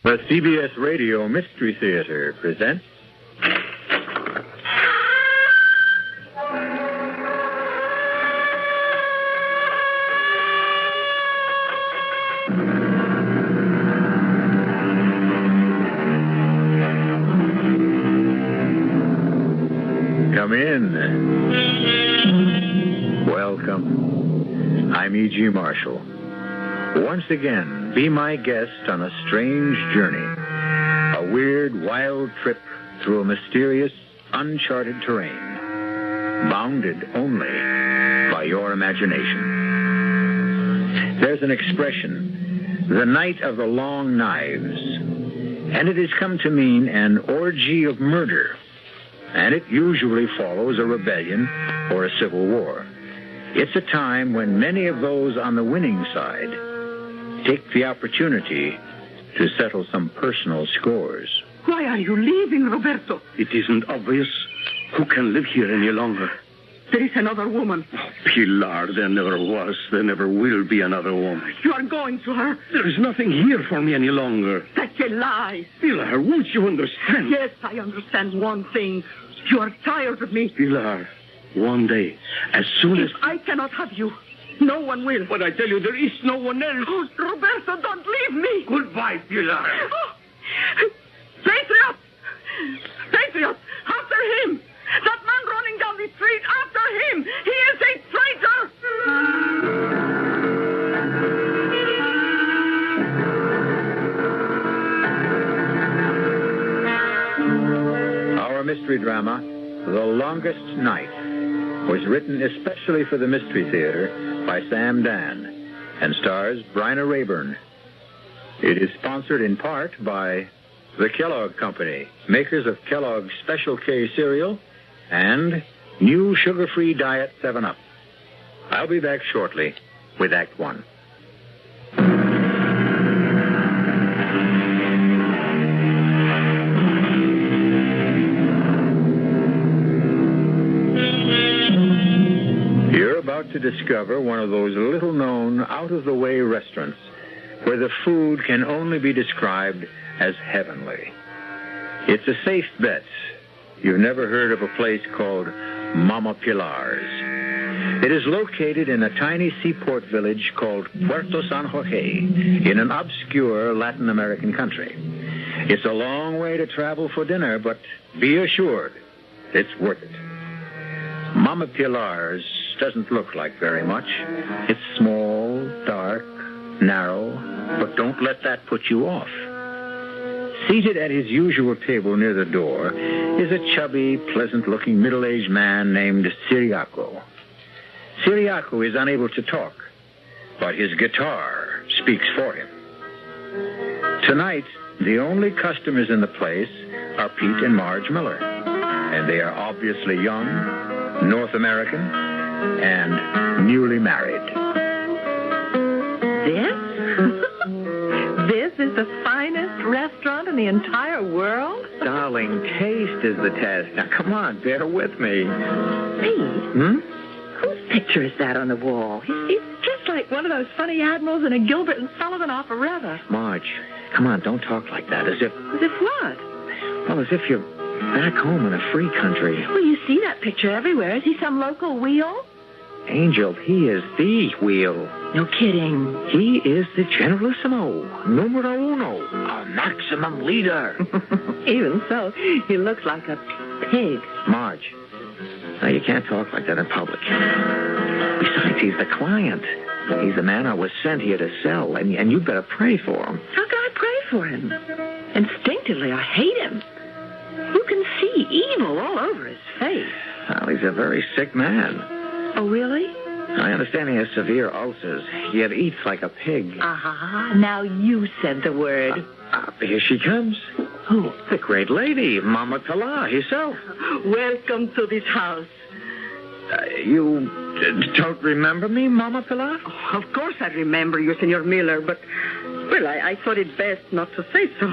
The CBS Radio Mystery Theatre presents... Come in. Welcome. I'm E.G. Marshall. Once again, be my guest on a strange journey. A weird, wild trip through a mysterious, uncharted terrain. Bounded only by your imagination. There's an expression, the night of the long knives. And it has come to mean an orgy of murder. And it usually follows a rebellion or a civil war. It's a time when many of those on the winning side take the opportunity to settle some personal scores. Why are you leaving, Roberto? It isn't obvious. Who can live here any longer? There is another woman. Oh, Pilar, there never was. There never will be another woman. You are going to her. There is nothing here for me any longer. That's a lie. Pilar, won't you understand? Yes, I understand one thing. You are tired of me. Pilar, one day, as soon as... If I cannot have you, no one will. But I tell you, there is no one else. Oh, Roberto, don't leave me. Goodbye, Pilar. Oh. Patriot! Patriot! After him! That man running down the street, after him! He is a traitor! Our mystery drama, The Longest Night, was written especially for the Mystery Theater by Sam Dan and stars Bryna Rayburn. It is sponsored in part by the Kellogg Company, makers of Kellogg's Special K cereal and new sugar-free diet 7-Up. I'll be back shortly with Act One. You're about to discover one of those little-known, out-of-the-way restaurants where the food can only be described as heavenly. It's a safe bet you've never heard of a place called Mama Pilar's. It is located in a tiny seaport village called Puerto San Jorge in an obscure Latin American country. It's a long way to travel for dinner, but be assured it's worth it. Mama Pilar's doesn't look like very much. It's small, dark, narrow, but don't let that put you off. Seated at his usual table near the door is a chubby, pleasant-looking middle-aged man named Ciriaco. Ciriaco is unable to talk, but his guitar speaks for him. Tonight, the only customers in the place are Pete and Marge Miller, and they are obviously young, North American, and newly married. This is the finest restaurant in the entire world? Darling, taste is the test. Now, come on, bear with me. Pete? Whose picture is that on the wall? He's just like one of those funny admirals in a Gilbert and Sullivan operetta. Marge, come on, don't talk like that, as if... As if what? Well, as if you're back home in a free country. Well, you see that picture everywhere. Is he some local wheel? Angel, he is the wheel. No kidding. He is the generalissimo, numero uno, a maximum leader. Even so, he looks like a pig. Marge, now you can't talk like that in public. Besides, he's the client. He's the man I was sent here to sell, and you better pray for him. How can I pray for him? Instinctively, I hate him. You can see evil all over his face. Well, he's a very sick man. Oh, really? I understand he has severe ulcers, yet eats like a pig. Now you said the word. Here she comes. Who? The great lady, Mama Pilar herself. Welcome to this house. You don't remember me, Mama Pilar? Oh, of course I remember you, Senor Miller, but, well, I thought it best not to say so.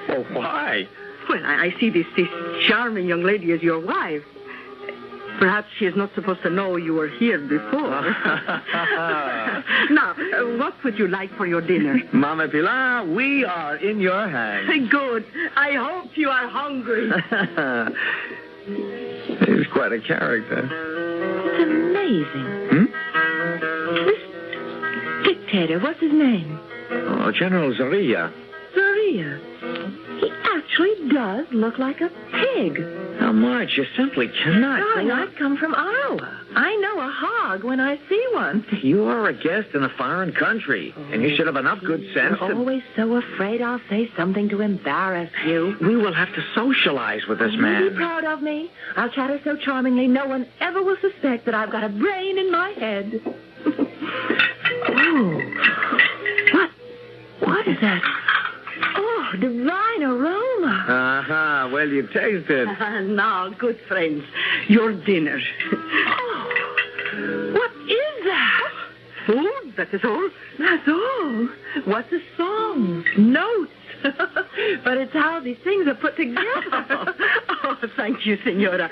Oh, why? Well, I see this charming young lady as your wife. Perhaps she is not supposed to know you were here before. Now, what would you like for your dinner? Mama Pilar, we are in your hands. Good. I hope you are hungry. He's quite a character. It's amazing. This dictator, what's his name? Oh, General Zorilla. Zorilla. He actually does look like a pig. Now, Marge, you simply cannot. Darling, I've come from Iowa. I know a hog when I see one. You are a guest in a foreign country, and you should have enough good sense You're always so afraid I'll say something to embarrass you. We will have to socialize with this man. You'll be proud of me. I'll chatter so charmingly no one ever will suspect that I've got a brain in my head. Oh. What is that? Oh, divine aroma. Uh-huh. Well, you tasted. Now, good friends, your dinner. Oh, what is that? Food, that is all. That's all. What's a song? Notes. But it's how these things are put together. Oh, thank you, Senora.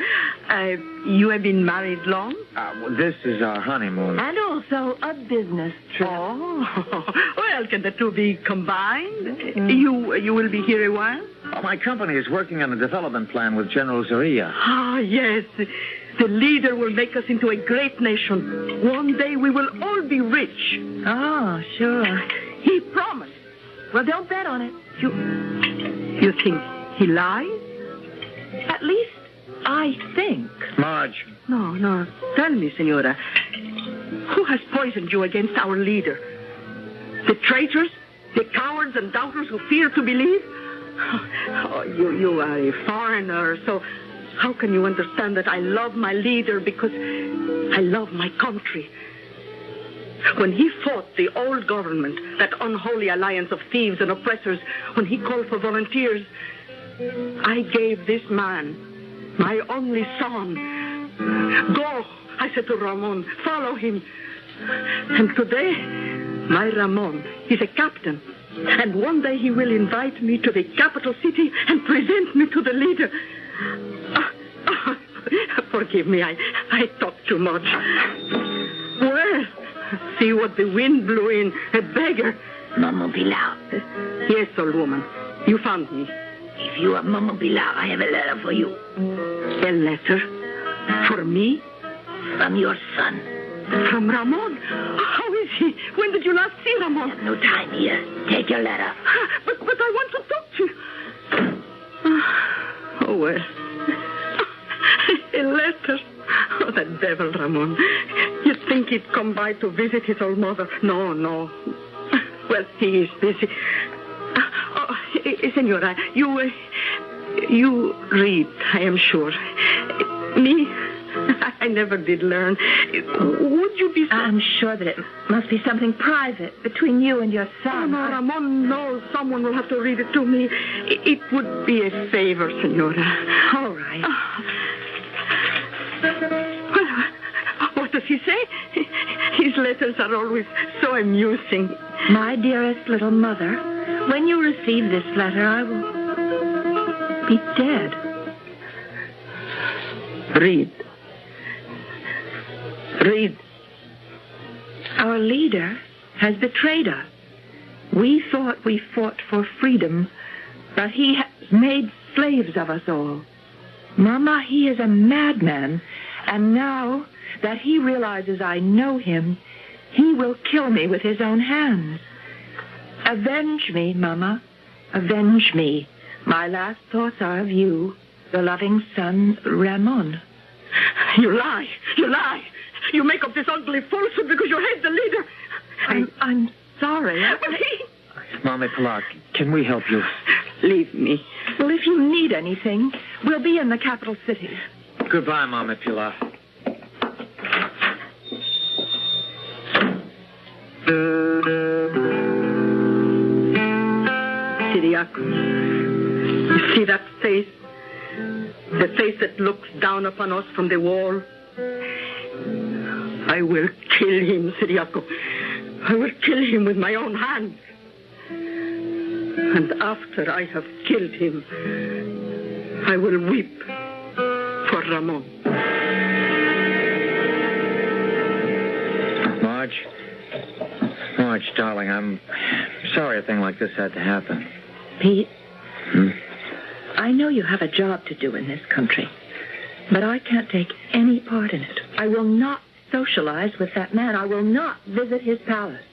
You have been married long? Well, this is our honeymoon. And also a business trip. Oh, well, can the two be combined? You will be here a while? Oh, my company is working on a development plan with General Zorilla. Ah, yes. The leader will make us into a great nation. One day we will all be rich. Oh, sure. He promised. Well, don't bet on it. You think he lies? At least, I think. Marge. No. Tell me, Senora. Who has poisoned you against our leader? The traitors? The cowards and doubters who fear to believe? Oh, you are a foreigner, so how can you understand that I love my leader because I love my country? When he fought the old government, that unholy alliance of thieves and oppressors, when he called for volunteers, I gave this man, my only son. Go, I said to Ramon, follow him. And today, my Ramon is a captain. And one day he will invite me to the capital city and present me to the leader. Forgive me, I talk too much. Well, see what the wind blew in, a beggar. Mama Pilar. Yes, old woman, you found me. If you are Mama Pilar, I have a letter for you. A letter? For me? From your son. From Ramon? How is he? When did you last see Ramon? I have no time here. Take your letter. But I want to talk to you. Oh, well. A letter. Oh, that devil, Ramon. You'd think he'd come by to visit his old mother. No. Well, he is busy. Oh, Senora, you read, I am sure. Me, I never did learn. Would you be... I'm sure that it must be something private between you and your son. Oh, no, Ramon knows someone will have to read it to me. It would be a favor, Senora. All right. Well, what does he say? His letters are always so amusing. My dearest little mother, when you receive this letter, I will be dead. Read. Our leader has betrayed us. We thought we fought for freedom, but he has made slaves of us all. Mama, he is a madman, and now that he realizes I know him, he will kill me with his own hands. Avenge me, Mama. Avenge me. My last thoughts are of you, the loving son, Ramon. You lie. You make up this ugly falsehood because you hate the leader. I'm sorry. But Mama Pilar, can we help you? Leave me. Well, if you need anything, we'll be in the capital city. Goodbye, Mama Pilar. Siriaco, you see that face? The face that looks down upon us from the wall? I will kill him, Siriaco. I will kill him with my own hands. And after I have killed him, I will weep for Ramon. Marge, darling, I'm sorry a thing like this had to happen. Pete, I know you have a job to do in this country, but I can't take any part in it. I will not socialize with that man. I will not visit his palace.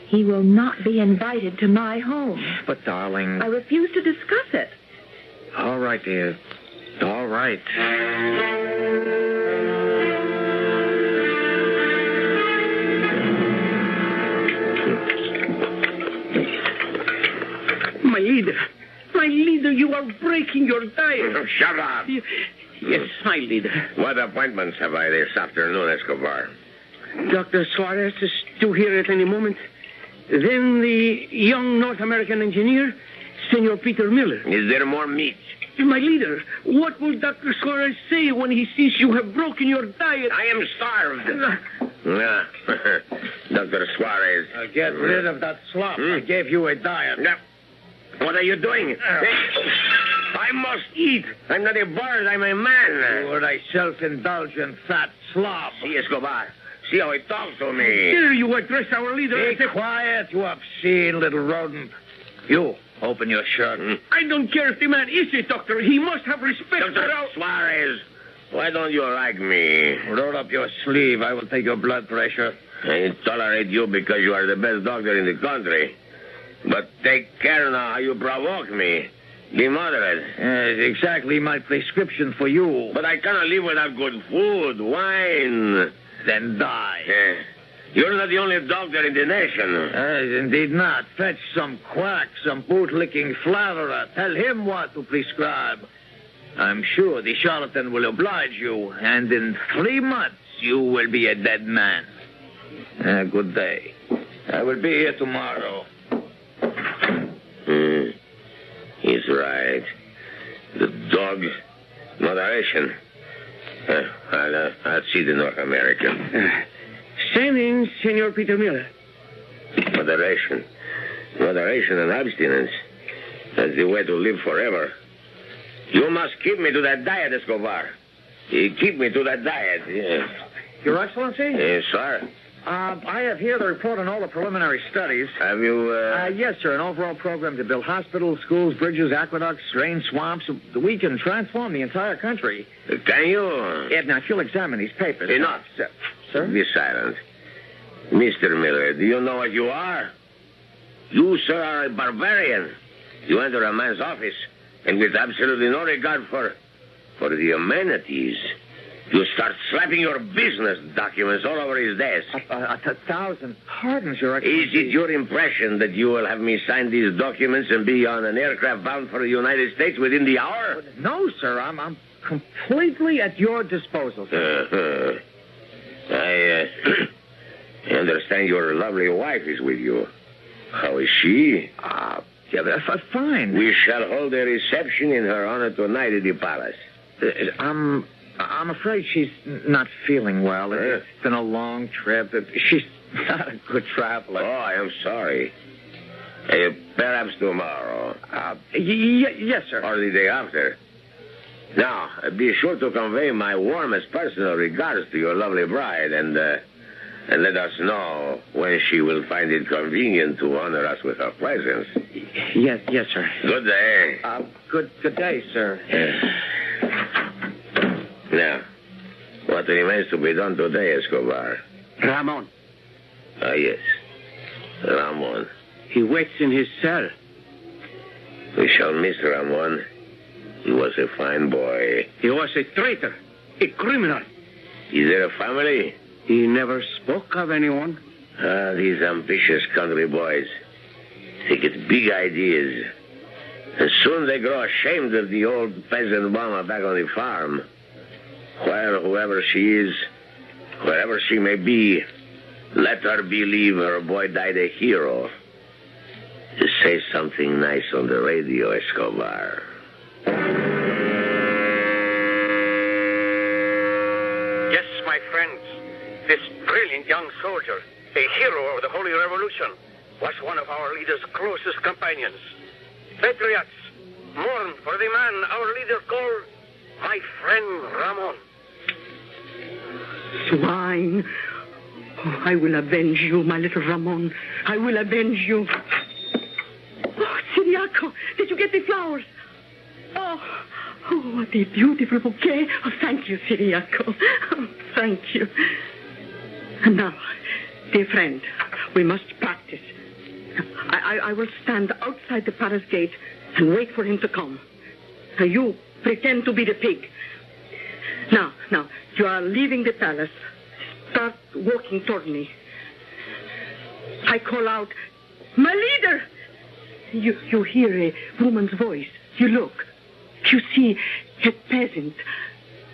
He will not be invited to my home. But, darling... I refuse to discuss it. All right, dear. All right. My leader, you are breaking your diet. Shut up. Yes, my leader. What appointments have I this afternoon, Escobar? Dr. Suarez is due here at any moment. Then the young North American engineer, Senor Peter Miller. Is there more meat? My leader, what will Dr. Suarez say when he sees you have broken your diet? I am starved. Dr. Suarez. Get rid of that slop. I gave you a diet. What are you doing? I must eat. I'm not a bird. I'm a man. You are a self-indulgent fat slob. See, Escobar. See how he talks to me. Dare you address our leader? Be quiet, you obscene little rodent. You, open your shirt. I don't care if the man is a doctor. He must have respect Dr. for our... Suarez, why don't you like me? Roll up your sleeve. I will take your blood pressure. I tolerate you because you are the best doctor in the country. But take care now how you provoke me. Be moderate. Exactly my prescription for you. But I cannot live without good food, wine. Then die. You're not the only doctor in the nation. Indeed not. Fetch some quack, some boot-licking flatterer. Tell him what to prescribe. I'm sure the charlatan will oblige you, and in 3 months you will be a dead man. Good day. I will be here tomorrow. He's right. The dog, moderation. I'll see the North American. Send in Senor Peter Miller. Moderation. Moderation and abstinence. That's the way to live forever. You must keep me to that diet, Escobar. Keep me to that diet, yes. Your Excellency? Yes, sir. I have here the report on all the preliminary studies. Have you, Yes, sir. An overall program to build hospitals, schools, bridges, aqueducts, drain swamps. We can transform the entire country. Can you? Yeah, now, if you'll examine these papers... Enough. Sir? Be silent. Mr. Miller, do you know what you are? You, sir, are a barbarian. You enter a man's office, and with absolutely no regard for the amenities... You start slapping your business documents all over his desk. 1,000 pardons, Your Excellency. Is it your impression that you will have me sign these documents and be on an aircraft bound for the United States within the hour? No, sir. I'm completely at your disposal, sir. I understand your lovely wife is with you. How is she? Fine. We shall hold a reception in her honor tonight at the palace. I'm afraid she's not feeling well. It's been a long trip. She's not a good traveler. Oh, I am sorry. Perhaps tomorrow. Yes, sir. Or the day after. Now, be sure to convey my warmest personal regards to your lovely bride and let us know when she will find it convenient to honor us with her presence. Yes, sir. Good day. Good day, sir. Now, what remains to be done today, Escobar? Ramon. Yes. Ramon. He waits in his cell. We shall miss Ramon. He was a fine boy. He was a traitor, a criminal. Is there a family? He never spoke of anyone. These ambitious country boys. They get big ideas. And soon they grow ashamed of the old peasant mama back on the farm. Well, whoever she is, wherever she may be, let her believe her boy died a hero. Say something nice on the radio, Escobar. Yes, my friends, this brilliant young soldier, a hero of the Holy Revolution, was one of our leader's closest companions. Patriots, mourn for the man our leader called my friend Ramon. Swine. Oh, I will avenge you, my little Ramon. I will avenge you. Oh, Ciriaco, did you get the flowers? Oh, what a beautiful bouquet. Oh, thank you, Ciriaco. Oh, thank you. And now, dear friend, we must practice. I will stand outside the palace gate and wait for him to come. Now, you pretend to be the pig. Now, you are leaving the palace. Start walking toward me. I call out, my leader! You hear a woman's voice. You look. You see a peasant.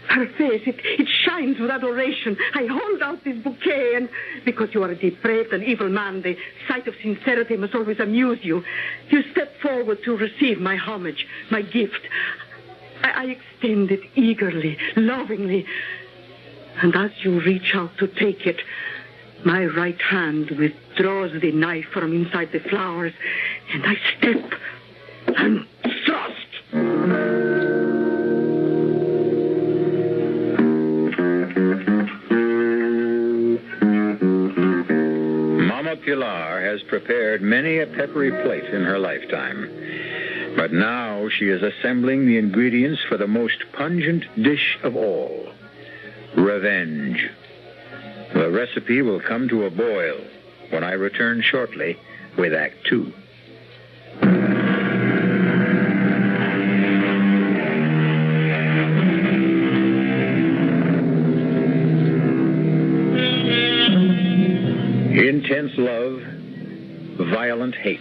Her face, it shines with adoration. I hold out this bouquet, and because you are a depraved and evil man, the sight of sincerity must always amuse you. You step forward to receive my homage, my gift. I extend it eagerly, lovingly. And as you reach out to take it, my right hand withdraws the knife from inside the flowers, and I step and thrust. Mama Pilar has prepared many a peppery plate in her lifetime. But now she is assembling the ingredients for the most pungent dish of all, revenge. The recipe will come to a boil when I return shortly with Act 2. Intense love, violent hate.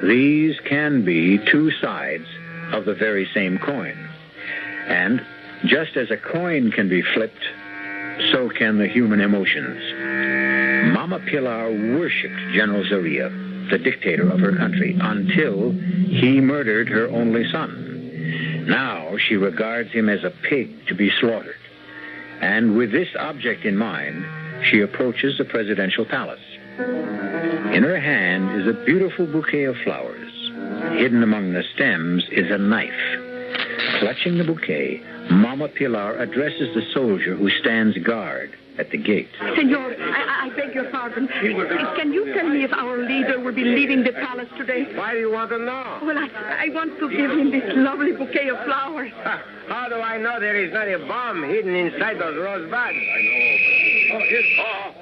These can be two sides of the very same coin. And just as a coin can be flipped, so can the human emotions. Mama Pilar worshipped General Zorilla, the dictator of her country, until he murdered her only son. Now she regards him as a pig to be slaughtered. And with this object in mind, she approaches the presidential palace. In her hand is a beautiful bouquet of flowers. Hidden among the stems is a knife. Clutching the bouquet, Mama Pilar addresses the soldier who stands guard at the gate. Senor, I beg your pardon. Can you tell me if our leader will be leaving the palace today? Why do you want to know? Well, I want to give him this lovely bouquet of flowers. How do I know there is not a bomb hidden inside those rose buds? I know.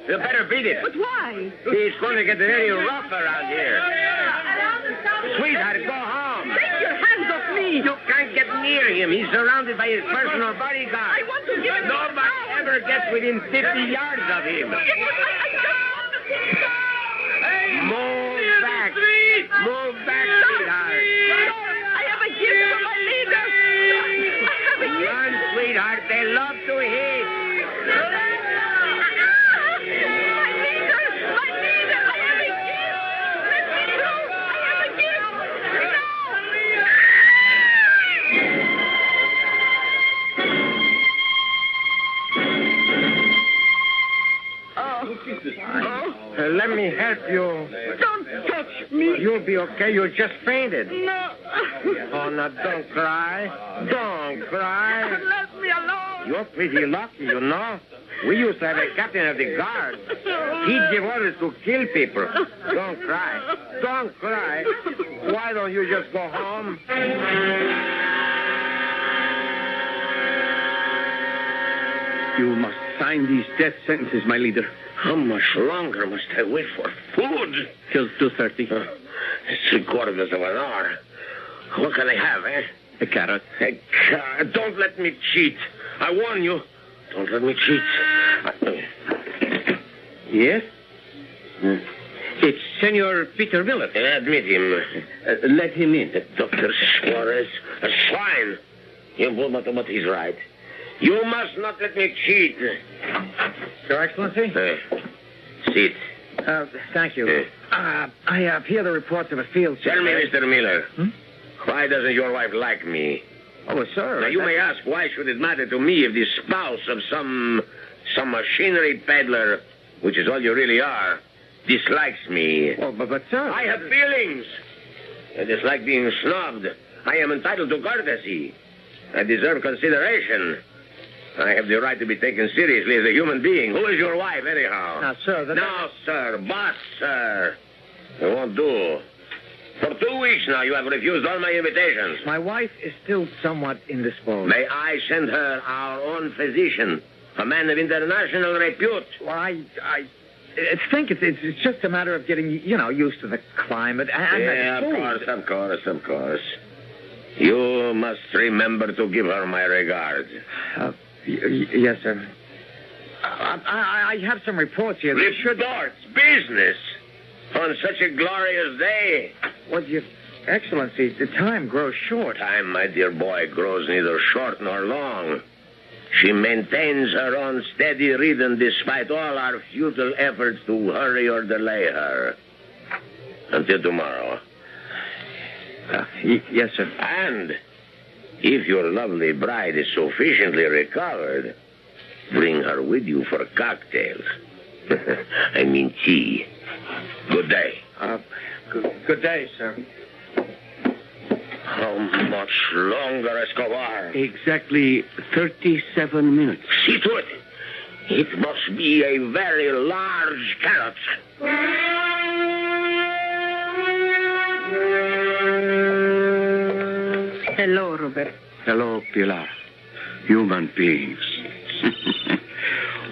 You better beat it. But why? He's going to get very rough around here. Sweetheart, go home. Take your hands off me. You can't get near him. He's surrounded by his personal bodyguard. I want to give him Nobody ever gets within 50 yards of him. I just want to see him. Move back. Move back, sweetheart. I have a gift for my leader. I have a gift. Run, sweetheart. They love to hate. Let me help you. Don't touch me. You'll be okay. You just fainted. No. Oh, now don't cry. Don't cry. Let me alone. You're pretty lucky, you know. We used to have a captain of the guard. He'd give orders to kill people. Don't cry. Don't cry. Why don't you just go home? You must sign these death sentences, my leader. How much longer must I wait for food? Till 2:30. It's 3/4 of an hour. What can I have, eh? A carrot. A carrot. Don't let me cheat. I warn you. Don't let me cheat. Yes? It's Senor Peter Miller. Admit him. Let him in. Dr. Suarez, a swine. But he's right. You must not let me cheat. Your Excellency? Sit. Thank you. I have here the reports of a field. Tell me, Mr. Miller, why doesn't your wife like me? Oh, sir. Now, you may ask, why should it matter to me if the spouse of some machinery peddler, which is all you really are, dislikes me? Oh, but sir... I have feelings. I dislike being snubbed. I am entitled to courtesy. I deserve consideration. I have the right to be taken seriously as a human being. Who is your wife, anyhow? Now, sir, No, sir. Boss, sir. It won't do. For 2 weeks now, you have refused all my invitations. My wife is still somewhat indisposed. May I send her our own physician, a man of international repute? Well, I think it's just a matter of getting, used to the climate and Yeah, the of food. course. You must remember to give her my regards. Yes, sir. I have some reports here. Reports? Business? On such a glorious day? Well, Your Excellency, the time grows short. Time, my dear boy, grows neither short nor long. She maintains her own steady rhythm despite all our futile efforts to hurry or delay her. Until tomorrow. Yes, sir. And if your lovely bride is sufficiently recovered, bring her with you for cocktails. I mean tea. Good day. Good day, sir. How much longer, Escobar? Exactly 37 minutes. See to it. It must be a very large carrot. Hello, Robert. Hello, Pilar. Human beings.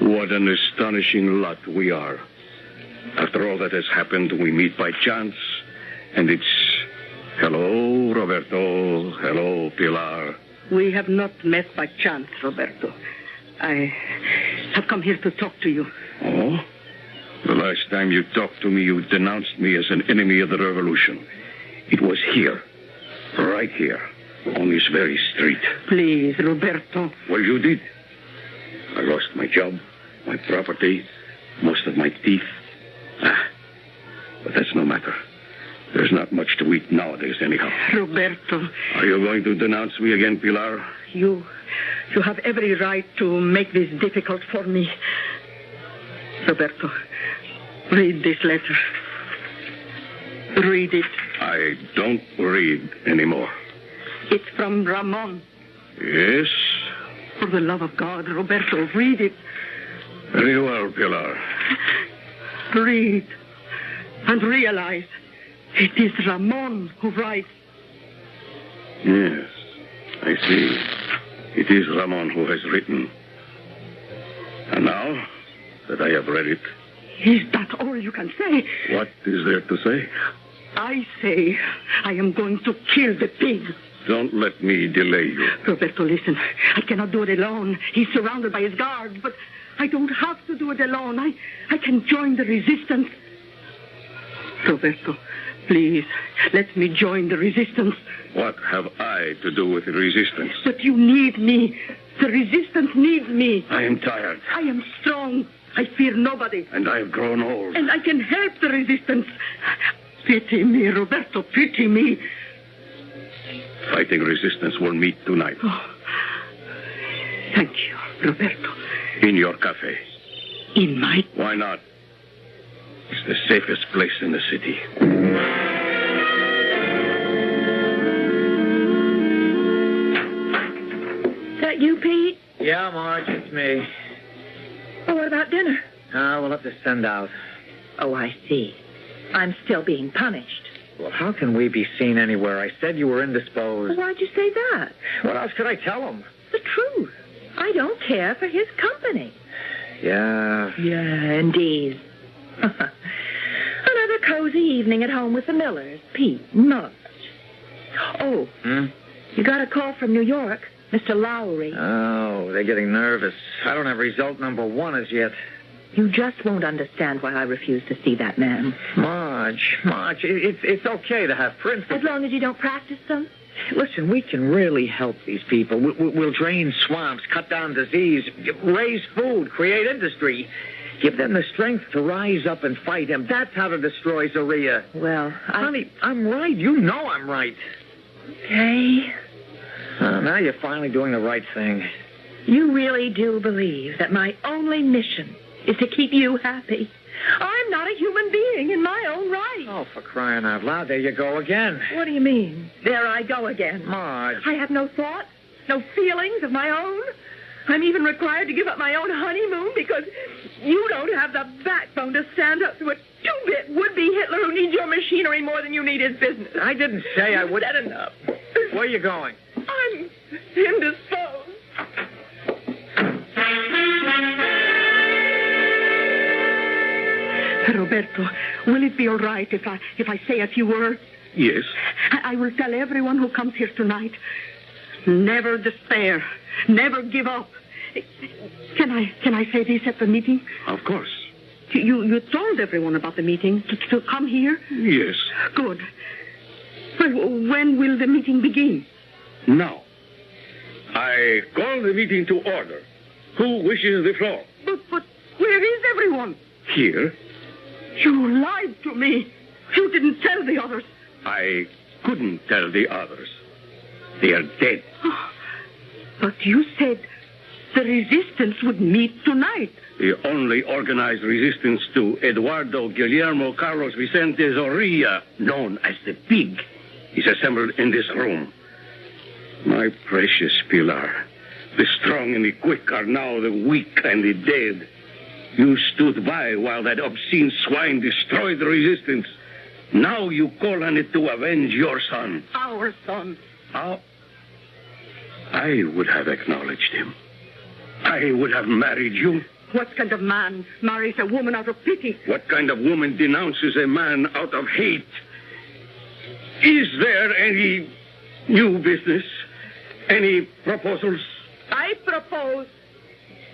What an astonishing lot we are. After all that has happened, we meet by chance, and it's hello, Roberto. Hello, Pilar. We have not met by chance, Roberto. I have come here to talk to you. Oh? The last time you talked to me, you denounced me as an enemy of the revolution. It was here, right here, on this very street. Please, Roberto. Well, you did. I lost my job, my property, most of my teeth. But that's no matter. There's not much to eat nowadays, anyhow. Roberto. Are you going to denounce me again, Pilar? You have every right to make this difficult for me. Roberto, read this letter. Read it. I don't read anymore. It's from Ramon. Yes? For the love of God, Roberto, read it. Very well, Pilar. Read and realize it is Ramon who writes. Yes, I see. It is Ramon who has written. And now that I have read it... Is that all you can say? What is there to say? I say I am going to kill the pig. Don't let me delay you. Roberto, listen. I cannot do it alone. He's surrounded by his guards, but I don't have to do it alone. I can join the resistance. Roberto, please, let me join the resistance. What have I to do with the resistance? But you need me. The resistance needs me. I am tired. I am strong. I fear nobody. And I have grown old. And I can help the resistance. Pity me, Roberto, pity me. Fighting resistance will meet tonight. Oh, thank you, Roberto. In your cafe. In my... Why not? It's the safest place in the city. Is that you, Pete? Yeah, Marge, it's me. Oh, what about dinner? We'll have to send out. Oh, I see. I'm still being punished. Well, how can we be seen anywhere? I said you were indisposed. Well, why'd you say that? What else could I tell him? The truth. I don't care for his company. Yeah. Yeah, indeed. Another cozy evening at home with the Millers. Pete, Marge. Oh, you got a call from New York. Mr. Lowry. Oh, they're getting nervous. I don't have result number 1 as yet. You just won't understand why I refuse to see that man. Marge, it's okay to have principles. As long as you don't practice them. Listen, we can really help these people. We'll drain swamps, cut down disease, raise food, create industry. Give them the strength to rise up and fight him. That's how to destroy Zaria. Well, Honey, I'm right. You know I'm right. Okay. Now you're finally doing the right thing. You really do believe that my only mission is to keep you happy. I'm not a human being in my own right. Oh, for crying out loud, there you go again. What do you mean? There I go again. Marge. I have no thoughts, no feelings of my own. I'm even required to give up my own honeymoon because you don't have the backbone to stand up to a two-bit would-be Hitler who needs your machinery more than you need his business. I didn't say I would. Said enough. Where are you going? I'm indisposed. Roberto, will it be all right if I say a few words? Yes. I will tell everyone who comes here tonight. Never despair. Never give up. Can I say this at the meeting? Of course. You told everyone about the meeting to come here? Yes. Good. Well, when will the meeting begin? Now, I call the meeting to order. Who wishes the floor? But where is everyone? Here. You lied to me. You didn't tell the others. I couldn't tell the others. They are dead. Oh, but you said the resistance would meet tonight. The only organized resistance to Eduardo Guillermo Carlos Vicente Zorrilla, known as the Pig, is assembled in this room. My precious Pilar, the strong and the quick are now the weak and the dead. You stood by while that obscene swine destroyed the resistance. Now you call on it to avenge your son. Our son. How? I would have acknowledged him. I would have married you. What kind of man marries a woman out of pity? What kind of woman denounces a man out of hate? Is there any new business? Any proposals? I propose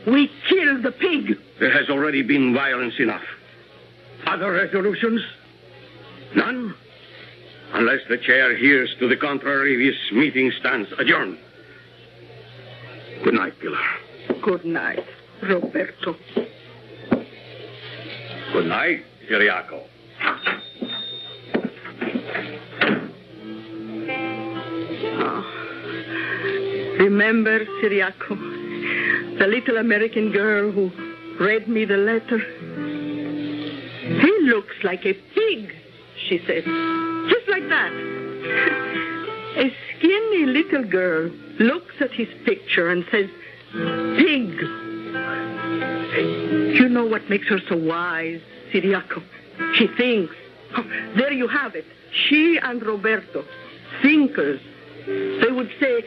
we kill the pig. There has already been violence enough. Other resolutions? None? Unless the chair hears to the contrary, this meeting stands adjourned. Good night, Pilar. Good night, Roberto. Good night, Ciriaco. Remember, Ciriaco, the little American girl who read me the letter? He looks like a pig, she said. Just like that. A skinny little girl looks at his picture and says, pig. You know what makes her so wise, Ciriaco? She thinks. Oh, there you have it. She and Roberto, thinkers. They would say,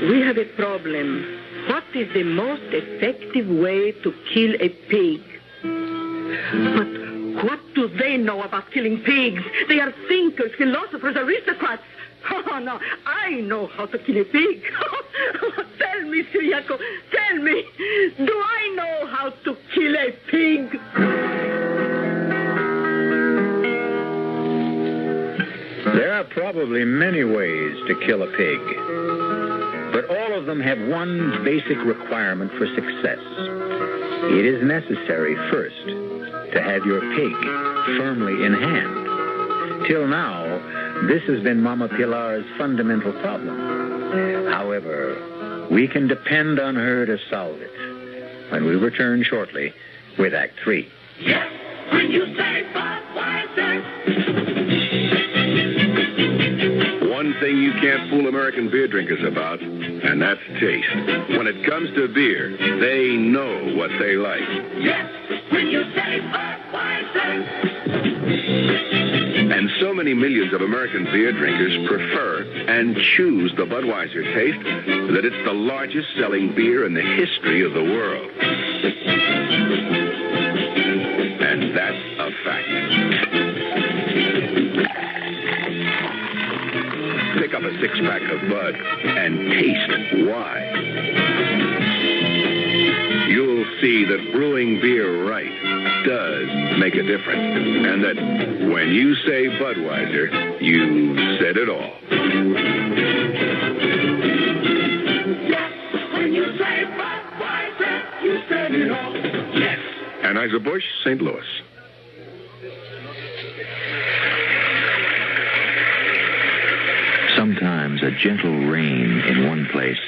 we have a problem. What is the most effective way to kill a pig? But what do they know about killing pigs? They are thinkers, philosophers, aristocrats. Oh, no, I know how to kill a pig. Tell me, Ciriaco, tell me, do I know how to kill a pig? There are probably many ways to kill a pig, but all of them have one basic requirement for success. It is necessary first to have your pig firmly in hand. Till now, this has been Mama Pilar's fundamental problem. However, we can depend on her to solve it when we return shortly with Act 3. Yes, when you say Budweiser. One thing you can't fool American beer drinkers about, and that's taste. When it comes to beer, they know what they like. Yes, when you say Budweiser. And so many millions of American beer drinkers prefer and choose the Budweiser taste that it's the largest selling beer in the history of the world. And that's a fact. Pick up a six-pack of Bud and taste why. You'll see that brewing beer right does make a difference. And that when you say Budweiser, you said it all. Yes, when you say Budweiser, you said it all. Yes. Anheuser-Busch, St. Louis. Sometimes a gentle rain in one place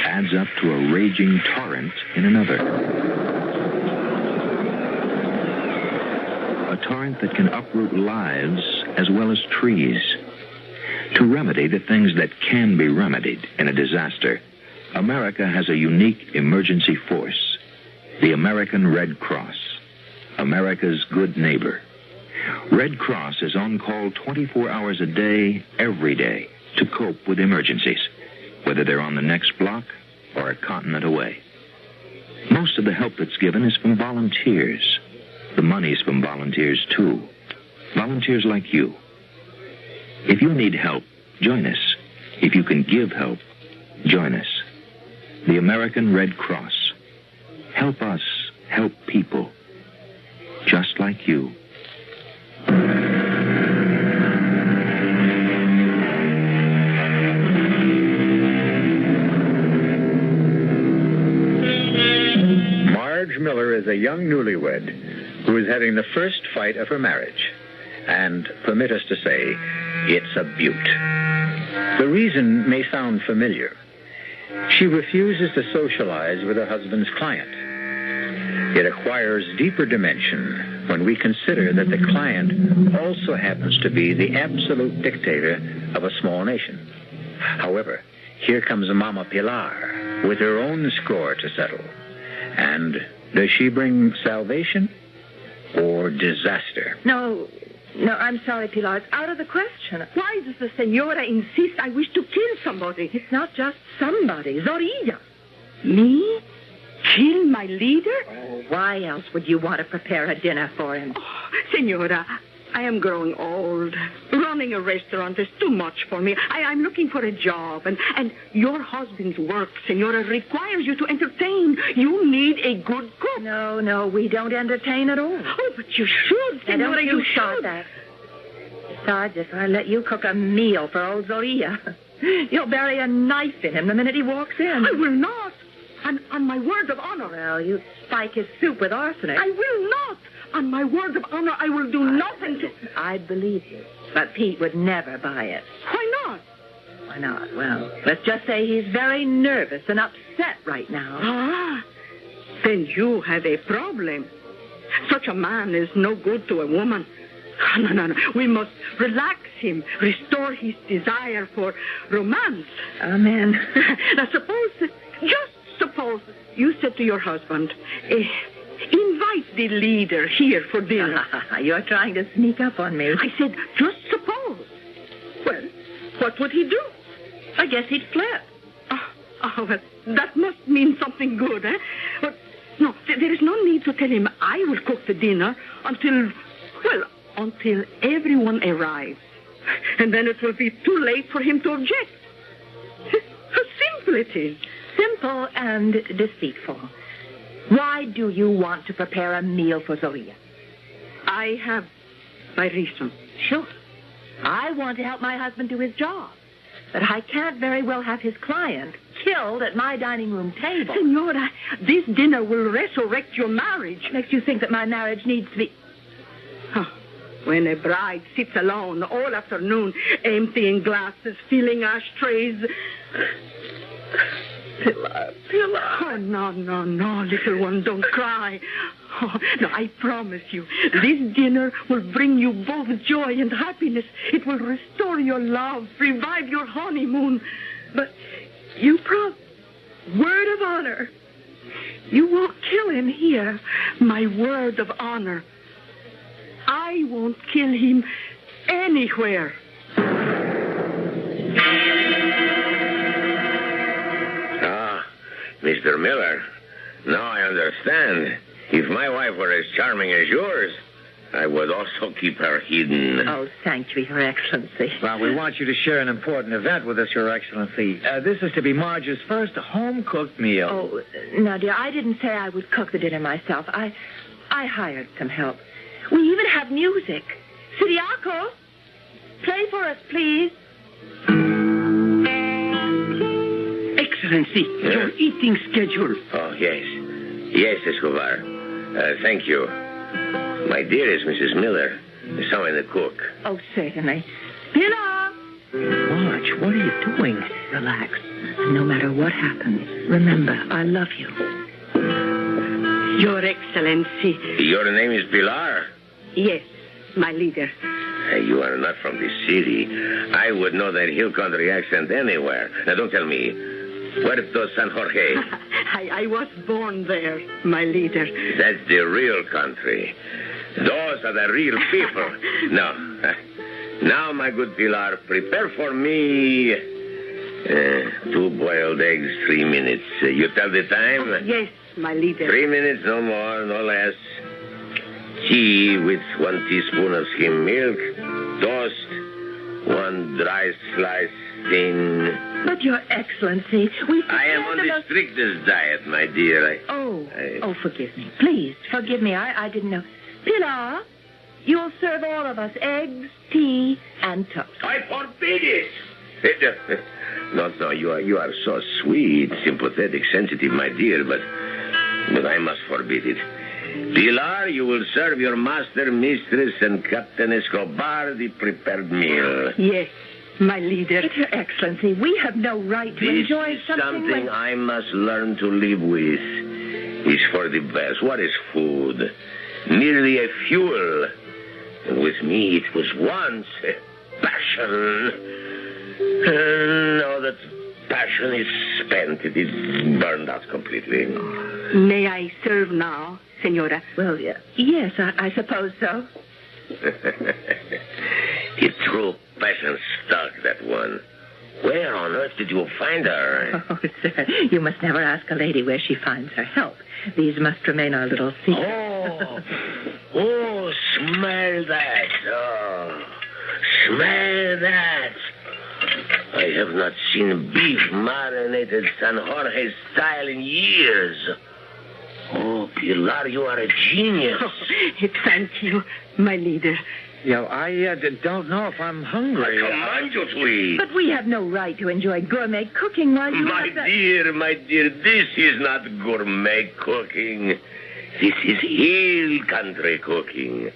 adds up to a raging torrent in another. A torrent that can uproot lives as well as trees. To remedy the things that can be remedied in a disaster, America has a unique emergency force, the American Red Cross, America's good neighbor. Red Cross is on call 24 hours a day, every day, to cope with emergencies, whether they're on the next block or a continent away. Most of the help that's given is from volunteers. The money's from volunteers, too. Volunteers like you. If you need help, join us. If you can give help, join us. The American Red Cross. Help us help people just like you. Marge Miller is a young newlywed who is having the first fight of her marriage. And permit us to say, it's a beaut. The reason may sound familiar. She refuses to socialize with her husband's client. It acquires deeper dimension when we consider that the client also happens to be the absolute dictator of a small nation. However, here comes Mama Pilar with her own score to settle. And does she bring salvation or disaster? No, I'm sorry, Pilar. It's out of the question. Why does the senora insist I wish to kill somebody? It's not just somebody. Zorilla. Me? Kill my leader? Oh, why else would you want to prepare a dinner for him? Oh, senora, I am growing old. Running a restaurant is too much for me. I'm looking for a job, and your husband's work, senora, requires you to entertain. You need a good cook. No, we don't entertain at all. Oh, but you should, senora, you should. That. Besides, if I let you cook a meal for old Zorilla, you'll bury a knife in him the minute he walks in. I will not. On my word of honor. Well, you spike his soup with arsenic. I will not. On my word of honor, I will do nothing to... I believe you. But Pete would never buy it. Why not? Why not? Well, let's just say he's very nervous and upset right now. Ah, then you have a problem. Such a man is no good to a woman. No. We must relax him, restore his desire for romance. Amen. Now, just suppose you said to your husband, invite the leader here for dinner. You're trying to sneak up on me. I said, just suppose. Well, what would he do? I guess he'd flip. Well, that must mean something good, eh? But, no, there is no need to tell him I will cook the dinner until everyone arrives. And then it will be too late for him to object. How simple it is. Simple and deceitful. Why do you want to prepare a meal for Zorilla? I have my reason. Sure. I want to help my husband do his job. But I can't very well have his client killed at my dining room table. Senora, this dinner will resurrect your marriage. Makes you think that my marriage needs to be... When a bride sits alone all afternoon, emptying glasses, filling ashtrays... Pilar. Oh, no, little one, don't cry. Oh, no, I promise you, this dinner will bring you both joy and happiness. It will restore your love, revive your honeymoon. But you word of honor. You won't kill him here. My word of honor. I won't kill him anywhere. Mr. Miller, now I understand. If my wife were as charming as yours, I would also keep her hidden. Oh, thank you, Your Excellency. Well, we want you to share an important event with us, Your Excellency. This is to be Marge's first home-cooked meal. Oh, no, dear, I didn't say I would cook the dinner myself. I hired some help. We even have music. Siriaco, play for us, please. Excellency, your eating schedule. Oh, yes. Yes, Escobar. Thank you. My dearest Mrs. Miller, someone to cook. Oh, certainly. Pilar! Marge, what are you doing? Relax. No matter what happens, remember, I love you. Your Excellency. Your name is Pilar? Yes, my leader. You are not from the city. I would know that hill country accent anywhere. Now, don't tell me. Puerto San Jorge. I was born there, my leader. That's the real country. Those are the real people. Now, my good Pilar, prepare for me 2 boiled eggs, 3 minutes. You tell the time? Yes, my leader. 3 minutes, no more, no less. Tea with 1 teaspoon of skim milk. Toast, 1 dry slice thin. But, Your Excellency, I am on the strictest diet, my dear. Oh, forgive me. Please, forgive me. I didn't know. Pilar, you'll serve all of us eggs, tea, and toast. I forbid it. No, you are so sweet, sympathetic, sensitive, my dear, but I must forbid it. Pilar, you will serve your master, mistress, and Captain Escobar the prepared meal. Yes, my leader. But, Your Excellency, we have no right to enjoy something I must learn to live with. It's for the best. What is food? Merely a fuel. With me, it was once a passion. Now that passion is spent, it is burned out completely. May I serve now, Senora? Well, yes, I suppose so. The true passion stuck, that one. Where on earth did you find her? Oh, sir, you must never ask a lady where she finds her help. These must remain our little secret. Oh, smell that. Oh, smell that. I have not seen beef marinated San Jorge style in years. Oh, Pilar, you are a genius. Thank you, my leader. I don't know if I'm hungry. I command you to eat. But we have no right to enjoy gourmet cooking while you My dear, this is not gourmet cooking. This is hill country cooking.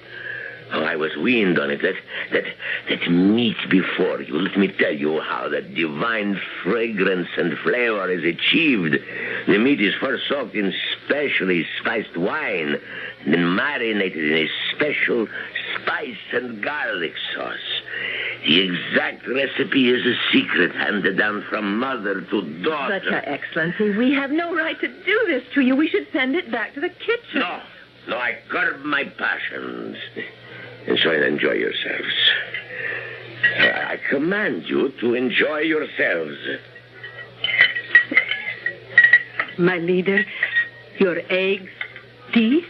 Oh, I was weaned on it. That meat before you. Let me tell you how that divine fragrance and flavor is achieved. The meat is first soaked in specially spiced wine, then marinated in a special spice and garlic sauce. The exact recipe is a secret handed down from mother to daughter. But, Your Excellency, we have no right to do this to you. We should send it back to the kitchen. No, I curb my passions. And so enjoy yourselves. I command you to enjoy yourselves. My leader, your eggs, tea,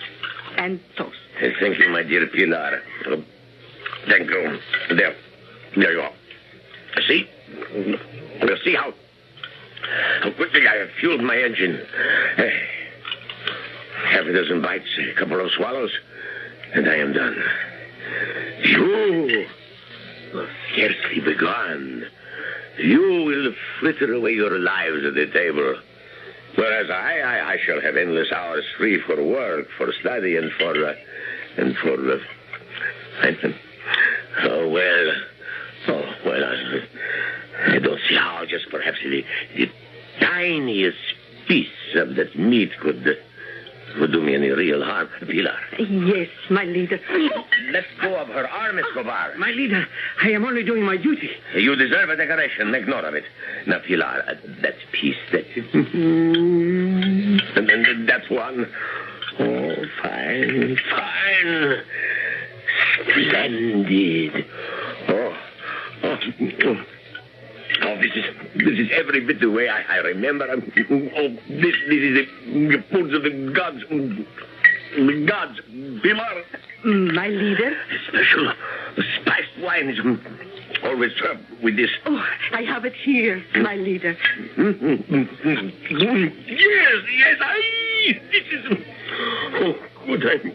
and toast. Thank you, my dear Pilar. Thank you. There you are. See? You see how quickly I have fueled my engine. Half a dozen bites, a couple of swallows, and I am done. You will scarcely begun. You will fritter away your lives at the table. Whereas I shall have endless hours free for work, for study, and for I don't see how just perhaps the tiniest piece of that meat could do me any real harm. Pilar. Yes, my leader. Let go of her arm, Escobar. My leader, I am only doing my duty. You deserve a decoration. Make note of it. Now, Pilar, that piece, and that's one. Oh, fine. Splendid. Oh, this is every bit the way I remember. This is the foods of the gods. The gods, Pilar. My leader? Special spiced wine is always served with this. Oh, I have it here, my leader. Yes, this is... Oh, good.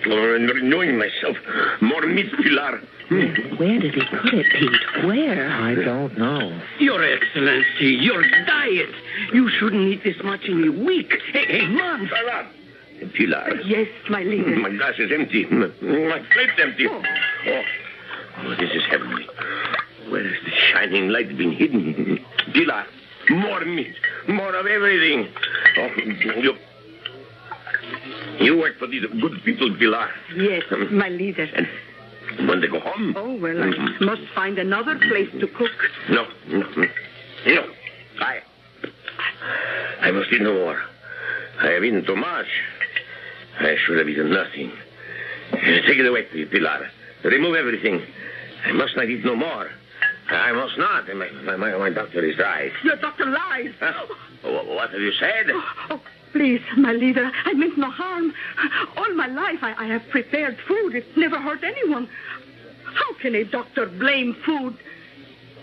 I'm renewing myself. More meat, Pilar. Where did he put it, Pete? Where? I don't know. Your Excellency, your diet. You shouldn't eat this much in a week, a month. Pilar. Yes, my leader. My glass is empty. My plate's empty. Oh, this is heavenly. Where has the shining light been hidden? Pilar, more meat, more of everything. Oh, you work for these good people, Pilar. Yes, my leader. And when they go home... Oh, well, I must find another place to cook. No. I must eat no more. I have eaten too much. I should have eaten nothing. Take it away, Pilar. Remove everything. I must not eat no more. I must not. My doctor is right. Your doctor lies. Huh? What have you said? Oh, please, my leader, I meant no harm. All my life I have prepared food. It never hurt anyone. How can a doctor blame food?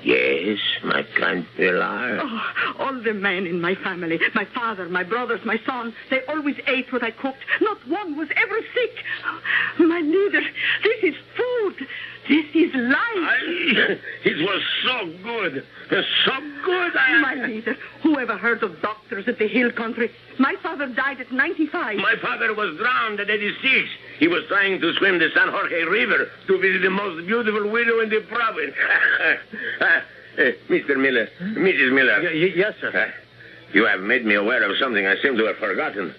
Yes, my kind Pilar. Oh, all the men in my family, my father, my brothers, my son, they always ate what I cooked. Not one was ever sick. My leader, this is food. This is life. It was so good. So good. My leader, who ever heard of doctors at the hill country? My father died at 95. My father was drowned at 86. He was trying to swim the San Jorge River to visit the most beautiful widow in the province. Mr. Miller, Mrs. Miller. Yes, sir. You have made me aware of something I seem to have forgotten.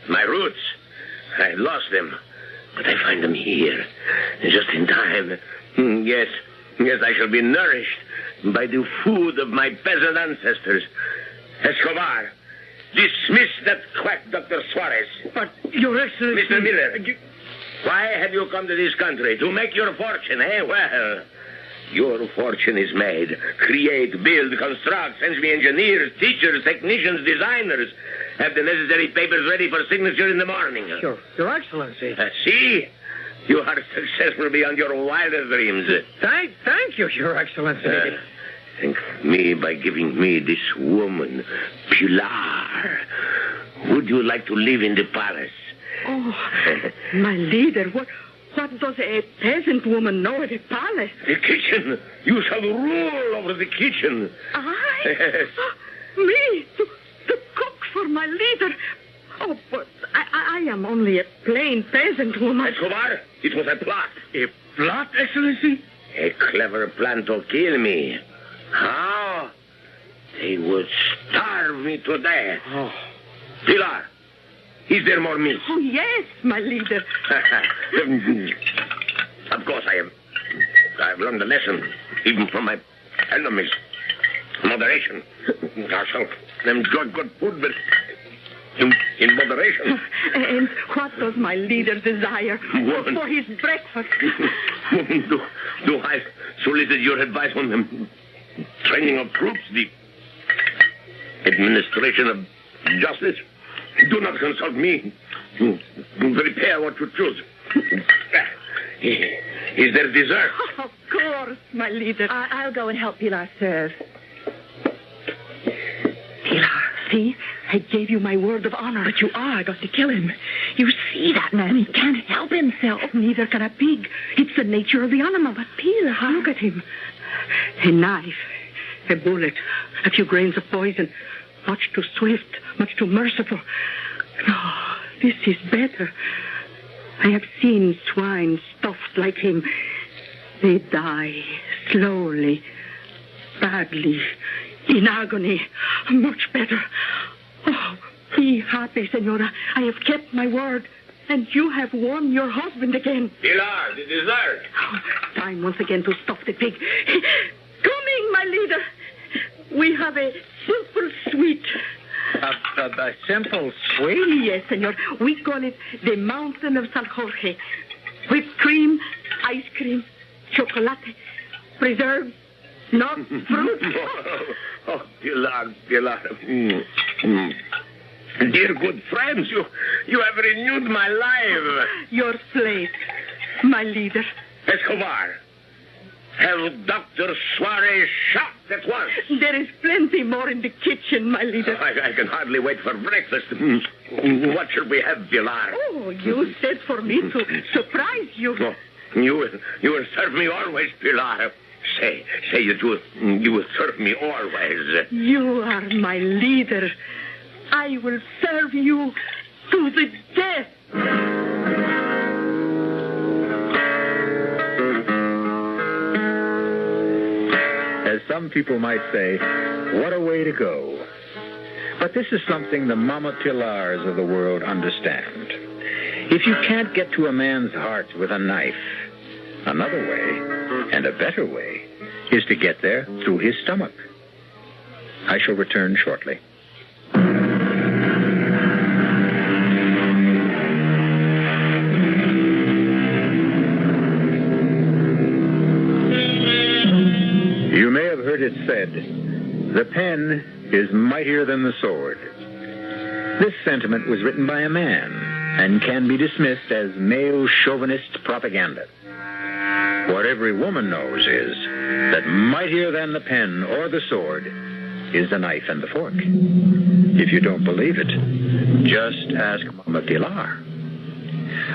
My roots. I lost them. But I find them here, just in time. Yes, I shall be nourished by the food of my peasant ancestors. Escobar, dismiss that quack Dr. Suarez. But, Your Excellency... Mr. Miller, why have you come to this country? To make your fortune, eh? Well, your fortune is made. Create, build, construct, send me engineers, teachers, technicians, designers. Have the necessary papers ready for signature in the morning. Your Excellency. See? You are successful beyond your wildest dreams. Thank you, Your Excellency. Thank me by giving me this woman, Pilar. Would you like to live in the palace? Oh, my leader, what does a peasant woman know at a palace? The kitchen. You shall rule over the kitchen. I? Me? To cook for my leader? Oh, but I am only a plain peasant woman. Escobar, it was a plot. A plot, Excellency? A clever plan to kill me. How? They would starve me to death. Oh. Pilar, is there more meat? Oh, yes, my leader. Of course I've learned a lesson, even from my enemies. Moderation. I shall enjoy good food, but in moderation. And what does my leader desire for his breakfast? Do I solicit your advice on the training of troops, the administration of justice? Do not consult me. Prepare what you choose. Is there dessert? Oh, of course, my leader. I'll go and help Pilar serve. Pilar, see? I gave you my word of honor. But you are going to kill him. You see that man. He can't help himself. Neither can a pig. It's the nature of the animal. But Pilar, look at him. A knife, a bullet, a few grains of poison. Much too swift, much too merciful. No, this is better. I have seen swine stuffed like him. They die slowly, badly, in agony. Much better. Oh, be happy, Senora. I have kept my word, and you have won your husband again. Pilar, the dessert. Oh, time once again to stuff the pig. Coming, my leader. We have a simple sweet. A simple sweet? Yes, senor. We call it the Mountain of San Jorge. Whipped cream, ice cream, chocolate, preserves, nuts, fruit. Oh, Pilar. Dear good friends, you have renewed my life. Your slave, my leader. Escobar, have Dr. Suarez shot at once. There is plenty more in the kitchen, my leader. I can hardly wait for breakfast. What shall we have, Pilar? Oh, you said for me to surprise you. Oh, you will serve me always, Pilar. Say that you will serve me always. You are my leader. I will serve you to the death. As some people might say, what a way to go. But this is something the Mama Pilars of the world understand. If you can't get to a man's heart with a knife, another way, and a better way, is to get there through his stomach. I shall return shortly. heard it said, "The pen is mightier than the sword." This sentiment was written by a man and can be dismissed as male chauvinist propaganda. What every woman knows is that mightier than the pen or the sword is the knife and the fork. If you don't believe it, just ask Mama Pilar.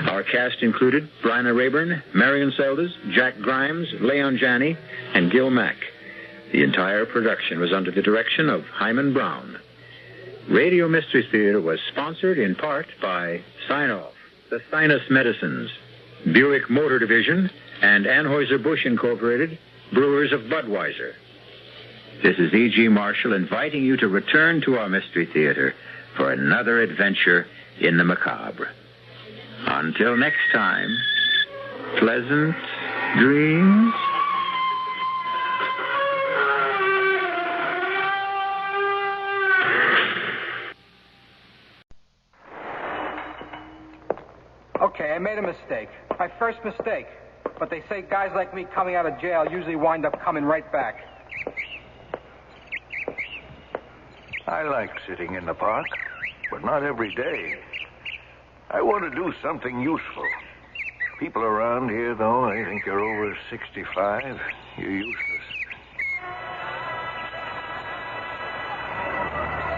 Our cast included Bryna Rayburn, Marion Seldes, Jack Grimes, Leon Janney, and Gil Mack. The entire production was under the direction of Hyman Brown. Radio Mystery Theater was sponsored in part by Sinoff, the Sinus Medicines, Buick Motor Division, and Anheuser-Busch Incorporated, brewers of Budweiser. This is E.G. Marshall inviting you to return to our Mystery Theater for another adventure in the macabre. Until next time, pleasant dreams. Okay, I made a mistake. My first mistake. But they say guys like me coming out of jail usually wind up coming right back. I like sitting in the park, but not every day. I want to do something useful. People around here, though, they think you're over 65. You're useless.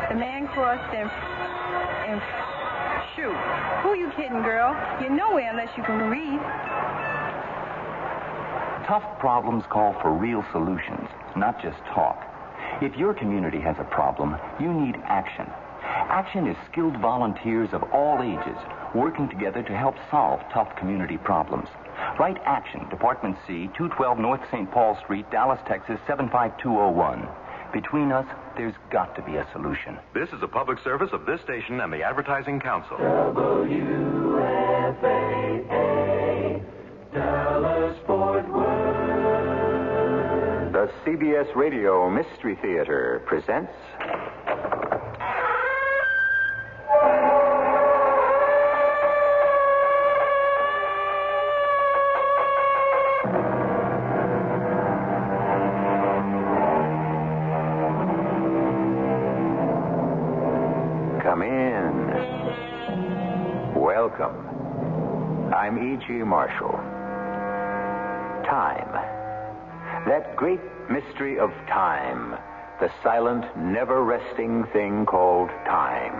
The man crossed and shoot. Who are you kidding, girl? You're nowhere unless you can read. Tough problems call for real solutions, not just talk. If your community has a problem, you need action. Action is skilled volunteers of all ages working together to help solve tough community problems. Write Action, Department C, 212 North St. Paul Street, Dallas, Texas, 75201. Between us, there's got to be a solution. This is a public service of this station and the Advertising Council. WFAA, Dallas Fort Worth. The CBS Radio Mystery Theater presents... Come in. Welcome. I'm E.G. Marshall. Time. That great mystery of time. The silent, never-resting thing called time.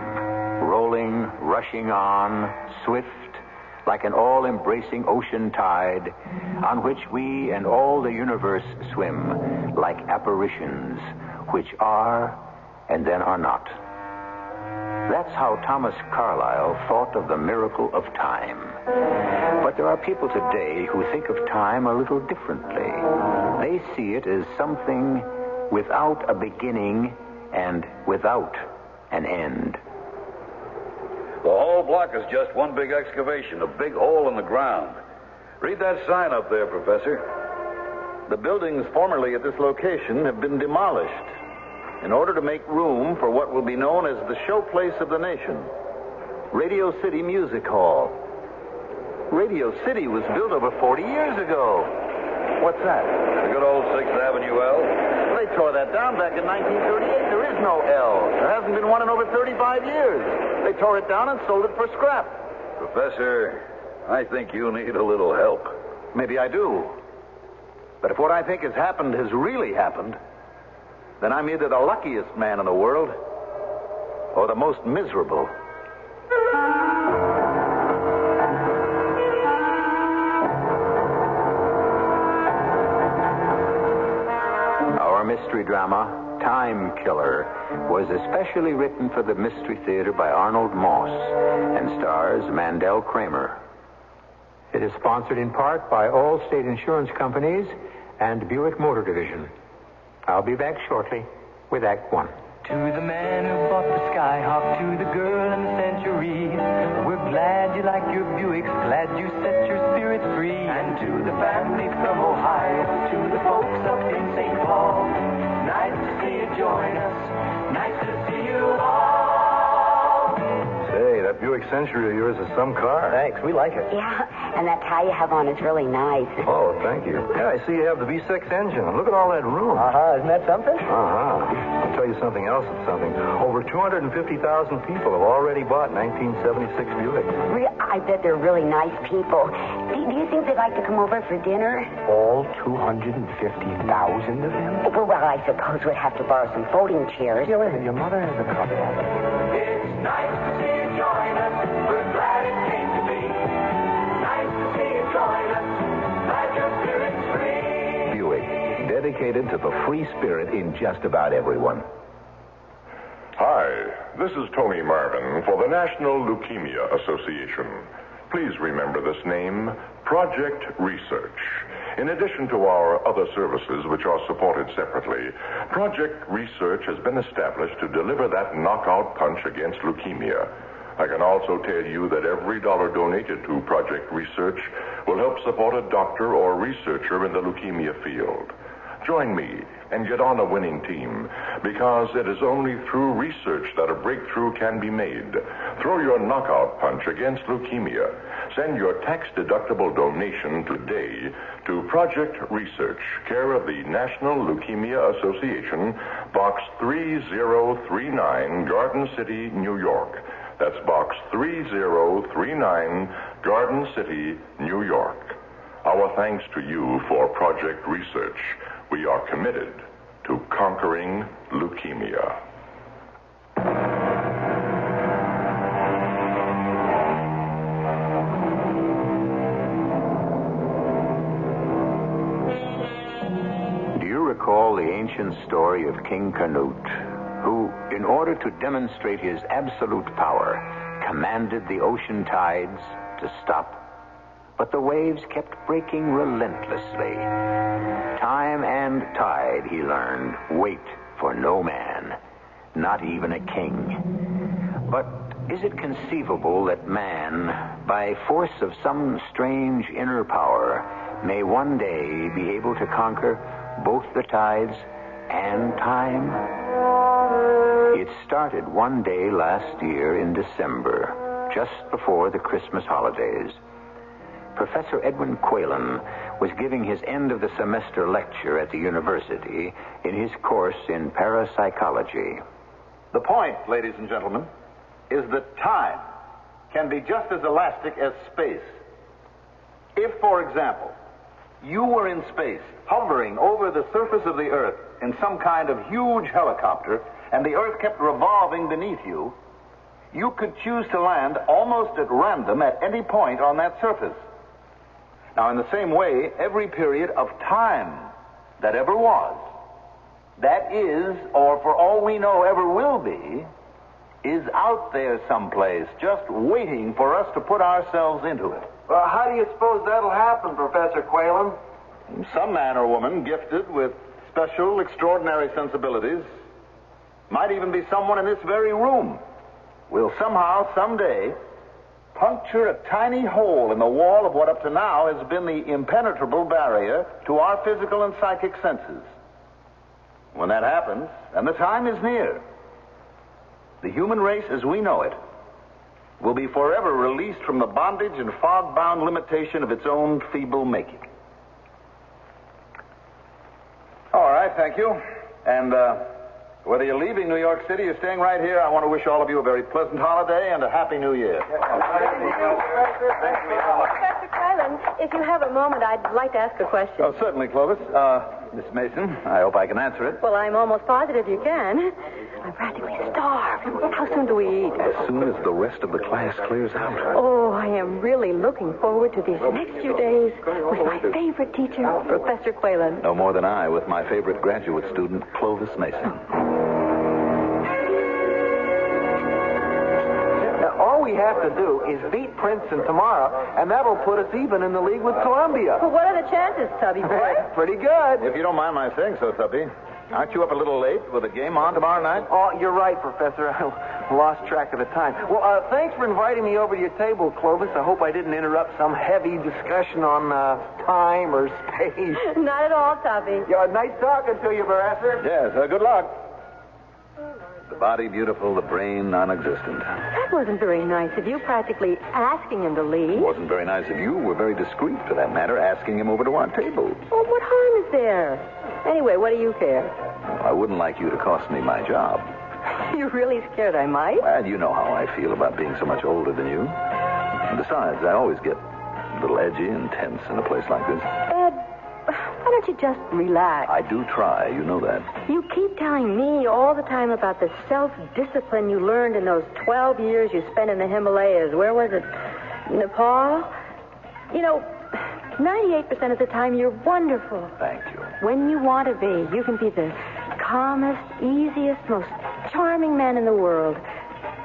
Rolling, rushing on, swift, like an all-embracing ocean tide, on which we and all the universe swim, like apparitions, which are and then are not. That's how Thomas Carlyle thought of the miracle of time. But there are people today who think of time a little differently. They see it as something without a beginning and without an end. The whole block is just one big excavation, a big hole in the ground. Read that sign up there, Professor. The buildings formerly at this location have been demolished in order to make room for what will be known as the showplace of the nation, Radio City Music Hall. Radio City was built over 40 years ago. What's that? The good old 6th Avenue L. They tore that down back in 1938. There is no L. There hasn't been one in over 35 years. They tore it down and sold it for scrap. Professor, I think you need a little help. Maybe I do. But if what I think has happened has really happened, then I'm either the luckiest man in the world or the most miserable. Our mystery drama, Time Killer, was especially written for the Mystery Theater by Arnold Moss and stars Mandel Kramer. It is sponsored in part by all state insurance companies and Buick Motor Division. I'll be back shortly with Act One. To the man who bought the Skyhawk, to the girl in the Century, we're glad you like your Buicks, glad you set your spirit free. And to the family from Ohio, to the folks up in St. Paul, nice to see you join us, nice to see you all. Say, that Buick Century of yours is some car. Thanks, we like it. Yeah, And that tie you have on is really nice. Oh, thank you. Yeah, I see you have the V6 engine. Look at all that room. Isn't that something? I'll tell you something else that's something. Over 250,000 people have already bought 1976 Buick. I bet they're really nice people. Do you think they'd like to come over for dinner? All 250,000 of them? Well, I suppose we'd have to borrow some folding chairs. Yeah, wait a minute. Your mother has a couple. It's nice to see you join us. We're glad it came to be. Nice to see you join us. Glad your spirit's free. Buick, dedicated to the free spirit in just about everyone. Hi, this is Tony Marvin for the National Leukemia Association. Please remember this name, Project Research. In addition to our other services, which are supported separately, Project Research has been established to deliver that knockout punch against leukemia. I can also tell you that every dollar donated to Project Research will help support a doctor or researcher in the leukemia field. Join me and get on a winning team, because it is only through research that a breakthrough can be made. Throw your knockout punch against leukemia. Send your tax-deductible donation today to Project Research, care of the National Leukemia Association, Box 3039, Garden City, New York. That's Box 3039, Garden City, New York. Our thanks to you for Project Research. We are committed to conquering leukemia. Do you recall the ancient story of King Canute, who, in order to demonstrate his absolute power, commanded the ocean tides to stop? But the waves kept breaking relentlessly. Time and tide, he learned, wait for no man, not even a king. But is it conceivable that man, by force of some strange inner power, may one day be able to conquer both the tides and time? It started one day last year in December, just before the Christmas holidays. Professor Edwin Quaylen was giving his end-of-the-semester lecture at the university in his course in parapsychology. The point, ladies and gentlemen, is that time can be just as elastic as space. If, for example, you were in space, hovering over the surface of the Earth in some kind of huge helicopter, and the Earth kept revolving beneath you, you could choose to land almost at random at any point on that surface. Now, in the same way, every period of time that ever was, that is, or for all we know ever will be, is out there someplace, just waiting for us to put ourselves into it. Well, how do you suppose that'll happen, Professor Quaylen? Some man or woman gifted with special, extraordinary sensibilities, might even be someone in this very room, will somehow, someday, puncture a tiny hole in the wall of what up to now has been the impenetrable barrier to our physical and psychic senses. When that happens, and the time is near, the human race as we know it will be forever released from the bondage and fog-bound limitation of its own feeble making. All right, thank you. And whether you're leaving New York City or staying right here, I want to wish all of you a very pleasant holiday and a happy New Year. Professor Quaylen, if you have a moment, I'd like to ask a question. Oh, certainly, Clovis. Miss Mason, I hope I can answer it. Well, I'm almost positive you can. I'm practically starved. How soon do we eat? As soon as the rest of the class clears out. Oh, I am really looking forward to these next few days with my favorite teacher, Professor Quaylen. No more than I with my favorite graduate student, Clovis Mason. All we have to do is beat Princeton tomorrow, and that'll put us even in the league with Columbia. Well, what are the chances, Tubby boy? Pretty good. If you don't mind my saying so, Tuppy, aren't you up a little late with a game on tomorrow night? Oh, you're right, Professor. I lost track of the time. Well, thanks for inviting me over to your table, Clovis. I hope I didn't interrupt some heavy discussion on time or space. Not at all, Tubby. Yeah, nice talking to you, Professor. Yes, good luck. The body beautiful, the brain non-existent. That wasn't very nice of you, practically asking him to leave. It wasn't very nice of you. We're very discreet, for that matter, asking him over to our table. Well, what harm is there? Anyway, what do you care? Well, I wouldn't like you to cost me my job. You're really scared I might? Well, you know how I feel about being so much older than you. And besides, I always get a little edgy and tense in a place like this. Ed, why don't you just relax? I do try, you know that. You keep telling me all the time about the self-discipline you learned in those 12 years you spent in the Himalayas. Where was it? Nepal? You know, 98% of the time you're wonderful. Thank you. When you want to be, you can be the calmest, easiest, most charming man in the world.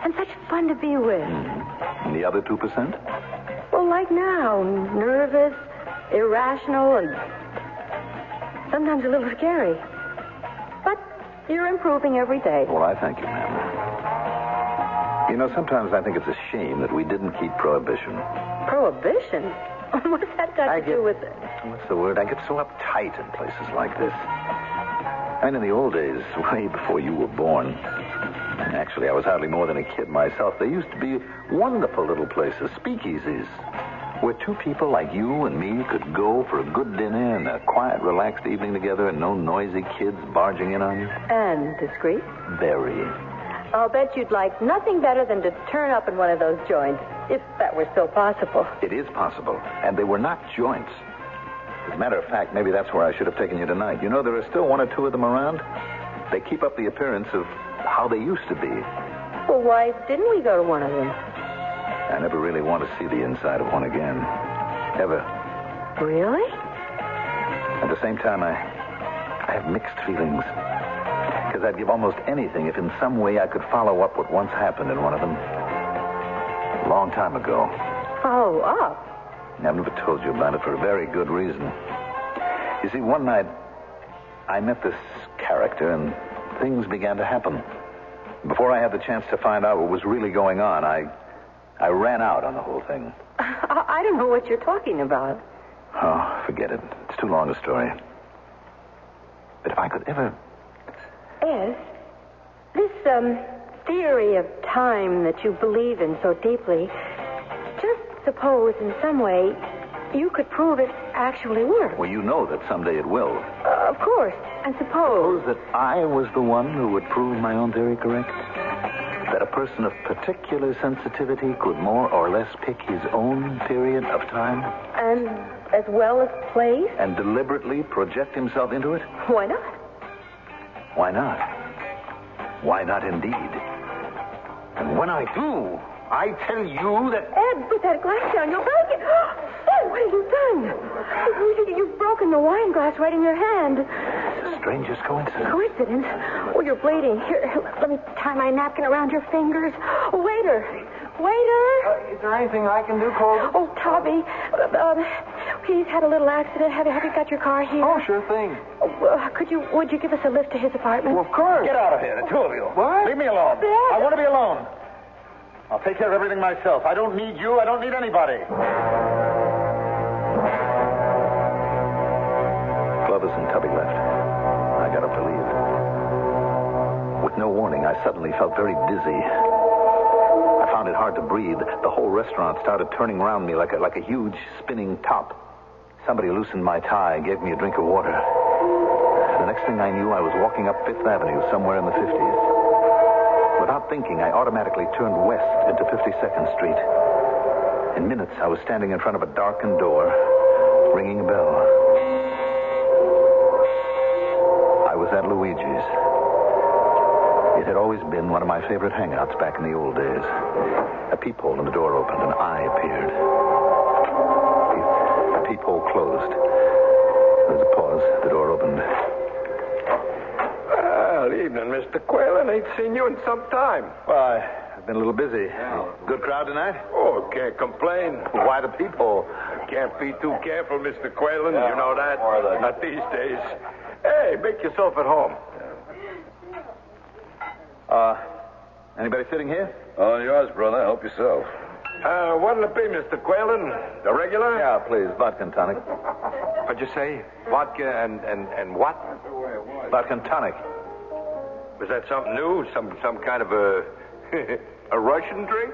And such fun to be with. And the other 2%? Well, like now, nervous, irrational, and sometimes a little scary. But you're improving every day. Well, I thank you, ma'am. You know, sometimes I think it's a shame that we didn't keep prohibition. Prohibition? What's that got to do with it? What's the word? I get so uptight in places like this. I mean, in the old days, way before you were born, actually, I was hardly more than a kid myself, there used to be wonderful little places, speakeasies, where two people like you and me could go for a good dinner and a quiet, relaxed evening together and no noisy kids barging in on you. And discreet? Very. I'll bet you'd like nothing better than to turn up in one of those joints, if that were still possible. It is possible, and they were not joints. As a matter of fact, maybe that's where I should have taken you tonight. You know, there are still one or two of them around. They keep up the appearance of how they used to be. Well, why didn't we go to one of them? I never really want to see the inside of one again. Ever. Really? At the same time, I have mixed feelings. Because I'd give almost anything if in some way I could follow up what once happened in one of them. A long time ago. Follow up? I've never told you about it for a very good reason. You see, one night, I met this character and things began to happen. Before I had the chance to find out what was really going on, I ran out on the whole thing. I don't know what you're talking about. Oh, forget it. It's too long a story. But if I could ever... Ed, this, theory of time that you believe in so deeply, just suppose in some way you could prove it actually works. Well, you know that someday it will. Of course. And suppose that I was the one who would prove my own theory correct? That a person of particular sensitivity could more or less pick his own period of time? And as well as place? And deliberately project himself into it? Why not? Why not? Why not indeed? And when I do, I tell you that... Ed, put that glass down. You'll break it. Ed, what have you done? You've broken the wine glass right in your hand. It's the strangest coincidence. Coincidence? Oh, you're bleeding. Here, let me tie my napkin around your fingers. Oh, waiter. Is there anything I can do, Clovis? Oh, Tubby. He's had a little accident. Have you got your car here? Oh, sure thing. Would you give us a lift to his apartment? Well, of course. Get out of here, the two of you. What? Leave me alone. Dad. I want to be alone. I'll take care of everything myself. I don't need you. I don't need anybody. Clovis and Tubby left. I got up to leave. With no warning, I suddenly felt very dizzy. I found it hard to breathe. The whole restaurant started turning around me like a huge spinning top. Somebody loosened my tie and gave me a drink of water. The next thing I knew, I was walking up Fifth Avenue somewhere in the 50s. Without thinking, I automatically turned west into 52nd Street. In minutes, I was standing in front of a darkened door, ringing a bell. I was at Luigi's. It had always been one of my favorite hangouts back in the old days. A peephole in the door opened, and I appeared. The peephole closed. There was a pause. The door opened. Well, evening, Mr. Quaylen. Ain't seen you in some time. Well, I've been a little busy. Good crowd tonight? Oh, can't complain. Why the peephole? Can't be too careful, Mr. Quaylen. You know that. Not these days. Hey, make yourself at home. Anybody sitting here? On yours, brother. Help yourself. What'll it be, Mr. Quaylen? The regular? Yeah, please. Vodka and tonic. What'd you say? Vodka and what? Vodka and tonic. Was that something new? Some kind of a a Russian drink?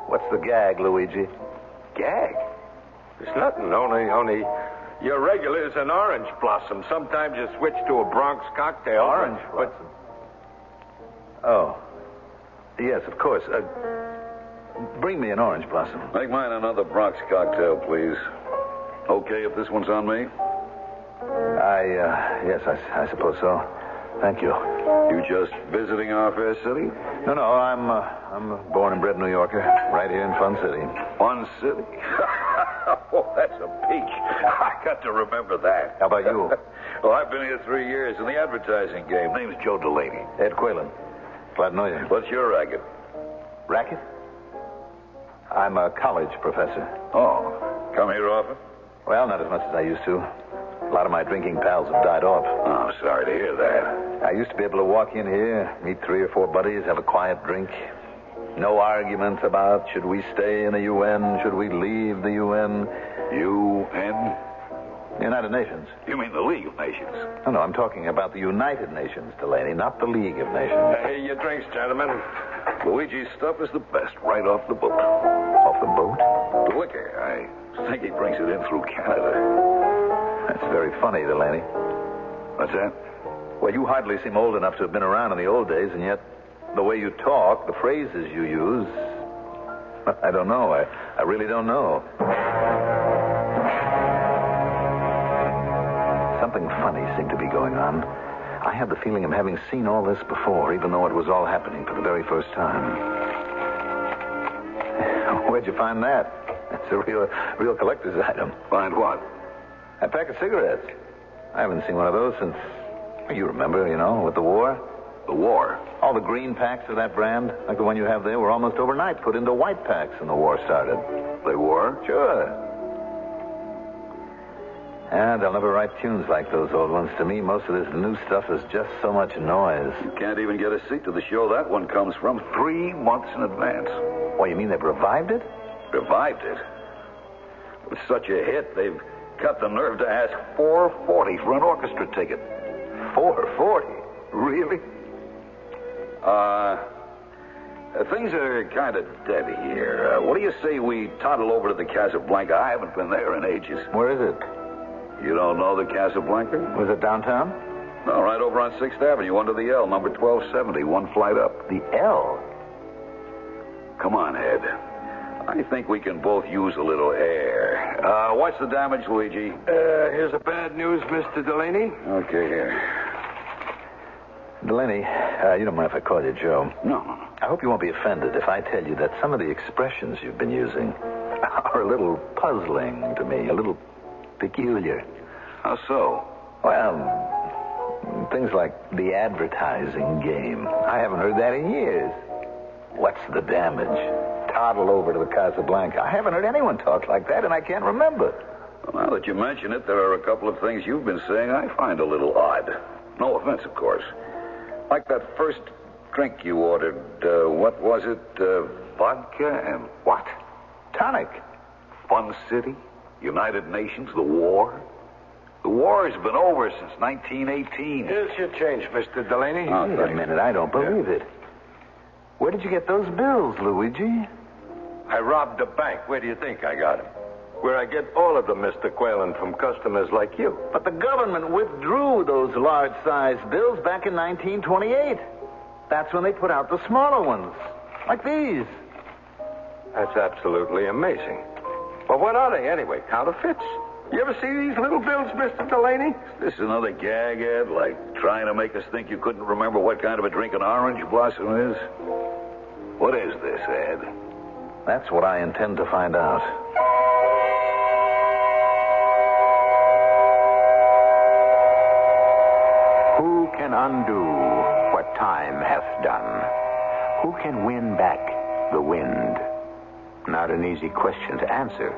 What's the gag, Luigi? Gag? It's nothing. Only your regular is an orange blossom. Sometimes you switch to a Bronx cocktail. Orange blossom? Oh. Yes, of course. Bring me an orange blossom. Make mine another Bronx cocktail, please. Okay if this one's on me? Yes, I suppose so. Thank you. You just visiting our fair city? No, I'm a born and bred New Yorker, right here in Fun City. Fun City? Oh, that's a peach. I got to remember that. How about you? Well, I've been here 3 years in the advertising game. Name's Joe Delaney. Ed Quaylen. Glad to know you. What's your racket? Racket? I'm a college professor. Oh, come here often? Well, not as much as I used to. A lot of my drinking pals have died off. Oh, I'm sorry to hear that. I used to be able to walk in here, meet 3 or 4 buddies, have a quiet drink. No arguments about should we stay in the UN, should we leave the UN. UN? United Nations. You mean the League of Nations? No, I'm talking about the United Nations, Delaney, not the League of Nations. Hey, your drinks, gentlemen. Luigi's stuff is the best, right off the boat. Off the boat? The liquor. I think he brings it in through Canada. That's very funny, Delaney. What's that? Well, you hardly seem old enough to have been around in the old days, and yet the way you talk, the phrases you use, I don't know. I really don't know. Something funny seemed to be going on. I had the feeling of having seen all this before, even though it was all happening for the very first time. Where'd you find that? It's a real collector's item. Find what? A pack of cigarettes. I haven't seen one of those since, you remember, with the war. The war? All the green packs of that brand, like the one you have there, were almost overnight put into white packs when the war started. They were? Sure. And they'll never write tunes like those old ones. To me, most of this new stuff is just so much noise. You can't even get a seat to the show that one comes from 3 months in advance. What, you mean they've revived it? Revived it? It was such a hit, they've got the nerve to ask $4.40 for an orchestra ticket. $4.40? Really? Things are kind of dead here. What do you say we toddle over to the Casablanca? I haven't been there in ages. Where is it? You don't know the Casablanca? Was it downtown? No, right over on 6th Avenue, under the L, number 1270, one flight up. The L? Come on, Ed. I think we can both use a little air. What's the damage, Luigi? Here's the bad news, Mr. Delaney. Okay, here. Delaney, you don't mind if I call you Joe? No. I hope you won't be offended if I tell you that some of the expressions you've been using are a little puzzling to me, a little peculiar. How so? Well, things like the advertising game. I haven't heard that in years. What's the damage? Toddle over to the Casablanca. I haven't heard anyone talk like that, and I can't remember. Well, now that you mention it, there are a couple of things you've been saying I find a little odd. No offense, of course. Like that first drink you ordered. What was it? Vodka and what? Tonic. Fun City? United Nations? The war? The war has been over since 1918. Here's your change, Mr. Delaney. Oh, wait a minute. I don't believe it. Where did you get those bills, Luigi? I robbed a bank. Where do you think I got them? Where I get all of them, Mr. Quaylen, from customers like you. But the government withdrew those large-sized bills back in 1928. That's when they put out the smaller ones, like these. That's absolutely amazing. Well, what are they anyway? Counterfeits? You ever see these little bills, Mr. Delaney? Is this another gag, Ed? Like trying to make us think you couldn't remember what kind of a drink an orange blossom is? What is this, Ed? That's what I intend to find out. Who can undo what time hath done? Who can win back the wind? Not an easy question to answer.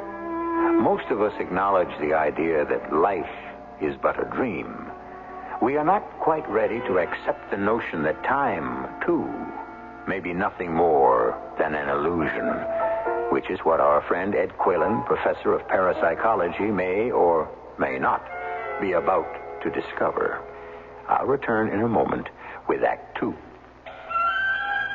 Most of us acknowledge the idea that life is but a dream. We are not quite ready to accept the notion that time, too, may be nothing more than an illusion, which is what our friend Ed Quaylen, professor of parapsychology, may or may not be about to discover. I'll return in a moment with Act Two.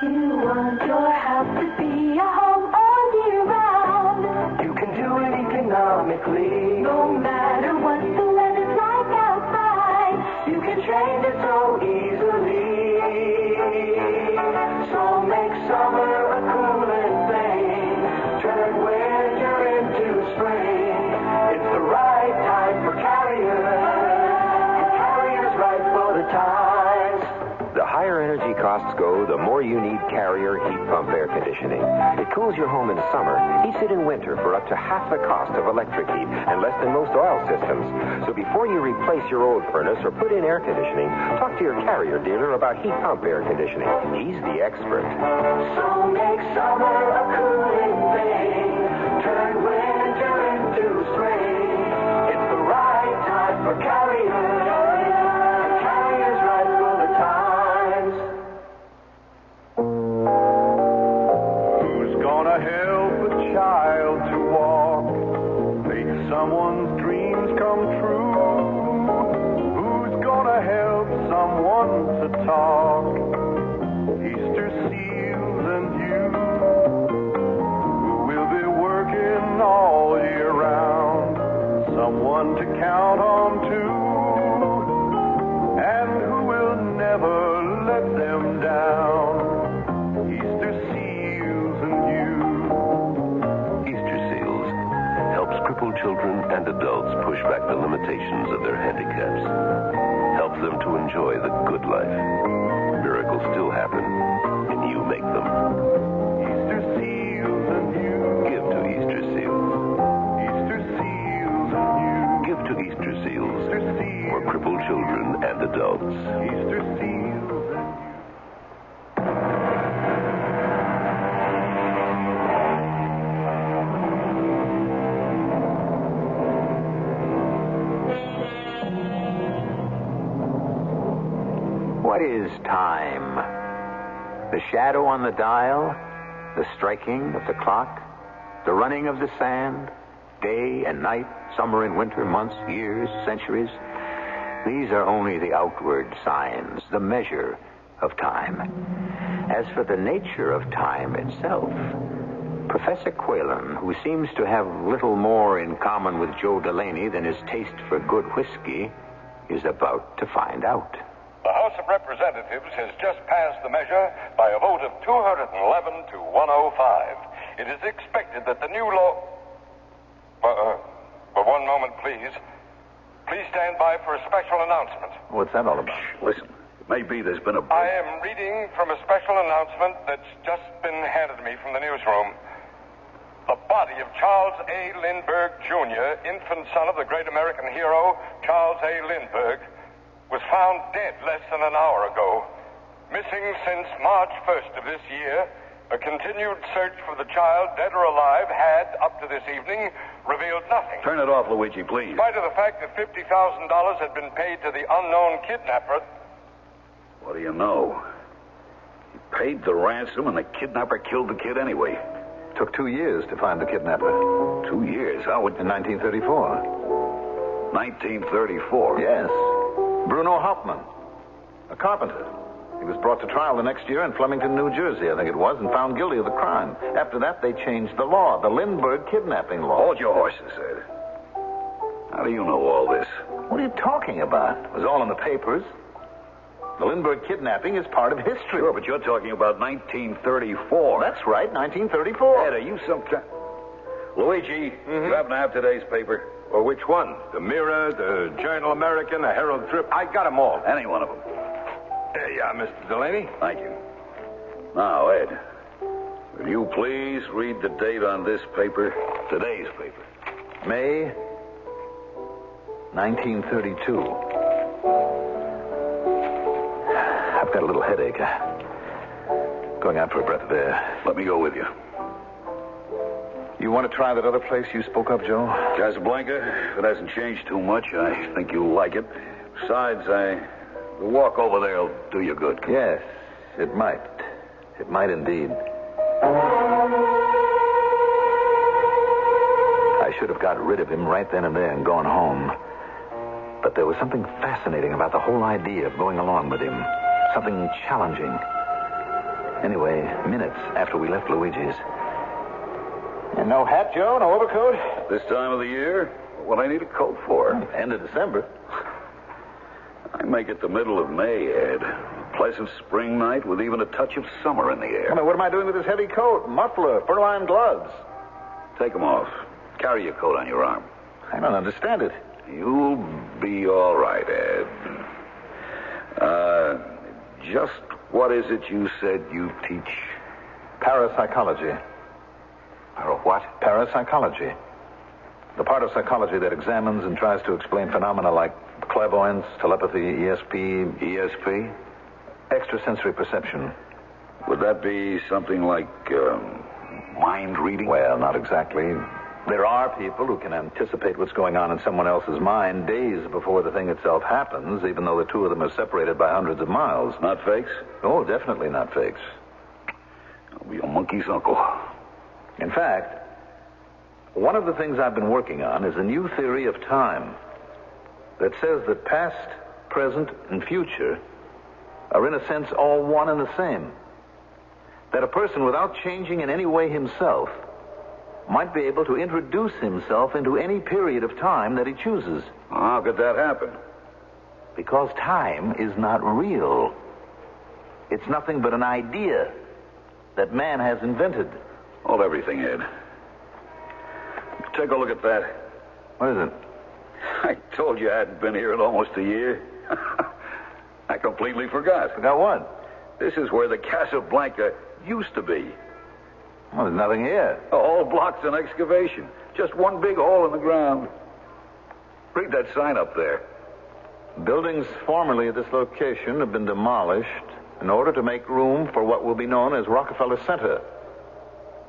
You want your house to be a home all year round. You can do it economically. No matter what the weather's like outside, you can change it so easily. So make summer a cooling thing. Turn winter into spring. It's the right time for Carrier. And Carrier's right for the times. The higher energy costs go, the more you need Carrier heat pump air conditioning. It cools your home in summer, heats it in winter for up to half the cost of electric heat and less than most oil systems. So before you replace your old furnace or put in air conditioning, talk to your Carrier dealer about heat pump air conditioning. He's the expert. So make summer a cooling thing. Turn winter into spring. It's the right time for Carrier. Carrier's right for the times. Who's gonna help a child to walk? Make someone's dreams come true? Who's gonna help someone to talk? Easter seals and you. Who will be working all year round? Someone to count on too. And who will never let them down? Easter seals and you. Easter Seals helps crippled children and adults push back the limitations of their handicaps. Helps them to enjoy the good life. Miracles still happen, and you make them. Easter seals and you. Give to Easter Seals. Easter seals and you. Give to Easter Seals Easter seals. for crippled children and adults. Easter seals and you. What is time? The shadow on the dial? The striking of the clock? The running of the sand? Day and night? Summer and winter? Months? Years? Centuries? These are only the outward signs, the measure of time. As for the nature of time itself, Professor Quaylen, who seems to have little more in common with Joe Delaney than his taste for good whiskey, is about to find out. The House of Representatives has just passed the measure by a vote of 211 to 105. It is expected that the new law... For one moment, please. Please stand by for a special announcement. What's that all about? Listen, it may be there's been a... I am reading from a special announcement that's just been handed to me from the newsroom. The body of Charles A. Lindbergh, Jr., infant son of the great American hero, Charles A. Lindbergh, was found dead less than an hour ago. Missing since March 1st of this year, a continued search for the child, dead or alive, had, up to this evening, revealed nothing. Turn it off, Luigi, please. In spite of the fact that $50,000 had been paid to the unknown kidnapper. What do you know? He paid the ransom and the kidnapper killed the kid anyway. Took 2 years to find the kidnapper. 2 years? How would... In 1934. 1934? Yes. Bruno Hauptmann, a carpenter. He was brought to trial the next year in Flemington, New Jersey, I think it was, and found guilty of the crime. After that, they changed the law, the Lindbergh kidnapping law. Hold your horses, Ed. How do you know all this? What are you talking about? It was all in the papers. The Lindbergh kidnapping is part of history. Sure, but you're talking about 1934. That's right, 1934. Ed, are you some kind... Luigi, you happen to have today's paper? Or which one? The Mirror, the Journal American, the Herald Trip? I got them all. Any one of them. There you are, Mr. Delaney. Thank you. Now, Ed, will you please read the date on this paper? Today's paper. May 1932. I've got a little headache. Going out for a breath of air. Let me go with you. You want to try that other place you spoke of, Joe? Casablanca. If it hasn't changed too much, I think you'll like it. Besides, the walk over there will do you good. Yes, it might. It might indeed. I should have got rid of him right then and there and gone home. But there was something fascinating about the whole idea of going along with him. Something challenging. Anyway, minutes after we left Luigi's. And no hat, Joe? No overcoat? This time of the year? What I need a coat for? End of December. I make it the middle of May, Ed. A pleasant spring night with even a touch of summer in the air. I mean, what am I doing with this heavy coat? Muffler, fur-lined gloves. Take them off. Carry your coat on your arm. I don't understand it. You'll be all right, Ed. Just what is it you said you teach? Parapsychology. What? Parapsychology. The part of psychology that examines and tries to explain phenomena like clairvoyance, telepathy, ESP. ESP? Extrasensory perception. Would that be something like mind reading? Well, not exactly. There are people who can anticipate what's going on in someone else's mind days before the thing itself happens, even though the two of them are separated by hundreds of miles. Not fakes? Oh, definitely not fakes. I'll be a monkey's uncle. In fact, one of the things I've been working on is a new theory of time that says that past, present, and future are in a sense all one and the same. That a person, without changing in any way himself, might be able to introduce himself into any period of time that he chooses. How could that happen? Because time is not real. It's nothing but an idea that man has invented. Hold everything, Ed. Take a look at that. What is it? I told you I hadn't been here in almost a year. I completely forgot. Forgot what? This is where the Casablanca used to be. Well, there's nothing here. All blocks in excavation. Just one big hole in the ground. Read that sign up there. Buildings formerly at this location have been demolished in order to make room for what will be known as Rockefeller Center.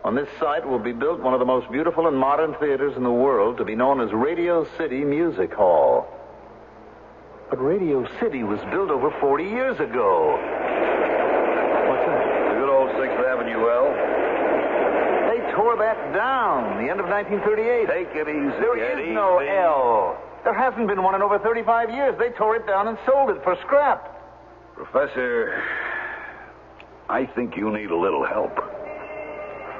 On this site will be built one of the most beautiful and modern theaters in the world, to be known as Radio City Music Hall. But Radio City was built over 40 years ago. What's that? The good old 6th Avenue L. They tore that down the end of 1938. Take it easy. There is no L. There hasn't been one in over 35 years. They tore it down and sold it for scrap. Professor, I think you need a little help.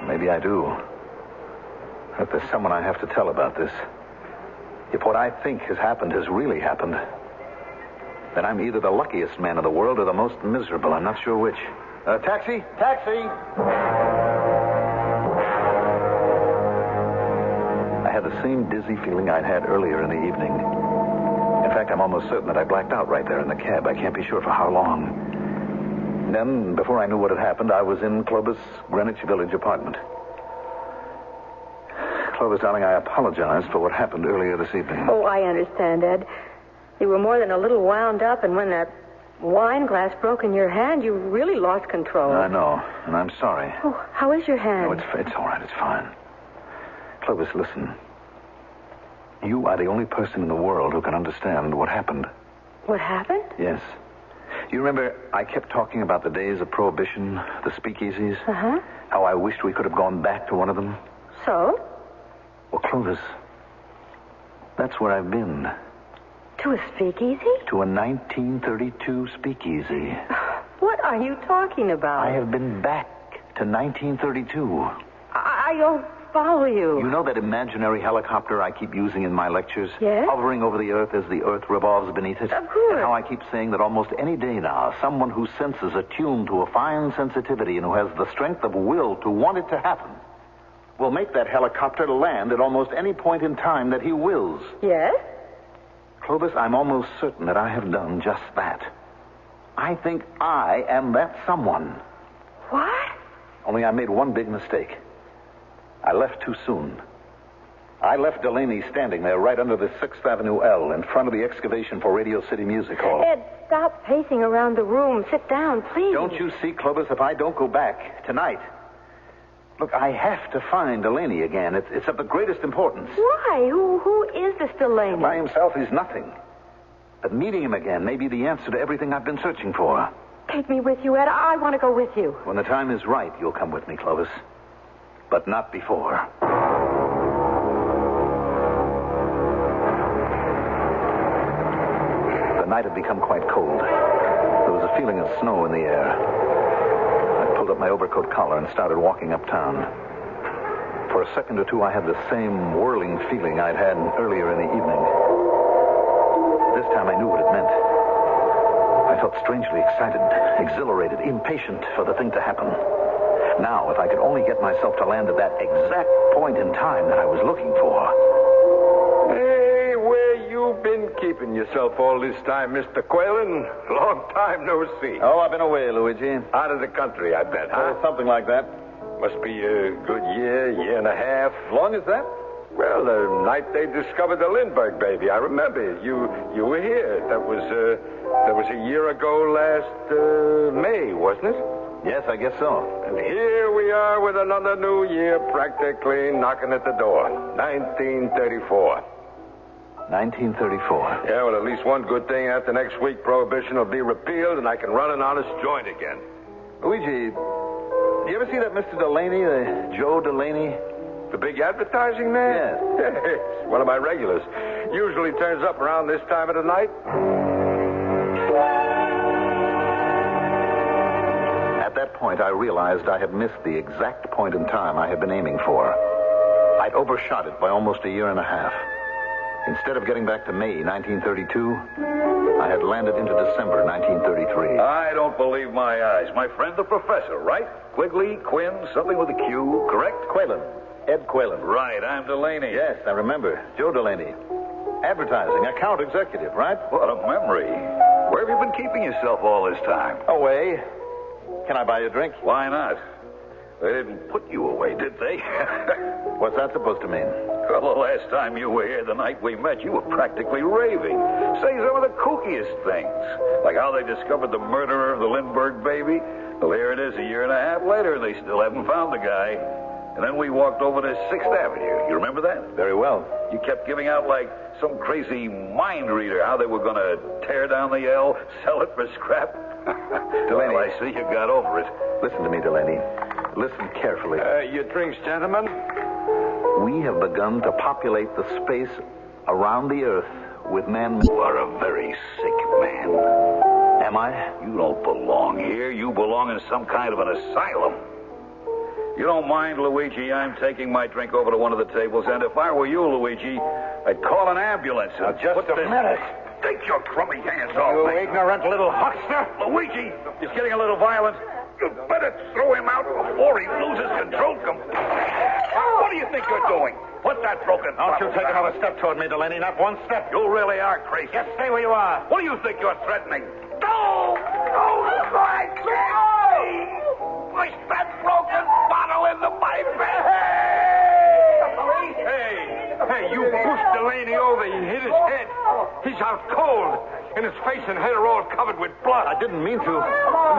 Maybe I do. If there's someone I have to tell about this, if what I think has happened has really happened, then I'm either the luckiest man in the world or the most miserable. I'm not sure which. Taxi! Taxi! I had the same dizzy feeling I'd had earlier in the evening. In fact, I'm almost certain that I blacked out right there in the cab. I can't be sure for how long. Then, before I knew what had happened, I was in Clovis' Greenwich Village apartment. Clovis, darling, I apologize for what happened earlier this evening. Oh, I understand, Ed. You were more than a little wound up, and when that wine glass broke in your hand, you really lost control. I know, and I'm sorry. Oh, how is your hand? No, it's all right. It's fine. Clovis, listen. You are the only person in the world who can understand what happened. What happened? Yes. You remember I kept talking about the days of Prohibition, the speakeasies? Uh-huh. How I wished we could have gone back to one of them? So? Well, Clovis, that's where I've been. To a speakeasy? To a 1932 speakeasy. What are you talking about? I have been back to 1932. I don't follow you. You know that imaginary helicopter I keep using in my lectures? Yes? Hovering over the earth as the earth revolves beneath it? Of course. And how I keep saying that almost any day now, someone whose senses are tuned to a fine sensitivity and who has the strength of will to want it to happen will make that helicopter land at almost any point in time that he wills. Yes? Clovis, I'm almost certain that I have done just that. I think I am that someone. What? Only I made one big mistake. I left too soon. I left Delaney standing there right under the 6th Avenue L in front of the excavation for Radio City Music Hall. Ed, stop pacing around the room. Sit down, please. Don't you see, Clovis, if I don't go back tonight... Look, I have to find Delaney again. It's of the greatest importance. Why? Who is this Delaney? By himself, he's nothing. But meeting him again may be the answer to everything I've been searching for. Take me with you, Ed. I want to go with you. When the time is right, you'll come with me, Clovis. But not before. night had become quite cold. There was a feeling of snow in the air. I pulled up my overcoat collar and started walking uptown. For a second or two, I had the same whirling feeling I'd had earlier in the evening. This time I knew what it meant. I felt strangely excited, exhilarated, impatient for the thing to happen. Now, if I could only get myself to land at that exact point in time that I was looking for. Hey, where you been keeping yourself all this time, Mr. Quaylen? Long time no see. Oh, I've been away, Luigi. Out of the country, I bet, huh? Something like that. Must be a good year and a half. Long as that? Well, the night they discovered the Lindbergh baby, I remember. You were here. That was a year ago last May, wasn't it? Yes, I guess so. And here we are with another new year practically knocking at the door. 1934. 1934. Yeah, well, at least one good thing. After next week, Prohibition will be repealed and I can run an honest joint again. Luigi, you ever see that Mr. Delaney, Joe Delaney? The big advertising man? Yes. It's one of my regulars. Usually turns up around this time of the night. At that point, I realized I had missed the exact point in time I had been aiming for. I'd overshot it by almost a year and a half. Instead of getting back to May 1932, I had landed into December 1933. I don't believe my eyes. My friend the professor, right? Quigley, Quinn, something with a Q, correct? Quaylen. Ed Quaylen. Right, I'm Delaney. Yes, I remember. Joe Delaney. Advertising, account executive, right? What a memory. Where have you been keeping yourself all this time? Away. Can I buy you a drink? Why not? They didn't put you away, did they? What's that supposed to mean? Well, the last time you were here, the night we met, you were practically raving. Say some of the kookiest things. Like how they discovered the murderer of the Lindbergh baby. Well, here it is a year and a half later, and they still haven't found the guy. And then we walked over to 6th Avenue. You remember that? Very well. You kept giving out like some crazy mind reader how they were going to tear down the L, sell it for scrap. Delaney. Well, I see you got over it. Listen to me, Delaney. Listen carefully. Your drinks, gentlemen. We have begun to populate the space around the Earth with men. You are a very sick man. Am I? You don't belong here. You belong in some kind of an asylum. You don't mind, Luigi, I'm taking my drink over to one of the tables, and if I were you, Luigi, I'd call an ambulance. Now, just a minute. Take your crummy hands off me. You ignorant little huckster. Luigi, he's getting a little violent. You better throw him out before he loses control. What do you think you're doing? Put that broken Don't you bottle take down. another step toward me, Delaney. Not one step. You really are crazy. Just stay where you are. What do you think you're threatening? No! I can't! Push that broken bottle into my face! Hey, you pushed Delaney over. He hit his head. He's out cold. And his face and head are all covered with blood. I didn't mean to.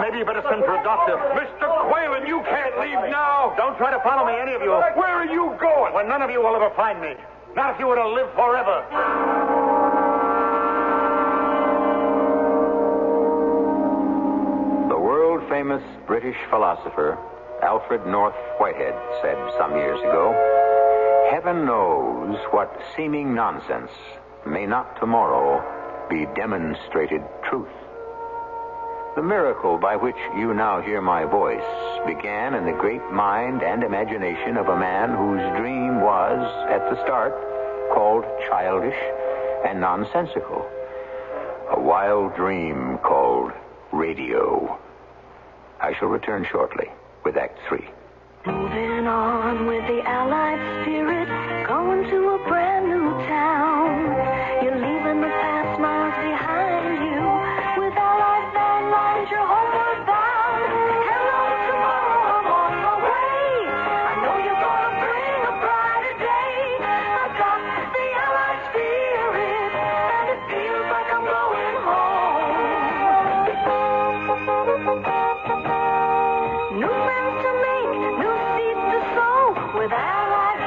Maybe you better send for a doctor. Mr. Quaylen, you can't leave now. Don't try to follow me, any of you. Where are you going? Well, none of you will ever find me. Not if you were to live forever. The world-famous British philosopher Alfred North Whitehead said some years ago, "Heaven knows what seeming nonsense may not tomorrow be demonstrated truth." The miracle by which you now hear my voice began in the great mind and imagination of a man whose dream was, at the start, called childish and nonsensical. A wild dream called radio. I shall return shortly with Act 3. Moving on with the Allied spirit, going to a brand new town. You're leaving the past miles behind you. With Allied van lines, you're homeward bound. Hello, tomorrow, I'm on my way. I know you're gonna bring a brighter day. I got the Allied spirit, and it feels like I'm going home. New friends to make, new seeds to sow. With Allied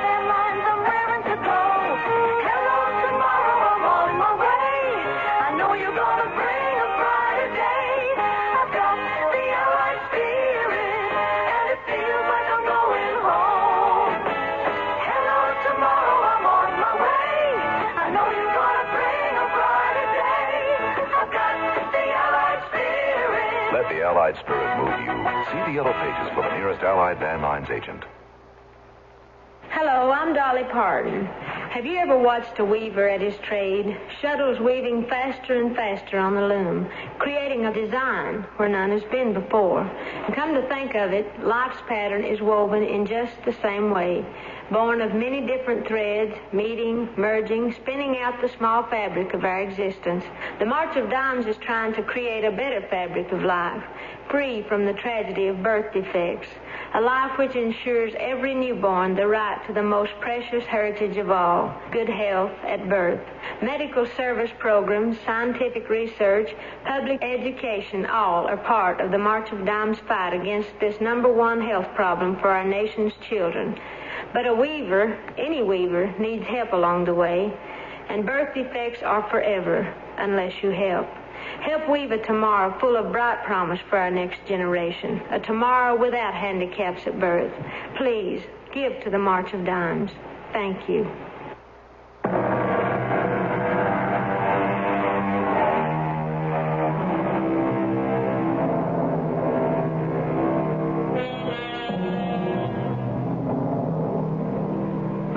Allied spirit move you. See the yellow pages for the nearest Allied Van Lines agent. Hello, I'm Dolly Parton. Have you ever watched a weaver at his trade? Shuttles weaving faster and faster on the loom, creating a design where none has been before. And come to think of it, life's pattern is woven in just the same way. Born of many different threads, meeting, merging, spinning out the small fabric of our existence. The March of Dimes is trying to create a better fabric of life, free from the tragedy of birth defects. A life which ensures every newborn the right to the most precious heritage of all, good health at birth. Medical service programs, scientific research, public education, all are part of the March of Dimes fight against this #1 health problem for our nation's children. But a weaver, any weaver, needs help along the way, and birth defects are forever unless you help. Help weave a tomorrow full of bright promise for our next generation, a tomorrow without handicaps at birth. Please, give to the March of Dimes. Thank you.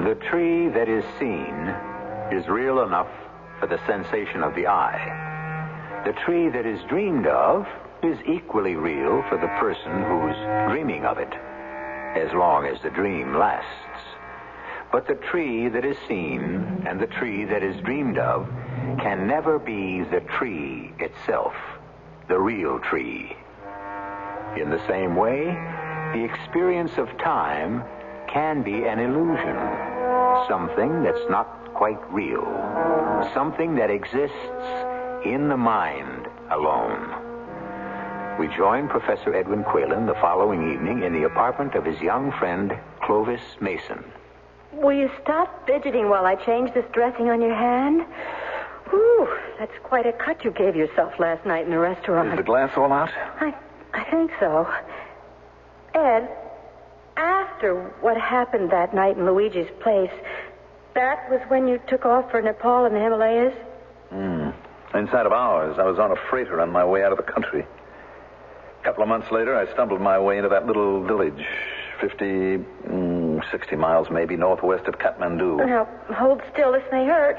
The tree that is seen is real enough for the sensation of the eye. The tree that is dreamed of is equally real for the person who's dreaming of it, as long as the dream lasts. But the tree that is seen and the tree that is dreamed of can never be the tree itself, the real tree. In the same way, the experience of time can be an illusion, something that's not quite real, something that exists in the mind alone. We joined Professor Edwin Quaylen the following evening in the apartment of his young friend, Clovis Mason. Will you stop fidgeting while I change this dressing on your hand? Whew, that's quite a cut you gave yourself last night in the restaurant. Is the glass all out? I think so. Ed, after what happened that night in Luigi's place, that was when you took off for Nepal and the Himalayas? Inside of hours, I was on a freighter on my way out of the country. A couple of months later, I stumbled my way into that little village, 60 miles maybe northwest of Kathmandu. Now, hold still. This may hurt.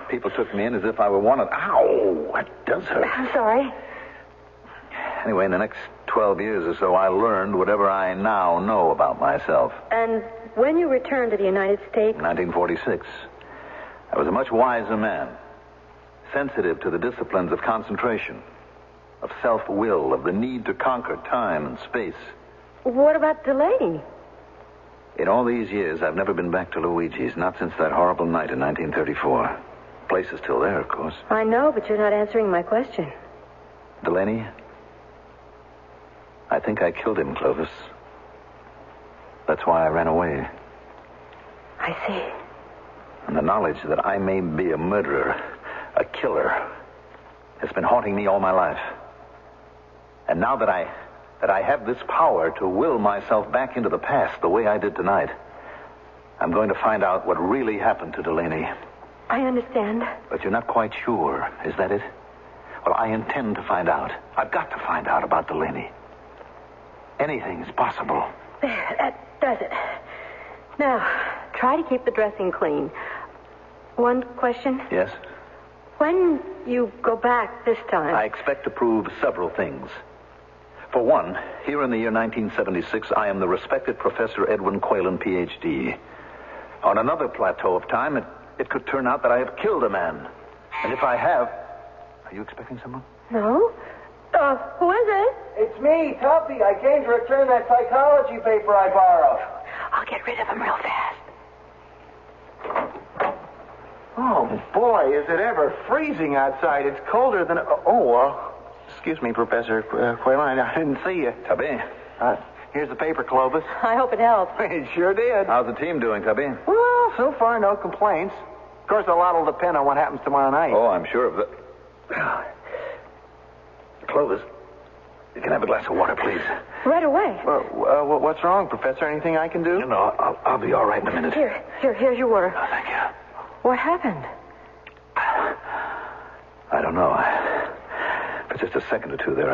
People took me in as if I were wanted. Ow! That does hurt. I'm sorry. Anyway, in the next 12 years or so, I learned whatever I now know about myself. And when you returned to the United States? 1946. I was a much wiser man. Sensitive to the disciplines of concentration, of self-will, of the need to conquer time and space. What about Delaney? In all these years, I've never been back to Luigi's, not since that horrible night in 1934. The place is still there, of course. I know, but you're not answering my question. Delaney, I think I killed him, Clovis. That's why I ran away. I see. And the knowledge that I may be a murderer, a killer, has been haunting me all my life. And now that I have this power to will myself back into the past the way I did tonight, I'm going to find out what really happened to Delaney. I understand. But you're not quite sure, is that it? Well, I intend to find out. I've got to find out about Delaney. Anything's possible. There, that does it. Now, try to keep the dressing clean. One question? Yes? When you go back this time... I expect to prove several things. For one, here in the year 1976, I am the respected Professor Edwin Quaylen, Ph.D. On another plateau of time, it could turn out that I have killed a man. And if I have... Are you expecting someone? No. Who is it? It's me, Tuppy. I came to return that psychology paper I borrowed. I'll get rid of him real fast. Oh, boy, is it ever freezing outside. It's colder than... excuse me, Professor Quaylen. I didn't see you. Tubby. Here's the paper, Clovis. I hope it helps. It sure did. How's the team doing, Tubby? Well, so far, no complaints. Of course, a lot will depend on what happens tomorrow night. Oh, I'm sure of that. Clovis, you can have a glass of water, please. Right away. Well, what's wrong, Professor? Anything I can do? No, I'll be all right in a minute. Here's your water. Oh, thank you. What happened? I don't know. For just a second or two there,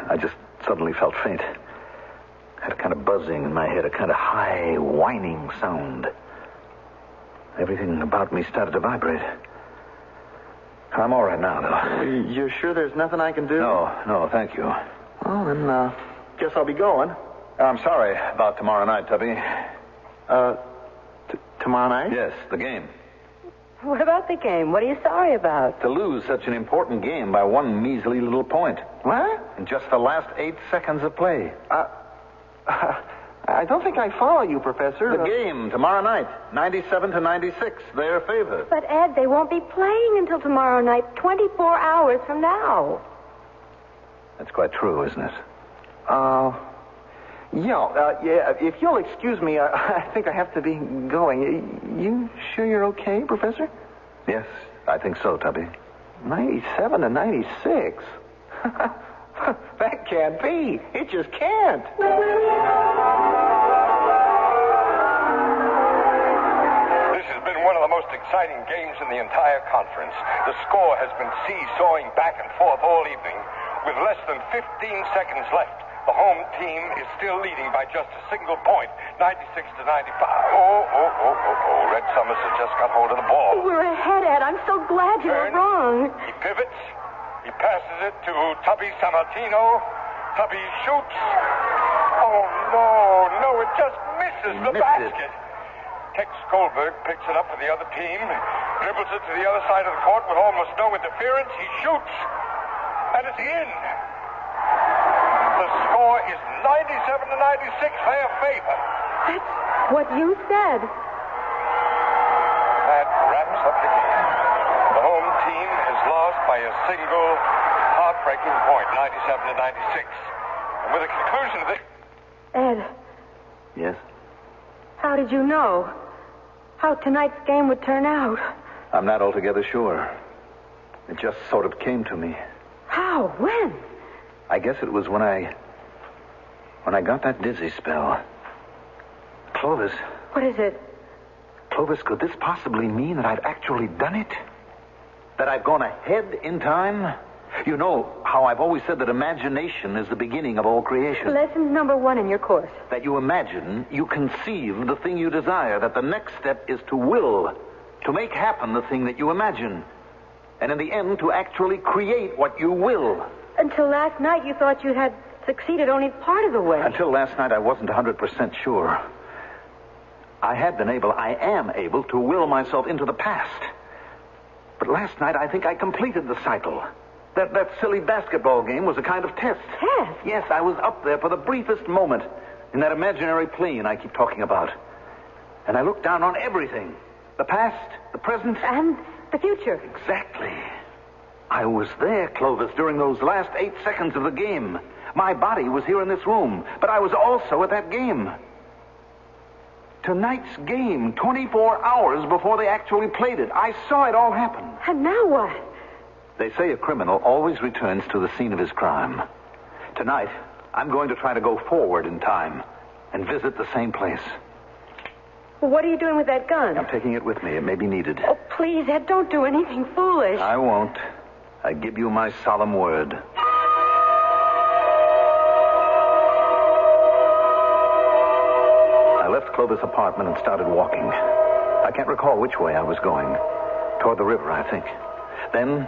I just suddenly felt faint. I had a kind of buzzing in my head, a kind of high, whining sound. Everything about me started to vibrate. I'm all right now, though. You're sure there's nothing I can do? No, thank you. Well, then, guess I'll be going. I'm sorry about tomorrow night, Tubby. Tomorrow night? Yes, the game. What about the game? What are you sorry about? To lose such an important game by one measly little point. What? In just the last 8 seconds of play. I don't think I follow you, Professor. The game tomorrow night, 97-96, their favor. But, Ed, they won't be playing until tomorrow night, 24 hours from now. That's quite true, isn't it? Yeah, if you'll excuse me, I think I have to be going. You sure you're okay, Professor? Yes, I think so, Tubby. 97-96? That can't be. It just can't. This has been one of the most exciting games in the entire conference. The score has been seesawing back and forth all evening. With less than 15 seconds left, the home team is still leading by just a single point, 96-95. Oh. Red Summers has just got hold of the ball. We're ahead, Ed. I'm so glad you were wrong. He pivots. He passes it to Tubby Sammartino. Tubby shoots. Oh, no, it just misses the basket. Tex Goldberg picks it up for the other team, dribbles it to the other side of the court with almost no interference. He shoots, and it's in. The score is 97-96, their favor. That's what you said. That wraps up the game. The home team has lost by a single heartbreaking point, 97-96. And with the conclusion of this... Ed. Yes? How did you know? How tonight's game would turn out? I'm not altogether sure. It just sort of came to me. How? When? I guess it was when I got that dizzy spell. Clovis. What is it? Clovis, could this possibly mean that I've actually done it? That I've gone ahead in time? You know how I've always said that imagination is the beginning of all creation. Lesson number 1 in your course. That you imagine, you conceive the thing you desire, that the next step is to will, to make happen the thing that you imagine. And in the end, to actually create what you will. Until last night, you thought you had succeeded only part of the way. Until last night, I wasn't 100% sure. I am able to will myself into the past. But last night, I think I completed the cycle. That silly basketball game was a kind of test. Test? Yes, I was up there for the briefest moment in that imaginary plane I keep talking about. And I looked down on everything. The past, the present. And the future. Exactly. I was there, Clovis, during those last 8 seconds of the game. My body was here in this room, but I was also at that game. Tonight's game, 24 hours before they actually played it. I saw it all happen. And now what? They say a criminal always returns to the scene of his crime. Tonight, I'm going to try to go forward in time and visit the same place. Well, what are you doing with that gun? I'm taking it with me. It may be needed. Oh, please, Ed, don't do anything foolish. I won't. I give you my solemn word. I left Clovis' apartment and started walking. I can't recall which way I was going. Toward the river, I think. Then,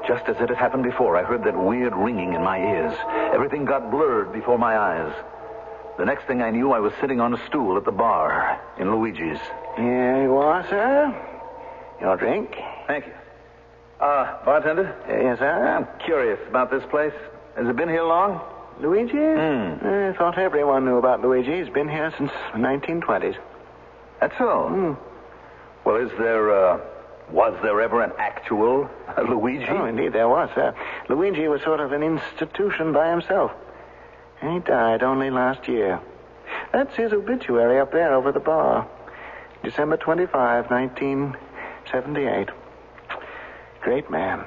just as it had happened before, I heard that weird ringing in my ears. Everything got blurred before my eyes. The next thing I knew, I was sitting on a stool at the bar in Luigi's. Here you are, sir. Your drink. Thank you. Bartender? Yes, sir? I'm curious about this place. Has it been here long? Luigi? I thought everyone knew about Luigi. He's been here since the 1920s. That's so? Well, was there ever an actual Luigi? Oh, indeed there was, sir. Luigi was sort of an institution by himself. He died only last year. That's his obituary up there over the bar. December 25, 1978. Great man.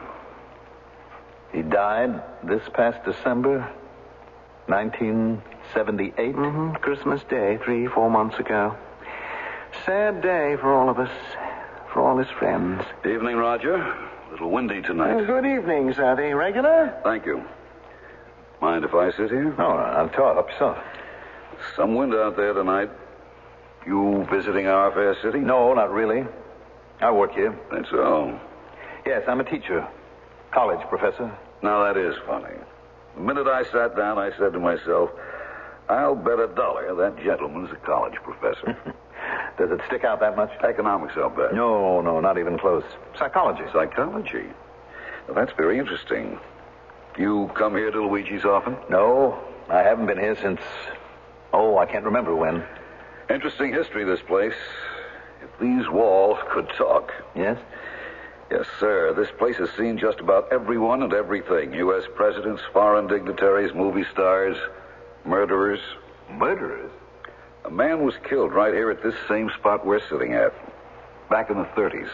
He died this past December, 1978? Christmas Day, 3-4 months ago. Sad day for all of us, for all his friends. Evening, Roger. A little windy tonight. Good evening, sir. The regular? Thank you. Mind if I sit here? No, I'm tall. Help yourself. Some wind out there tonight. You visiting our fair city? No, not really. I work here. That's all. Yes, I'm a teacher. College professor. Now, that is funny. The minute I sat down, I said to myself, I'll bet $1 that gentleman's a college professor. Does it stick out that much? Economics, I'll bet. No, not even close. Psychology. Psychology? Well, that's very interesting. You come here to Luigi's often? No, I haven't been here since... Oh, I can't remember when. Interesting history, this place. If these walls could talk. Yes? Yes, sir. This place has seen just about everyone and everything. U.S. presidents, foreign dignitaries, movie stars, murderers. Murderers? A man was killed right here at this same spot we're sitting at. Back in the 30s.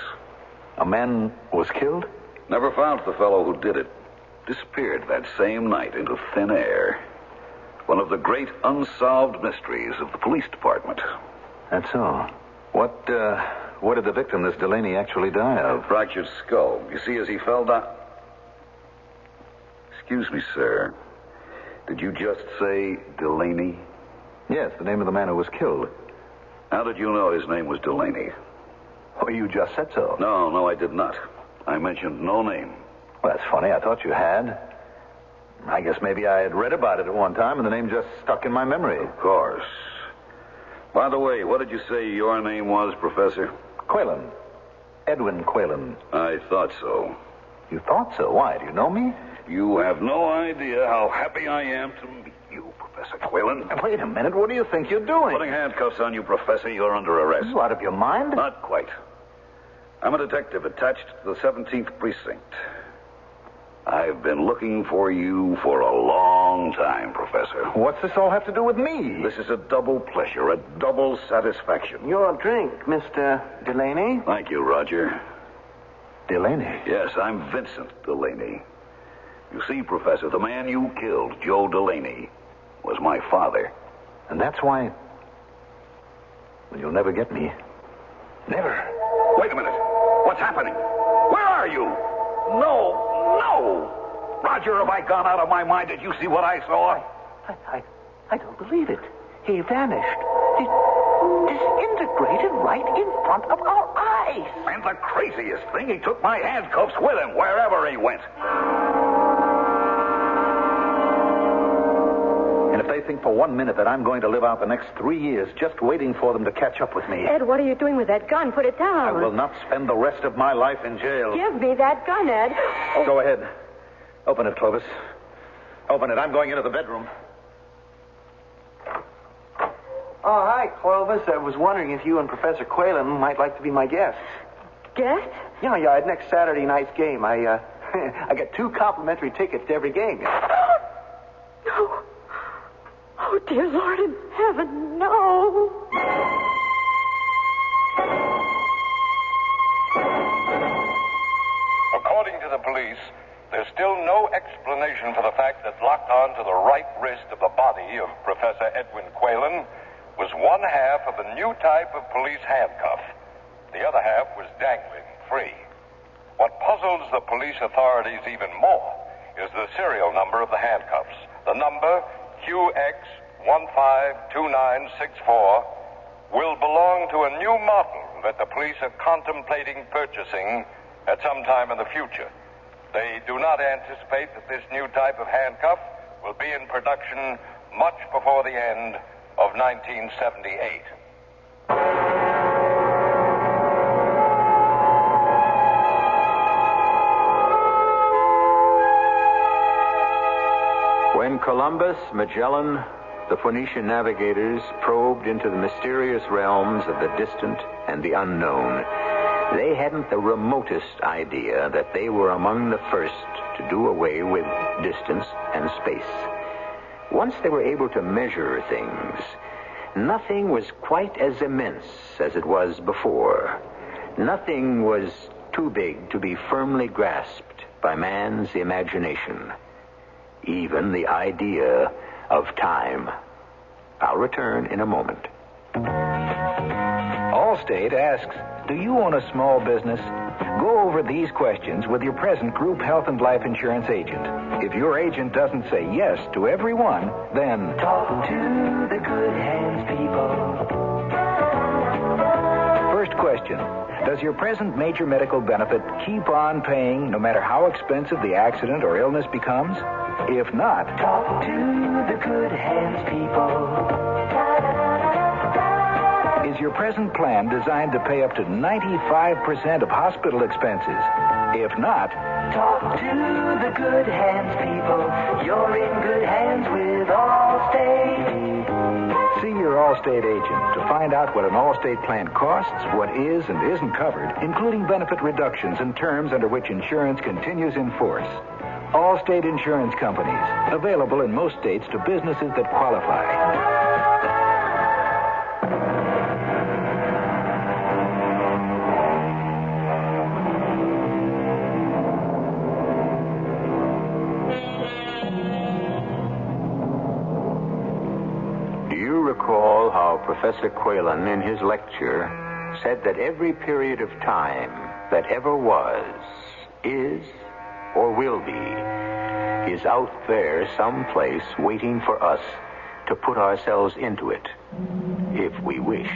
A man was killed? Never found the fellow who did it. Disappeared that same night into thin air. One of the great unsolved mysteries of the police department. That's all. What did the victim, this Delaney, actually die of? Fractured skull. You see, as he fell down... Excuse me, sir. Did you just say Delaney? Yes, the name of the man who was killed. How did you know his name was Delaney? Oh, you just said so. No, I did not. I mentioned no name. Well, that's funny. I thought you had. I guess maybe I had read about it at one time, and the name just stuck in my memory. Of course. By the way, what did you say your name was, Professor? Quaylen. Edwin Quaylen. I thought so. You thought so? Why? Do you know me? You have no idea how happy I am to meet you, Professor Quaylen. Wait a minute. What do you think you're doing? Putting handcuffs on you, Professor. You're under arrest. Are you out of your mind? Not quite. I'm a detective attached to the 17th Precinct. I've been looking for you for a long time, Professor. What's this all have to do with me? This is a double pleasure, a double satisfaction. Your drink, Mr. Delaney. Thank you, Roger. Delaney? Yes, I'm Vincent Delaney. You see, Professor, the man you killed, Joe Delaney, was my father. And that's why... Well, you'll never get me. Never. Wait a minute. What's happening? Where are you? No! Roger, have I gone out of my mind? Did you see what I saw? I don't believe it. He vanished. Disintegrated right in front of our eyes. And the craziest thing, he took my handcuffs with him wherever he went. And if they think for 1 minute that I'm going to live out the next 3 years just waiting for them to catch up with me... Ed, what are you doing with that gun? Put it down. I will not spend the rest of my life in jail. Give me that gun, Ed. Go ahead. Open it, Clovis. Open it. I'm going into the bedroom. Oh, hi, Clovis. I was wondering if you and Professor Quaylen might like to be my guests. Guests? Yeah, at next Saturday night's game. I get 2 complimentary tickets to every game. No. Oh, dear Lord in heaven, no. According to the police, there's still no explanation for the fact that locked onto the right wrist of the body of Professor Edwin Quaylen was one half of a new type of police handcuff. The other half was dangling free. What puzzles the police authorities even more is the serial number of the handcuffs. The number QX152964 will belong to a new model that the police are contemplating purchasing at some time in the future. They do not anticipate that this new type of handcuff will be in production much before the end of 1978. When Columbus, Magellan, the Phoenician navigators probed into the mysterious realms of the distant and the unknown, they hadn't the remotest idea that they were among the first to do away with distance and space. Once they were able to measure things, nothing was quite as immense as it was before. Nothing was too big to be firmly grasped by man's imagination. Even the idea of time. I'll return in a moment. All Allstate asks, do you own a small business? Go over these questions with your present group health and life insurance agent. If your agent doesn't say yes to every one, then talk to the good hands people. First question. Does your present major medical benefit keep on paying no matter how expensive the accident or illness becomes? If not, talk to the good hands people. Is your present plan designed to pay up to 95% of hospital expenses? If not, talk to the good hands people. You're in good hands with Allstate. See your Allstate agent to find out what an Allstate plan costs, what is and isn't covered, including benefit reductions and terms under which insurance continues in force. Allstate Insurance Companies, available in most states to businesses that qualify. Recall how Professor Quaylen in his lecture said that every period of time that ever was, is, or will be, is out there someplace waiting for us to put ourselves into it, if we wish.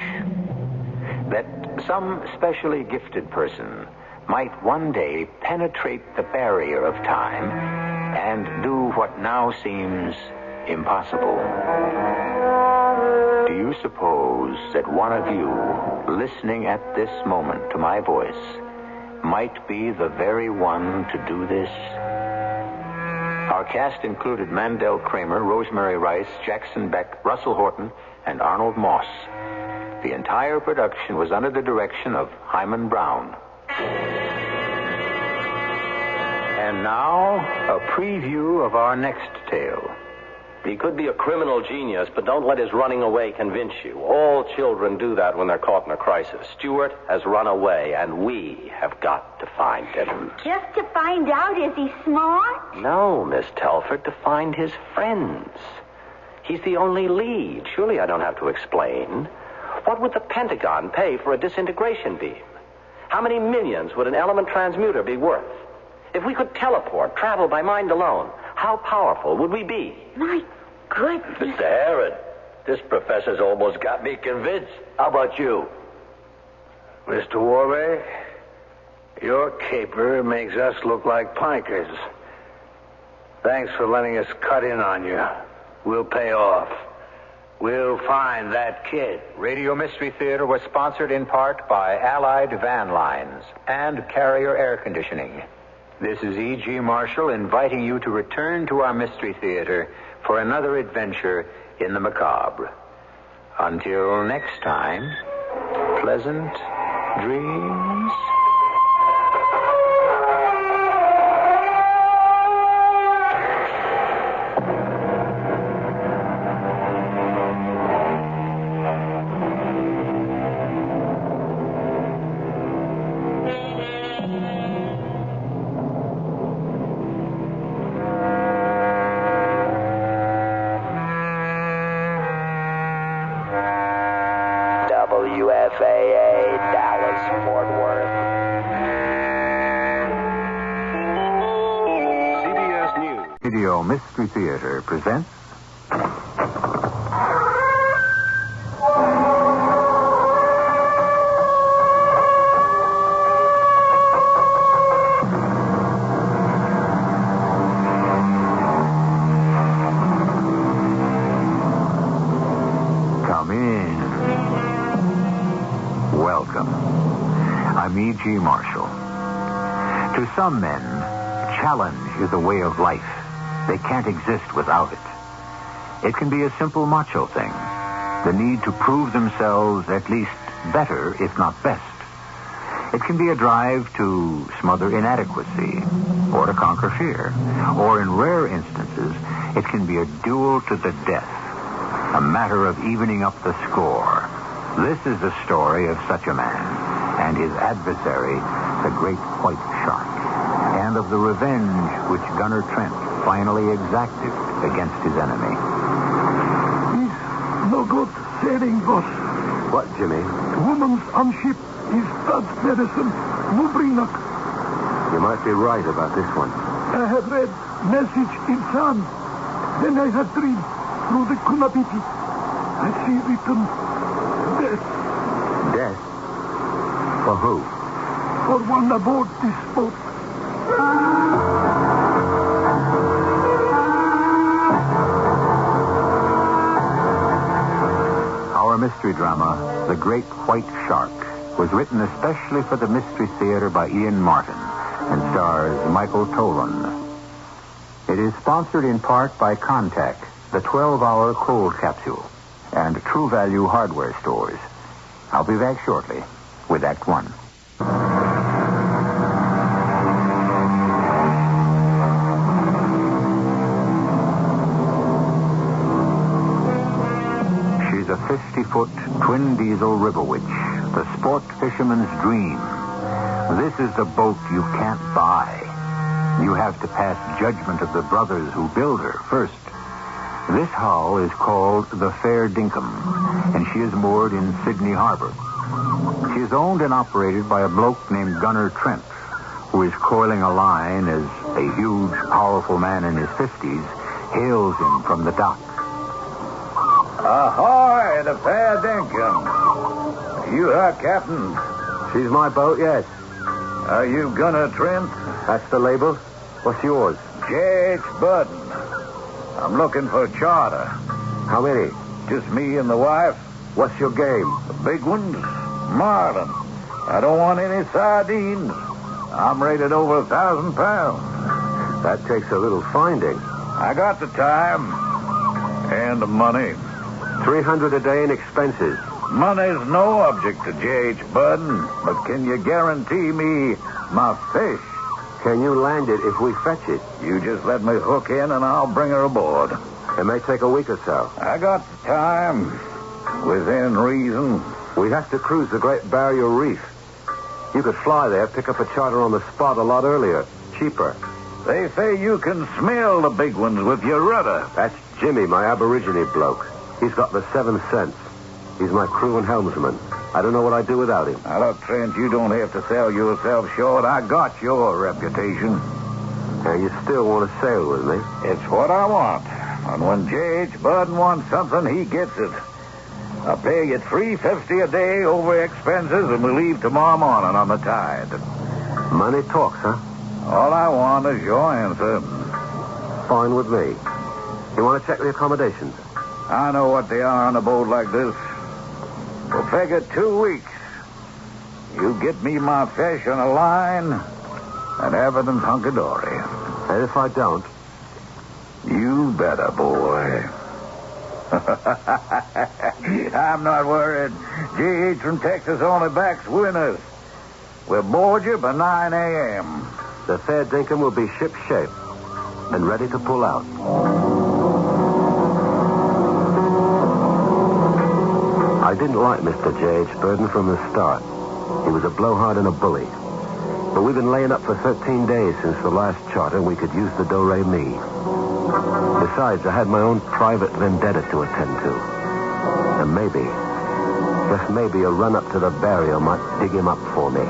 That some specially gifted person might one day penetrate the barrier of time and do what now seems impossible. Do you suppose that one of you, listening at this moment to my voice, might be the very one to do this? Our cast included Mandel Kramer, Rosemary Rice, Jackson Beck, Russell Horton, and Arnold Moss. The entire production was under the direction of Hyman Brown. And now, a preview of our next tale. He could be a criminal genius, but don't let his running away convince you. All children do that when they're caught in a crisis. Stuart has run away, and we have got to find him. Just to find out, is he smart? No, Miss Telford, to find his friends. He's the only lead. Surely I don't have to explain. What would the Pentagon pay for a disintegration beam? How many millions would an element transmuter be worth? If we could teleport, travel by mind alone, how powerful would we be? My goodness. Mr. Herod, this professor's almost got me convinced. How about you? Mr. Warbeck, your caper makes us look like pikers. Thanks for letting us cut in on you. We'll pay off. We'll find that kid. Radio Mystery Theater was sponsored in part by Allied Van Lines and Carrier Air Conditioning. This is E.G. Marshall inviting you to return to our Mystery Theater for another adventure in the macabre. Until next time, pleasant dreams. WFAA, Dallas, Fort Worth. CBS News. Radio Mystery Theater presents... Come in. Welcome. I'm E.G. Marshall. To some men, challenge is a way of life. They can't exist without it. It can be a simple macho thing. The need to prove themselves at least better, if not best. It can be a drive to smother inadequacy or to conquer fear. Or in rare instances, it can be a duel to the death. A matter of evening up the score. This is the story of such a man and his adversary, the great white shark, and of the revenge which Gunner Trent finally exacted against his enemy. He's no good sailing, boss. What, Jimmy? Woman's on ship is bad medicine. No bring luck. You might be right about this one. I have read message in sun. Then I have dreamed through the Kunabiti. I see written death. Death? For who? For one aboard this boat. Our mystery drama, The Great White Shark, was written especially for the Mystery Theatre by Ian Martin and stars Michael Tolan. It is sponsored in part by Contact, the 12-hour cold capsule, and True Value hardware stores. I'll be back shortly with Act One. She's a 50-foot twin-diesel river witch, the sport fisherman's dream. This is the boat you can't buy. You have to pass judgment of the brothers who build her first. This hull is called the Fair Dinkum, and she is moored in Sydney Harbor. She is owned and operated by a bloke named Gunner Trent, who is coiling a line as a huge, powerful man in his 50s hails him from the dock. Ahoy, the Fair Dinkum. You her captain? She's my boat, yes. Are you Gunner Trent? That's the label. What's yours? J.H. Burden. I'm looking for a charter. How many? Just me and the wife. What's your game? The big ones? Marlin. I don't want any sardines. I'm rated over 1,000 pounds. That takes a little finding. I got the time. And the money. $300 a day in expenses. Money's no object to J.H. Burden, but can you guarantee me my fish? Can you land it if we fetch it? You just let me hook in and I'll bring her aboard. It may take a week or so. I got the time. Within reason. We have to cruise the Great Barrier Reef. You could fly there, pick up a charter on the spot a lot earlier. Cheaper. They say you can smell the big ones with your rudder. That's Jimmy, my Aborigine bloke. He's got the 7 cents. He's my crew and helmsman. I don't know what I'd do without him. Now, look, Trent, you don't have to sell yourself short. I got your reputation. And you still want to sail with me? It's what I want. And when J.H. Burden wants something, he gets it. I'll pay you $3.50 a day over expenses, and we leave tomorrow morning on the tide. Money talks, huh? All I want is your answer. Fine with me. You want to check the accommodations? I know what they are on a boat like this. We'll figure 2 weeks. You get me my fish on a line, and everything's hunky-dory. And if I don't? You better, boy. I'm not worried. G.H. from Texas only backs winners. We'll board you by 9 a.m. The Fair Dinkum will be ship-shape and ready to pull out. I didn't like Mr. J.H. Burden from the start. He was a blowhard and a bully. But we've been laying up for 13 days since the last charter, and we could use the do-re-mi. Besides, I had my own private vendetta to attend to. And maybe, just maybe, a run up to the barrier might dig him up for me.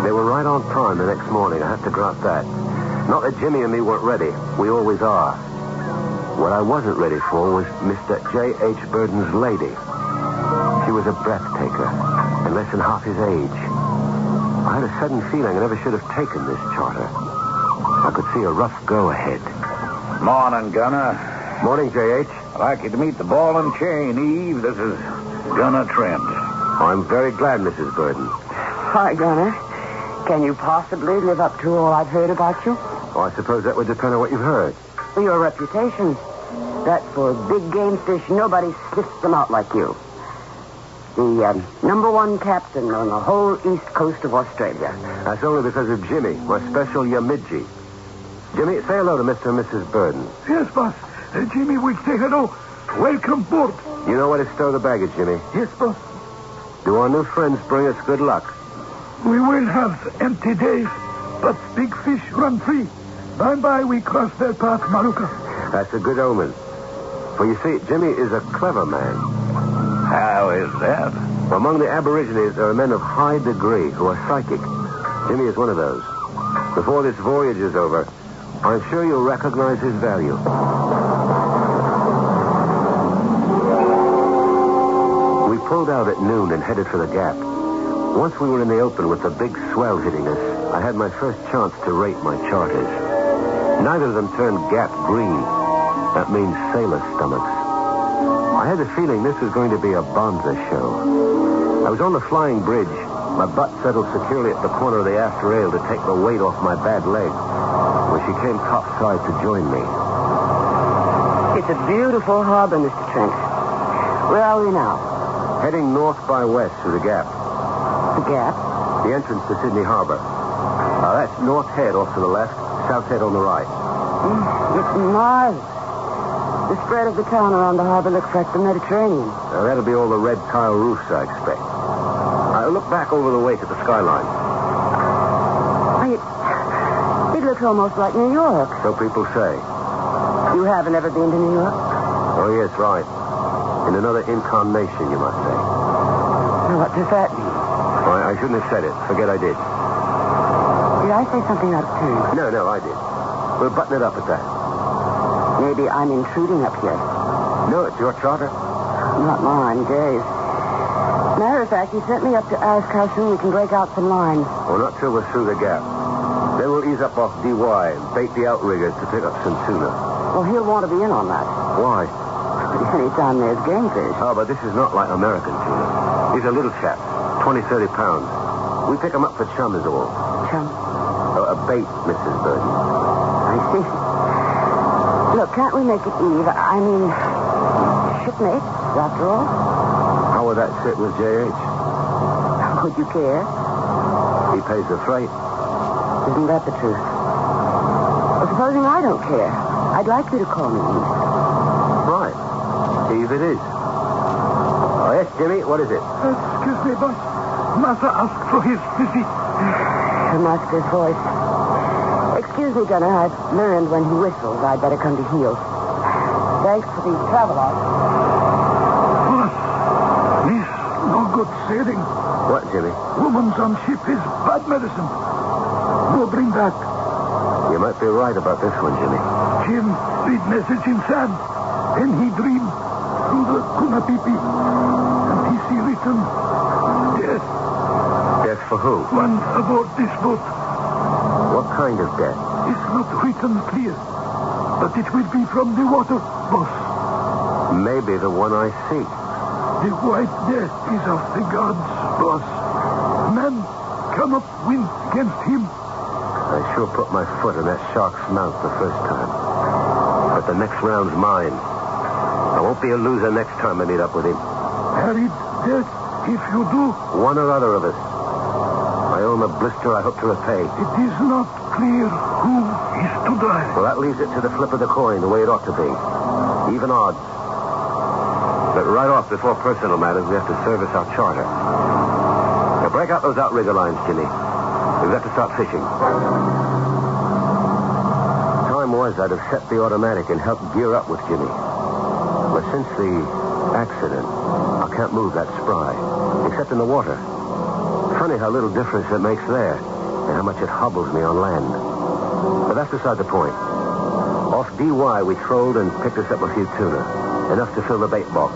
They were right on time the next morning, I have to grant that. Not that Jimmy and me weren't ready. We always are. What I wasn't ready for was Mr. J.H. Burden's lady. She was a breath taker, and less than half his age. I had a sudden feeling I never should have taken this charter. I could see a rough go ahead. Morning, Gunner. Morning, J.H. I'd like you to meet the ball and chain, Eve. This is Gunner Trent. I'm very glad, Mrs. Burden. Hi, Gunner. Can you possibly live up to all I've heard about you? Oh, I suppose that would depend on what you've heard. Your reputation. That for big game fish, nobody sniffs them out like you. The #1 captain on the whole east coast of Australia. That's only because of Jimmy, my special Yamidji. Jimmy, say hello to Mr. and Mrs. Burden. Yes, boss. Jimmy will say hello. Welcome aboard. You know where to stow the baggage, Jimmy? Yes, boss. Do our new friends bring us good luck? We will have empty days, but big fish run free. By and by, we cross their path, Maruka. That's a good omen. For you see, Jimmy is a clever man. How is that? Among the Aborigines, there are men of high degree who are psychic. Jimmy is one of those. Before this voyage is over, I'm sure you'll recognize his value. We pulled out at noon and headed for the Gap. Once we were in the open with the big swell hitting us, I had my first chance to rate my charters. Neither of them turned Gap green. That means sailor stomachs. I had the feeling this was going to be a bonza show. I was on the flying bridge, my butt settled securely at the corner of the aft rail to take the weight off my bad leg, when she came topside to join me. It's a beautiful harbor, Mr. Trent. Where are we now? Heading north by west through the Gap. The Gap? The entrance to Sydney Harbor. That's North Head off to the left, South Head on the right. It's marvelous. The spread of the town around the harbor looks like the Mediterranean. That'll be all the red tile roofs, I expect. Look back over the wake at the skyline. It looks almost like New York. So people say. You haven't ever been to New York? Oh, yes, right. In another incarnation, you might say. What does that mean? I shouldn't have said it. Forget I did. Did I say something out of turn? No, I did. We'll button it up at that. Maybe I'm intruding up here. No, it's your charter. Not mine, Jay's. Matter of fact, he sent me up to ask how soon we can break out some lines. Well, not till we're through the Gap. Then we'll ease up off DY and bait the outriggers to pick up some tuna. Well, he'll want to be in on that. Why? Anytime there's game fish. Oh, but this is not like American tuna. These are little chaps, 20, 30 pounds. We pick them up for chum is all. Chum? A bait, Mrs. Burton. I see. Look, can't we make it Eve? I mean, shipmates, after all? How would that sit with J.H.? Would you care? He pays the freight. Isn't that the truth? Well, supposing I don't care, I'd like you to call me Eve. Right. Eve it is. Oh, yes, Jimmy, what is it? Excuse me, boss. Massa asked for his visit. The master's voice. Excuse me, Gunner. I've learned when he whistles, I'd better come to heel. Thanks for the travel out. Boss, this no good sailing. What, Jimmy? Woman's on ship is bad medicine. No bring back. You might be right about this one, Jimmy. Jim read message in sand. Then he dream through the Kunapipi. And he see written death. Death for who? One aboard this boat. What kind of death? It's not written clear. But it will be from the water, boss. Maybe the one I see. The white death is of the gods, boss. Man come up wind against him. I sure put my foot in that shark's mouth the first time. But the next round's mine. I won't be a loser next time I meet up with him. Harried death, if you do. One or other of us. I own a blister I hope to repay. It is not clear who is to die. Well, that leaves it to the flip of the coin, the way it ought to be. Even odds. But right off, before personal matters, we have to service our charter. Now, break out those outrigger lines, Jimmy. We've got to start fishing. Time was I'd have set the automatic and helped gear up with Jimmy. But since the accident, I can't move that spry, except in the water. Funny how little difference it makes there, and how much it hobbles me on land. But that's beside the point. Off DY, we trolled and picked us up a few tuna, enough to fill the bait box.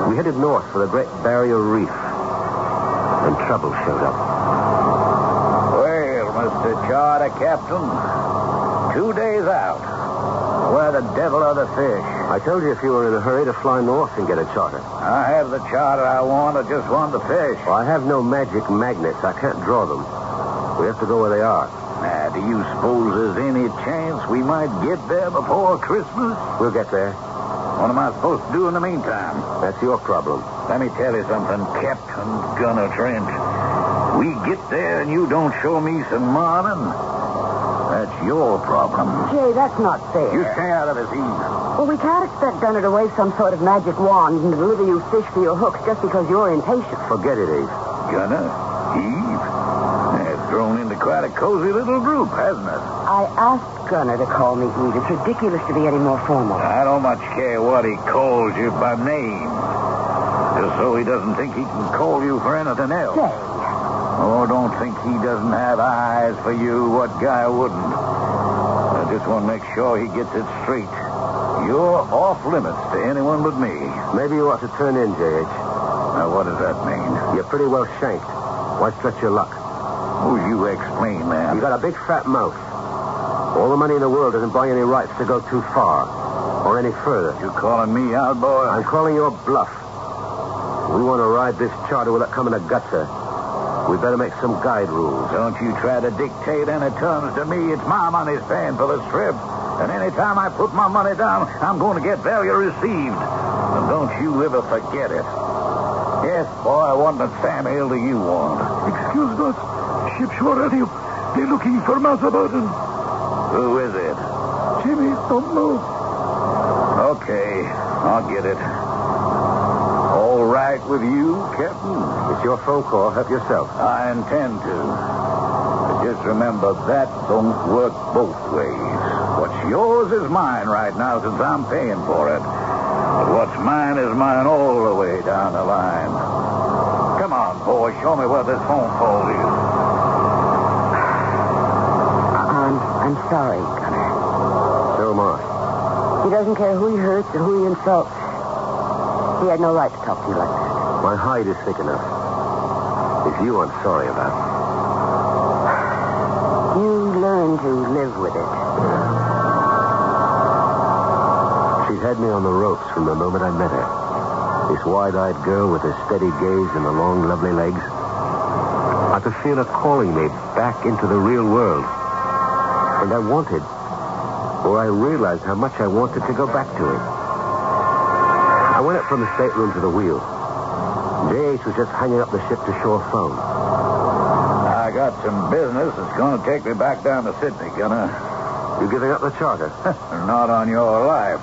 We headed north for the Great Barrier Reef, and trouble showed up. Well, Mr. Charter Captain, 2 days out. Where the devil are the fish? I told you if you were in a hurry to fly north and get a charter. I have the charter I want. I just want the fish. Well, I have no magic magnets. I can't draw them. We have to go where they are. Now, do you suppose there's any chance we might get there before Christmas? We'll get there. What am I supposed to do in the meantime? That's your problem. Let me tell you something, Captain Gunner Trent. We get there and you don't show me some morning. That's your problem. Jay, that's not fair. You stay out of this, Eve. Well, we can't expect Gunner to wave some sort of magic wand and deliver you fish for your hooks just because you're impatient. Forget it, Eve. Gunner? Eve? That's grown into quite a cozy little group, hasn't it? I asked Gunner to call me Eve. It's ridiculous to be any more formal. I don't much care what he calls you by name. Just so he doesn't think he can call you for anything else. Say. Oh, don't think he doesn't have eyes for you. What guy wouldn't? I just want to make sure he gets it straight. You're off limits to anyone but me. Maybe you ought to turn in, J.H. Now, what does that mean? You're pretty well shanked. Why stretch your luck? Oh, you explain, man. You got a big fat mouth. All the money in the world doesn't buy any rights to go too far. Or any further. You calling me out, boy? I'm calling your bluff. We want to ride this charter without coming to gutser. We better make some guide rules. Don't you try to dictate any terms to me. It's my money's paying for this trip. And any time I put my money down, I'm going to get value received. And don't you ever forget it. Yes, boy, what the Sam hell do you want? Excuse us. Shipshore Radio. They're looking for Massa Burton. Who is it? Jimmy, don't know. Okay, I'll get it. All right with you, Captain? It's your phone call. Help yourself. I intend to. But just remember, that don't work both ways. What's yours is mine right now since I'm paying for it. But what's mine is mine all the way down the line. Come on, boy. Show me where this phone call is. I'm sorry, Gunner. So am I. He doesn't care who he hurts or who he insults. He had no right to talk to you like that. My hide is thick enough. It's you I'm sorry about. You learn to live with it. She's had me on the ropes from the moment I met her. This wide-eyed girl with her steady gaze and the long, lovely legs. I could feel her calling me back into the real world. And I wanted, or I realized how much I wanted to go back to it. I went up from the stateroom to the wheel. J.H. was just hanging up the ship-to-shore phone. I got some business that's going to take me back down to Sydney, Gunner. You giving up the charter? Not on your life.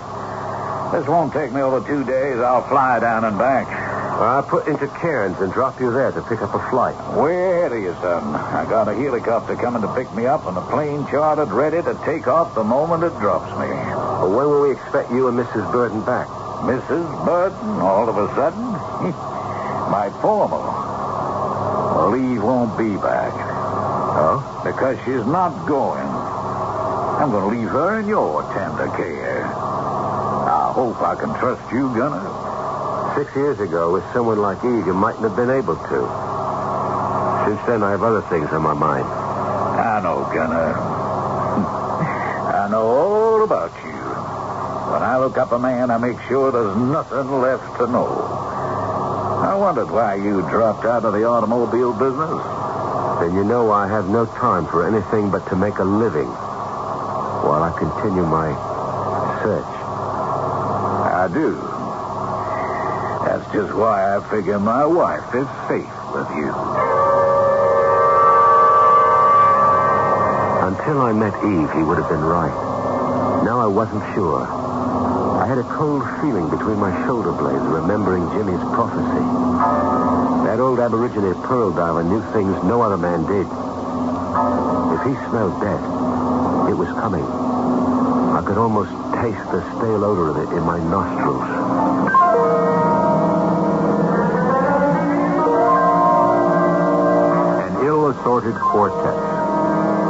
This won't take me over 2 days. I'll fly down and back. Well, I'll put into Cairns and drop you there to pick up a flight. Way ahead of you, son. I got a helicopter coming to pick me up and a plane chartered ready to take off the moment it drops me. Well, when will we expect you and Mrs. Burton back? Mrs. Burton, all of a sudden? My formal. Well, Eve won't be back. Oh? Because she's not going. I'm going to leave her in your tender care. I hope I can trust you, Gunner. 6 years ago, with someone like Eve, you mightn't have been able to. Since then, I have other things on my mind. I know, Gunner. I know all about you. When I look up a man, I make sure there's nothing left to know. I wondered why you dropped out of the automobile business. Then you know I have no time for anything but to make a living while I continue my search. I do. That's just why I figure my wife is safe with you. Until I met Eve, he would have been right. Now I wasn't sure. I had a cold feeling between my shoulder blades, remembering Jimmy's prophecy. That old Aborigine pearl diver knew things no other man did. If he smelled death, it was coming. I could almost taste the stale odor of it in my nostrils. An ill-assorted quartet.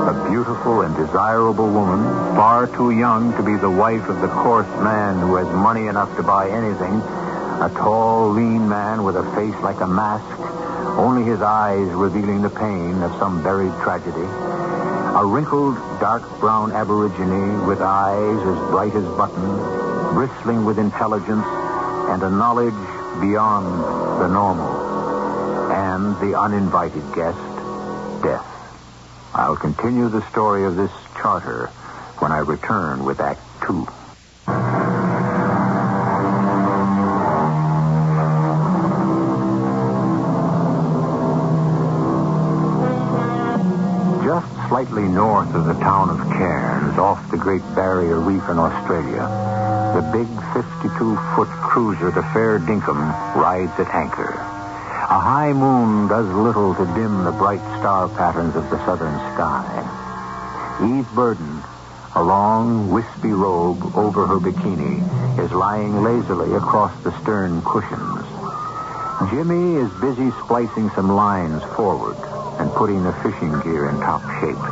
A beautiful and desirable woman, far too young to be the wife of the coarse man who has money enough to buy anything. A tall, lean man with a face like a mask, only his eyes revealing the pain of some buried tragedy. A wrinkled, dark brown Aborigine with eyes as bright as buttons, bristling with intelligence and a knowledge beyond the normal. And the uninvited guest, death. I'll continue the story of this charter when I return with Act 2. Just slightly north of the town of Cairns, off the Great Barrier Reef in Australia, the big 52-foot cruiser, the Fair Dinkum, rides at anchor. A high moon does little to dim the bright star patterns of the southern sky. Eve Burden, a long, wispy robe over her bikini, is lying lazily across the stern cushions. Jimmy is busy splicing some lines forward and putting the fishing gear in top shape.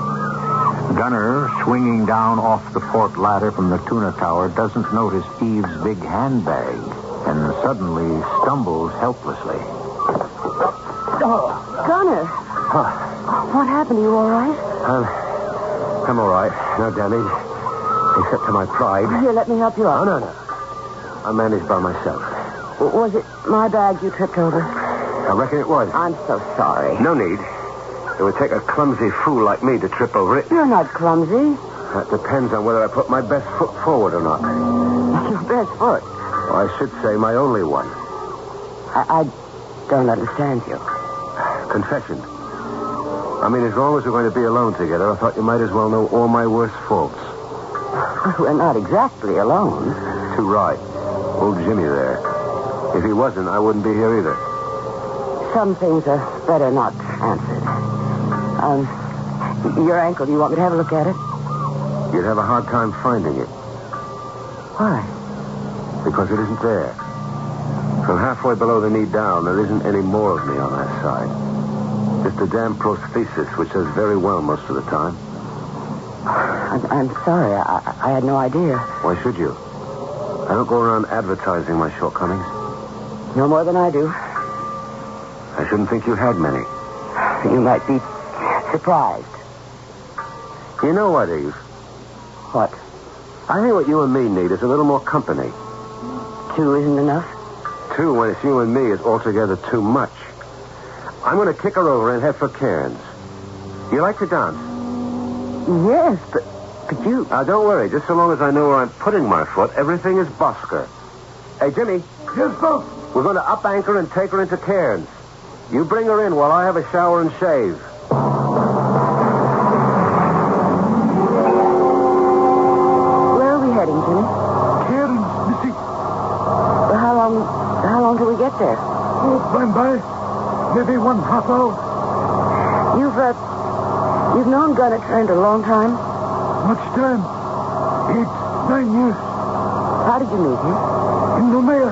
Gunner, swinging down off the port ladder from the tuna tower, doesn't notice Eve's big handbag and suddenly stumbles helplessly. Gunner. What happened? Are you all right? I'm all right. No damage. Except to my pride. Here, let me help you out. No. I managed by myself. Was it my bag you tripped over? I reckon it was. I'm so sorry. No need. It would take a clumsy fool like me to trip over it. You're not clumsy. That depends on whether I put my best foot forward or not. Your best foot? Well, I should say my only one. I don't understand you. Confession. I mean, as long as we're going to be alone together, I thought you might as well know all my worst faults. We're not exactly alone. Too right. Old Jimmy there. If he wasn't, I wouldn't be here either. Some things are better not answered. Your ankle, do you want me to have a look at it? You'd have a hard time finding it. Why? Because it isn't there. From halfway below the knee down, there isn't any more of me on that side. Just a damn prosthesis, which does very well most of the time. I'm sorry. I had no idea. Why should you? I don't go around advertising my shortcomings. No more than I do. I shouldn't think you had many. You might be surprised. You know what, Eve? What? I think what you and me need is a little more company. 2 isn't enough? 2 when it's you and me is altogether too much. I'm going to kick her over and head for Cairns. You like to dance? Yes, but you... Now, don't worry. Just so long as I know where I'm putting my foot, everything is Bosker. Hey, Jimmy. Yes, boss. We're going to up anchor and take her into Cairns. You bring her in while I have a shower and shave. Where are we heading, Jimmy? Cairns, Missy. How long till we get there? Oh, by. Maybe 1/2 hour. You've known Gunner Trent a long time? Much time. 8, 9 years. How did you meet him? In Noumea,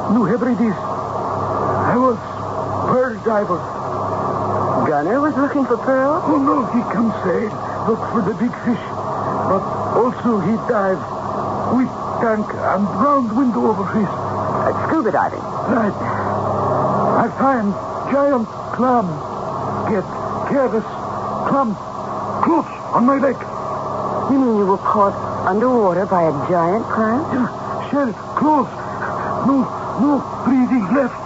New Hebrides. I was pearl diver. Gunner was looking for pearls? Oh, no, he come say, look for the big fish. But also he dive with tank and round window over his. Scuba diving? Right. I find giant clam. Get careless. Clam close on my leg. You mean you were caught underwater by a giant clam? Yeah, shell close. No breathing left.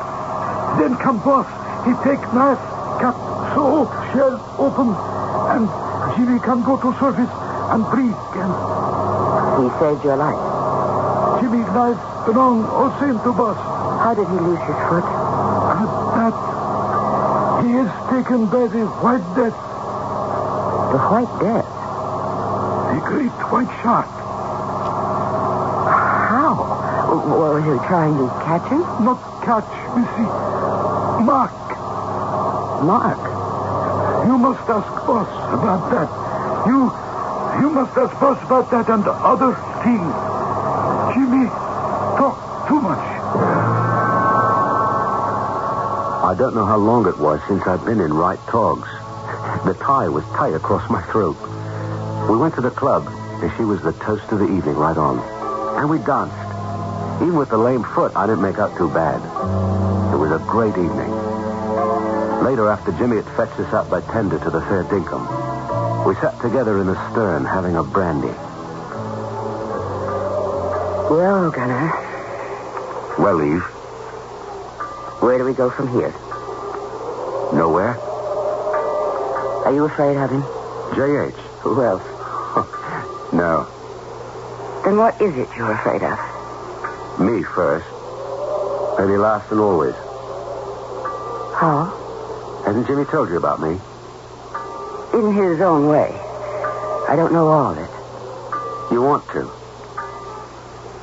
Then come boss. He take knife, cut, so shell open, and Jimmy can go to surface and breathe again. He saved your life. Jimmy knife belong all same to boss. How did he lose his foot? That he is taken by the White Death. The White Death? The great white shark. How? Were you trying to catch him? Not catch, Missy. Mark. Mark? You must ask boss about that. You must ask boss about that and other things. Jimmy talk too much. I don't know how long it was since I'd been in right togs. The tie was tight across my throat. We went to the club, and she was the toast of the evening right on. And we danced. Even with the lame foot, I didn't make out too bad. It was a great evening. Later, after Jimmy had fetched us up by tender to the Fair Dinkum, we sat together in the stern having a brandy. Well, Gunner. Well, Eve. Where do we go from here? Nowhere. Are you afraid of him? J.H. Who else? No. Then what is it you're afraid of? Me first. Maybe last and always. How? Hasn't Jimmy told you about me? In his own way. I don't know all of it. You want to?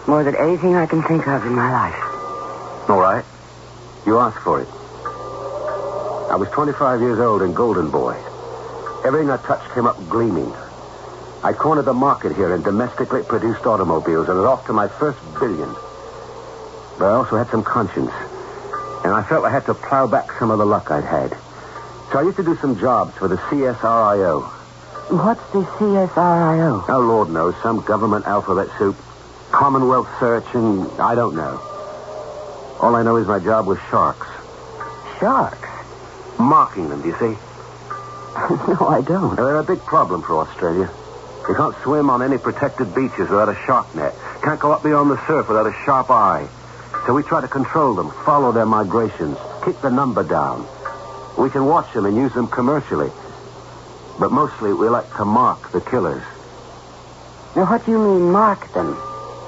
More than anything I can think of in my life. All right. You ask for it. I was 25 years old and golden boy. Everything I touched came up gleaming. I cornered the market here in domestically produced automobiles and was off to my first billion. But I also had some conscience, and I felt I had to plow back some of the luck I'd had. So I used to do some jobs for the CSRIO. What's the CSRIO? Oh, Lord knows, some government alphabet soup. Commonwealth search, and I don't know. All I know is my job was sharks. Sharks? Marking them, do you see? No, I don't. They're a big problem for Australia. You can't swim on any protected beaches without a shark net. Can't go up beyond the surf without a sharp eye. So we try to control them, follow their migrations, keep the number down. We can watch them and use them commercially. But mostly we like to mark the killers. Now, what do you mean, mark them?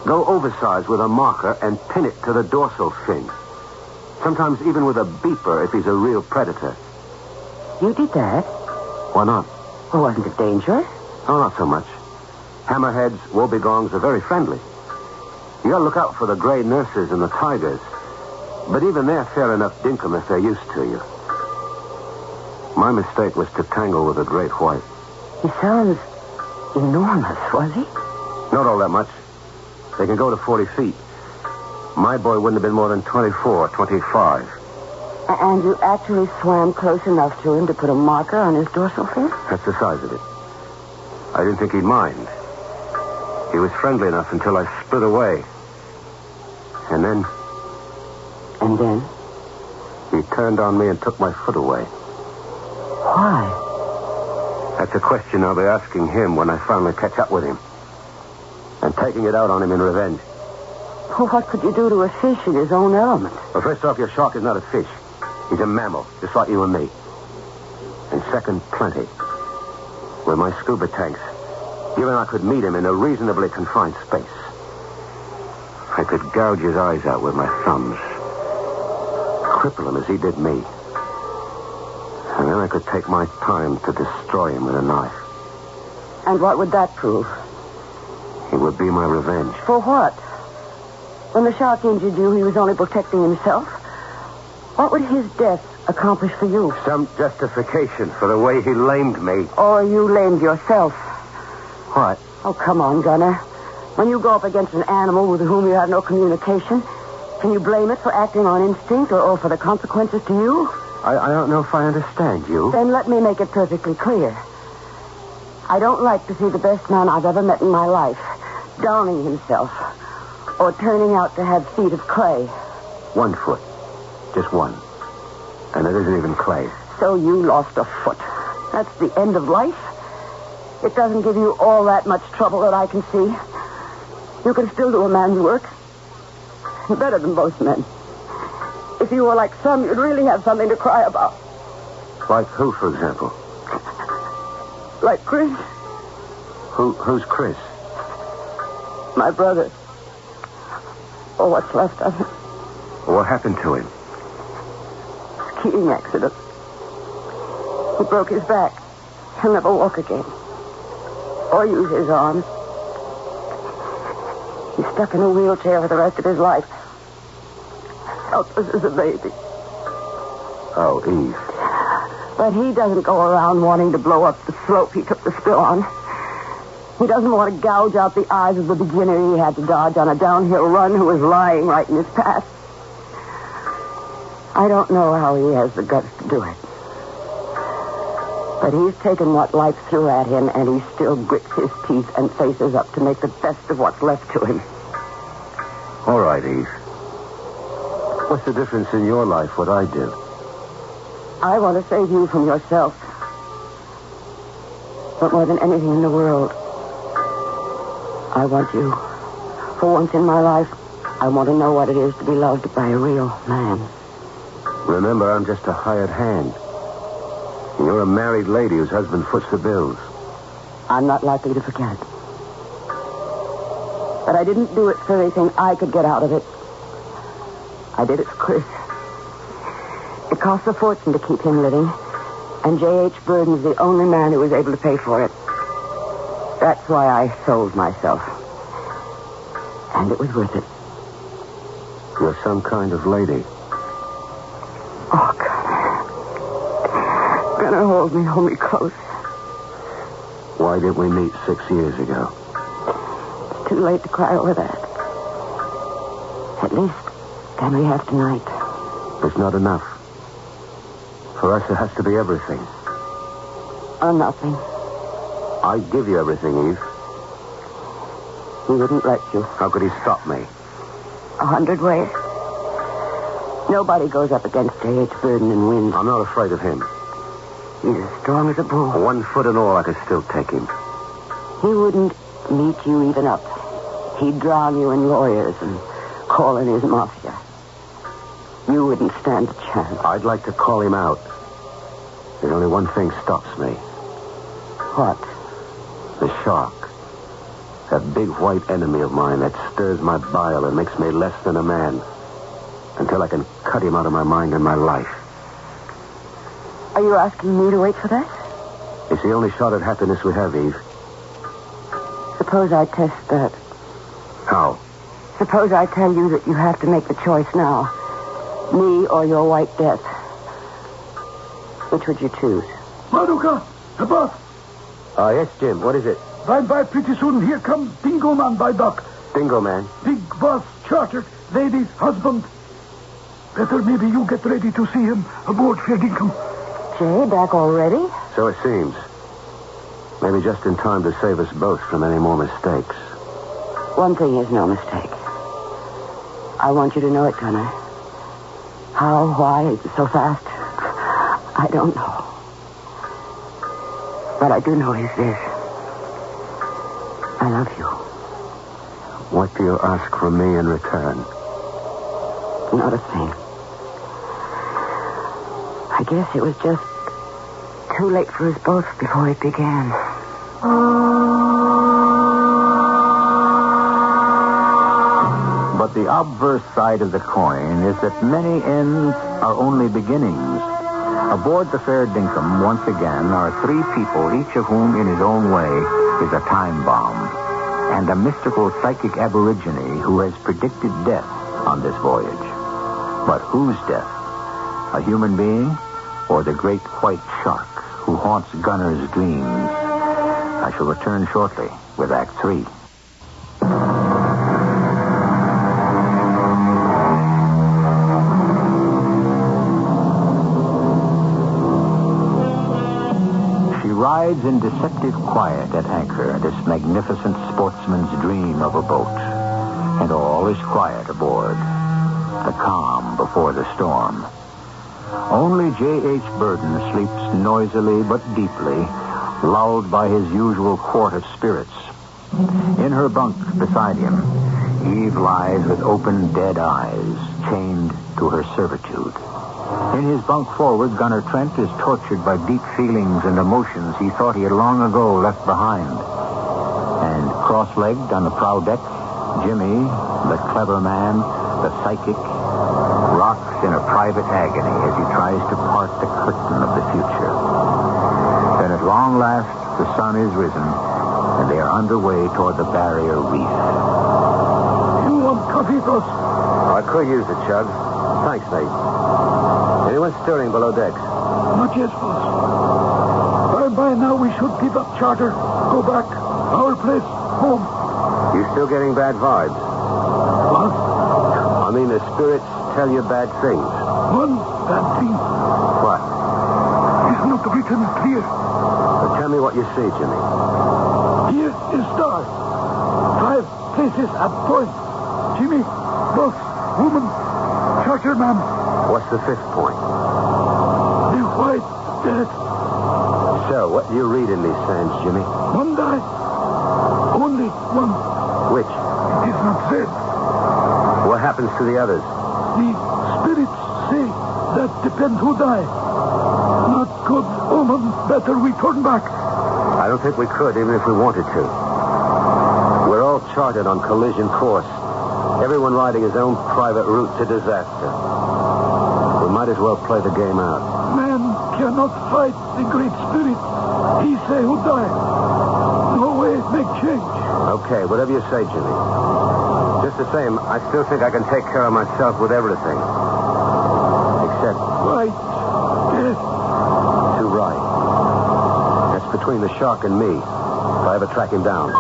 Go oversized with a marker and pin it to the dorsal fin. Sometimes even with a beeper if he's a real predator. You did that? Why not? Well, wasn't it dangerous? Oh, not so much. Hammerheads, wobegongs are very friendly. You gotta look out for the gray nurses and the tigers. But even they're fair enough dinkum if they're used to you. My mistake was to tangle with a great white. He sounds enormous, was he? Not all that much. They can go to 40 feet. My boy wouldn't have been more than 24, 25. And you actually swam close enough to him to put a marker on his dorsal fin? That's the size of it. I didn't think he'd mind. He was friendly enough until I split away. And then... And then? He turned on me and took my foot away. Why? That's a question I'll be asking him when I finally catch up with him. And taking it out on him in revenge. Well, what could you do to a fish in his own element? Well, first off, your shark is not a fish. He's a mammal, just like you and me. And second, plenty. With my scuba tanks, even I could meet him in a reasonably confined space. I could gouge his eyes out with my thumbs. Cripple him as he did me. And then I could take my time to destroy him with a knife. And what would that prove? It would be my revenge. For what? When the shark injured you, he was only protecting himself. What would his death accomplish for you? Some justification for the way he lamed me. Or you lamed yourself. What? Oh, come on, Gunner. When you go up against an animal with whom you have no communication, can you blame it for acting on instinct or for the consequences to you? I don't know if I understand you. Then let me make it perfectly clear. I don't like to see the best man I've ever met in my life downing himself or turning out to have feet of clay. 1 foot. Just one. And it isn't even clay. So you lost a foot. That's the end of life? It doesn't give you all that much trouble that I can see. You can still do a man's work. Better than most men. If you were like some, you'd really have something to cry about. Like who, for example? Like Chris. Who's Chris? My brother. Or what's left of him. What happened to him? Skiing accident. He broke his back. He'll never walk again. Or use his arms. He's stuck in a wheelchair for the rest of his life. Helpless as a baby. Oh, Eve. But he doesn't go around wanting to blow up the slope he took the spill on. He doesn't want to gouge out the eyes of the beginner he had to dodge on a downhill run who was lying right in his path. I don't know how he has the guts to do it. But he's taken what life threw at him, and he still grits his teeth and faces up to make the best of what's left to him. All right, Eve. What's the difference in your life, what I did? I want to save you from yourself. But more than anything in the world, I want you. For once in my life, I want to know what it is to be loved by a real man. Remember, I'm just a hired hand. You're a married lady whose husband foots the bills. I'm not likely to forget it. But I didn't do it for anything I could get out of it. I did it for Chris. It cost a fortune to keep him living, and J.H. Burden's the only man who was able to pay for it. That's why I sold myself. And it was worth it. You're some kind of lady. Oh, God. Tanner, hold me close. Why didn't we meet 6 years ago? It's too late to cry over that. At least, can we have tonight? It's not enough. For us, it has to be everything. Or nothing. I'd give you everything, Eve. He wouldn't let you. How could he stop me? 100 ways. Nobody goes up against J.H. Burden and wins. I'm not afraid of him. He's as strong as a bull. 1 foot and all, I could still take him. He wouldn't meet you even up. He'd drown you in lawyers and call in his mafia. You wouldn't stand a chance. I'd like to call him out. There's only one thing stops me. What? The shark. That big white enemy of mine that stirs my bile and makes me less than a man. Until I can cut him out of my mind and my life. Are you asking me to wait for that? It's the only shot at happiness we have, Eve. Suppose I test that. How? Suppose I tell you that you have to make the choice now. Me or your white death. Which would you choose? Maruka, the boss. Yes, Jim. What is it? By pretty soon. Here comes Dingo Man by dock. Dingo Man? Big boss, chartered, lady's husband. Better maybe you get ready to see him aboard Fair Dinkum. Jay, back already? So it seems. Maybe just in time to save us both from any more mistakes. One thing is no mistake. I want you to know it, Gunner. How, why, so fast? I don't know. What I do know is this. I love you. What do you ask from me in return? Not a thing. I guess it was just too late for us both before it began. But the obverse side of the coin is that many ends are only beginnings. Aboard the Fair Dinkum, once again, are 3 people, each of whom, in his own way, is a time bomb, and a mystical psychic aborigine who has predicted death on this voyage. But whose death? A human being or the great white shark who haunts Gunner's dreams? I shall return shortly with Act 3. She rides in deceptive quiet at anchor, this magnificent sportsman's dream of a boat. And all is quiet aboard. The calm before the storm. Only J.H. Burden sleeps noisily but deeply, lulled by his usual quart of spirits. In her bunk beside him, Eve lies with open, dead eyes, chained to her servitude. In his bunk forward, Gunner Trent is tortured by deep feelings and emotions he thought he had long ago left behind. And cross-legged on the prow deck, Jimmy, the clever man, the psychic, rocks in a private agony as he tries to part the curtain of the future. Then at long last, the sun is risen, and they are underway toward the barrier reef. You want coffee, boss? I could use it, Chug. Thanks, mate. Anyone stirring below decks? Not yet, boss. By now we should give up charter, go back, our place, home. You still getting bad vibes? What? I mean, the spirits tell you bad things. One bad thing. What? It's not written clear. Well, tell me what you see, Jimmy. Here is stars. 5 places at point. Jimmy, boss, woman, charter man. What's the 5th point? The white dead. So, what do you read in these sands, Jimmy? One died. Only one. Which? It is not said. What happens to the others? The spirits say that depends who die. Not good omen. Better we turn back. I don't think we could, even if we wanted to. We're all charted on collision course. Everyone riding his own private route to disaster. We might as well play the game out. Man cannot fight the great spirit. He say who die. No way make change. Okay, whatever you say, Jimmy. Just the same, I still think I can take care of myself with everything. Except... White death. too right. That's between the shark and me, if I ever track him down.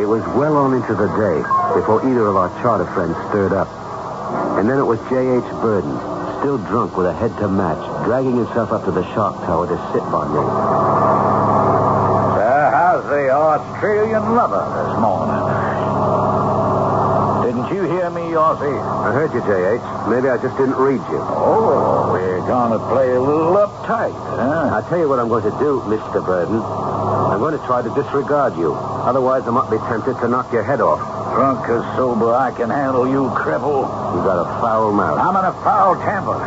It was well on into the day before either of our charter friends stirred up. And then it was J.H. Burden, still drunk with a head to match, dragging himself up to the shark tower to sit by me. How's the Australian lover this morning? Didn't you hear me, Aussie? I heard you, J.H. Maybe I just didn't read you. Oh, we're going to play a little uptight, huh? I'll tell you what I'm going to do, Mr. Burden. I'm going to try to disregard you. Otherwise, I might be tempted to knock your head off. Drunk or sober, I can handle you, cripple. You got a foul mouth. I'm in a foul temper.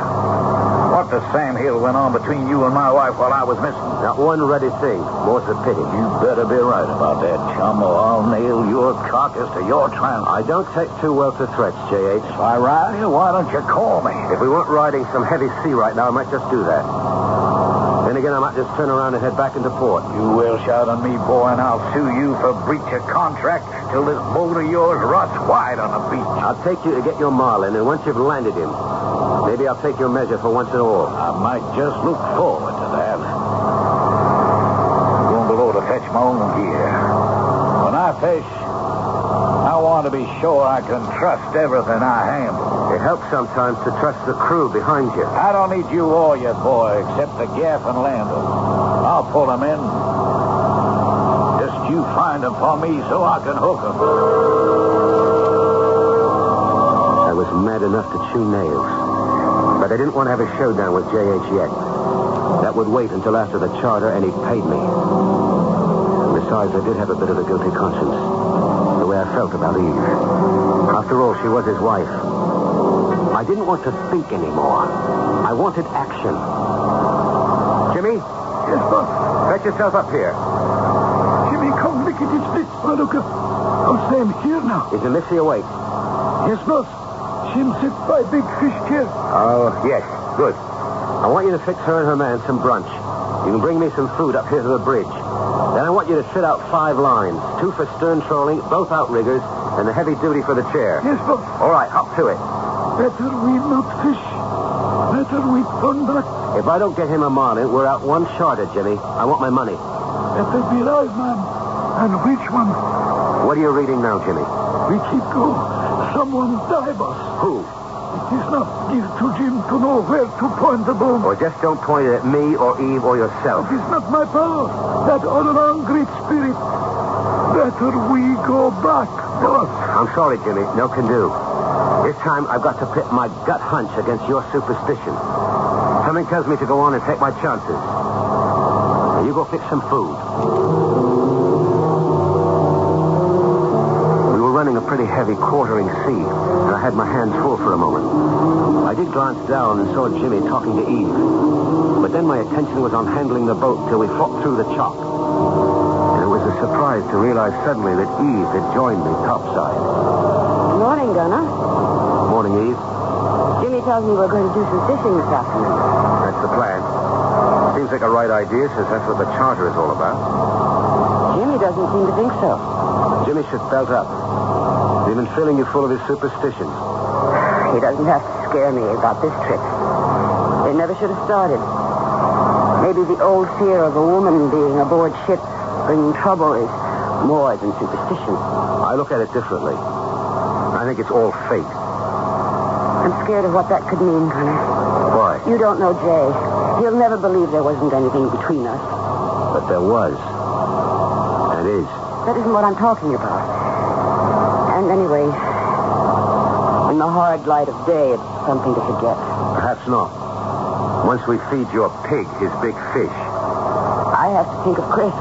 What the Sam Hill went on between you and my wife while I was missing? Not one ruddy thing. More's the pity. You better be right about that, chum, or I'll nail your carcass to your tramp. I don't take too well to threats, J.H. If I ride you, why don't you call me? If we weren't riding some heavy sea right now, I might just do that. Then again, I might just turn around and head back into port. You will shout on me, boy, and I'll sue you for breach of contract till this boat of yours rots wide on the beach. I'll take you to get your marlin, and once you've landed him, maybe I'll take your measure for once and all. I might just look forward to that. I'm going below to fetch my own gear. When I fish, I want to be sure I can trust everything I handle. It helps sometimes to trust the crew behind you. I don't need you or your boy except the gaff and lander. I'll pull them in. Just you find them for me so I can hook them. I was mad enough to chew nails. But I didn't want to have a showdown with J.H. yet. That would wait until after the charter and he'd paid me. Besides, I did have a bit of a guilty conscience. The way I felt about Eve. After all, she was his wife. I didn't want to think anymore. I wanted action. Jimmy? Yes, boss. Fetch yourself up here. Jimmy, come look at this fish, Maluka. Oh, Sam, here now. Is the Missy awake? Yes, boss. Jim sit by big fish chair. Oh, yes. Good. I want you to fix her and her man some brunch. You can bring me some food up here to the bridge. Then I want you to fit out 5 lines. 2 for stern trolling, both outriggers, and the heavy duty for the chair. Yes, boss. All right, hop to it. Better we not fish. Better we turn back. If I don't get him a marlin, we're out one charter, Jimmy. I want my money. Better be right, man. And which one? What are you reading now, Jimmy? We keep go. Someone die, boss. Who? It is not give to Jim to know where to point the bomb. Or just don't point it at me or Eve or yourself. It is not my power. That all along great spirit. Better we go back, boss. I'm sorry, Jimmy. No can do. This time I've got to pit my gut hunch against your superstition. Something tells me to go on and take my chances. Now you go fix some food. We were running a pretty heavy quartering sea, and I had my hands full for a moment. I did glance down and saw Jimmy talking to Eve. But then my attention was on handling the boat till we fought through the chop. And it was a surprise to realize suddenly that Eve had joined me topside. Good morning, Gunner. Morning, Eve. Jimmy tells me we're going to do some fishing this afternoon. That's the plan. Seems like a right idea, since that's what the charter is all about. Jimmy doesn't seem to think so. Jimmy should belt up. He's been filling you full of his superstitions. He doesn't have to scare me about this trip. It never should have started. Maybe the old fear of a woman being aboard ship bringing trouble is more than superstition. I look at it differently. I think it's all fate. I'm scared of what that could mean, Gunner. Why? You don't know Jay. He'll never believe there wasn't anything between us. But there was. And is. That isn't what I'm talking about. And anyway, in the hard light of day, it's something to forget. Perhaps not. Once we feed your pig his big fish. I have to think of Chris.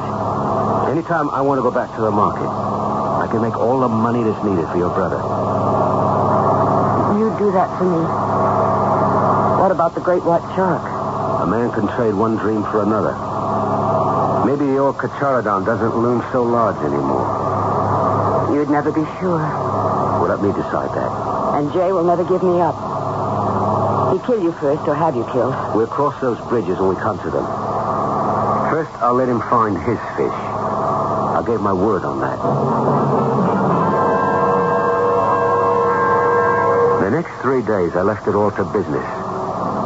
Anytime I want to go back to the market, I can make all the money that's needed for your brother. You do that for me. What about the great white shark? A man can trade one dream for another. Maybe the old Cacharodon doesn't loom so large anymore. You'd never be sure. Well, let me decide that. And Jay will never give me up. He'll kill you first, or have you killed. We'll cross those bridges when we come to them. First, I'll let him find his fish. I gave my word on that. The next 3 days, I left it all to business.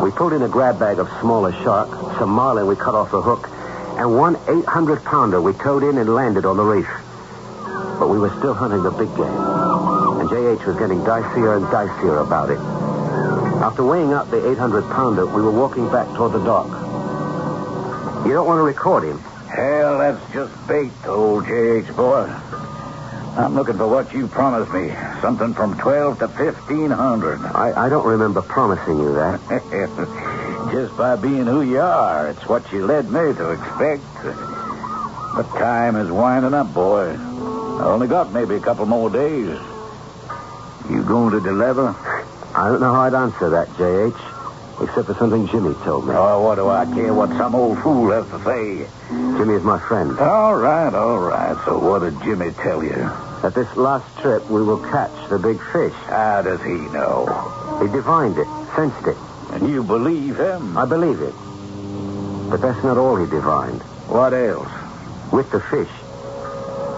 We pulled in a grab bag of smaller shark, some marlin we cut off the hook, and one 800-pounder we towed in and landed on the reef. But we were still hunting the big game, and J.H. was getting dicier and dicier about it. After weighing out the 800-pounder, we were walking back toward the dock. You don't want to record him? Hell, that's just bait, old J.H. boy. I'm looking for what you promised me. Something from 12 to 1,500. I don't remember promising you that. Just by being who you are, it's what you led me to expect. But time is winding up, boy. I only got maybe a couple more days. You going to deliver? I don't know how I'd answer that, J.H., except for something Jimmy told me. Oh, what do I care what some old fool has to say? Jimmy is my friend. All right. So what did Jimmy tell you? That this last trip we will catch the big fish. How does he know? He divined it, sensed it. And you believe him? I believe it. But that's not all he divined. What else? With the fish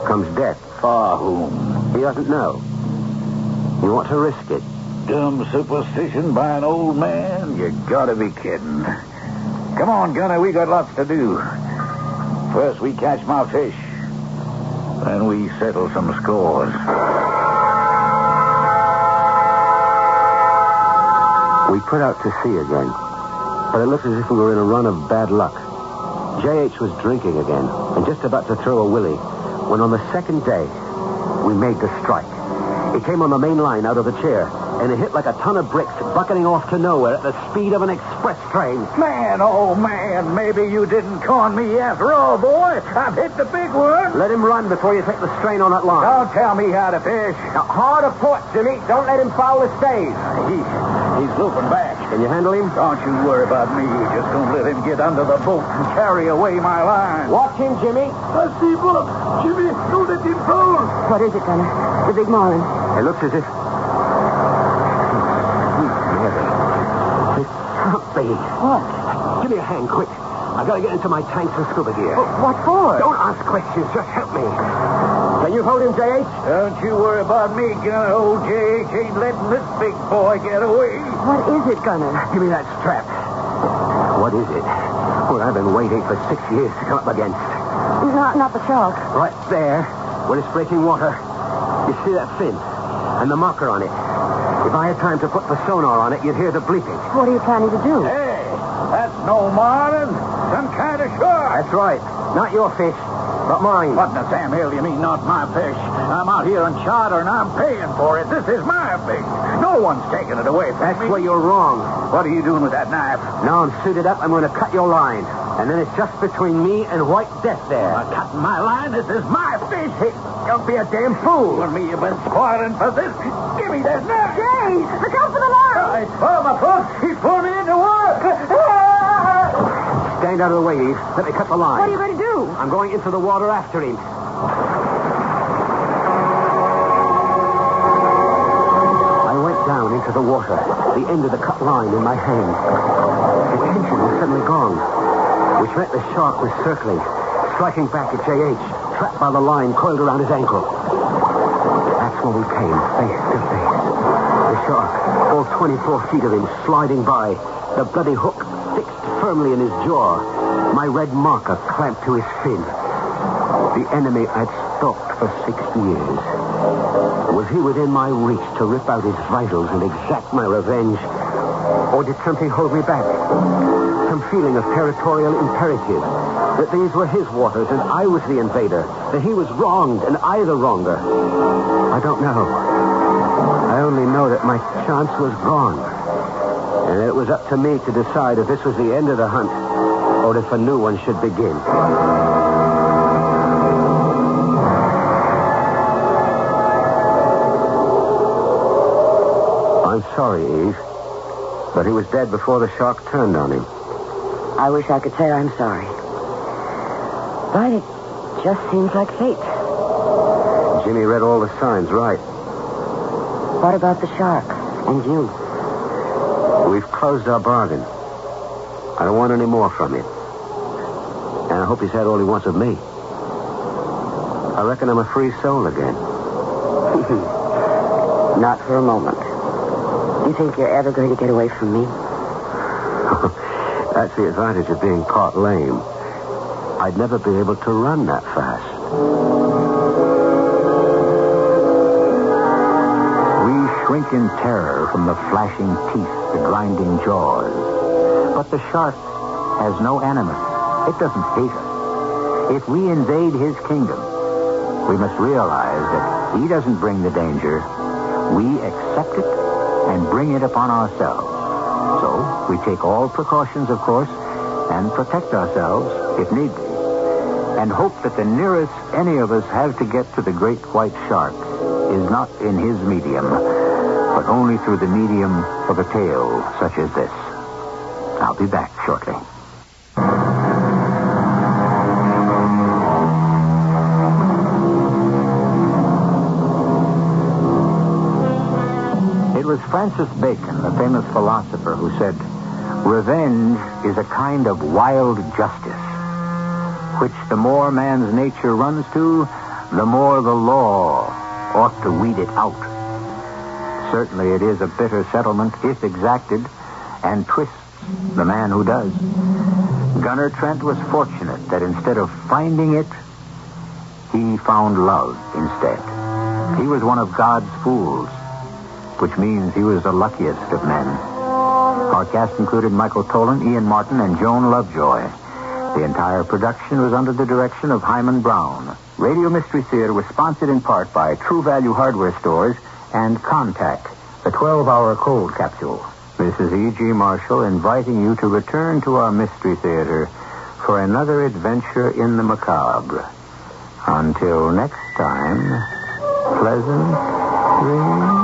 comes death. For whom? He doesn't know. You want to risk it. Dumb superstition by an old man? You gotta be kidding. Come on, Gunner, we got lots to do. First we catch my fish. Then we settle some scores. We put out to sea again. But it looked as if we were in a run of bad luck. J.H. was drinking again and just about to throw a willy when on the second day we made the strike. It came on the main line out of the chair, and it hit like a ton of bricks bucketing off to nowhere at the speed of an express train. Man, oh man, maybe you didn't con me after all, boy. I've hit the big one. Let him run before you take the strain on that line. Don't tell me how to fish. Now, hard a port, Jimmy. Don't let him foul the stays. He's looping back. Can you handle him? Don't you worry about me. Just don't let him get under the boat and carry away my line. Watch him, Jimmy. I see Bob. Jimmy, don't let him fall. What is it, Gunner? The big marlin. It looks as if... It can't be. What? Give me a hand, quick. I gotta get into my tanks and scuba gear. What for? Don't ask questions. Just help me. Can you hold him, J.H.? Don't you worry about me, Gunner. Old J.H. ain't letting this big boy get away. What is it, Gunner? Give me that strap. What is it? Well, I've been waiting for 6 years to come up against. Not the shark. Right there, where it's breaking water. You see that fin? And the marker on it. If I had time to put the sonar on it, you'd hear the bleeping. What are you planning to do? Hey, that's no marlin. Some kind of shark. That's right. Not your fish, but mine. What in the Sam Hill you mean, not my fish? I'm out here on charter and I'm paying for it. This is my fish. No one's taking it away from That's me. where you're wrong. What are you doing with that knife? Now I'm suited up, I'm going to cut your line. And then it's just between me and White Death there. Cutting my line? This is my fish. Hey, don't be a damn fool. You and me have been spoiling for this. Give me that knife. Jay, look out for the line. I saw my foot. He pulled me into work. Stand out of the way, Eve. Let me cut the line. What are you going to do? I'm going into the water after him. I went down into the water, the end of the cut line in my hand. The tension was suddenly gone, which meant the shark was circling, striking back at J.H., trapped by the line coiled around his ankle. That's when we came, face to face. The shark, all 24 feet of him, sliding by, the bloody hook fixed firmly in his jaw, my red marker clamped to his fin. The enemy I'd stalked for 6 years. Was he within my reach to rip out his vitals and exact my revenge? Or did something hold me back? Some feeling of territorial imperative. That these were his waters and I was the invader. That he was wronged and I the wronger. I don't know. I only know that my chance was gone. And it was up to me to decide if this was the end of the hunt or if a new one should begin. I'm sorry, Eve, but he was dead before the shark turned on him. I wish I could say I'm sorry. But it just seems like fate. Jimmy read all the signs right. What about the shark and you? We've closed our bargain. I don't want any more from him. And I hope he's had all he wants of me. I reckon I'm a free soul again. Not for a moment. You think you're ever going to get away from me? That's the advantage of being caught lame. I'd never be able to run that fast. We shrink in terror from the flashing teeth, the grinding jaws. But the shark has no animus. It doesn't hate us. If we invade his kingdom, we must realize that he doesn't bring the danger. We accept it and bring it upon ourselves. So we take all precautions, of course, and protect ourselves if need be, and hope that the nearest any of us have to get to the great white shark is not in his medium, but only through the medium of a tale such as this. I'll be back shortly. It was Francis Bacon, the famous philosopher, who said, "Revenge is a kind of wild justice, which the more man's nature runs to, the more the law ought to weed it out. Certainly it is a bitter settlement if exacted, and twists the man who does." Gunner Trent was fortunate that instead of finding it, he found love instead. He was one of God's fools, which means he was the luckiest of men. Our cast included Michael Tolan, Ian Martin, and Joan Lovejoy. The entire production was under the direction of Hyman Brown. Radio Mystery Theater was sponsored in part by True Value Hardware Stores and Contact, the 12-hour cold capsule. This is E.G. Marshall inviting you to return to our Mystery Theater for another adventure in the macabre. Until next time, pleasant dreams.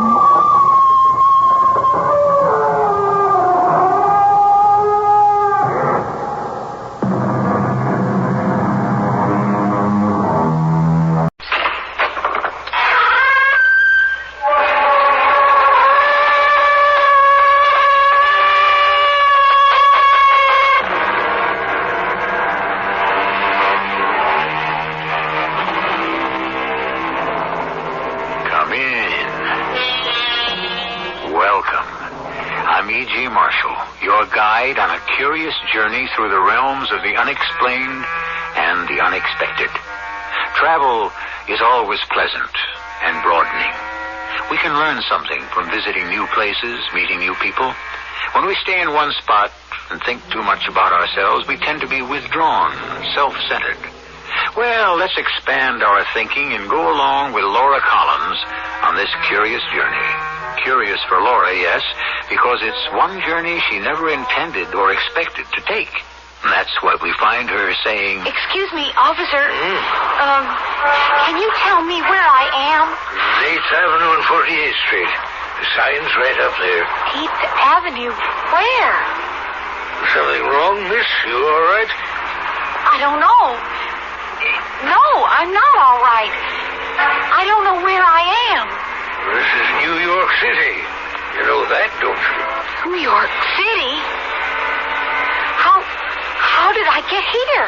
Journey through the realms of the unexplained and the unexpected. Travel is always pleasant and broadening. We can learn something from visiting new places, meeting new people. When we stay in one spot and think too much about ourselves, we tend to be withdrawn, self-centered. Well, let's expand our thinking and go along with Laura Collins on this curious journey. Curious for Laura, yes, because it's one journey she never intended or expected to take. And that's what we find her saying. Excuse me, officer. Can you tell me where I am? 8th Avenue and 48th Street. The sign's right up there. 8th Avenue? Where? Something wrong, miss? You all right? I don't know. No, I'm not all right. I don't know where I am. This is New York City. You know that, don't you? New York City? How did I get here?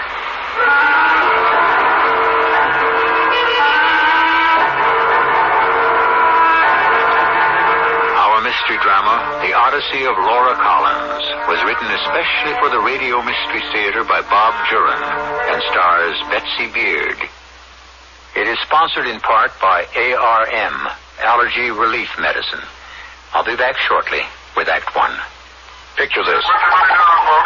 Our mystery drama, The Odyssey of Laura Collins, was written especially for the Radio Mystery Theater by Bob Juran and stars Betsy Beard. It is sponsored in part by ARM, Allergy Relief Medicine. I'll be back shortly with Act One. Picture this.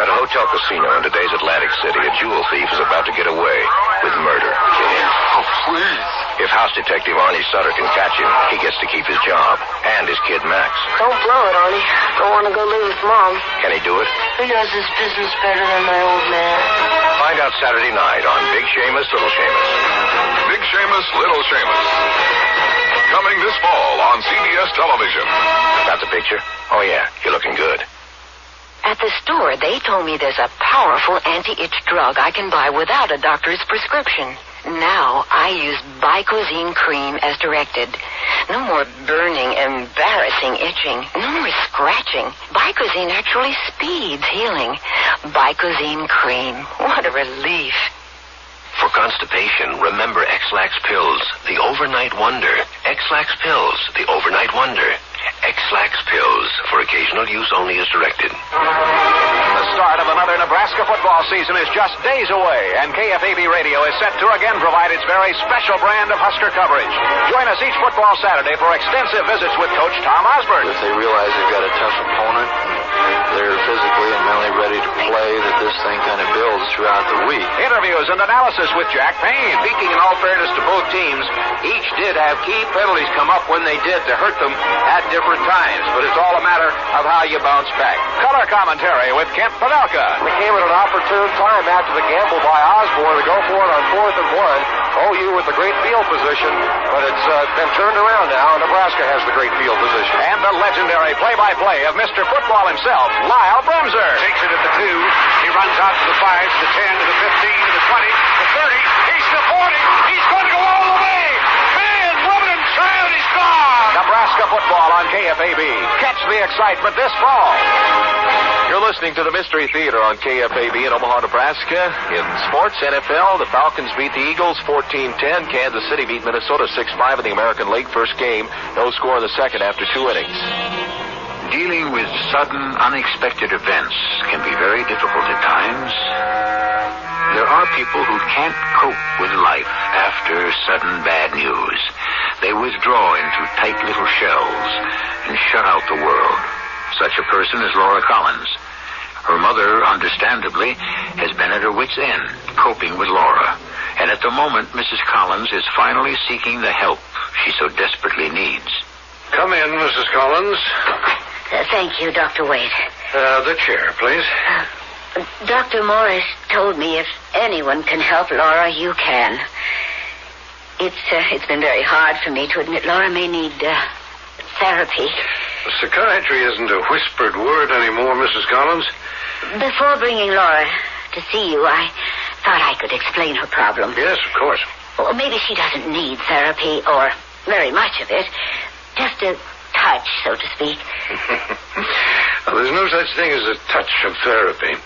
At a hotel casino in today's Atlantic City, a jewel thief is about to get away with murder. Oh, please. If House Detective Arnie Sutter can catch him, he gets to keep his job and his kid Max. Don't blow it, Arnie. Don't want to go live with Mom. Can he do it? Who knows this business better than my old man? Find out Saturday night on Big Seamus, Little Seamus. Big Seamus, Little Seamus. Coming this fall on CBS television. Got the picture? Oh, yeah. You're looking good. At the store, they told me there's a powerful anti-itch drug I can buy without a doctor's prescription. Now I use Bicozine cream as directed. No more burning, embarrassing itching. No more scratching. Bicozine actually speeds healing. Bicozine cream. What a relief. For constipation, remember X-Lax pills, the overnight wonder. X-Lax pills, the overnight wonder. X-Lax pills. For occasional use only as directed. The start of another Nebraska football season is just days away, and KFAB Radio is set to again provide its very special brand of Husker coverage. Join us each football Saturday for extensive visits with Coach Tom Osborne. If they realize they've got a tough opponent, they're physically and mentally ready to play, that this thing kind of builds throughout the week. Interviews and analysis with Jack Payne. Speaking in all fairness to both teams, each did have key penalties come up when they did to hurt them at different times, but it's all a matter of how you bounce back. Color commentary with Kent Pavelka. It came at an opportune time after the gamble by Osborne to go for it on 4th and 1. OU with the great field position, but it's been turned around now. Nebraska has the great field position. And the legendary play-by-play of Mr. Football himself, Lyle Bremser. Takes it at the 2. He runs out to the 5, to the 10, to the 15, to the 20, the 30. He's the 40. He's going to go all the way. Man, woman, and child, he's gone. Nebraska football on KFAB. Catch the excitement this fall. You're listening to the Mystery Theater on KFAB in Omaha, Nebraska. In sports, NFL, the Falcons beat the Eagles 14-10. Kansas City beat Minnesota 6-5 in the American League first game. No score in the second after 2 innings. Dealing with sudden, unexpected events can be very difficult at times. There are people who can't cope with life after sudden bad news. They withdraw into tight little shells and shut out the world. Such a person is Laura Collins. Her mother, understandably, has been at her wit's end, coping with Laura. And at the moment, Mrs. Collins is finally seeking the help she so desperately needs. Come in, Mrs. Collins. Thank you, Dr. Wade. The chair, please. Dr. Morris told me if anyone can help Laura, you can. It's been very hard for me to admit Laura may need therapy. Psychiatry isn't a whispered word anymore, Mrs. Collins. Before bringing Laura to see you, I thought I could explain her problem. Yes, of course. Well, maybe she doesn't need therapy, or very much of it. Just a touch, so to speak. Well, there's no such thing as a touch of therapy.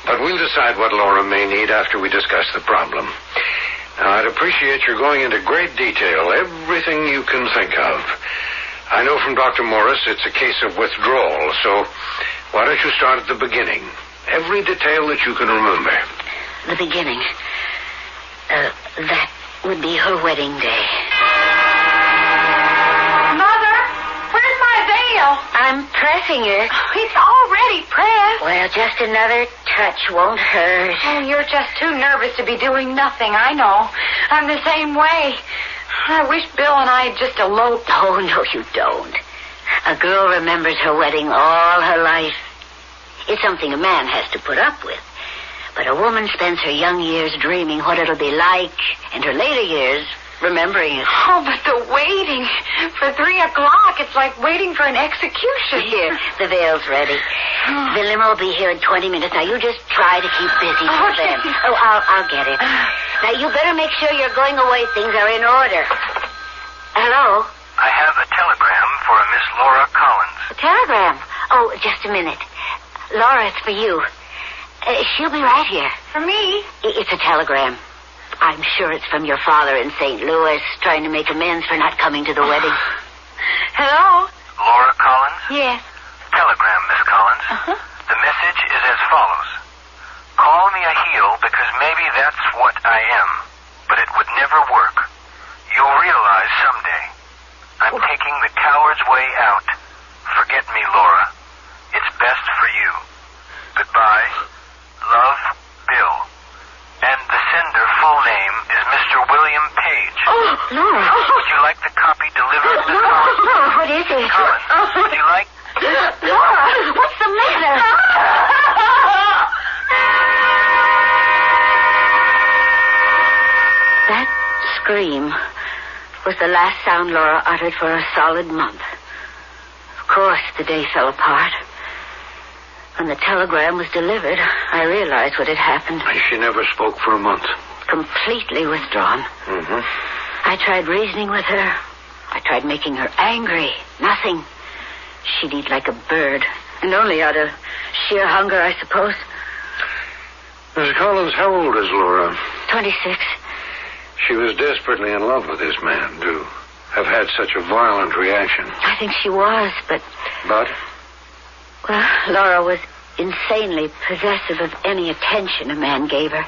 But we'll decide what Laura may need after we discuss the problem. Now, I'd appreciate your going into great detail, everything you can think of. I know from Dr. Morris it's a case of withdrawal, so why don't you start at the beginning? Every detail that you can remember. The beginning. That would be her wedding day. Mother, where's my veil? I'm pressing it. It's already pressed. Well, just another touch won't hurt. Oh, you're just too nervous to be doing nothing, I know. I'm the same way. I wish Bill and I had just eloped. Oh, no, you don't. A girl remembers her wedding all her life. It's something a man has to put up with. But a woman spends her young years dreaming what it'll be like, and her later years remembering it. Oh, but the waiting for 3 o'clock, it's like waiting for an execution. Here, the veil's ready. The limo will be here in 20 minutes. Now, you just try to keep busy till then. Oh, I'll get it. Now, you better make sure you're going away. Things are in order. Hello? I have a telegram for a Miss Laura Collins. A telegram? Oh, just a minute. Laura, it's for you. She'll be right here. For me? It's a telegram. I'm sure it's from your father in St. Louis, trying to make amends for not coming to the wedding. Hello? Laura Collins? Yes. Telegram, Miss Collins. The message is as follows. Call me a heel because maybe that's what I am, but it would never work. You'll realize someday. I'm taking the coward's way out. Forget me, Laura. It's best for you. Goodbye. Love, Bill. And the sender full name is Mr. William Page. Oh, Laura. Would you like the copy delivered, Miss Collins? Laura, what is it? Collins, would you like... Laura, what's the matter? That scream was the last sound Laura uttered for a solid month. Of course, the day fell apart. When the telegram was delivered, I realized what had happened. She never spoke for a month. Completely withdrawn. I tried reasoning with her. I tried making her angry. Nothing. She'd eat like a bird. And only out of sheer hunger, I suppose. Miss Collins, how old is Laura? 26. She was desperately in love with this man, too. have had such a violent reaction. I think she was, but... But? Well, Laura was insanely possessive of any attention a man gave her.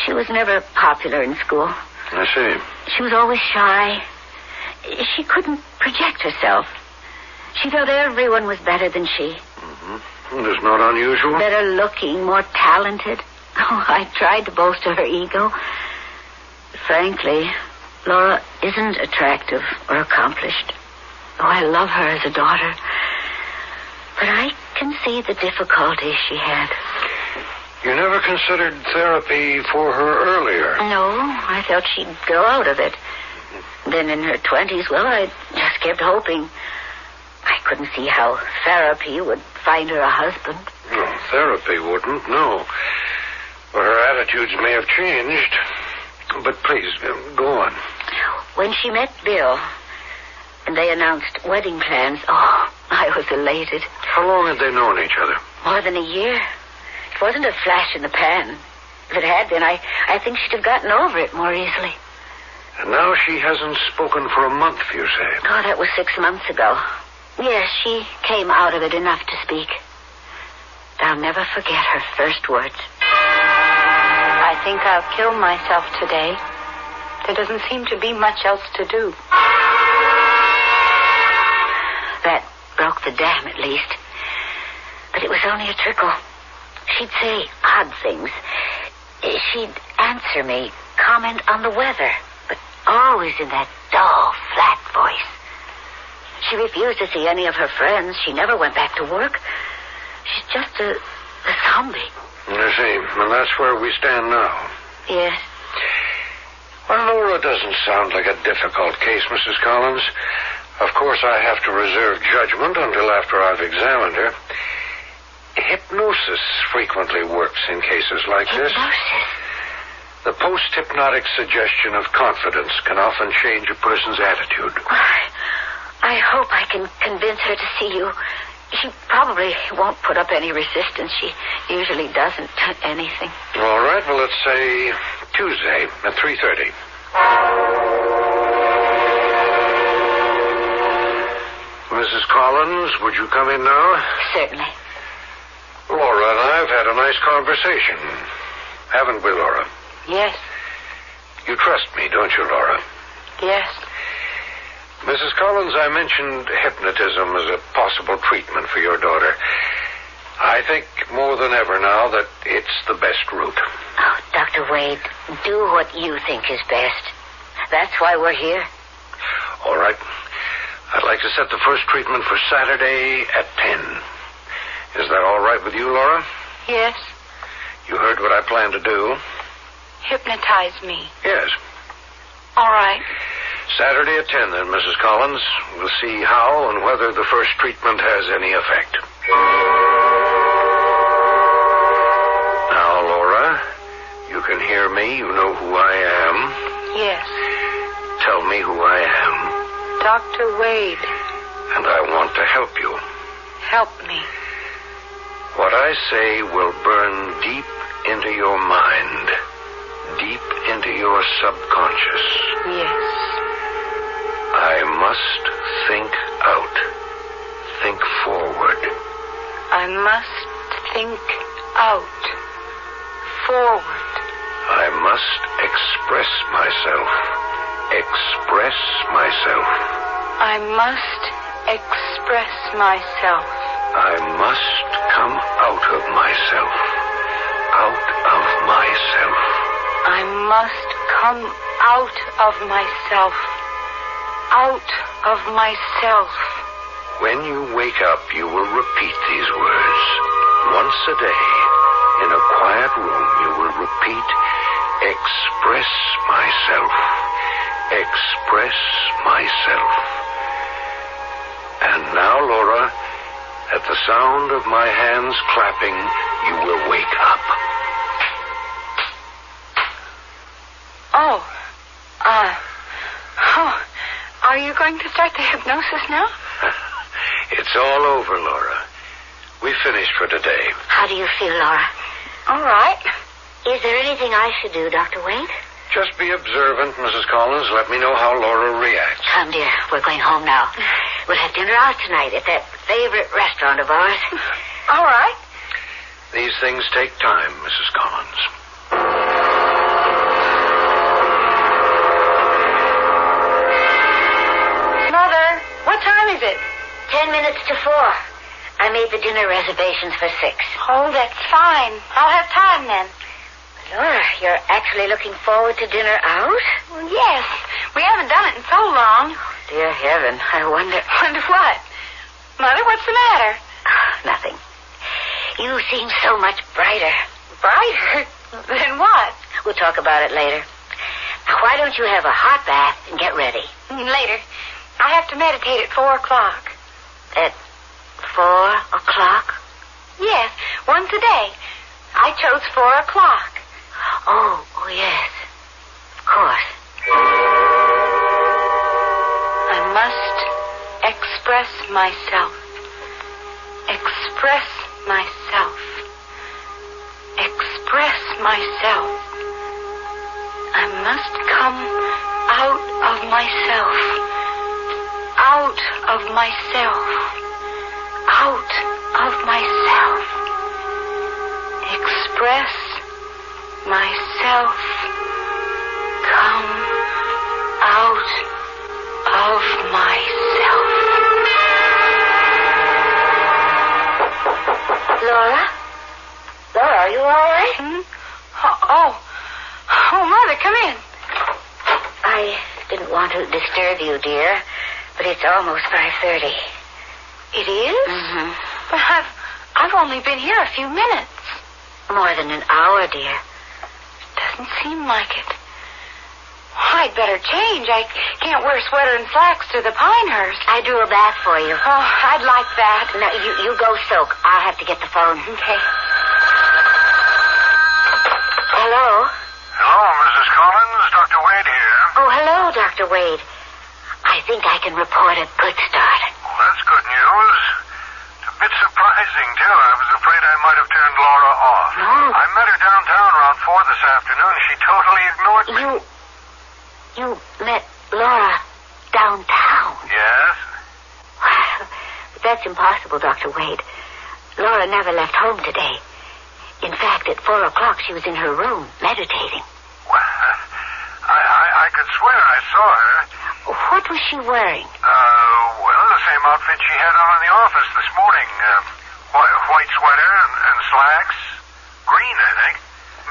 She was never popular in school. I see. She was always shy. She couldn't project herself. She felt everyone was better than she. Mm-hmm. That's not unusual. Better looking, more talented. Oh, I tried to bolster her ego. Frankly, Laura isn't attractive or accomplished. Oh, I love her as a daughter. But I can see the difficulties she had. You never considered therapy for her earlier? No, I felt she'd grow out of it. Then in her 20s, well, I just kept hoping. I couldn't see how therapy would find her a husband. No, therapy wouldn't, no. But her attitudes may have changed. But please, go on. When she met Bill, and they announced wedding plans, oh, I was elated. How long had they known each other? More than a year. It wasn't a flash in the pan. If it had been, I think she'd have gotten over it more easily. And now she hasn't spoken for a month, you say? Oh, that was 6 months ago. Yes, she came out of it enough to speak. I'll never forget her first words. I think I'll kill myself today. There doesn't seem to be much else to do. That broke the dam, at least. But it was only a trickle. She'd say odd things. She'd answer me, comment on the weather, but always in that dull, flat voice. She refused to see any of her friends. She never went back to work. She's just a zombie. I see. And that's where we stand now. Yes. Well, Laura doesn't sound like a difficult case, Mrs. Collins. Of course, I have to reserve judgment until after I've examined her. Hypnosis frequently works in cases like this. Hypnosis? The post-hypnotic suggestion of confidence can often change a person's attitude. I hope I can convince her to see you. She probably won't put up any resistance. She usually doesn't anything. All right, well, let's say Tuesday at 3:30. Mrs. Collins, would you come in now? Certainly. Laura and I have had a nice conversation. Haven't we, Laura? Yes. You trust me, don't you, Laura? Yes. Mrs. Collins, I mentioned hypnotism as a possible treatment for your daughter. I think more than ever now that it's the best route. Oh, Dr. Wade, do what you think is best. That's why we're here. All right. I'd like to set the first treatment for Saturday at 10. Is that all right with you, Laura? Yes. You heard what I plan to do? Hypnotize me. Yes. All right. Saturday at 10, then, Mrs. Collins. We'll see how and whether the first treatment has any effect. Now, Laura, you can hear me. You know who I am. Yes. Tell me who I am. Dr. Wade. And I want to help you. Help me. What I say will burn deep into your mind, deep into your subconscious. Yes. I must think out, think forward. I must think out, forward. I must express myself, express myself. I must express myself. I must come out of myself, out of myself. I must come out of myself, out of myself. When you wake up, you will repeat these words. Once a day, in a quiet room, you will repeat, express myself, express myself. And now, Laura, at the sound of my hands clapping, you will wake up. Are you going to start the hypnosis now? It's all over, Laura. We finished for today. How do you feel, Laura? All right. Is there anything I should do, Dr. Wade? Just be observant, Mrs. Collins. Let me know how Laura reacts. Come, dear. We're going home now. We'll have dinner out tonight at that favorite restaurant of ours. All right. These things take time, Mrs. Collins. Mother, what time is it? 10 minutes to 4. I made the dinner reservations for 6. Oh, that's fine. I'll have time then. Laura, you're actually looking forward to dinner out? Well, yes. We haven't done it in so long. Dear heaven, I wonder... Wonder what? Mother, what's the matter? Nothing. You seem so much brighter. Brighter? Than what? We'll talk about it later. Now, why don't you have a hot bath and get ready? Later. I have to meditate at 4 o'clock. At 4 o'clock? Yes, once a day. I chose 4 o'clock. Oh, yes. Of course. I must express myself. Express myself. Express myself. I must come out of myself. Out of myself. Out of myself. Express myself. Come out of myself. Laura? Laura, are you all right? Oh, Mother, come in. I didn't want to disturb you, dear, but it's almost 5:30. It is? Mm-hmm. But I've only been here a few minutes. More than an hour, dear. Doesn't seem like it. I'd better change. I can't wear sweater and slacks to the Pinehurst. I drew a bath for you. Oh, I'd like that. No, you go soak. I'll have to get the phone. Okay. Hello? Hello, Mrs. Collins. Dr. Wade here. Oh, hello, Dr. Wade. I think I can report a good start. Well, that's good news. It's a bit surprising, too. I was afraid I might have turned Laura off. No. I met her downtown around 4 this afternoon. She totally ignored me. You met Laura downtown? Yes? That's impossible, Dr. Wade. Laura never left home today. In fact, at 4 o'clock, she was in her room, meditating. Well, I could swear I saw her. What was she wearing? Well, the same outfit she had on in the office this morning. White sweater and slacks. Green, I think.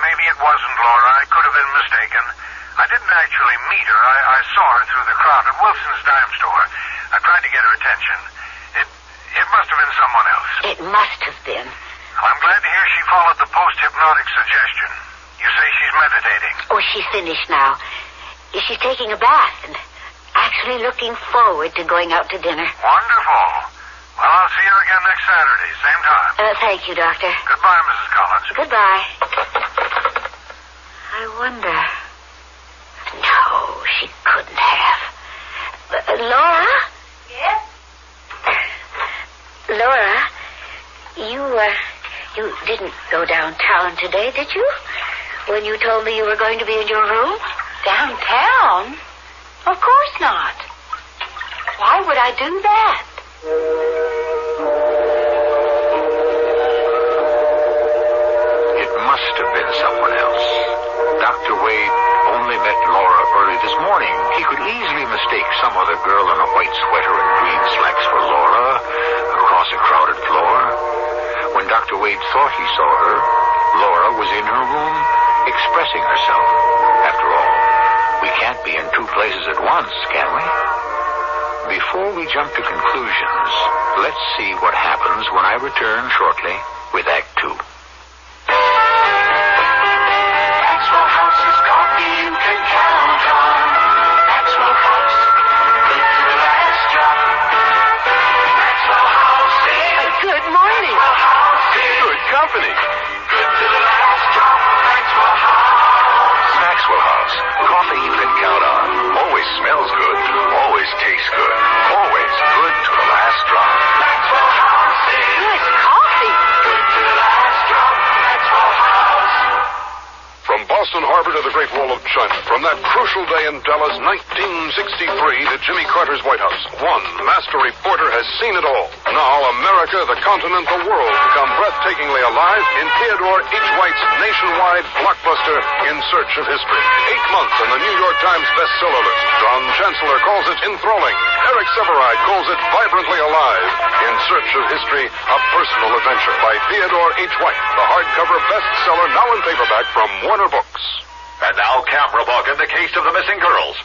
Maybe it wasn't Laura. I could have been mistaken. I didn't actually meet her. I saw her through the crowd at Wilson's dime store. I tried to get her attention. It must have been someone else. It must have been. I'm glad to hear she followed the post-hypnotic suggestion. You say she's meditating. Oh, she's finished now. She's taking a bath and actually looking forward to going out to dinner. Wonderful. Well, I'll see her again next Saturday, same time. Thank you, Doctor. Goodbye, Mrs. Collins. Goodbye. I wonder... No, she couldn't have. Laura? Yes? Laura, you didn't go downtown today, did you? When you told me you were going to be in your room? Downtown? Of course not. Why would I do that? It must have been someone else. Dr. Wade only met Laura early this morning. He could easily mistake some other girl in a white sweater and green slacks for Laura across a crowded floor. When Dr. Wade thought he saw her, Laura was in her room expressing herself. After all, we can't be in 2 places at once, can we? Before we jump to conclusions, let's see what happens when I return shortly with Act 2. Maxwell House's coffee you can count on. Maxwell House, good to the last drop. Maxwell House is good morning. Maxwell House is good company. Good to the last drop. Maxwell House. Maxwell House, coffee you can count on. Always smells good. Always tastes good. Always good to the last drop. Maxwell House is good coffee. Good to the last drop. China, from that crucial day in Dallas, 1963, to Jimmy Carter's White House. One master reporter has seen it all. Now, America, the continent, the world come breathtakingly alive in Theodore H. White's nationwide blockbuster, In Search of History. 8 months on the New York Times bestseller list. Don Chancellor calls it enthralling. Eric Severide calls it vibrantly alive. In Search of History, a personal adventure by Theodore H. White, the hardcover bestseller now in paperback from Warner Books. And now, Camera Bug in the case of the missing girls.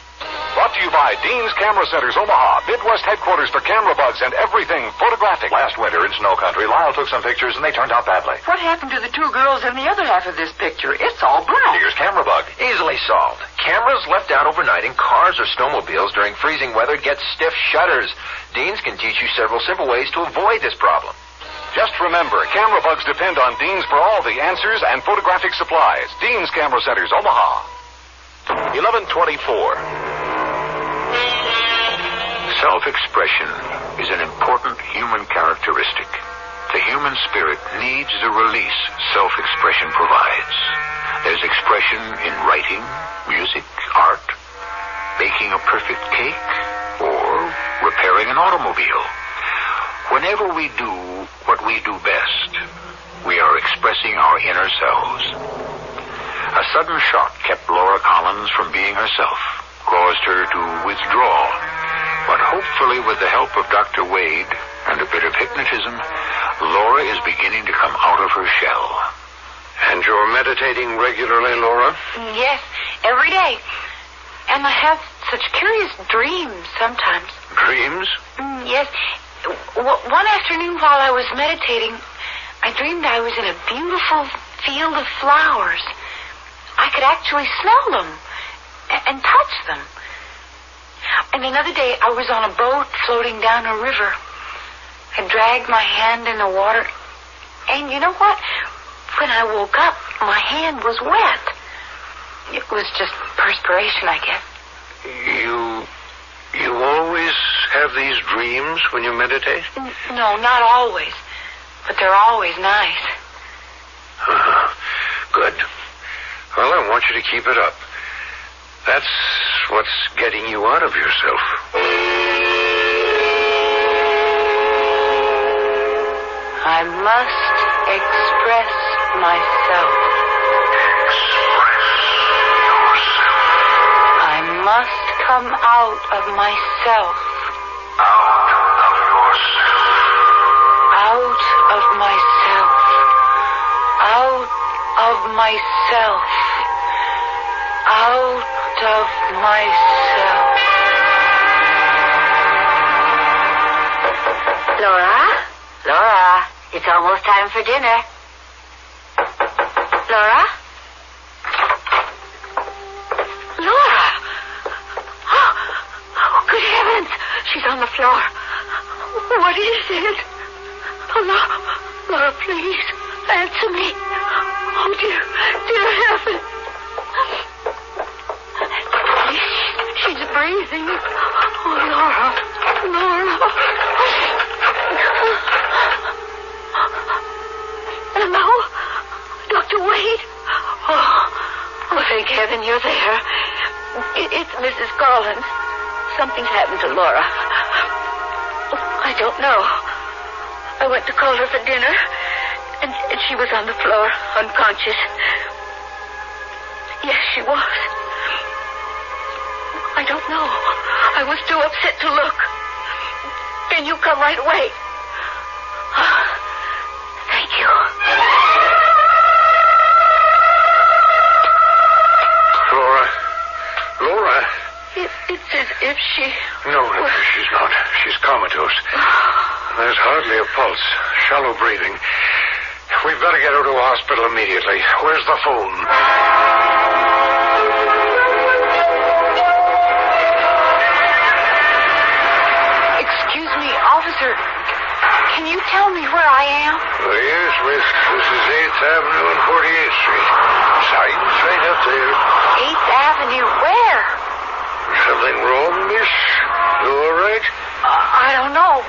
Brought to you by Dean's Camera Centers, Omaha, Midwest headquarters for camera bugs and everything photographic. Last winter in Snow Country, Lyle took some pictures and they turned out badly. What happened to the 2 girls in the other half of this picture? It's all black. Here's Camera Bug. Easily solved. Cameras left out overnight in cars or snowmobiles during freezing weather get stiff shutters. Dean's can teach you several simple ways to avoid this problem. Just remember, camera bugs depend on Dean's for all the answers and photographic supplies. Dean's Camera Centers, Omaha. 11:24. Self-expression is an important human characteristic. The human spirit needs the release self-expression provides. There's expression in writing, music, art, baking a perfect cake, or repairing an automobile. Whenever we do what we do best, we are expressing our inner selves. A sudden shock kept Laura Collins from being herself, caused her to withdraw. But hopefully with the help of Dr. Wade and a bit of hypnotism, Laura is beginning to come out of her shell. And you're meditating regularly, Laura? Yes, every day. And I have such curious dreams sometimes. Dreams? Yes. One afternoon while I was meditating, I dreamed I was in a beautiful field of flowers. I could actually smell them and touch them. And another day, I was on a boat floating down a river. I dragged my hand in the water, and you know what? When I woke up, my hand was wet. It was just perspiration, I guess. You always have these dreams when you meditate? No, not always. But they're always nice. Good. Well, I want you to keep it up. That's what's getting you out of yourself. I must express myself. Express yourself. I must come out of myself. Out of yourself. Out of myself. Out of myself. Out of myself. Laura, it's almost time for dinner. Laura? Oh, good heavens! She's on the floor. What is it? Oh, Laura, please, answer me. Oh, dear heaven. She's breathing. Oh, Laura. Hello? Dr. Wade? Oh, thank heaven you're there. It's Mrs. Collins. Something's happened to Laura. I don't know. I went to call her for dinner, and she was on the floor, unconscious. Yes, she was. I don't know. I was too upset to look. Can you come right away? Thank you. Laura? It's as if she... No, she's not. She's comatose. There's hardly a pulse. Shallow breathing. We've got to get her to a hospital immediately. Where's the phone? Excuse me, officer. Can you tell me where I am? Yes, miss. This is 8th Avenue and 48th Street. Sign's right up there. 8th Avenue? Where? Something wrong, miss? You all right? I don't know.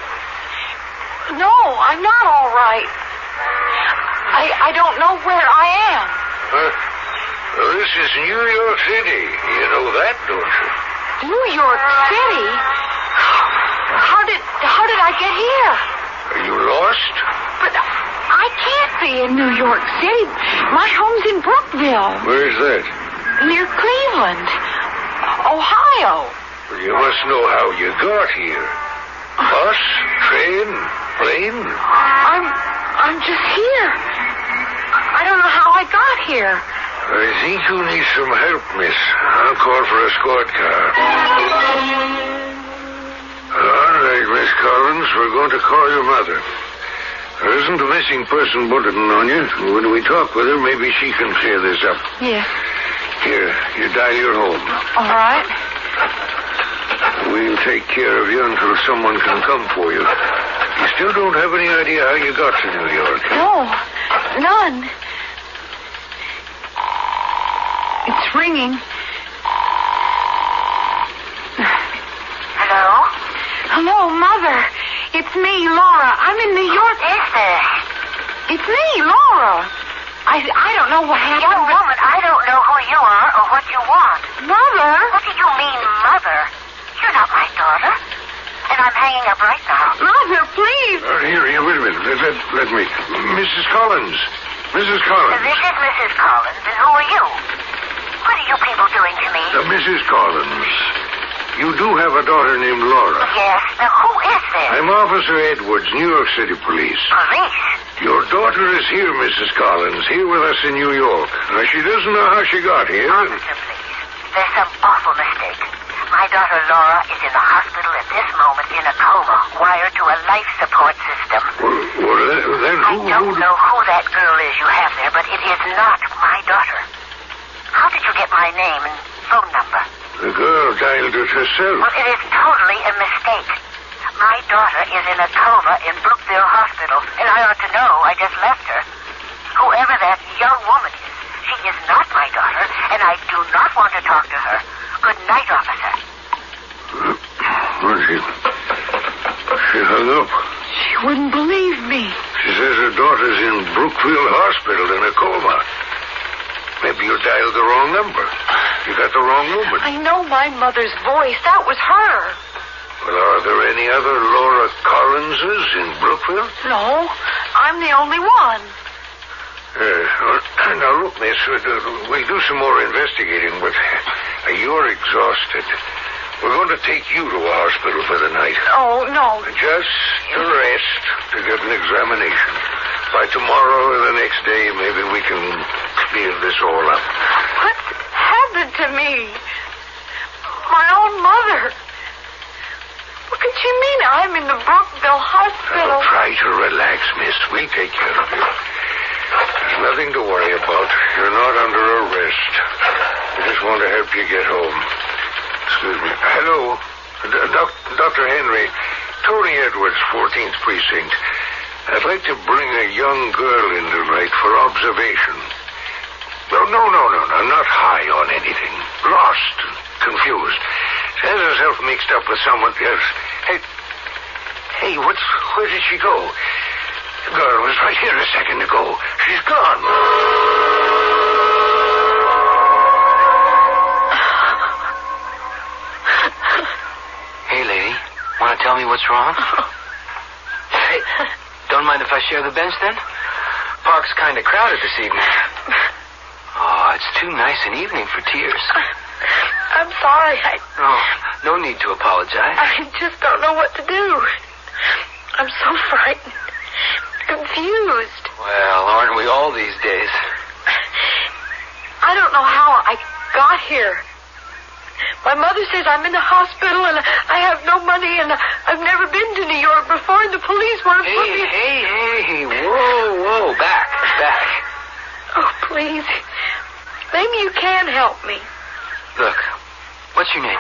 No, I'm not all right. I don't know where I am. Well, this is New York City. You know that, don't you? New York City? How did I get here? Are you lost? But I can't be in New York City. My home's in Brookville. Where's that? Near Cleveland, Ohio. Well, you must know how you got here. Bus, train, plane? I'm just here. I don't know how I got here. I think you need some help, miss. I'll call for a squad car. All right, Miss Collins, we're going to call your mother. There isn't a missing person bulletin on you. When we talk with her, maybe she can clear this up. Yeah. Here, you dial your home. All right. We'll take care of you until someone can come for you. You still don't have any idea how you got to New York? No, none. It's ringing. Hello? Hello, Mother. It's me, Laura. I'm in New York. Who is this? It's me, Laura. I don't know what happened. Young woman, I don't know who you are or what you want. Mother? What do you mean, Mother? You're not my daughter. And I'm hanging up right now. Mother, please. Here, wait a minute. Let me. Mrs. Collins. Mrs. Collins. This is Mrs. Collins, and who are you? What are you people doing to me? Mrs. Collins, you do have a daughter named Laura. Yes. Now, who is this? I'm Officer Edwards, New York City Police. Police? Your daughter is here, Mrs. Collins, here with us in New York. Now, she doesn't know how she got here. Officer, please. There's some awful mistake. My daughter Laura is in the hospital at this moment in a coma, wired to a life support system. Well, then I don't know who that girl is you have there, but it is not my daughter. How did you get my name and phone number? The girl dialed it herself. Well, it is totally a mistake. My daughter is in a coma in Brookville Hospital, and I ought to know. I just left her. Whoever that young woman is, she is not my daughter, and I do not want to talk to her. Good night, officer. Well, she hung up. She wouldn't believe me. She says her daughter's in Brookville Hospital in a coma. Maybe you dialed the wrong number. You got the wrong woman. I know my mother's voice. That was her. Well, are there any other Laura Collinses in Brookville? No, I'm the only one. Now, look, miss, we'll do some more investigating, but you're exhausted. We're going to take you to a hospital for the night. Oh, no. Just to rest, to get an examination. By tomorrow or the next day, maybe we can clear this all up. What's happened to me? My own mother. What could she mean? I'm in the Brookville Hospital. Now, try to relax, miss. We'll take care of you. There's nothing to worry about. You're not under arrest. We just want to help you get home. Excuse me. Hello. Dr. Henry. Tony Edwards, 14th Precinct. I'd like to bring a young girl in tonight for observation. No. I'm not high on anything. Lost. Confused. She has herself mixed up with someone else. Hey, where did she go? The girl was right here a second ago. She's gone. Hey, lady. Want to tell me what's wrong? Hey, don't mind if I share the bench, then? Park's kind of crowded this evening. Oh, it's too nice an evening for tears. I'm sorry. No need to apologize. I just don't know what to do. I'm so frightened. Confused. Well, aren't we all these days? I don't know how I got here. My mother says I'm in the hospital and I have no money and I've never been to New York before and the police want to put me... Hey, whoa, back. Oh, please. Maybe you can help me. Look, what's your name?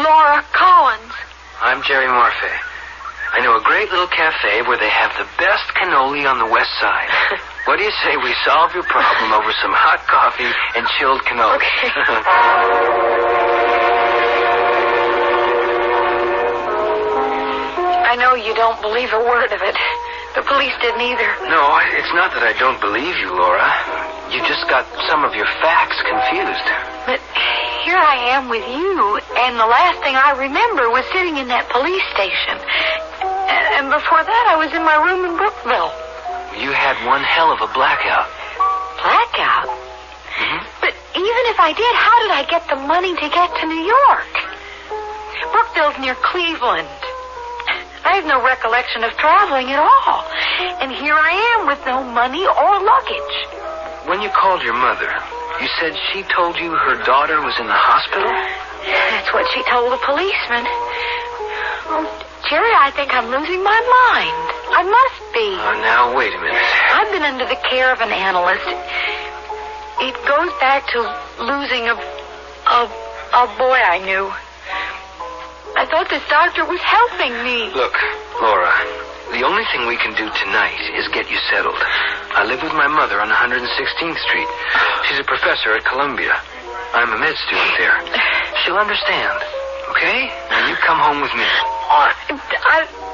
Laura Collins. I'm Jerry Morphe. I know a great little cafe where they have the best cannoli on the west side. What do you say we solve your problem over some hot coffee and chilled cannoli? Okay. I know you don't believe a word of it. The police didn't either. No, it's not that I don't believe you, Laura. You just got some of your facts confused. But here I am with you, and the last thing I remember was sitting in that police station. And before that, I was in my room in Brookville. You had one hell of a blackout. Blackout? Mm-hmm. But even if I did, how did I get the money to get to New York? Brookville's near Cleveland. I have no recollection of traveling at all. And here I am with no money or luggage. When you called your mother, you said she told you her daughter was in the hospital? That's what she told the policeman. Oh, Jerry, I think I'm losing my mind. I must be. Now, wait a minute. I've been under the care of an analyst. It goes back to losing a boy I knew. I thought this doctor was helping me. Look, Laura, the only thing we can do tonight is get you settled. I live with my mother on 116th Street. She's a professor at Columbia. I'm a med student there. She'll understand, okay? Now you come home with me.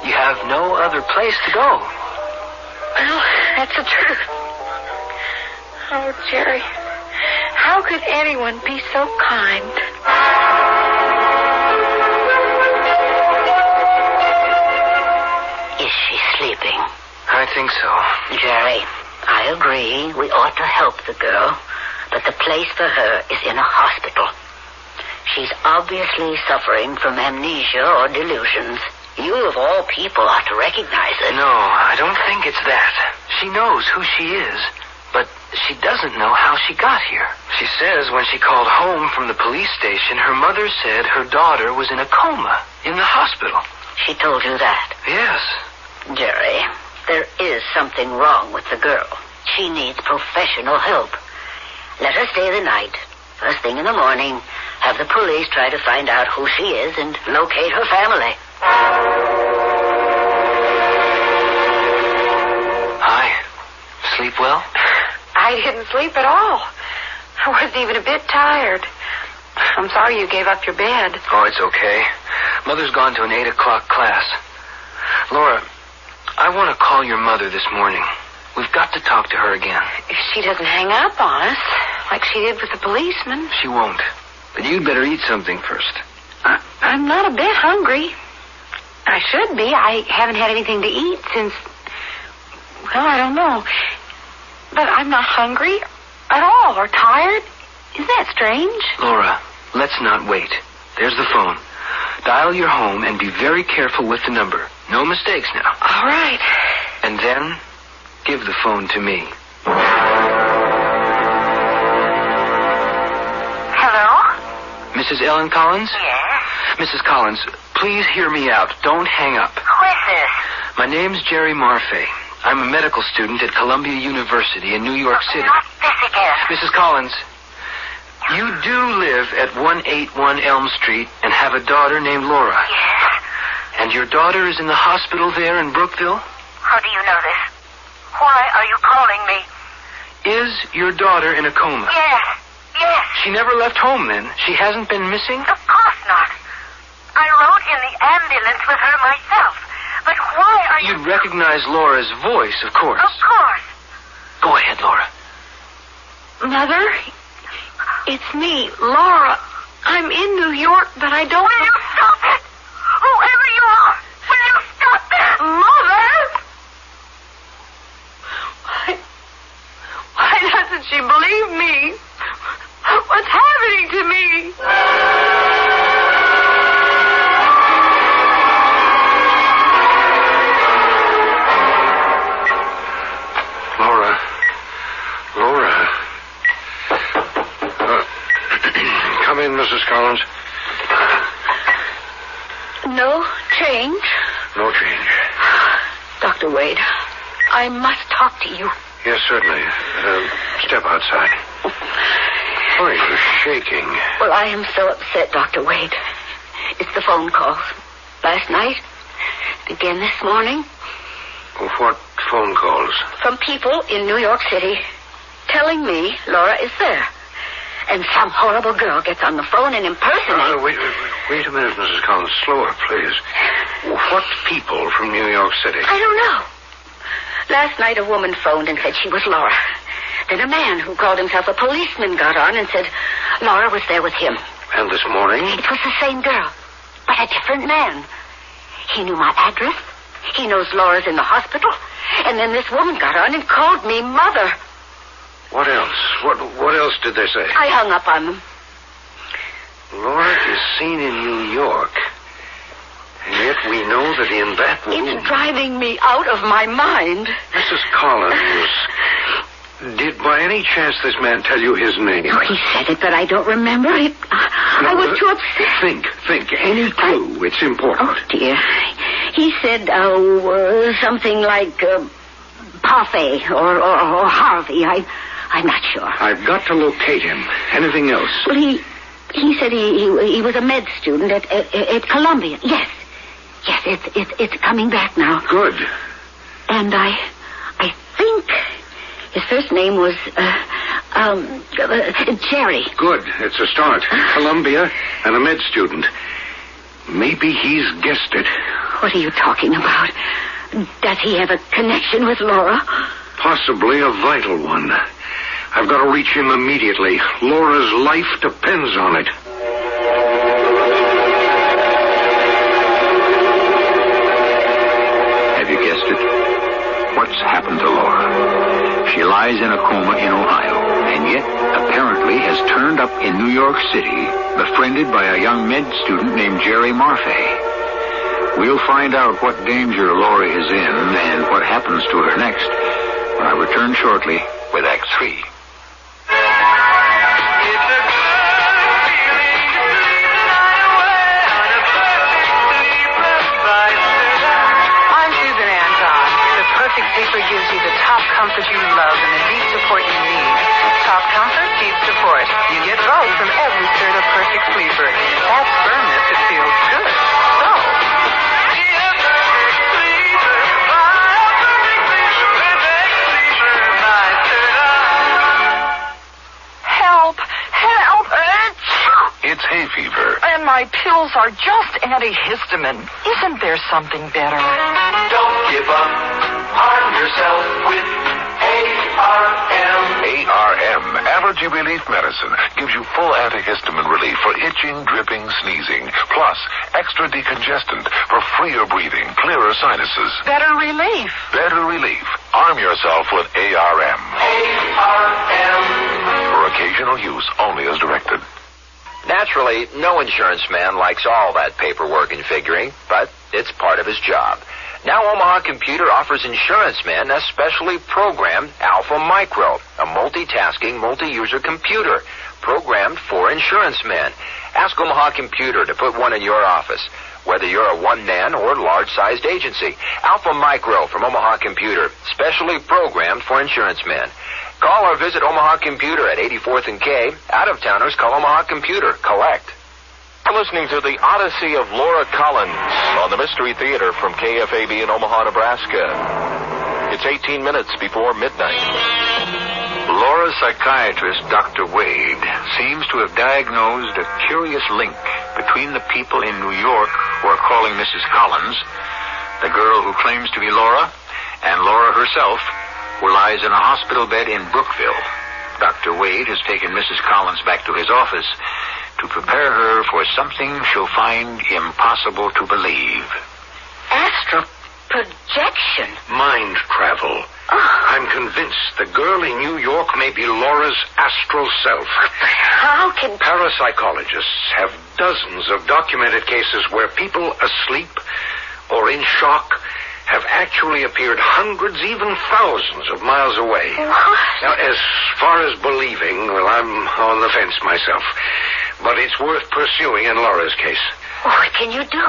You have no other place to go. Well, that's the truth. Oh, Jerry, how could anyone be so kind? Is she sleeping? I think so. Jerry, I agree. We ought to help the girl. But the place for her is in a hospital. She's obviously suffering from amnesia or delusions. You, of all people, ought to recognize it. No, I don't think it's that. She knows who she is, but she doesn't know how she got here. She says when she called home from the police station, her mother said her daughter was in a coma in the hospital. She told you that? Yes. Jerry, there is something wrong with the girl. She needs professional help. Let her stay the night. First thing in the morning, have the police try to find out who she is and locate her family. Hi. Sleep well? I didn't sleep at all. I wasn't even a bit tired. I'm sorry you gave up your bed. Oh, it's okay. Mother's gone to an 8 o'clock class. Laura, I want to call your mother this morning. We've got to talk to her again. If she doesn't hang up on us, like she did with the policeman. She won't. But you'd better eat something first. I'm not a bit hungry. I should be. I haven't had anything to eat since... Well, I don't know. But I'm not hungry at all or tired. Isn't that strange? Laura, let's not wait. There's the phone. Dial your home and be very careful with the number. No mistakes now. All right. And then, give the phone to me. Hello? Mrs. Ellen Collins? Yes? Mrs. Collins, please hear me out. Don't hang up. Who is this? My name's Jerry Marfay. I'm a medical student at Columbia University in New York City. Not this again. Mrs. Collins, you do live at 181 Elm Street and have a daughter named Laura. Yes. And your daughter is in the hospital there in Brookville? How do you know this? Why are you calling me? Is your daughter in a coma? Yes. Yes. She never left home then? She hasn't been missing? Of course not. I rode in the ambulance with her myself. But why are you... You'd recognize Laura's voice, of course. Of course. Go ahead, Laura. Mother, it's me, Laura. I'm in New York, but I don't... Will you stop it? Whoever you are, will you stop that? Mother! Why doesn't she believe me? What's happening to me? Laura. Come in, Mrs. Collins. No change? No change. Dr. Wade, I must talk to you. Yes, certainly. Step outside. Why are you shaking? Well, I am so upset, Dr. Wade. It's the phone calls. Last night, again this morning. What phone calls? From people in New York City telling me Laura is there. And some horrible girl gets on the phone and impersonates... Wait a minute, Mrs. Collins. Slower, please. What people from New York City? I don't know. Last night a woman phoned and said she was Laura. Then a man who called himself a policeman got on and said Laura was there with him. And this morning? It was the same girl, but a different man. He knew my address. He knows Laura's in the hospital. And then this woman got on and called me mother. What else? What else did they say? I hung up on them. Laura is seen in New York. And yet we know that in that room... It's driving me out of my mind. Mrs. Collins, did by any chance this man tell you his name? Oh, he said it, but I don't remember it. I was too upset. Think. Any clue. It's important. Oh, dear. He said something like Parfait or Harvey. I'm not sure. I've got to locate him. Anything else? Well, he said he was a med student at Columbia. Yes, it's coming back now. Good. And I think his first name was Jerry. Good. It's a start. Columbia and a med student. Maybe he's guessed it. What are you talking about? Does he have a connection with Laura? Possibly a vital one. I've got to reach him immediately. Laura's life depends on it. Have you guessed it? What's happened to Laura? She lies in a coma in Ohio, and yet apparently has turned up in New York City, befriended by a young med student named Jerry Marfay. We'll find out what danger Laura is in and what happens to her next when I return shortly with Act 3. Sleeper gives you the top comfort you love and the deep support you need. Top comfort, deep support. You get both from every third of Perfect Sleeper. That's firmness that feels good. So... Help! Help! It's hay fever. And my pills are just antihistamine. Isn't there something better? Don't give up. Arm yourself with ARM. ARM, Allergy Relief Medicine, gives you full antihistamine relief for itching, dripping, sneezing, plus extra decongestant for freer breathing, clearer sinuses. Better relief. Better relief. Arm yourself with ARM. ARM. For occasional use only as directed. Naturally, no insurance man likes all that paperwork and figuring, but it's part of his job. Now Omaha Computer offers insurance men a specially programmed Alpha Micro, a multitasking, multi-user computer programmed for insurance men. Ask Omaha Computer to put one in your office, whether you're a one-man or large-sized agency. Alpha Micro from Omaha Computer, specially programmed for insurance men. Call or visit Omaha Computer at 84th and K. Out-of-towners call Omaha Computer. Collect. You're listening to the Odyssey of Laura Collins on the Mystery Theater from KFAB in Omaha, Nebraska. It's 18 minutes before midnight. Laura's psychiatrist, Dr. Wade, seems to have diagnosed a curious link between the people in New York who are calling Mrs. Collins, the girl who claims to be Laura, and Laura herself, who lies in a hospital bed in Brookville. Dr. Wade has taken Mrs. Collins back to his office to prepare her for something she'll find impossible to believe. Astral projection? Mind travel. I'm convinced the girl in New York may be Laura's astral self. How can... Parapsychologists have dozens of documented cases where people asleep or in shock have actually appeared hundreds, even thousands of miles away. What? Now, as far as believing, well, I'm on the fence myself. But it's worth pursuing in Laura's case. What can you do?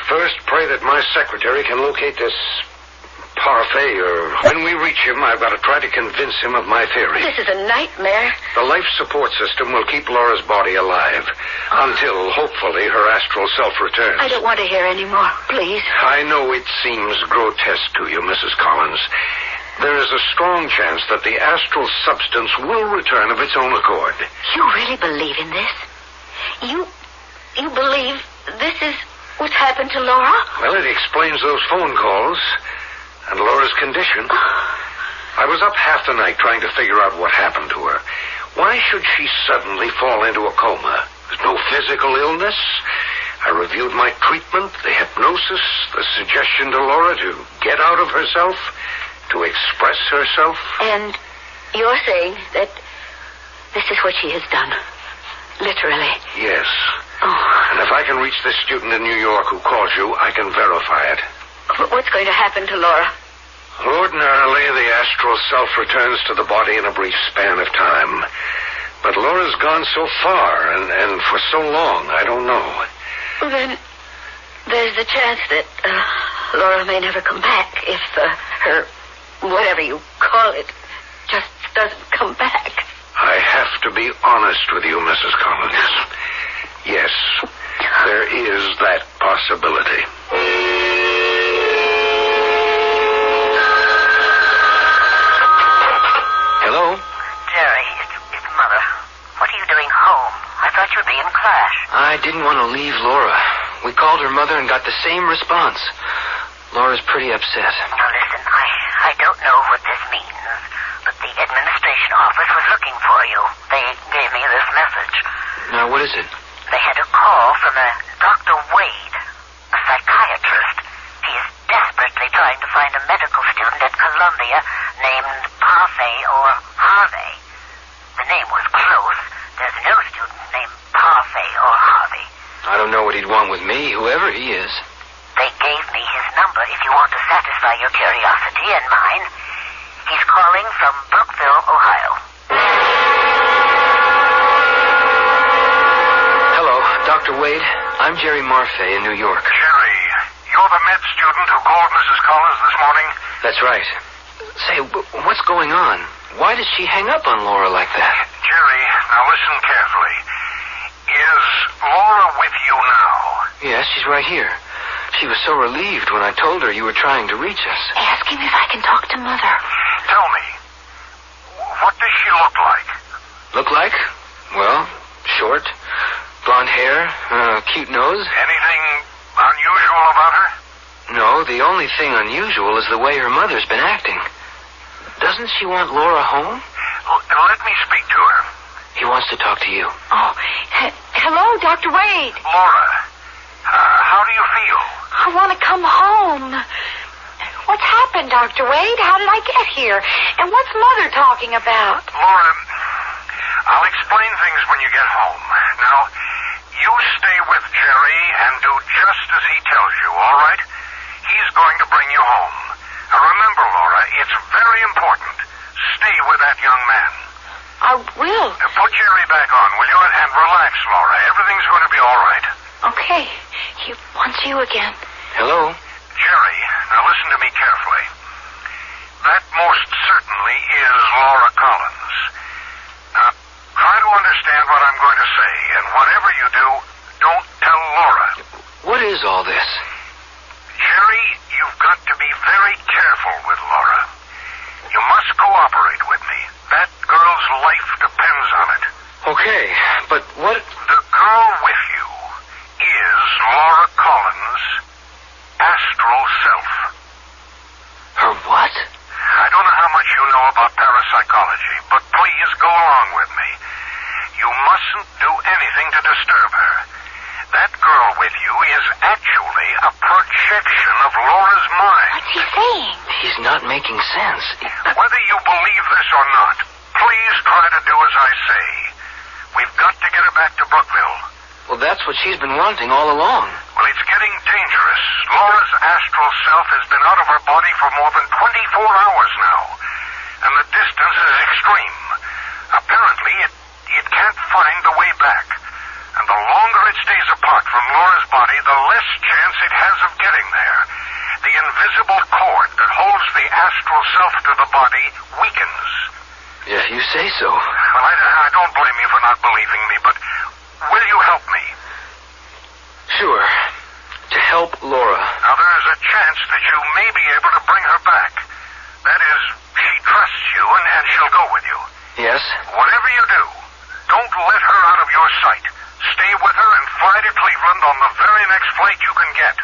First, pray that my secretary can locate this Parfait, or when we reach him, I've got to try to convince him of my theory. This is a nightmare. The life support system will keep Laura's body alive until, hopefully, her astral self returns. I don't want to hear any more, please. I know it seems grotesque to you, Mrs. Collins. There is a strong chance that the astral substance will return of its own accord. You really believe in this? You believe this is what's happened to Laura? Well, it explains those phone calls and Laura's condition. I was up half the night trying to figure out what happened to her. Why should she suddenly fall into a coma? There's no physical illness. I reviewed my treatment, the hypnosis, the suggestion to Laura to get out of herself, to express herself. And you're saying that this is what she has done? Literally? Yes. Oh. And if I can reach this student in New York who called you, I can verify it. But what's going to happen to Laura? Ordinarily, the astral self returns to the body in a brief span of time. But Laura's gone so far, and for so long, I don't know. Well, then, there's the chance that Laura may never come back if her, whatever you call it, just doesn't come back. I have to be honest with you, Mrs. Collins. Yes, there is that possibility. Hello? Jerry, it's Mother. What are you doing home? I thought you'd be in class. I didn't want to leave Laura. We called her mother and got the same response. Laura's pretty upset. Now listen, I don't know what this means, but the administration office was looking for you. They gave me this message. Now, what is it? They had a call from a Dr. Wade, a psychiatrist. He is desperately trying to find a medical student at Columbia named Parfait or Harvey. The name was close. There's no student named Parfait or Harvey. I don't know what he'd want with me, whoever he is. They gave me his number if you want to satisfy your curiosity and mine. He's calling from Brookville, Ohio. Hello, Dr. Wade. I'm Jerry Marfay in New York. Jerry, you're the med student who called Mrs. Collins this morning? That's right. Say, what's going on? Why did she hang up on Laura like that? Jerry, now listen carefully. Is Laura with you now? Yes, she's right here. She was so relieved when I told her you were trying to reach us. Ask him if I can talk to Mother. Tell me, what does she look like? Look like? Well, short, blonde hair, cute nose. Anything unusual about her? No, the only thing unusual is the way her mother's been acting. Doesn't she want Laura home? Let me speak to her. He wants to talk to you. Oh, hello, Dr. Wade. Laura, how do you feel? I want to come home. What's happened, Dr. Wade? How did I get here? And what's Mother talking about? Laura, I'll explain things when you get home. Now, you stay with Jerry and do just as he tells you, all right? He's going to bring you home. Now, remember, Laura, it's very important. Stay with that young man. I will. Put Jerry back on, will you? And relax, Laura. Everything's going to be all right. Okay. He wants you again. Hello? Jerry, now listen to me carefully. That most certainly is Laura Collins. Now, try to understand what I'm going to say, and whatever you do, don't tell Laura. What is all this? Jerry, you've got to be very careful with Laura. You must cooperate with me. That girl's life depends on it. Okay, but what... The girl with you is Laura Collins' astral self. Her what? I don't know how much you know about parapsychology, but please go along with me. You mustn't do anything to disturb her. That girl with you is actually a projection of Laura's mind. What's he saying? He's not making sense. Whether you believe this or not, please try to do as I say. We've got to get her back to Brookville. Well, that's what she's been wanting all along. Well, it's getting dangerous. Laura's astral self has been out of her body for more than 24 hours now, and the distance is extreme. Apparently, it can't find the way back. And the longer it stays apart from Laura's body, the less chance it has of getting there. The invisible cord that holds the astral self to the body weakens. Yeah, you say so. Well, I don't blame you for not believing me, but will you help me? Sure. To help Laura. Now, there's a chance that you may be able to bring her back. That is, she trusts you and she'll go with you. Yes? Whatever you do, don't let her out of your sight. Stay with her and fly to Cleveland on the very next flight you can get.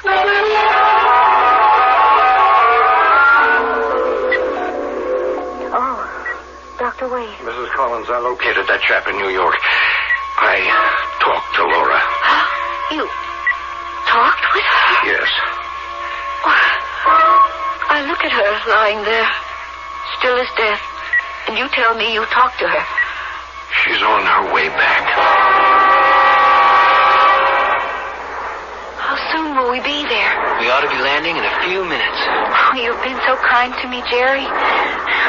Dr. Wade? Mrs. Collins, I located that chap in New York. I talked to Laura. You talked with her? Yes. I look at her lying there, still as death, and you tell me you talked to her. She's on her way back. How soon will we be there? We ought to be landing in a few minutes. Oh, you've been so kind to me, Jerry.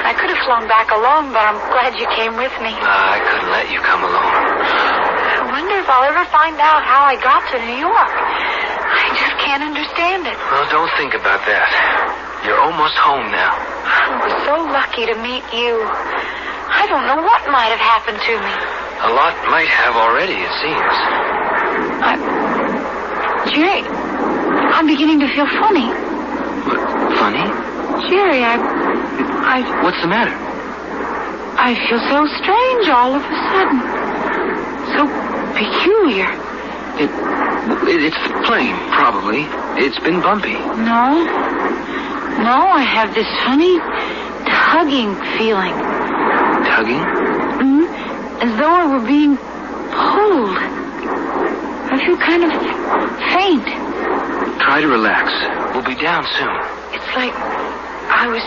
I could have flown back alone, but I'm glad you came with me. I couldn't let you come alone. I wonder if I'll ever find out how I got to New York. I just can't understand it. Well, don't think about that. You're almost home now. I was so lucky to meet you. I don't know what might have happened to me. A lot might have already, it seems. Jerry, I'm beginning to feel funny. What, funny? Jerry, I... What's the matter? I feel so strange all of a sudden. So peculiar. It's the plane, probably. It's been bumpy. No, I have this funny tugging feeling. Tugging? Mm-hmm. As though I were being pulled. I feel kind of faint. Try to relax. We'll be down soon. It's like I was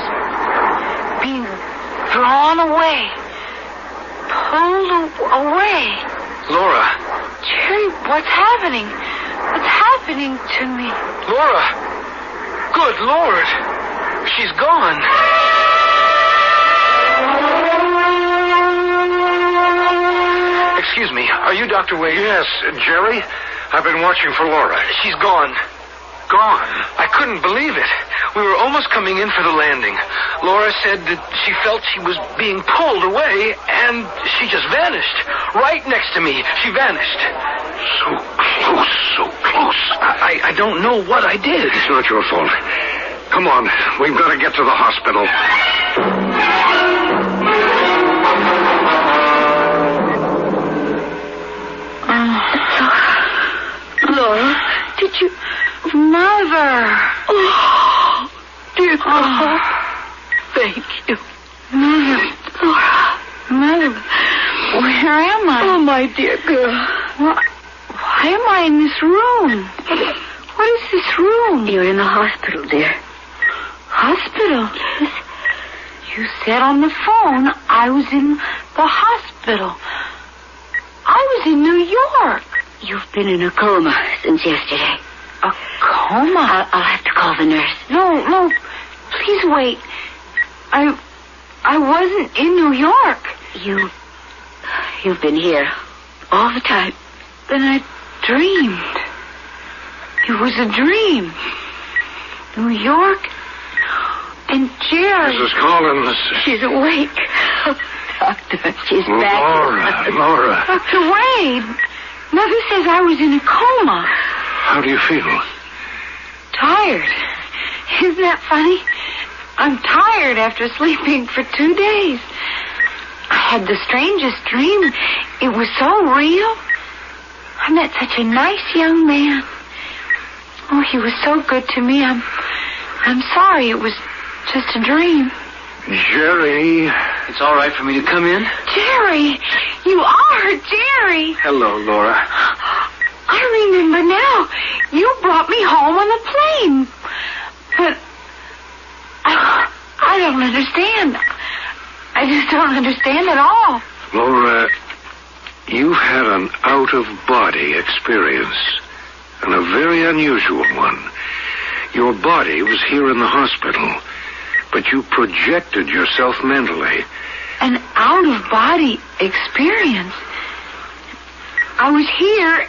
being drawn away. Pulled away. Laura. Jerry, what's happening? What's happening to me? Laura! Good Lord! She's gone. Excuse me, are you Dr. Wade? Yes, Jerry. I've been watching for Laura. She's gone. Gone? I couldn't believe it. We were almost coming in for the landing. Laura said that she felt she was being pulled away, and she just vanished. Right next to me, she vanished. So close, so close. I don't know what I did. It's not your fault. Come on, we've got to get to the hospital. Laura, did you... Mother! Oh, dear God. Thank you. Mother. Mother, where am I? Oh, my dear girl. Why am I in this room? What is this room? You're in the hospital, dear. Hospital? Yes. You said on the phone I was in the hospital. I was in New York. You've been in a coma since yesterday. A coma? I'll have to call the nurse. No. Please wait. I wasn't in New York. You've been here all the time. Then I dreamed. It was a dream. New York and Jerry. Mrs. Collins. She's awake. Oh, doctor, she's back. Laura. Dr. Wade. Mother says I was in a coma. How do you feel? Tired. Isn't that funny? I'm tired after sleeping for 2 days. I had the strangest dream. It was so real. I met such a nice young man. Oh, he was so good to me. I'm sorry it was just a dream. Jerry. It's all right for me to come in? Jerry! You are Jerry! Hello, Laura. I remember now. You brought me home on the plane. But I don't understand. I just don't understand at all. Laura, you've had an out-of-body experience, and a very unusual one. Your body was here in the hospital, but you projected yourself mentally. An out-of-body experience? I was here,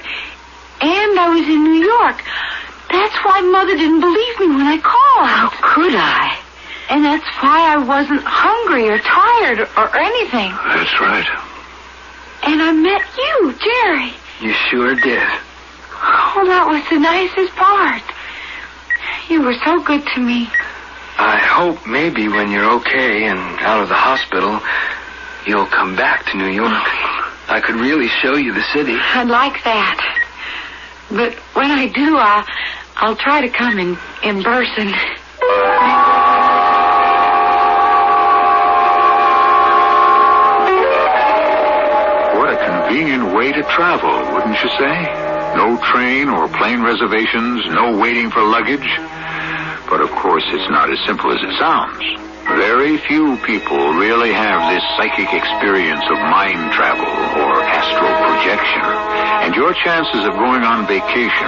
and I was in New York. That's why Mother didn't believe me when I called. How could I? And that's why I wasn't hungry or tired or anything. That's right. And I met you, Jerry. You sure did. Oh, that was the nicest part. You were so good to me. I hope maybe when you're okay and out of the hospital, you'll come back to New York. I could really show you the city. I'd like that. But when I do, I'll try to come in person. convenient way to travel, wouldn't you say? No train or plane reservations, no waiting for luggage. But of course, it's not as simple as it sounds. Very few people really have this psychic experience of mind travel or astral projection. And your chances of going on vacation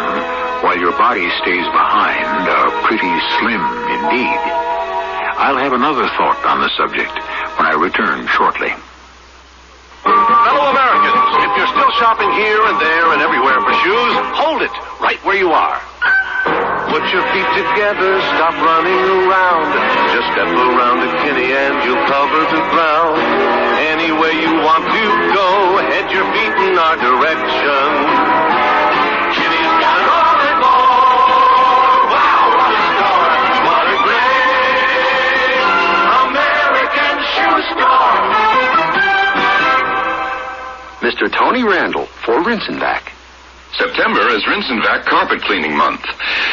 while your body stays behind are pretty slim indeed. I'll have another thought on the subject when I return shortly. Fellow Americans, if you're still shopping here and there and everywhere for shoes, hold it right where you are. Put your feet together, stop running around. Just step around the Kinney and you'll cover the ground. Anywhere you want to go, head your feet in our direction. Kinney's got all and more. Wow, what a store. What a great American shoe store. Mr. Tony Randall for Rinse and Vac. September is Rinse and Vac Carpet Cleaning Month.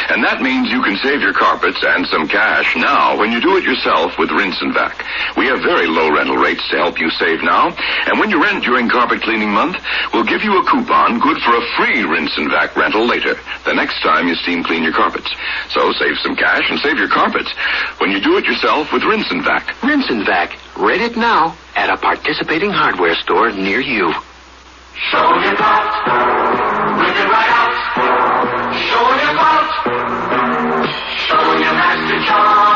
And that means you can save your carpets and some cash now when you do it yourself with Rinse and Vac. We have very low rental rates to help you save now. And when you rent during Carpet Cleaning Month, we'll give you a coupon good for a free Rinse and Vac rental later, the next time you steam clean your carpets. So save some cash and save your carpets when you do it yourself with Rinse and Vac. Rinse and Vac. Rent it now at a participating hardware store near you. Show your clout, whip it right out. Show your clout, show your Master Charge.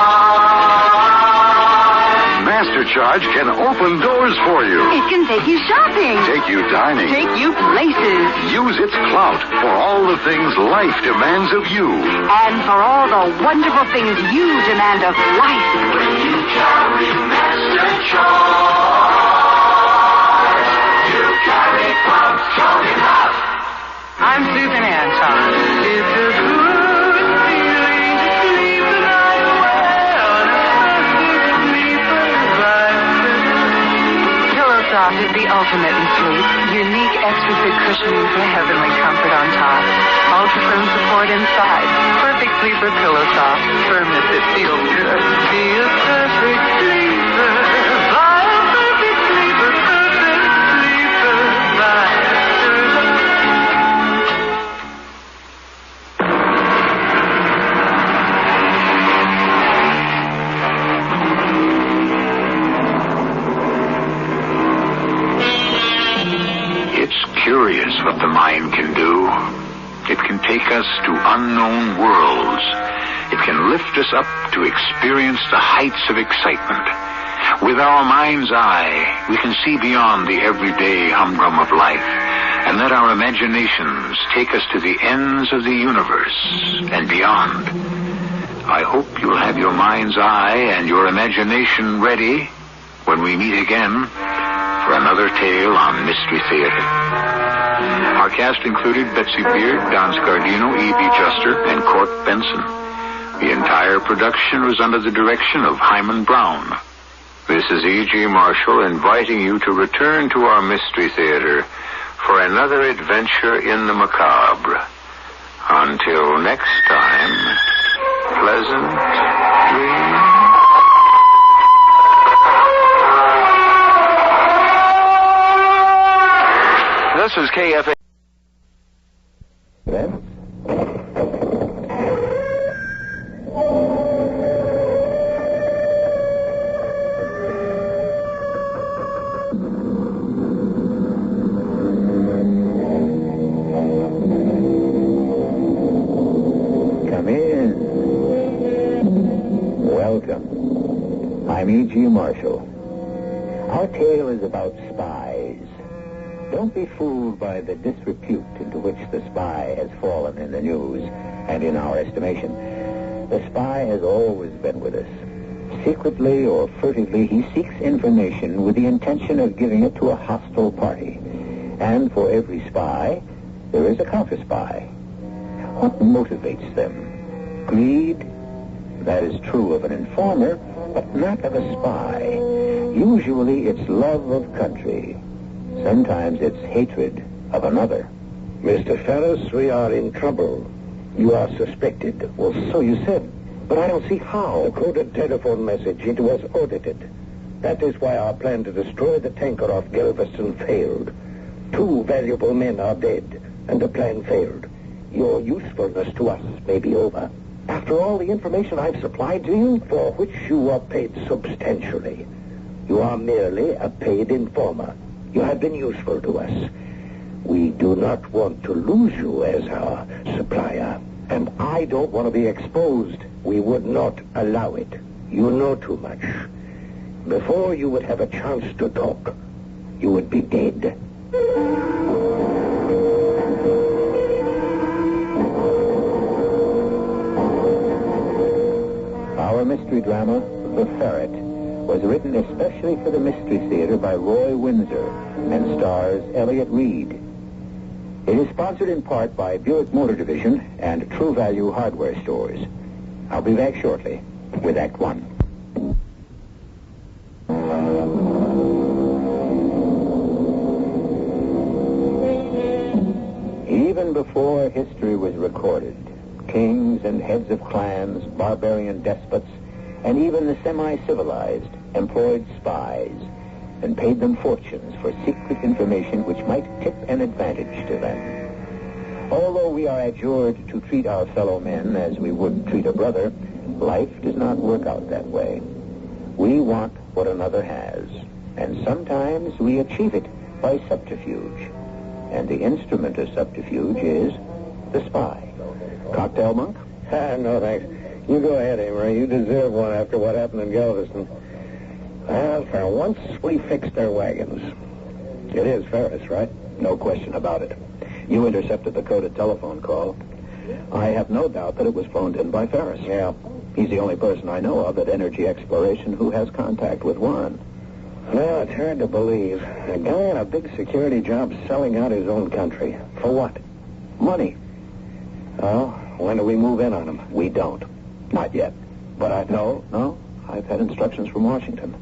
Master Charge can open doors for you. It can take you shopping. Take you dining. Take you places. Use its clout for all the things life demands of you. And for all the wonderful things you demand of life. When you carry Master Charge, you carry clout, show me love. I'm Susan Anton. It's a good feeling to sleep the night well and a perfect sleeper's life. Pillow Soft is the ultimate in sleep. Unique extra thick cushioning for heavenly comfort on top. Ultra firm support inside. Perfect sleeper Pillow Soft. Firmness that feels good. Be a perfect sleeper. Fly a perfect sleeper. Perfect sleeper. Fly. Curious what the mind can do. It can take us to unknown worlds. It can lift us up to experience the heights of excitement. With our mind's eye, we can see beyond the everyday humdrum of life and let our imaginations take us to the ends of the universe and beyond. I hope you'll have your mind's eye and your imagination ready when we meet again for another tale on Mystery Theatre. Our cast included Betsy Beard, Don Scardino, E.B. Juster, and Court Benson. The entire production was under the direction of Hyman Brown. This is E.G. Marshall inviting you to return to our Mystery Theater for another adventure in the macabre. Until next time, pleasant dreams. This is KFA. Come in. Welcome. I'm E.G. Marshall. Our tale is about spies. Don't be fooled by the disrepute into which the spy has fallen in the news and in our estimation. The spy has always been with us. Secretly or furtively, he seeks information with the intention of giving it to a hostile party. And for every spy, there is a counter-spy. What motivates them? Greed? That is true of an informer, but not of a spy. Usually it's love of country. Sometimes it's hatred of another. Mr. Ferris, we are in trouble. You are suspected. Well, so you said, but I don't see how. The coded telephone message, it was audited. That is why our plan to destroy the tanker off Galveston failed. 2 valuable men are dead, and the plan failed. Your usefulness to us may be over. After all the information I've supplied to you, for which you are paid substantially, you are merely a paid informer. You have been useful to us. We do not want to lose you as our supplier. And I don't want to be exposed. We would not allow it. You know too much. Before you would have a chance to talk, you would be dead. Our mystery drama, The Ferret, was written especially for the Mystery Theatre by Roy Windsor and stars Elliott Reed. It is sponsored in part by Buick Motor Division and True Value Hardware Stores. I'll be back shortly with Act One. Even before history was recorded, kings and heads of clans, barbarian despots, and even the semi-civilized employed spies and paid them fortunes for secret information which might tip an advantage to them. Although we are adjured to treat our fellow men as we would treat a brother, life does not work out that way. We want what another has, and sometimes we achieve it by subterfuge. And the instrument of subterfuge is the spy. Cocktail, Monk? No, thanks. You go ahead, Amory. You deserve one after what happened in Galveston. Well, for once, we fixed their wagons. It is Ferris, right? No question about it. You intercepted the coded telephone call. I have no doubt that it was phoned in by Ferris. Yeah. He's the only person I know of at Energy Exploration who has contact with Warren. Well, it's hard to believe. A guy on a big security job selling out his own country. For what? Money. Oh, when do we move in on him? We don't. Not yet. But No. I've had instructions from Washington.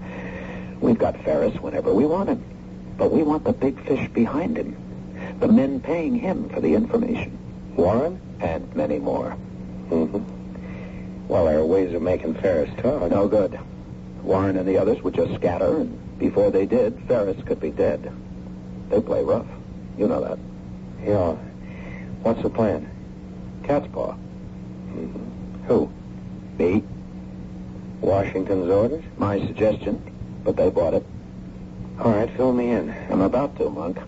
We've got Ferris whenever we want him. But we want the big fish behind him. The men paying him for the information. Warren? And many more. Mm-hmm. Well, there are ways of making Ferris talk. No good. Warren and the others would just scatter, and before they did, Ferris could be dead. They play rough. You know that. Yeah. What's the plan? Cat's paw. Mm-hmm. Who? Me. Washington's orders? My suggestion, but they bought it. All right, fill me in. I'm about to, Monk.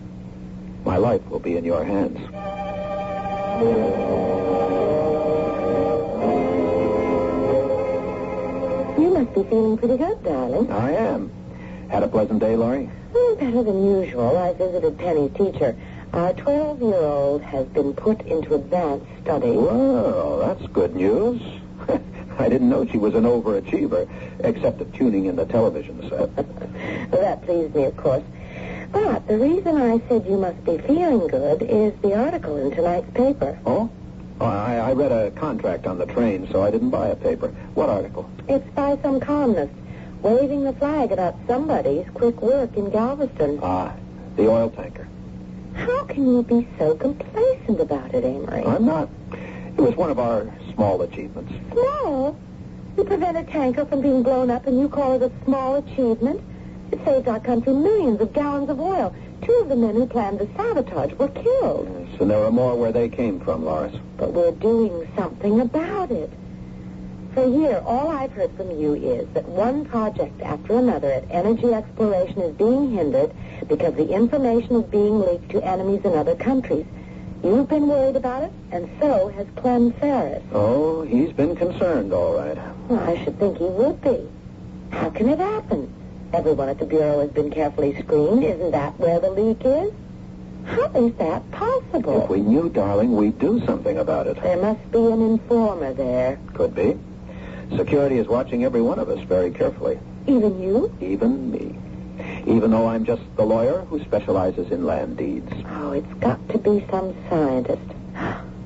My life will be in your hands. You must be feeling pretty good, darling. I am. Had a pleasant day, Laurie? Better than usual. I visited Penny's teacher. Our 12-year-old has been put into advanced study. Well, that's good news. I didn't know she was an overachiever, except at tuning in the television set. Well, that pleased me, of course. But the reason I said you must be feeling good is the article in tonight's paper. Oh? I read a contract on the train, so I didn't buy a paper. What article? It's by some columnist waving the flag about somebody's quick work in Galveston. Ah, the oil tanker. How can you be so complacent about it, Amory? I'm not. It was one of our small achievements. Small? You prevent a tanker from being blown up and you call it a small achievement? It saved our country millions of gallons of oil. 2 of the men who planned the sabotage were killed. Yes, and there are more where they came from, Loris. But we're doing something about it. For a year, all I've heard from you is that one project after another at Energy Exploration is being hindered because the information is being leaked to enemies in other countries. You've been worried about it, and so has Clem Ferris. Oh, he's been concerned, all right. Well, I should think he would be. How can it happen? Everyone at the Bureau has been carefully screened. Isn't that where the leak is? How is that possible? If we knew, darling, we'd do something about it. There must be an informer there. Could be. Security is watching every one of us very carefully. Even you? Even me. Even though I'm just the lawyer who specializes in land deeds. Oh, it's got to be some scientist.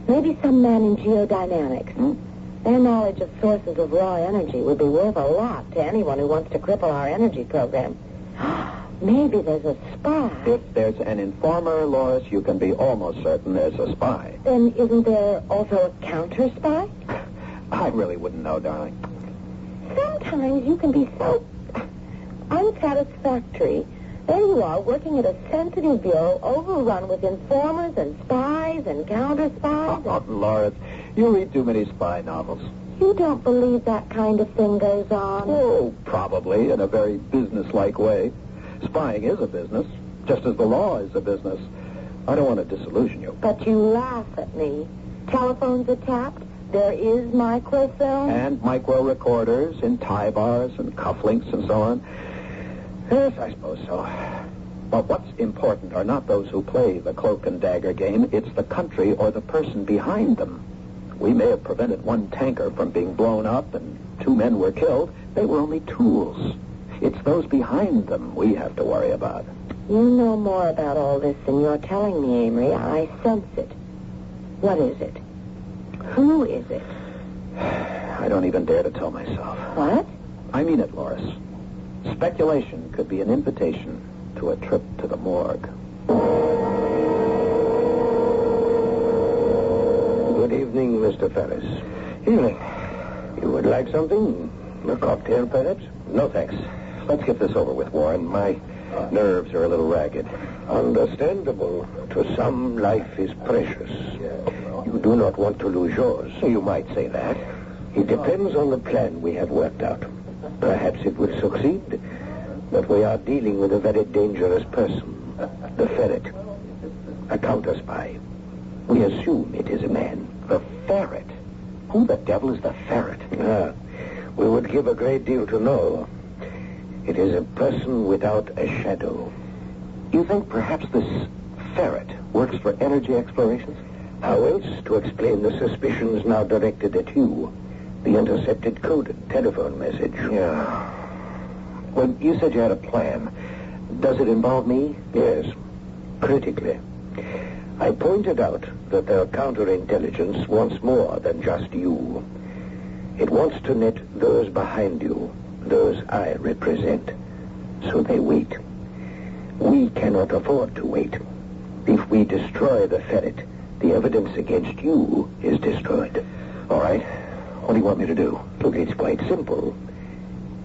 Maybe some man in geodynamics. Their knowledge of sources of raw energy would be worth a lot to anyone who wants to cripple our energy program. Maybe there's a spy. If there's an informer, Loris, you can be almost certain there's a spy. Then isn't there also a counter-spy? I really wouldn't know, darling. Sometimes you can be so unsatisfactory There you are, working at a sensitive bureau overrun with informers and spies and counter-spies. Oh, Lawrence, you read too many spy novels. You don't believe that kind of thing goes on? Oh, probably, in a very business-like way. Spying is a business, just as the law is a business. I don't want to disillusion you. But you laugh at me. Telephones are tapped. There is microfilm. And micro-recorders in tie bars and cufflinks and so on. Yes, I suppose so. But what's important are not those who play the cloak and dagger game. It's the country or the person behind them. We may have prevented one tanker from being blown up and 2 men were killed. They were only tools. It's those behind them we have to worry about. You know more about all this than you're telling me, Amory. I sense it. What is it? Who is it? I don't even dare to tell myself. What? I mean it, Loris. Speculation could be an invitation to a trip to the morgue. Good evening, Mr. Ferris. Evening. You would like something? A cocktail, perhaps? No, thanks. Let's get this over with, Warren. My nerves are a little ragged. Understandable. To some, life is precious. You do not want to lose yours. You might say that. It depends on the plan we have worked out. Perhaps it will succeed, but we are dealing with a very dangerous person, the Ferret, a counter-spy. We assume it is a man. The Ferret? Who the devil is the Ferret? We would give a great deal to know. It is a person without a shadow. You think perhaps this Ferret works for energy explorations? How else to explain the suspicions now directed at you? The intercepted coded telephone message. Yeah. Well, you said you had a plan. Does it involve me? Yes, critically. I pointed out that their counterintelligence wants more than just you. It wants to net those behind you, those I represent. So they wait. We cannot afford to wait. If we destroy the Ferret, the evidence against you is destroyed. All right. What do you want me to do? Look, it's quite simple.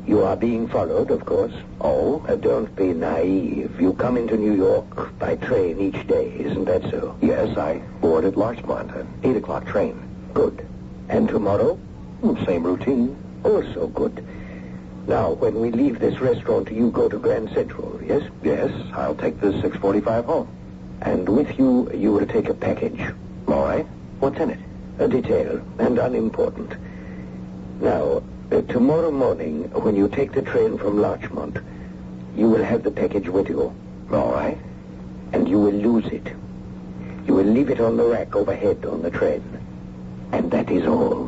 You are being followed, of course. Oh? Don't be naive. You come into New York by train each day, isn't that so? Yes, I board at Larchmont, an 8 o'clock train. Good. And tomorrow? Same routine. Also good. Now, when we leave this restaurant, you go to Grand Central, yes? Yes, I'll take the 6:45 home. And with you, you will take a package. All right. What's in it? A detail, and unimportant. Now, tomorrow morning, when you take the train from Larchmont, you will have the package with you. All right. And you will lose it. You will leave it on the rack overhead on the train. And that is all.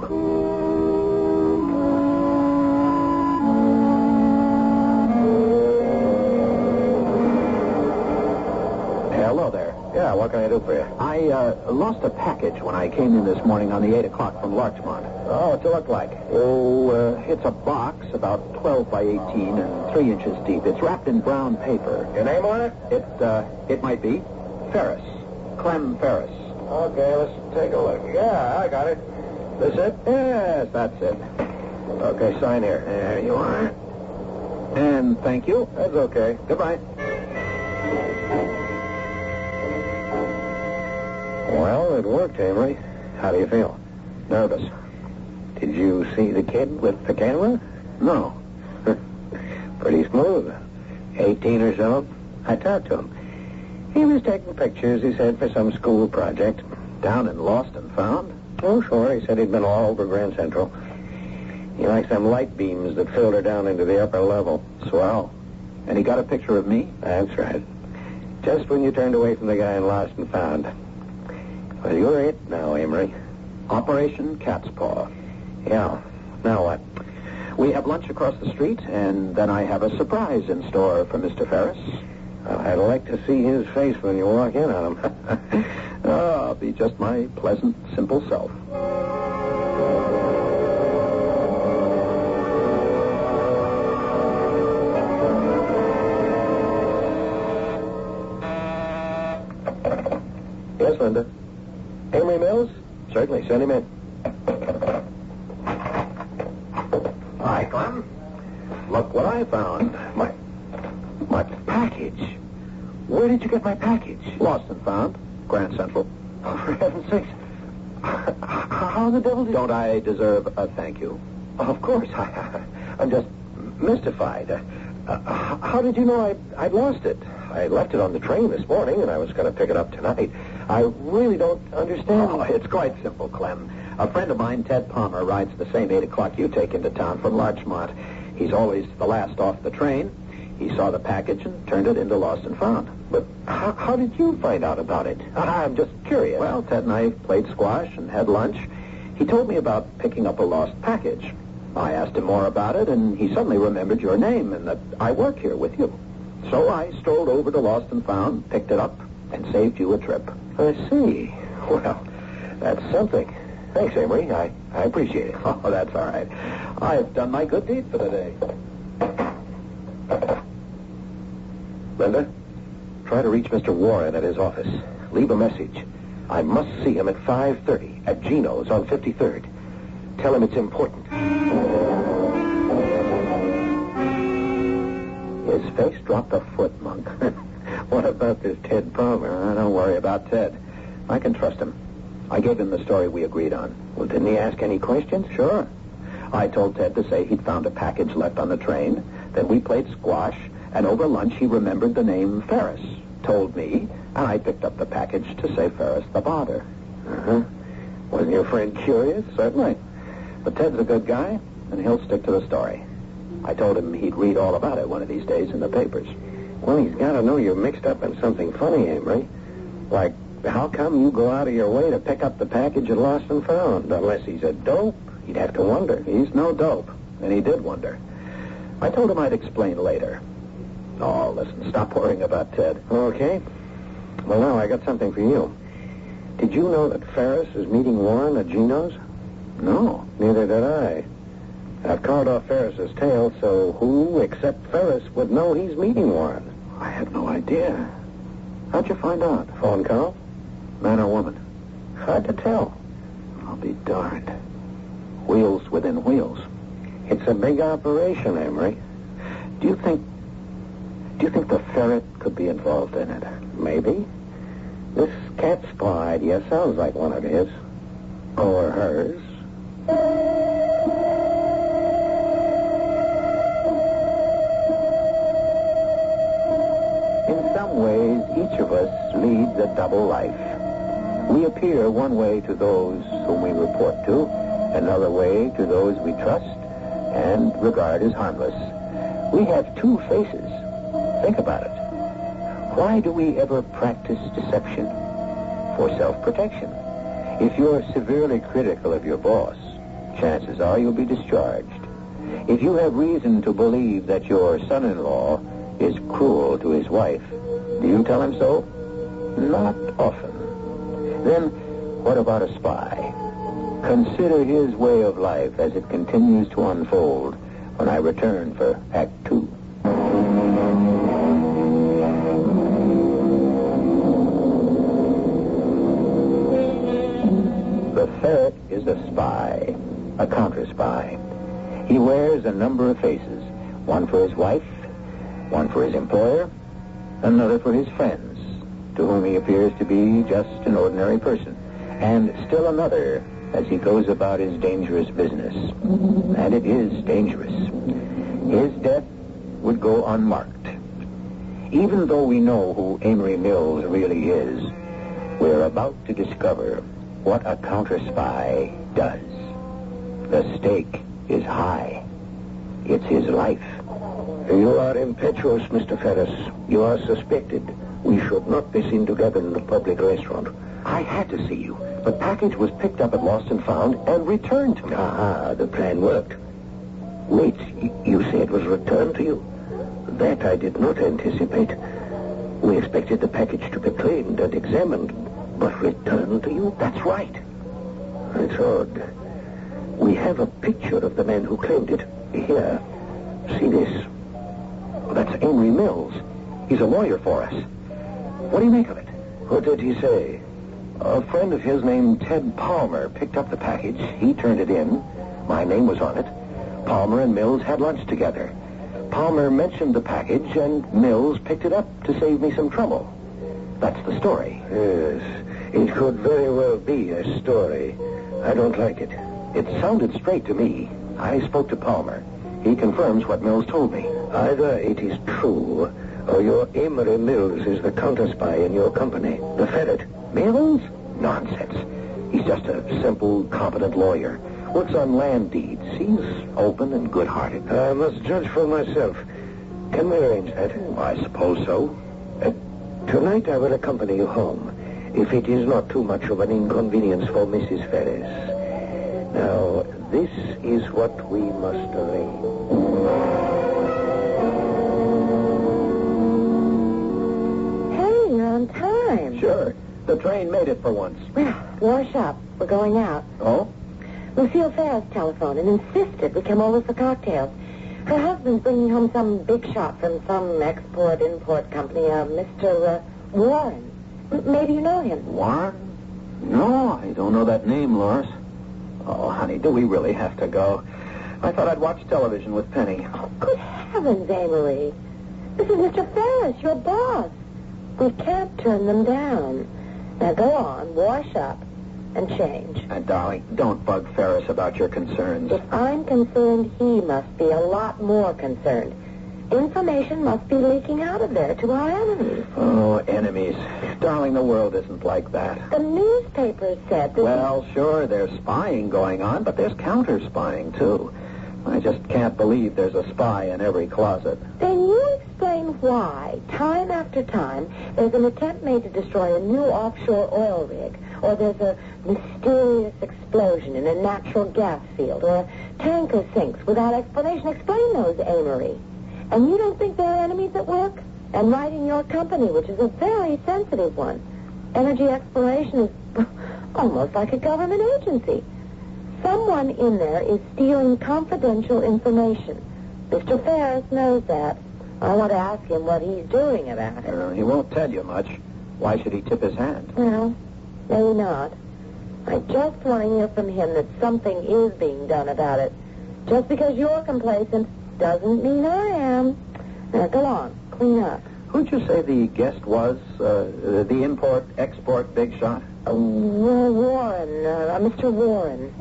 Hello there. Yeah, what can I do for you? I lost a package when I came in this morning on the 8 o'clock from Larchmont. Oh, what's it look like? Oh, it's a box about 12 by 18 and 3 inches deep. It's wrapped in brown paper. Your name on it? It might be Ferris. Clem Ferris. Okay, let's take a look. Yeah, I got it. This it? Yes, that's it. Okay, sign here. There you are. And thank you. That's okay. Goodbye. Well, it worked, Amory. How do you feel? Nervous. Did you see the kid with the camera? No. Pretty smooth. 18 or so. I talked to him. He was taking pictures, he said, for some school project. Down in Lost and Found? Oh, sure. He said he'd been all over Grand Central. He likes them light beams that filter down into the upper level. Swell. And he got a picture of me? That's right. Just when you turned away from the guy in Lost and Found. Well, you're it now, Amory. Operation Cat's Paw. Yeah. Now what? We have lunch across the street, and then I have a surprise in store for Mr. Ferris. Well, I'd like to see his face when you walk in on him. I'll be just my pleasant, simple self. Yes, Linda. Amory Mills? Certainly. Send him in. Hi, Clem. Look what I found. My package. package? Where did you get my package? Lost and found. Grand Central. Oh, for heaven's sakes. How the devil did... Don't I deserve a thank you? Of course. I'm just mystified. How did you know I'd lost it? I left it on the train this morning, and I was going to pick it up tonight. I really don't understand. Oh, it's quite simple, Clem. A friend of mine, Ted Palmer, rides the same 8 o'clock you take into town from Larchmont. He's always the last off the train. He saw the package and turned it into Lost and Found. But how did you find out about it? I'm just curious. Well, Ted and I played squash and had lunch. He told me about picking up a lost package. I asked him more about it, and he suddenly remembered your name and that I work here with you. So I strolled over to Lost and Found, picked it up, and saved you a trip. I see. Well, that's something. Thanks, Amory. I appreciate it. Oh, that's all right. I've done my good deed for the day. Linda, try to reach Mr. Warren at his office. Leave a message. I must see him at 5:30 at Gino's on 53rd. Tell him it's important. His face dropped a foot, Monk. What about this Ted Palmer? Don't worry about Ted. I can trust him. I gave him the story we agreed on. Well, didn't he ask any questions? Sure. I told Ted to say he'd found a package left on the train. Then we played squash, and over lunch he remembered the name Ferris. Told me, and I picked up the package to save Ferris the bother. Uh-huh. Wasn't your friend curious? Certainly. But Ted's a good guy, and he'll stick to the story. I told him he'd read all about it one of these days in the papers. Well, he's got to know you're mixed up in something funny, Amory. Like, how come you go out of your way to pick up the package at Lost and Found? Unless he's a dope, he'd have to wonder. He's no dope, and he did wonder. I told him I'd explain later. Oh, listen, stop worrying about Ted. Okay. Well, now I got something for you. Did you know that Ferris is meeting Warren at Gino's? No. Neither did I. I've carved off Ferris's tail, so who except Ferris would know he's meeting Warren? I had no idea. How'd you find out? Phone call? Man or woman? Hard to tell. I'll be darned. Wheels within wheels. It's a big operation, Amory. Do you think the Ferret could be involved in it? Maybe. This cat spa idea sounds like one of his. Or hers. In some ways, each of us leads a double life. We appear one way to those whom we report to, another way to those we trust and regard as harmless. We have two faces. Think about it. Why do we ever practice deception? For self-protection. If you're severely critical of your boss, chances are you'll be discharged. If you have reason to believe that your son-in-law is cruel to his wife, do you tell him so? Not often. Then, what about a spy? Consider his way of life as it continues to unfold when I return for Act 2. The Ferret is a spy, a counter-spy. He wears a number of faces, one for his wife, one for his employer, another for his friends, to whom he appears to be just an ordinary person, and still another as he goes about his dangerous business. And it is dangerous. His death would go unmarked. Even though we know who Amory Mills really is, we're about to discover what a counter-spy does. The stake is high. It's his life. You are impetuous, Mr. Ferris. You are suspected. We should not be seen together in a public restaurant. I had to see you. The package was picked up at Lost and Found and returned to me. Ah, the plan worked. Wait, you say it was returned to you? That I did not anticipate. We expected the package to be claimed and examined, but returned to you? That's right. It's odd. We have a picture of the man who claimed it. Here. See this. That's Amory Mills. He's a lawyer for us. What do you make of it? What did he say? A friend of his named Ted Palmer picked up the package. He turned it in. My name was on it. Palmer and Mills had lunch together. Palmer mentioned the package, and Mills picked it up to save me some trouble. That's the story. Yes, it could very well be a story. I don't like it. It sounded straight to me. I spoke to Palmer. He confirms what Mills told me. Either it is true, or your Amory Mills is the counter-spy in your company, the Ferret. Mills? Nonsense. He's just a simple, competent lawyer. Works on land deeds. He's open and good-hearted. I must judge for myself. Can we arrange that? I suppose so. Tonight I will accompany you home, if it is not too much of an inconvenience for Mrs. Ferris. Now, this is what we must arrange. Hey, you're on time. Sure. The train made it for once. Well, wash up. We're going out. Oh? Lucille Ferris telephoned and insisted we come over for cocktails. Her husband's bringing home some big shot from some export-import company, Mr. Warren. Maybe you know him. Warren? No, I don't know that name, Loris. Oh, honey, do we really have to go? I thought I'd watch television with Penny. Oh, good heavens, Amory. This is Mr. Ferris, your boss. We can't turn them down. Now go on, wash up, and change. And, darling, don't bug Ferris about your concerns. If I'm concerned, he must be a lot more concerned. Information must be leaking out of there to our enemies. Oh, enemies. Darling, the world isn't like that. The newspapers said that... Well, sure, there's spying going on, but there's counter-spying, too. I just can't believe there's a spy in every closet. Then you explain why, time after time, there's an attempt made to destroy a new offshore oil rig, or there's a mysterious explosion in a natural gas field, or a tanker sinks without explanation. Explain those, Amory. And you don't think there are enemies at work? And right in your company, which is a very sensitive one. Energy exploration is almost like a government agency. Someone in there is stealing confidential information. Mr. Ferris knows that. I want to ask him what he's doing about it. He won't tell you much. Why should he tip his hand? Well, maybe not. I just want to hear from him that something is being done about it. Just because you're complacent doesn't mean I am. Now, go on. Clean up. Who'd you say the guest was? The import-export big shot? Warren. Mr. Warren.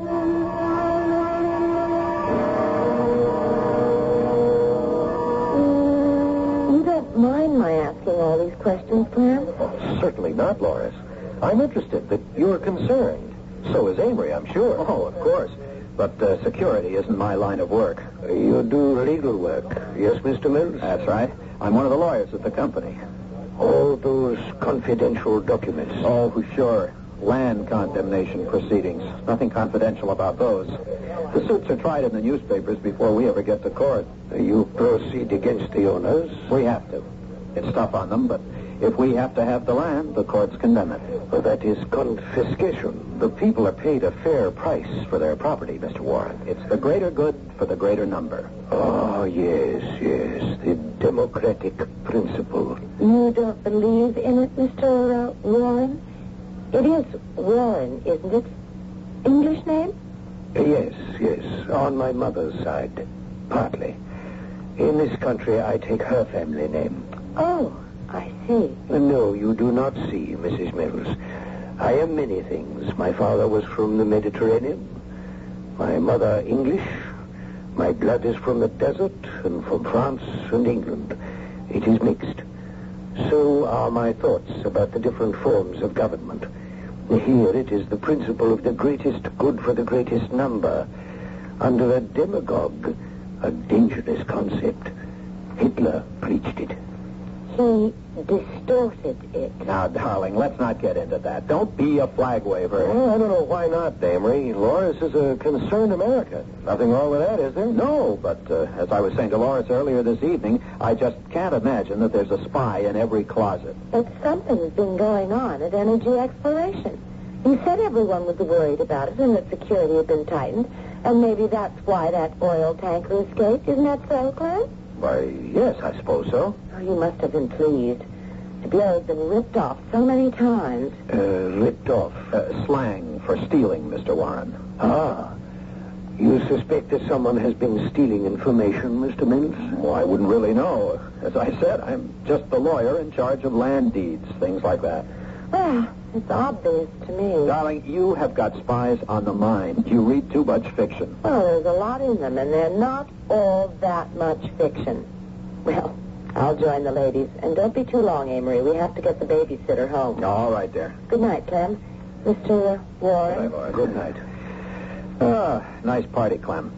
You don't mind my asking all these questions, Clem? Oh, certainly not, Loris. I'm interested that you're concerned. So is Amory, I'm sure. Oh, of course. But security isn't my line of work. You do legal work, yes, Mr. Mills? That's right. I'm one of the lawyers at the company. All those confidential documents. Oh, sure. Land condemnation proceedings. Nothing confidential about those. The suits are tried in the newspapers before we ever get to court. You proceed against the owners? We have to. It's tough on them, but if we have to have the land, the courts condemn it. Well, that is confiscation. The people are paid a fair price for their property, Mr. Warren. It's the greater good for the greater number. Oh, yes. The democratic principle. You don't believe in it, Mr. Warren? It is Warren, isn't it? English name? Yes. On my mother's side. Partly. In this country, I take her family name. Oh, I see. No, you do not see, Mrs. Mills. I am many things. My father was from the Mediterranean. My mother, English. My blood is from the desert and from France and England. It is mixed. So are my thoughts about the different forms of government. Here it is the principle of the greatest good for the greatest number. Under a demagogue, a dangerous concept. Hitler preached it. He distorted it. Now, darling, let's not get into that. Don't be a flag waver. Well, I don't know why not, Amory. Loris is a concerned American. Nothing wrong with that, is there? No, but as I was saying to Loris earlier this evening, I just can't imagine that there's a spy in every closet. But something's been going on at energy exploration. You said everyone was worried about it and that security had been tightened, and maybe that's why that oil tanker escaped. Isn't that so, Clem? Why, yes, I suppose so. Oh, you must have been pleased. The bureau's been ripped off so many times. Ripped off? Slang for stealing, Mr. Warren. Ah. You suspect that someone has been stealing information, Mr. Mills? Well, I wouldn't really know. As I said, I'm just the lawyer in charge of land deeds, things like that. Well, it's obvious to me. Darling, you have got spies on the mind. You read too much fiction. Well, there's a lot in them, and they're not all that much fiction. Well, I'll join the ladies. And don't be too long, Amory. We have to get the babysitter home. All right, dear. Good night, Clem. Mr. Warren. Good night, Laura. Good night. Nice party, Clem.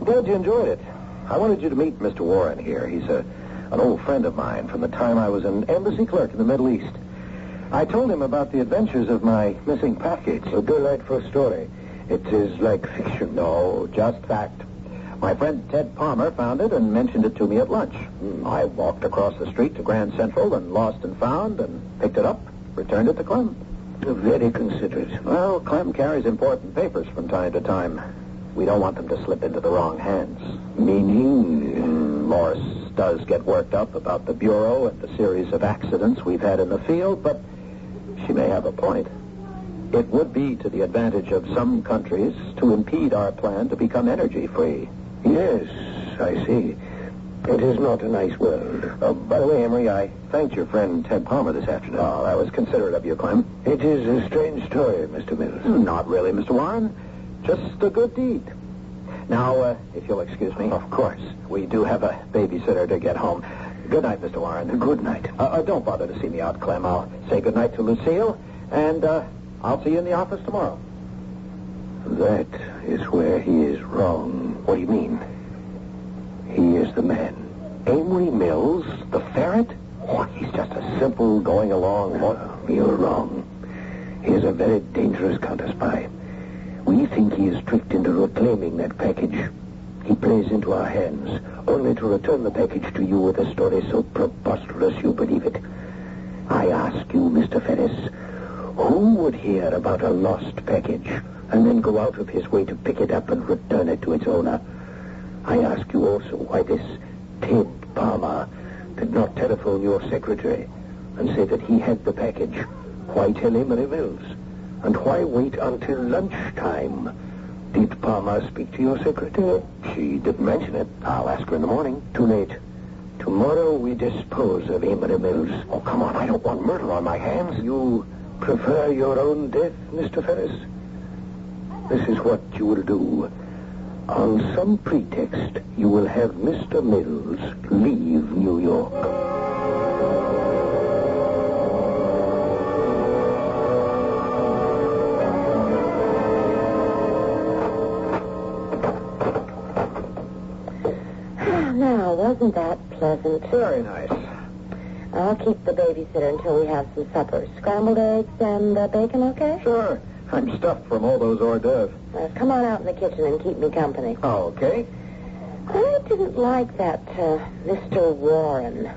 Glad you enjoyed it. I wanted you to meet Mr. Warren here. He's an old friend of mine from the time I was an embassy clerk in the Middle East. I told him about the adventures of my missing package. A delightful story. It is like fiction. No, just fact. My friend Ted Palmer found it and mentioned it to me at lunch. I walked across the street to Grand Central and lost and found and picked it up, returned it to Clem. Very considerate. Well, Clem carries important papers from time to time. We don't want them to slip into the wrong hands. Meaning? Morris does get worked up about the Bureau and the series of accidents we've had in the field, but she may have a point. It would be to the advantage of some countries to impede our plan to become energy-free. Yes, I see. It is not a nice world. By the way, Emery, I thanked your friend Ted Palmer this afternoon. Oh, that was considerate of you, Clem. It is a strange story, Mr. Mills. Not really, Mr. Warren. Just a good deed. Now, if you'll excuse me. Of course. We do have a babysitter to get home. Good night, Mr. Warren. Good night. Don't bother to see me out, Clem. I'll say good night to Lucille, and I'll see you in the office tomorrow. That is where he is wrong. What do you mean? He is the man. Amory Mills, the Ferret? Oh, he's just a simple going along. You're wrong. He is a very dangerous counter-spy. We think he is tricked into reclaiming that package. He plays into our hands, only to return the package to you with a story so preposterous you believe it. I ask you, Mr. Ferris, who would hear about a lost package and then go out of his way to pick it up and return it to its owner? I ask you also why this Ted Palmer did not telephone your secretary and say that he had the package. Why tell Amory Mills? And why wait until lunchtime? Did Palmer speak to your secretary? She didn't mention it. I'll ask her in the morning. Too late. Tomorrow we dispose of Amory Mills. Oh, come on. I don't want murder on my hands. You prefer your own death, Mr. Ferris? This is what you will do. On some pretext, you will have Mr. Mills leave New York. Now, wasn't that pleasant? Very nice. I'll keep the babysitter until we have some supper. Scrambled eggs and bacon, okay? Sure. I'm stuffed from all those hors d'oeuvres. Come on out in the kitchen and keep me company. Oh, okay. I didn't like that Mr. Warren.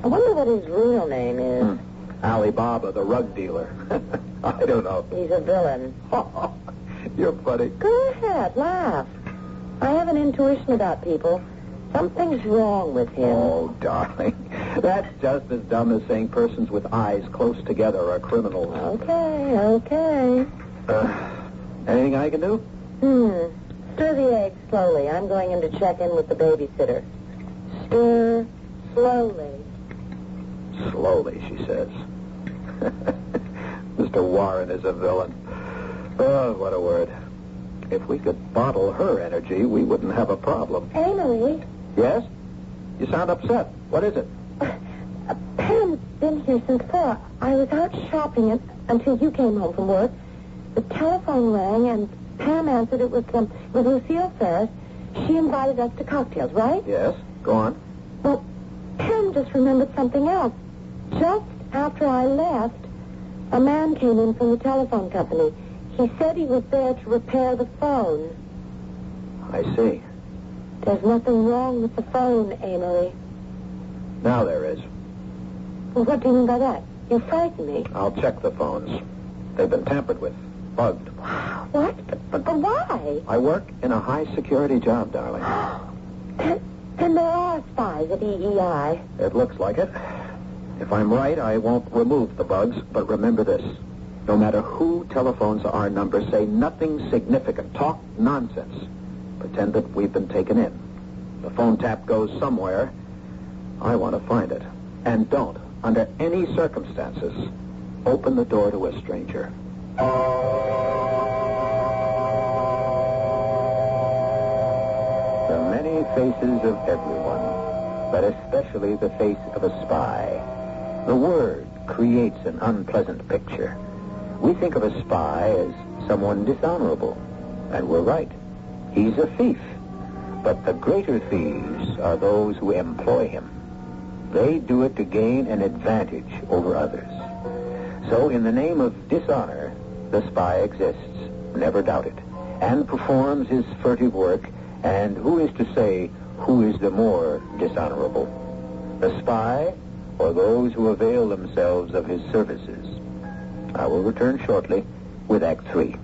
I wonder what his real name is. Alibaba, the rug dealer. I don't know. He's a villain. You're funny. Go ahead, laugh. I have an intuition about people. Something's wrong with him. Oh, darling. That's just as dumb as saying persons with eyes close together are criminals. Okay. Anything I can do? Stir the eggs slowly. I'm going in to check in with the babysitter. Stir slowly. Slowly, she says. Mr. Warren is a villain. Oh, what a word. If we could bottle her energy, we wouldn't have a problem. Amory? Yes? You sound upset. What is it? Pam's been here since 4. I was out shopping until you came home from work. The telephone rang, and Pam answered. It was Lucille Ferris. She invited us to cocktails, right? Yes. Go on. Well, Pam just remembered something else. Just after I left, a man came in from the telephone company. He said he was there to repair the phone. I see. There's nothing wrong with the phone, Amory. Now there is. Well, what do you mean by that? You frightened me. I'll check the phones. They've been tampered with. Bugged. What? But why? I work in a high-security job, darling. Then there are spies at EEI. It looks like it. If I'm right, I won't remove the bugs, but remember this. No matter who telephones our number, say nothing significant. Talk nonsense. Pretend that we've been taken in. The phone tap goes somewhere. I want to find it. And don't, under any circumstances, open the door to a stranger. The many faces of everyone, but especially the face of a spy. The word creates an unpleasant picture. We think of a spy as someone dishonorable, and we're right. He's a thief. But the greater thieves are those who employ him. They do it to gain an advantage over others. So in the name of dishonor, the spy exists, never doubt it, and performs his furtive work, and who is to say who is the more dishonorable? The spy or those who avail themselves of his services? I will return shortly with Act 3.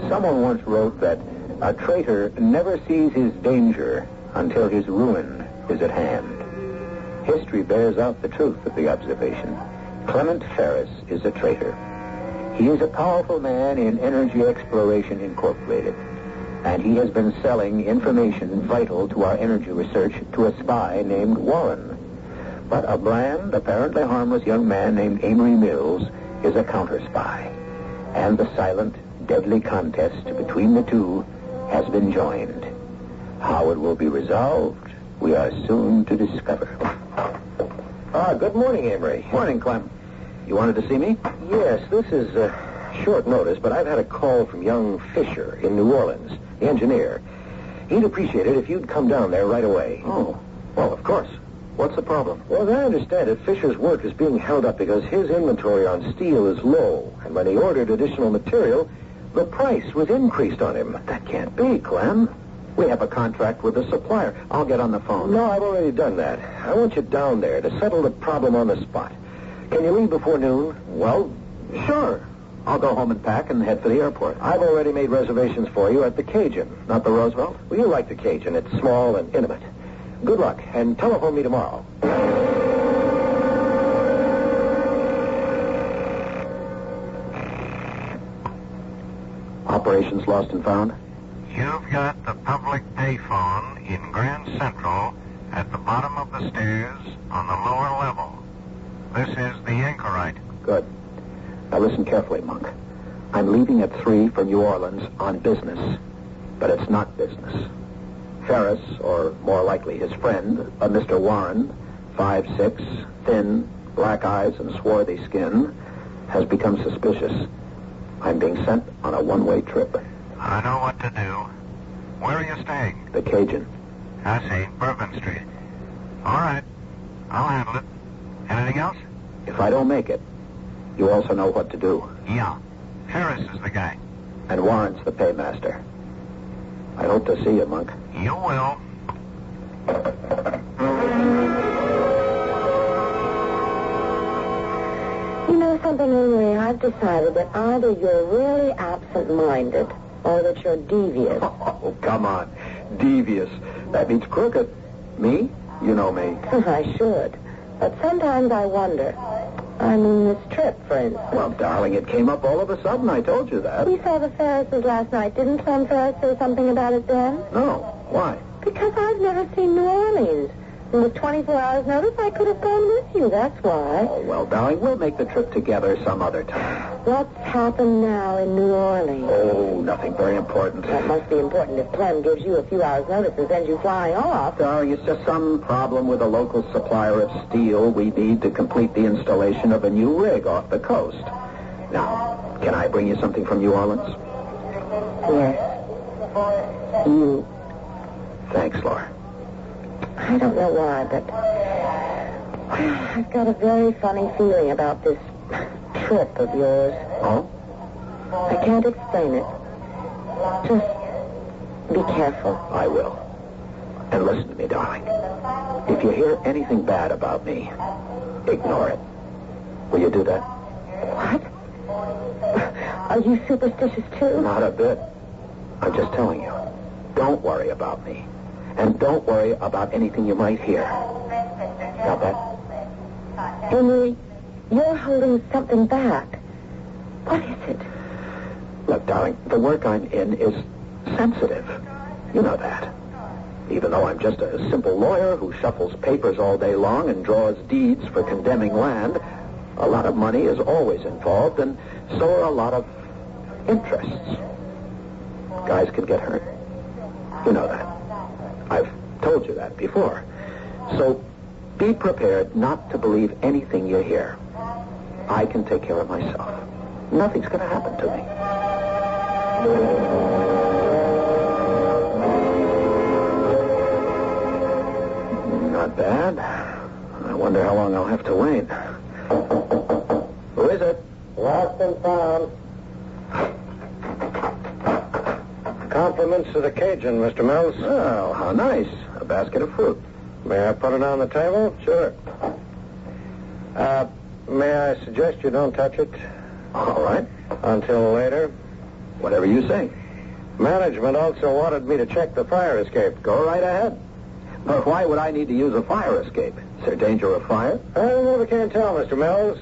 Someone once wrote that a traitor never sees his danger until his ruin is at hand. History bears out the truth of the observation. Clement Ferris is a traitor. He is a powerful man in Energy Exploration Incorporated, and he has been selling information vital to our energy research to a spy named Warren. But a bland, apparently harmless young man named Amory Mills is a counter-spy, and the silent, deadly contest between the two has been joined. How it will be resolved, we are soon to discover. Good morning, Amory. Morning, Clem. You wanted to see me? Yes, this is short notice, but I've had a call from young Fisher in New Orleans, the engineer. He'd appreciate it if you'd come down there right away. Oh, well, of course. What's the problem? Well, as I understand it, Fisher's work is being held up because his inventory on steel is low, and when he ordered additional material, the price was increased on him. That can't be, Clem. We have a contract with the supplier. I'll get on the phone. No, I've already done that. I want you down there to settle the problem on the spot. Can you leave before noon? Well, sure. I'll go home and pack and head for the airport. I've already made reservations for you at the Cajun. Not the Roosevelt? Well, you like the Cajun. It's small and intimate. Good luck, and telephone me tomorrow. Operations lost and found? You've got the public payphone in Grand Central at the bottom of the stairs on the lower level. This is the anchorite. Good. Now listen carefully, Monk. I'm leaving at 3 for New Orleans on business, but it's not business. Ferris, or more likely his friend, a Mr. Warren, 5'6", thin, black eyes and swarthy skin, has become suspicious. I'm being sent on a one-way trip. I know what to do. Where are you staying? The Cajun. I see. Bourbon Street. All right. I'll handle it. Anything else? If I don't make it, you also know what to do. Yeah. Ferris is the guy. And Warren's the paymaster. I hope to see you, Monk. You will. You know something, Amory? I've decided that either you're really absent-minded or that you're devious. Oh, come on. Devious. That means crooked. Me? You know me. I should. But sometimes I wonder. I mean, this trip, for instance. Well, darling, it came up all of a sudden. I told you that. We saw the Ferrises last night. Didn't Clem Ferris say something about it then? No. Why? Because I've never seen New Orleans. And with 24 hours' notice, I could have gone with you. That's why. Oh, well, darling, we'll make the trip together some other time. What's happened now in New Orleans? Oh, nothing very important. That must be important if Clem gives you a few hours' notice and sends you flying off. Darling, it's just some problem with a local supplier of steel we need to complete the installation of a new rig off the coast. Now, can I bring you something from New Orleans? Yes. You. Thanks, Laura. I don't know why, but I've got a very funny feeling about this trip of yours. Oh? I can't explain it. Just be careful. I will. And listen to me, darling. If you hear anything bad about me, ignore it. Will you do that? What? Are you superstitious, too? Not a bit. I'm just telling you. Don't worry about me. And don't worry about anything you might hear. Got that? Henry, you're holding something back. What is it? Look, darling, the work I'm in is sensitive. You know that. Even though I'm just a simple lawyer who shuffles papers all day long and draws deeds for condemning land, a lot of money is always involved, and so are a lot of interests. Guys can get hurt. You know that. I've told you that before. So be prepared not to believe anything you hear. I can take care of myself. Nothing's going to happen to me. Not bad. I wonder how long I'll have to wait. Who is it? Lost and found. Compliments to the Cajun, Mr. Mills. Oh, how nice. A basket of fruit. May I put it on the table? Sure. May I suggest you don't touch it? All right. Until later? Whatever you say. Management also wanted me to check the fire escape. Go right ahead. But why would I need to use a fire escape? Is there danger of fire? I never can tell, Mr. Mills.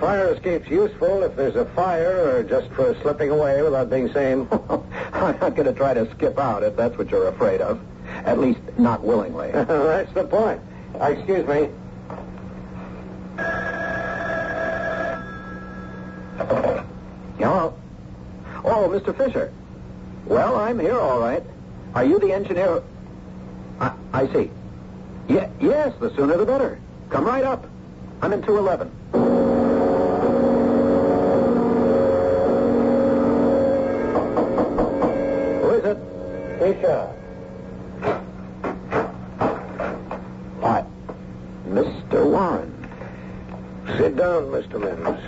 Fire escape's useful if there's a fire or just for slipping away without being seen. I'm not going to try to skip out if that's what you're afraid of. At least not willingly. That's the point. Excuse me. Hello? Oh, Mr. Fisher. Well, I'm here, all right. Are you the engineer? I see. Yes, the sooner the better. Come right up. I'm in 211. Who is it? Fisher. What? Mr. Warren. Sit down, Mr. Mills.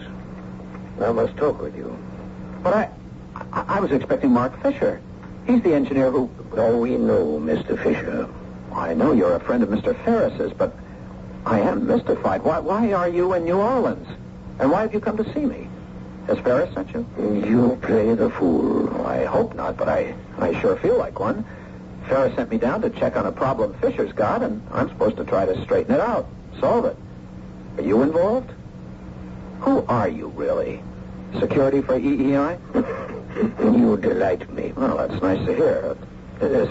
I must talk with you. But I was expecting Mark Fisher. He's the engineer who... Oh, we know, Mr. Fisher. I know you're a friend of Mr. Ferris's, but I am mystified. Why are you in New Orleans? And why have you come to see me? Has Ferris sent you? You play the fool. Oh, I hope not, but I sure feel like one. Ferris sent me down to check on a problem Fisher's got, and I'm supposed to try to straighten it out, solve it. Are you involved? Who are you, really? Security for EEI? You delight me. Well, that's nice to hear.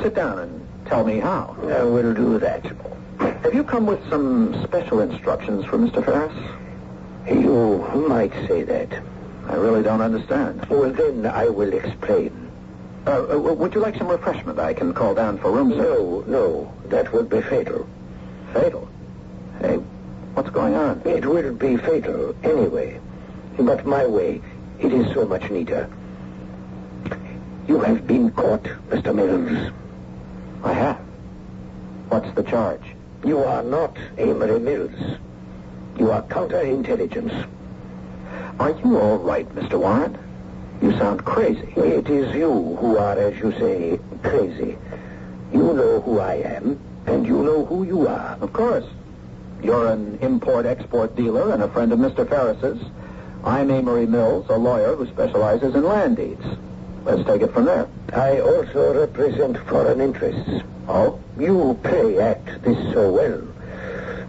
Sit down and tell me how. I will do that. Have you come with some special instructions for Mr. Ferris? You might say that. I really don't understand. Well, then I will explain. Would you like some refreshment? I can call down for room service. No. That would be fatal. Fatal? Hey, what's going on? It will be fatal anyway. But my way, it is so much neater. You have been caught, Mr. Mills. I have. What's the charge? You are not Amory Mills. You are counterintelligence. Are you all right, Mr. Warren? You sound crazy. It is you who are, as you say, crazy. You know who I am, and you know who you are. Of course. You're an import-export dealer and a friend of Mr. Ferris's. I'm Amory Mills, a lawyer who specializes in land deeds. Let's take it from there. I also represent foreign interests. Oh? You play act this so well.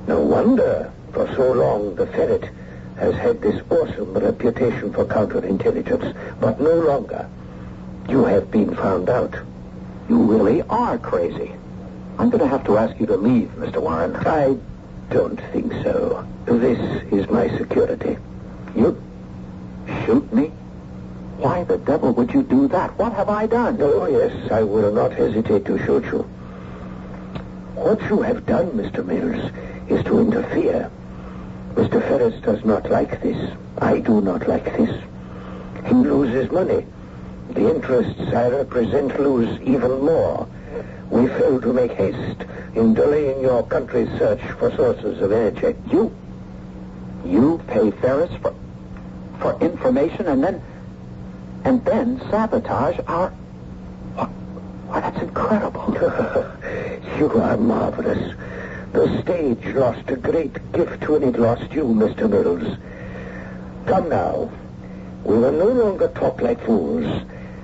No wonder for so long the Ferret has had this awesome reputation for counterintelligence, but no longer. You have been found out. You really are crazy. I'm going to have to ask you to leave, Mr. Warren. I don't think so. This is my security. You shoot me? Why the devil would you do that? What have I done? Oh, yes, I will not hesitate to shoot you. What you have done, Mr. Mills, is to interfere. Mr. Ferris does not like this. I do not like this. He loses money. The interests I represent lose even more. We fail to make haste in delaying your country's search for sources of energy. You pay Ferris for information and then sabotage our... Why, that's incredible. You are marvelous. The stage lost a great gift when it lost you, Mr. Mills. Come now. We will no longer talk like fools.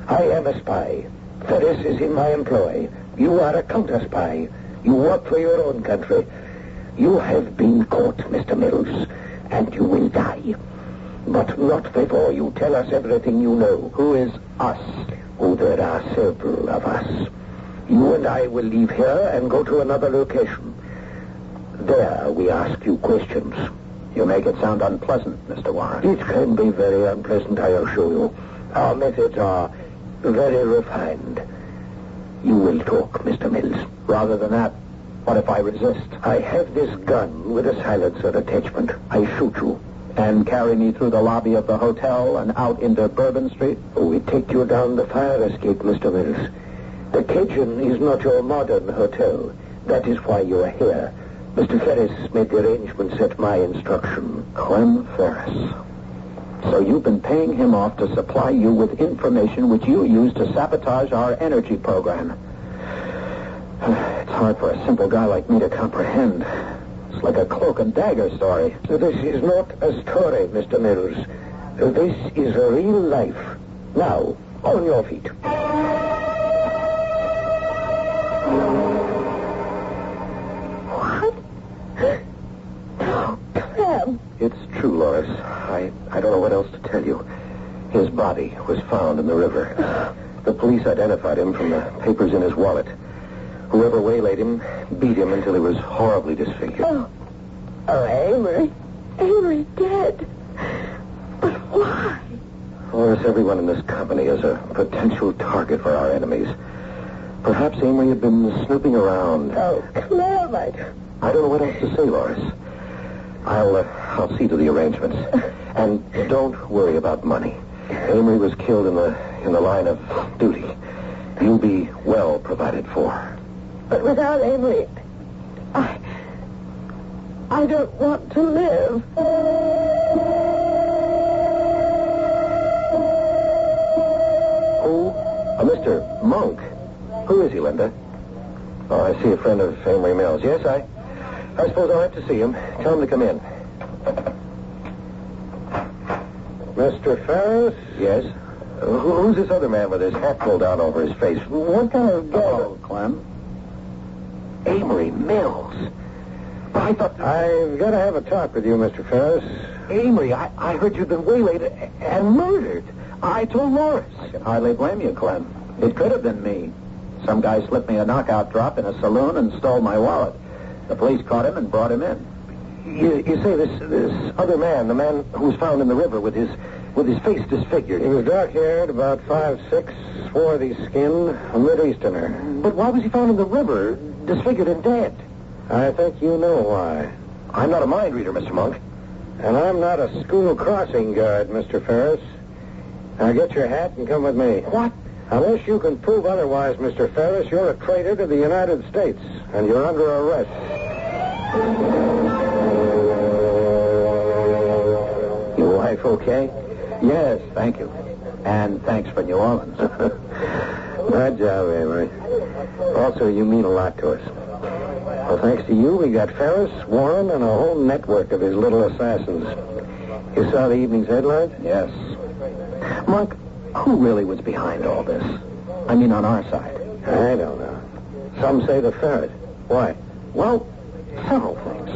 I am a spy. Ferris is in my employ. You are a counter-spy. You work for your own country. You have been caught, Mr. Mills, and you will die. But not before you tell us everything you know. Who is us? Oh, there are several of us. You and I will leave here and go to another location. There we ask you questions. You make it sound unpleasant, Mr. Warren. It can be very unpleasant, I assure you. Our methods are very refined. You will talk, Mr. Mills. Rather than that, what if I resist? I have this gun with a silencer attachment. I shoot you. And carry me through the lobby of the hotel and out into Bourbon Street? We take you down the fire escape, Mr. Mills. The Cajun is not your modern hotel. That is why you are here. Mr. Ferris made the arrangements at my instruction. Clem Ferris. So you've been paying him off to supply you with information which you use to sabotage our energy program. It's hard for a simple guy like me to comprehend. It's like a cloak and dagger story. This is not a story, Mr. Mills. This is a real life. Now, on your feet. What? Oh, Clem. It's true, Lois. I don't know what else to tell you. His body was found in the river. The police identified him from the papers in his wallet. Whoever waylaid him beat him until he was horribly disfigured. Oh, Amory. Amory's dead. But why? Lois, everyone in this company is a potential target for our enemies. Perhaps Amory had been snooping around. Oh, Clem, I don't know what else to say, Lois. I'll see to the arrangements. And don't worry about money. Amory was killed in the line of duty. You'll be well provided for. But without Amory, I don't want to live. Who? Mr. Monk. Who is he, Linda? Oh, I see a friend of Amory Mills. Yes, I suppose I'll have to see him. Tell him to come in. Mr. Ferris? Yes? Who's this other man with his hat pulled down over his face? What kind of guy? Oh, Clem. Amory Mills. I thought... I've got to have a talk with you, Mr. Ferris. Amory, I heard you'd been waylaid and murdered. I told Morris. I can hardly blame you, Clem. It could have been me. Some guy slipped me a knockout drop in a saloon and stole my wallet. The police caught him and brought him in. You say this other man, the man who was found in the river with his face disfigured. He was dark-haired, about 5'6", swarthy skin, a Mid-Easterner. But why was he found in the river, disfigured and dead? I think you know why. I'm not a mind reader, Mr. Monk. And I'm not a school crossing guard, Mr. Ferris. Now get your hat and come with me. What? Unless you can prove otherwise, Mr. Ferris, you're a traitor to the United States, and you're under arrest. Your wife okay? Yes, thank you. And thanks for New Orleans. Good job, Amory. Also, you mean a lot to us. Well, thanks to you, we got Ferris, Warren, and a whole network of his little assassins. You saw the evening's headlines? Yes. Monk, who really was behind all this? I mean, on our side. I don't know. Some say the Ferret. Why? Well, several things.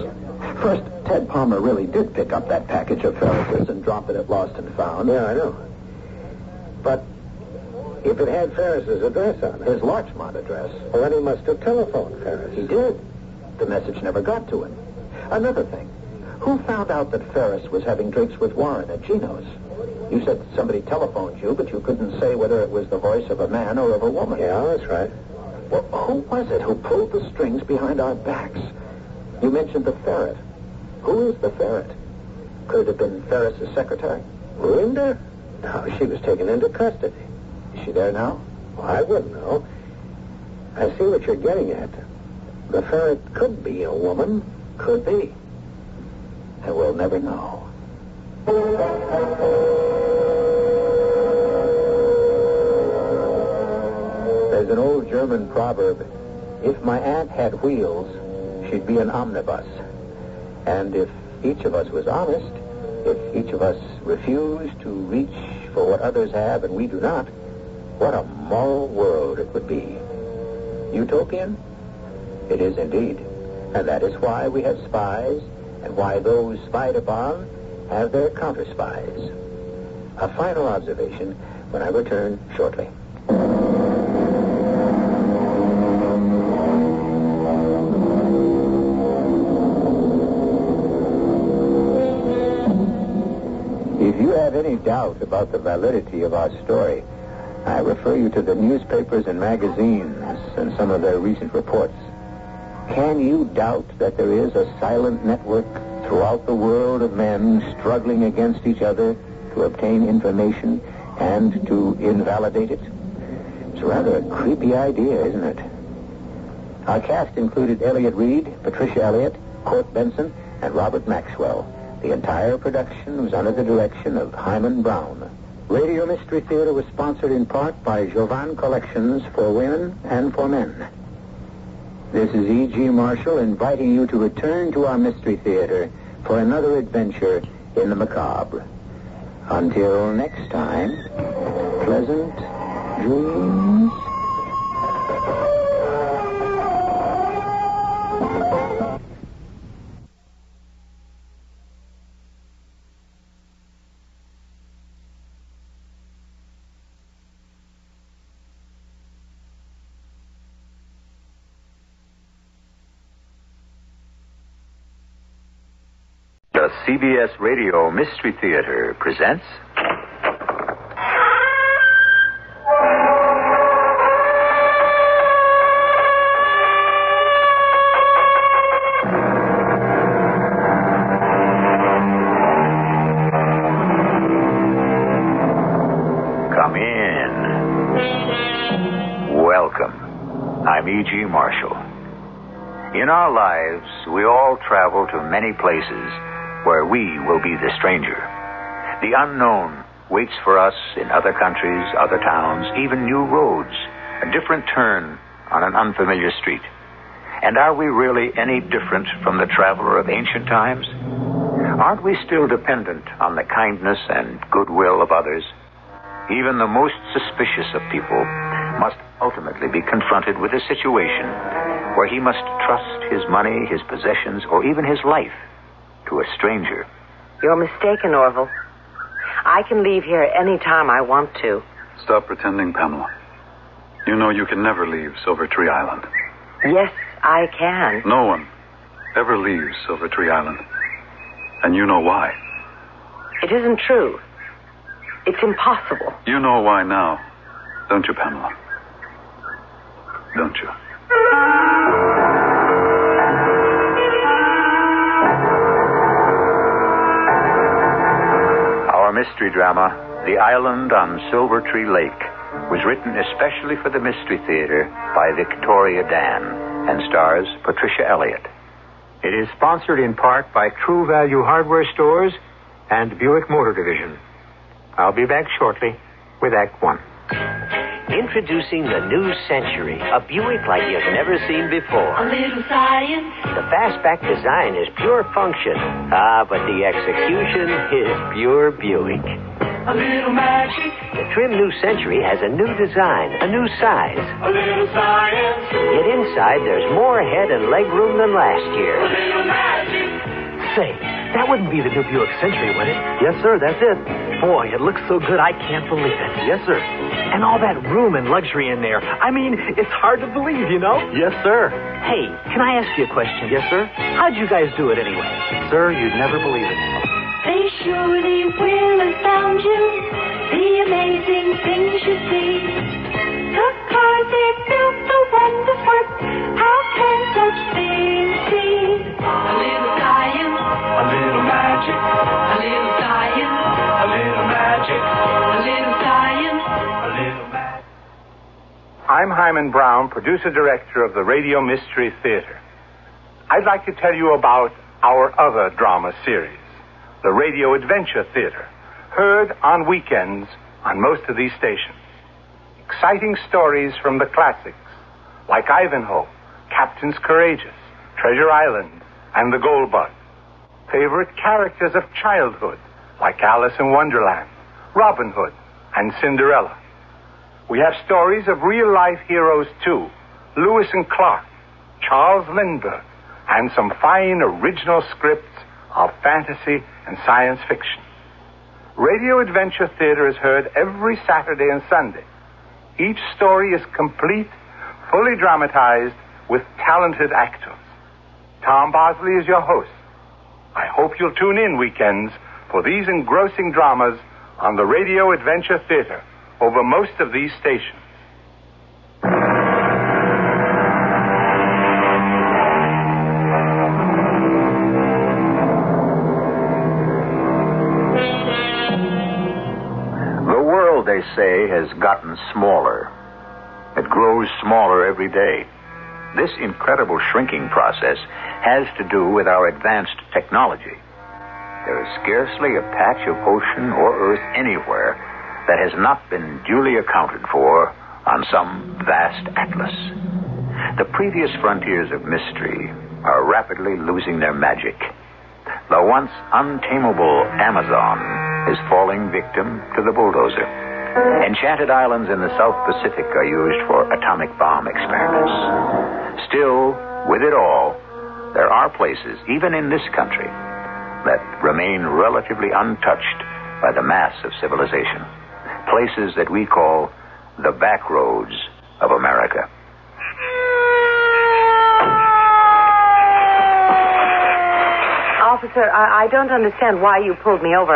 First, Ted Palmer really did pick up that package of Ferris's and drop it at Lost and Found. Yeah, I know. But if it had Ferris's address on it... His Larchmont address. Well, then he must have telephoned Ferris. He did. The message never got to him. Another thing. Who found out that Ferris was having drinks with Warren at Gino's? You said somebody telephoned you, but you couldn't say whether it was the voice of a man or of a woman. Yeah, that's right. Well, who was it who pulled the strings behind our backs? You mentioned the Ferret. Who is the Ferret? Could it have been Ferris's secretary? Linda? No, she was taken into custody. Is she there now? Well, I wouldn't know. I see what you're getting at. The Ferret could be a woman. Could be. And we'll never know. There's an old German proverb, if my aunt had wheels, she'd be an omnibus. And if each of us was honest, if each of us refused to reach for what others have and we do not, what a moral world it would be. Utopian? It is indeed. And that is why we have spies and why those spied upon have their counter-spies. A final observation when I return shortly. If you have any doubt about the validity of our story, I refer you to the newspapers and magazines and some of their recent reports. Can you doubt that there is a silent network throughout the world of men struggling against each other to obtain information and to invalidate it? It's rather a creepy idea, isn't it? Our cast included Elliot Reed, Patricia Elliott, Court Benson, and Robert Maxwell. The entire production was under the direction of Hyman Brown. Radio Mystery Theater was sponsored in part by Jovan Collections for Women and for Men. This is E.G. Marshall inviting you to return to our Mystery Theater for another adventure in the macabre. Until next time, pleasant dreams. The CBS Radio Mystery Theater presents... Come in. Welcome. I'm E.G. Marshall. In our lives, we all travel to many places where we will be the stranger. The unknown waits for us in other countries, other towns, even new roads, a different turn on an unfamiliar street. And are we really any different from the traveler of ancient times? Aren't we still dependent on the kindness and goodwill of others? Even the most suspicious of people must ultimately be confronted with a situation where he must trust his money, his possessions, or even his life to a stranger. You're mistaken, Orville. I can leave here any time I want to. Stop pretending, Pamela. You know you can never leave Silver Tree Island. Yes, I can. No one ever leaves Silver Tree Island. And you know why. It isn't true. It's impossible. You know why now, don't you, Pamela? Don't you? Our mystery drama, The Island on Silver Tree Lake, was written especially for the Mystery Theater by Victoria Dan and stars Patricia Elliott. It is sponsored in part by True Value Hardware Stores and Buick Motor Division. I'll be back shortly with Act One. Introducing the new Century, a Buick like you've never seen before. A little science. The fastback design is pure function. But the execution is pure Buick. A little magic. The trim new Century has a new design, a new size. A little science. Yet inside there's more head and leg room than last year. A little magic. Say, that wouldn't be the new Buick Century, would it? Yes, sir, that's it. Boy, it looks so good, I can't believe it. Yes, sir. And all that room and luxury in there. I mean, it's hard to believe, you know? Yes, sir. Hey, can I ask you a question? Yes, sir. How'd you guys do it anyway? Sir, you'd never believe it. They surely will astound you. The amazing things you see. The cars they built, the wonders work. How can such things be? A little science, a little magic. A little science, a little magic. A little science, a little magic. I'm Hyman Brown, producer-director of the Radio Mystery Theater. I'd like to tell you about our other drama series, the Radio Adventure Theater, heard on weekends on most of these stations. Exciting stories from the classics, like Ivanhoe, Captains Courageous, Treasure Island, and The Gold Bug. Favorite characters of childhood, like Alice in Wonderland, Robin Hood, and Cinderella. We have stories of real-life heroes, too, Lewis and Clark, Charles Lindbergh, and some fine original scripts of fantasy and science fiction. Radio Adventure Theater is heard every Saturday and Sunday. Each story is complete, fully dramatized, with talented actors. Tom Bosley is your host. I hope you'll tune in weekends for these engrossing dramas on the Radio Adventure Theater over most of these stations. The world, they say, has gotten smaller. It grows smaller every day. This incredible shrinking process has to do with our advanced technology. There is scarcely a patch of ocean or earth anywhere that has not been duly accounted for on some vast atlas. The previous frontiers of mystery are rapidly losing their magic. The once untamable Amazon is falling victim to the bulldozer. Enchanted islands in the South Pacific are used for atomic bomb experiments. Still, with it all, there are places, even in this country, that remain relatively untouched by the mass of civilization. Places that we call the back roads of America. Officer, I don't understand why you pulled me over.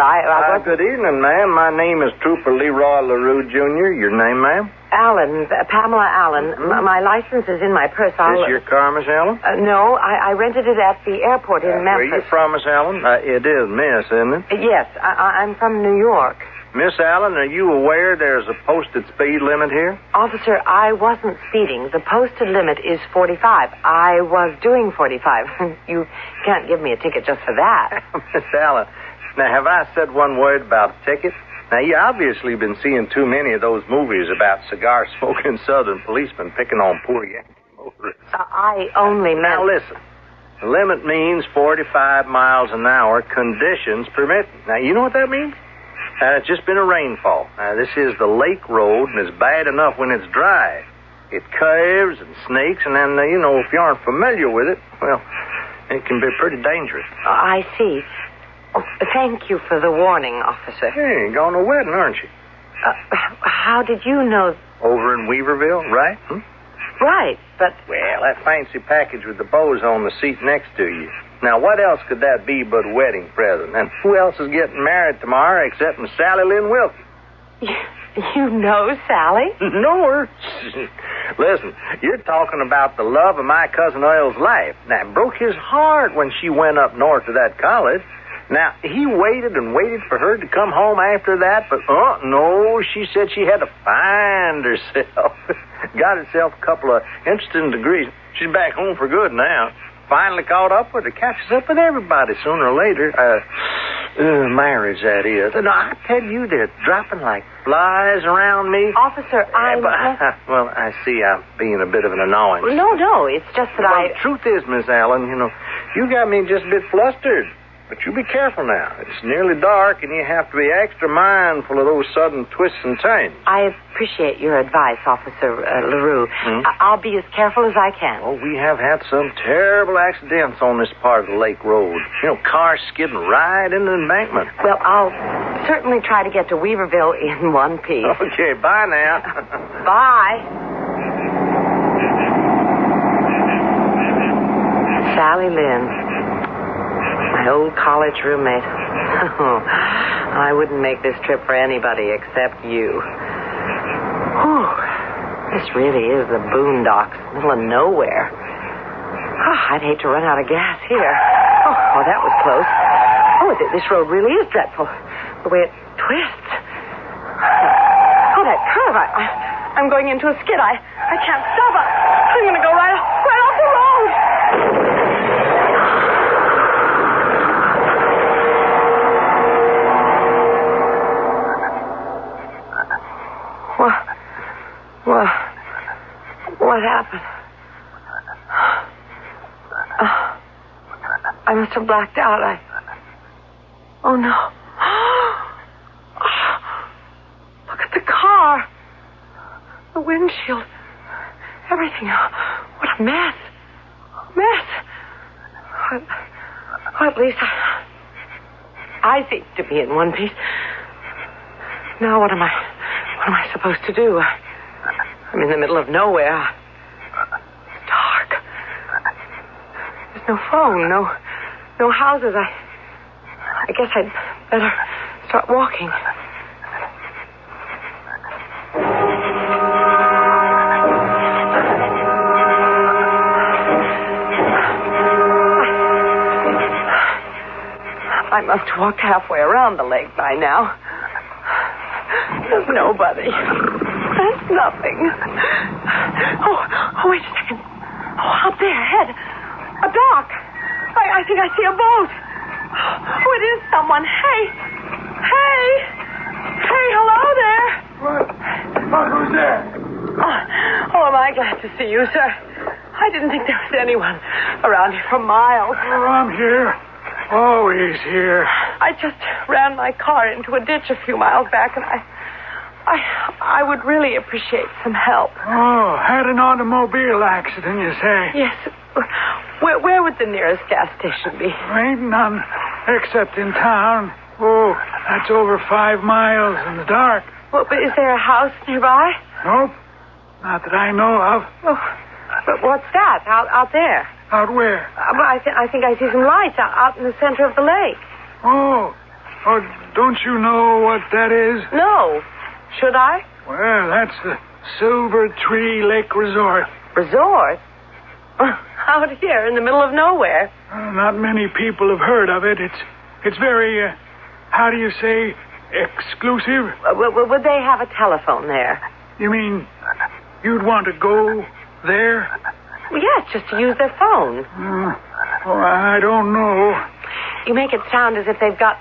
Good evening, ma'am. My name is Trooper Leroy LaRue, Jr. Your name, ma'am? Allen, Pamela Allen. Mm-hmm. My license is in my purse. Is this your car, Miss Allen? No, I rented it at the airport in Memphis. Where are you from, Miss Allen? It is Miss, isn't it? Yes, I'm from New York. Miss Allen, are you aware there's a posted speed limit here? Officer, I wasn't speeding. The posted limit is 45. I was doing 45. You can't give me a ticket just for that. Miss Allen, now have I said one word about a ticket? Now, you obviously been seeing too many of those movies about cigar-smoking southern policemen picking on poor Yankee motorists. I only meant... Now, listen. The limit means 45 miles an hour, conditions permitting. Now, you know what that means? It's just been a rainfall. This is the lake road, and it's bad enough when it's dry. It curves and snakes, and then, if you aren't familiar with it, well, it can be pretty dangerous. I see. Oh, thank you for the warning, officer. Hey, you're going to a wedding, aren't you? How did you know? Over in Weaverville, right? Right, but... Well, that fancy package with the bows on the seat next to you. Now, what else could that be but a wedding present? And who else is getting married tomorrow except Miss Sally Lynn Wilson? You know Sally? Know her? Listen, you're talking about the love of my cousin Earl's life. Now, it broke his heart when she went up north to that college. Now, he waited and waited for her to come home after that, but, no, she said she had to find herself. Got herself a couple of interesting degrees. She's back home for good now. Finally caught up with her. Catches up with everybody sooner or later. Marriage, that is. No, I tell you, they're dropping like flies around me. Officer, well, I see I'm being a bit of an annoyance. No, it's just that the truth is, Miss Allen, you got me just a bit flustered. But you be careful now. It's nearly dark, and you have to be extra mindful of those sudden twists and turns. I appreciate your advice, Officer LaRue. I'll be as careful as I can. Oh, we have had some terrible accidents on this part of the lake road. Cars skidding right into the embankment. Well, I'll certainly try to get to Weaverville in one piece. Okay, bye now. Bye. Sally Lynn. My old college roommate. I wouldn't make this trip for anybody except you. Whew. This really is the boondocks, middle of nowhere. I'd hate to run out of gas here. Oh, that was close. Oh, this road really is dreadful. The way it twists. Oh, that curve. I'm going into a skid. I can't stop. I'm going to go right off the road. What happened? I must have blacked out. Oh, no. Look at the car. The windshield. Everything. What a mess. Well, at least I seem to be in one piece. Now what am I supposed to do? I'm in the middle of nowhere. It's dark. There's no phone, no houses. I guess I'd better start walking. I must have walked halfway around the lake by now. There's nobody. There's nothing. Oh, wait a second. Oh, up there ahead. A dock. I think I see a boat. Oh, it is someone. Hey, hello there. What? Who's there? Oh, am I glad to see you, sir. I didn't think there was anyone around here for miles. Oh, I'm here. Always here. I just ran my car into a ditch a few miles back, and I would really appreciate some help. Oh, had an automobile accident, you say? Yes. Where would the nearest gas station be? Ain't none, except in town. Oh, that's over 5 miles in the dark. Well, but is there a house nearby? Nope. Not that I know of. Oh, but what's that out there? Out where? I think I see some lights out in the center of the lake. Oh, don't you know what that is? No. Should I? Well, that's the Silver Tree Lake Resort. Resort? Out here in the middle of nowhere. Not many people have heard of it. It's very, how do you say, exclusive? Would they have a telephone there? You mean you'd want to go there? Well, yes, just to use their phone. I don't know. You make it sound as if they've got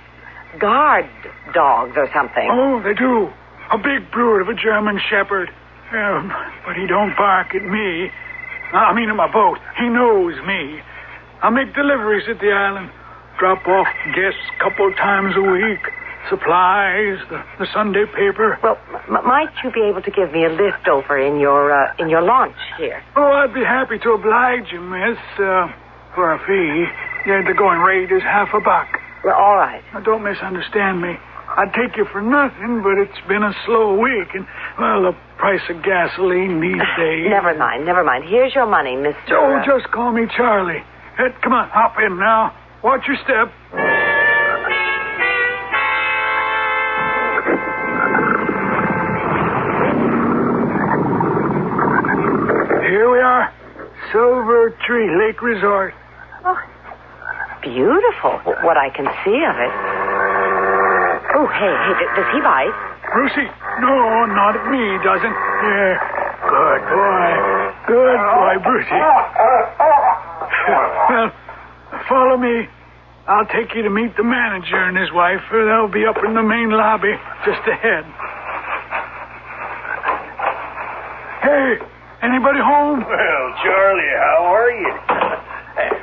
guard dogs or something. Oh, they do. A big brood of a German Shepherd. But he don't bark at me. I mean, in my boat. He knows me. I make deliveries at the island. Drop off guests a couple times a week. Supplies, the Sunday paper. Well, might you be able to give me a lift over in your launch here? Oh, I'd be happy to oblige you, miss, for a fee. Yeah, the going rate is $1/2. Well, all right. Now, don't misunderstand me. I'd take you for nothing, but it's been a slow week, and, well, the price of gasoline these days... Never mind. Here's your money, Mr... Oh, just call me Charlie. Hey, come on, hop in now. Watch your step. Here we are. Silver Tree Lake Resort. Oh, beautiful, what I can see of it. Oh, hey, does he bite? Brucey? No, not at me, doesn't. Yeah. Good boy, Brucey. Well, follow me. I'll take you to meet the manager and his wife. They'll be up in the main lobby, just ahead. Hey, anybody home? Well, Charlie, how are you?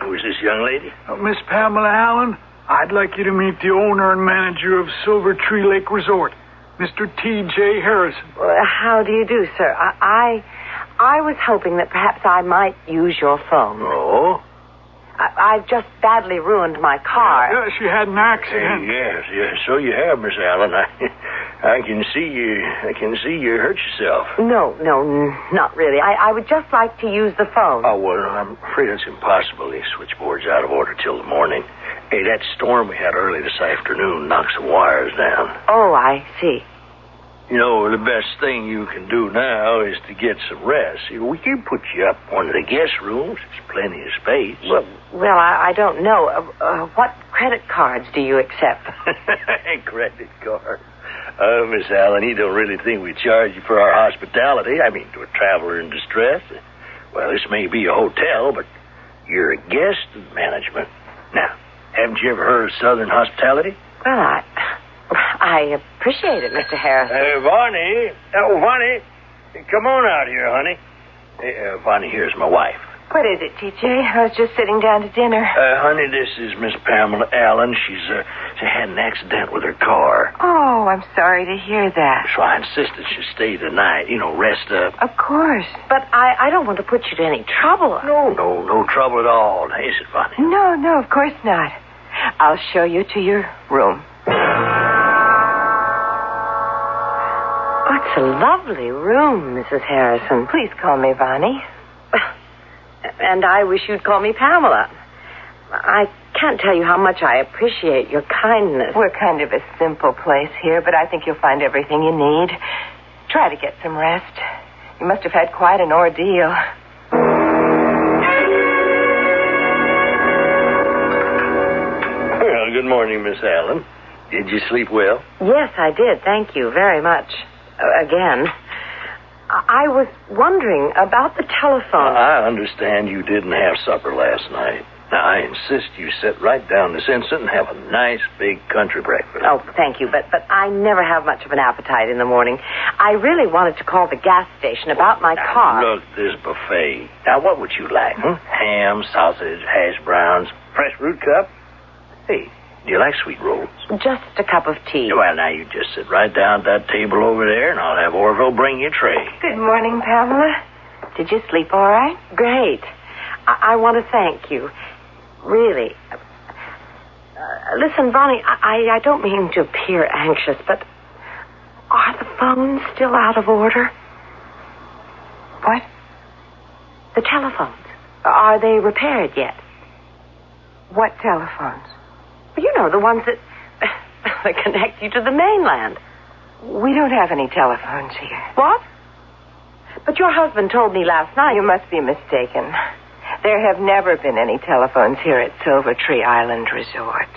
Who's this young lady? Miss Pamela Allen. I'd like you to meet the owner and manager of Silver Tree Lake Resort, Mr. T.J. Harrison. Well, how do you do, sir? I was hoping that perhaps I might use your phone. Oh? I've just badly ruined my car. Yeah, she had an accident. Yes, so you have, Miss Allen. I can see you hurt yourself. No, not really. I would just like to use the phone. Oh, well, I'm afraid it's impossible. The switchboard's out of order till the morning. Hey, that storm we had early this afternoon knocked some wires down. Oh, I see. You know, the best thing you can do now is to get some rest. We can put you up one of the guest rooms. There's plenty of space. Well, I don't know. What credit cards do you accept? Credit card? Miss Allen, you don't really think we charge you for our hospitality? I mean, to a traveler in distress? Well, this may be a hotel, but you're a guest of management. Now, haven't you ever heard of Southern hospitality? Well, I appreciate it, Mr. Harrison. Vonnie. Oh, Vonnie. Come on out here, honey. Vonnie, here's my wife. What is it, T.J.? I was just sitting down to dinner. Honey, this is Miss Pamela Allen. She had an accident with her car. Oh, I'm sorry to hear that. So I insisted she stay the night, rest up. Of course. But I don't want to put you to any trouble. No trouble at all. Is it, Vonnie? No, of course not. I'll show you to your room. It's a lovely room, Mrs. Harrison. Please call me Vonnie. And I wish you'd call me Pamela. I can't tell you how much I appreciate your kindness. We're kind of a simple place here, but I think you'll find everything you need. Try to get some rest. You must have had quite an ordeal. Well, good morning, Miss Allen. Did you sleep well? Yes, I did. Thank you very much. Again. I was wondering about the telephone. I understand you didn't have supper last night. Now, I insist you sit right down this instant and have a nice big country breakfast. Oh, thank you, but I never have much of an appetite in the morning. I really wanted to call the gas station about my car. Look, this buffet. Now, what would you like? Ham, sausage, hash browns, fresh fruit cup? Hey, do you like sweet rolls? Just a cup of tea. Well, now, you just sit right down at that table over there, and I'll have Orville bring you a tray. Good morning, Pamela. Did you sleep all right? Great. I want to thank you. Really. Listen, Bonnie, I don't mean to appear anxious, but are the phones still out of order? What? The telephones. Are they repaired yet? What telephones? You know, the ones that connect you to the mainland. We don't have any telephones here. What? But your husband told me last night. You must be mistaken. There have never been any telephones here at Silver Tree Island Resort.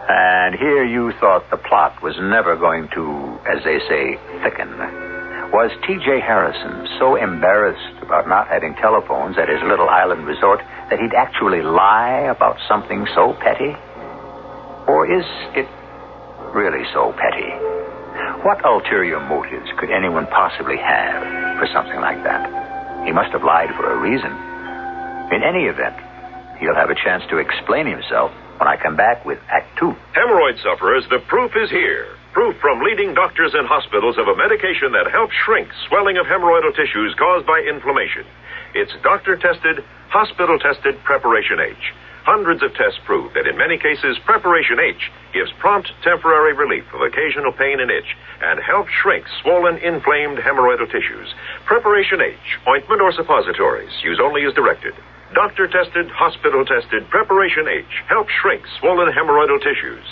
And here you thought the plot was never going to, as they say, thicken. Was T.J. Harrison so embarrassed about not having telephones at his little island resort that he'd actually lie about something so petty? Or is it really so petty? What ulterior motives could anyone possibly have for something like that? He must have lied for a reason. In any event, he'll have a chance to explain himself when I come back with Act 2. Hemorrhoid sufferers, the proof is here. Proof from leading doctors and hospitals of a medication that helps shrink swelling of hemorrhoidal tissues caused by inflammation. It's doctor-tested, hospital-tested Preparation H. Hundreds of tests prove that in many cases, Preparation H gives prompt temporary relief of occasional pain and itch and helps shrink swollen, inflamed hemorrhoidal tissues. Preparation H, ointment or suppositories, use only as directed. Doctor-tested, hospital-tested Preparation H helps shrink swollen hemorrhoidal tissues.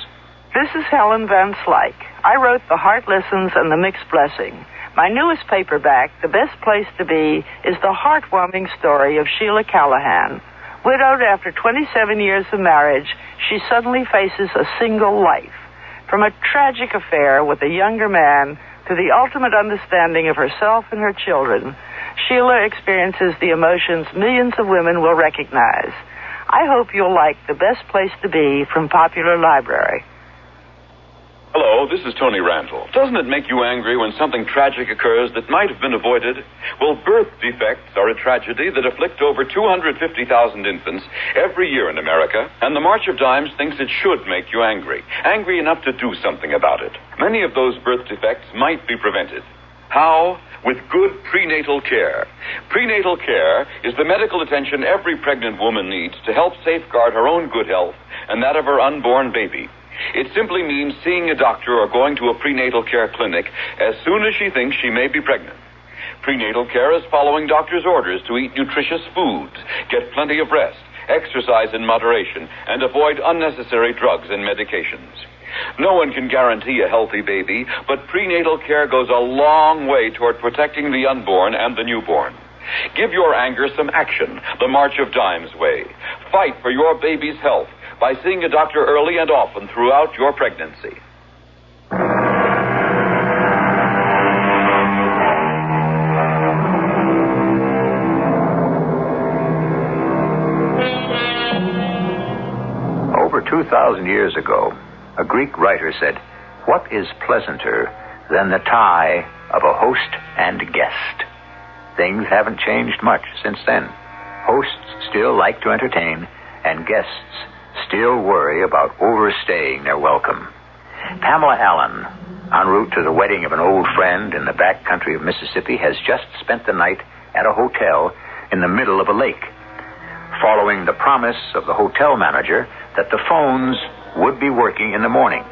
This is Helen Van Slyke. I wrote The Heart Listens and The Mixed Blessing. My newest paperback, The Best Place to Be, is the heartwarming story of Sheila Callahan. Widowed after 27 years of marriage, she suddenly faces a single life. From a tragic affair with a younger man to the ultimate understanding of herself and her children, Sheila experiences the emotions millions of women will recognize. I hope you'll like The Best Place to Be from Popular Library. Hello, this is Tony Randall. Doesn't it make you angry when something tragic occurs that might have been avoided? Well, birth defects are a tragedy that afflict over 250,000 infants every year in America, and the March of Dimes thinks it should make you angry. Angry enough to do something about it. Many of those birth defects might be prevented. How? With good prenatal care. Prenatal care is the medical attention every pregnant woman needs to help safeguard her own good health and that of her unborn baby. It simply means seeing a doctor or going to a prenatal care clinic as soon as she thinks she may be pregnant. Prenatal care is following doctor's orders to eat nutritious foods, get plenty of rest, exercise in moderation, and avoid unnecessary drugs and medications. No one can guarantee a healthy baby, but prenatal care goes a long way toward protecting the unborn and the newborn. Give your anger some action, the March of Dimes way. Fight for your baby's health by seeing a doctor early and often throughout your pregnancy. Over 2,000 years ago, a Greek writer said, "What is pleasanter than the tie of a host and guest?" Things haven't changed much since then. Hosts still like to entertain, and guests still worry about overstaying their welcome. Pamela Allen, en route to the wedding of an old friend in the back country of Mississippi, has just spent the night at a hotel in the middle of a lake. Following the promise of the hotel manager that the phones would be working in the morning.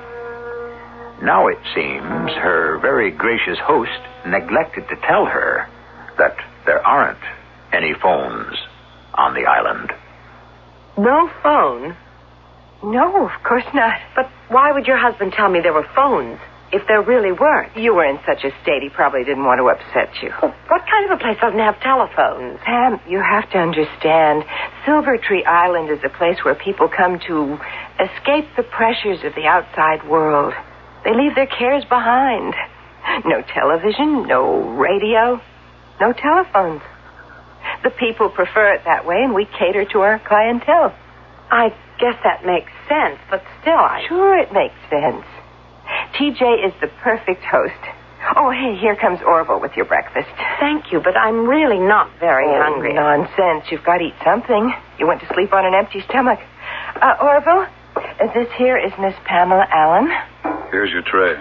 Now it seems her very gracious host neglected to tell her that there aren't any phones on the island. No phone? No, of course not. But why would your husband tell me there were phones if there really weren't? You were in such a state he probably didn't want to upset you. Well, what kind of a place doesn't have telephones? Pam, you have to understand, Silver Tree Island is a place where people come to escape the pressures of the outside world. They leave their cares behind. No television, no radio, no telephones. The people prefer it that way, and we cater to our clientele. I guess that makes sense, but still Sure it makes sense. TJ is the perfect host. Oh, hey, here comes Orville with your breakfast. Thank you, but I'm really not very hungry. Nonsense. You've got to eat something. You went to sleep on an empty stomach. Orville, this here is Miss Pamela Allen. Here's your tray.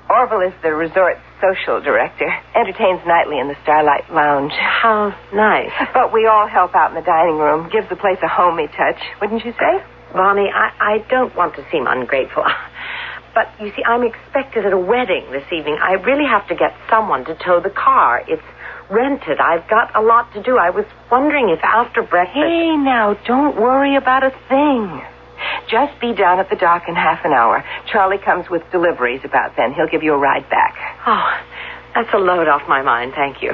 Orville is the resort social director. Entertains nightly in the Starlight Lounge. How nice. But we all help out in the dining room. Gives the place a homey touch, wouldn't you say? Bonnie, I don't want to seem ungrateful. But, you see, I'm expected at a wedding this evening. I really have to get someone to tow the car. It's rented. I've got a lot to do. I was wondering if after breakfast... Hey, now, don't worry about a thing. Just be down at the dock in half an hour. Charlie comes with deliveries about then. He'll give you a ride back. Oh, that's a load off my mind. Thank you.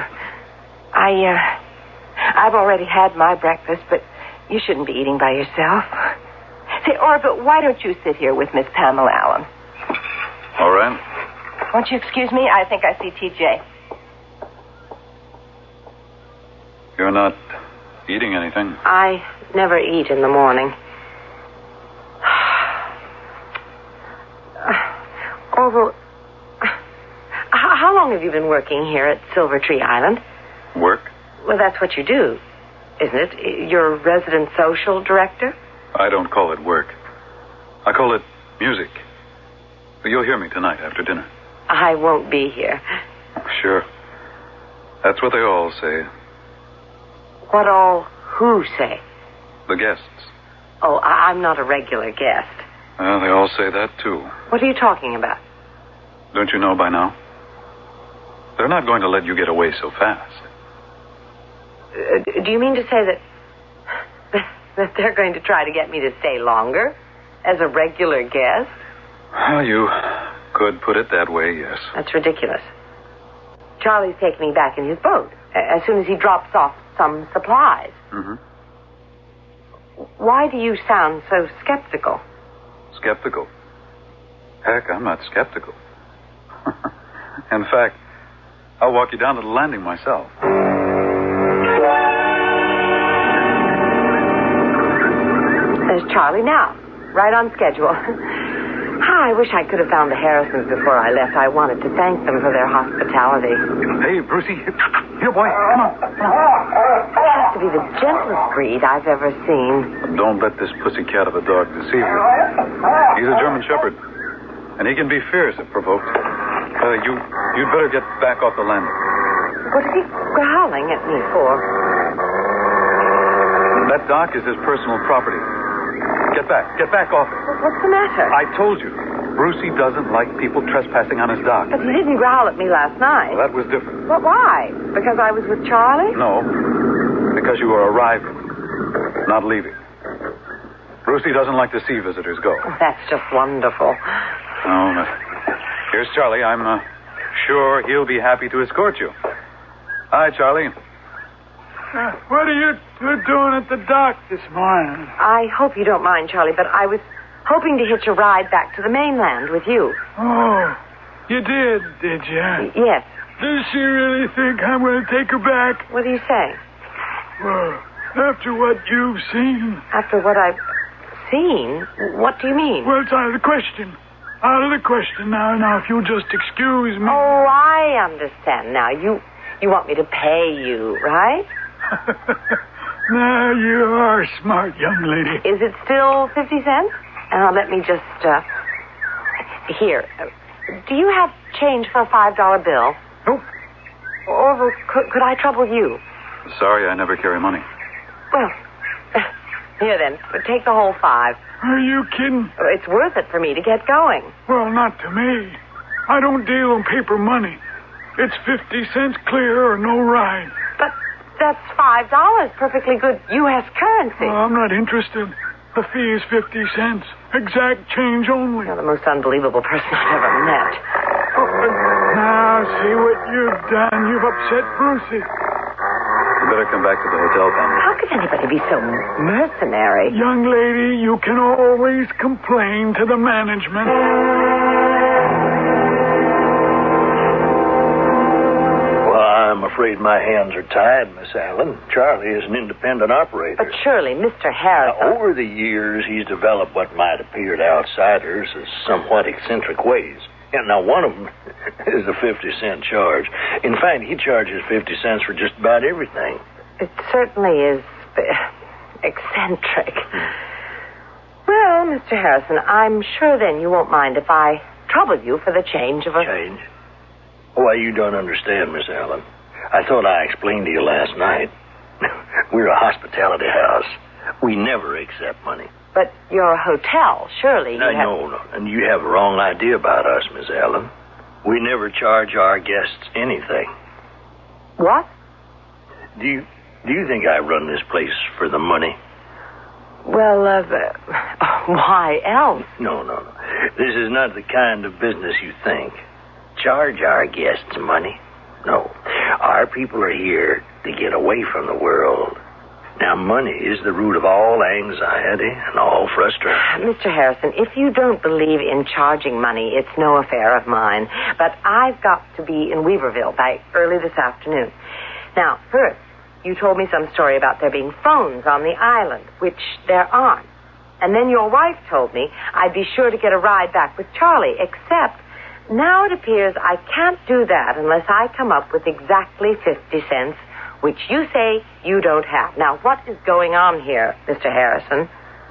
I've already had my breakfast, but you shouldn't be eating by yourself. Say, Orville, why don't you sit here with Miss Pamela Allen? All right. Won't you excuse me? I think I see TJ. You're not eating anything? I never eat in the morning. Orville, how long have you been working here at Silver Tree Island? Work? Well, that's what you do, isn't it? You're resident social director? I don't call it work. I call it music. You'll hear me tonight after dinner. I won't be here. Sure. That's what they all say. What all who say? The guests. Oh, I'm not a regular guest. Well, they all say that, too. What are you talking about? Don't you know by now? They're not going to let you get away so fast. Do you mean to say that they're going to try to get me to stay longer as a regular guest? Well, you could put it that way, yes. That's ridiculous. Charlie's taking me back in his boat as soon as he drops off some supplies. Mm-hmm. Why do you sound so skeptical? Skeptical? Heck, I'm not skeptical. In fact, I'll walk you down to the landing myself. There's Charlie now, right on schedule. I wish I could have found the Harrisons before I left. I wanted to thank them for their hospitality. Hey, Brucey. Here, boy. Come on. He has to be the gentlest breed I've ever seen. Don't let this pussycat of a dog deceive you. He's a German Shepherd, and he can be fierce if provoked. You'd better get back off the landing. What is he growling at me for? That dock is his personal property. Get back off it. What's the matter? I told you, Brucey doesn't like people trespassing on his dock. But he didn't growl at me last night. Well, that was different. But why? Because I was with Charlie? No, because you were arriving, not leaving. Brucey doesn't like to see visitors go. Oh, that's just wonderful. Oh, here's Charlie. I'm sure he'll be happy to escort you. Hi, Charlie. What are you doing at the dock this morning? I hope you don't mind, Charlie, but I was hoping to hitch a ride back to the mainland with you. Oh, you did you? Yes. Does she really think I'm going to take her back? What do you say? Well, after what you've seen. After what I've seen? What do you mean? Well, it's out of the question. Out of the question now. Now, if you'll just excuse me. Oh, I understand now. You want me to pay you, right? Now, you are a smart young lady. Is it still 50 cents? Let me just, here. Do you have change for a $5 bill? Nope. Or could I trouble you? Sorry, I never carry money. Well, Here, then. Take the whole 5. Are you kidding? It's worth it for me to get going. Well, not to me. I don't deal in paper money. It's 50 cents clear or no ride. But that's $5. Perfectly good U.S. currency. Well, I'm not interested. The fee is 50 cents. Exact change only. You're the most unbelievable person I've ever met. Now, see what you've done. You've upset Brucey. You better come back to the hotel, Pamela. How could anybody be so mercenary? Young lady, you can always complain to the management. Well, I'm afraid my hands are tied, Miss Allen. Charlie is an independent operator. But surely, Mr. Harrison... Now, over the years, he's developed what might appear to outsiders as somewhat eccentric ways. And now one of them is the 50-cent charge. In fact, he charges 50 cents for just about everything. It certainly is eccentric. Well, Mr. Harrison, I'm sure then you won't mind if I trouble you for the change of a... Change? Why, you don't understand, Miss Allen. I thought I explained to you last night. We're a hospitality house. We never accept money. But you're a hotel, surely. No. And you have a wrong idea about us, Miss Allen. We never charge our guests anything. What? Do you think I run this place for the money? Well, why else? No. This is not the kind of business you think. Charge our guests money? No. Our people are here to get away from the world. Now, money is the root of all anxiety and all frustration. Mr. Harrison, if you don't believe in charging money, it's no affair of mine. But I've got to be in Weaverville by early this afternoon. Now, first, you told me some story about there being phones on the island, which there aren't. And then your wife told me I'd be sure to get a ride back with Charlie, except now it appears I can't do that unless I come up with exactly 50 cents, which you say you don't have. Now, what is going on here, Mr. Harrison?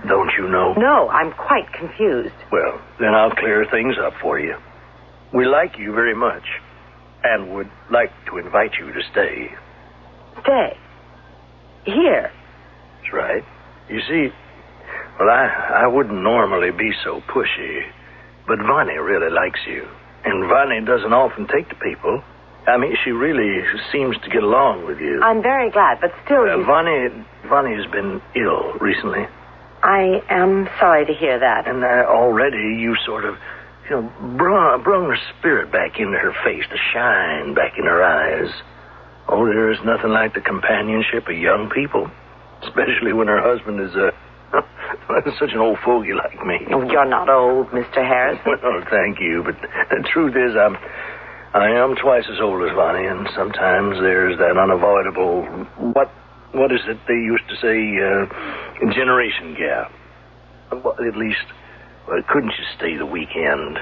Don't you know? No, I'm quite confused. Well, then I'll clear things up for you. We like you very much and would like to invite you to stay. Stay? Here? That's right. You see, well, I wouldn't normally be so pushy, but Vonnie really likes you. And Vonnie doesn't often take to people. I mean, she really seems to get along with you. I'm very glad, but still... Vonnie's been ill recently. I am sorry to hear that. And already you sort of, brung her spirit back into her face, the shine back in her eyes. Oh, there is nothing like the companionship of young people, especially when her husband is such an old fogey like me. Oh, you're not old, Mr. Harrison. Well, thank you, but the truth is I am twice as old as Vonnie, and sometimes there's that unavoidable, what is it they used to say, generation gap. At least, couldn't you stay the weekend?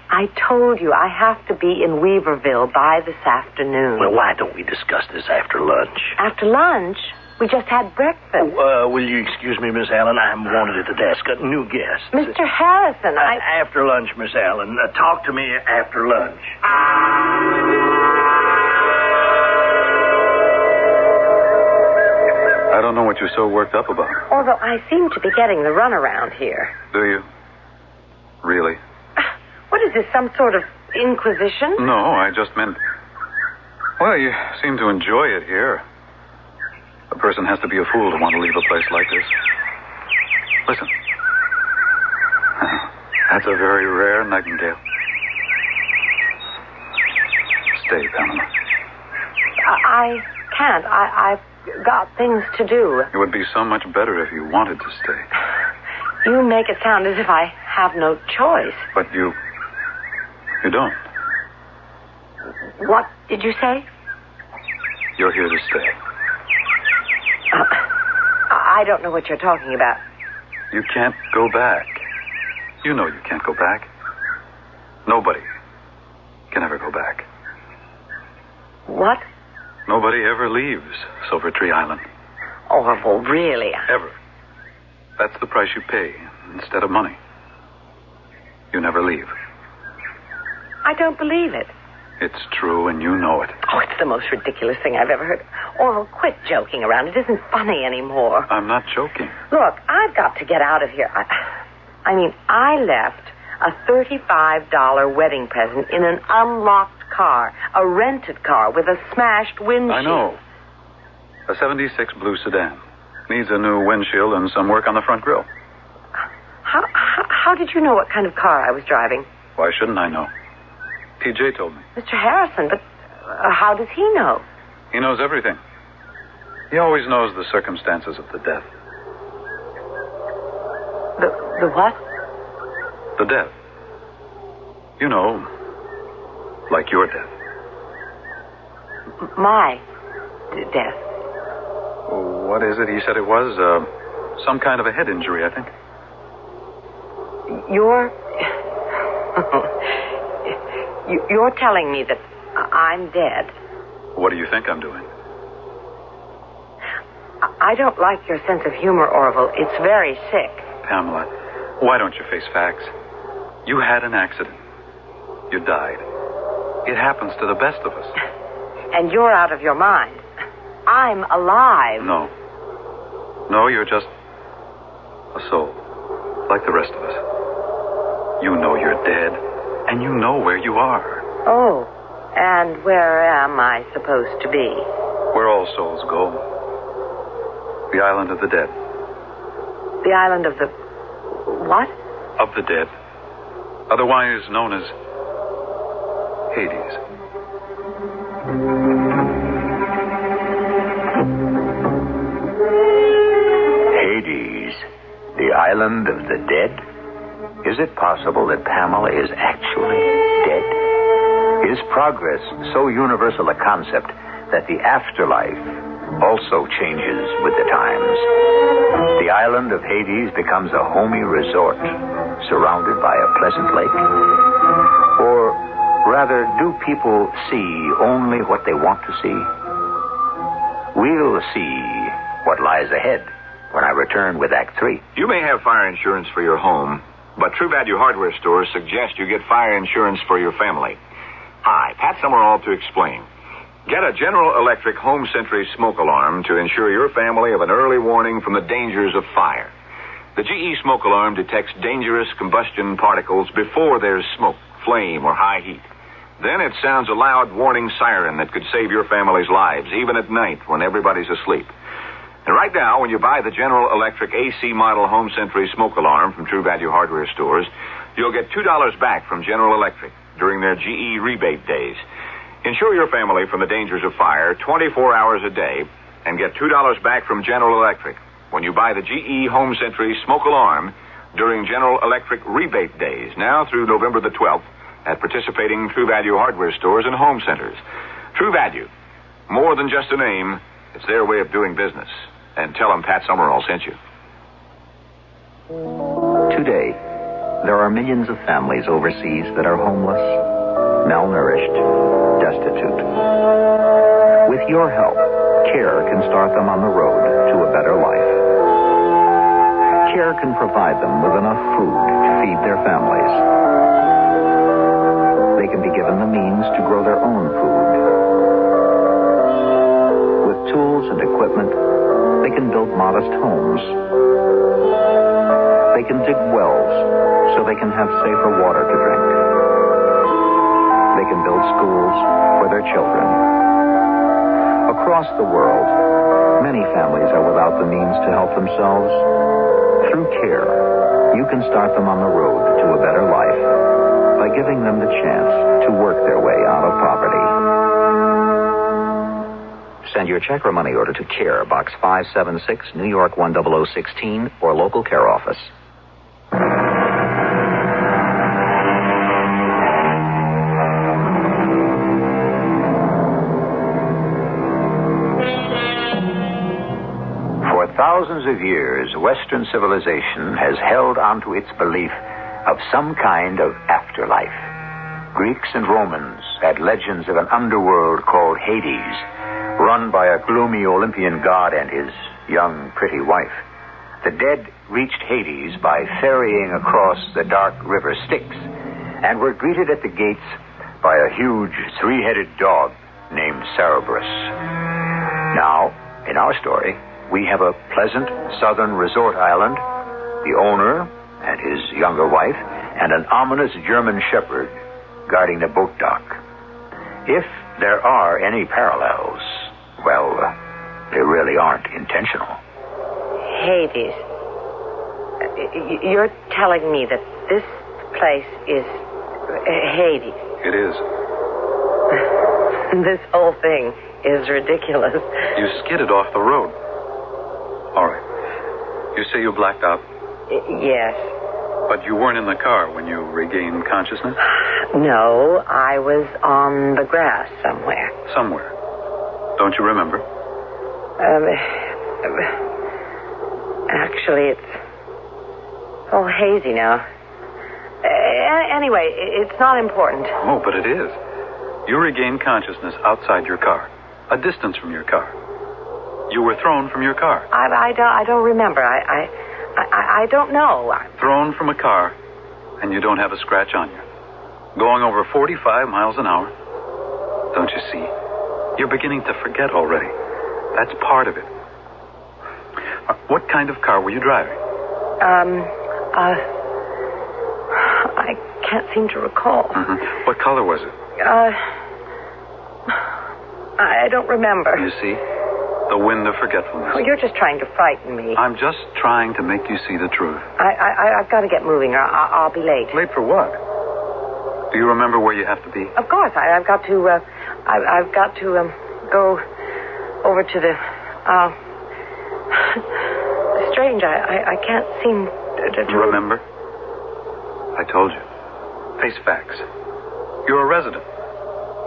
I told you I have to be in Weaverville by this afternoon. Well, why don't we discuss this after lunch? After lunch? We just had breakfast. Will you excuse me, Miss Allen? I'm wanted at the desk. New guests. Mr. Harrison, After lunch, Miss Allen. Talk to me after lunch. I don't know what you're so worked up about. Although I seem to be getting the runaround here. Do you? Really? What is this, some sort of inquisition? No, I just meant... Well, you seem to enjoy it here. A person has to be a fool to want to leave a place like this. Listen. That's a very rare nightingale. Stay, Pamela. I can't. I've got things to do. It would be so much better if you wanted to stay. You make it sound as if I have no choice. But you don't. What did you say? You're here to stay. I don't know what you're talking about. You can't go back. You know you can't go back. Nobody can ever go back. What? Nobody ever leaves Silver Tree Island. Oh, well, really? Ever. That's the price you pay instead of money. You never leave. I don't believe it. It's true, and you know it. Oh, it's the most ridiculous thing I've ever heard. Orville, quit joking around. It isn't funny anymore. I'm not joking. Look, I've got to get out of here. I left a $35 wedding present in an unlocked car, a rented car with a smashed windshield. I know. A 76 blue sedan. Needs a new windshield and some work on the front grille. How did you know what kind of car I was driving? Why shouldn't I know? TJ told me. Mr. Harrison, but how does he know? He knows everything. He always knows the circumstances of the death. The what? The death. You know, like your death. My death. What is it he said it was? Some kind of a head injury, I think. You're telling me that I'm dead. What do you think I'm doing? I don't like your sense of humor, Orville. It's very sick. Pamela, why don't you face facts? You had an accident. You died. It happens to the best of us. And you're out of your mind. I'm alive. No, you're just a soul, like the rest of us. You know you're dead, and you know where you are. Oh, and where am I supposed to be? Where all souls go. The island of the dead. The island of the... what? Of the dead. Otherwise known as Hades. Hades, the island of the dead? Is it possible that Pamela is actually dead? Is progress so universal a concept that the afterlife also changes with the times? The island of Hades becomes a homey resort surrounded by a pleasant lake? Or rather, do people see only what they want to see? We'll see what lies ahead when I return with Act 3. You may have fire insurance for your home, but True Value Hardware stores suggest you get fire insurance for your family. Hi, Pat Summerall to explain. Get a General Electric Home Sentry smoke alarm to ensure your family of an early warning from the dangers of fire. The GE smoke alarm detects dangerous combustion particles before there's smoke, flame, or high heat. Then it sounds a loud warning siren that could save your family's lives, even at night when everybody's asleep. And right now, when you buy the General Electric AC model Home Sentry smoke alarm from True Value Hardware stores, you'll get $2 back from General Electric during their GE rebate days. Insure your family from the dangers of fire 24 hours a day and get $2 back from General Electric when you buy the GE Home Sentry smoke alarm during General Electric rebate days, now through November the 12th, at participating True Value Hardware stores and home centers. True Value, more than just a name, it's their way of doing business. And tell them Pat Summerall sent you. Today, there are millions of families overseas that are homeless, malnourished, destitute. With your help, CARE can start them on the road to a better life. CARE can provide them with enough food to feed their families. They can be given the means to grow their own food. With tools and equipment, they can build modest homes. They can dig wells so they can have safer water to drink. They can build schools for their children. Across the world, many families are without the means to help themselves. Through CARE, you can start them on the road to a better life by giving them the chance to work their way out of poverty. Send your check or money order to CARE, Box 576, New York 10016, or local CARE office. For thousands of years, Western civilization has held onto its belief of some kind of afterlife. Greeks and Romans had legends of an underworld called Hades, run by a gloomy Olympian god and his young, pretty wife. The dead reached Hades by ferrying across the dark river Styx and were greeted at the gates by a huge three-headed dog named Cerberus. Now, In our story, we have a pleasant southern resort island, the owner and his younger wife, and an ominous German shepherd guarding the boat dock. If there are any parallels, well, they really aren't intentional. Hades. You're telling me that this place is Hades. It is. This whole thing is ridiculous. You skidded off the road. All right. You say you blacked out? Yes. But you weren't in the car when you regained consciousness? No, I was on the grass somewhere. Somewhere. Don't you remember? Actually, it's all hazy now. Anyway, it's not important. Oh, but it is. You regained consciousness outside your car, a distance from your car. You were thrown from your car. I don't remember. I don't know. Thrown from a car, and you don't have a scratch on you. Going over 45 miles an hour. Don't you see? You're beginning to forget already. That's part of it. What kind of car were you driving? I can't seem to recall. Mm-hmm. What color was it? I don't remember. You see? The wind of forgetfulness. Oh, you're just trying to frighten me. I'm just trying to make you see the truth. I've got to get moving or I'll be late. Late for what? Do you remember where you have to be? Of course. I've got to, I've got to, go over to the, strange. I can't seem to... Remember? I told you. Face facts. You're a resident.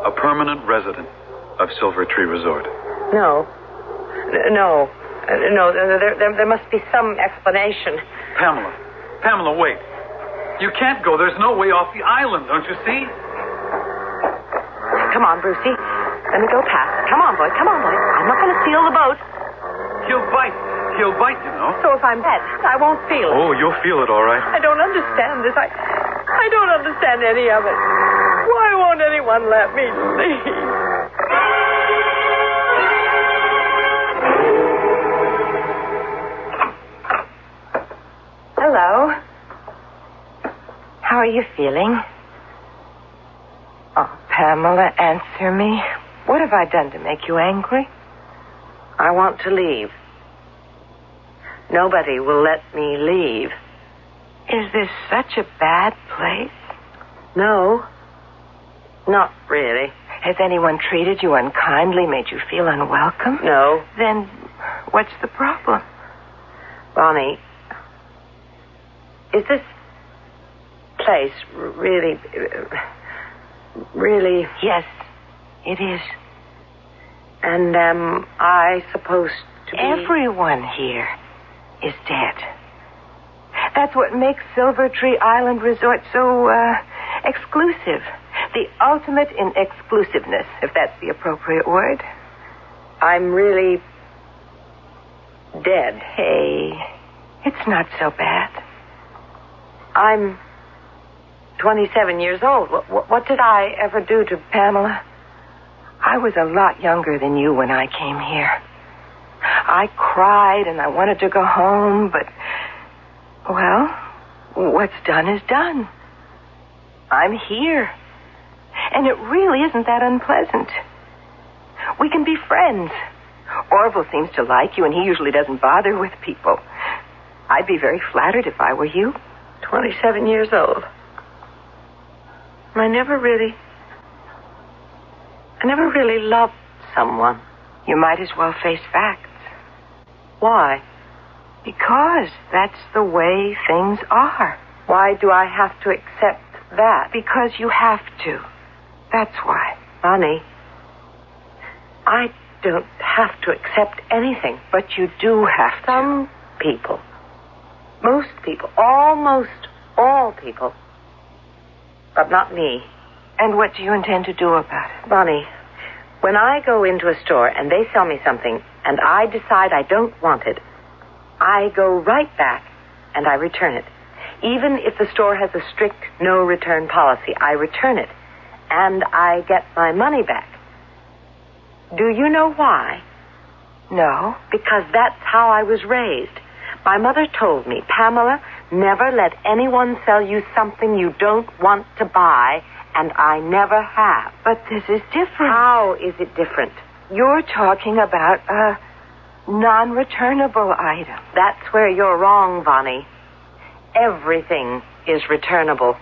A permanent resident of Silver Tree Resort. No. There must be some explanation. Pamela, wait. You can't go. There's no way off the island, don't you see? Come on, Brucey. Let me go past. Come on, boy. I'm not going to steal the boat. He'll bite, you know. So if I'm dead, I won't feel it. Oh, you'll feel it, all right. I don't understand this. I don't understand any of it. Why won't anyone let me leave? Hello. How are you feeling? Oh, Pamela, answer me. What have I done to make you angry? I want to leave. Nobody will let me leave. Is this such a bad place? No. Not really. Has anyone treated you unkindly, made you feel unwelcome? No. Then what's the problem? Bonnie, is this place really... Yes, it is. And am I supposed to be... Everyone here is dead. That's what makes Silver Tree Island Resort so, exclusive. The ultimate in exclusiveness, if that's the appropriate word. I'm really dead. Hey, it's not so bad. I'm 27 years old. What did I ever do to Pamela? I was a lot younger than you when I came here. I cried and I wanted to go home, but, well, what's done is done. I'm here. And it really isn't that unpleasant. We can be friends. Orville seems to like you, and he usually doesn't bother with people. I'd be very flattered if I were you. 27 years old. I never really loved someone. You might as well face facts. Why? Because that's the way things are. Why do I have to accept that? Because you have to. That's why. Bonnie, I don't have to accept anything. But you do have to. Some people. Most people. Almost all people. But not me. And what do you intend to do about it? Bonnie, when I go into a store and they sell me something and I decide I don't want it, I go right back and I return it. Even if the store has a strict no return policy, I return it. And I get my money back. Do you know why? No. Because that's how I was raised. My mother told me, Pamela, never let anyone sell you something you don't want to buy, and I never have. But this is different. How is it different? You're talking about a non-returnable item. That's where you're wrong, Vonnie. Everything is returnable.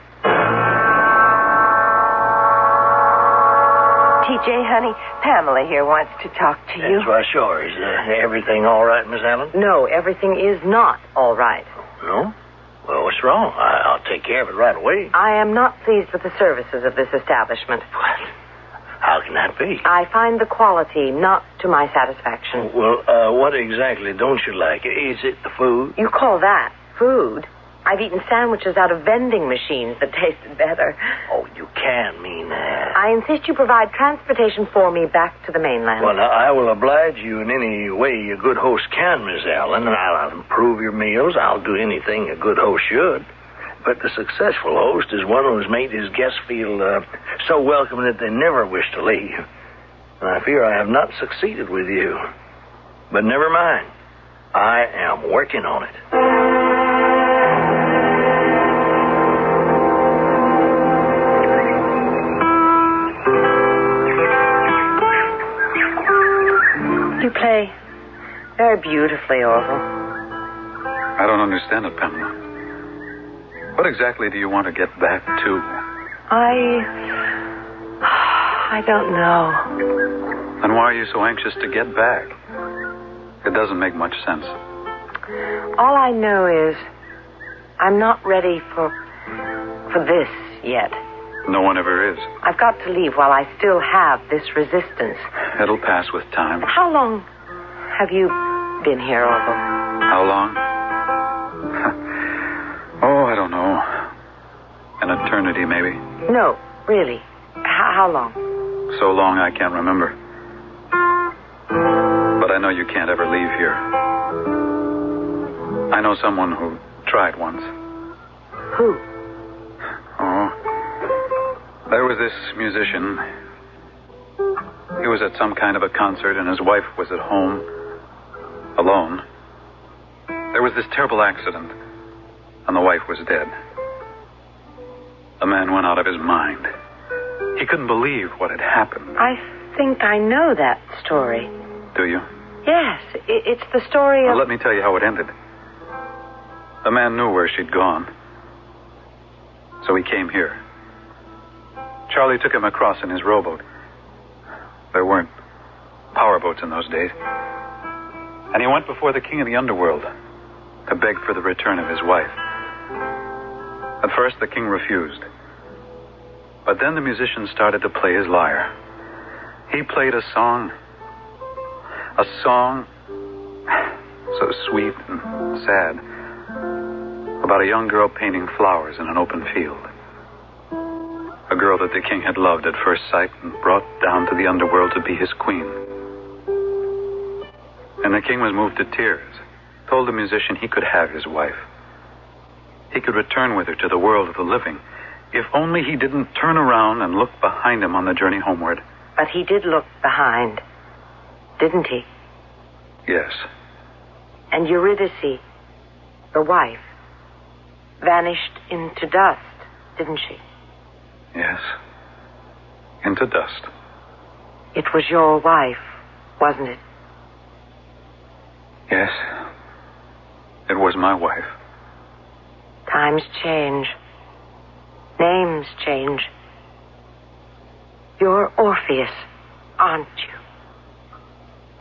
TJ, honey, Pamela here wants to talk to you. That's why, sure. Is everything all right, Miss Allen? No, everything is not all right. No? Well, what's wrong? I'll take care of it right away. I am not pleased with the services of this establishment. What? How can that be? I find the quality not to my satisfaction. Well, what exactly don't you like? Is it the food? You call that food? I've eaten sandwiches out of vending machines that tasted better. Oh, you can't mean that. I insist you provide transportation for me back to the mainland. Well, now, I will oblige you in any way a good host can, Miss Allen, and I'll improve your meals. I'll do anything a good host should. But the successful host is one who's made his guests feel so welcome that they never wish to leave. And I fear I have not succeeded with you. But never mind. I am working on it. You play very beautifully, Orville. I don't understand it, Pamela. What exactly do you want to get back to? I don't know. And why are you so anxious to get back? It doesn't make much sense. All I know is I'm not ready for this yet. No one ever is. I've got to leave while I still have this resistance. It'll pass with time. How long have you been here, Orville? How long? Oh, I don't know. An eternity, maybe. No, really. How long? So long I can't remember. But I know you can't ever leave here. I know someone who tried once. Who? Oh, there was this musician. He was at some kind of a concert, and his wife was at home, alone. There was this terrible accident, and the wife was dead. The man went out of his mind. He couldn't believe what had happened. I think I know that story. Do you? Yes, it's the story of... Well, let me tell you how it ended. The man knew where she'd gone, so he came here. Charlie took him across in his rowboat. There weren't powerboats in those days. And he went before the king of the underworld to beg for the return of his wife. At first, the king refused. But then the musician started to play his lyre. He played a song so sweet and sad, about a young girl painting flowers in an open field. A girl that the king had loved at first sight and brought down to the underworld to be his queen. And the king was moved to tears, told the musician he could have his wife. He could return with her to the world of the living, if only he didn't turn around and look behind him on the journey homeward. But he did look behind, didn't he? Yes. And Eurydice, the wife, vanished into dust, didn't she? Yes. Into dust. It was your wife, wasn't it? Yes. It was my wife. Times change. Names change. You're Orpheus, aren't you?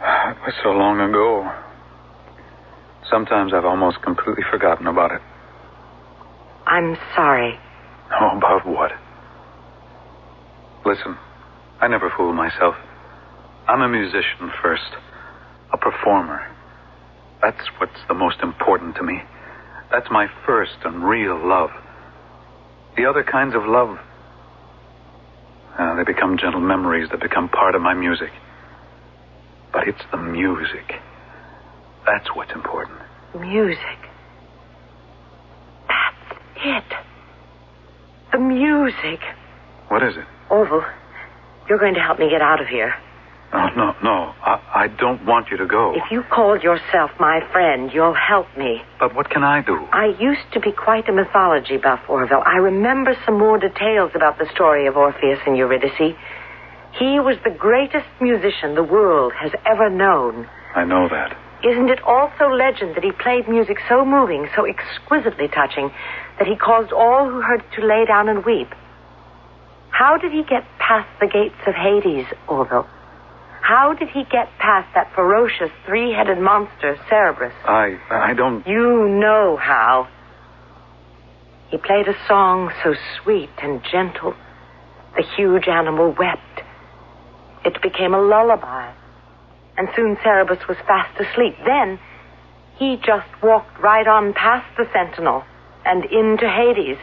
It was so long ago. Sometimes I've almost completely forgotten about it. I'm sorry. Oh, about what? Listen, I never fool myself. I'm a musician first. A performer. That's what's the most important to me. That's my first and real love. The other kinds of love, they become gentle memories that become part of my music. But it's the music. That's what's important. Music. That's it. The music. What is it? Orville, you're going to help me get out of here. No. I don't want you to go. If you called yourself my friend, you'll help me. But what can I do? I used to be quite a mythology buff, Orville. I remember some more details about the story of Orpheus and Eurydice. He was the greatest musician the world has ever known. I know that. Isn't it also legend that he played music so moving, so exquisitely touching, that he caused all who heard it to lay down and weep? How did he get past the gates of Hades, Orville? How did he get past that ferocious three-headed monster, Cerberus? I don't... You know how. He played a song so sweet and gentle. The huge animal wept. It became a lullaby. And soon Cerberus was fast asleep. Then he just walked right on past the sentinel and into Hades.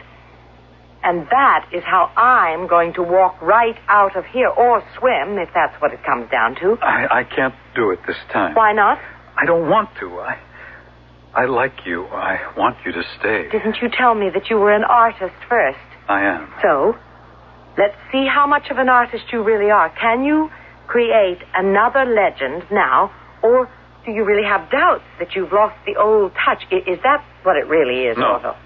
And that is how I'm going to walk right out of here, or swim, if that's what it comes down to. I can't do it this time. Why not? I don't want to. I like you. I want you to stay. Didn't you tell me that you were an artist first? I am. So, let's see how much of an artist you really are. Can you create another legend now, or do you really have doubts that you've lost the old touch? Is that what it really is, No. Orville?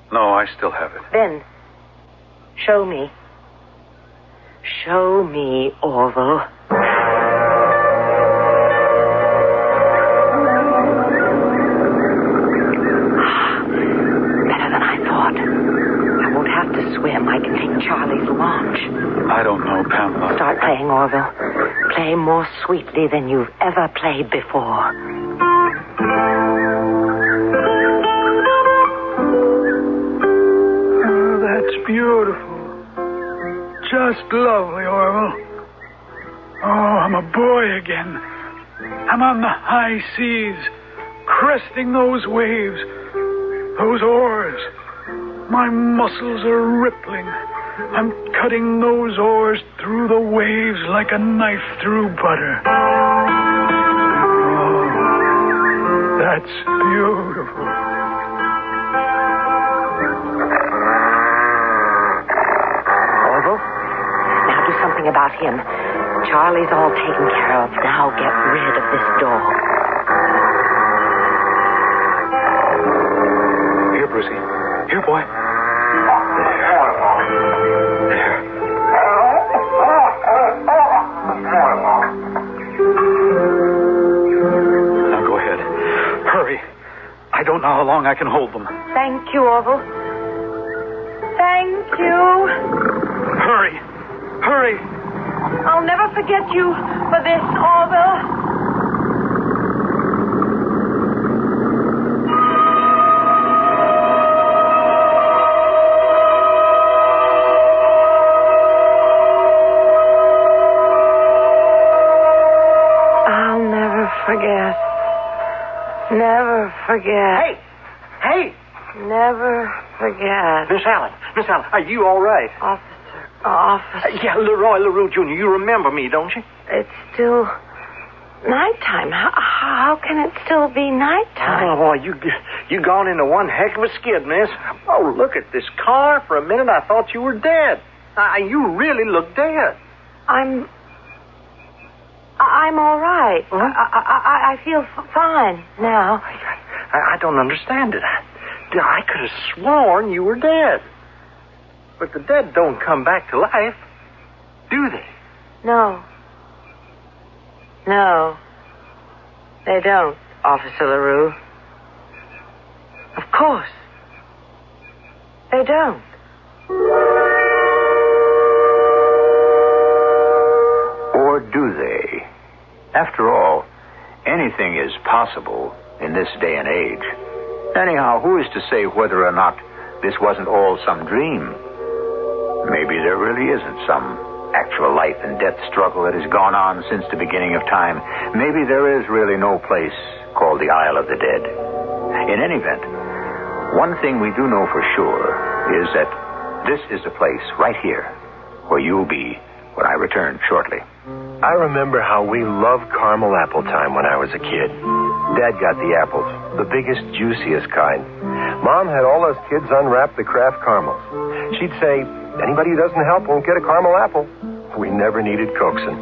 No, I still have it. Then, show me. Show me, Orville. Better than I thought. I won't have to swim. I can take Charlie's launch. I don't know, Pamela. Start playing, Orville. Play more sweetly than you've ever played before. Beautiful. Just lovely, Orville. Oh, I'm a boy again. I'm on the high seas, cresting those waves, those oars. My muscles are rippling. I'm cutting those oars through the waves like a knife through butter. Oh, that's beautiful. Something about him. Charlie's all taken care of. Now get rid of this dog. Here, Brucey. Here, boy. There. Now go ahead. Hurry. I don't know how long I can hold them. Thank you, Orville. Thank you. Hurry. Hurry. I'll never forget you for this, Orville. I'll never forget. Never forget. Hey! Never forget. Miss Allen, are you all right? Officer. Yeah, Leroy LaRue Jr., you remember me, don't you? It's still nighttime. How can it still be nighttime? Oh, boy, you gone into one heck of a skid, miss. Oh, look at this car. For a minute, I thought you were dead. You really look dead. I'm all right. Huh? I feel fine now. I don't understand it. I could have sworn you were dead. But the dead don't come back to life, do they? No. No. They don't, Officer LaRue. Of course. They don't. Or do they? After all, anything is possible in this day and age. Anyhow, who is to say whether or not this wasn't all some dream? Maybe there really isn't some actual life and death struggle that has gone on since the beginning of time. Maybe there is really no place called the Isle of the Dead. In any event, one thing we do know for sure is that this is the place right here where you'll be when I return shortly. I remember how we loved caramel apple time when I was a kid. Dad got the apples, the biggest, juiciest kind. Mom had all us kids unwrap the Kraft caramels. She'd say, anybody who doesn't help won't get a caramel apple. we never needed coaxing.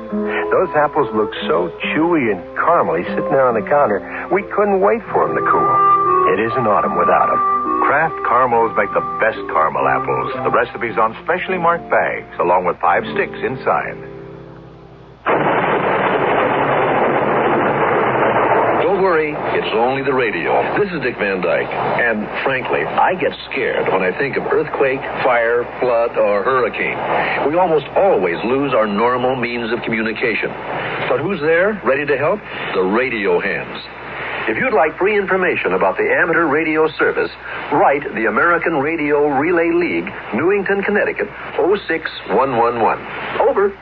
Those apples looked so chewy and caramely sitting there on the counter, we couldn't wait for them to cool. It isn't autumn without them. Kraft caramels make the best caramel apples. The recipe's on specially marked bags, along with 5 sticks inside. Don't worry, it's only the radio. This is Dick Van Dyke, and frankly, I get scared when I think of earthquake, fire, flood, or hurricane. We almost always lose our normal means of communication. But who's there, ready to help? The radio hands. If you'd like free information about the amateur radio service, write the American Radio Relay League, Newington, Connecticut, 06111. Over.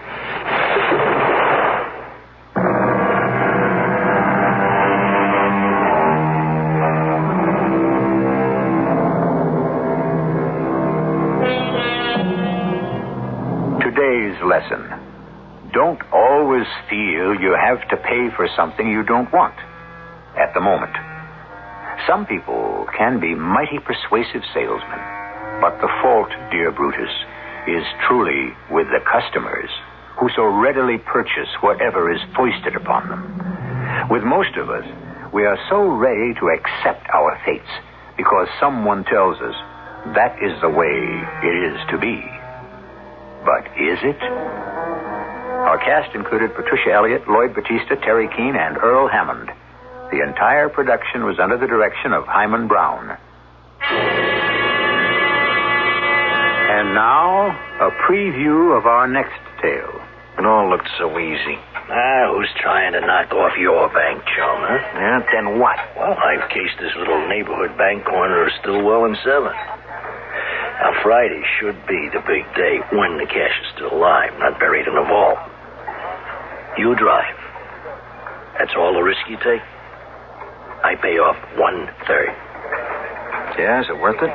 Today's lesson. Don't always feel you have to pay for something you don't want at the moment. Some people can be mighty persuasive salesmen, but the fault, dear Brutus, is truly with the customers who so readily purchase whatever is foisted upon them. With most of us, we are so ready to accept our fates because someone tells us that is the way it is to be. But is it? Our cast included Patricia Elliott, Lloyd Battista, Terry Keane, and Earl Hammond. The entire production was under the direction of Hyman Brown. And now, a preview of our next tale. It all looked so easy. Who's trying to knock off your bank, chum, huh? Yeah, then what? Well, I've cased this little neighborhood bank corner of Stillwell and 7. Now, Friday should be the big day when the cash is still alive, not buried in a vault. You drive. That's all the risk you take? I pay off 1/3. Yeah, is it worth it?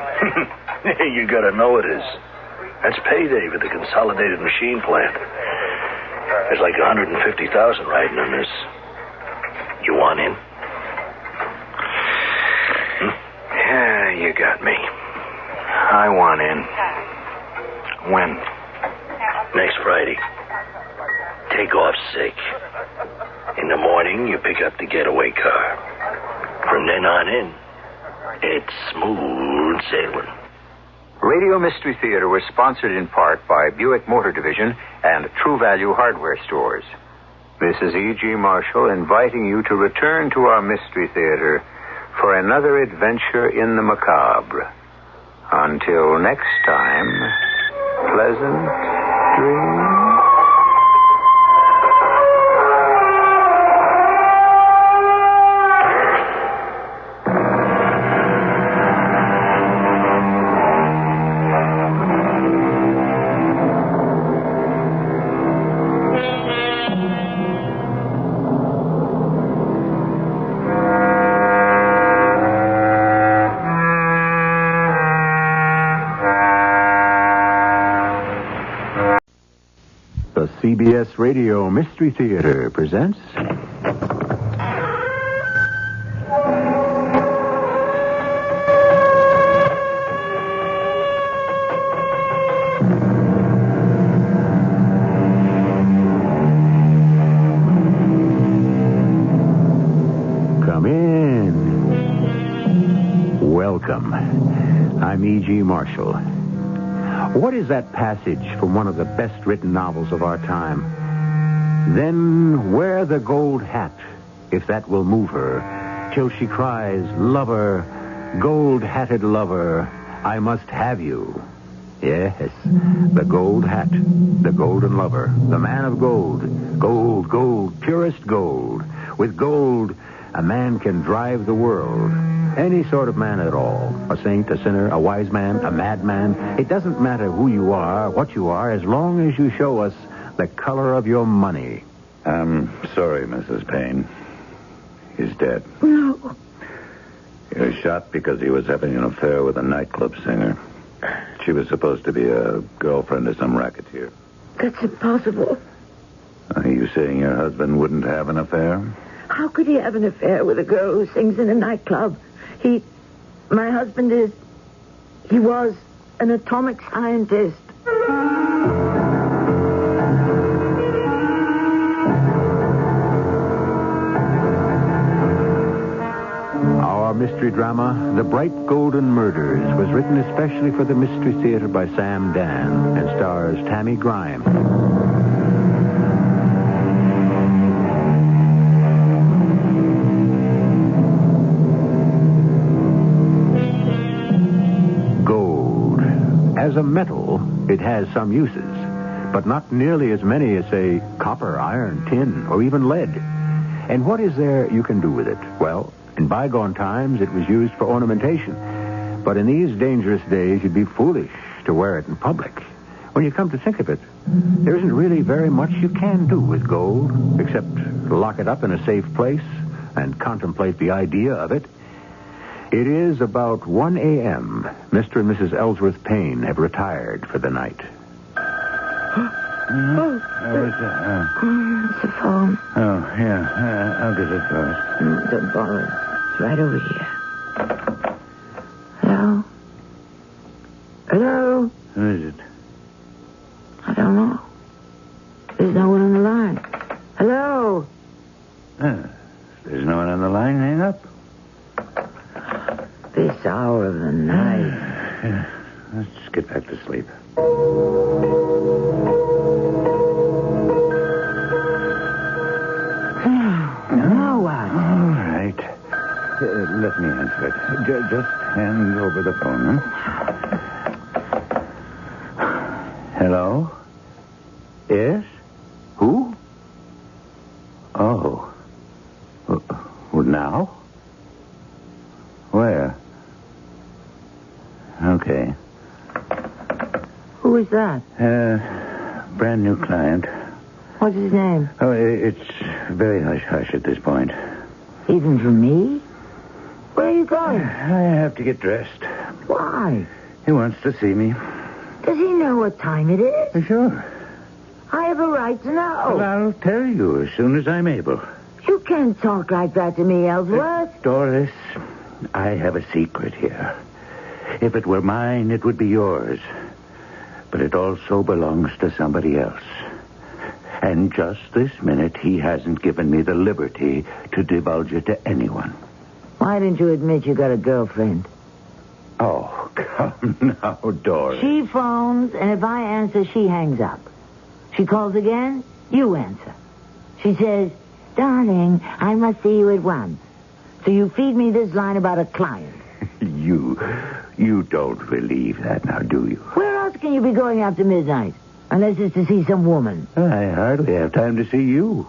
You gotta know it is. That's payday for the consolidated machine plant. There's like 150,000 riding on this. You want in? Yeah, you got me. I want in. When? Next Friday. Take off sick. In the morning, you pick up the getaway car. From then on in, it's smooth sailing. Radio Mystery Theater was sponsored in part by Buick Motor Division and True Value Hardware Stores. This is E.G. Marshall inviting you to return to our Mystery Theater for another adventure in the macabre. Until next time, pleasant dreams. CBS Radio Mystery Theater presents... Come in. Welcome. I'm E.G. Marshall. What is that passage from one of the best-written novels of our time? Then wear the gold hat, if that will move her, till she cries, lover, gold-hatted lover, I must have you. Yes, the gold hat, the golden lover, the man of gold. Gold, gold, purest gold. With gold, a man can drive the world. Any sort of man at all. A saint, a sinner, a wise man, a madman. It doesn't matter who you are, what you are, as long as you show us the color of your money. I'm sorry, Mrs. Payne. He's dead. No. He was shot because he was having an affair with a nightclub singer. She was supposed to be a girlfriend of some racketeer. That's impossible. Are you saying your husband wouldn't have an affair? How could he have an affair with a girl who sings in a nightclub? My husband he was an atomic scientist. mystery drama, The Bright Golden Murders, was written especially for the Mystery Theatre by Sam Dan and stars Tammy Grimes. Gold. As a metal, it has some uses, but not nearly as many as, say, copper, iron, tin, or even lead. And what is there you can do with it? Well, in bygone times, it was used for ornamentation. But in these dangerous days, you'd be foolish to wear it in public. When you come to think of it, there isn't really very much you can do with gold, except lock it up in a safe place and contemplate the idea of it. It is about 1 a.m. Mr. and Mrs. Ellsworth Payne have retired for the night. It's the phone. Oh, yeah. I'll get it first. Don't bother. It's right over here. Hello? Hello? Who is it? I don't know. There's no one on the line. Hello? There's no one on the line. Hang up. This hour of the night. Let's get back to sleep. Now what? All right. Let me answer it. Just hand over the phone, huh? Hello? Yes? Who? Oh. Now? Where? Okay. Who is that? Brand new client. What's his name? Oh, it's very hush-hush at this point. Even for me? Where are you going? I have to get dressed. Why? He wants to see me. Does he know what time it is? Sure. I have a right to know. Well, I'll tell you as soon as I'm able. You can't talk like that to me, Ellsworth. Doris, I have a secret here. If it were mine, it would be yours. But it also belongs to somebody else. And just this minute, he hasn't given me the liberty to divulge it to anyone. Why didn't you admit you got a girlfriend? Oh, come now, Doris. She phones, and if I answer, she hangs up. She calls again, you answer. She says, darling, I must see you at once. So you feed me this line about a client. You don't believe that now, do you? Where else can you be going after midnight? Unless it's to see some woman. I hardly have time to see you.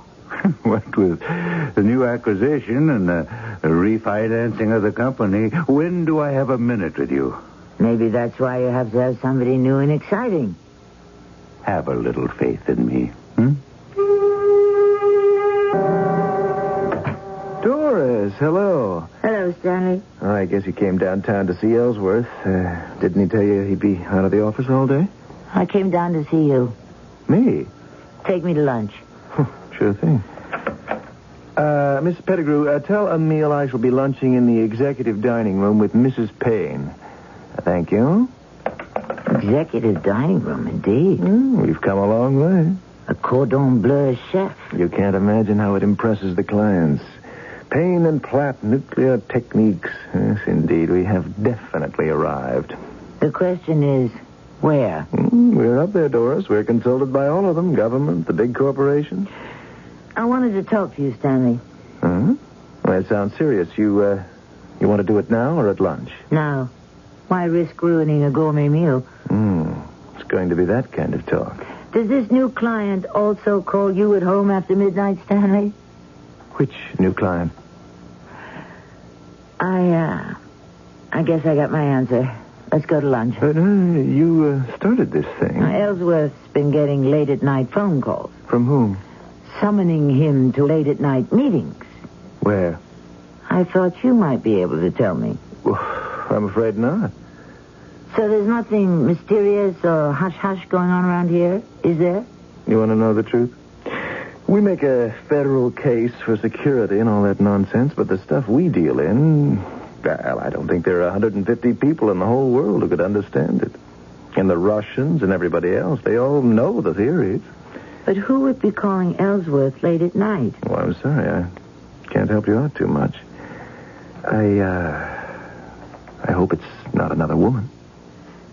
What with the new acquisition and the refinancing of the company, when do I have a minute with you? Maybe that's why you have to have somebody new and exciting. Have a little faith in me, hmm? Doris, hello. Hello, Stanley. Oh, I guess he came downtown to see Ellsworth. Didn't he tell you he'd be out of the office all day? I came down to see you. Me? Take me to lunch. Sure thing. Miss Pettigrew, tell Emile I shall be lunching in the executive dining room with Mrs. Payne. Thank you. Executive dining room, indeed. We've come a long way. A cordon bleu chef. You can't imagine how it impresses the clients. Payne and Platt nuclear techniques. Yes, indeed, we have definitely arrived. The question is, where? We're up there, Doris. We're consulted by all of them. Government, the big corporations. I wanted to talk to you, Stanley. Well, that sounds serious. You want to do it now or at lunch? Now. Why risk ruining a gourmet meal? It's going to be that kind of talk. Does this new client also call you at home after midnight, Stanley? Which new client? I guess I got my answer. Let's go to lunch. But you started this thing. Ellsworth's been getting late-at-night phone calls. From whom? Summoning him to late-at-night meetings. Where? I thought you might be able to tell me. I'm afraid not. So there's nothing mysterious or hush-hush going on around here, is there? You want to know the truth? We make a federal case for security and all that nonsense, but the stuff we deal in, well, I don't think there are 150 people in the whole world who could understand it. And the Russians and everybody else, they all know the theories. But who would be calling Ellsworth late at night? Oh, I'm sorry. I can't help you out too much. I I hope it's not another woman.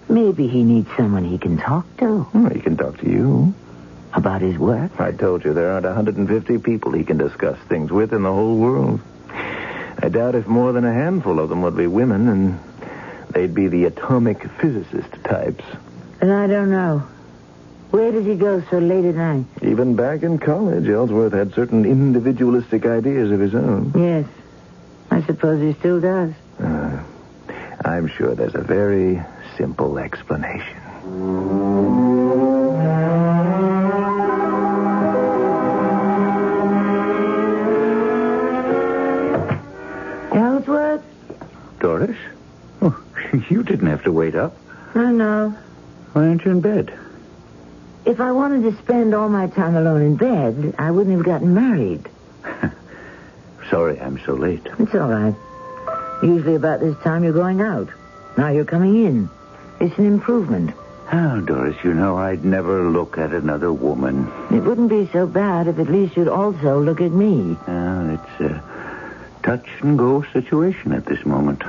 Maybe he needs someone he can talk to. Well, he can talk to you. About his work? I told you there aren't 150 people he can discuss things with in the whole world. I doubt if more than a handful of them would be women, and they'd be the atomic physicist types. And I don't know. Where does he go so late at night? Even back in college, Ellsworth had certain individualistic ideas of his own. Yes. I suppose he still does. I'm sure there's a very simple explanation. Ellsworth? Doris? Oh, you didn't have to wait up. I know. Why aren't you in bed? If I wanted to spend all my time alone in bed, I wouldn't have gotten married. Sorry I'm so late. It's all right. Usually about this time you're going out. Now you're coming in. It's an improvement. Oh, Doris, you know I'd never look at another woman. It wouldn't be so bad if at least you'd also look at me. It's a touch-and-go situation at this moment.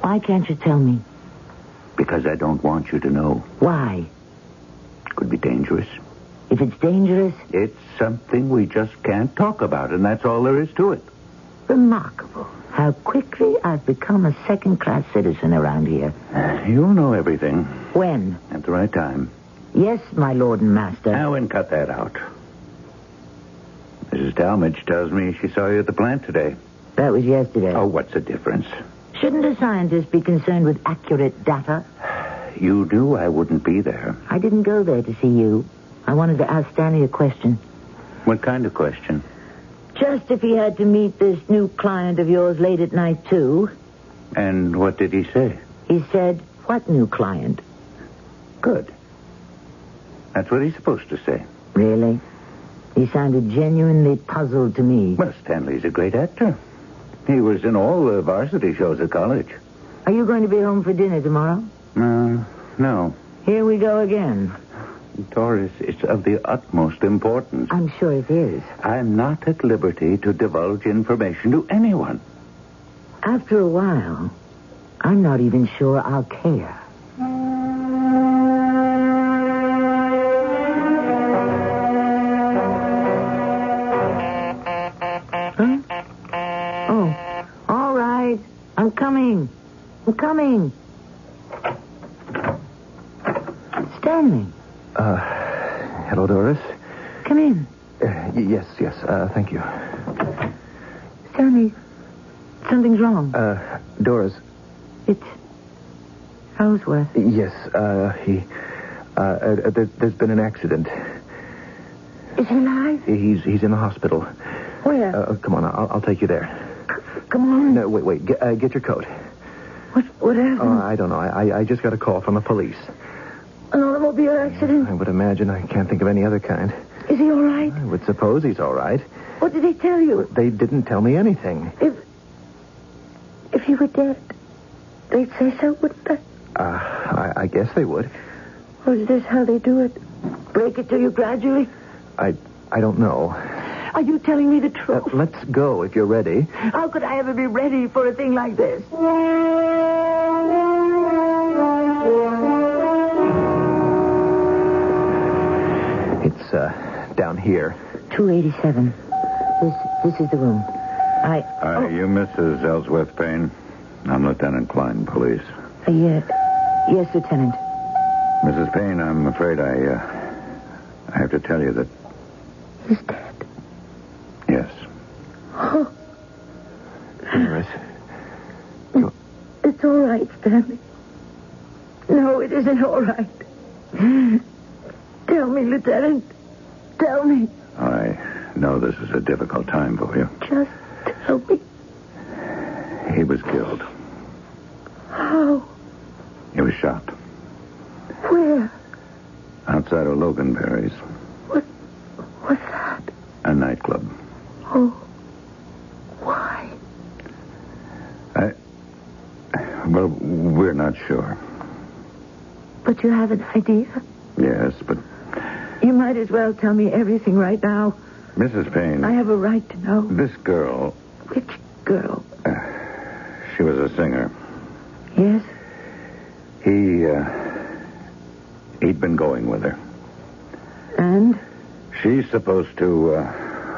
Why can't you tell me? Because I don't want you to know. Why? Could be dangerous. If it's dangerous? It's something we just can't talk about, and that's all there is to it. Remarkable. How quickly I've become a second-class citizen around here. You'll know everything. When? At the right time. Yes, my lord and master. Now, and cut that out. Mrs. Talmadge tells me she saw you at the plant today. That was yesterday. Oh, what's the difference? Shouldn't a scientist be concerned with accurate data? You knew I wouldn't be there. I didn't go there to see you. I wanted to ask Stanley a question. What kind of question? Just if he had to meet this new client of yours late at night, too. And what did he say? He said, what new client? Good. That's what he's supposed to say. Really? He sounded genuinely puzzled to me. Well, Stanley's a great actor. He was in all the varsity shows at college. Are you going to be home for dinner tomorrow? No. Here we go again. Doris, it's of the utmost importance. I'm sure it is. I'm not at liberty to divulge information to anyone. After a while, I'm not even sure I'll care. Huh? Oh, all right. I'm coming. Stanley. Hello, Doris. Come in. Yes, thank you. Stanley, something's wrong. Doris. It's Ellsworth. Yes, there's been an accident. Is he alive? He's in the hospital. Where? Come on, I'll take you there. Come on. No, wait, get your coat. What happened? I don't know. I just got a call from the police. An automobile accident? I would imagine. I can't think of any other kind. Is he all right? I would suppose he's all right. What did they tell you? They didn't tell me anything. If he were dead, they'd say so, wouldn't they? I guess they would. Or is this how they do it? Break it to you gradually? I don't know. Are you telling me the truth? Let's go if you're ready. How could I ever be ready for a thing like this? It's down here. 287. This is the room. You Mrs. Ellsworth Payne? I'm Lieutenant Klein, police. Yes, Lieutenant. Mrs. Payne, I'm afraid I have to tell you that... He's dead. Yes. Oh. Doris. It's all right, Stanley. No, it isn't all right. Tell me, Lieutenant. Tell me. I know this is a difficult time for you. Just tell me. He was killed. How? He was shot. Where? Outside of Loganberry's. What's that? A nightclub. Oh. Why? Well, we're not sure. But you have an idea? Yes, but... You might as well tell me everything right now. Mrs. Payne... I have a right to know. This girl... Which girl? She was a singer. Yes? He'd been going with her. And? She's supposed to,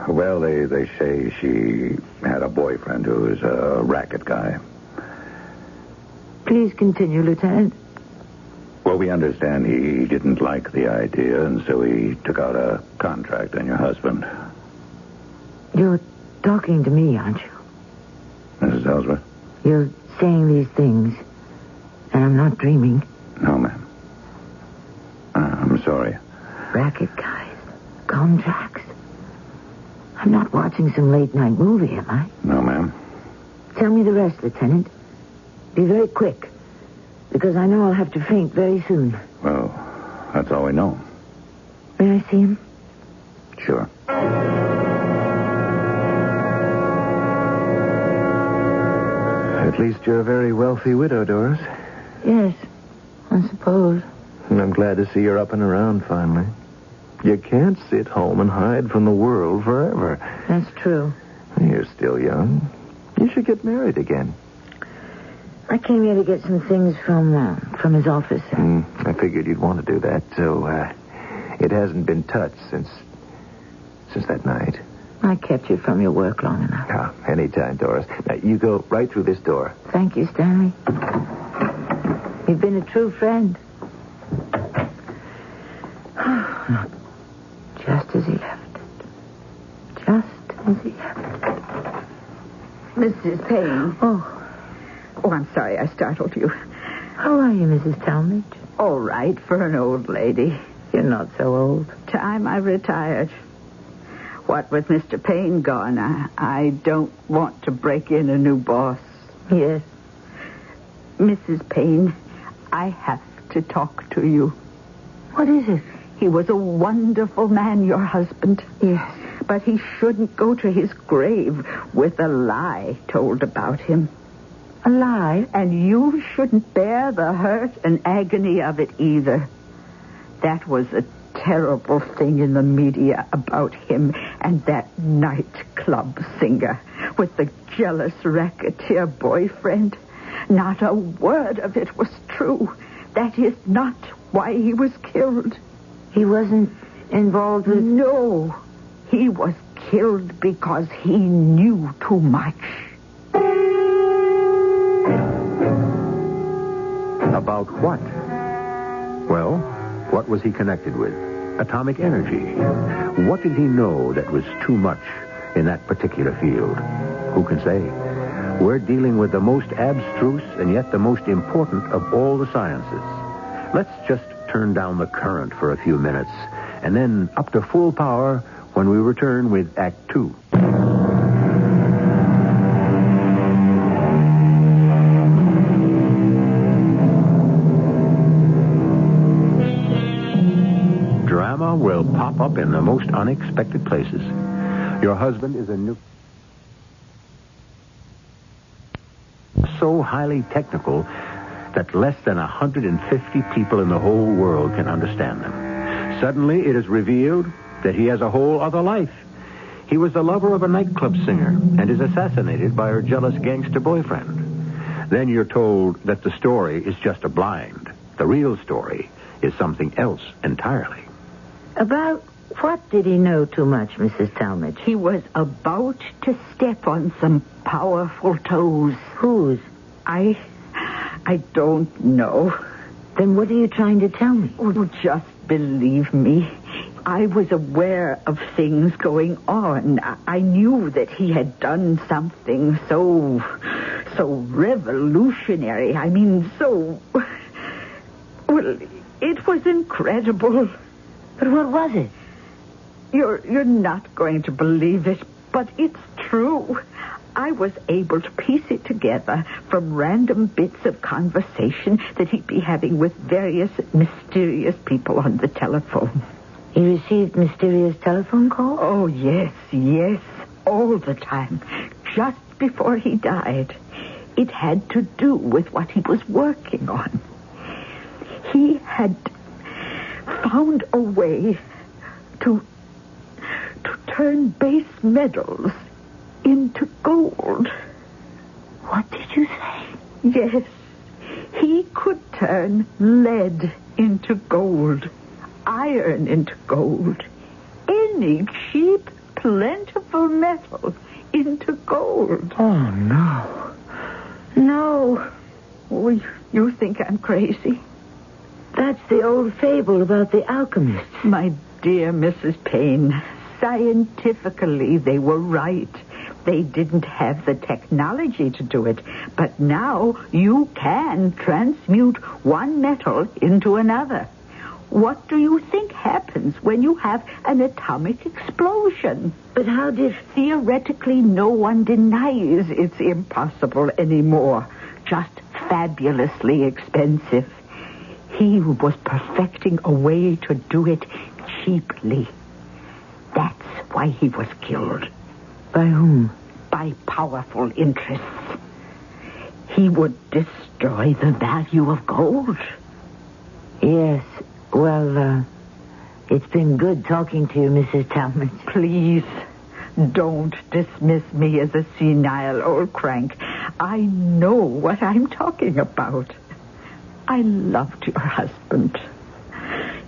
well, they say she had a boyfriend who was a racket guy. Please continue, Lieutenant. Well, we understand he didn't like the idea, and so he took out a contract on your husband. You're talking to me, aren't you? Mrs. Ellsworth? You're saying these things, and I'm not dreaming. No, ma'am. I'm sorry. Racket guys. Contracts. I'm not watching some late-night movie, am I? No, ma'am. Tell me the rest, Lieutenant. Be very quick, because I know I'll have to faint very soon. Well, that's all we know. May I see him? Sure. At least you're a very wealthy widow, Doris. Yes, I suppose. And I'm glad to see you're up and around finally. You can't sit home and hide from the world forever. That's true. You're still young. You should get married again. I came here to get some things from his office. I figured you'd want to do that, so it hasn't been touched since that night. I kept you from your work long enough. Anytime, Doris. Now, you go right through this door. Thank you, Stanley. You've been a true friend. Just as he left it. Just as he left it. Mrs. Payne. Oh, I'm sorry I startled you. How are you, Mrs. Talmadge? All right for an old lady. You're not so old. Time I retired. What with Mr. Payne gone, I don't want to break in a new boss. Yes. Mrs. Payne, I have to talk to you. What is it? He was a wonderful man, your husband. Yes. But he shouldn't go to his grave with a lie told about him. A lie? And you shouldn't bear the hurt and agony of it either. That was a terrible thing in the media about him and that nightclub singer with the jealous racketeer boyfriend. Not a word of it was true. That is not why he was killed. He wasn't involved with... No. He was killed because he knew too much. About what? Well, what was he connected with? Atomic energy. What did he know that was too much in that particular field? Who can say? We're dealing with the most abstruse and yet the most important of all the sciences. Let's just turn down the current for a few minutes and then up to full power when we return with Act 2. Drama will pop up in the most unexpected places. Your husband is a new... so highly technical that less than 150 people in the whole world can understand them. Suddenly, it is revealed that he has a whole other life. He was the lover of a nightclub singer and is assassinated by her jealous gangster boyfriend. Then you're told that the story is just a blind. The real story is something else entirely. About what did he know too much, Mrs. Talmadge? He was about to step on some powerful toes. Whose? I don't know. Then what are you trying to tell me? Oh, just believe me. I was aware of things going on. I knew that he had done something so revolutionary. I mean, well, it was incredible. But what was it? You're not going to believe it, but it's true. I was able to piece it together from random bits of conversation that he'd be having with various mysterious people on the telephone. He received mysterious telephone calls? Oh, yes, all the time, just before he died. It had to do with what he was working on. He had found a way to turn base metals into gold. What did you say? Yes. He could turn lead into gold, iron into gold, any cheap, plentiful metal into gold. Oh, no. No. Oh, you think I'm crazy? That's the old fable about the alchemists. My dear Mrs. Payne, scientifically they were right. They didn't have the technology to do it. But now you can transmute one metal into another. What do you think happens when you have an atomic explosion? But how did... Theoretically, no one denies it's impossible anymore. Just fabulously expensive. He was perfecting a way to do it cheaply. That's why he was killed. By whom? By powerful interests. He would destroy the value of gold. Yes. Well, it's been good talking to you, Mrs. Talmadge. Please, don't dismiss me as a senile old crank. I know what I'm talking about. I loved your husband.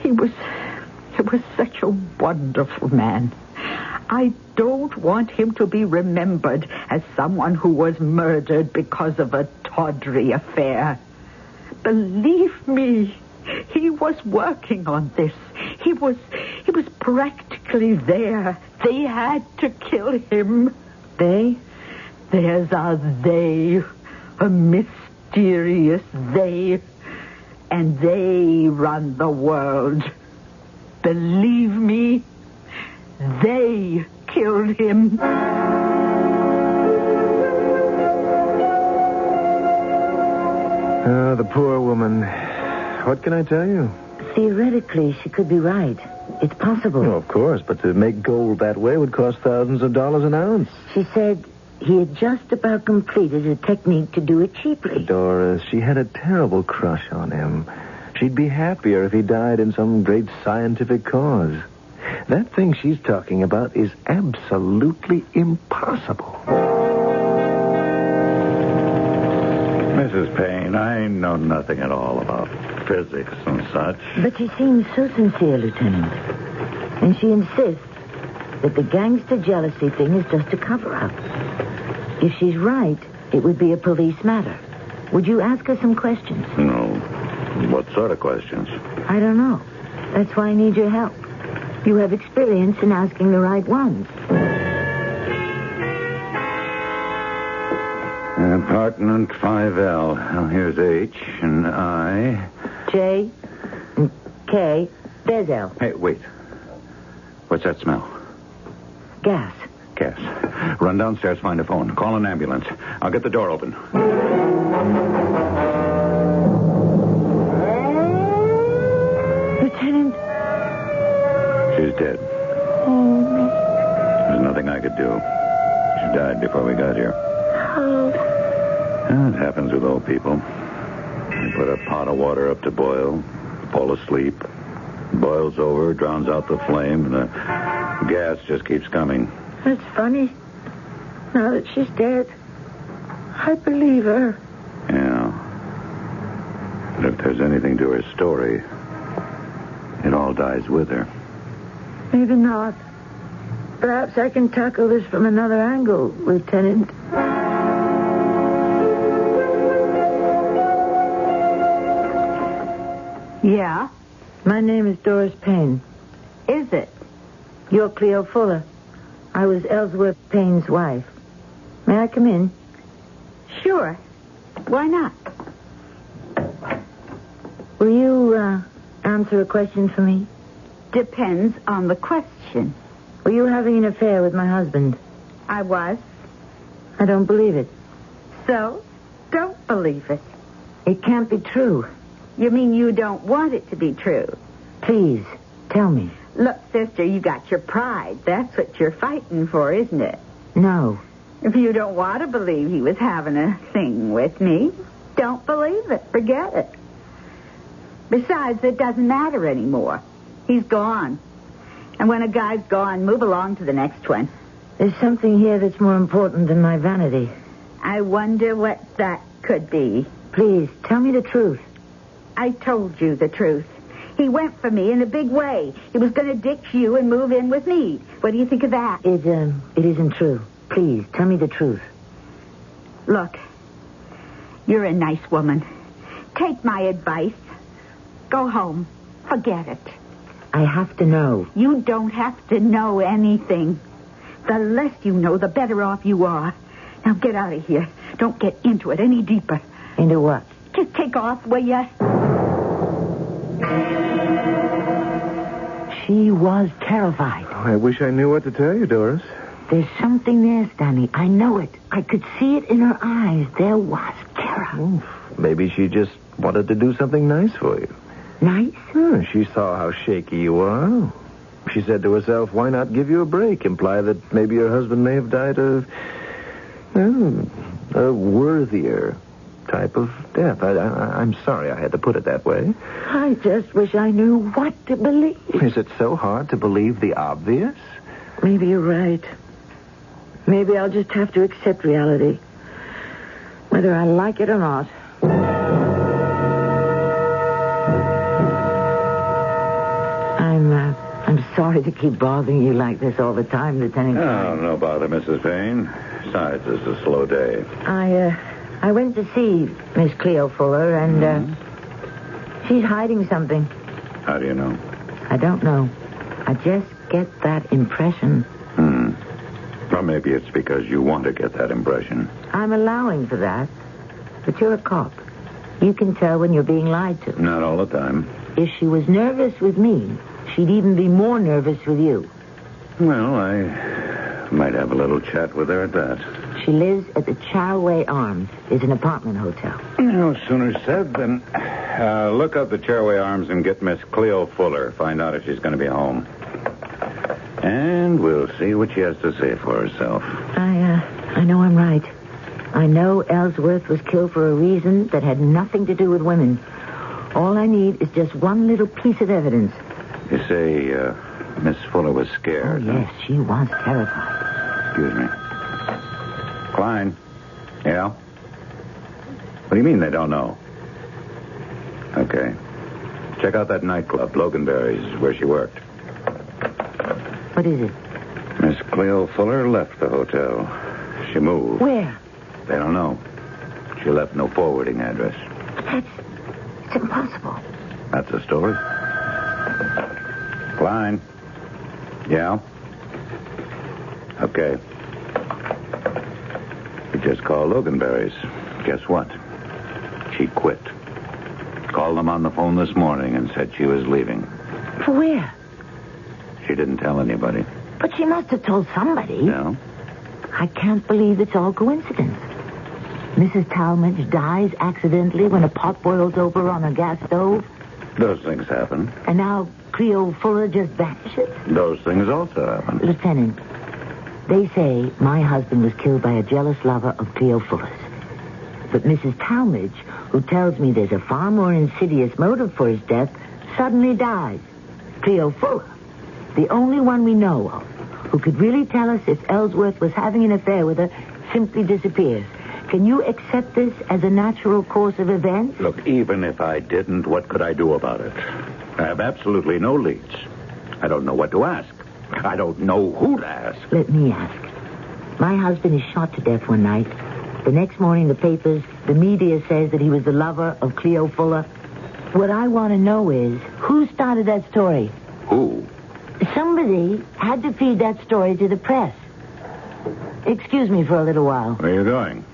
He was such a wonderful man. I don't want him to be remembered as someone who was murdered because of a tawdry affair. Believe me, he was working on this. He was practically there. They had to kill him. They? There's a they, a mysterious they, and they run the world. Believe me, they killed him. The poor woman. What can I tell you? Theoretically, she could be right. It's possible. Oh, of course, but to make gold that way would cost thousands of dollars an ounce. She said he had just about completed a technique to do it cheaply. Doris, she had a terrible crush on him. She'd be happier if he died in some great scientific cause. That thing she's talking about is absolutely impossible. Mrs. Payne, I know nothing at all about physics and such. But she seems so sincere, Lieutenant. And she insists that the gangster jealousy thing is just a cover-up. If she's right, it would be a police matter. Would you ask her some questions? No. What sort of questions? I don't know. That's why I need your help. You have experience in asking the right ones. Apartment 5L. Well, here's H and I. J and K. There's L. Hey, wait. What's that smell? Gas. Gas. Run downstairs, find a phone. Call an ambulance. I'll get the door open. Lieutenant. She's dead. Oh. There's nothing I could do. She died before we got here. Oh. It happens with old people. You put a pot of water up to boil, fall asleep, boils over, drowns out the flame, and the gas just keeps coming. That's funny. Now that she's dead, I believe her. Yeah. But if there's anything to her story, it all dies with her. Maybe not. Perhaps I can tackle this from another angle, Lieutenant. Yeah? My name is Doris Payne. Is it? You're Cleo Fuller. I was Ellsworth Payne's wife. May I come in? Sure. Why not? Will you answer a question for me? Depends on the question. Were you having an affair with my husband? I was. I don't believe it. So? Don't believe it. It can't be true. You mean you don't want it to be true? Please, tell me. Look, sister, you got your pride. That's what you're fighting for, isn't it? No. If you don't want to believe he was having a thing with me, don't believe it. Forget it. Besides, it doesn't matter anymore. He's gone. And when a guy's gone, move along to the next one. There's something here that's more important than my vanity. I wonder what that could be. Please, tell me the truth. I told you the truth. He went for me in a big way. He was going to ditch you and move in with me. What do you think of that? It isn't true. Please, tell me the truth. Look, you're a nice woman. Take my advice. Go home. Forget it. I have to know. You don't have to know anything. The less you know, the better off you are. Now get out of here. Don't get into it any deeper. Into what? Just take off, will ya? She was terrified. I wish I knew what to tell you, Doris. There's something there, Stanley. I know it. I could see it in her eyes. There was terror. Oh, maybe she just wanted to do something nice for you. Nice? She saw how shaky you are. She said to herself, why not give you a break? Imply that maybe your husband may have died of a worthier type of death. I'm sorry I had to put it that way. I just wish I knew what to believe. Is it so hard to believe the obvious? Maybe you're right. Maybe I'll just have to accept reality, whether I like it or not. I'm sorry to keep bothering you like this all the time, Lieutenant. Oh, no bother, Mrs. Payne. Besides, it's a slow day. I went to see Miss Cleo Fuller, and she's hiding something. How do you know? I don't know. I just get that impression. Or maybe it's because you want to get that impression. I'm allowing for that. But you're a cop. You can tell when you're being lied to. Not all the time. If she was nervous with me, she'd even be more nervous with you. Well, I might have a little chat with her at that. She lives at the Charway Arms. It's an apartment hotel. No sooner said than... look up the Charway Arms and get Miss Cleo Fuller. Find out if she's going to be home. And we'll see what she has to say for herself. I know I'm right. I know Ellsworth was killed for a reason that had nothing to do with women. All I need is just one little piece of evidence. You say Miss Fuller was scared. Oh, yes, she was terrified. Excuse me. Klein. Yeah? What do you mean they don't know? Okay. Check out that nightclub, Loganberry's, where she worked. What is it? Miss Cleo Fuller left the hotel. She moved. Where? They don't know. She left no forwarding address. It's impossible. That's the story. Klein. Yeah? Okay. We just called Loganberry's. Guess what? She quit. Called them on the phone this morning and said she was leaving. For where? She didn't tell anybody. But she must have told somebody. No? I can't believe it's all coincidence. Mrs. Talmadge dies accidentally when a pot boils over on a gas stove. Those things happen. And now Cleo Fuller just vanishes? Those things also happen. Lieutenant, they say my husband was killed by a jealous lover of Cleo Fuller's. But Mrs. Talmadge, who tells me there's a far more insidious motive for his death, suddenly dies. Cleo Fuller, the only one we know of who could really tell us if Ellsworth was having an affair with her, simply disappears. Can you accept this as a natural course of events? Look, even if I didn't, what could I do about it? I have absolutely no leads. I don't know what to ask. I don't know who to ask. Let me ask. My husband is shot to death one night. The next morning, the papers, the media says that he was the lover of Cleo Fuller. What I want to know is, who started that story? Who? Somebody had to feed that story to the press. Excuse me for a little while. Where are you going?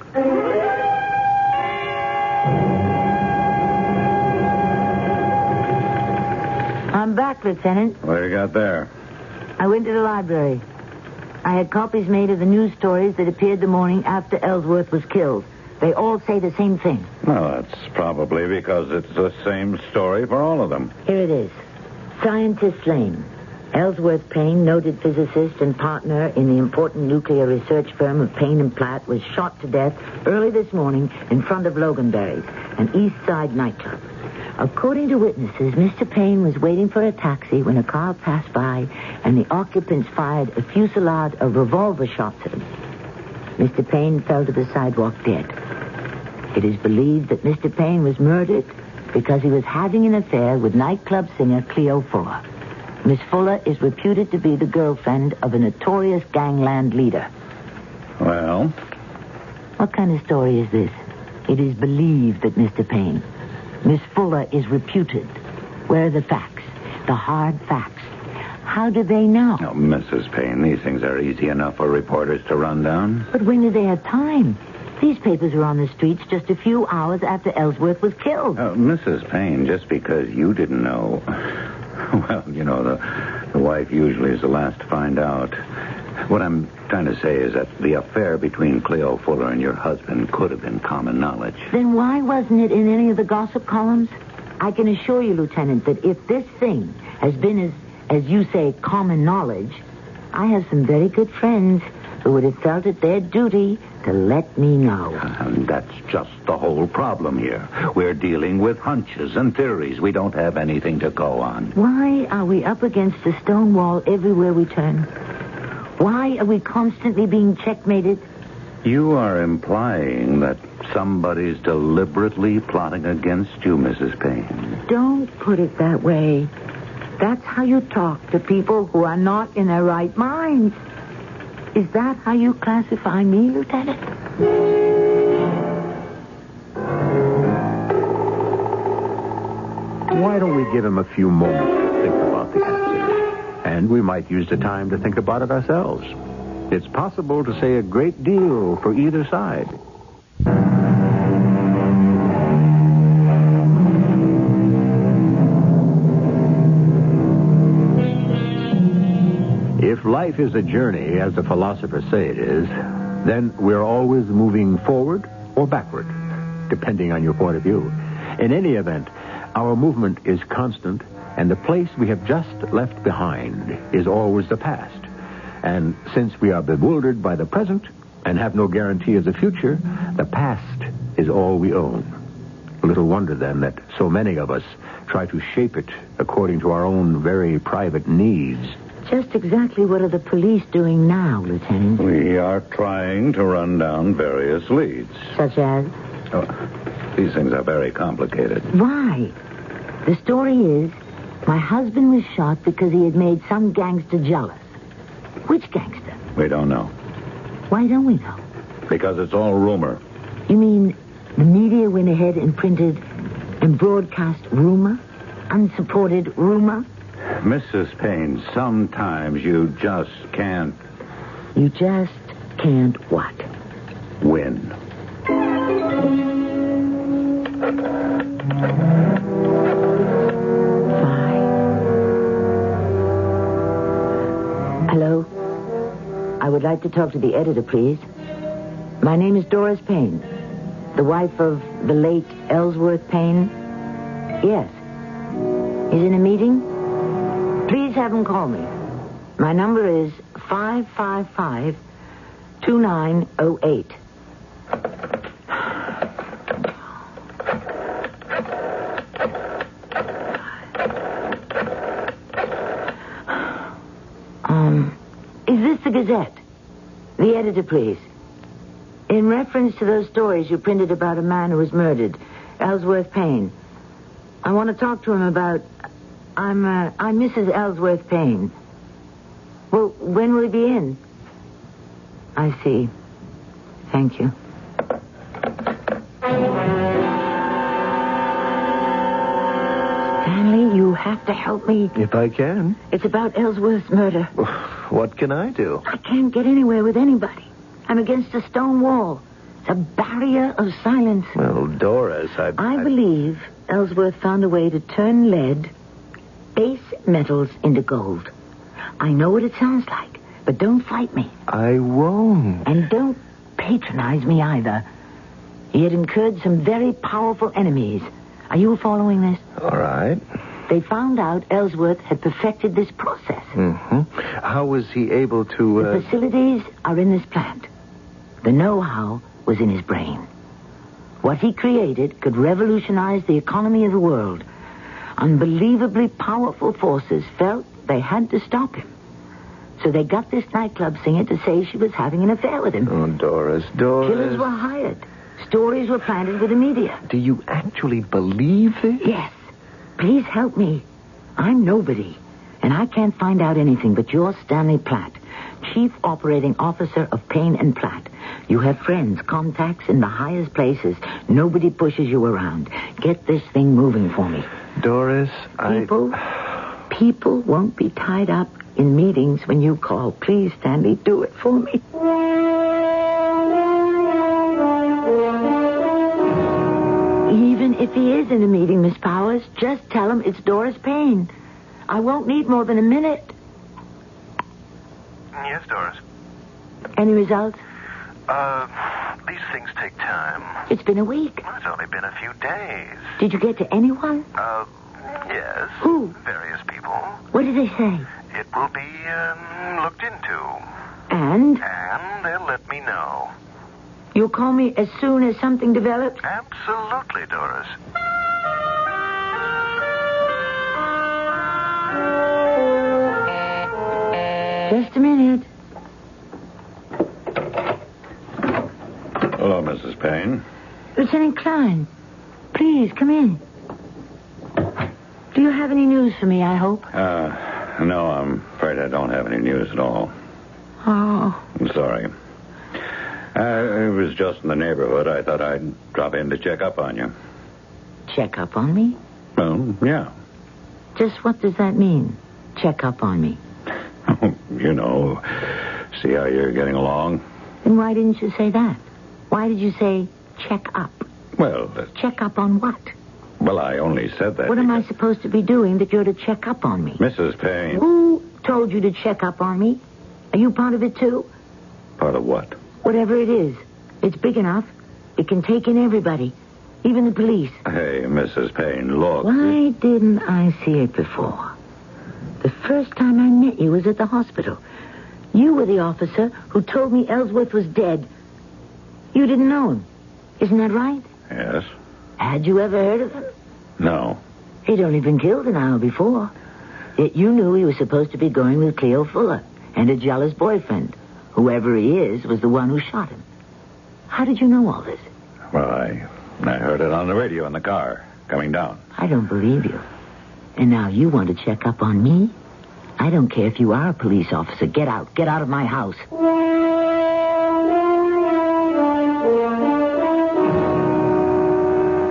I'm back, Lieutenant. What do you got there? I went to the library. I had copies made of the news stories that appeared the morning after Ellsworth was killed. They all say the same thing. Well, that's probably because it's the same story for all of them. Here it is. Scientist slain. Ellsworth Payne, noted physicist and partner in the important nuclear research firm of Payne and Platt, was shot to death early this morning in front of Loganberry's, an East Side nightclub. According to witnesses, Mr. Payne was waiting for a taxi when a car passed by and the occupants fired a fusillade of revolver shots at him. Mr. Payne fell to the sidewalk dead. It is believed that Mr. Payne was murdered because he was having an affair with nightclub singer Cleo Fuller. Miss Fuller is reputed to be the girlfriend of a notorious gangland leader. Well? What kind of story is this? It is believed that Mr. Payne. Miss Fuller is reputed. Where are the facts? The hard facts. How do they know? Oh, Mrs. Payne, these things are easy enough for reporters to run down. But when do they have time? These papers were on the streets just a few hours after Ellsworth was killed. Mrs. Payne, just because you didn't know... Well, you know, the wife usually is the last to find out. What I'm trying to say is that the affair between Cleo Fuller and your husband could have been common knowledge. Then why wasn't it in any of the gossip columns? I can assure you, Lieutenant, that if this thing has been, as you say, common knowledge, I have some very good friends who would have felt it their duty to let me know. And that's just the whole problem here. We're dealing with hunches and theories. We don't have anything to go on. Why are we up against a stone wall everywhere we turn? Why are we constantly being checkmated? You are implying that somebody's deliberately plotting against you, Mrs. Payne. Don't put it that way. That's how you talk to people who are not in their right minds. Is that how you classify me, Lieutenant? Why don't we give him a few moments to think about the answer? And we might use the time to think about it ourselves. It's possible to say a great deal for either side. If life is a journey, as the philosophers say it is, then we're always moving forward or backward, depending on your point of view. In any event, our movement is constant, and the place we have just left behind is always the past. And since we are bewildered by the present and have no guarantee of the future, the past is all we own. Little wonder, then, that so many of us try to shape it according to our own very private needs. Just exactly what are the police doing now, Lieutenant? We are trying to run down various leads. Such as? These things are very complicated. Why? The story is, my husband was shot because he had made some gangster jealous. Which gangster? We don't know. Why don't we know? Because it's all rumor. You mean the media went ahead and printed and broadcast rumor? Unsupported rumor? Mrs. Payne, sometimes you just can't... You just can't what? Win. Hello? I would like to talk to the editor, please. My name is Doris Payne, the wife of the late Ellsworth Payne. Yes. He's in a meeting? Please have him call me. My number is 555-2908. Is this the Gazette? The editor, please. In reference to those stories you printed about a man who was murdered, Ellsworth Payne. I want to talk to him about... I'm Mrs. Ellsworth Payne. Well, when will he be in? I see. Thank you. Stanley, you have to help me. If I can. It's about Ellsworth's murder. What can I do? I can't get anywhere with anybody. I'm against a stone wall. It's a barrier of silence. Well, Doris, I believe Ellsworth found a way to turn lead, base metals into gold. I know what it sounds like, but don't fight me. I won't. And don't patronize me either. He had incurred some very powerful enemies. Are you following this? All right. They found out Ellsworth had perfected this process. Mm-hmm. How was he able to... The facilities are in this plant. The know-how was in his brain. What he created could revolutionize the economy of the world. Unbelievably powerful forces felt they had to stop him. So they got this nightclub singer to say she was having an affair with him. Oh, Doris. Killers were hired. stories were planted with the media. Do you actually believe this? Yes. Please help me. I'm nobody, and I can't find out anything but you're Stanley Platt, Chief Operating Officer of Payne and Platt. You have friends, contacts in the highest places. Nobody pushes you around. Get this thing moving for me. Doris, People won't be tied up in meetings when you call. Please, Stanley, do it for me. Even if he is in a meeting, Miss Powers, just tell him it's Doris Payne. I won't need more than a minute. Yes, Doris. Any results? These things take time. It's been a week. Well, it's only been a few days. Did you get to anyone? Yes. Who? Various people. What did they say? It will be, looked into. And? And they'll let me know. You'll call me as soon as something develops? Absolutely, Doris. Just a minute. Hello, Mrs. Payne. Lieutenant Klein, please, come in. Do you have any news for me, I hope? No, I'm afraid I don't have any news at all. Oh. I'm sorry. It was just in the neighborhood. I thought I'd drop in to check up on you. Check up on me? Well, yeah. Just what does that mean, check up on me? You know, see how you're getting along. Then why didn't you say that? Why did you say check up? Well, check up on what? Well, I only said that. What am I supposed to be doing that you're to check up on me? Mrs. Payne. Who told you to check up on me? Are you part of it, too? Part of what? Whatever it is. It's big enough. It can take in everybody. Even the police. Hey, Mrs. Payne, look. Why didn't I see it before? The first time I met you was at the hospital. You were the officer who told me Ellsworth was dead. You didn't know him. Isn't that right? Yes. Had you ever heard of him? No. He'd only been killed an hour before. Yet you knew he was supposed to be going with Cleo Fuller and a jealous boyfriend. Whoever he is was the one who shot him. How did you know all this? Well, I heard it on the radio in the car, coming down. I don't believe you. And now you want to check up on me? I don't care if you are a police officer. Get out. Get out of my house.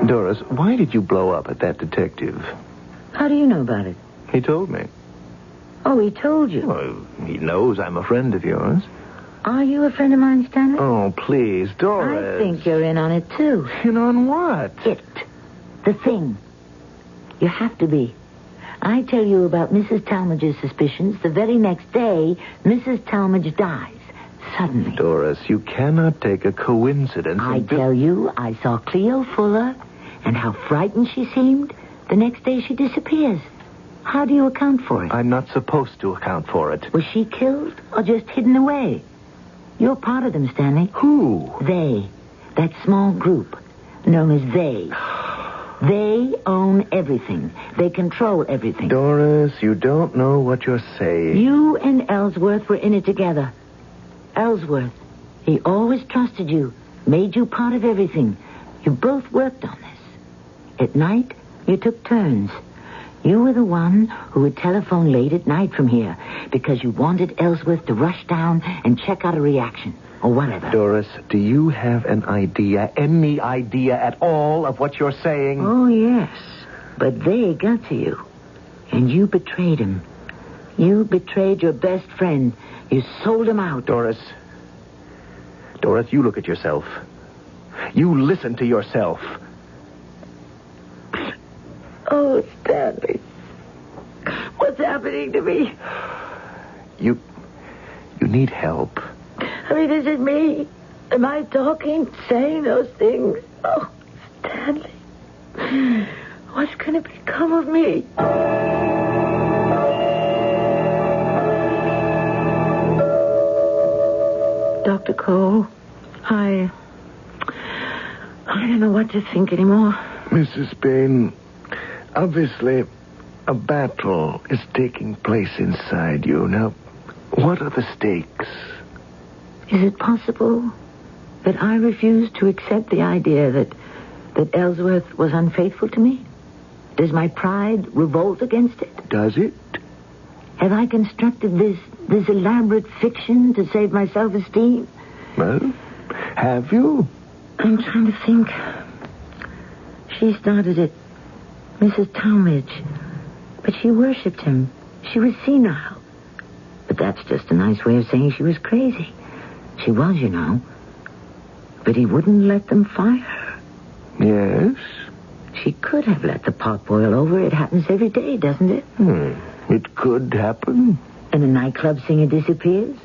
Doris, why did you blow up at that detective? How do you know about it? He told me. Oh, he told you? Well, he knows I'm a friend of yours. Are you a friend of mine, Stanley? Oh, please, Doris. I think you're in on it, too. In on what? It. The thing. You have to be. I tell you about Mrs. Talmadge's suspicions. The very next day, Mrs. Talmadge dies. Suddenly. Doris, you cannot take a coincidence. I tell you, I saw Cleo Fuller, and how frightened she seemed. The next day she disappears. How do you account for it? I'm not supposed to account for it. Was she killed or just hidden away? You're part of them, Stanley. Who? They. That small group known as they. They own everything. They control everything. Doris, you don't know what you're saying. You and Ellsworth were in it together. Ellsworth, he always trusted you, made you part of everything. You both worked on this. At night, you took turns. You were the one who would telephone late at night from here because you wanted Ellsworth to rush down and check out a reaction or whatever. Doris, do you have an idea, any idea at all of what you're saying? Oh, yes. But they got to you. And you betrayed him. You betrayed your best friend. You sold him out. Doris, you look at yourself. You listen to yourself. Oh, Stanley. What's happening to me? You need help. I mean, is it me? Am I talking, saying those things? Oh, Stanley. What's going to become of me? Dr. Cole, I don't know what to think anymore. Mrs. Payne, obviously, a battle is taking place inside you. Now, what are the stakes? Is it possible that I refuse to accept the idea that Ellsworth was unfaithful to me? Does my pride revolt against it? Does it? Have I constructed this elaborate fiction to save my self-esteem? Well, have you? I'm trying to think. She started it, Mrs. Talmadge, but she worshipped him. She was senile. But that's just a nice way of saying she was crazy. She was, you know. But he wouldn't let them fire her. Yes? She could have let the pot boil over. It happens every day, doesn't it? It could happen. And a nightclub singer disappears?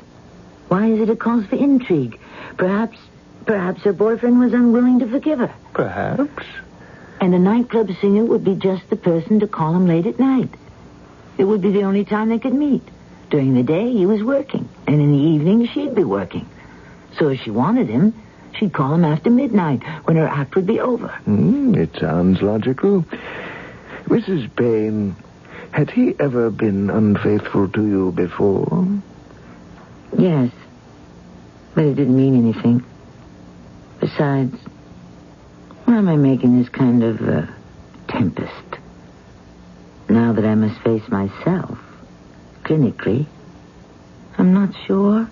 Why is it a cause for intrigue? Perhaps her boyfriend was unwilling to forgive her. Perhaps. And a nightclub singer would be just the person to call him late at night. It would be the only time they could meet. During the day, he was working. And in the evening, she'd be working. So if she wanted him, she'd call him after midnight, when her act would be over. It sounds logical. Mrs. Payne, had he ever been unfaithful to you before? Yes. But it didn't mean anything. Besides, why am I making this kind of tempest? Now that I must face myself, clinically, I'm not sure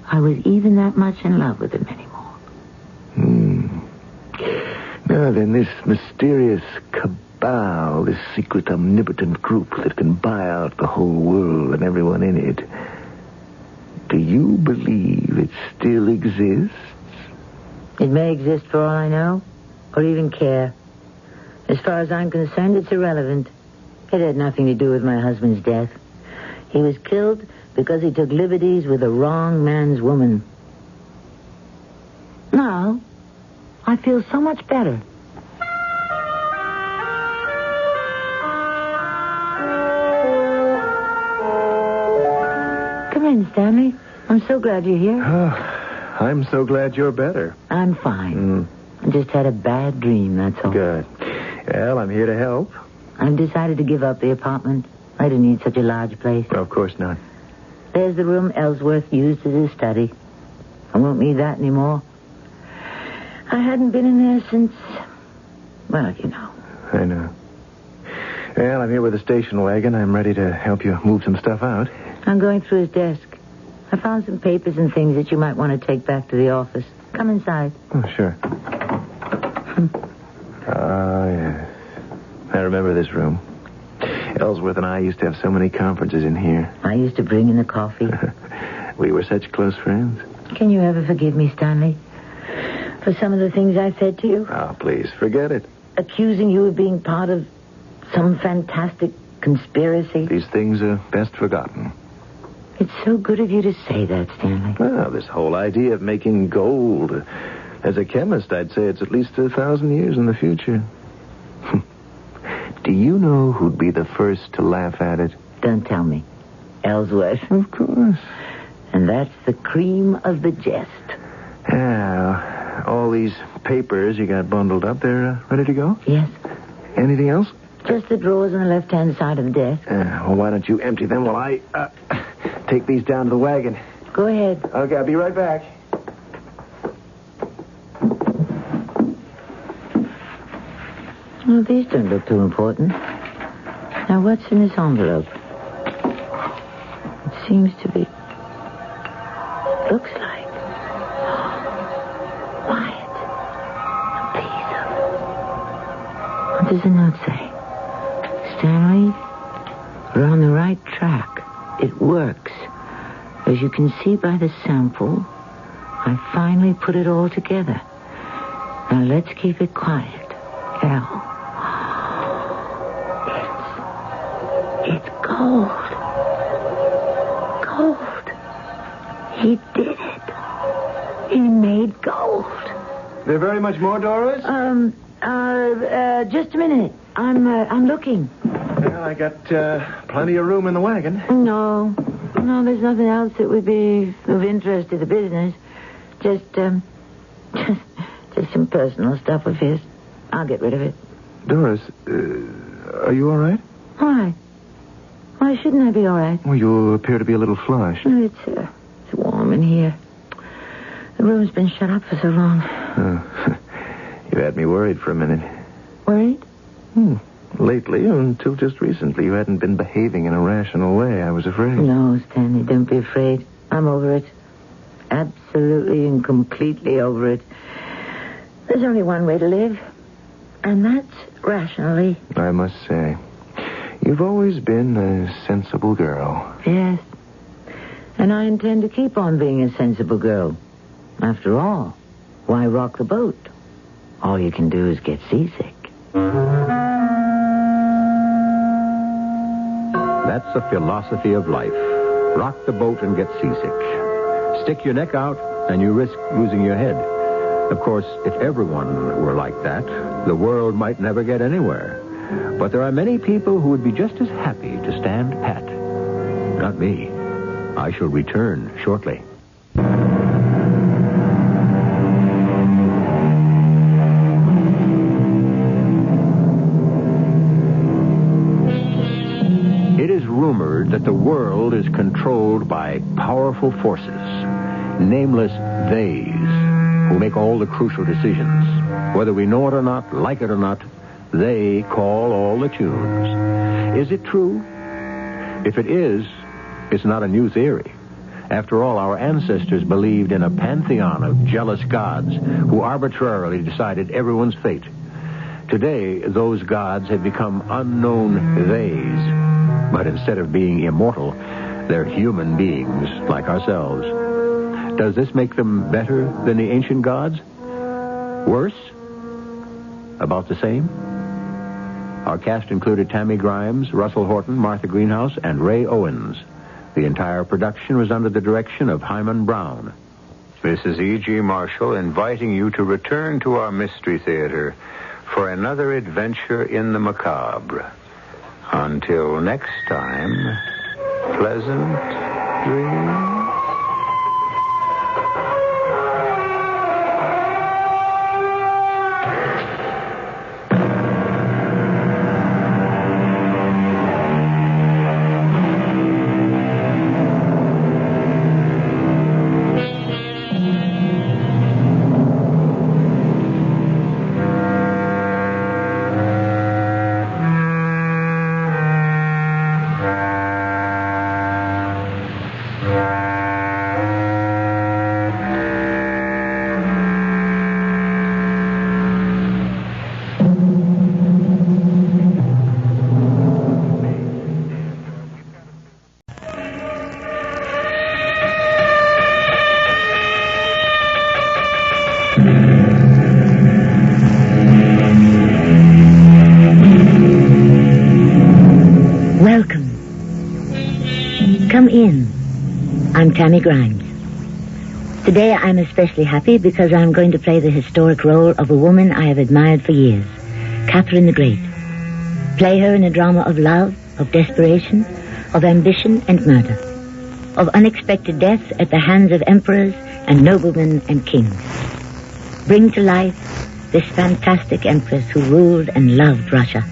I was even that much in love with him anymore. Now then, this mysterious cabal, this secret omnipotent group that can buy out the whole world and everyone in it, do you believe it still exists? It may exist for all I know, or even care. As far as I'm concerned, it's irrelevant. It had nothing to do with my husband's death. He was killed because he took liberties with the wrong man's woman. Now, I feel so much better. Come in, Stanley. I'm so glad you're here. I'm so glad you're better. I'm fine. I just had a bad dream, that's all. Good. Well, I'm here to help. I've decided to give up the apartment. I don't need such a large place. Of course not. There's the room Ellsworth used as his study. I won't need that anymore. I hadn't been in there since... well, you know. I know. Well, I'm here with a station wagon. I'm ready to help you move some stuff out. I'm going through his desk. I found some papers and things that you might want to take back to the office. Come inside. Oh, sure. Yes. I remember this room. Ellsworth and I used to have so many conferences in here. I used to bring in the coffee. We were such close friends. Can you ever forgive me, Stanley, for some of the things I said to you? Oh, please, forget it. Accusing you of being part of some fantastic conspiracy. These things are best forgotten. It's so good of you to say that, Stanley. Well, this whole idea of making gold. As a chemist, I'd say it's at least 1,000 years in the future. Do you know who'd be the first to laugh at it? Don't tell me. Ellsworth. Of course. And that's the cream of the jest. Yeah. All these papers you got bundled up, they're ready to go? Yes. Anything else? Just the drawers on the left-hand side of the desk. Well, why don't you empty them while I take these down to the wagon? Go ahead. Okay, I'll be right back. Well, these don't look too important. Now, what's in this envelope? It seems to be... looks like... Wyatt. A piece of... What does the note say? Stanley, we're on the right track. It works. As you can see by the sample, I finally put it all together. Now, let's keep it quiet. Al. It's gold. Gold. He did it. He made gold. There very much more, Doris? Just a minute. I'm looking. Well, I got plenty of room in the wagon. No, there's nothing else that would be of interest to the business. Just some personal stuff of his. I'll get rid of it. Doris, are you all right? Why? Why shouldn't I be all right? Well, you appear to be a little flushed. It's warm in here. The room's been shut up for so long. You had me worried for a minute. Worried? Lately, until just recently, you hadn't been behaving in a rational way. I was afraid. No, Stanley, don't be afraid. I'm over it. Absolutely and completely over it. There's only one way to live, and that's rationally. I must say, you've always been a sensible girl. Yes. And I intend to keep on being a sensible girl. After all, why rock the boat? All you can do is get seasick. That's the philosophy of life. Rock the boat and get seasick. Stick your neck out and you risk losing your head. Of course, if everyone were like that, the world might never get anywhere. But there are many people who would be just as happy to stand pat. Not me. I shall return shortly. It is rumored that the world is controlled by powerful forces, nameless theys, who make all the crucial decisions. Whether we know it or not, like it or not, they call all the tunes. Is it true? If it is, it's not a new theory. After all, our ancestors believed in a pantheon of jealous gods who arbitrarily decided everyone's fate. Today, those gods have become unknown theys. But instead of being immortal, they're human beings like ourselves. Does this make them better than the ancient gods? Worse? About the same? Our cast included Tammy Grimes, Russell Horton, Martha Greenhouse, and Ray Owens. The entire production was under the direction of Hyman Brown. This is E.G. Marshall inviting you to return to our Mystery Theater for another adventure in the macabre. Until next time, pleasant dreams. Come in. I'm Tammy Grimes. Today I'm especially happy because I'm going to play the historic role of a woman I have admired for years, Catherine the Great. Play her in a drama of love, of desperation, of ambition and murder, of unexpected deaths at the hands of emperors and noblemen and kings. Bring to life this fantastic empress who ruled and loved Russia.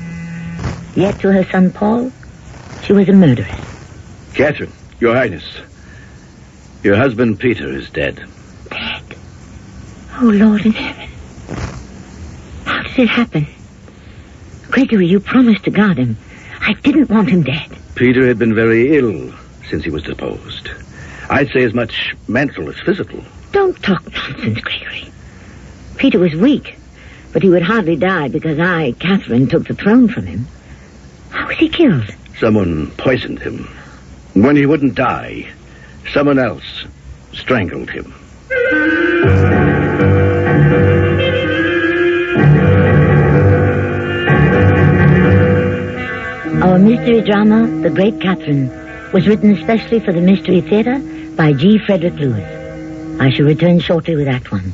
Yet to her son Paul, she was a murderess. Catherine, Your Highness, your husband Peter is dead. Dead? Oh, Lord in heaven. How did it happen? Gregory, you promised to guard him. I didn't want him dead. Peter had been very ill since he was deposed. I'd say as much mental as physical. Don't talk nonsense, Gregory. Peter was weak, but he would hardly die because I, Catherine, took the throne from him. How was he killed? Someone poisoned him. When he wouldn't die, someone else strangled him. Our mystery drama, The Great Catherine, was written especially for the Mystery Theatre by G. Frederick Lewis. I shall return shortly with Act One.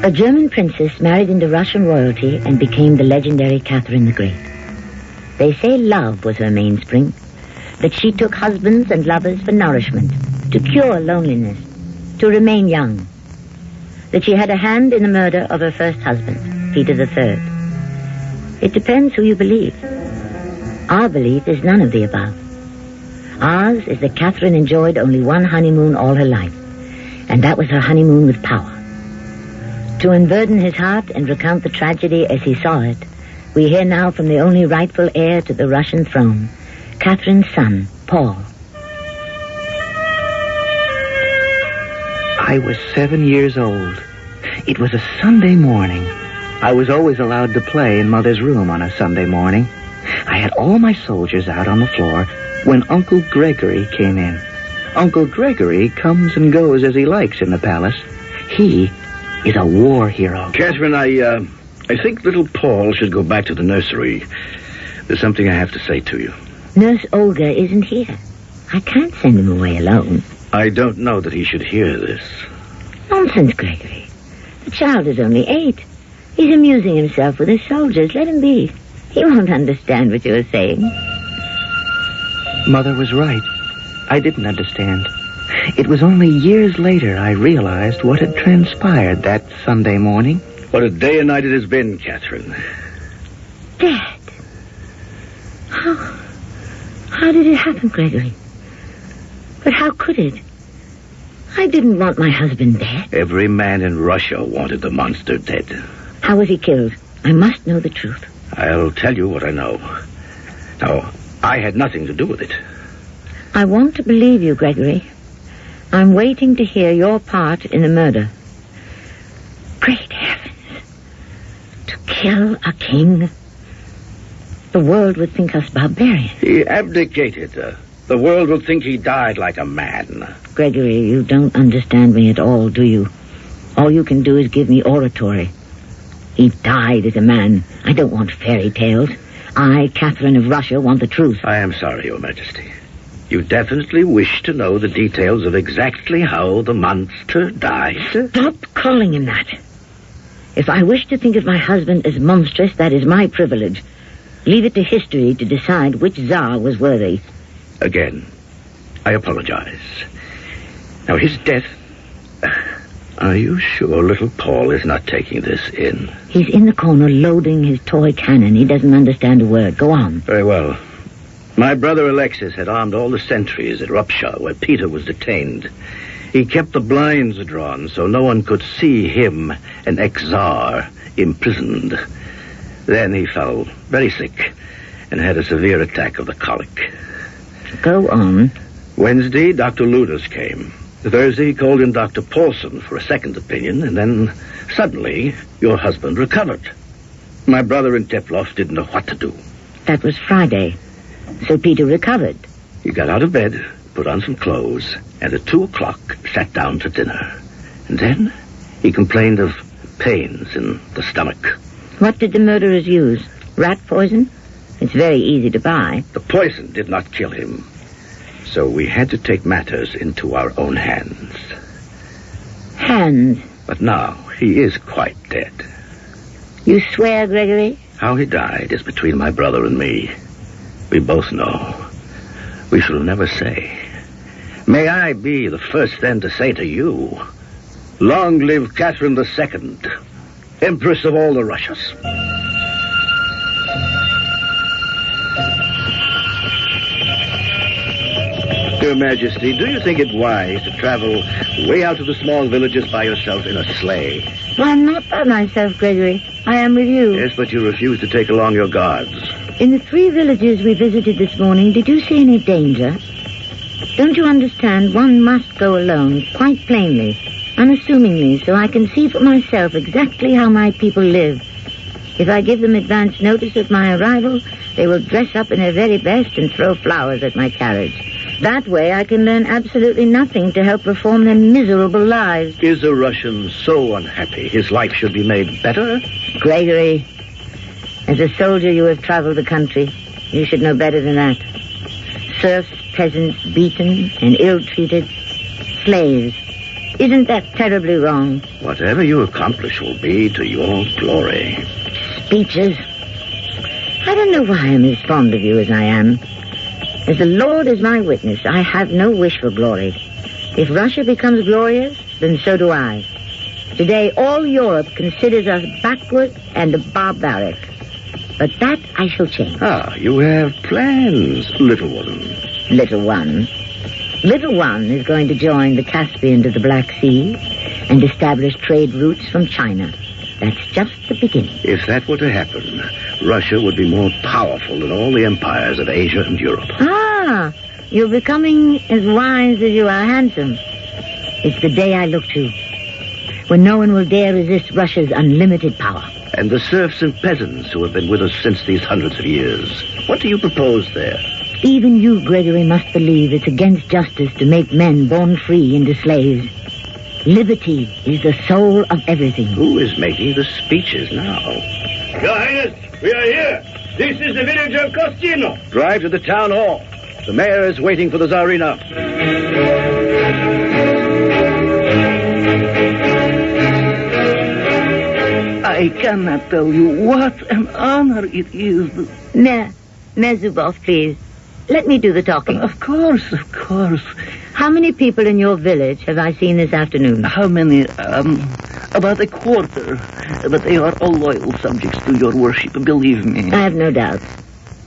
A German princess married into Russian royalty and became the legendary Catherine the Great. They say love was her mainspring. that she took husbands and lovers for nourishment, to cure loneliness, to remain young. That she had a hand in the murder of her first husband, Peter III. It depends who you believe. Our belief is none of the above. Ours is that Catherine enjoyed only one honeymoon all her life, and that was her honeymoon with power. To unburden his heart and recount the tragedy as he saw it, we hear now from the only rightful heir to the Russian throne, Catherine's son, Paul. I was 7 years old. It was a Sunday morning. I was always allowed to play in Mother's room on a Sunday morning. I had all my soldiers out on the floor when Uncle Gregory came in. Uncle Gregory comes and goes as he likes in the palace. He is a war hero. Catherine, I think little Paul should go back to the nursery. There's something I have to say to you. Nurse Olga isn't here. I can't send him away alone. I don't know that he should hear this. Nonsense, Gregory. The child is only 8. He's amusing himself with his soldiers. Let him be. He won't understand what you're saying. Mother was right. I didn't understand. It was only years later I realized what had transpired that Sunday morning. What a day and night it has been, Catherine. Dad. How did it happen, Gregory? But how could it? I didn't want my husband dead. Every man in Russia wanted the monster dead. How was he killed? I must know the truth. I'll tell you what I know. Now, I had nothing to do with it. I want to believe you, Gregory. I'm waiting to hear your part in the murder. Great heavens. To kill a king. The world would think us barbarians. He abdicated. The world will think he died like a man. Gregory, you don't understand me at all, do you? All you can do is give me oratory. He died as a man. I don't want fairy tales. I, Catherine of Russia, want the truth. I am sorry, Your Majesty. You definitely wish to know the details of exactly how the monster died? Stop calling him that. If I wish to think of my husband as monstrous, that is my privilege. Leave it to history to decide which Tsar was worthy. Again, I apologize. Now, his death... Are you sure little Paul is not taking this in? He's in the corner loading his toy cannon. He doesn't understand a word. Go on. Very well. My brother Alexis had armed all the sentries at Rupsha, where Peter was detained. He kept the blinds drawn so no one could see him, an ex-Tsar, imprisoned. Then he fell very sick and had a severe attack of the colic. Go on. Wednesday, Dr. Luders came. Thursday, he called in Dr. Paulson for a second opinion, and then, suddenly, your husband recovered. My brother in Teplov didn't know what to do. That was Friday. So Peter recovered. He got out of bed, put on some clothes, and at 2:00 sat down to dinner. And then he complained of pains in the stomach. What did the murderers use? Rat poison? It's very easy to buy. The poison did not kill him. So we had to take matters into our own hands. Hands? But now he is quite dead. You swear, Gregory? How he died is between my brother and me. We both know. We shall never say. May I be the first then to say to you, long live Catherine II, Empress of all the Russias. Your Majesty, do you think it wise to travel way out to the small villages by yourself in a sleigh? Well, I'm not by myself, Gregory. I am with you. Yes, but you refuse to take along your guards. In the 3 villages we visited this morning, did you see any danger? Don't you understand? One must go alone, quite plainly, unassumingly, so I can see for myself exactly how my people live. If I give them advance notice of my arrival, they will dress up in their very best and throw flowers at my carriage. That way I can learn absolutely nothing to help reform their miserable lives. Is a Russian so unhappy his life should be made better? Gregory, as a soldier you have traveled the country. You should know better than that. Serfs, peasants, beaten and ill-treated. Slaves. Isn't that terribly wrong? Whatever you accomplish will be to your glory. Speeches. I don't know why I'm as fond of you as I am. As the Lord is my witness, I have no wish for glory. If Russia becomes glorious, then so do I. Today, all Europe considers us backward and barbaric. But that I shall change. Ah, you have plans, little one. Little one. Little one is going to join the Caspian to the Black Sea and establish trade routes from China. That's just the beginning. If that were to happen, Russia would be more powerful than all the empires of Asia and Europe. Ah, you're becoming as wise as you are handsome. It's the day I look to, when no one will dare resist Russia's unlimited power. And the serfs and peasants who have been with us since these hundreds of years. What do you propose there? Even you, Gregory, must believe it's against justice to make men born free into slaves. Liberty is the soul of everything. Who is making the speeches now? Your Highness, we are here. This is the village of Costino. Drive to the town hall. The mayor is waiting for the Tsarina. I cannot tell you what an honor it is. Mayor Zubov, please. Let me do the talking. Of course. How many people in your village have I seen this afternoon? How many? About a quarter. But they are all loyal subjects to your worship, believe me. I have no doubt.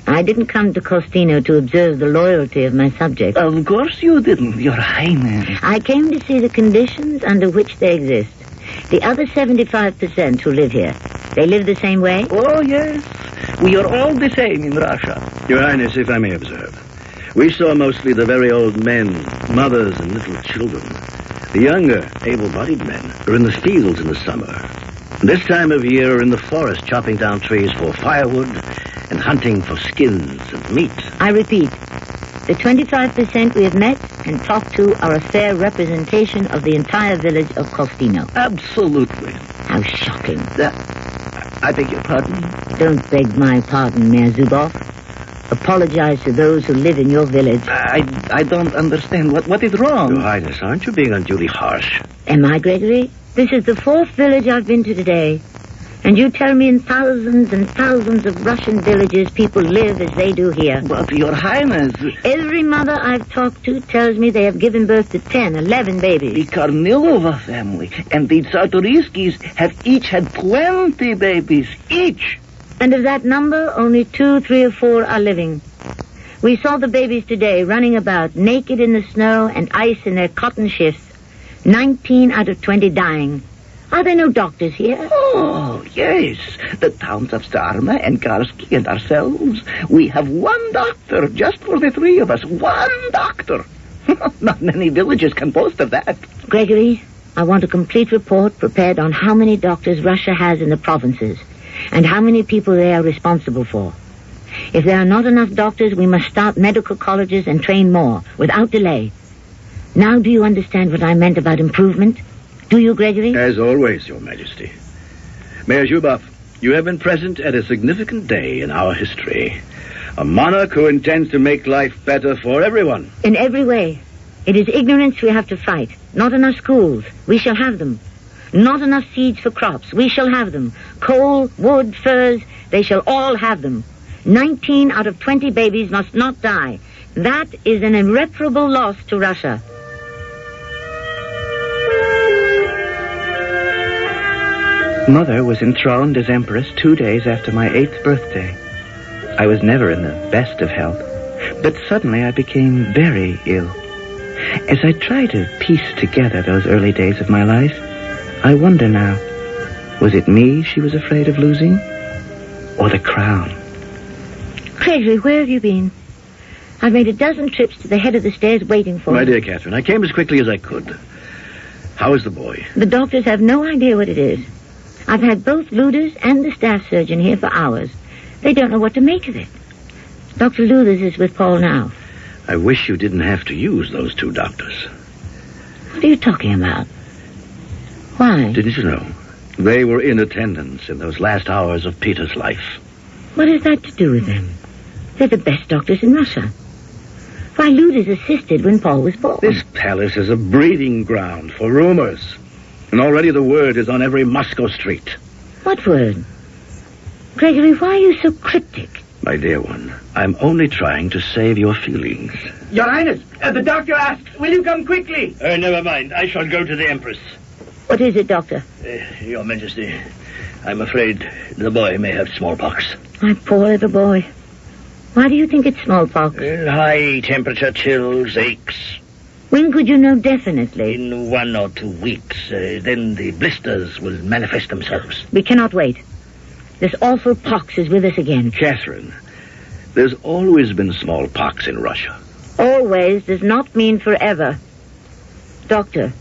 I didn't come to Costino to observe the loyalty of my subjects. Of course you didn't, Your Highness. I came to see the conditions under which they exist. The other 75% who live here, they live the same way? Oh, yes. We are all the same in Russia. Your Highness, if I may observe, we saw mostly the very old men, mothers, and little children. The younger, able-bodied men are in the fields in the summer. And this time of year are in the forest chopping down trees for firewood and hunting for skins and meat. I repeat, the 25% we have met and talked to are a fair representation of the entire village of Costino. Absolutely. How shocking. I beg your pardon? Don't beg my pardon, Mayor Zubov. Apologize to those who live in your village. I don't understand. What is wrong? Your Highness, aren't you being unduly harsh? Am I, Gregory? This is the 4th village I've been to today. And you tell me in thousands and thousands of Russian villages people live as they do here. But, Your Highness... Every mother I've talked to tells me they have given birth to 10, 11 babies. The Kornilova family and the Czartoryskis have each had 20 babies, each. And of that number, only 2, 3, or 4 are living. We saw the babies today running about, naked in the snow and ice in their cotton shifts. 19 out of 20 dying. Are there no doctors here? Oh, yes. The towns of Starma and Karsky and ourselves. We have one doctor just for the 3 of us. One doctor. Not many villages can boast of that. Gregory, I want a complete report prepared on how many doctors Russia has in the provinces and how many people they are responsible for. If there are not enough doctors, we must start medical colleges and train more without delay. Now do you understand what I meant about improvement? Do you, Gregory? As always, Your Majesty. Mayor Zubov, you have been present at a significant day in our history. A monarch who intends to make life better for everyone. In every way. It is ignorance we have to fight. Not enough schools. We shall have them. Not enough seeds for crops. We shall have them. Coal, wood, furs, they shall all have them. 19 out of 20 babies must not die. That is an irreparable loss to Russia. Mother was enthroned as empress 2 days after my 8th birthday. I was never in the best of health, but suddenly I became very ill. As I try to piece together those early days of my life, I wonder now, was it me she was afraid of losing, or the crown? Gregory, where have you been? I've made a dozen trips to the head of the stairs waiting for My you. dear Catherine, I came as quickly as I could. How is the boy? The doctors have no idea what it is. I've had both Luders and the staff surgeon here for hours. They don't know what to make of it. Dr. Luthers is with Paul now. I wish you didn't have to use those 2 doctors. What are you talking about? Why? Didn't you know? They were in attendance in those last hours of Peter's life. What has that to do with them? They're the best doctors in Russia. Why, Luders assisted when Paul was born. This palace is a breeding ground for rumors. And already the word is on every Moscow street. What word? Gregory, why are you so cryptic? My dear one, I'm only trying to save your feelings. Your Highness, the doctor asks, will you come quickly? Never mind. I shall go to the Empress. What is it, Doctor? Your Majesty, I'm afraid the boy may have smallpox. My poor little boy. Why do you think it's smallpox? High temperature, chills, aches. When could you know definitely? In 1 or 2 weeks. Then the blisters will manifest themselves. We cannot wait. This awful pox is with us again. Catherine, there's always been smallpox in Russia. Always does not mean forever. Doctor,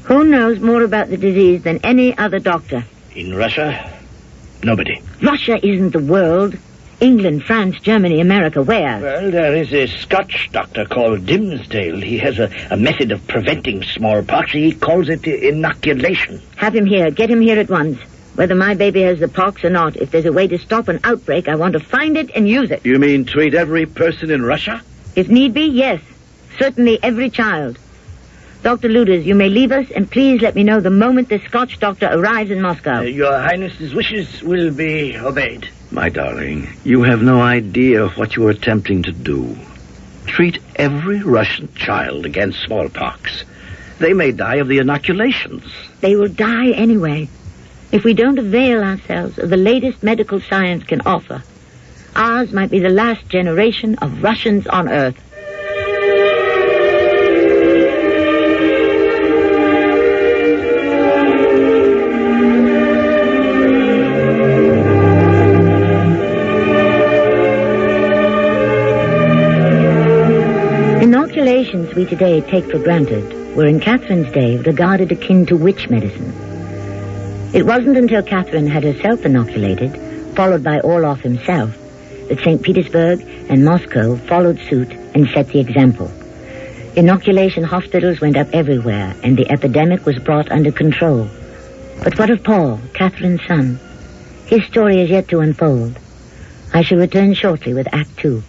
who knows more about the disease than any other doctor? In Russia, nobody. Russia isn't the world. England, France, Germany, America, where? Well, there is a Scotch doctor called Dimsdale. He has a method of preventing smallpox. He calls it inoculation. Have him here. Get him here at once. Whether my baby has the pox or not, if there's a way to stop an outbreak, I want to find it and use it. You mean treat every person in Russia? If need be, yes. Certainly every child. Dr. Luders, you may leave us, and please let me know the moment the Scotch doctor arrives in Moscow. Your Highness's wishes will be obeyed. My darling, you have no idea of what you are attempting to do. Treat every Russian child against smallpox. They may die of the inoculations. They will die anyway. If we don't avail ourselves of the latest medical science can offer, ours might be the last generation of Russians on Earth. Inoculations we today take for granted were in Catherine's day regarded akin to witch medicine. It wasn't until Catherine had herself inoculated, followed by Orloff himself, that St. Petersburg and Moscow followed suit and set the example. Inoculation hospitals went up everywhere, and the epidemic was brought under control. But what of Paul, Catherine's son? His story is yet to unfold. I shall return shortly with Act 2.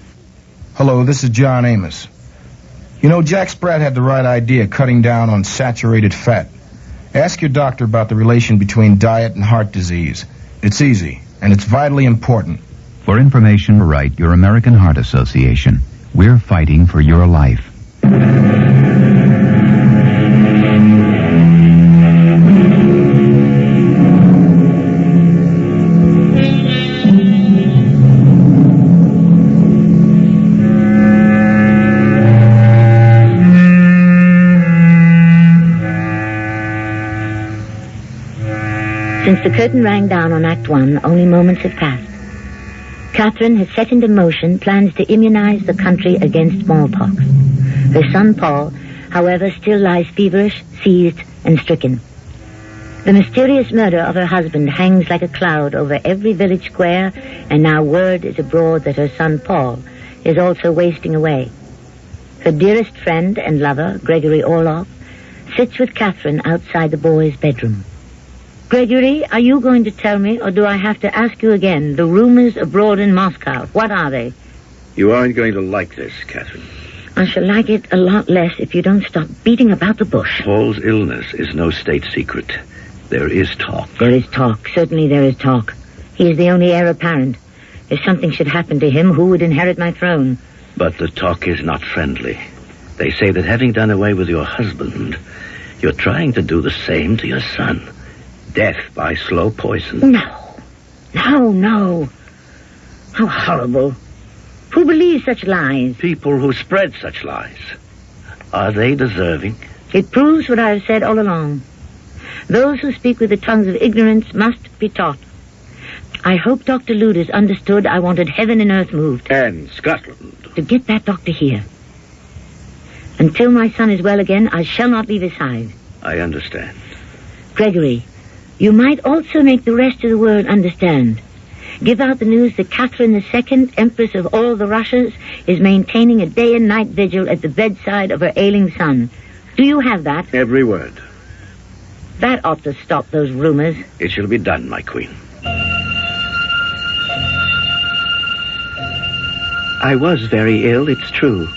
Hello, this is John Amos. You know, Jack Spratt had the right idea cutting down on saturated fat. Ask your doctor about the relation between diet and heart disease. It's easy, and it's vitally important. For information, write your American Heart Association. We're fighting for your life. Since the curtain rang down on Act 1, only moments have passed. Catherine has set into motion plans to immunize the country against smallpox. Her son, Paul, however, still lies feverish, seized, and stricken. The mysterious murder of her husband hangs like a cloud over every village square, and now word is abroad that her son, Paul, is also wasting away. Her dearest friend and lover, Gregory Orloff, sits with Catherine outside the boy's bedroom. Gregory, are you going to tell me, or do I have to ask you again, the rumors abroad in Moscow, what are they? You aren't going to like this, Catherine. I shall like it a lot less if you don't stop beating about the bush. Paul's illness is no state secret. There is talk. There is talk. Certainly there is talk. He is the only heir apparent. If something should happen to him, who would inherit my throne? But the talk is not friendly. They say that having done away with your husband, you're trying to do the same to your son. Death by slow poison. No. How horrible. Who believes such lies? People who spread such lies. Are they deserving? It proves what I have said all along. Those who speak with the tongues of ignorance must be taught. I hope Dr. Luders understood I wanted heaven and earth moved. And Scotland. To get that doctor here. Until my son is well again, I shall not leave his side. I understand. Gregory, you might also make the rest of the world understand. Give out the news that Catherine II, Empress of all the Russias, is maintaining a day and night vigil at the bedside of her ailing son. Do you have that? Every word. That ought to stop those rumors. It shall be done, my queen. I was very ill, it's true.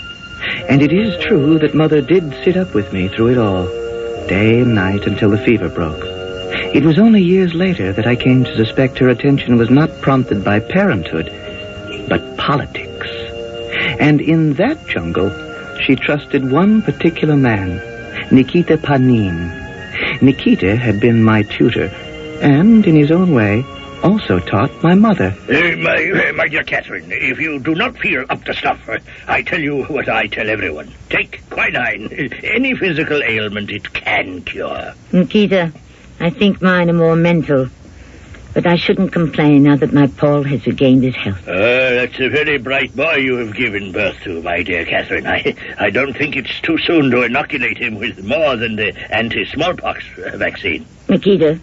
And it is true that Mother did sit up with me through it all, day and night until the fever broke. It was only years later that I came to suspect her attention was not prompted by parenthood, but politics. And in that jungle, she trusted one particular man, Nikita Panin. Nikita had been my tutor, and in his own way, also taught my mother. My dear Catherine, if you do not feel up to snuff, I tell you what I tell everyone. Take quinine. Any physical ailment it can cure. Nikita, I think mine are more mental. But I shouldn't complain now that my Paul has regained his health. That's a very bright boy you have given birth to, my dear Catherine. I don't think it's too soon to inoculate him with more than the anti-smallpox vaccine. Nikita,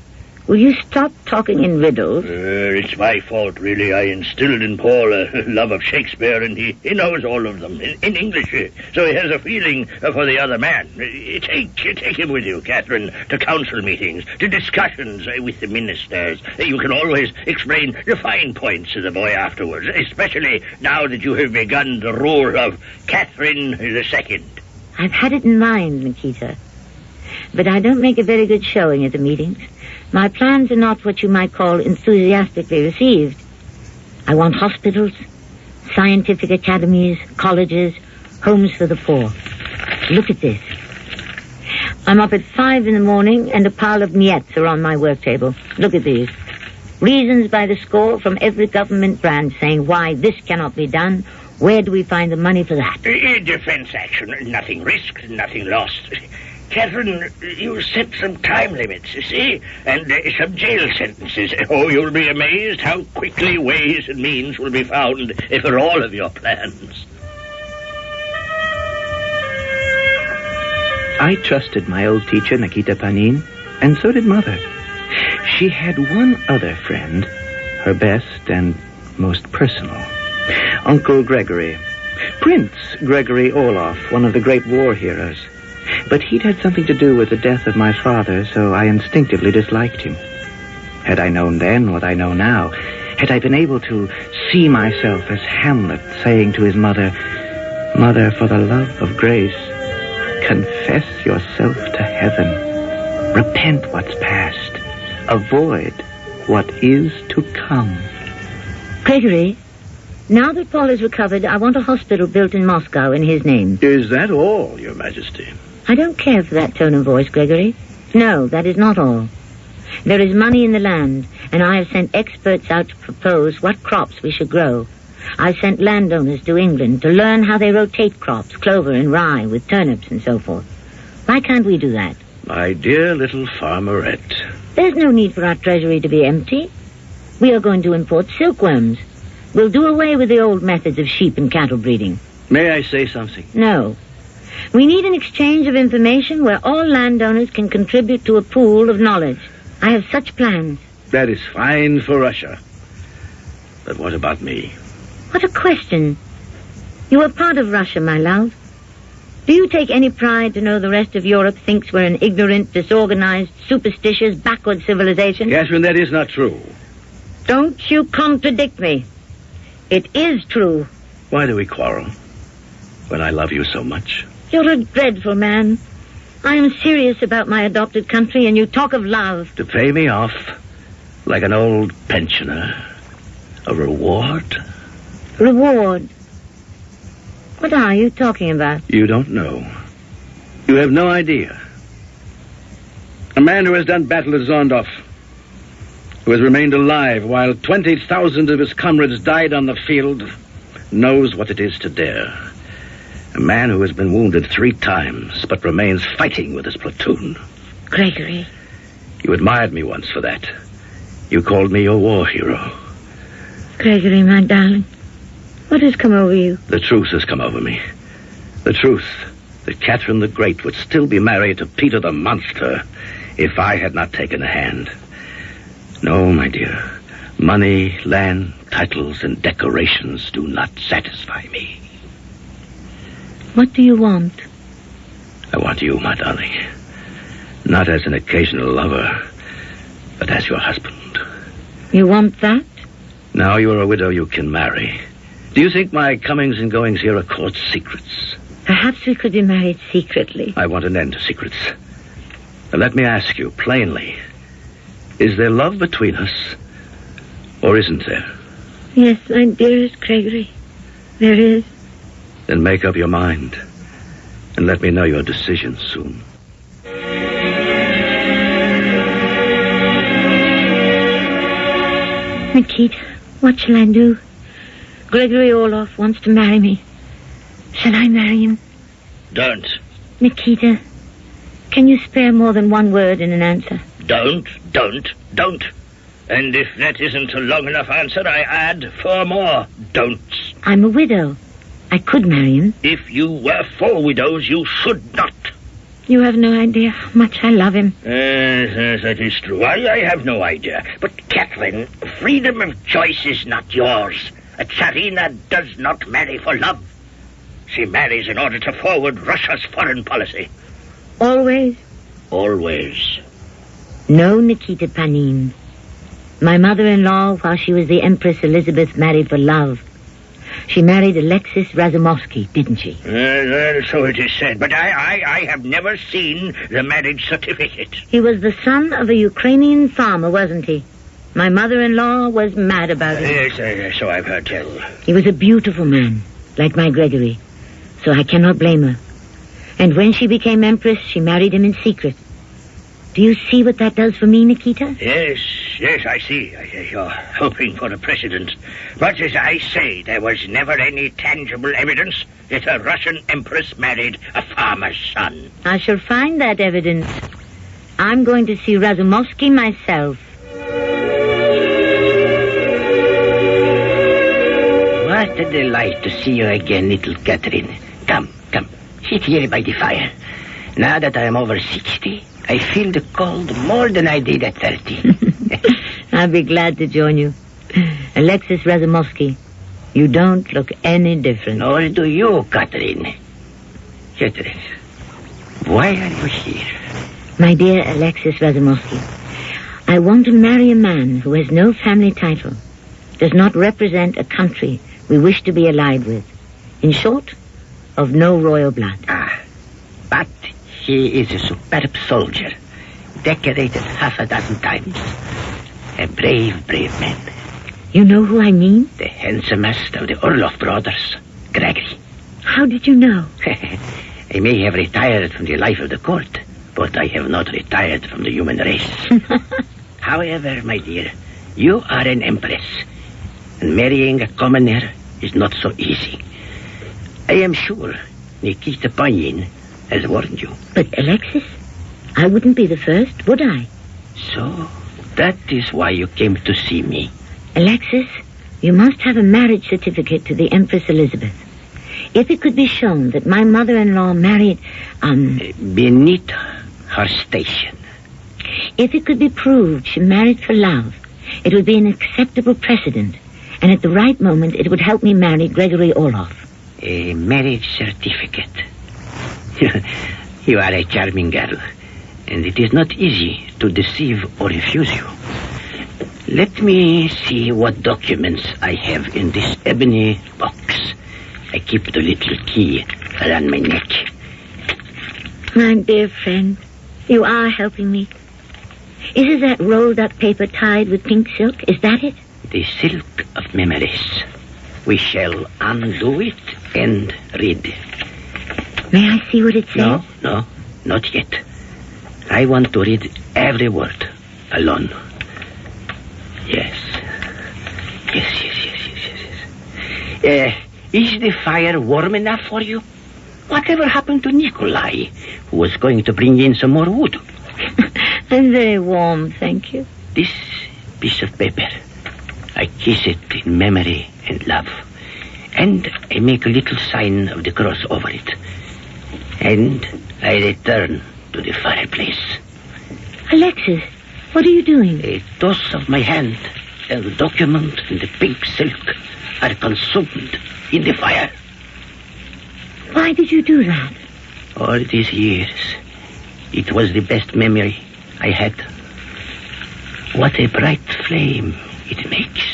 will you stop talking in riddles? It's my fault, really. I instilled in Paul a love of Shakespeare, and he knows all of them in English, so he has a feeling for the other man. Take him with you, Catherine, to council meetings, to discussions with the ministers. You can always explain the fine points to the boy afterwards, especially now that you have begun the rule of Catherine II. I've had it in mind, Nikita, but I don't make a very good showing at the meetings. My plans are not what you might call enthusiastically received. I want hospitals, scientific academies, colleges, homes for the poor. Look at this. I'm up at 5 in the morning and a pile of miettes are on my work table. Look at these. Reasons by the score from every government branch saying why this cannot be done. Where do we find the money for that? Defense action. Nothing risked, nothing lost. Catherine, you set some time limits, you see, and some jail sentences. Oh, you'll be amazed how quickly ways and means will be found for all of your plans. I trusted my old teacher, Nikita Panin, and so did Mother. She had one other friend, her best and most personal, Uncle Gregory. Prince Gregory Orloff, one of the great war heroes. But he'd had something to do with the death of my father, so I instinctively disliked him. Had I known then what I know now, had I been able to see myself as Hamlet saying to his mother, "Mother, for the love of grace, confess yourself to heaven. Repent what's past. Avoid what is to come." Gregory, now that Paul is recovered, I want a hospital built in Moscow in his name. Is that all, Your Majesty? I don't care for that tone of voice, Gregory. No, that is not all. There is money in the land, and I have sent experts out to propose what crops we should grow. I've sent landowners to England to learn how they rotate crops, clover and rye, with turnips and so forth. Why can't we do that? My dear little farmerette. There's no need for our treasury to be empty. We are going to import silkworms. We'll do away with the old methods of sheep and cattle breeding. May I say something? No. We need an exchange of information where all landowners can contribute to a pool of knowledge. I have such plans. That is fine for Russia. But what about me? What a question. You are part of Russia, my love. Do you take any pride to know the rest of Europe thinks we're an ignorant, disorganized, superstitious, backward civilization? Catherine, that is not true. Don't you contradict me. It is true. Why do we quarrel when I love you so much? You're a dreadful man. I am serious about my adopted country, and you talk of love. To pay me off like an old pensioner. A reward? Reward? What are you talking about? You don't know. You have no idea. A man who has done battle at Zorndorf, who has remained alive while 20,000 of his comrades died on the field, knows what it is to dare. A man who has been wounded 3 times, but remains fighting with his platoon. Gregory. You admired me once for that. You called me your war hero. Gregory, my darling, what has come over you? The truth has come over me. The truth that Catherine the Great would still be married to Peter the Monster if I had not taken a hand. No, my dear. Money, land, titles, and decorations do not satisfy me. What do you want? I want you, my darling. Not as an occasional lover, but as your husband. You want that? Now you are a widow you can marry. Do you think my comings and goings here are court secrets? Perhaps we could be married secretly. I want an end to secrets. Now let me ask you plainly. Is there love between us, or isn't there? Yes, my dearest Gregory. There is. Then make up your mind. And let me know your decision soon. Nikita, what shall I do? Gregory Orloff wants to marry me. Shall I marry him? Don't. Nikita, can you spare more than one word in an answer? Don't. And if that isn't a long enough answer, I add 4 more don'ts. I'm a widow. I could marry him. If you were 4 widows, you should not. You have no idea how much I love him. That is true. I have no idea. But, Catherine, freedom of choice is not yours. A Tsarina does not marry for love. She marries in order to forward Russia's foreign policy. Always? Always. No, Nikita Panin. My mother-in-law, while she was the Empress Elizabeth, married for love. She married Alexis Razumovsky, didn't she? So it is said, but I have never seen the marriage certificate. He was the son of a Ukrainian farmer, wasn't he? My mother-in-law was mad about it. Yes, so I've heard tell. He was a beautiful man, like my Gregory, so I cannot blame her. And when she became Empress, she married him in secret. Do you see what that does for me, Nikita? Yes, I see. You're hoping for a precedent. But as I say, there was never any tangible evidence that a Russian empress married a farmer's son. I shall find that evidence. I'm going to see Razumovsky myself. What a delight to see you again, little Catherine. Come. Sit here by the fire. Now that I am over 60... I feel the cold more than I did at 30. I'll be glad to join you. Alexis Razumovsky, you don't look any different. Nor do you, Catherine. Catherine, why are you here? My dear Alexis Razumovsky, I want to marry a man who has no family title, does not represent a country we wish to be allied with. In short, of no royal blood. But he is a superb soldier, decorated half a dozen times. A brave man. You know who I mean? The handsomest of the Orloff brothers, Gregory. How did you know? I may have retired from the life of the court, but I have not retired from the human race. However, my dear, you are an empress, and marrying a commoner is not so easy. I am sure Nikita Panin has warned you. But, Alexis, I wouldn't be the first, would I? So, that is why you came to see me. Alexis, you must have a marriage certificate to the Empress Elizabeth. If it could be shown that my mother-in-law married, beneath her station. If it could be proved she married for love, it would be an acceptable precedent. And at the right moment, it would help me marry Gregory Orloff. A marriage certificate. You are a charming girl, and it is not easy to deceive or refuse you. Let me see what documents I have in this ebony box. I keep the little key around my neck. My dear friend, you are helping me. Is it that rolled-up paper tied with pink silk? Is that it? The silk of memories. We shall undo it and read. May I see what it says? No, not yet. I want to read every word alone. Yes. Is the fire warm enough for you? Whatever happened to Nikolai, who was going to bring in some more wood? I'm very warm, thank you. This piece of paper, I kiss it in memory and love. And I make a little sign of the cross over it. And I return to the fireplace. Alexis, what are you doing? A toss of my hand, and the document and the pink silk are consumed in the fire. Why did you do that? All these years, it was the best memory I had. What a bright flame it makes.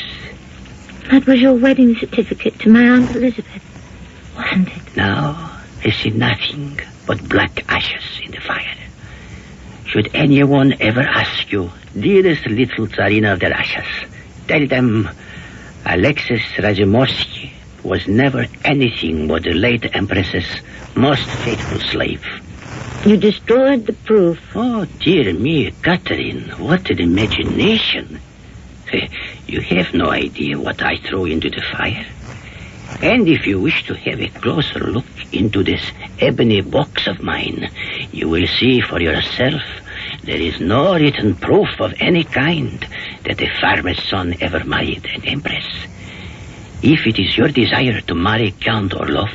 That was your wedding certificate to my Aunt Elizabeth, wasn't it? Now, I see nothing but black ashes in the fire. Should anyone ever ask you, dearest little Tsarina of the Russias, tell them Alexis Razumovsky was never anything but the late Empress's most faithful slave. You destroyed the proof. Oh, dear me, Catherine, what an imagination. You have no idea what I throw into the fire. And if you wish to have a closer look into this ebony box of mine, you will see for yourself there is no written proof of any kind that a farmer's son ever married an empress. If it is your desire to marry Count Orlov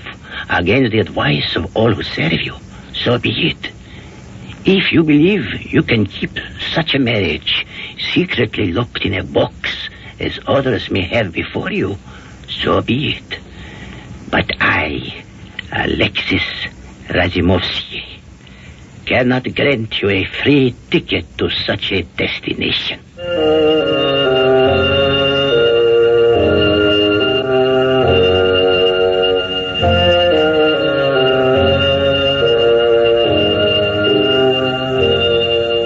against the advice of all who serve you, so be it. If you believe you can keep such a marriage secretly locked in a box as others may have before you, so be it. But I, Alexis Razumovsky, cannot grant you a free ticket to such a destination.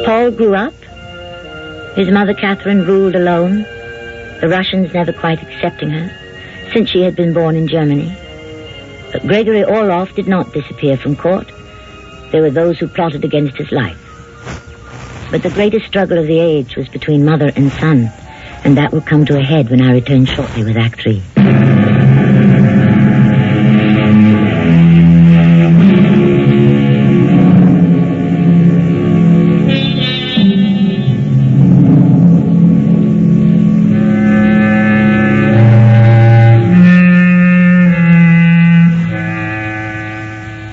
Paul grew up. His mother, Catherine, ruled alone, the Russians never quite accepting her, since she had been born in Germany. But Gregory Orlov did not disappear from court. There were those who plotted against his life. But the greatest struggle of the age was between mother and son, and that will come to a head when I return shortly with Act 3.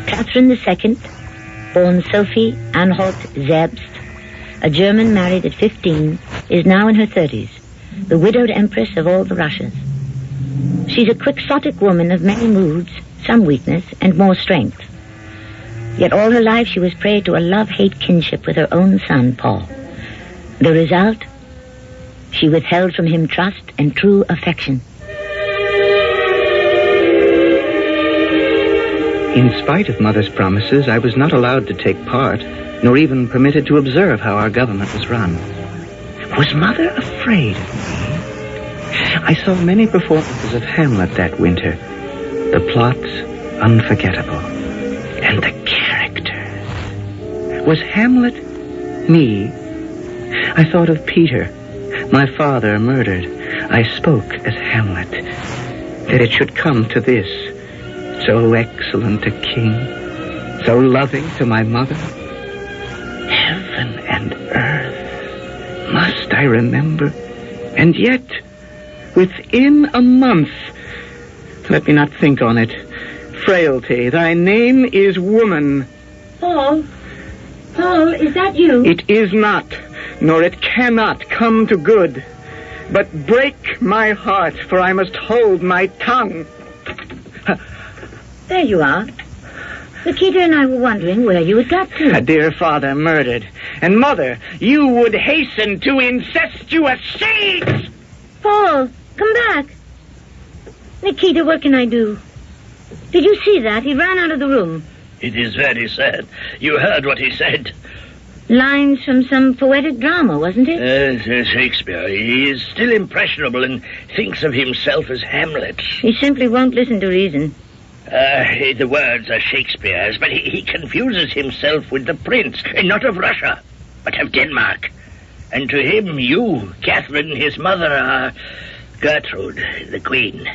Catherine II, born Sophie Anhalt Zerbst, a German married at 15, is now in her 30s, the widowed empress of all the Russias. She's a quixotic woman of many moods, some weakness, and more strength. Yet all her life she was prey to a love-hate kinship with her own son, Paul. The result? She withheld from him trust and true affection. In spite of Mother's promises, I was not allowed to take part, nor even permitted to observe how our government was run. Was Mother afraid of me? I saw many performances of Hamlet that winter. The plots unforgettable. And the characters. Was Hamlet me? I thought of Peter, my father murdered. I spoke as Hamlet. That it should come to this. So excellent a king, so loving to my mother. Heaven and earth, must I remember? And yet, within a month, let me not think on it. Frailty, thy name is woman. Paul, is that you? It is not, nor it cannot come to good. But break my heart, for I must hold my tongue. There you are. Nikita and I were wondering where you had got to. A dear father murdered. And Mother, you would hasten to incestuous seeds! Paul, come back. Nikita, what can I do? Did you see that? He ran out of the room. It is very sad. You heard what he said. Lines from some poetic drama, wasn't it? Shakespeare. He is still impressionable and thinks of himself as Hamlet. He simply won't listen to reason. The words are Shakespeare's, but he confuses himself with the prince, not of Russia, but of Denmark. And to him, you, Catherine, his mother, are Gertrude, the queen.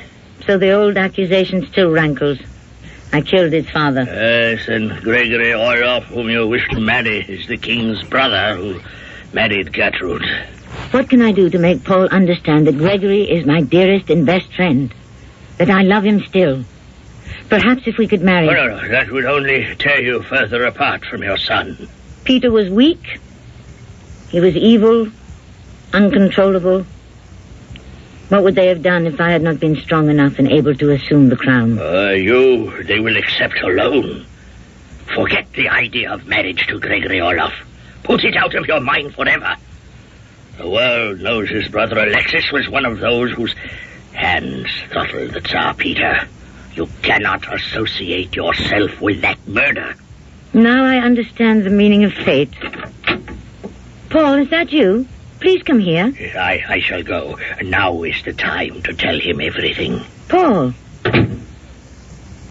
So the old accusation still rankles. I killed his father. Yes, and Gregory Orlov, whom you wish to marry, is the king's brother who married Gertrude. What can I do to make Paul understand that Gregory is my dearest and best friend? That I love him still? Perhaps if we could marry... Oh, no, that would only tear you further apart from your son. Peter was weak. He was evil, uncontrollable. What would they have done if I had not been strong enough and able to assume the crown? They will accept alone. Forget the idea of marriage to Gregory Orlov. Put it out of your mind forever. The world knows his brother Alexis was one of those whose hands throttled the Tsar Peter. You cannot associate yourself with that murder. Now I understand the meaning of fate. Paul, is that you? please come here. I shall go. Now is the time to tell him everything. Paul.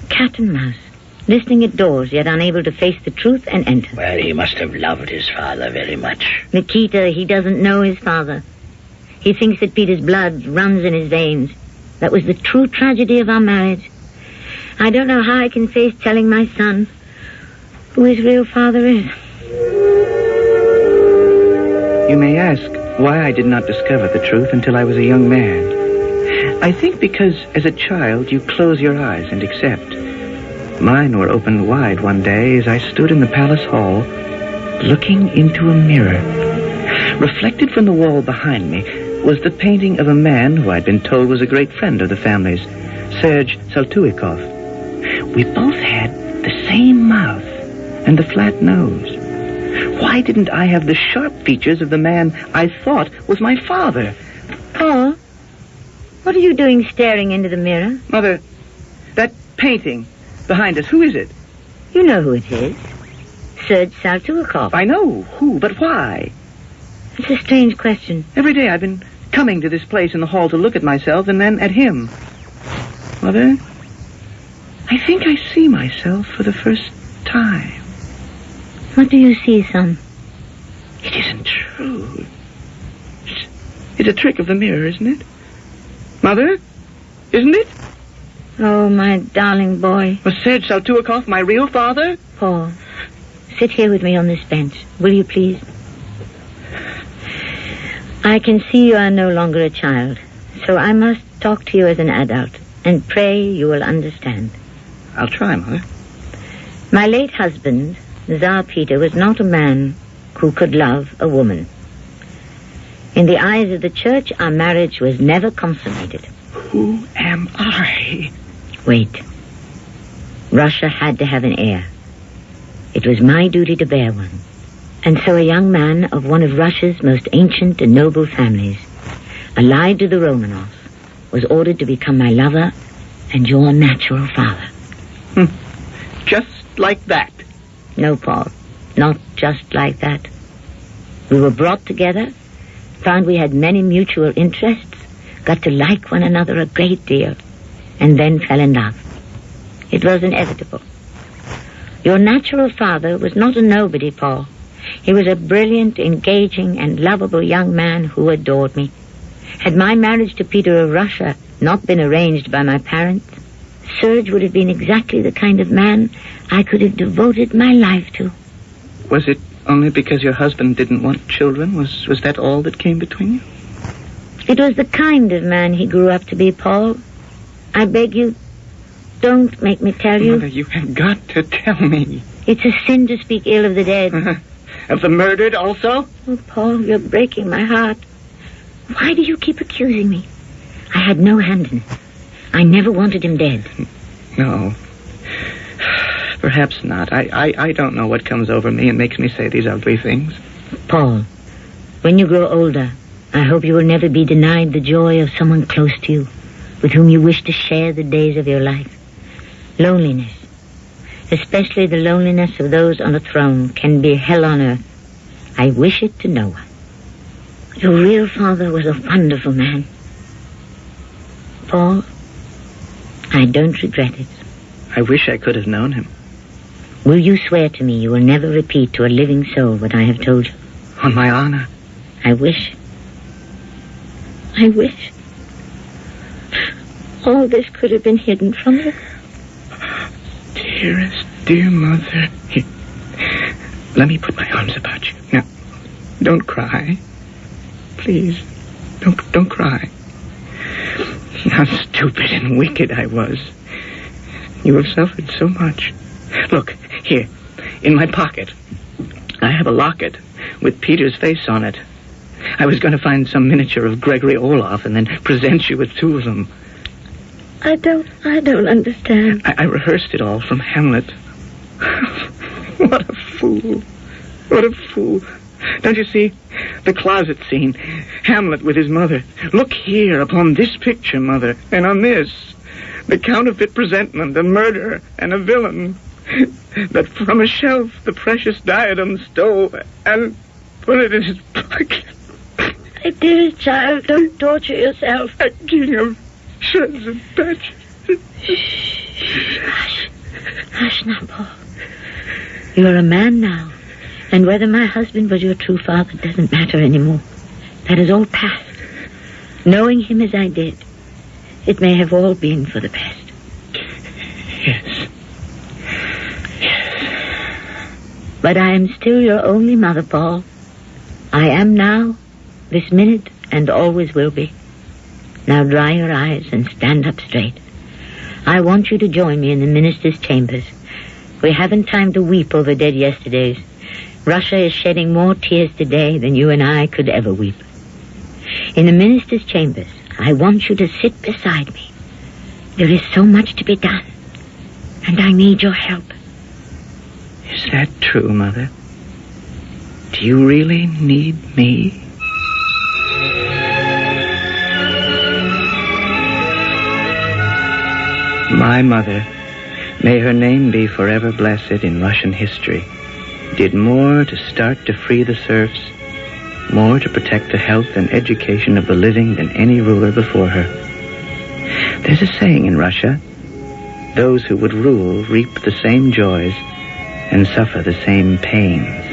Cat and mouse. Listening at doors, yet unable to face the truth and enter. Well, he must have loved his father very much. Nikita, he doesn't know his father. He thinks that Peter's blood runs in his veins. That was the true tragedy of our marriage. I don't know how I can face telling my son who his real father is. You may ask why I did not discover the truth until I was a young man. I think because, as a child, you close your eyes and accept. Mine were opened wide one day as I stood in the palace hall, looking into a mirror. Reflected from the wall behind me was the painting of a man who I'd been told was a great friend of the family's, Serge Saltykov. We both had the same mouth and the flat nose. Why didn't I have the sharp features of the man I thought was my father? Paul, what are you doing staring into the mirror? Mother, that painting behind us, who is it? You know who it is. Serge Saltykov. I know who, but why? It's a strange question. Every day I've been coming to this place in the hall to look at myself and then at him. Mother, I think I see myself for the first time. What do you see, son? It isn't true. It's a trick of the mirror, isn't it? Mother, isn't it? Oh, my darling boy. Was Serge Saltykov my real father? Paul, sit here with me on this bench, will you please? I can see you are no longer a child, so I must talk to you as an adult, and pray you will understand. I'll try, Mother. My late husband, Tsar Peter, was not a man who could love a woman. In the eyes of the church, our marriage was never consummated. Who am I? Wait. Russia had to have an heir. It was my duty to bear one. And so a young man of one of Russia's most ancient and noble families, allied to the Romanovs, was ordered to become my lover and your natural father. Just like that? No, Paul. Not just like that. We were brought together, found we had many mutual interests, got to like one another a great deal, and then fell in love. It was inevitable. Your natural father was not a nobody, Paul. He was a brilliant, engaging, and lovable young man who adored me. Had my marriage to Peter of Russia not been arranged by my parents, Serge would have been exactly the kind of man I could have devoted my life to. Was it only because your husband didn't want children? Was that all that came between you? It was the kind of man he grew up to be, Paul. I beg you, don't make me tell you. Mother, you have got to tell me. It's a sin to speak ill of the dead. Of the murdered also? Oh, Paul, you're breaking my heart. Why do you keep accusing me? I had no hand in it. I never wanted him dead. No. Perhaps not. I don't know what comes over me and makes me say these ugly things. Paul, when you grow older, I hope you will never be denied the joy of someone close to you, with whom you wish to share the days of your life. Loneliness, especially the loneliness of those on a throne, can be hell on earth. I wish it to no one. Your real father was a wonderful man. Paul, I don't regret it. I wish I could have known him. Will you swear to me you will never repeat to a living soul what I have told you? On my honor. I wish. I wish. All this could have been hidden from you. Dearest, dear mother. Here. Let me put my arms about you. Now, don't cry. Please, don't cry. How stupid and wicked I was. You have suffered so much. Look, here, in my pocket, I have a locket with Peter's face on it. I was going to find some miniature of Gregory Olaf and then present you with two of them. I don't understand. I rehearsed it all from Hamlet. What a fool. What a fool. Don't you see? The closet scene. Hamlet with his mother. Look here upon this picture, Mother, and on this. The counterfeit presentment, a murderer and a villain. That from a shelf the precious diadem stole and put it in his pocket. My dear child, don't torture yourself. A king of sons and patches. Hush. Hush now, Paul. You're a man now, and whether my husband was your true father doesn't matter anymore. That is all past. Knowing him as I did, it may have all been for the best. Yes. But I am still your only mother, Paul. I am now, this minute, and always will be. Now dry your eyes and stand up straight. I want you to join me in the minister's chambers. We haven't time to weep over dead yesterdays. Russia is shedding more tears today than you and I could ever weep. In the minister's chambers, I want you to sit beside me. There is so much to be done, and I need your help. Is that true, Mother? Do you really need me? My mother, may her name be forever blessed in Russian history, did more to start to free the serfs, more to protect the health and education of the living than any ruler before her. There's a saying in Russia, those who would rule reap the same joys and suffer the same pains.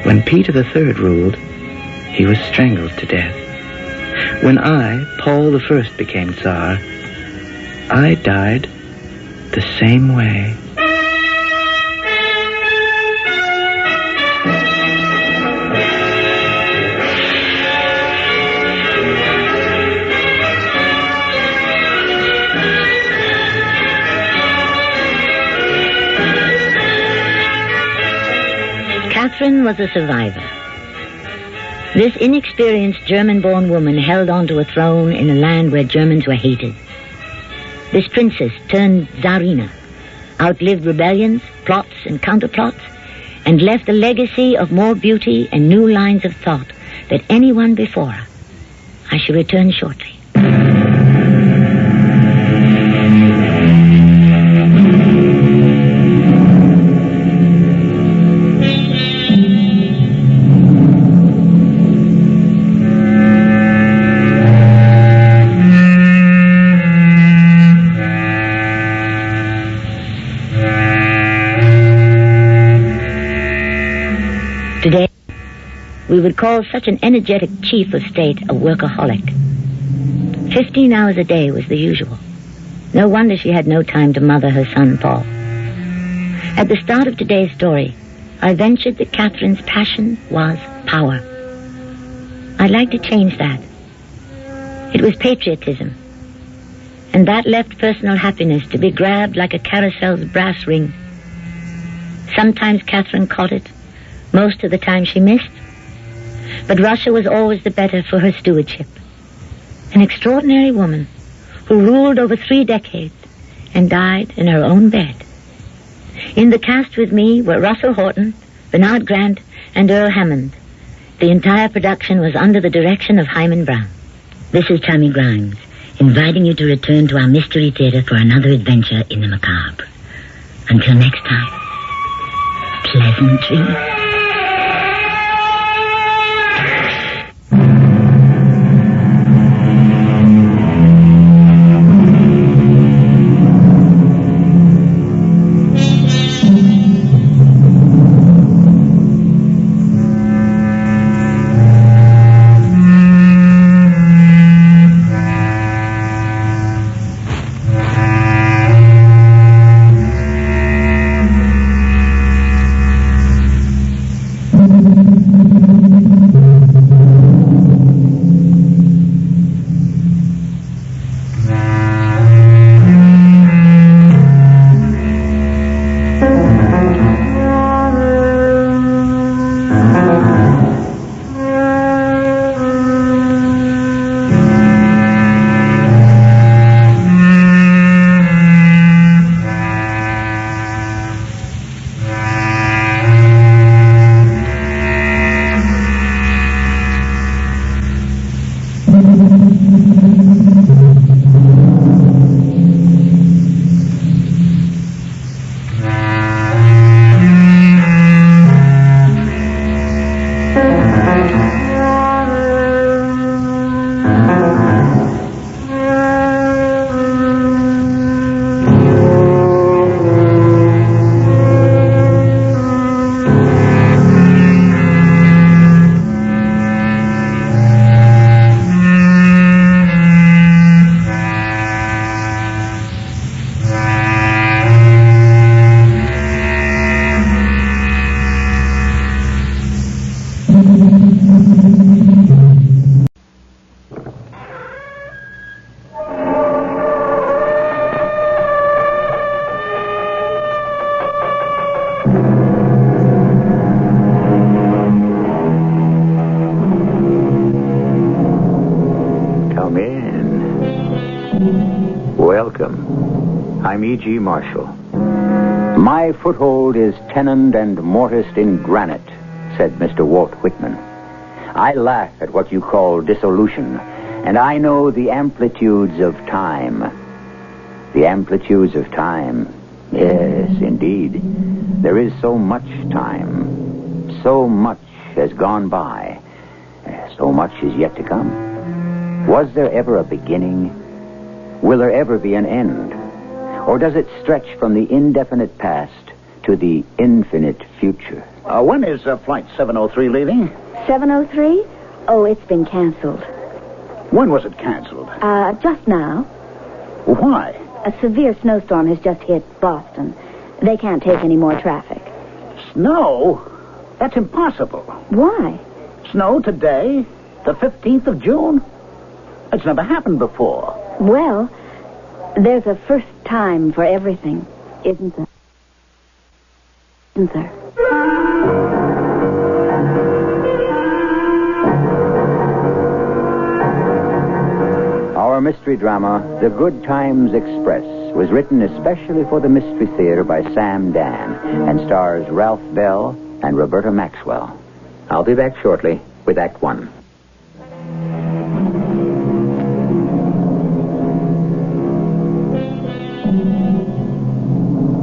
When Peter III ruled, he was strangled to death. When I, Paul I, became Tsar, I died the same way. Catherine was a survivor. This inexperienced German-born woman held onto a throne in a land where Germans were hated. This princess turned Tsarina, outlived rebellions, plots, and counterplots, and left a legacy of more beauty and new lines of thought than anyone before her. I shall return shortly. Today, we would call such an energetic chief of state a workaholic. 15 hours a day was the usual. No wonder she had no time to mother her son, Paul. At the start of today's story, I ventured that Catherine's passion was power. I'd like to change that. It was patriotism. And that left personal happiness to be grabbed like a carousel's brass ring. Sometimes Catherine caught it. Most of the time she missed. But Russia was always the better for her stewardship. An extraordinary woman who ruled over 3 decades and died in her own bed. In the cast with me were Russell Horton, Bernard Grant, and Earl Hammond. The entire production was under the direction of Hyman Brown. This is Tammy Grimes, inviting you to return to our Mystery Theatre for another adventure in the macabre. Until next time, pleasant dreams. E.G. Marshall. My foothold is tenoned and mortised in granite, said Mr. Walt Whitman. I laugh at what you call dissolution, and I know the amplitudes of time. The amplitudes of time. Yes, indeed. There is so much time. So much has gone by. So much is yet to come. Was there ever a beginning? Will there ever be an end? Or does it stretch from the indefinite past to the infinite future? When is Flight 703 leaving? 703? Oh, it's been canceled. When was it canceled? Just now. Why? A severe snowstorm has just hit Boston. They can't take any more traffic. Snow? That's impossible. Why? Snow today? The 15th of June? It's never happened before. Well, there's a first time for everything, isn't there? Isn't there? Our mystery drama, The Good Times Express, was written especially for the Mystery Theater by Sam Dan and stars Ralph Bell and Roberta Maxwell. I'll be back shortly with Act One.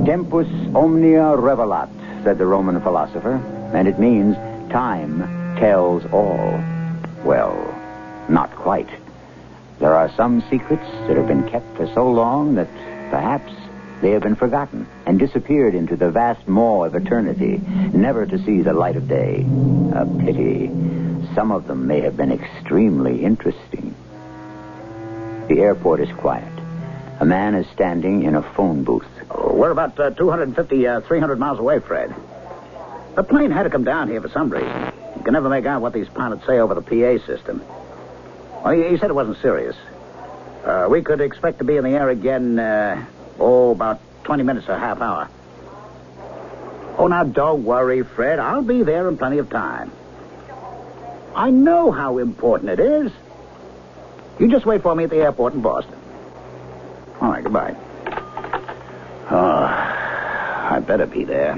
Tempus omnia revelat, said the Roman philosopher, and it means time tells all. Well, not quite. There are some secrets that have been kept for so long that perhaps they have been forgotten and disappeared into the vast maw of eternity, never to see the light of day. A pity. Some of them may have been extremely interesting. The airport is quiet. A man is standing in a phone booth. We're about 300 miles away, Fred. The plane had to come down here for some reason. You can never make out what these pilots say over the PA system. Well, he said it wasn't serious. We could expect to be in the air again, about 20 minutes or a half hour. Oh, now, don't worry, Fred. I'll be there in plenty of time. I know how important it is. You just wait for me at the airport in Boston. All right, goodbye. Oh, I better be there.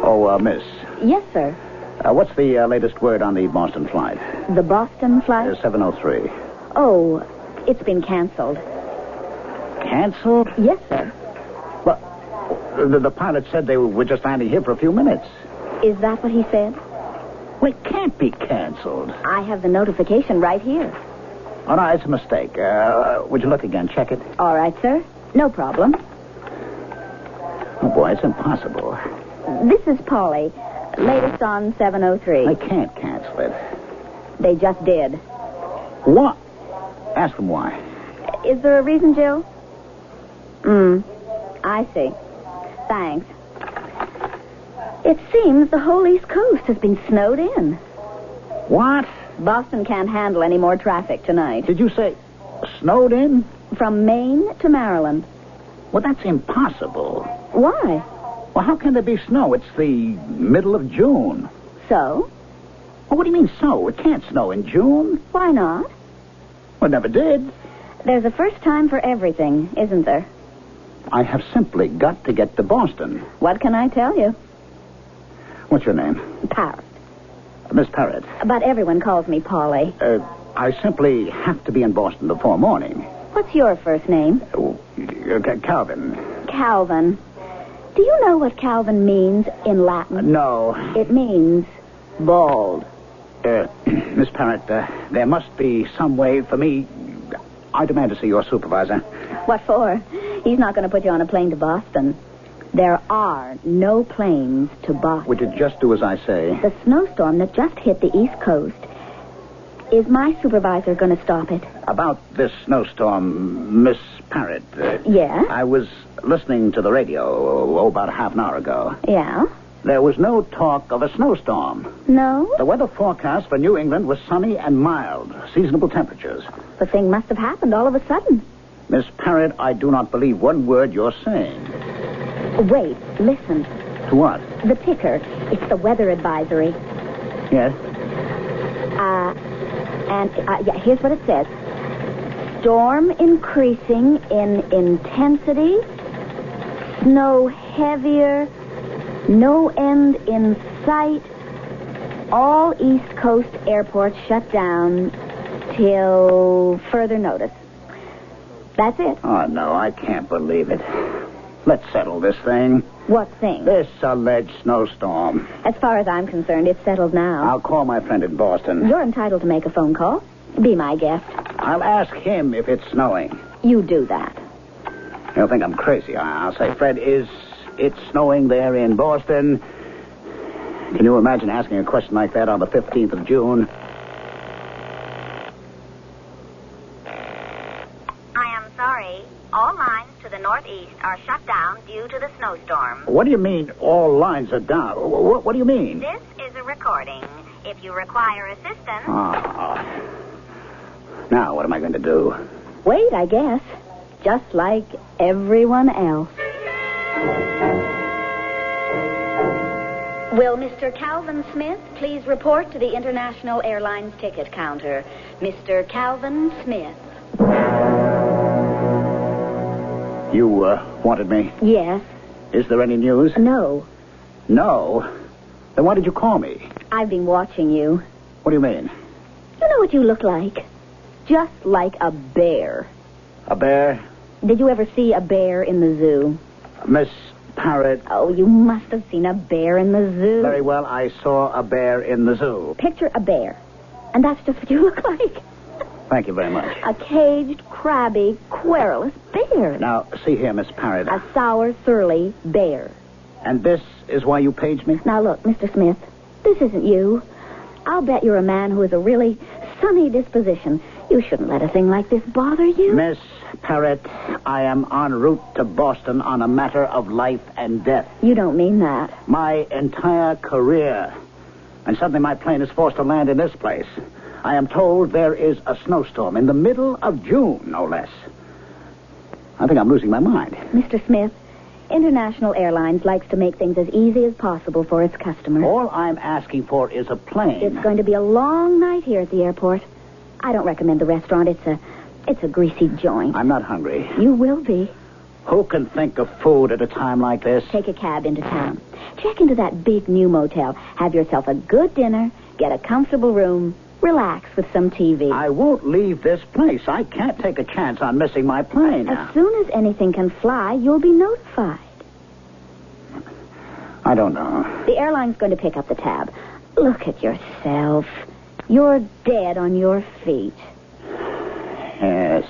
Oh, miss. Yes, sir. What's the latest word on the Boston flight? The Boston flight? 703. Oh, it's been canceled. Canceled? Yes, sir. Well, the pilot said they were just landing here for a few minutes. Is that what he said? Well, it can't be canceled. I have the notification right here. Oh, no, it's a mistake. Would you look again? Check it. All right, sir. No problem. Oh, boy, it's impossible. This is Polly. Latest on 703. I can't cancel it. They just did. What? Ask them why. Is there a reason, Jill? I see. Thanks. It seems the whole East Coast has been snowed in. What? Boston can't handle any more traffic tonight. Did you say snowed in? From Maine to Maryland. Well, that's impossible. Why? Well, how can there be snow? It's the middle of June. So? Well, what do you mean, so? It can't snow in June. Why not? Well, it never did. There's a first time for everything, isn't there? I have simply got to get to Boston. What can I tell you? What's your name? Parrot. Miss Ferret. But everyone calls me Polly. I simply have to be in Boston before morning. What's your first name? Calvin. Calvin. Do you know what Calvin means in Latin? No. It means bald. Miss Parrot, there must be some way for me. I demand to see your supervisor. What for? He's not going to put you on a plane to Boston. There are no planes to Boston. Would you just do as I say? The snowstorm that just hit the East Coast. Is my supervisor going to stop it? About this snowstorm, Miss Parrot. Yeah? I was listening to the radio, about a half an hour ago. Yeah? There was no talk of a snowstorm. No? The weather forecast for New England was sunny and mild, seasonable temperatures. The thing must have happened all of a sudden. Miss Parrot, I do not believe one word you're saying. Wait, listen. To what? The ticker. It's the weather advisory. Yes? Yeah, here's what it says. Storm increasing in intensity. Snow heavier. No end in sight. All East Coast airports shut down till further notice. That's it. Oh, no, I can't believe it. Let's settle this thing. What thing? This alleged snowstorm. As far as I'm concerned, it's settled now. I'll call my friend in Boston. You're entitled to make a phone call. Be my guest. I'll ask him if it's snowing. You do that. He'll think I'm crazy. I'll say, Fred, is it snowing there in Boston? Can you imagine asking a question like that on the 15th of June? I am sorry. All lines to the northeast are shut down due to the snowstorm. What do you mean all lines are down? What do you mean? This is a recording. If you require assistance... Now, what am I going to do? Wait, I guess. Just like everyone else. Will Mr. Calvin Smith please report to the International Airlines ticket counter? Mr. Calvin Smith. You, wanted me? Yes. Is there any news? No. No? Then why did you call me? I've been watching you. What do you mean? You know what you look like? Just like a bear. A bear? Did you ever see a bear in the zoo? Miss Ferret. Oh, you must have seen a bear in the zoo. Very well, I saw a bear in the zoo. Picture a bear. And that's just what you look like. Thank you very much. A caged, crabby, querulous bear. Now, see here, Miss Ferret. A sour, surly bear. And this is why you paged me? Now, look, Mr. Smith, this isn't you. I'll bet you're a man who has a really sunny disposition. You shouldn't let a thing like this bother you. Miss Ferret, I am en route to Boston on a matter of life and death. You don't mean that. My entire career. And suddenly my plane is forced to land in this place. I am told there is a snowstorm in the middle of June, no less. I think I'm losing my mind. Mr. Smith, International Airlines likes to make things as easy as possible for its customers. All I'm asking for is a plane. It's going to be a long night here at the airport. I don't recommend the restaurant. It's a greasy joint. I'm not hungry. You will be. Who can think of food at a time like this? Take a cab into town. Check into that big new motel. Have yourself a good dinner. Get a comfortable room. Relax with some TV. I won't leave this place. I can't take a chance on missing my plane. As soon as anything can fly, you'll be notified. I don't know. The airline's going to pick up the tab. Look at yourself. You're dead on your feet. Yes.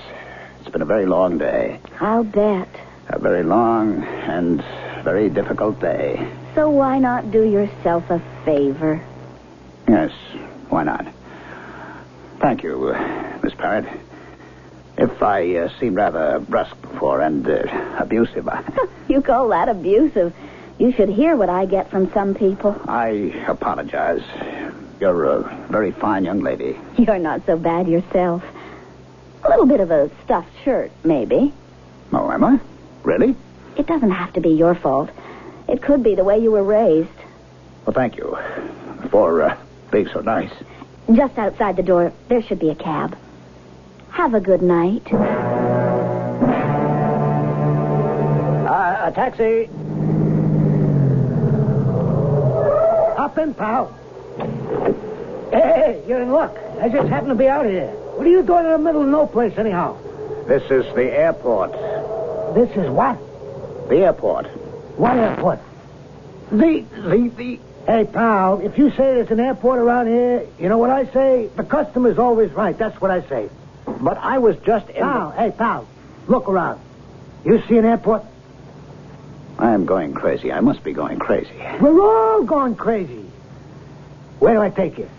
It's been a very long day. I'll bet. A very long and very difficult day. So why not do yourself a favor? Yes, why not? Thank you, Miss Ferret. If I seemed rather brusque before and abusive, You call that abusive? You should hear what I get from some people. I apologize. You're a very fine young lady. You're not so bad yourself. A little bit of a stuffed shirt, maybe. Oh, am I? Really? It doesn't have to be your fault. It could be the way you were raised. Well, thank you for being so nice. Just outside the door, there should be a cab. Have a good night. A taxi. Hop in, pal. Hey, you're in luck. I just happen to be out here. What are you doing in the middle of no place, anyhow? This is the airport. This is what? The airport. What airport? The... Hey, pal, if you say there's an airport around here, you know what I say? The customer's always right. That's what I say. But I was just in... Hey, pal, look around. You see an airport? I am going crazy. I must be going crazy. We're all going crazy. Where do I take you?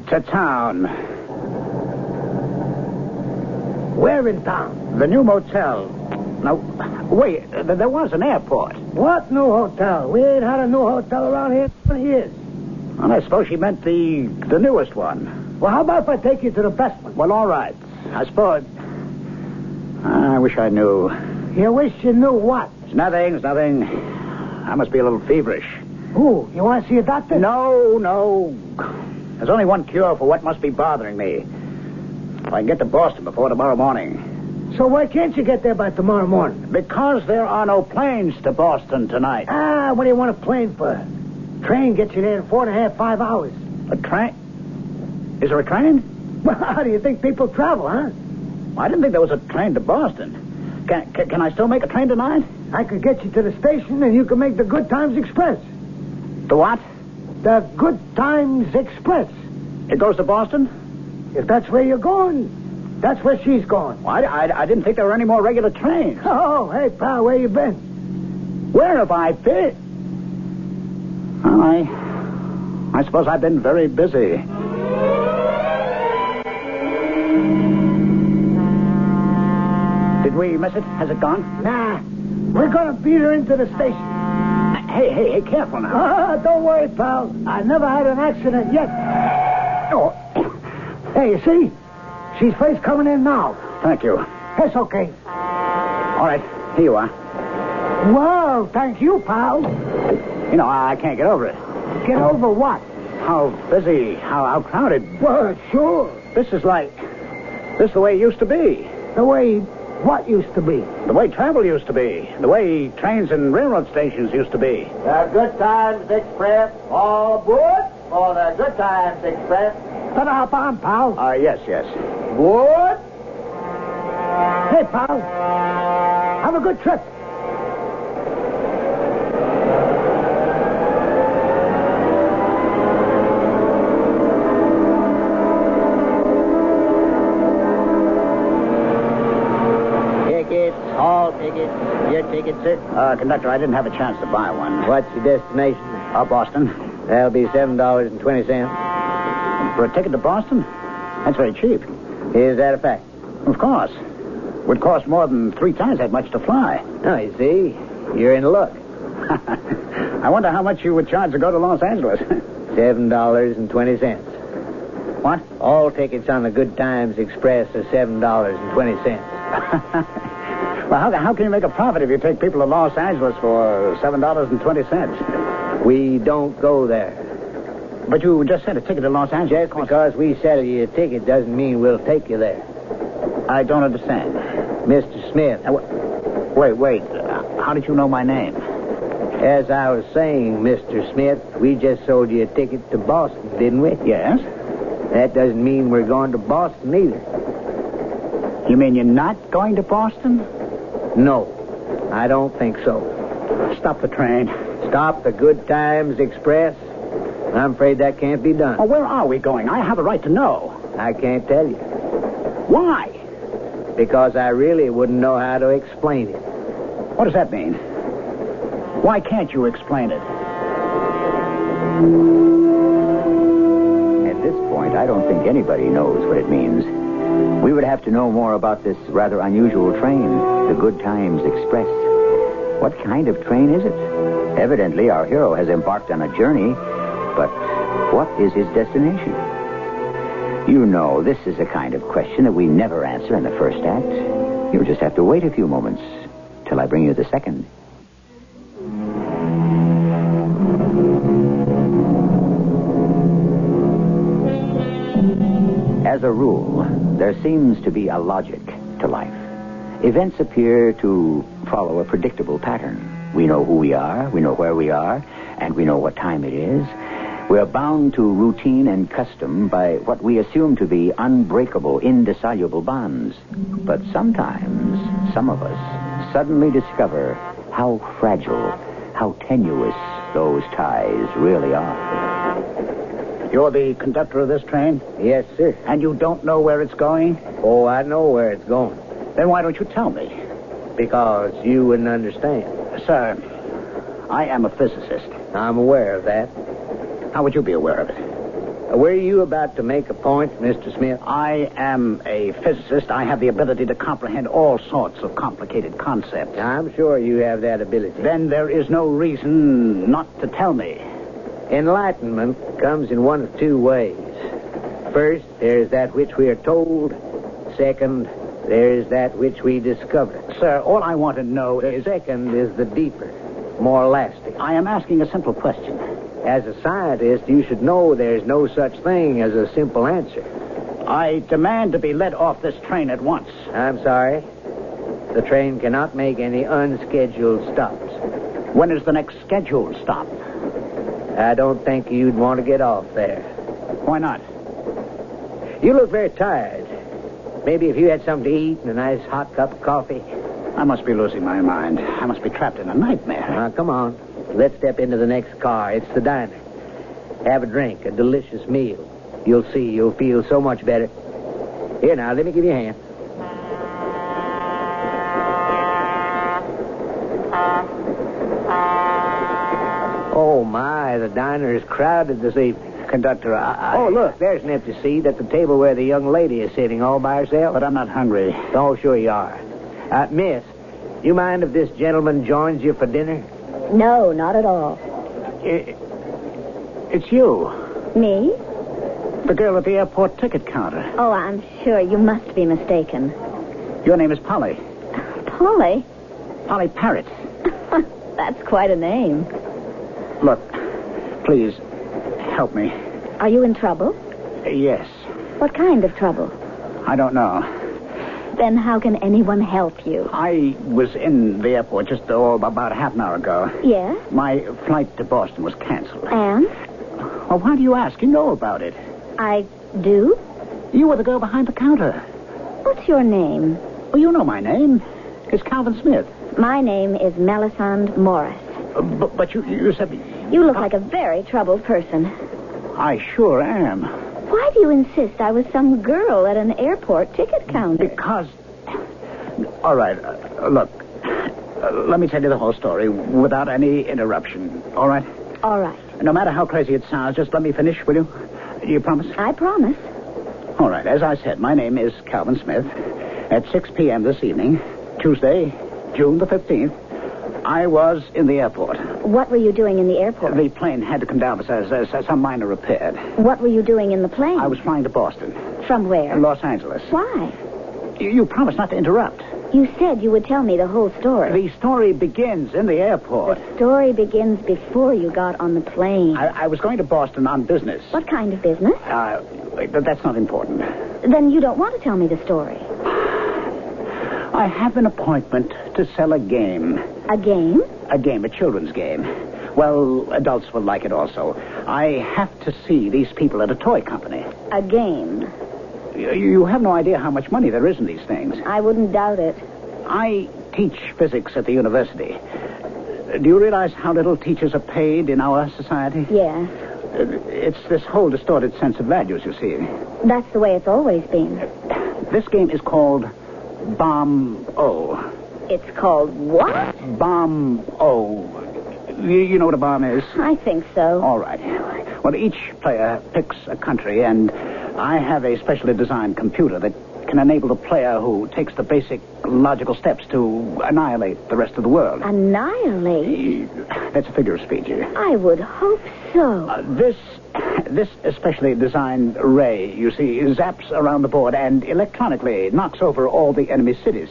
To town. Where in town? The new motel. Now, wait, there was an airport. What new hotel? We ain't had a new hotel around here in 20 years. Well, I suppose she meant the newest one. Well, how about if I take you to the best one? Well, all right. I suppose... I wish I knew. You wish you knew what? It's nothing. I must be a little feverish. Ooh, you want to see a doctor? No. There's only one cure for what must be bothering me. If I can get to Boston before tomorrow morning. So why can't you get there by tomorrow morning? Because there are no planes to Boston tonight. What do you want a plane for? Train gets you there in 4.5, 5 hours. A train? Is there a train? Well, how do you think people travel, huh? I didn't think there was a train to Boston. Can I still make a train tonight? I could get you to the station and you can make the Good Times Express. The what? The Good Times Express. It goes to Boston? If that's where you're going, that's where she's going. Well, I didn't think there were any more regular trains. Oh, hey, pal, where you been? Where have I been? Well, I suppose I've been very busy. Did we miss it? Has it gone? Nah. We're going to beat her into the station. Hey, careful now. Don't worry, pal. I never had an accident yet. Oh. Hey, you see? She's face coming in now. Thank you. It's okay. All right, here you are. Well, thank you, pal. You know, I can't get over it. Get over what? How busy, how crowded. Well, sure. This is the way it used to be. The way what used to be? The way travel used to be. The way trains and railroad stations used to be. The Good Times Express, all aboard for the Good Times Express. Ta-da, bomb, pal. Yes. Aboard. Hey, pal. Have a good trip. All tickets. Your ticket, sir? Conductor, I didn't have a chance to buy one. What's your destination? Boston. That'll be $7.20. For a ticket to Boston? That's very cheap. Is that a fact? Of course. Would cost more than 3 times that much to fly. Oh, you see? You're in luck. I wonder how much you would charge to go to Los Angeles. $7.20. What? All tickets on the Good Times Express are $7.20. Well, how can you make a profit if you take people to Los Angeles for $7.20? We don't go there. But you just said a ticket to Los Angeles. Just because we sell you a ticket doesn't mean we'll take you there. I don't understand. Mr. Smith. Wait. How did you know my name? As I was saying, Mr. Smith, we just sold you a ticket to Boston, didn't we? Yes. That doesn't mean we're going to Boston either. You mean you're not going to Boston? No, I don't think so. Stop the train. Stop the Good Times Express? I'm afraid that can't be done. Oh, where are we going? I have a right to know. I can't tell you. Why? Because I really wouldn't know how to explain it. What does that mean? Why can't you explain it? At this point, I don't think anybody knows what it means. We would have to know more about this rather unusual train, the Good Times Express. What kind of train is it? Evidently, our hero has embarked on a journey, but what is his destination? You know, this is the kind of question that we never answer in the first act. You'll just have to wait a few moments till I bring you the second. As a rule, there seems to be a logic to life. Events appear to follow a predictable pattern. We know who we are, we know where we are, and we know what time it is. We are bound to routine and custom by what we assume to be unbreakable, indissoluble bonds. But sometimes, some of us suddenly discover how fragile, how tenuous those ties really are. You're the conductor of this train? Yes, sir. And you don't know where it's going? Oh, I know where it's going. Then why don't you tell me? Because you wouldn't understand. Sir, I am a physicist. I'm aware of that. How would you be aware of it? Were you about to make a point, Mr. Smith? I am a physicist. I have the ability to comprehend all sorts of complicated concepts. I'm sure you have that ability. Then there is no reason not to tell me. Enlightenment comes in one of 2 ways. First, there is that which we are told. Second, there is that which we discover. Sir, all I want to know is... The second is the deeper, more lasting. I am asking a simple question. As a scientist, you should know there's no such thing as a simple answer. I demand to be let off this train at once. I'm sorry. The train cannot make any unscheduled stops. When is the next scheduled stop? I don't think you'd want to get off there. Why not? You look very tired. Maybe if you had something to eat and a nice hot cup of coffee. I must be losing my mind. I must be trapped in a nightmare. Now, come on. Let's step into the next car. It's the diner. Have a drink, a delicious meal. You'll see, you'll feel so much better. Here now, let me give you a hand. Oh, my, the diner is crowded this evening. Conductor, Oh, look, there's an empty seat at the table where the young lady is sitting all by herself. But I'm not hungry. Oh, sure you are. Miss, you mind if this gentleman joins you for dinner? No, not at all. It's you. Me? The girl at the airport ticket counter. Oh, I'm sure you must be mistaken. Your name is Polly. Polly? Polly Parrott. That's quite a name. Look, please, help me. Are you in trouble? Yes. What kind of trouble? I don't know. Then how can anyone help you? I was in the airport just about half an hour ago. Yes? My flight to Boston was canceled. And? Well, why do you ask? You know about it. I do? You were the girl behind the counter. What's your name? Well, you know my name. It's Calvin Smith. My name is Melisande Morris. But you said... You look like a very troubled person. I sure am. Why do you insist I was some girl at an airport ticket counter? Because... All right, look. Let me tell you the whole story without any interruption, all right? All right. No matter how crazy it sounds, just let me finish, will you? You promise? I promise. All right, as I said, my name is Calvin Smith. At 6 p.m. this evening, Tuesday, June the 15th, I was in the airport. What were you doing in the airport? The plane had to come down for some minor repair. What were you doing in the plane? I was flying to Boston. From where? Los Angeles. Why? You promised not to interrupt. You said you would tell me the whole story. The story begins in the airport. The story begins before you got on the plane. I was going to Boston on business. What kind of business? Wait, but that's not important. Then you don't want to tell me the story. I have an appointment to sell a game. A game? A game, a children's game. Well, adults will like it also. I have to see these people at a toy company. A game? You have no idea how much money there is in these things. I wouldn't doubt it. I teach physics at the university. Do you realize how little teachers are paid in our society? Yes. It's this whole distorted sense of values, you see. That's the way it's always been. This game is called Bomb-O. It's called what? Bomb-O. You know what a bomb is? I think so. All right. Well, each player picks a country, and I have a specially designed computer that can enable the player who takes the basic logical steps to annihilate the rest of the world. Annihilate? That's a figure of speech. I would hope so. This especially designed ray, you see, zaps around the board and electronically knocks over all the enemy cities.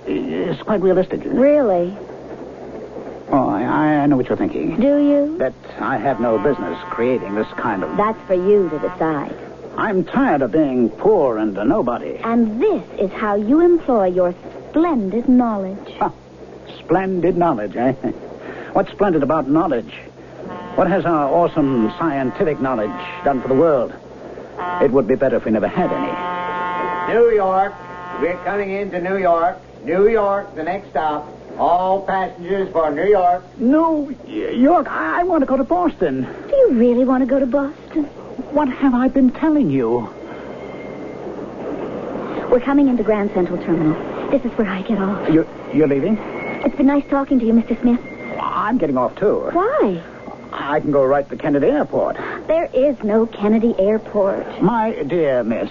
It's quite realistic. Really? Oh, I know what you're thinking. Do you? That I have no business creating this kind of... That's for you to decide. I'm tired of being poor and a nobody. And this is how you employ your splendid knowledge. Huh. Splendid knowledge, eh? What's splendid about knowledge? What has our awesome scientific knowledge done for the world? It would be better if we never had any. New York. We're coming into New York. New York, the next stop. All passengers for New York. New York? I want to go to Boston. Do you really want to go to Boston? What have I been telling you? We're coming into Grand Central Terminal. This is where I get off. You're leaving? It's been nice talking to you, Mr. Smith. I'm getting off, too. Why? I can go right to Kennedy Airport. There is no Kennedy Airport. My dear miss,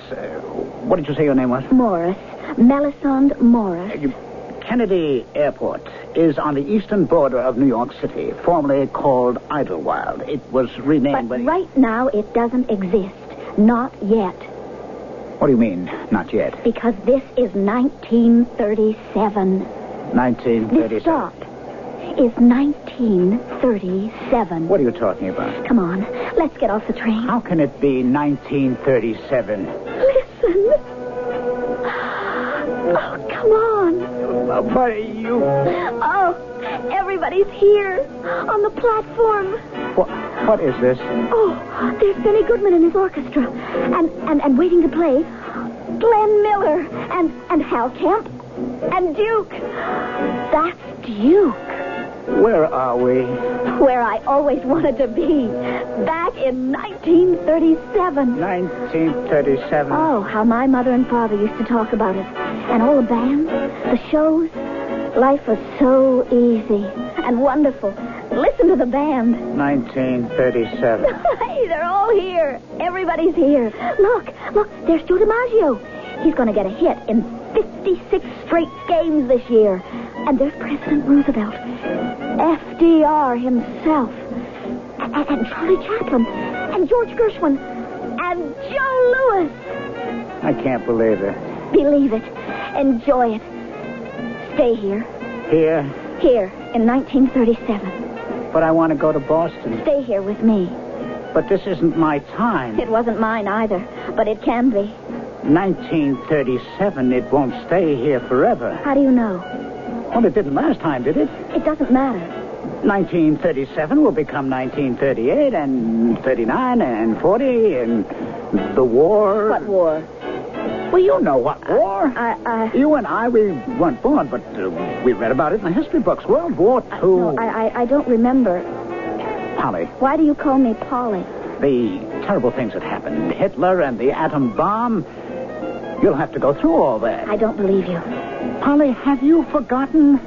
what did you say your name was? Morris. Melisande Morris. Kennedy Airport is on the eastern border of New York City, formerly called Idlewild. It was renamed... But right now it doesn't exist. Not yet. What do you mean, not yet? Because this is 1937. 1937? This stop is 1937. What are you talking about? Come on, let's get off the train. How can it be 1937? Listen. Listen. Oh, come on. But you... Oh, everybody's here on the platform. What is this? Oh, there's Benny Goodman and his orchestra. And waiting to play, Glenn Miller and Hal Kemp and Duke. That's Duke. Where are we? Where I always wanted to be. Back in 1937. 1937. Oh, how my mother and father used to talk about it. And all the bands, the shows. Life was so easy and wonderful. Listen to the band. 1937. Hey, they're all here. Everybody's here. Look, there's Joe DiMaggio. He's going to get a hit in 56 straight games this year. And there's President Roosevelt. FDR himself. And Charlie Chaplin. And George Gershwin. And Joe Louis. I can't believe it. Believe it. Enjoy it. Stay here. Here? Here, in 1937. But I want to go to Boston. Stay here with me. But this isn't my time. It wasn't mine either, but it can be. 1937, it won't stay here forever. How do you know? Well, it didn't last time, did it? It doesn't matter. 1937 will become 1938 and 39 and 40 and the war. What war? Well, you know what war. You and I, we weren't born, but we read about it in the history books. World War II. No, I don't remember. Polly. Why do you call me Polly? The terrible things that happened. Hitler and the atom bomb. You'll have to go through all that. I don't believe you. Polly, have you forgotten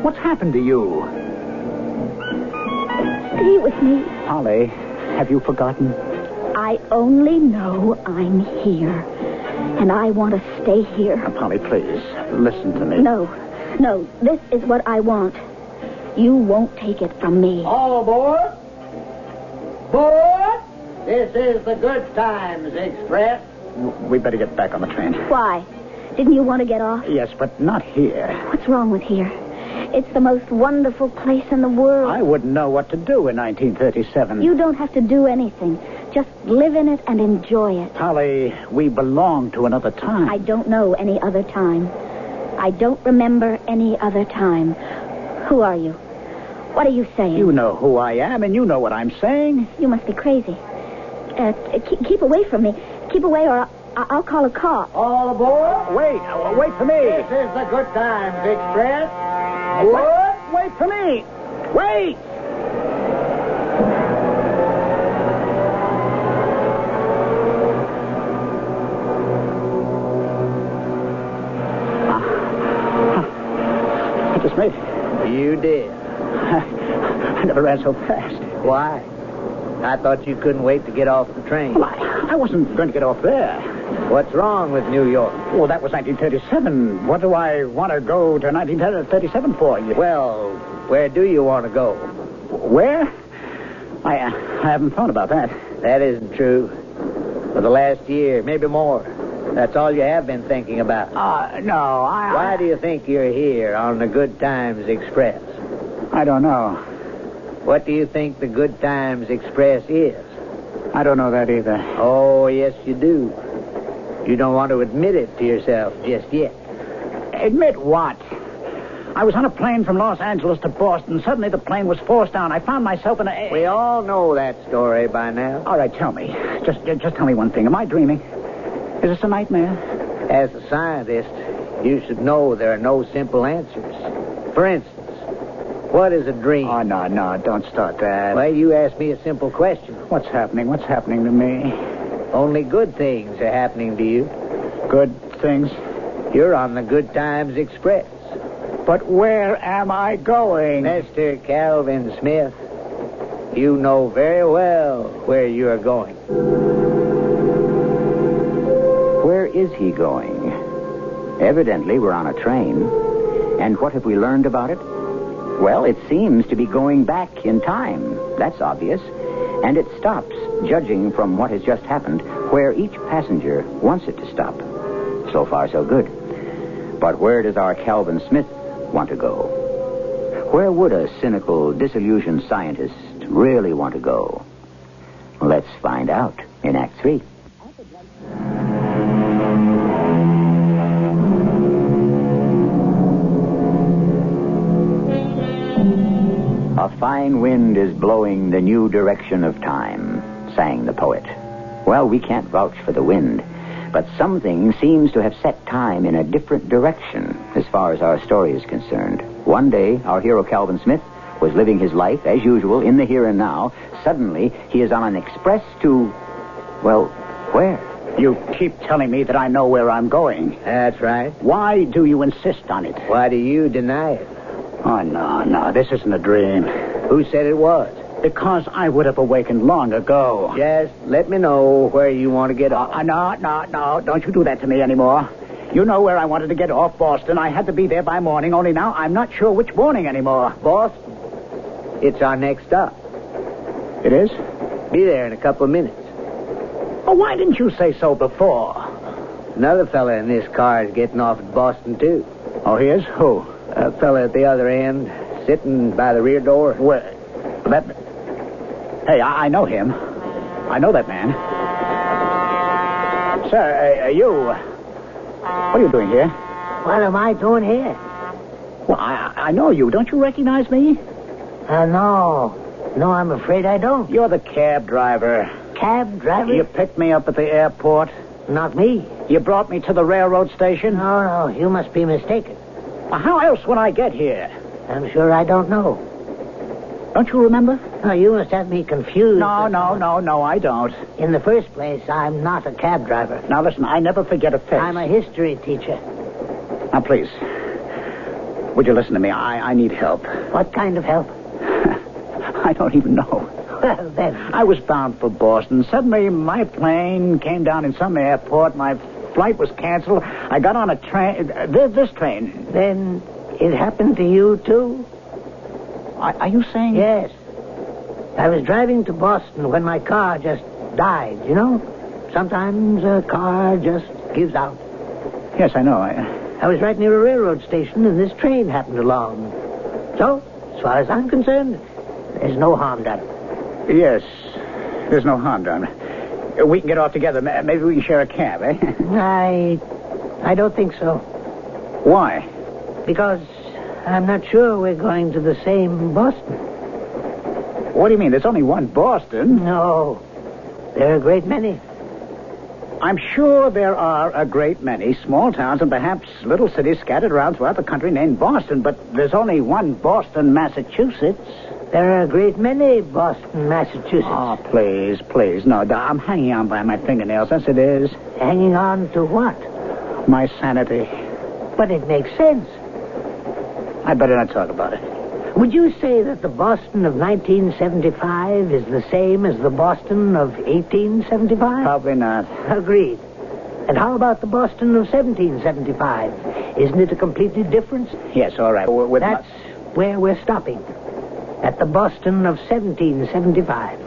what's happened to you? Stay with me. Polly, have you forgotten? I only know I'm here. And I want to stay here. Now, Polly, please, listen to me. No, this is what I want. You won't take it from me. All aboard? Board! This is the Good Times Express. We better get back on the train. Why? Didn't you want to get off? Yes, but not here. What's wrong with here? It's the most wonderful place in the world. I wouldn't know what to do in 1937. You don't have to do anything. Just live in it and enjoy it. Polly, we belong to another time. I don't know any other time. I don't remember any other time. Who are you? What are you saying? You know who I am, and you know what I'm saying. You must be crazy. Keep away from me. Keep away, or I'll call a cop. All aboard? Wait for me. This is the Good Times Express. Wait for me. Wait! I just made it. You did. I never ran so fast. Why? I thought you couldn't wait to get off the train. Well, I wasn't going to get off there. What's wrong with New York? Well, that was 1937. What do I want to go to 1937 for? Well, where do you want to go? Where? I haven't thought about that. That isn't true. For the last year, maybe more. That's all you have been thinking about. No, Why do you think you're here on the Good Times Express? I don't know. What do you think the Good Times Express is? I don't know that either. Oh, yes, you do. You don't want to admit it to yourself just yet. Admit what? I was on a plane from Los Angeles to Boston. Suddenly the plane was forced down. I found myself in a... We all know that story by now. All right, tell me. Just tell me one thing. Am I dreaming? Is this a nightmare? As a scientist, you should know there are no simple answers. For instance, what is a dream? Oh, no, don't start that. Well, you asked me a simple question. What's happening? What's happening to me? Only good things are happening to you. Good things? You're on the Good Times Express. But where am I going? Mr. Calvin Smith, you know very well where you are going. Where is he going? Evidently, we're on a train. And what have we learned about it? Well, it seems to be going back in time. That's obvious. And it stops, judging from what has just happened, where each passenger wants it to stop. So far, so good. But where does our Calvin Smith want to go? Where would a cynical, disillusioned scientist really want to go? Let's find out in Act 3. A fine wind is blowing the new direction of time, sang the poet. Well, we can't vouch for the wind, but something seems to have set time in a different direction as far as our story is concerned. One day, our hero Calvin Smith was living his life, as usual, in the here and now. Suddenly, he is on an express to, well, where? You keep telling me that I know where I'm going. That's right. Why do you insist on it? Why do you deny it? Oh, no, this isn't a dream. Who said it was? Because I would have awakened long ago. Just let me know where you want to get off. No. Don't you do that to me anymore. You know where I wanted to get off, Boston. I had to be there by morning, only now I'm not sure which morning anymore. Boston? It's our next stop. It is? Be there in a couple of minutes. Oh, why didn't you say so before? Another fella in this car is getting off at Boston, too. Oh, he is? Who? A fella at the other end, sitting by the rear door. Where? Hey, I know him. I know that man. Sir, you... What are you doing here? What am I doing here? Well, I know you. Don't you recognize me? No. No, I'm afraid I don't. You're the cab driver. Cab driver? You picked me up at the airport. Not me. You brought me to the railroad station? No, you must be mistaken. Well, how else would I get here? I'm sure I don't know. Don't you remember? No, you must have me confused. No, I don't. In the first place, I'm not a cab driver. Now, listen, I never forget a face. I'm a history teacher. Now, please, would you listen to me? I need help. What kind of help? I don't even know. Well, then. I was bound for Boston. Suddenly, my plane came down in some airport. My flight was canceled. I got on a train, this train. Then it happened to you, too? Are you saying? Yes. I was driving to Boston when my car just died, you know? Sometimes a car just gives out. Yes, I know. I was right near a railroad station, and this train happened along. So, as far as I'm concerned, there's no harm done. Yes, there's no harm done. We can get off together. Maybe we can share a cab, eh? I don't think so. Why? Because I'm not sure we're going to the same Boston. What do you mean? There's only one Boston? No. There are a great many. I'm sure there are a great many small towns and perhaps little cities scattered around throughout the country named Boston, but there's only one Boston, Massachusetts. There are a great many Boston, Massachusetts. Oh, please. No, I'm hanging on by my fingernails, as it is. Hanging on to what? My sanity. But it makes sense. I'd better not talk about it. Would you say that the Boston of 1975 is the same as the Boston of 1875? Probably not. Agreed. And how about the Boston of 1775? Isn't it a completely different? Yes, all right. That's where we're stopping. At the Boston of 1775.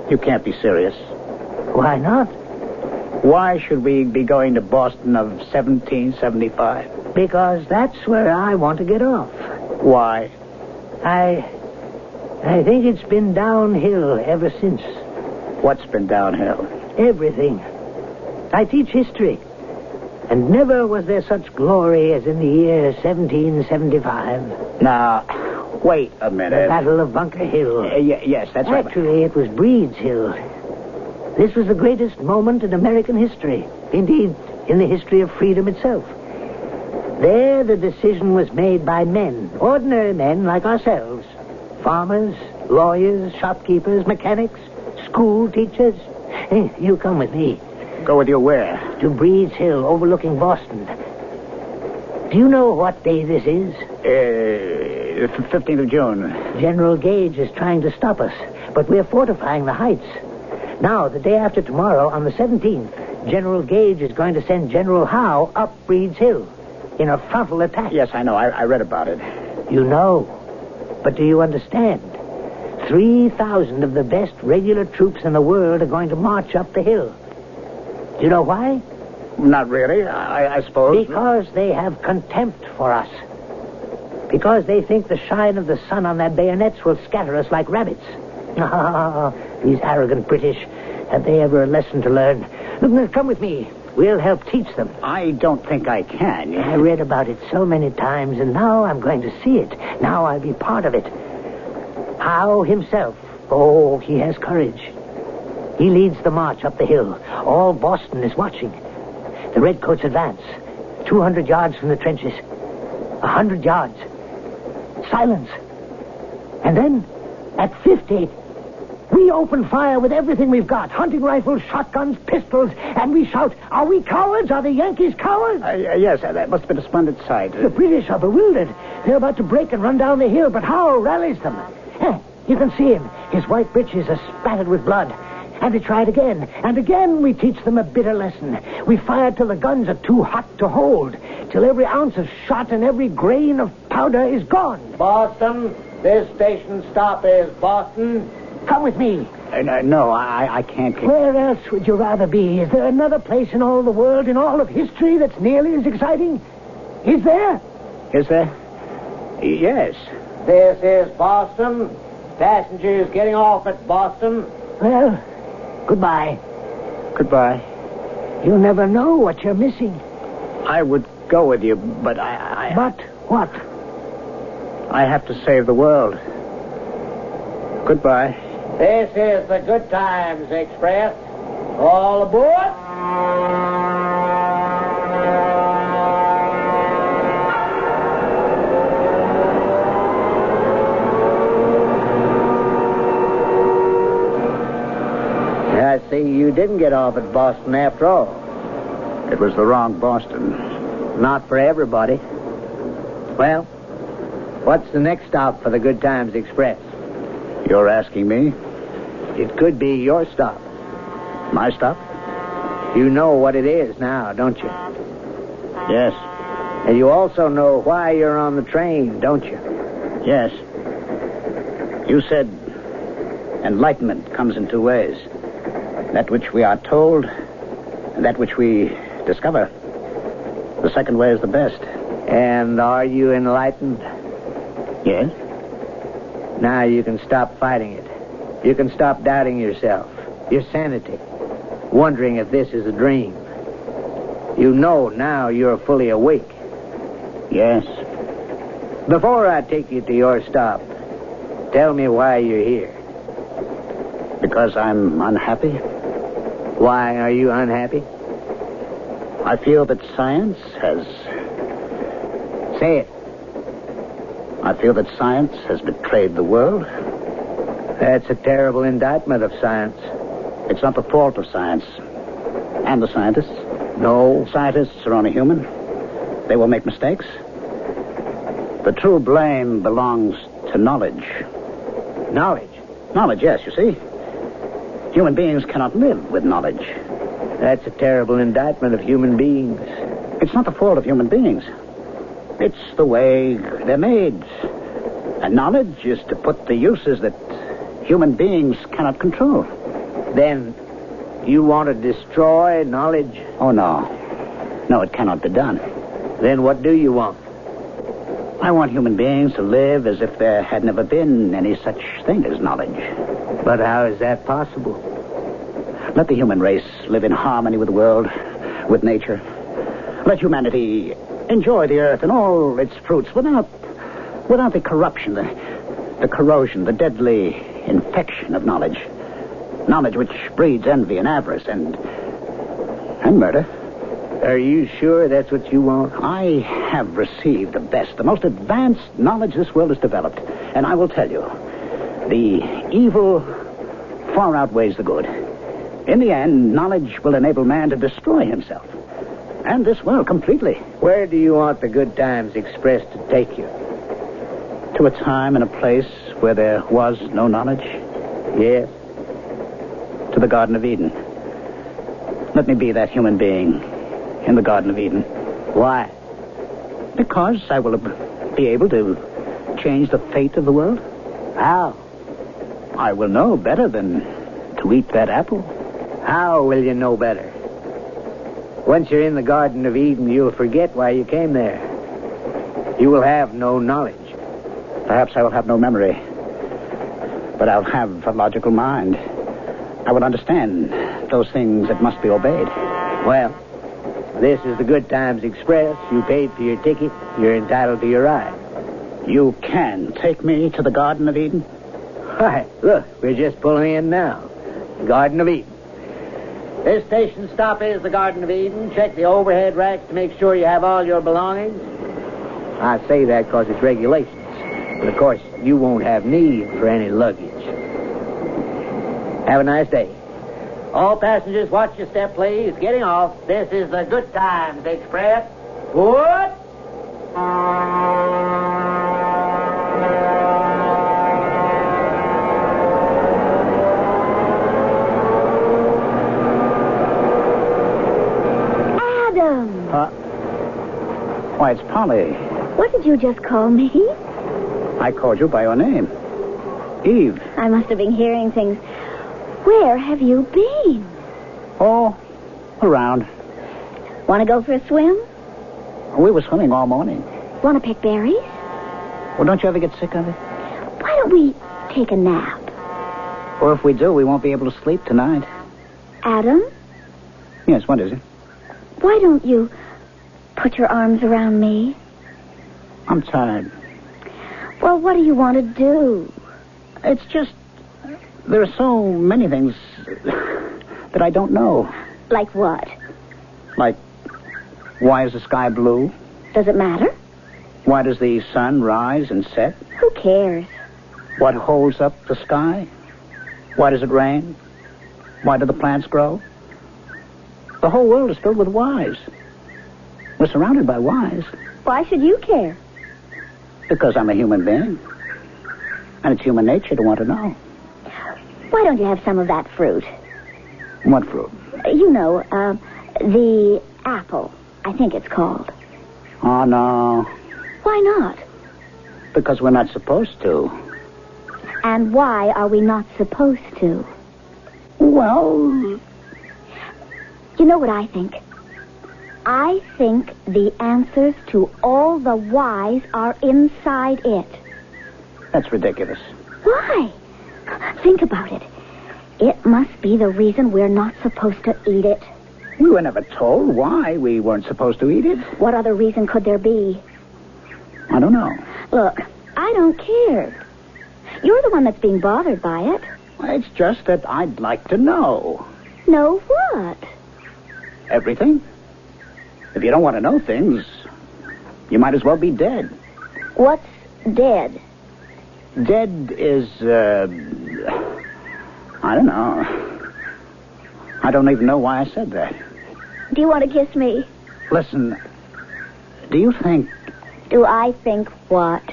You can't be serious. Why not? Why should we be going to Boston of 1775? Because that's where I want to get off. Why? I think it's been downhill ever since. What's been downhill? Everything. I teach history. And never was there such glory as in the year 1775. Now, wait a minute. The Battle of Bunker Hill. Yes, that's right. Actually, it was Breed's Hill. This was the greatest moment in American history. Indeed, in the history of freedom itself. There, the decision was made by men, ordinary men like ourselves. Farmers, lawyers, shopkeepers, mechanics, school teachers. Hey, you come with me. Go with you where? To Breed's Hill, overlooking Boston. Do you know what day this is? 15th of June. General Gage is trying to stop us, but we're fortifying the heights. Now, the day after tomorrow, on the 17th, General Gage is going to send General Howe up Breed's Hill in a frontal attack. Yes, I know. I read about it. You know. But do you understand? 3,000 of the best regular troops in the world are going to march up the hill. Do you know why? Not really, I suppose. Because they have contempt for us. Because they think the shine of the sun on their bayonets will scatter us like rabbits. These arrogant British. Have they ever a lesson to learn? Look, come with me. We'll help teach them. I don't think I can. I read about it so many times, and now I'm going to see it. Now I'll be part of it. Howe himself. Oh, he has courage. He leads the march up the hill. All Boston is watching. The redcoats advance. 200 yards from the trenches. 100 yards. Silence. And then, at 50, we open fire with everything we've got. Hunting rifles, shotguns, pistols, and we shout, "Are we cowards? Are the Yankees cowards?" Yes, that must have been a splendid sight. The British are bewildered. They're about to break and run down the hill, but Howe rallies them. You can see him. His white breeches are spattered with blood. And they try it again. And again we teach them a bitter lesson. We fire till the guns are too hot to hold. Till every ounce of shot and every grain of powder is gone. Boston, this station stop is Boston. Come with me. No, I can't. Where else would you rather be? Is there another place in all the world, in all of history, that's nearly as exciting? Is there? Is there? Yes. This is Boston. Passengers getting off at Boston. Well, goodbye. Goodbye. You'll never know what you're missing. I would go with you, but But what? I have to save the world. Goodbye. This is the Good Times Express. All aboard. I see you didn't get off at Boston after all. It was the wrong Boston. Not for everybody. Well, what's the next stop for the Good Times Express? You're asking me? It could be your stop. My stop? You know what it is now, don't you? Yes. And you also know why you're on the train, don't you? Yes. You said enlightenment comes in two ways. That which we are told, and that which we discover. The second way is the best. And are you enlightened? Yes. Now you can stop fighting it. You can stop doubting yourself, your sanity, wondering if this is a dream. You know now you're fully awake. Yes. Before I take you to your stop, tell me why you're here. Because I'm unhappy. Why are you unhappy? I feel that science has... Say it. I feel that science has betrayed the world. That's a terrible indictment of science. It's not the fault of science. And the scientists. No. Scientists are only human. They will make mistakes. The true blame belongs to knowledge. Knowledge? Knowledge, yes, you see. Human beings cannot live with knowledge. That's a terrible indictment of human beings. It's not the fault of human beings. It's the way they're made. And knowledge is to put the uses that human beings cannot control. Then you want to destroy knowledge? Oh, no. No, it cannot be done. Then what do you want? I want human beings to live as if there had never been any such thing as knowledge. But how is that possible? Let the human race live in harmony with the world, with nature. Let humanity enjoy the earth and all its fruits without the corruption, the corrosion, the deadly infection of knowledge. Knowledge which breeds envy and avarice and murder. Are you sure that's what you want? I have received the best, the most advanced knowledge this world has developed. And I will tell you, the evil far outweighs the good. In the end, knowledge will enable man to destroy himself. And this world completely. Where do you want the Good Times Express to take you? To a time and a place where there was no knowledge. Yes? To the Garden of Eden. Let me be that human being in the Garden of Eden. Why? Because I will be able to change the fate of the world. How? I will know better than to eat that apple. How will you know better? Once you're in the Garden of Eden, you'll forget why you came there. You will have no knowledge. Perhaps I will have no memory. But I'll have a logical mind. I will understand those things that must be obeyed. Well, this is the Good Times Express. You paid for your ticket. You're entitled to your ride. You can take me to the Garden of Eden? Why, look, we're just pulling in now. Garden of Eden. This station stop is the Garden of Eden. Check the overhead racks to make sure you have all your belongings. I say that because it's regulations. But, of course, you won't have need for any luggage. Have a nice day. All passengers, watch your step, please. Getting off. This is the Good Times Express. What? Adam! Why, it's Polly. What did you just call me? I called you by your name. Eve. I must have been hearing things. Where have you been? Oh, around. Want to go for a swim? We were swimming all morning. Want to pick berries? Well, don't you ever get sick of it? Why don't we take a nap? Or if we do, we won't be able to sleep tonight. Adam? Yes, what is it? Why don't you put your arms around me? I'm tired. Well, what do you want to do? It's just... there are so many things that I don't know. Like what? Like, why is the sky blue? Does it matter? Why does the sun rise and set? Who cares? What holds up the sky? Why does it rain? Why do the plants grow? The whole world is filled with whys. We're surrounded by whys. Why should you care? Because I'm a human being. And it's human nature to want to know. Why don't you have some of that fruit? What fruit? You know, the apple, I think it's called. Oh, no. Why not? Because we're not supposed to. And why are we not supposed to? Well... You know what I think? I think the answers to all the whys are inside it. That's ridiculous. Why? Think about it. It must be the reason we're not supposed to eat it. We were never told why we weren't supposed to eat it. What other reason could there be? I don't know. Look, I don't care. You're the one that's being bothered by it. It's just that I'd like to know. Know what? Everything. If you don't want to know things, you might as well be dead. What's dead? Dead is, I don't know. I don't even know why I said that. Do you want to kiss me? Listen, do you think... Do I think what?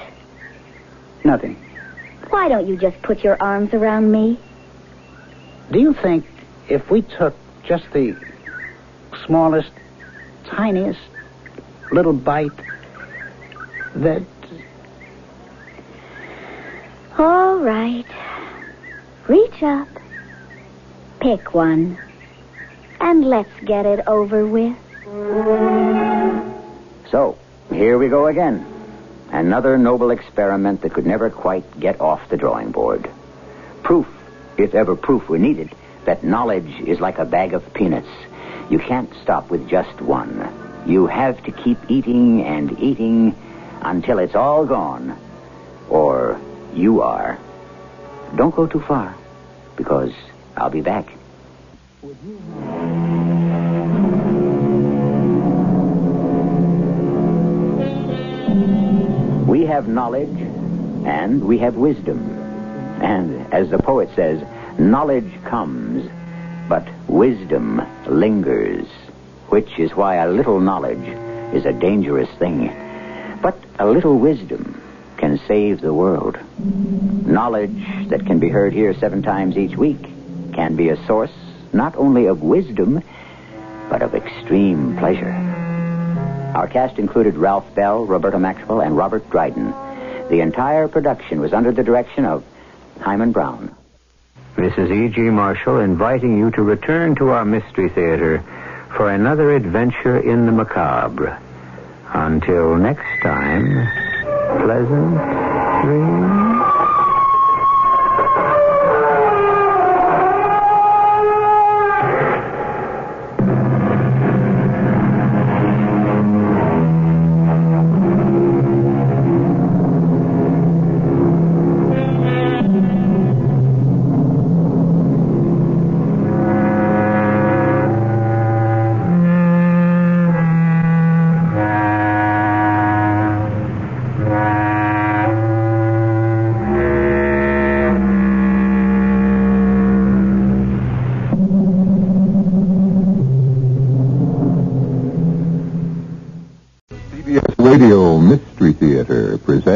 Nothing. Why don't you just put your arms around me? Do you think if we took just the smallest, tiniest little bite that... All right. Reach up. Pick one. And let's get it over with. So, here we go again. Another noble experiment that could never quite get off the drawing board. Proof, if ever proof were needed, that knowledge is like a bag of peanuts. You can't stop with just one. You have to keep eating and eating until it's all gone. Or you are. Don't go too far, because I'll be back. We have knowledge, and we have wisdom. And as the poet says, knowledge comes, but wisdom lingers, which is why a little knowledge is a dangerous thing. But a little wisdom can save the world. Knowledge that can be heard here 7 times each week can be a source not only of wisdom, but of extreme pleasure. Our cast included Ralph Bell, Roberta Maxwell, and Robert Dryden. The entire production was under the direction of Hyman Brown. This is E.G. Marshall inviting you to return to our Mystery Theater for another adventure in the macabre. Until next time, pleasant dreams.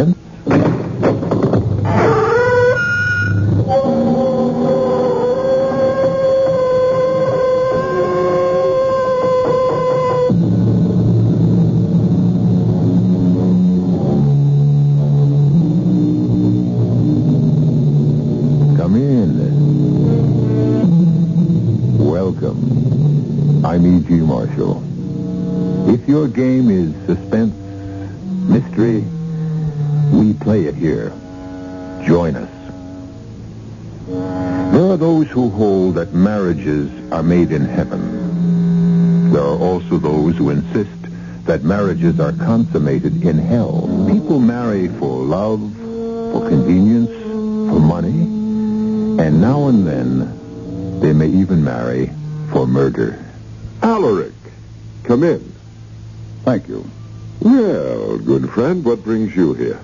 suspense. Come in. Welcome. I'm E.G. Marshall. If your game is suspense, mystery, we play it here. Join us. There are those who hold that marriages are made in heaven. There are also those who insist that marriages are consummated in hell. People marry for love, for convenience, for money, and now and then they may even marry for murder. Alaric, come in. Thank you. Well, good friend, what brings you here?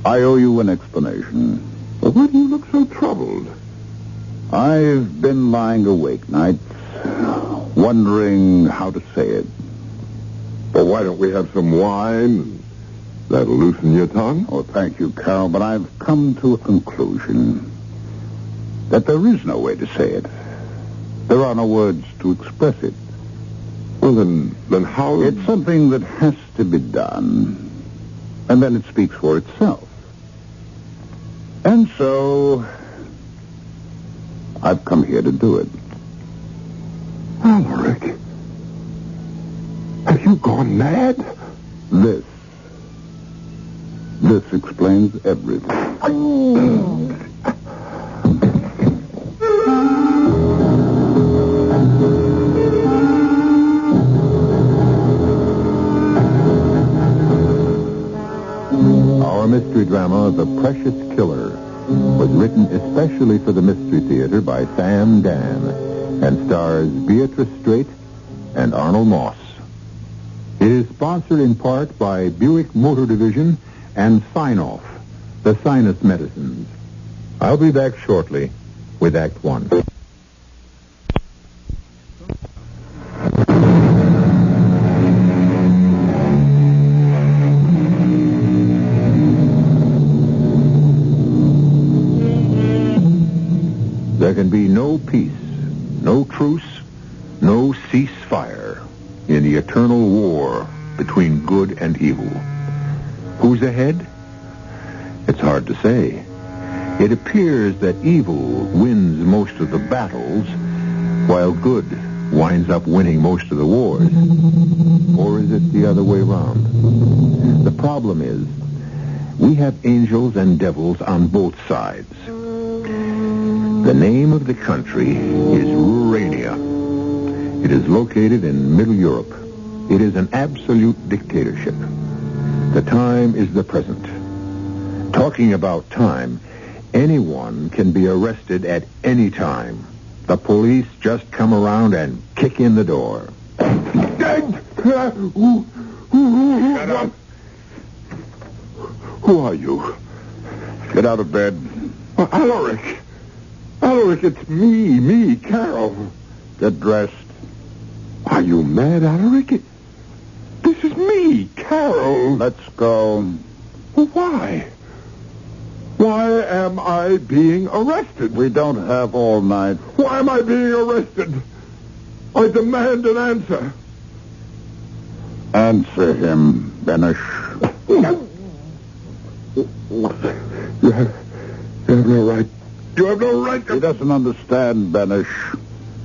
I owe you an explanation. Well, why do you look so troubled? I've been lying awake nights, wondering how to say it. Well, why don't we have some wine? That'll loosen your tongue. Oh, thank you, Carol, but I've come to a conclusion that there is no way to say it. There are no words to express it. Well, then how... It's something that has to be done, and then it speaks for itself. And so, I've come here to do it. Alaric, have you gone mad? This explains everything. Our mystery drama, The Precious Killer, was written especially for the Mystery Theater by Sam Dan and stars Beatrice Straight and Arnold Moss. It is sponsored in part by Buick Motor Division and Sign-Off, the sinus medicines. I'll be back shortly with Act One. There can be no peace, no truce, no ceasefire in the eternal war between good and evil. Who's ahead? It's hard to say. It appears that evil wins most of the battles, while good winds up winning most of the wars. Or is it the other way around? The problem is, we have angels and devils on both sides. The name of the country is Rurania. It is located in Middle Europe. It is an absolute dictatorship. The time is the present. Talking about time, anyone can be arrested at any time. The police just come around and kick in the door. Shut up. Who are you? Get out of bed. Alaric. Alaric, it's me, Carol. Get dressed. Are you mad, Alaric? This is me, Carol. Let's go. Why? Why am I being arrested? We don't have all night. Why am I being arrested? I demand an answer. Answer him, Benish. You have no right. You have no right to... He doesn't understand, Benish.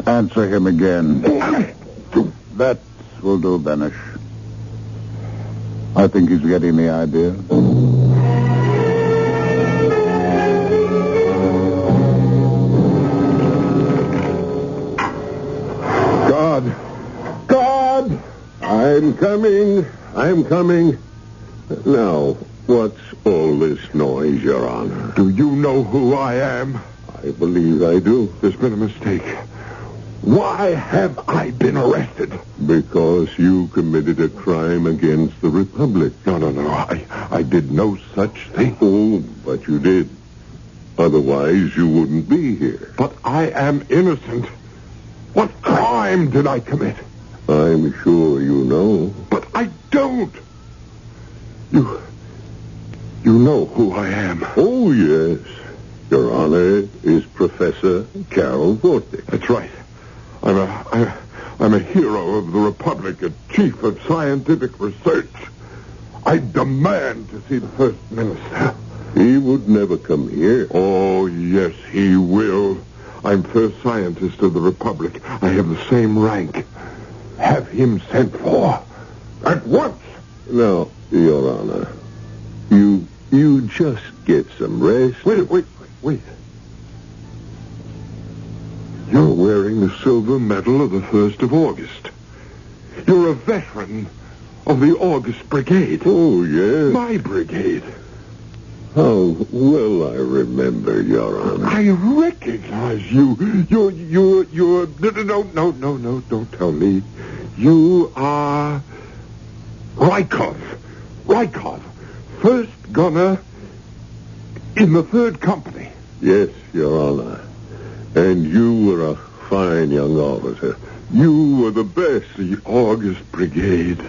Answer him again. That will do, Benish. I think he's getting the idea. God! I'm coming. Now, what's all this noise, Your Honor? Do you know who I am? I believe I do. There's been a mistake. Why have I been arrested? Because you committed a crime against the Republic. No. I did no such thing. Oh, but you did. Otherwise, you wouldn't be here. But I am innocent. What crime did I commit? I'm sure you know. But I don't. You know who I am. Oh, yes. Your Honor is Professor Carol Vortick. That's right. I'm a hero of the Republic, a chief of scientific research. I demand to see the First Minister. He would never come here. Oh, yes, he will. I'm first scientist of the Republic. I have the same rank. Have him sent for. At once. No, Your Honor. You just get some rest. Wait. You're wearing the silver medal of the 1st of August. You're a veteran of the August Brigade. Oh, yes. My brigade. How well I remember, Your Honor. I recognize you. You're... No, don't tell me. You are... Rykov, first gunner in the 3rd Company. Yes, Your Honor. And you were a fine young officer. You were the best, the August Brigade.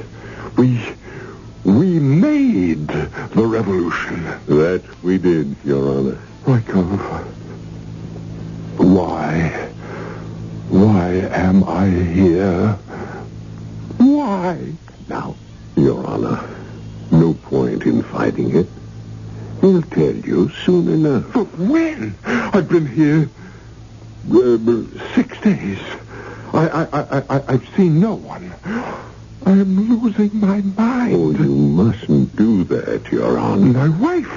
We made the revolution. That we did, Your Honor. Rykov, why am I here? Why? Now, Your Honor, no point in fighting it. He'll tell you soon enough. But when? I've been here 6 days. I've seen no one. I'm losing my mind. Oh, you mustn't do that, Your Honor. My wife.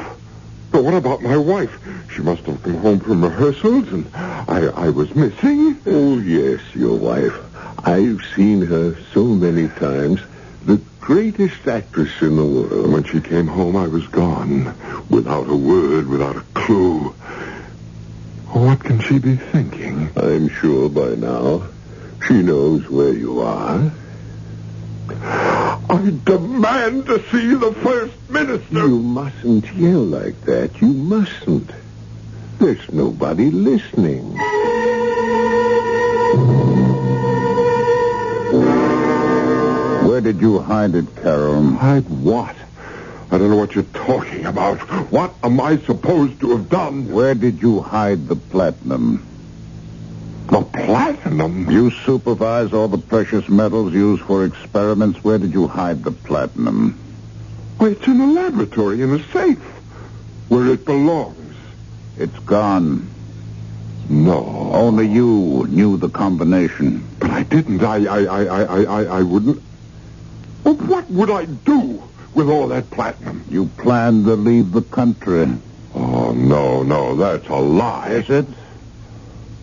But what about my wife? She must have come home from rehearsals, and I was missing. Oh, yes, your wife. I've seen her so many times. The greatest actress in the world. When she came home, I was gone. Without a word, without a clue. What can she be thinking? I'm sure by now she knows where you are. I demand to see the First Minister. You mustn't yell like that. You mustn't. There's nobody listening. Where did you hide it, Carol? Hide what? I don't know what you're talking about. What am I supposed to have done? Where did you hide the platinum? The platinum? You supervise all the precious metals used for experiments. Where did you hide the platinum? Well, it's in the laboratory, in a safe. Where it belongs. It's gone. No. Only you knew the combination. But I didn't. I wouldn't. Well, what would I do with all that platinum? You planned to leave the country. Oh, no, that's a lie. Is it?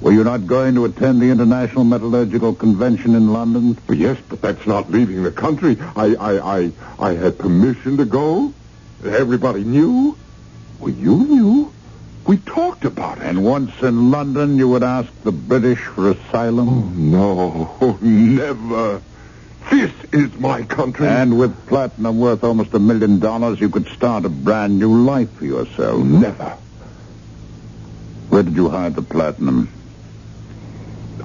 Were you not going to attend the International Metallurgical Convention in London? Yes, but that's not leaving the country. I had permission to go. Everybody knew. Well, you knew. We talked about it. And once in London, you would ask the British for asylum? Oh, no, never. This is my country. And with platinum worth almost $1 million, you could start a brand new life for yourself. Never. Where did you hide the platinum?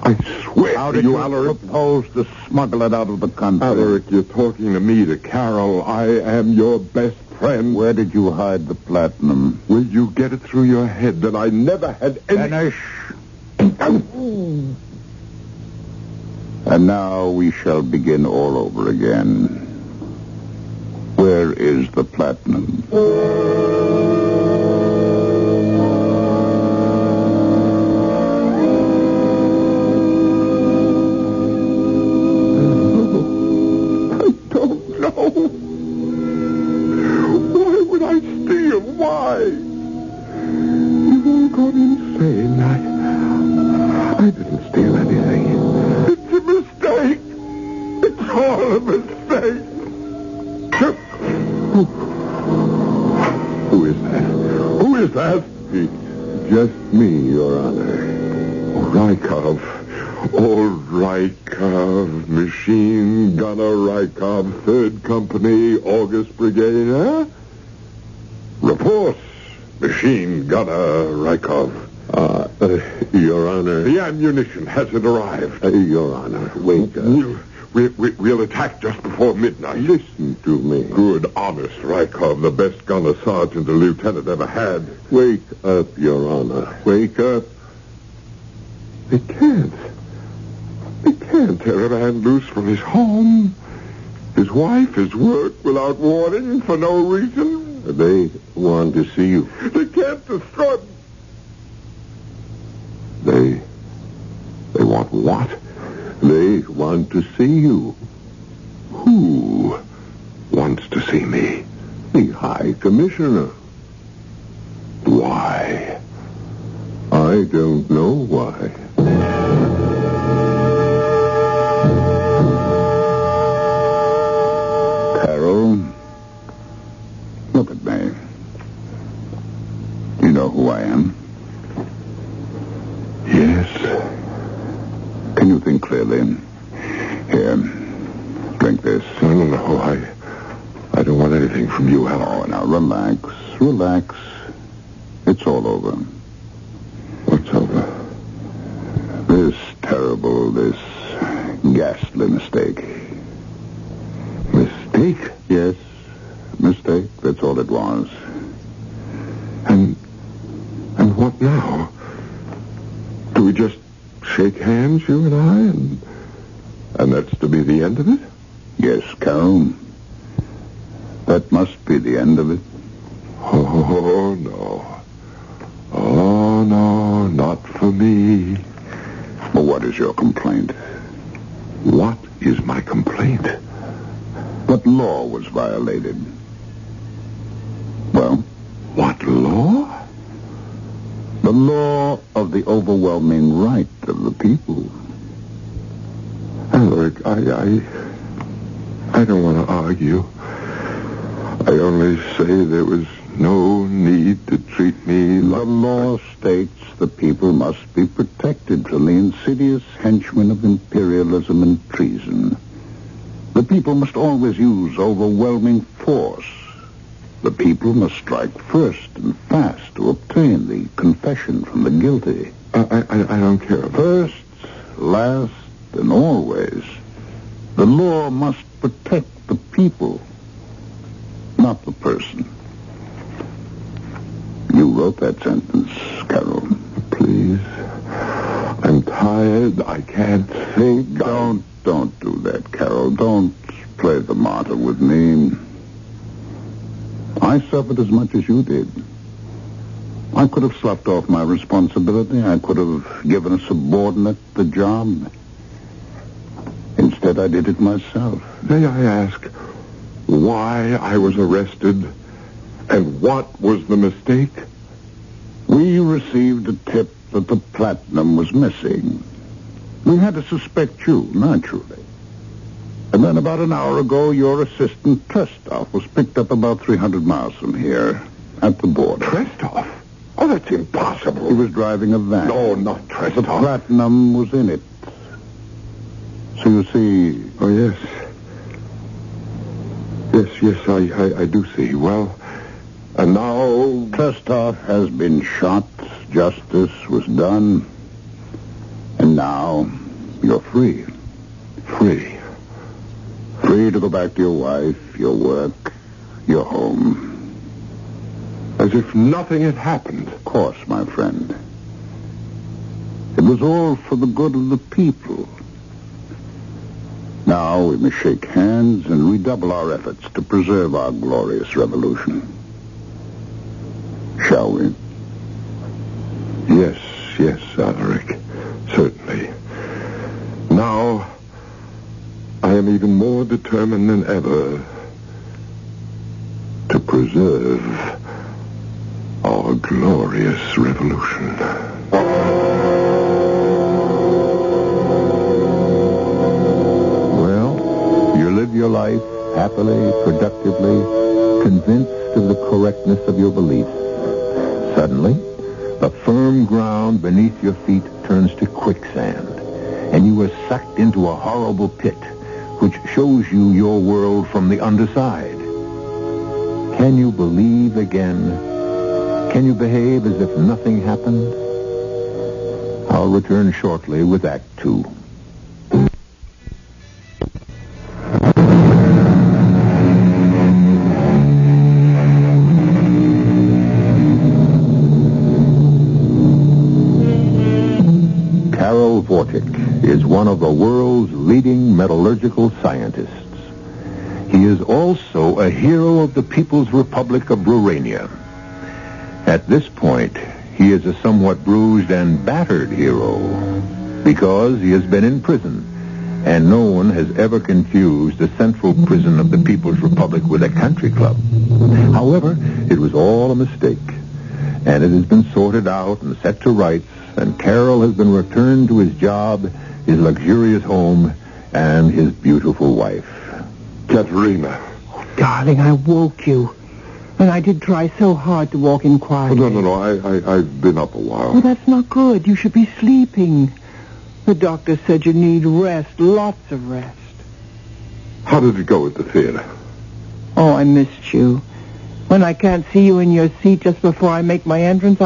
I swear How did you propose to smuggle it out of the country? Alaric, you're talking to me, to Carol. I am your best friend. Where did you hide the platinum? Will you get it through your head that I never had any... Finish. And now we shall begin all over again. Where is the platinum? Just me, Your Honor. Rykov. Oh, Rykov. Machine Gunner Rykov. 3rd Company, August Brigade, huh? Report, Machine Gunner Rykov. Your Honor. The ammunition, has it arrived? Your Honor, wait. We'll attack just before midnight. Listen to me. Good, honest Rykov, the best gunner sergeant the lieutenant ever had. Wake up, Your Honor. Wake up. They can't tear a man loose from his home, his wife, his work, without warning, for no reason. They want to see you. They can't destroy... They want what? They want to see you. Who wants to see me? The High Commissioner. Why? I don't know why. Carol, look at me. You know who I am? Yes. Can you think clearly? Here, drink this. No. I don't want anything from you, Hal. Oh, now relax. It's all over. What's over? This ghastly mistake. Mistake? Yes, mistake. That's all it was. And what now? Do we just shake hands, you and I, and that's to be the end of it? Yes, Carol. That must be the end of it. Oh, no. Oh, no, not for me. Well, what is your complaint? What is my complaint? What law was violated? Well? What law? The law of the overwhelming right of the people. Alec, I don't want to argue. I only say there was no need to treat me like... The law states the people must be protected from the insidious henchmen of imperialism and treason. The people must always use overwhelming force. The people must strike first and fast to obtain the confession from the guilty. I don't care about First, last, and always, the law must protect the people, not the person. You wrote that sentence, Carol. Please. I'm tired. I can't think. Don't do that, Carol. Don't play the martyr with me. I suffered as much as you did. I could have sloughed off my responsibility. I could have given a subordinate the job. Instead, I did it myself. May I ask why I was arrested and what was the mistake? We received a tip that the platinum was missing. We had to suspect you, naturally. And then about an hour ago, your assistant, Trestov, was picked up about 300 miles from here, at the border. Trestov? Oh, that's impossible. He was driving a van. No, not Trestov. The platinum was in it. So you see... Oh, yes. Yes, I do see. Well, and now... Trestov has been shot. Justice was done. And now, you're free. Free? Free to go back to your wife, your work, your home. As if nothing had happened. Of course, my friend. It was all for the good of the people. Now we must shake hands and redouble our efforts to preserve our glorious revolution. Shall we? Yes, Alaric. Certainly. Now, I am even more determined than ever to preserve our glorious revolution. Well, you live your life happily, productively, convinced of the correctness of your beliefs. Suddenly, the firm ground beneath your feet turns to quicksand, and you are sucked into a horrible pit which shows you your world from the underside. Can you believe again? Can you behave as if nothing happened? I'll return shortly with Act 2. Fortic is one of the world's leading metallurgical scientists. He is also a hero of the People's Republic of Rurania. At this point, he is a somewhat bruised and battered hero because he has been in prison, and no one has ever confused the central prison of the People's Republic with a country club. However, it was all a mistake, and it has been sorted out and set to rights, and Carol has been returned to his job, his luxurious home, and his beautiful wife. Katerina. Oh, darling, I woke you. And I did try so hard to walk in quietly. Oh, no. I've been up a while. Oh, that's not good. You should be sleeping. The doctor said you need rest, lots of rest. How did it go at the theater? Oh, I missed you. When I can't see you in your seat just before I make my entrance,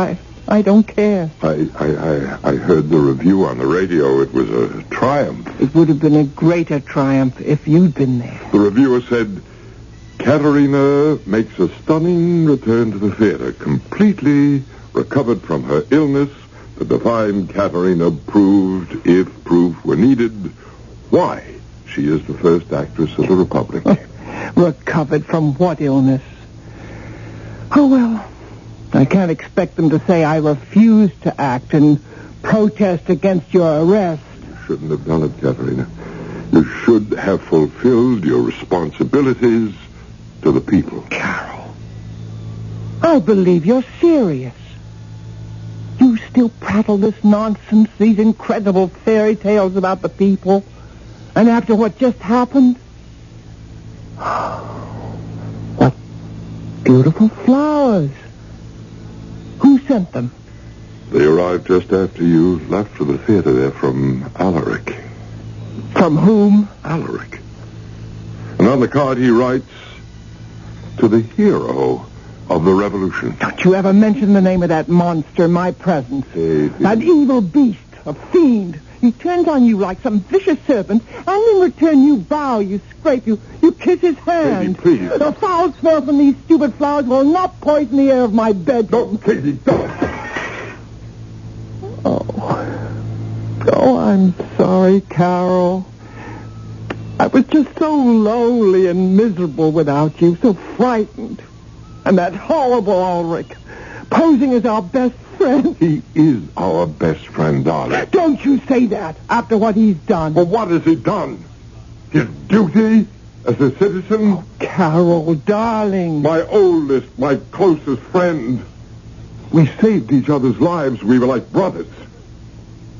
I don't care. I heard the review on the radio. It was a triumph. It would have been a greater triumph if you'd been there. The reviewer said, Katerina makes a stunning return to the theater, completely recovered from her illness. The divine Katerina proved, if proof were needed, why she is the first actress of the Republic. Recovered from what illness? Oh, well, I can't expect them to say I refuse to act and protest against your arrest. You shouldn't have done it, Katerina. You should have fulfilled your responsibilities to the people. Carol, I believe you're serious. You still prattle this nonsense, these incredible fairy tales about the people. And after what just happened? What beautiful flowers. Who sent them? They arrived just after you left for the theater. They're from Alaric. From whom? Alaric. And on the card he writes, to the hero of the revolution. Don't you ever mention the name of that monster in my presence. That evil beast, a fiend. He turns on you like some vicious serpent, and in return you bow, you scrape, you kiss his hand. Katie, please. The foul smell from these stupid flowers will not poison the air of my bedroom. No, Katie, don't. Oh, I'm sorry, Carol. I was just so lonely and miserable without you, so frightened. And that horrible Ulrich, posing as our best friend. He is our best friend, darling. Don't you say that after what he's done. Well, what has he done? His duty as a citizen? Oh, Carol, darling. My oldest, my closest friend. We saved each other's lives. We were like brothers.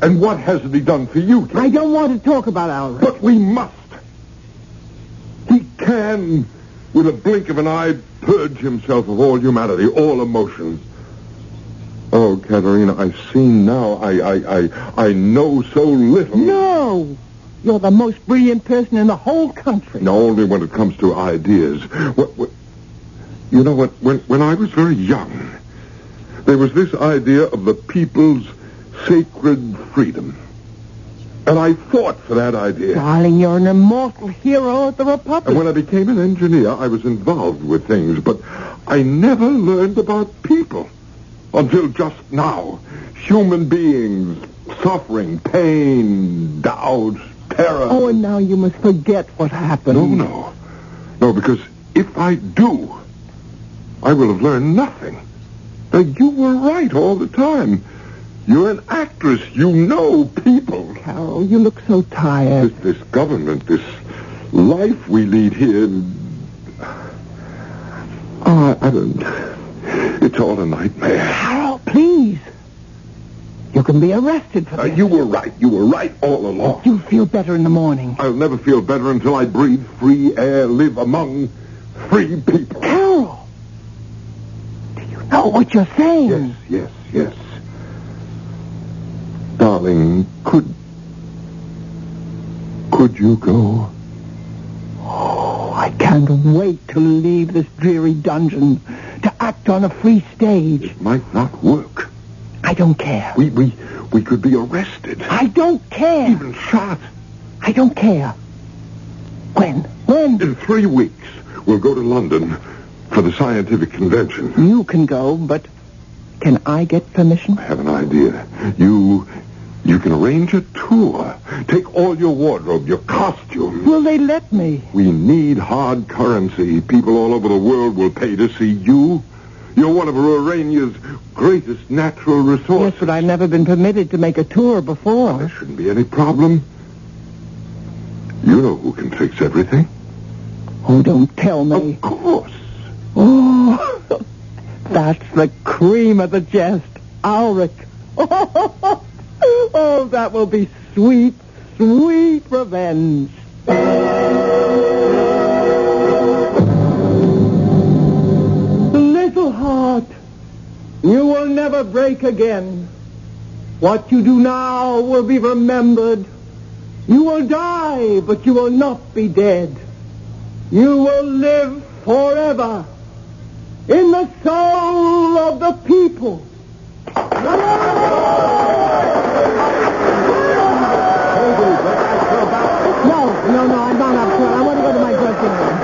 And what hasn't he done for you, Kate? I don't want to talk about Ulrich. But we must. He can, with a blink of an eye, purge himself of all humanity, all emotions. Oh, Katerina, I've seen now. I know so little. No! You're the most brilliant person in the whole country. No, only when it comes to ideas. You know what? When I was very young, there was this idea of the people's sacred freedom. And I fought for that idea. Darling, you're an immortal hero of the Republic. And when I became an engineer, I was involved with things, but I never learned about people until just now. Human beings, suffering, pain, doubt, terror. Oh, and now you must forget what happened. No, because if I do, I will have learned nothing. Now, you were right all the time. You're an actress. You know people. Carol, you look so tired. This government, this life we lead here. I don't. It's all a nightmare. Carol, please. You can be arrested for this. You were right. You were right all along. You'll feel better in the morning. I'll never feel better until I breathe free air, live among free people. Carol! Do you know what you're saying? Yes. Darling, could you go? Oh, I can't wait to leave this dreary dungeon, to act on a free stage. It might not work. I don't care. We could be arrested. I don't care. Even shot. I don't care. When? In 3 weeks, we'll go to London for the scientific convention. You can go, but can I get permission? I have an idea. You You can arrange a tour. Take all your wardrobe, your costumes. Will they let me? We need hard currency. People all over the world will pay to see you. You're one of Urania's greatest natural resources. Yes, but I've never been permitted to make a tour before. There shouldn't be any problem. You know who can fix everything. Oh, don't tell me. Of course. Oh, that's the cream of the jest. Ulrich. Oh, that will be sweet, sweet revenge. Little heart, you will never break again. What you do now will be remembered. You will die, but you will not be dead. You will live forever in the soul of the people. No, I'm not up to it. I want to go to my dressing room.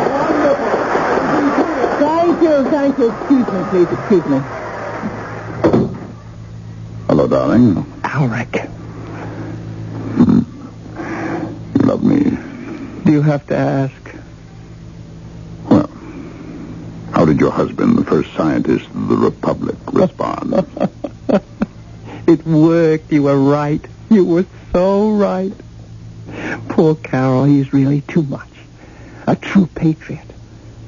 Thank you. Excuse me, please. Excuse me. Hello, darling. Ulrich. You love me. Do you have to ask? Well, how did your husband, the first scientist of the Republic, respond? It worked. You were right. You were so right. Poor Carol, he's really too much. A true patriot.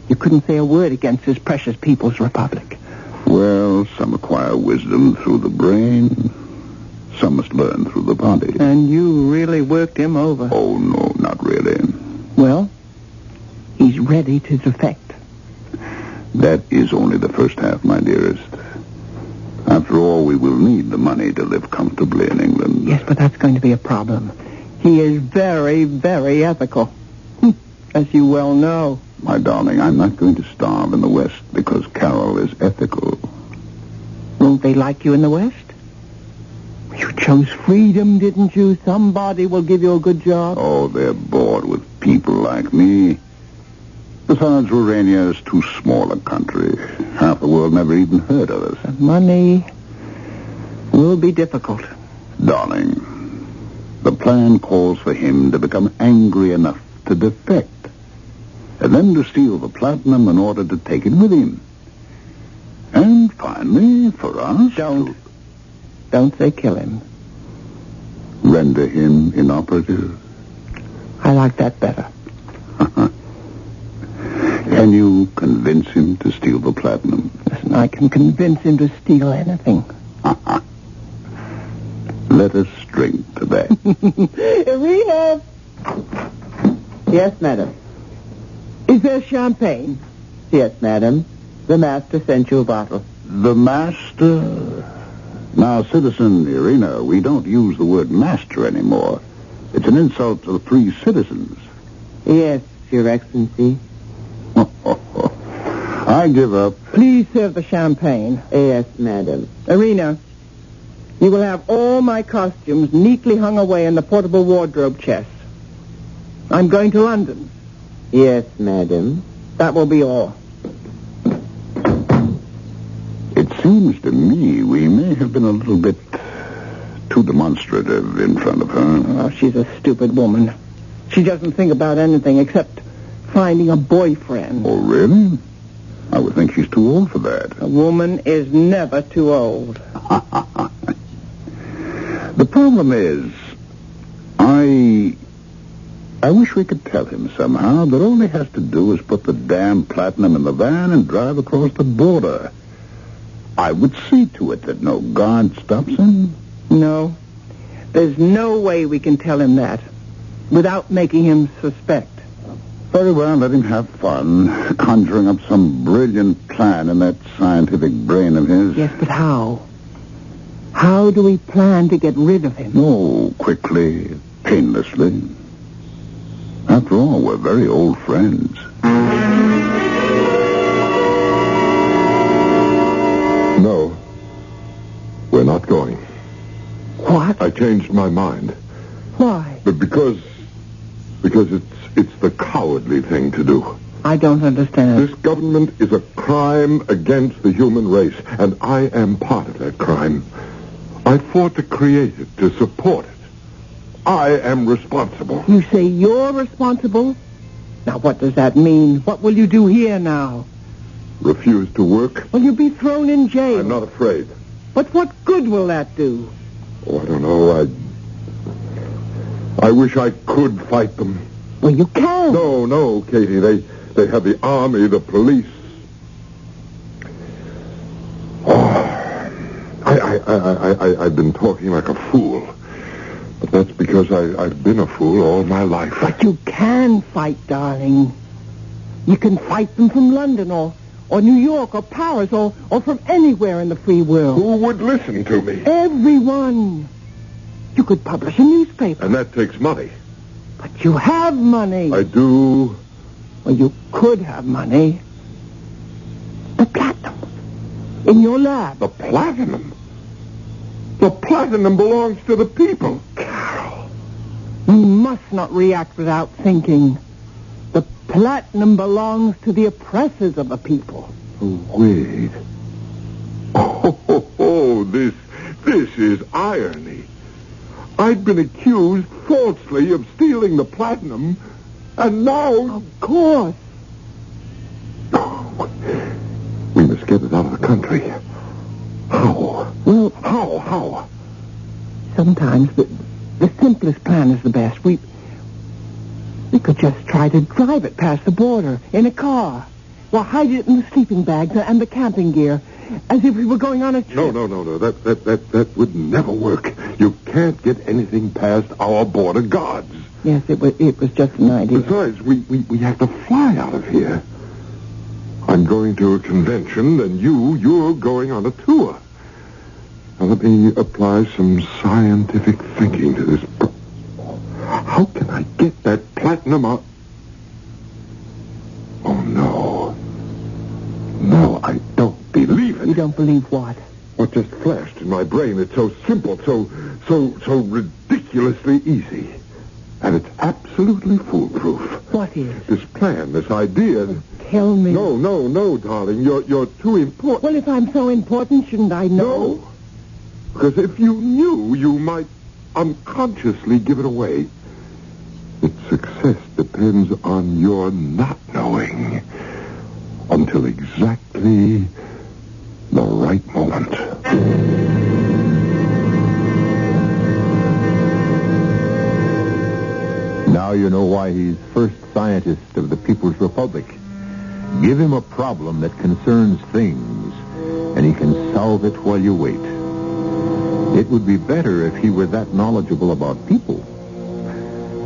You couldn't say a word against his precious People's Republic. Well, some acquire wisdom through the brain. Some must learn through the body. And you really worked him over. Oh, no, not really. Well, he's ready to defect. That is only the first half, my dearest. After all, we will need the money to live comfortably in England. Yes, but that's going to be a problem. He is very, very ethical, as you well know. My darling, I'm not going to starve in the West because Carol is ethical. Won't they like you in the West? You chose freedom, didn't you? Somebody will give you a good job. Oh, they're bored with people like me. Besides, Urania is too small a country. Half the world never even heard of us. The money will be difficult. Darling, the plan calls for him to become angry enough to defect, and then to steal the platinum in order to take it with him. And finally, for us... Don't say kill him. Render him inoperative. I like that better. Can you convince him to steal the platinum? Listen, I can convince him to steal anything. Let us drink to that. Irina! Yes, madam. Is there champagne? Yes, madam. The master sent you a bottle. The master? Now, Citizen Irina, we don't use the word master anymore. It's an insult to the free citizens. Yes, Your Excellency. I give up. Please serve the champagne. Yes, madam. Irina, you will have all my costumes neatly hung away in the portable wardrobe chest. I'm going to London. Yes, madam. That will be all. It seems to me we may have been a little bit too demonstrative in front of her. Oh, she's a stupid woman. She doesn't think about anything except finding a boyfriend. Oh, really? I would think she's too old for that. A woman is never too old. The problem is, I wish we could tell him somehow that all he has to do is put the damn platinum in the van and drive across the border. I would see to it that no guard stops him. No. There's no way we can tell him that without making him suspect. Very well, let him have fun, conjuring up some brilliant plan in that scientific brain of his. Yes, but how? How do we plan to get rid of him? Oh, quickly, painlessly. After all, we're very old friends. No, we're not going. What? I changed my mind. Why? But because it's the cowardly thing to do. I don't understand. This government is a crime against the human race, and I am part of that crime. I fought to create it, to support it. I am responsible. You say you're responsible? Now, what does that mean? What will you do here now? Refuse to work? Well, you'll be thrown in jail. I'm not afraid. But what good will that do? Oh, I don't know. I wish I could fight them. Well, you can. No, Katie. They have the army, the police. I've been talking like a fool. But that's because I've been a fool all my life. But you can fight, darling. You can fight them from London or New York or Paris or from anywhere in the free world. Who would listen to me? Everyone. You could publish a newspaper. And that takes money. But you have money. I do. Well, you could have money. The platinum. In your lab. The platinum? The platinum belongs to the people. Carol, you must not react without thinking. The platinum belongs to the oppressors of the people. Oh, wait. Oh, this is irony. I'd been accused falsely of stealing the platinum, and now... Of course. We must get it out of the country. How? Well, how? Sometimes the simplest plan is the best. We could just try to drive it past the border in a car. Well, hide it in the sleeping bags and the camping gear, as if we were going on a trip. No. That would never work. You can't get anything past our border guards. Yes, it was just an idea. Besides, we have to fly out of here. I'm going to a convention, and you're going on a tour. Now, let me apply some scientific thinking to this. How can I get that platinum out? Oh, no. No, I don't believe it. You don't believe what? What just flashed in my brain. It's so simple, so ridiculously easy. And it's absolutely foolproof. What is? This plan, this idea. Tell me. No, darling. You're too important. Well, if I'm so important, shouldn't I know? No. Because if you knew, you might unconsciously give it away. Its success depends on your not knowing until exactly the right moment. Now you know why he's first scientist of the People's Republic. Give him a problem that concerns things, and he can solve it while you wait. It would be better if he were that knowledgeable about people,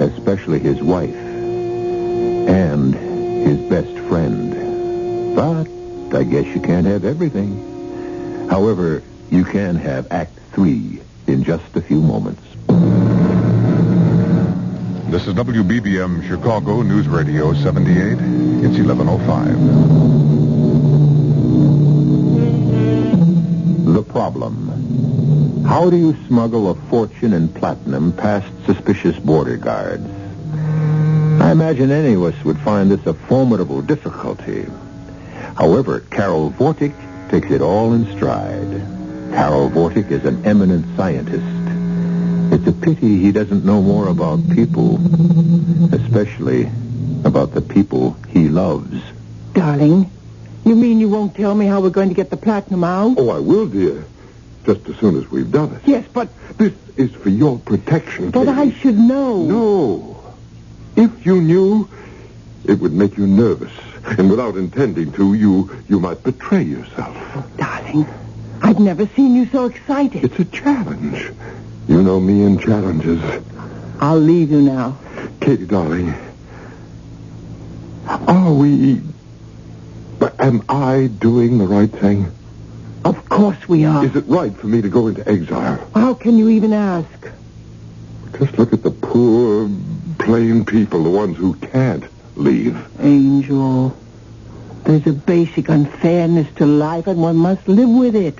especially his wife and his best friend. But I guess you can't have everything. However, you can have Act 3 in just a few moments. This is WBBM Chicago News Radio 78. It's 11:05. The problem. How do you smuggle a fortune in platinum past suspicious border guards? I imagine any of us would find this a formidable difficulty. However, Karol Vortic takes it all in stride. Karol Vortic is an eminent scientist. It's a pity he doesn't know more about people, especially about the people he loves. Darling, you mean you won't tell me how we're going to get the platinum out? Oh, I will, dear. Just as soon as we've done it. Yes, but... This is for your protection, But Katie. I should know. No. If you knew, it would make you nervous. And without intending to, you might betray yourself. Oh, darling, I've never seen you so excited. It's a challenge. You know me and challenges. I'll leave you now. Katie, darling. Am I doing the right thing? Of course we are. Is it right for me to go into exile? How can you even ask? Just look at the poor, plain people, the ones who can't leave. Angel, there's a basic unfairness to life, and one must live with it.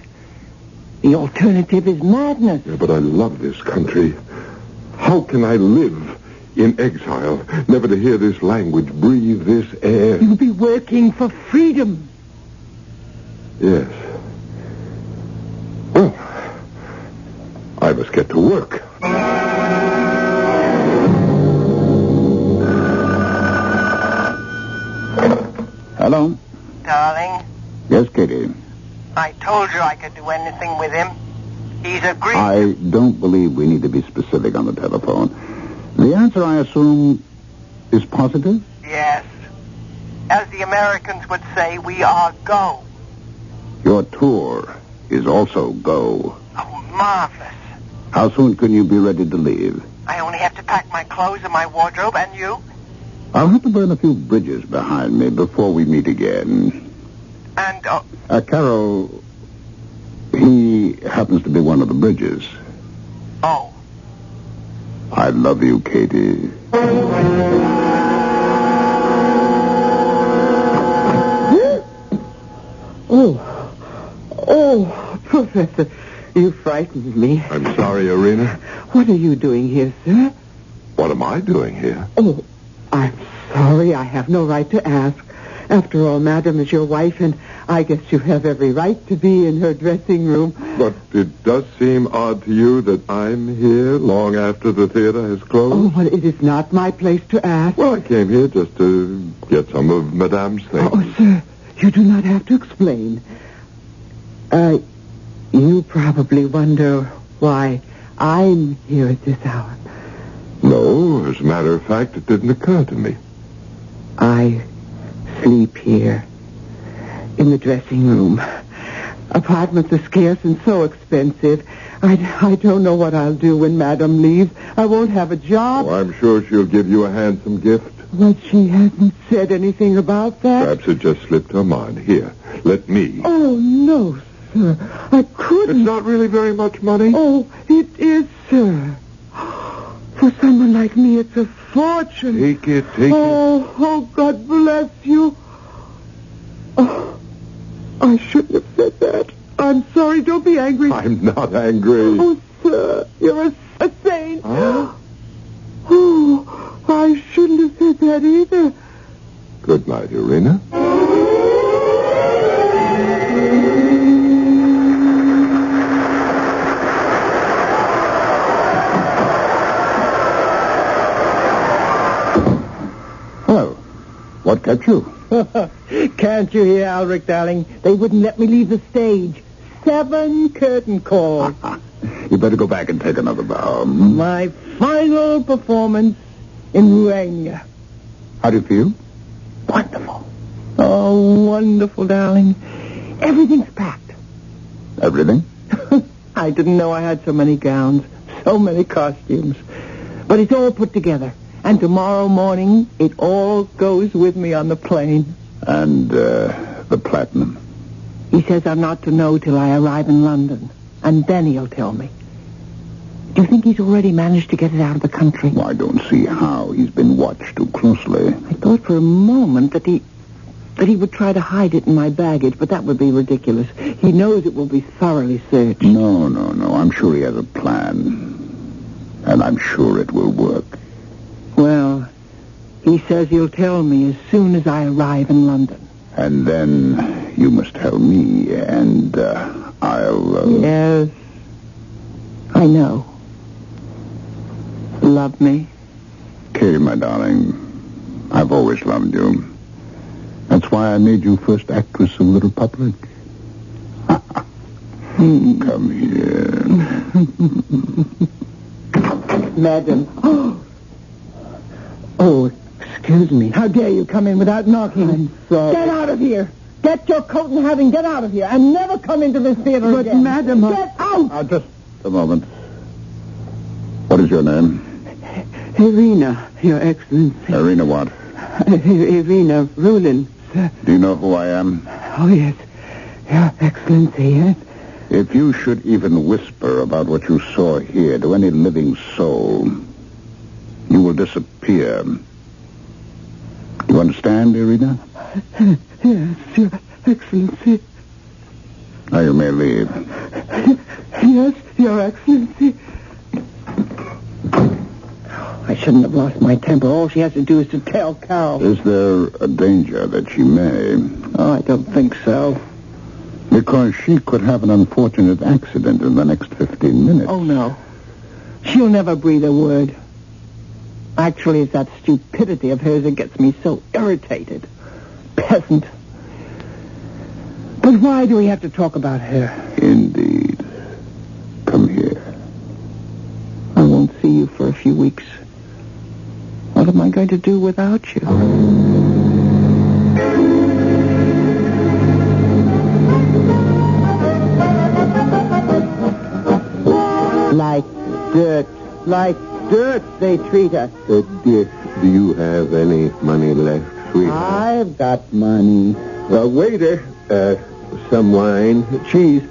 The alternative is madness. Yeah, but I love this country. How can I live in exile, never to hear this language, breathe this air? You'll be working for freedom. Yes. Well, I must get to work. Hello? Darling, Yes, Katie. I told you I could do anything with him. He's agreed. I don't believe we need to be specific on the telephone. The answer, I assume, is positive? Yes. As the Americans would say, we are go. Your tour is also go. Oh, marvelous. How soon can you be ready to leave? I only have to pack my clothes and my wardrobe, and you? I'll have to burn a few bridges behind me before we meet again. And, Carol, he happens to be one of the bridges. Oh. I love you, Katie. Oh, Professor, you frightened me. I'm sorry, Irina. What are you doing here, sir? What am I doing here? Oh, I'm sorry. I have no right to ask. After all, Madam is your wife, and I guess you have every right to be in her dressing room. But it does seem odd to you that I'm here long after the theater has closed. Oh, well, it is not my place to ask. Well, I came here just to get some of Madame's things. Oh, sir, you do not have to explain. You probably wonder why I'm here at this hour. No, as a matter of fact, it didn't occur to me. I sleep here, in the dressing room. Apartments are scarce and so expensive. I don't know what I'll do when Madame leaves. I won't have a job. Oh, I'm sure she'll give you a handsome gift. But she hasn't said anything about that. Perhaps it just slipped her mind. Here, let me. Oh, no, sir. I couldn't. It's not really very much money. Oh, it is, sir. For someone like me, it's a fortune. Take it. Oh, God bless you. Oh, I shouldn't have said that. I'm sorry. Don't be angry. I'm not angry. Oh, sir, you're a saint. Huh? Oh, I shouldn't have said that either. Good night, Irina. Well, what kept you? Can't you hear, Alric, darling? They wouldn't let me leave the stage. 7 curtain calls. You better go back and take another bow. My final performance in Ruania. How do you feel? Wonderful. Oh, wonderful, darling. Everything's packed. Everything? I didn't know I had so many gowns, so many costumes. But it's all put together. And tomorrow morning, it all goes with me on the plane. And, the platinum? He says I'm not to know till I arrive in London. And then he'll tell me. Do you think he's already managed to get it out of the country? Well, I don't see how. He's been watched too closely. I thought for a moment that he would try to hide it in my baggage, but that would be ridiculous. He knows it will be thoroughly searched. No. I'm sure he has a plan. And I'm sure it will work. Well, he says he'll tell me as soon as I arrive in London. And then you must tell me, and I'll... Yes, I know. Love me? Katie, my darling, I've always loved you. That's why I made you first actress of Little Public. Come here. Madam. Oh, excuse me. How dare you come in without knocking? I'm sorry. Get out of here. Get your coat and hat and get out of here. And never come into this theater again. But, Madam... Get out! Just a moment. What is your name? Irina, Your Excellency. Irina what? Irina Rulin, sir. Do you know who I am? Oh, yes. Your Excellency, yes. If you should even whisper about what you saw here to any living soul, you will disappear. Do you understand, Irina? Yes, Your Excellency. Now you may leave. Yes, Your Excellency. I shouldn't have lost my temper. All she has to do is to tell Carol. Is there a danger that she may? Oh, I don't think so. Because she could have an unfortunate accident in the next 15 minutes. Oh, no. She'll never breathe a word. Actually, it's that stupidity of hers that gets me so irritated. Peasant. But why do we have to talk about her? Indeed. Come here. I won't see you for a few weeks. What am I going to do without you? Like dirt they treat us. Dick, do you have any money left, sweetheart? I've got money. Waiter, some wine, cheese.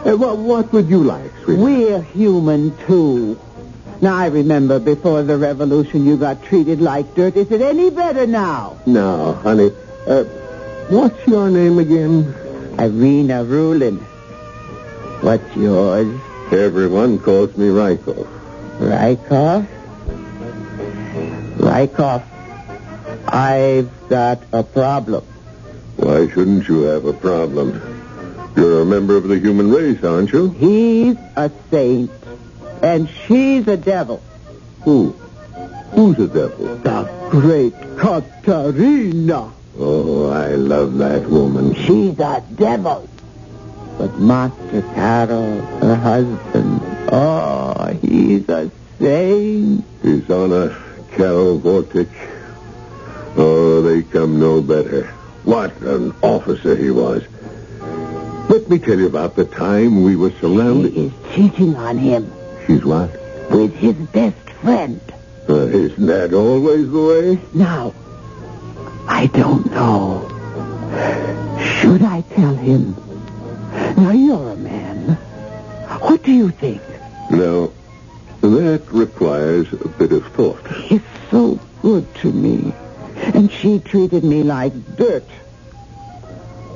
What would you like, sweetheart? We're human, too. Now, I remember before the revolution you got treated like dirt. Is it any better now? No, honey. What's your name again? Irina Rulin. What's yours? Everyone calls me Rykov. Rykov? Rykov, I've got a problem. Why shouldn't you have a problem? You're a member of the human race, aren't you? He's a saint, and she's a devil. Who? Who's a devil? The great Katarina. Oh, I love that woman. She's a devil. But Master Carol, her husband, oh, he's a saint. His Honor, Carol Vortic. Oh, they come no better. What an officer he was. Let me tell you about the time we were surrounded. She is cheating on him. She's what? With his best friend. Isn't that always the way? Now, I don't know. Should I tell him? Now, you're a man. What do you think? Now, that requires a bit of thought. He's so good to me. And she treated me like dirt.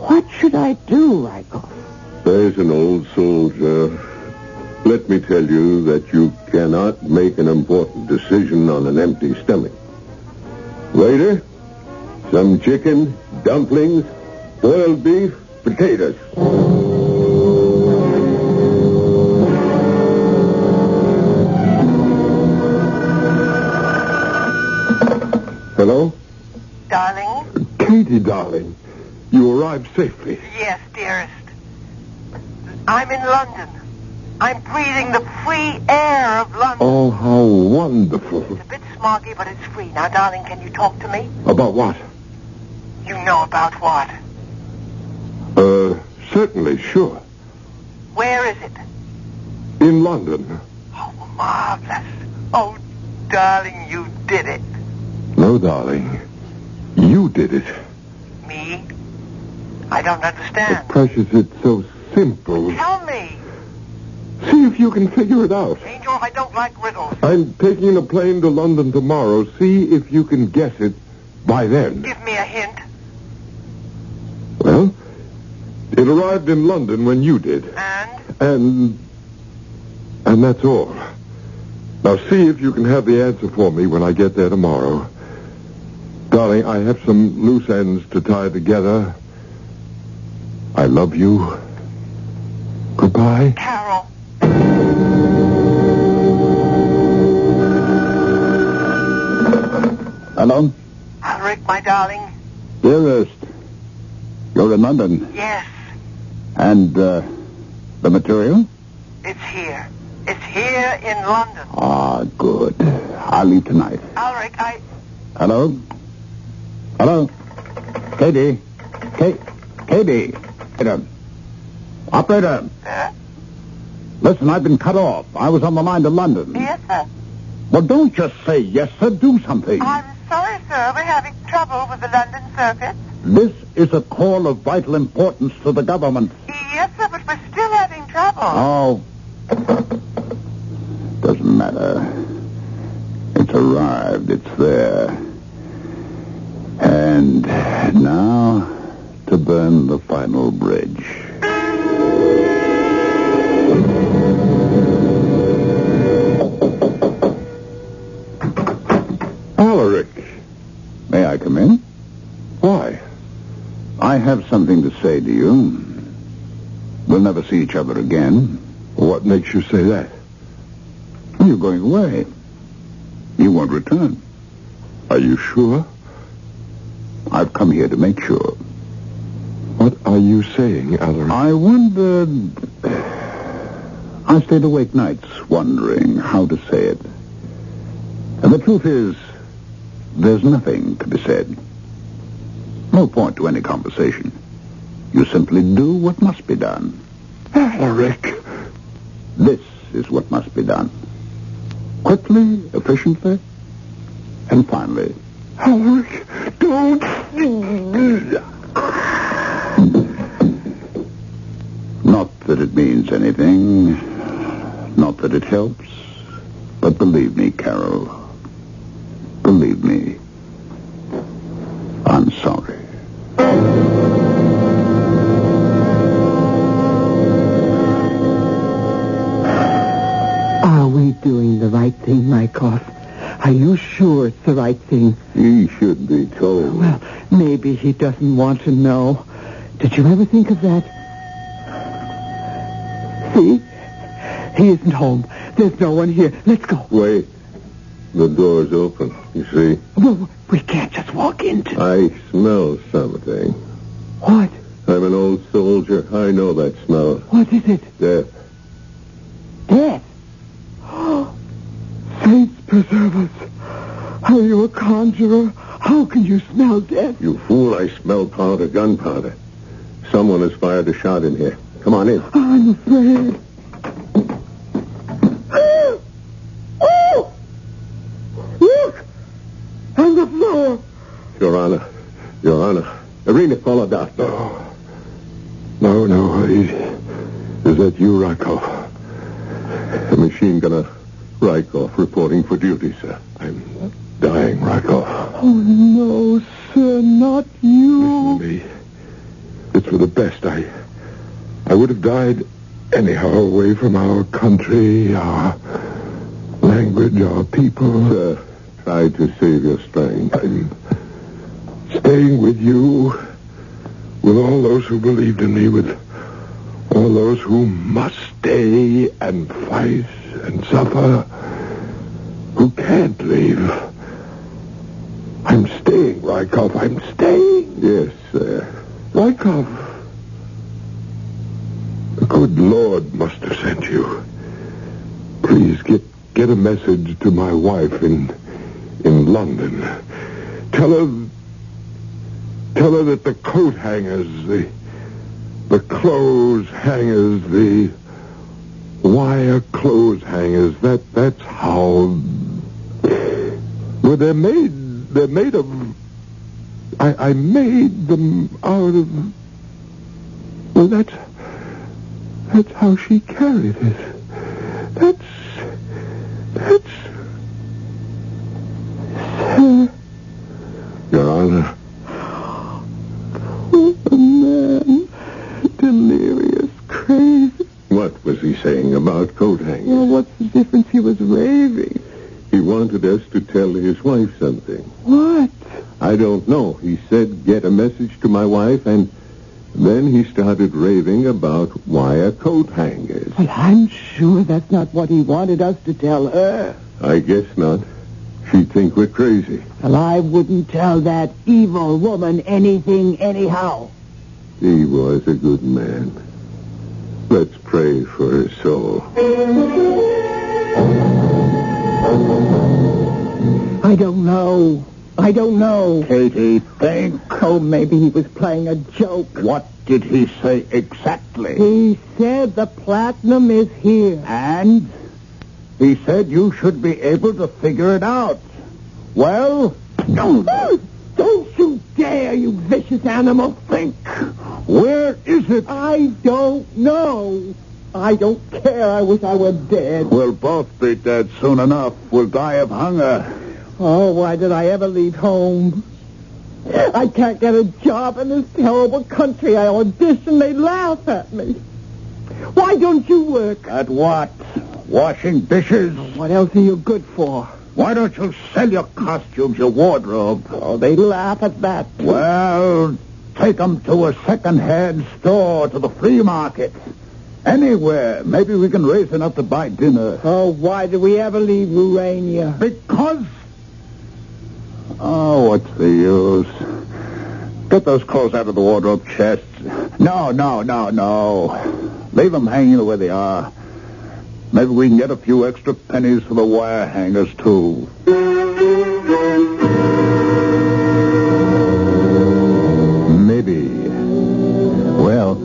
What should I do, Rykov? There's an old soldier. Let me tell you that you cannot make an important decision on an empty stomach. Waiter, some chicken, dumplings, boiled beef, potatoes. Hello? Darling? Katie, darling. You arrived safely. Yes, dearest. I'm in London. I'm breathing the free air of London. Oh, how wonderful. It's a bit smoggy, but it's free. Now, darling, can you talk to me? About what? You know about what? Certainly, sure. Where is it? In London. Oh, marvelous. Oh, darling, you did it. No, darling. You did it. Me? I don't understand. Precious, it's so simple. Tell me. See if you can figure it out. Angel, I don't like riddles. I'm taking a plane to London tomorrow. See if you can guess it by then. Give me a hint. Well, it arrived in London when you did. And that's all. Now see if you can have the answer for me when I get there tomorrow. Darling, I have some loose ends to tie together. I love you. Goodbye. Carol. Hello? Ulrich, my darling. Dearest, you're in London. Yes, And, the material? it's here. It's here in London. Ah, good. I'll leave tonight. Ulrich, Hello? Hello? Katie? Katie? Operator? Listen, I've been cut off. I was on the line to London. Yes, sir. Well, don't just say yes, sir. Do something. I'm sorry, sir. We're having trouble with the London circuit. This is a call of vital importance to the government. Yes, sir, but we're still having trouble. Oh. Doesn't matter. It's arrived. It's there. And now to burn the final bridge. Alaric. May I come in? Why? I have something to say to you. We'll never see each other again. What makes you say that? You're going away. You won't return. Are you sure? I've come here to make sure. What are you saying, Alaric? I wondered... I stayed awake nights wondering how to say it. And the truth is, there's nothing to be said. No point to any conversation. You simply do what must be done. Alaric! This is what must be done. Quickly, efficiently, and finally. Alaric, don't... Not that it means anything. Not that it helps. But believe me, Carol. Believe me. I'm sorry. Are we doing the right thing, Mykoff? Are you sure it's the right thing? He should be told. Well, maybe he doesn't want to know. Did you ever think of that? See? He isn't home. There's no one here. Let's go. Wait. The door's open, you see? Well, we can't just walk into... I smell something. What? I'm an old soldier. I know that smell. What is it? Death. Death? Saints preserve us. Are you a conjurer? How can you smell death? You fool, I smell powder, gunpowder. Someone has fired a shot in here. Come on in. I'm afraid. Oh! Look! On the floor. Your Honor. Your Honor. Irina, call a doctor. No. Is that you, Rykov? The machine gunner Rykov reporting for duty, sir. I'm dying, Rykov. Oh, no, sir, not you. Listen to me. It's for the best. I would have died anyhow, away from our country, our language, our people. Sir, try to save your strength. I'm staying with you, with all those who believed in me, with all those who must stay and fight and suffer, who can't leave. I'm staying, Rykov. I'm staying. Yes, sir. Rykov. The good Lord must have sent you. Please get a message to my wife in London. Tell her that the coat hangers, the clothes hangers, the wire clothes hangers, that's how... Well, they're made of... I made them out of... Well, that's how she carried it. That's... Your Honor. Poor man. Delirious, crazy. What was he saying about coat hangers? Well, what's the difference? He was raving. He wanted us to tell his wife something. What? I don't know. He said, get a message to my wife, and then he started raving about wire coat hangers. Well, I'm sure that's not what he wanted us to tell her. I guess not. She'd think we're crazy. Well, I wouldn't tell that evil woman anything anyhow. He was a good man. Let's pray for his soul. I don't know. Katie, think. Oh, maybe he was playing a joke. What did he say exactly? He said the platinum is here. And? He said you should be able to figure it out. Well? Don't you dare, you vicious animal. Think. Where is it? I don't know. I don't care. I wish I were dead. We'll both be dead soon enough. We'll die of hunger. Oh, why did I ever leave home? I can't get a job in this terrible country. I audition, they laugh at me. Why don't you work? At what? Washing dishes? What else are you good for? Why don't you sell your costumes, your wardrobe? Oh, they laugh at that, too. Well, take them to a second-hand store, to the flea market. Anywhere. Maybe we can raise enough to buy dinner. Oh, why did we ever leave Urania? Because... Oh, what's the use? Get those clothes out of the wardrobe chest. No. Leave them hanging the way they are. Maybe we can get a few extra pennies for the wire hangers, too. Maybe. Well,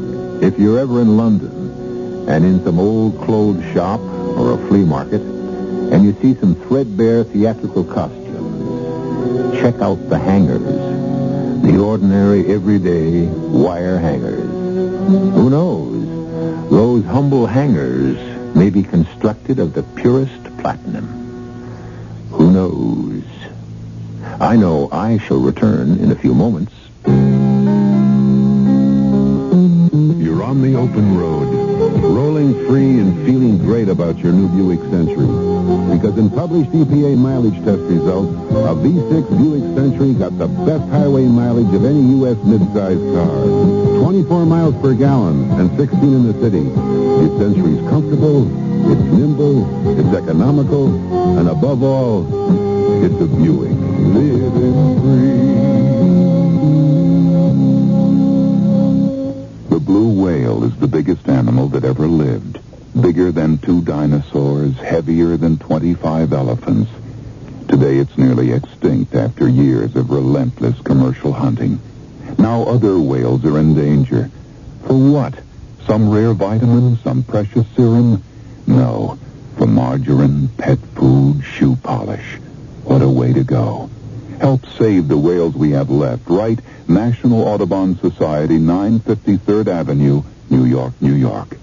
if you're ever in London and in some old clothes shop or a flea market and you see some threadbare theatrical costumes, check out the hangers. The ordinary, everyday wire hangers. Who knows? Those humble hangers may be constructed of the purest platinum. Who knows? I know I shall return in a few moments. You're on the open road, rolling free and feeling great about your new Buick Century. Because in published EPA mileage test results, a V6 Buick Century got the best highway mileage of any U.S. midsize car. 24 miles per gallon and 16 in the city. This Century's comfortable, it's nimble, it's economical, and above all, it's a Buick. Living free. The blue whale is the biggest animal that ever lived. Bigger than 2 dinosaurs, heavier than 25 elephants. Today it's nearly extinct after years of relentless commercial hunting. Now other whales are in danger. For what? Some rare vitamin? Some precious serum? No. For margarine, pet food, shoe polish. What a way to go. Help save the whales we have left. Write National Audubon Society, 953rd Avenue, New York, New York.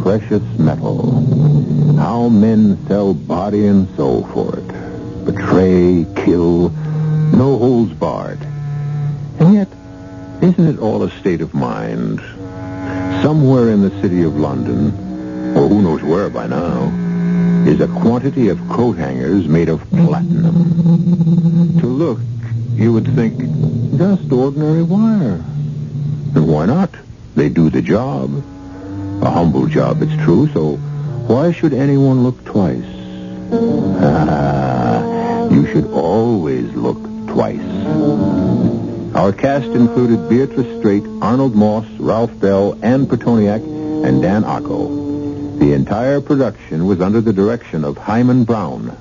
Precious metal. How men sell body and soul for it. Betray, kill, no holds barred. And yet, isn't it all a state of mind? Somewhere in the city of London, or who knows where by now, is a quantity of coat hangers made of platinum. To look, you would think, just ordinary wire. And why not? They do the job. A humble job, it's true, so why should anyone look twice? You should always look twice. Our cast included Beatrice Straight, Arnold Moss, Ralph Bell, Ann Petoniak, and Dan Ocko. The entire production was under the direction of Hyman Brown.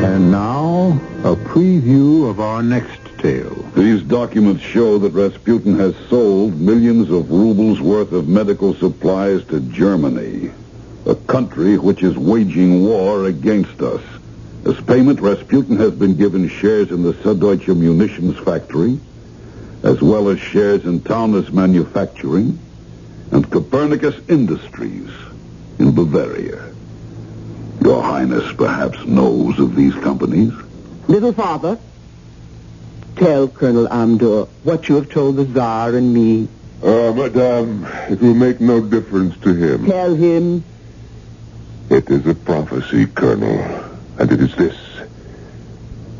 And now, a preview of our next tale. These documents show that Rasputin has sold millions of rubles worth of medical supplies to Germany, a country which is waging war against us. As payment, Rasputin has been given shares in the Süddeutsche Munitions factory, as well as shares in Taunus Manufacturing and Copernicus Industries in Bavaria. Your Highness perhaps knows of these companies? Little Father, tell Colonel Amdor what you have told the Tsar and me. Madame, it will make no difference to him. Tell him. It is a prophecy, Colonel, and it is this.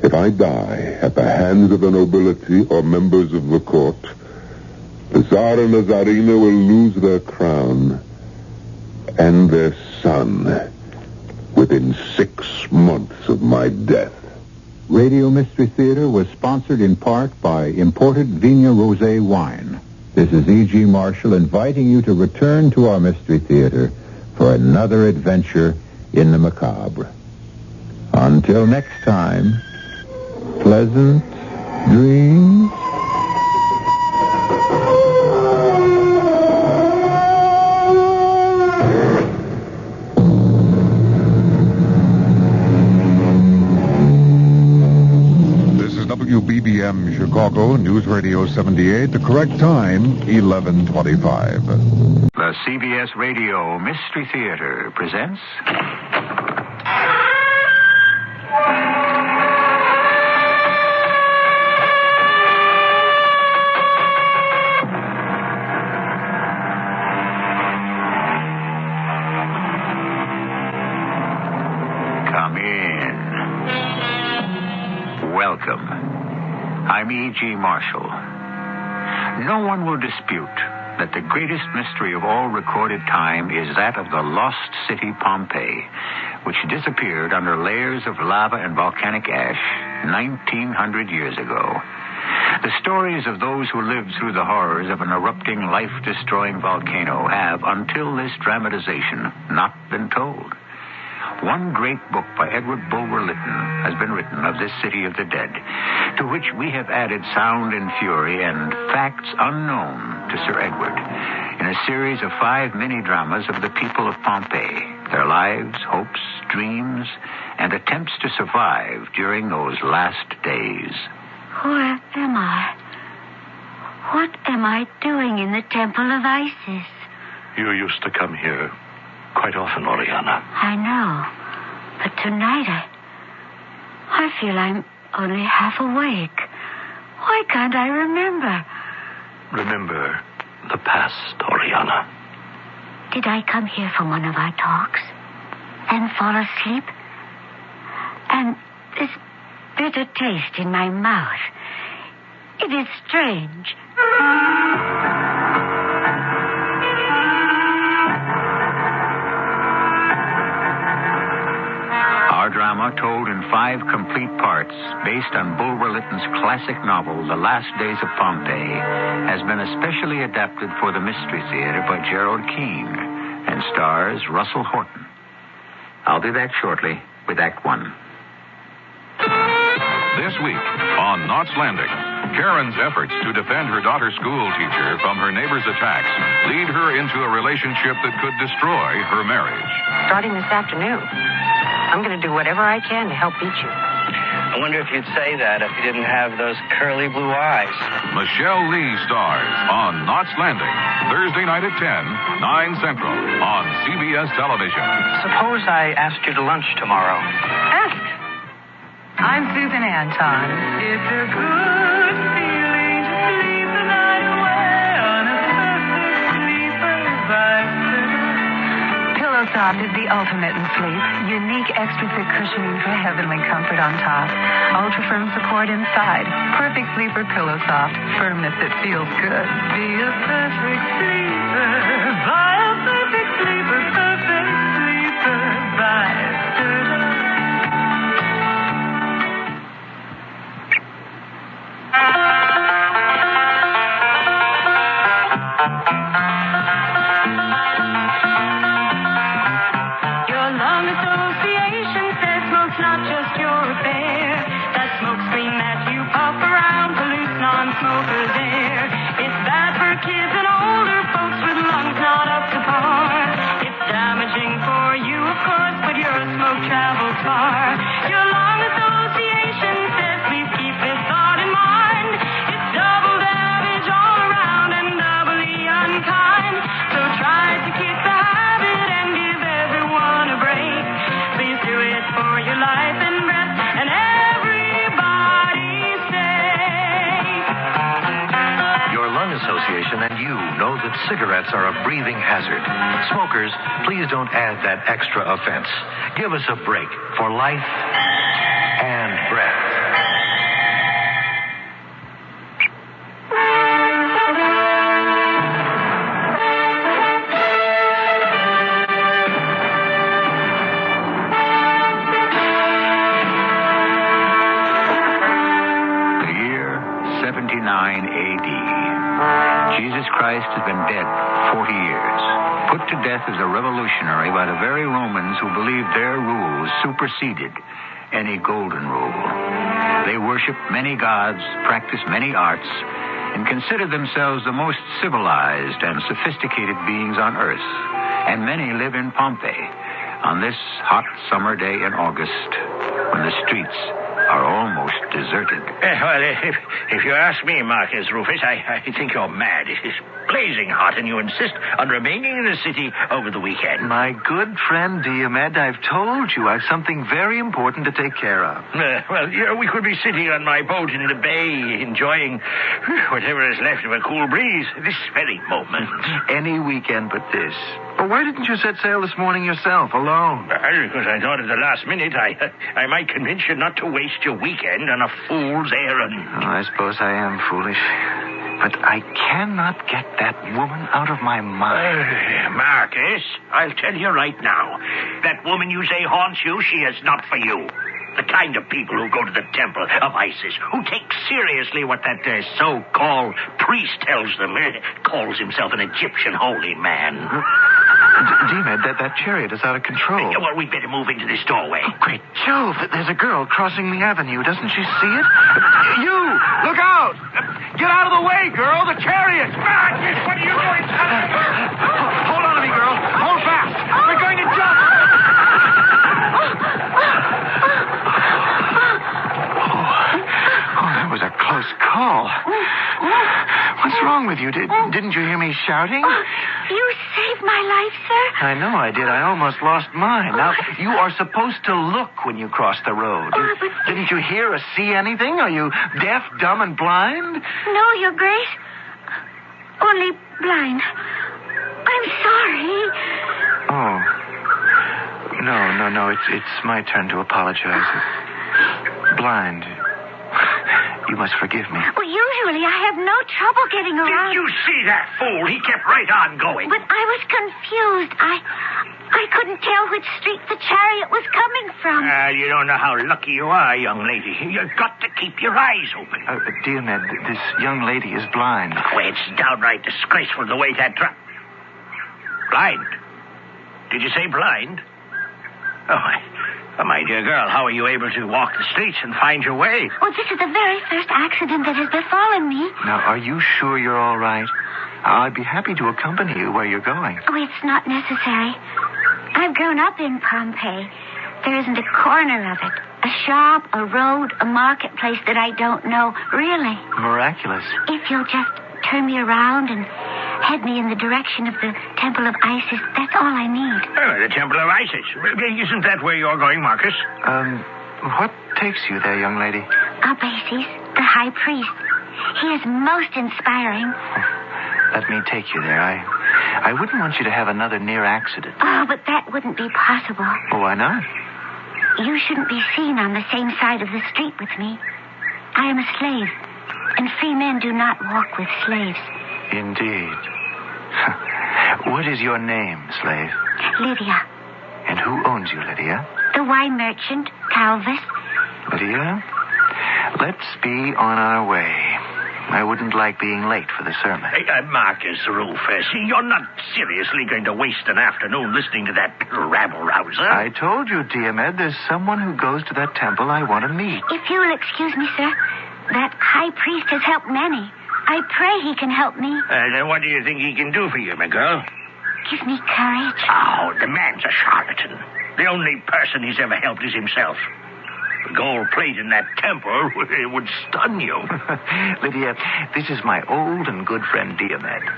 If I die at the hands of the nobility or members of the court, the Tsar and the Tsarina will lose their crown and their son within 6 months of my death. Radio Mystery Theater was sponsored in part by imported Vigna Rosé wine. This is E.G. Marshall inviting you to return to our Mystery Theater for another adventure in the macabre. Until next time, pleasant dreams. WBBM Chicago, News Radio 78. The correct time, 11:25. The CBS Radio Mystery Theater presents... Come in. Welcome. I'm E.G. Marshall. No one will dispute that the greatest mystery of all recorded time is that of the lost city Pompeii, which disappeared under layers of lava and volcanic ash 1,900 years ago. The stories of those who lived through the horrors of an erupting, life-destroying volcano have, until this dramatization, not been told. One great book by Edward Bulwer Lytton has been written of this city of the dead, to which we have added Sound and Fury and Facts Unknown to Sir Edward, in a series of 5 mini-dramas of the people of Pompeii, their lives, hopes, dreams, and attempts to survive during those last days. Where am I? What am I doing in the Temple of Isis? You used to come here quite often, Oriana. I know. But tonight I feel I'm only half awake. Why can't I remember? Remember the past, Oriana. Did I come here for one of our talks and fall asleep? And this bitter taste in my mouth. It is strange. Our drama, told in 5 complete parts, based on Bulwer Lytton's classic novel, The Last Days of Pompeii, has been especially adapted for the Mystery Theatre by Gerald Keane and stars Russell Horton. I'll be back shortly with Act 1. This week on Knots Landing, Karen's efforts to defend her daughter's school teacher from her neighbor's attacks lead her into a relationship that could destroy her marriage. Starting this afternoon, I'm going to do whatever I can to help beat you. I wonder if you'd say that if you didn't have those curly blue eyes. Michelle Lee stars on Knots Landing, Thursday night at 10, 9 Central, on CBS Television. Suppose I asked you to lunch tomorrow. Ask. I'm Susan Anton. It's a good feeling to sleep the night away on a perfect sleeper's bicycle. PillowSoft is the ultimate in sleep. Unique extra thick cushioning for heavenly comfort on top. Ultra firm support inside. Perfect sleeper PillowSoft. Firmness that feels good. Be a perfect sleeper. Buy a perfect sleeper. Perfect sleeper. Bicycle. Smokers air. It's bad for kids and older folks with lungs not up to par. It's damaging for you, of course, but your smoke travels far. Your lung association says please keep this thought in mind. It's double damage all around and doubly unkind. So try to kick the habit and give everyone a break. Please do it for your life and breath and everybody's sake. Lung Association and you know that cigarettes are a breathing hazard. Smokers, please don't add that extra offense. Give us a break for life and breath. The year 79 A.D. Jesus Christ has been dead 40 years, put to death as a revolutionary by the very Romans who believed their rules superseded any golden rule. They worship many gods, practice many arts, and consider themselves the most civilized and sophisticated beings on earth. And many live in Pompeii on this hot summer day in August when the streets are almost deserted. Well, if you ask me, Marcus Rufus, I think you're mad. It is blazing hot, and you insist on remaining in the city over the weekend. My good friend Diomed, I've told you I've something very important to take care of. We could be sitting on my boat in the bay, enjoying whatever is left of a cool breeze this very moment. Any weekend but this. Well, why didn't you set sail this morning yourself, alone? Because I thought at the last minute I might convince you not to waste your weekend on a fool's errand. I suppose I am foolish. But I cannot get that woman out of my mind. Marcus, I'll tell you right now. That woman you say haunts you, she is not for you. The kind of people who go to the temple of Isis, who take seriously what that so-called priest tells them, calls himself an Egyptian holy man. Diomed, that chariot is out of control. Well, we'd better move into this doorway. Oh, great Jove, there's a girl crossing the avenue. Doesn't she see it? You! Look out! Get out of the way, girl! The chariot! Marcus, what are you doing? Hold on to me, girl. Hold fast. We're going to jump. Oh, that was a close call. What's wrong with you? Didn't you hear me shouting? You saved my life, sir. I know I did. I almost lost mine. Now, you are supposed to look when you cross the road. Didn't you hear or see anything? Are you deaf, dumb, and blind? No, Your Grace. Only blind. I'm sorry. Oh. No. It's my turn to apologize. Blind. You must forgive me. Well, usually I have no trouble getting around. Did you see that fool? He kept right on going. But I was confused. I couldn't tell which street the chariot was coming from. You don't know how lucky you are, young lady. You've got to keep your eyes open. Diomed, this young lady is blind. Oh, it's downright disgraceful the way that Blind? Did you say blind? Oh, my dear girl, how are you able to walk the streets and find your way? Well, this is the very first accident that has befallen me. Now, are you sure you're all right? I'd be happy to accompany you where you're going. Oh, it's not necessary. I've grown up in Pompeii. There isn't a corner of it. A shop, a road, a marketplace that I don't know, really. Miraculous. If you'll just turn me around and head me in the direction of the Temple of Isis, that's all I need. The Temple of Isis. Isn't that where you're going, Marcus? What takes you there, young lady? Odyssey, the high priest. He is most inspiring. Let me take you there. I wouldn't want you to have another near accident. Oh, but that wouldn't be possible. Why not? You shouldn't be seen on the same side of the street with me. I am a slave, and free men do not walk with slaves. Indeed. What is your name, slave? Lydia. And who owns you, Lydia? The wine merchant, Calvis. Lydia, let's be on our way. I wouldn't like being late for the sermon. Marcus Rufus, you're not seriously going to waste an afternoon listening to that rabble-rouser? I told you, Diomed, there's someone who goes to that temple I want to meet. If you will excuse me, sir, that high priest has helped many. I pray he can help me. Then what do you think he can do for you, my girl? Give me courage. Oh, the man's a charlatan. The only person he's ever helped is himself. The gold plate in that temple would stun you. Lydia, this is my old and good friend Diomed.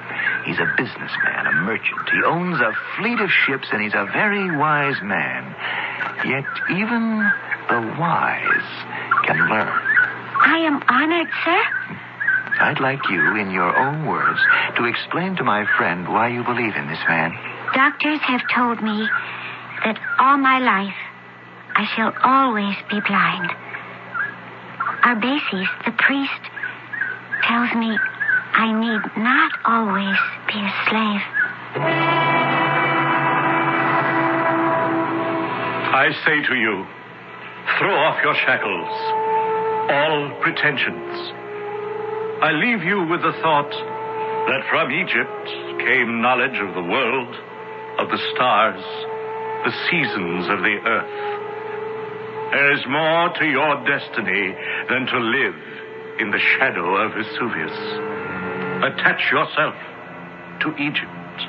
He's a businessman, a merchant. He owns a fleet of ships, and he's a very wise man. Yet even the wise can learn. I am honored, sir. I'd like you, in your own words, to explain to my friend why you believe in this man. Doctors have told me that all my life I shall always be blind. Arbaces, the priest, tells me I need not always be a slave. I say to you, throw off your shackles, all pretensions. I leave you with the thought that from Egypt came knowledge of the world, of the stars, the seasons of the earth. There is more to your destiny than to live in the shadow of Vesuvius. Attach yourself to Egypt.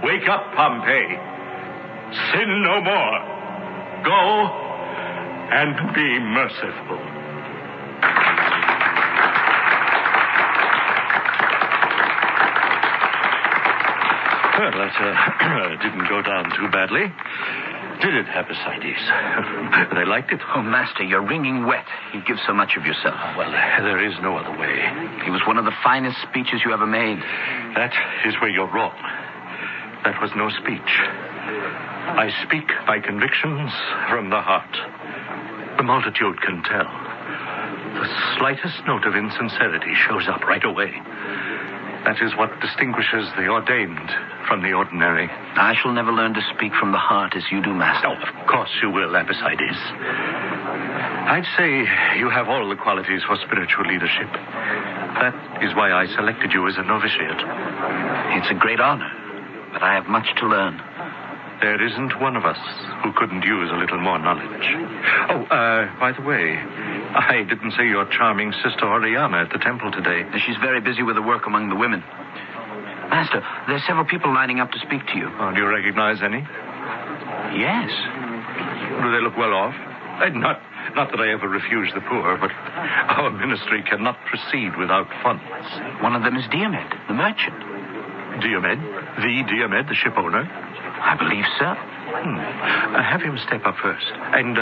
Wake up, Pompeii. Sin no more. Go and be merciful. Well, that didn't go down too badly. Did it, Epicides? They liked it. Oh, Master, you're wringing wet. You give so much of yourself. Well, there is no other way. It was one of the finest speeches you ever made. That is where you're wrong. That was no speech. I speak my convictions from the heart. The multitude can tell. The slightest note of insincerity shows up right away. That is what distinguishes the ordained from the ordinary. I shall never learn to speak from the heart as you do, Master. Oh, of course you will, Epicides. I'd say you have all the qualities for spiritual leadership. That is why I selected you as a novitiate. It's a great honor, but I have much to learn. There isn't one of us who couldn't use a little more knowledge. Oh, by the way, I didn't see your charming sister Oriana at the temple today. She's very busy with the work among the women. Master, there's several people lining up to speak to you. Oh, do you recognize any? Yes. Do they look well off? Not that I ever refuse the poor, but our ministry cannot proceed without funds. One of them is Diomed, the merchant. Diomed? The Diomed, the ship owner? I believe so. Have him step up first. And,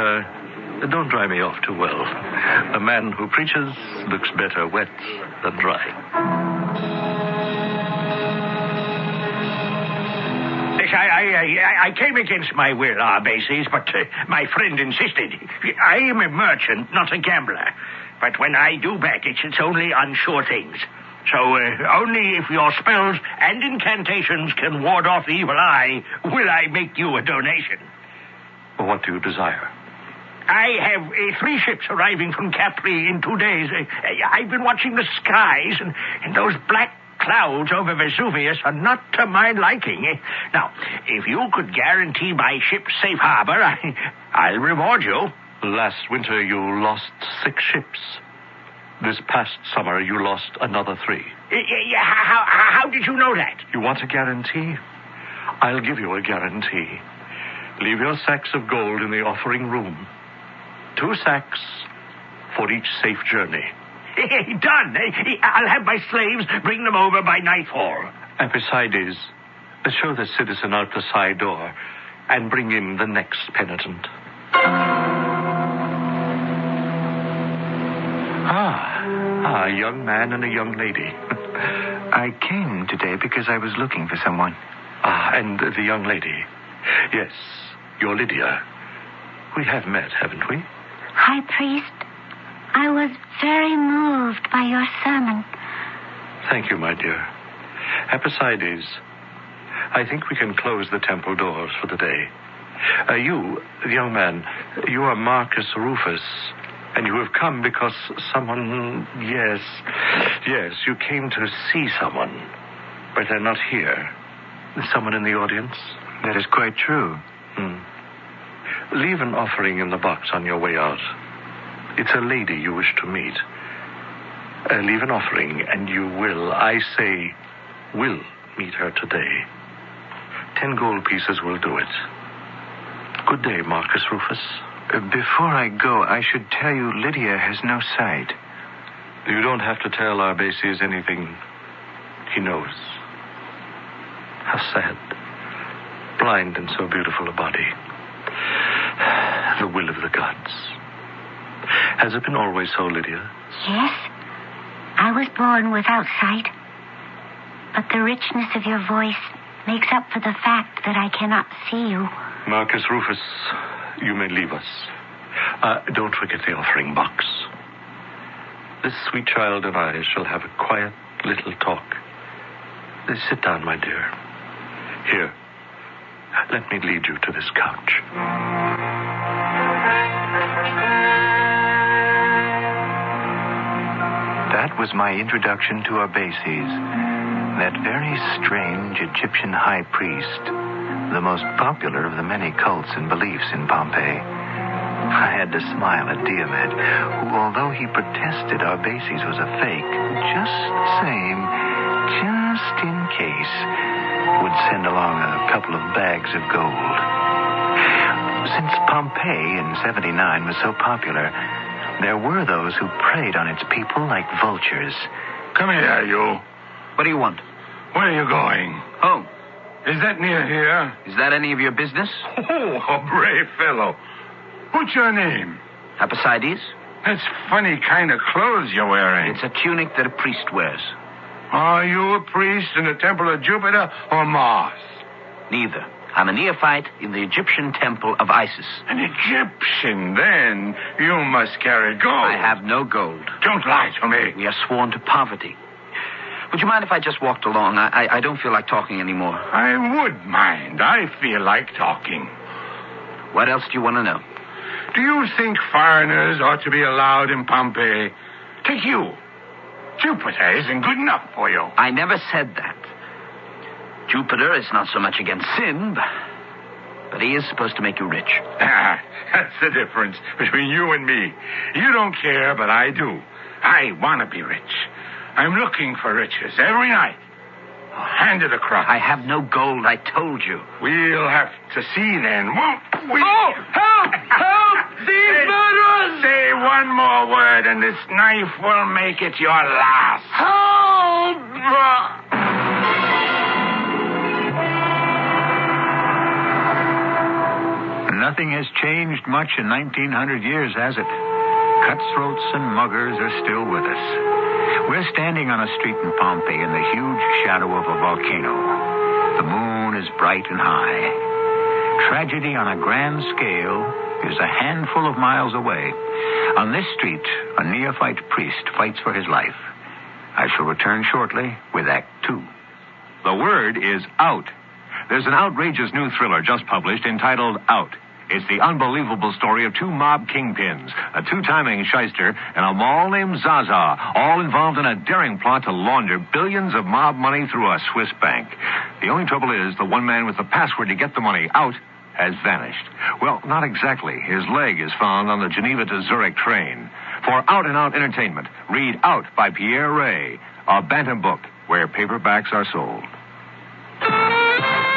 don't dry me off too well. A man who preaches looks better wet than dry. Yes, I came against my will, Arbaces, but my friend insisted. I am a merchant, not a gambler. But when I do back, it's only on sure things. So only if your spells and incantations can ward off the evil eye will I make you a donation. What do you desire? I have 3 ships arriving from Capri in 2 days. I've been watching the skies, and those black clouds over Vesuvius are not to my liking. Now, if you could guarantee my ship safe harbor, I'll reward you. Last winter you lost 6 ships. This past summer, you lost another 3. How did you know that? You want a guarantee? I'll give you a guarantee. Leave your sacks of gold in the offering room. 2 sacks for each safe journey. Done. I'll have my slaves bring them over by nightfall. Epicides, show the citizen out the side door and bring in the next penitent. A young man and a young lady. I came today because I was looking for someone. And the young lady. Yes, you're Lydia. We have met, haven't we? High Priest, I was very moved by your sermon. Thank you, my dear. Epicides, I think we can close the temple doors for the day. You, the young man, you are Marcus Rufus. And you have come because someone... Yes, you came to see someone. But they're not here. Someone in the audience? That is quite true. Leave an offering in the box on your way out. It's a lady you wish to meet. Leave an offering, and you will, I say, will meet her today. 10 gold pieces will do it. Good day, Marcus Rufus. Before I go, I should tell you Lydia has no sight. You don't have to tell Arbaces anything. He knows. How sad. Blind in so beautiful a body. The will of the gods. Has it been always so, Lydia? Yes. I was born without sight. But the richness of your voice makes up for the fact that I cannot see you. Marcus Rufus, you may leave us. Don't forget the offering box. This sweet child and I shall have a quiet little talk. Sit down, my dear. Here, let me lead you to this couch. That was my introduction to Arbaces, that very strange Egyptian high priest, the most popular of the many cults and beliefs in Pompeii. I had to smile at Diomed, who, although he protested Arbaces was a fake, just the same, just in case, would send along a couple of bags of gold. Since Pompeii in 79 was so popular, there were those who preyed on its people like vultures. Come here, you. What do you want? Where are you going? Home. Is that near here? Is that any of your business? Oh, a brave fellow. What's your name? Apicides? That's funny kind of clothes you're wearing. It's a tunic that a priest wears. Are you a priest in the temple of Jupiter or Mars? Neither. I'm a neophyte in the Egyptian temple of Isis. An Egyptian, then. You must carry gold. I have no gold. Don't lie to me. We are sworn to poverty. Would you mind if I just walked along? I don't feel like talking anymore. I would mind. I feel like talking. What else do you want to know? Do you think foreigners ought to be allowed in Pompeii? Take you. Jupiter isn't good enough for you. I never said that. Jupiter is not so much against sin, but he is supposed to make you rich. That's the difference between you and me. You don't care, but I do. I want to be rich. I'm looking for riches every night. Hand it across. I have no gold, I told you. We'll have to see then, won't we? Oh, help! Help! These murderers! Say one more word and this knife will make it your last. Help! Nothing has changed much in 1900 years, has it? Cutthroats and muggers are still with us. We're standing on a street in Pompeii in the huge shadow of a volcano. The moon is bright and high. Tragedy on a grand scale is a handful of miles away. On this street, a neophyte priest fights for his life. I shall return shortly with Act 2. The word is out. There's an outrageous new thriller just published entitled Out. It's the unbelievable story of two mob kingpins, a two-timing shyster, and a mall named Zaza, all involved in a daring plot to launder billions of mob money through a Swiss bank. The only trouble is the one man with the password to get the money out has vanished. Well, not exactly. His leg is found on the Geneva to Zurich train. For out-and-out entertainment, read Out by Pierre Ray, a Bantam book where paperbacks are sold.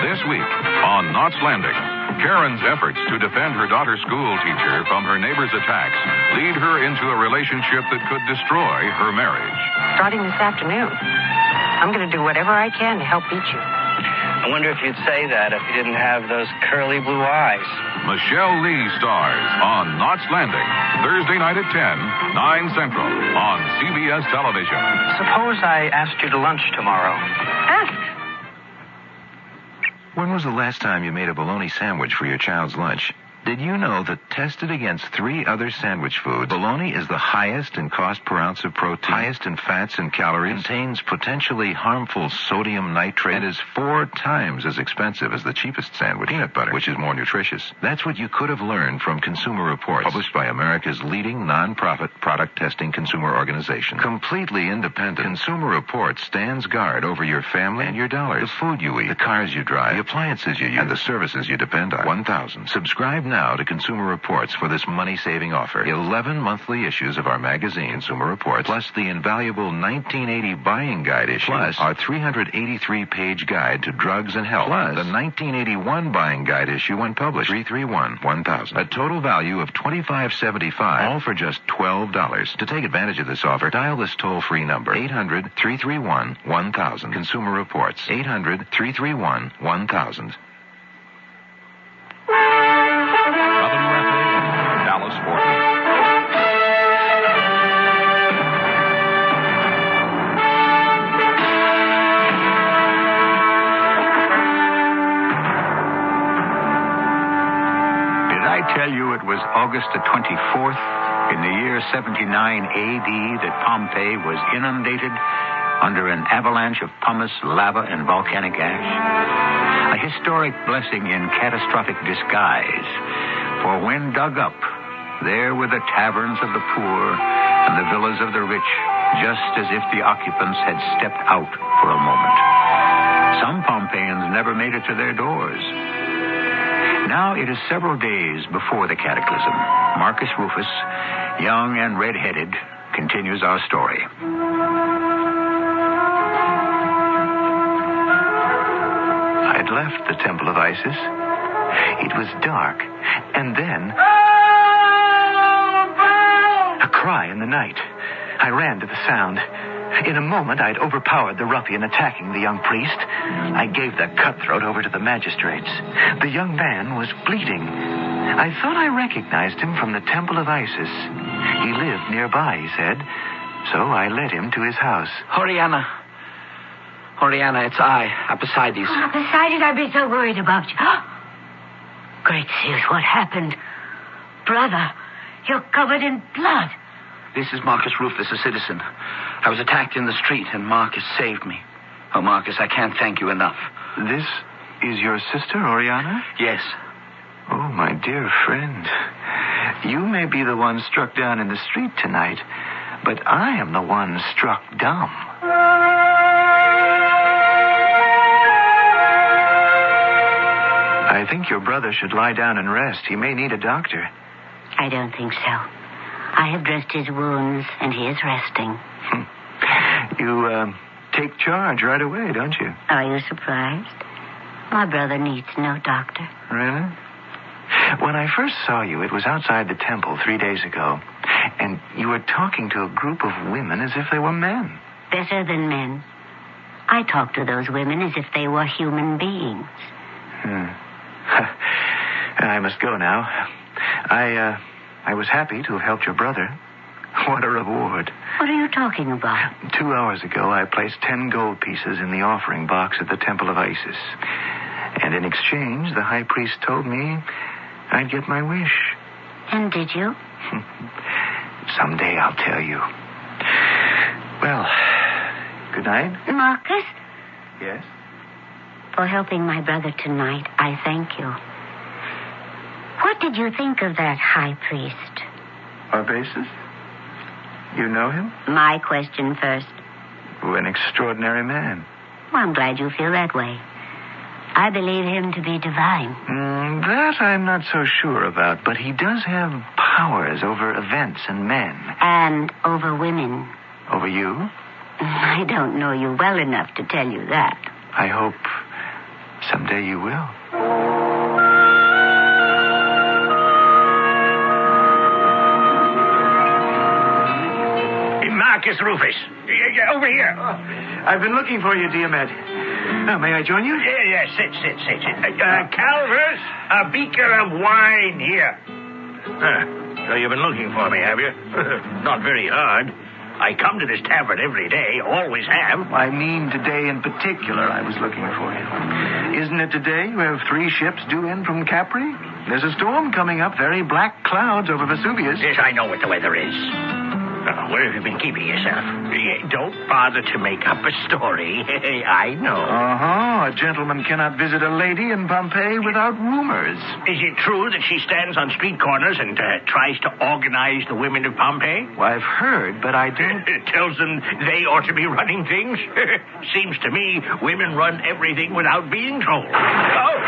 This week on Knots Landing, Karen's efforts to defend her daughter's school teacher from her neighbor's attacks lead her into a relationship that could destroy her marriage. Starting this afternoon, I'm going to do whatever I can to help beat you. I wonder if you'd say that if you didn't have those curly blue eyes. Michelle Lee stars on Knots Landing, Thursday night at 10, 9 Central on CBS Television. Suppose I asked you to lunch tomorrow. Ask. When was the last time you made a bologna sandwich for your child's lunch? Did you know that tested against 3 other sandwich foods, bologna is the highest in cost per ounce of protein, highest in fats and calories, contains potentially harmful sodium nitrate, and is 4 times as expensive as the cheapest sandwich, peanut butter, which is more nutritious. That's what you could have learned from Consumer Reports, published by America's leading non-profit product testing consumer organization. Completely independent, Consumer Reports stands guard over your family and your dollars, the food you eat, the cars you drive, the appliances you use, and the services you depend on. 1,000. Subscribe now to Consumer Reports for this money-saving offer. 11 monthly issues of our magazine, Consumer Reports, plus the invaluable 1980 buying guide issue, plus our 383-page guide to drugs and health, plus the 1981 buying guide issue when published, 331-1000. A total value of $25.75, all for just $12. To take advantage of this offer, dial this toll-free number, 800-331-1000. Consumer Reports, 800-331-1000. Tell you it was August the 24th in the year 79 AD that Pompeii was inundated under an avalanche of pumice, lava, and volcanic ash. A historic blessing in catastrophic disguise, for when dug up, there were the taverns of the poor and the villas of the rich, just as if the occupants had stepped out for a moment. Some Pompeians never made it to their doors. Now it is several days before the cataclysm. Marcus Rufus, young and red-headed, continues our story. I had left the Temple of Isis It was dark, and then a cry in the night. I ran to the sound. In a moment, I'd overpowered the ruffian attacking the young priest. I gave the cutthroat over to the magistrates. The young man was bleeding. I thought I recognized him from the Temple of Isis. He lived nearby, he said. So I led him to his house. Oriana, it's I, Apisides. Oh, Apisides, I've been so worried about you. Great Zeus, what happened? Brother, you're covered in blood. This is Marcus Rufus, a citizen. I was attacked in the street, and Marcus saved me. Oh, Marcus, I can't thank you enough. This is your sister, Oriana? Yes. Oh, my dear friend. You may be the one struck down in the street tonight, but I am the one struck dumb. I think your brother should lie down and rest. He may need a doctor. I don't think so. I have dressed his wounds, and he is resting. You take charge right away, don't you? Are you surprised? My brother needs no doctor. Really? When I first saw you, it was outside the temple 3 days ago, and you were talking to a group of women as if they were men. Better than men. I talk to those women as if they were human beings. I must go now. I was happy to have helped your brother. What a reward. What are you talking about? 2 hours ago, I placed 10 gold pieces in the offering box at the Temple of Isis. And in exchange, the high priest told me I'd get my wish. And did you? Someday I'll tell you. Well, good night. Marcus? Yes? For helping my brother tonight, I thank you. What did you think of that high priest? Arbaces? You know him? My question first. An extraordinary man. Well, I'm glad you feel that way. I believe him to be divine. That I'm not so sure about, but he does have powers over events and men. And over women. Over you? I don't know you well enough to tell you that. I hope someday you will. Marcus Rufus. Over here. I've been looking for you, Diomed. May I join you? Yeah, sit. Calvers, a beaker of wine here. So you've been looking for me, have you? Not very hard. I come to this tavern every day, always have. I mean today in particular I was looking for you. Isn't it today you have 3 ships due in from Capri? There's a storm coming up, very black clouds over Vesuvius. Yes, I know what the weather is. Where have you been keeping yourself? Don't bother to make up a story. I know. A gentleman cannot visit a lady in Pompeii without rumors. Is it true that she stands on street corners and tries to organize the women of Pompeii? Well, I've heard, but I don't... Tells them they ought to be running things? Seems to me women run everything without being told. Oh!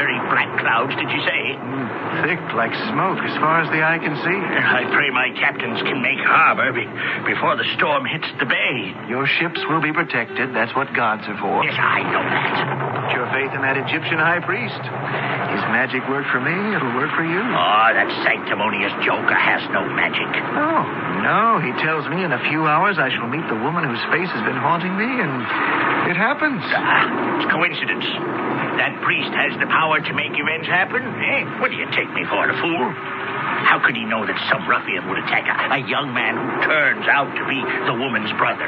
Very black clouds, did you say? Thick like smoke as far as the eye can see. I pray my captains can make harbor before the storm hits the bay. Your ships will be protected. That's what gods are for. Yes, I know that. Put your faith in that Egyptian high priest. His magic worked for me. It'll work for you. Oh, that sanctimonious joker has no magic. Oh, no. He tells me in a few hours I shall meet the woman whose face has been haunting me, and it happens. It's coincidence. That priest has the power to make events happen. What do you take me for, a fool? How could he know that some ruffian would attack a young man who turns out to be the woman's brother,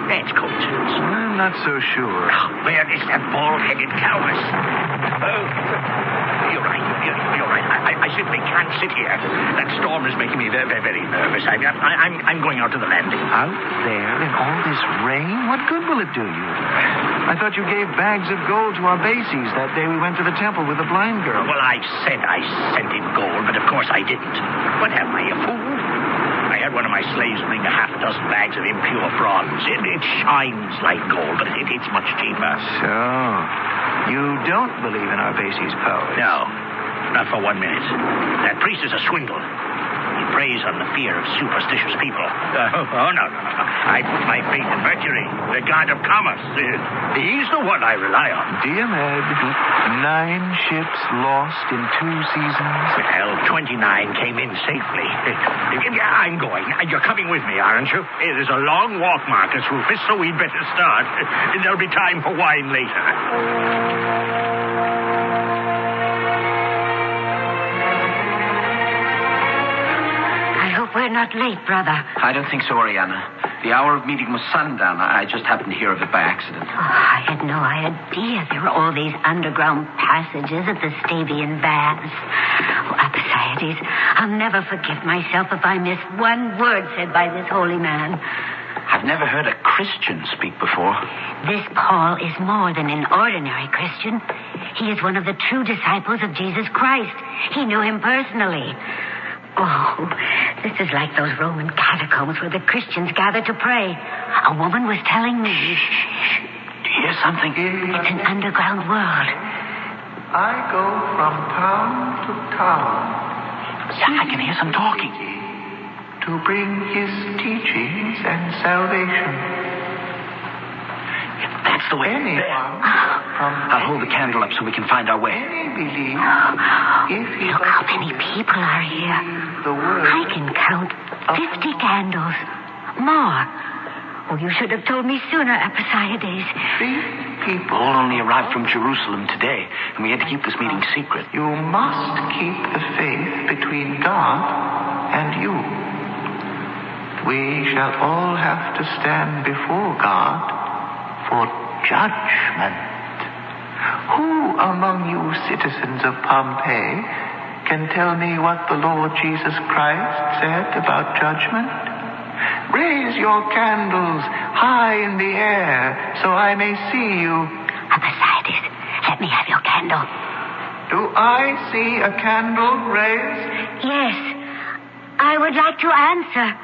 That's coincidence. I'm not so sure. Where is that bald-headed Calvus? Oh, you're right. I simply can't sit here. That storm is making me very, very nervous. I'm going out to the landing. Out there in all this rain? What good will it do you? I thought you gave bags of gold to Arbaces that day we went to the temple with the blind girl. Well, I said I sent him gold, but of course I didn't. What am I, a fool? I had one of my slaves bring a half dozen bags of impure bronze. It shines like gold, but it's much cheaper. So, you don't believe in Arbaces' powers? No, not for 1 minute. That priest is a swindler. He preys on the fear of superstitious people. No. I put my faith in Mercury, the god of commerce. He's the one I rely on. Diomed, 9 ships lost in 2 seasons. Well, 29 came in safely. I'm going. You're coming with me, aren't you? It is a long walk, Marcus Rufus, so we'd better start. There'll be time for wine later. We're not late, brother. I don't think so, Oriana. The hour of meeting was sundown. I just happened to hear of it by accident. Oh, I had no idea there were all these underground passages at the Stabian Baths. Oh, Apicides, I'll never forgive myself if I miss one word said by this holy man. I've never heard a Christian speak before. This Paul is more than an ordinary Christian. He is one of the true disciples of Jesus Christ. He knew him personally. Oh, this is like those Roman catacombs where the Christians gather to pray. A woman was telling me... Shh. Do you hear something? It's an underground world. I go from town to town. Yeah, I can hear some talking. To bring his teachings and salvation. That's the way. I'll hold the candle up so we can find our way. Look how many people are here. I can count 50 candles. More. Oh, you should have told me sooner, Apicides. 3 people. All only arrived from Jerusalem today, and we had to keep this meeting secret. You must keep the faith between God and you. We shall all have to stand before God for judgment. Who among you citizens of Pompeii can tell me what the Lord Jesus Christ said about judgment? Raise your candles high in the air so I may see you. Apicides, let me have your candle. Do I see a candle raised? Yes. I would like to answer.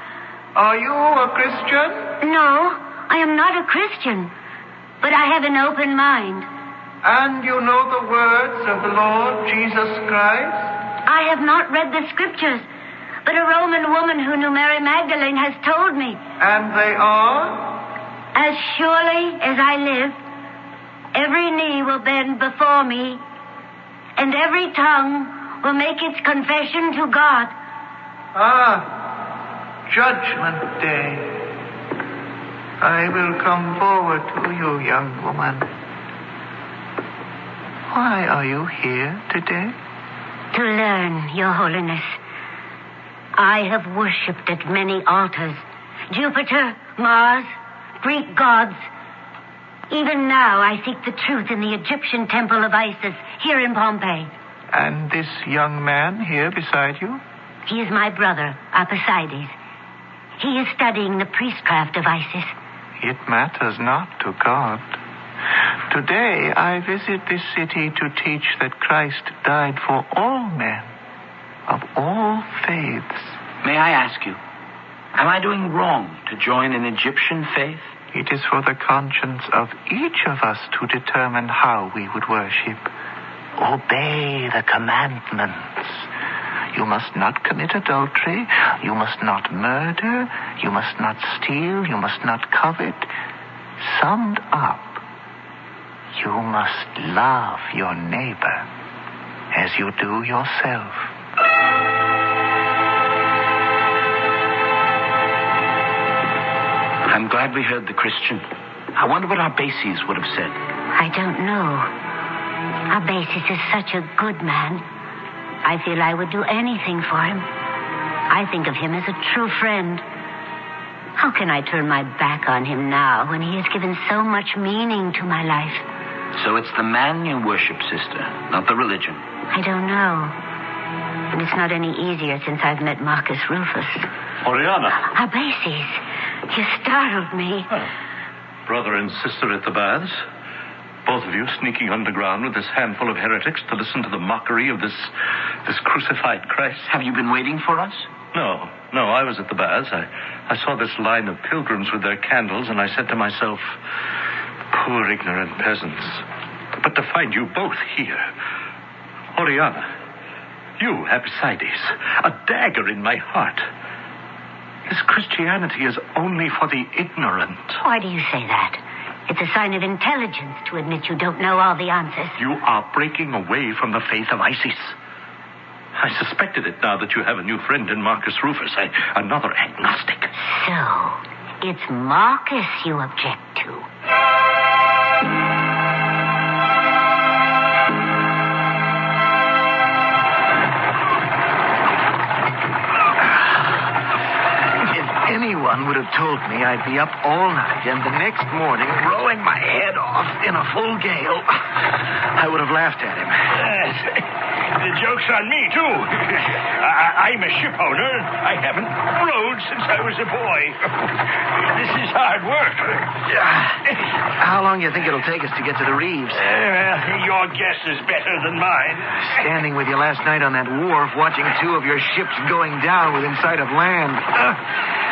Are you a Christian? No, I am not a Christian. But I have an open mind. And you know the words of the Lord Jesus Christ? I have not read the scriptures, but a Roman woman who knew Mary Magdalene has told me. And they are? As surely as I live, every knee will bend before me, and every tongue will make its confession to God. Judgment Day. I will come forward to you, young woman. Why are you here today? To learn, Your Holiness. I have worshipped at many altars. Jupiter, Mars, Greek gods. Even now I seek the truth in the Egyptian temple of Isis, here in Pompeii. And this young man here beside you? He is my brother, Apicides. He is studying the priestcraft of Isis. It matters not to God. Today I visit this city to teach that Christ died for all men, of all faiths. May I ask you, am I doing wrong to join an Egyptian faith? It is for the conscience of each of us to determine how we would worship. Obey the commandments. You must not commit adultery. You must not murder. You must not steal. You must not covet. Summed up, you must love your neighbor as you do yourself. I'm glad we heard the Christian. I wonder what Arbaces would have said. I don't know. Arbaces is such a good man. I feel I would do anything for him. I think of him as a true friend. How can I turn my back on him now when he has given so much meaning to my life? So it's the man you worship, sister, not the religion. I don't know. And it's not any easier since I've met Marcus Rufus. Oriana. Arbaces, you startled me. Brother and sister at the baths. Both of you sneaking underground with this handful of heretics to listen to the mockery of this crucified Christ. Have you been waiting for us? No, I was at the baths. I saw this line of pilgrims with their candles, and I said to myself, poor ignorant peasants. But to find you both here. Oriana, You, Epicydes, a dagger in my heart. This Christianity is only for the ignorant. Why do you say that? It's a sign of intelligence to admit you don't know all the answers. You are breaking away from the faith of Isis. I suspected it now that you have a new friend in Marcus Rufus, another agnostic. So, it's Marcus you object to. Anyone would have told me I'd be up all night and the next morning rowing my head off in a full gale, I would have laughed at him. The joke's on me, too. I'm a ship owner. I haven't rowed since I was a boy. This is hard work. How long do you think it'll take us to get to the reefs? Your guess is better than mine. Standing with you last night on that wharf, watching two of your ships going down within sight of land.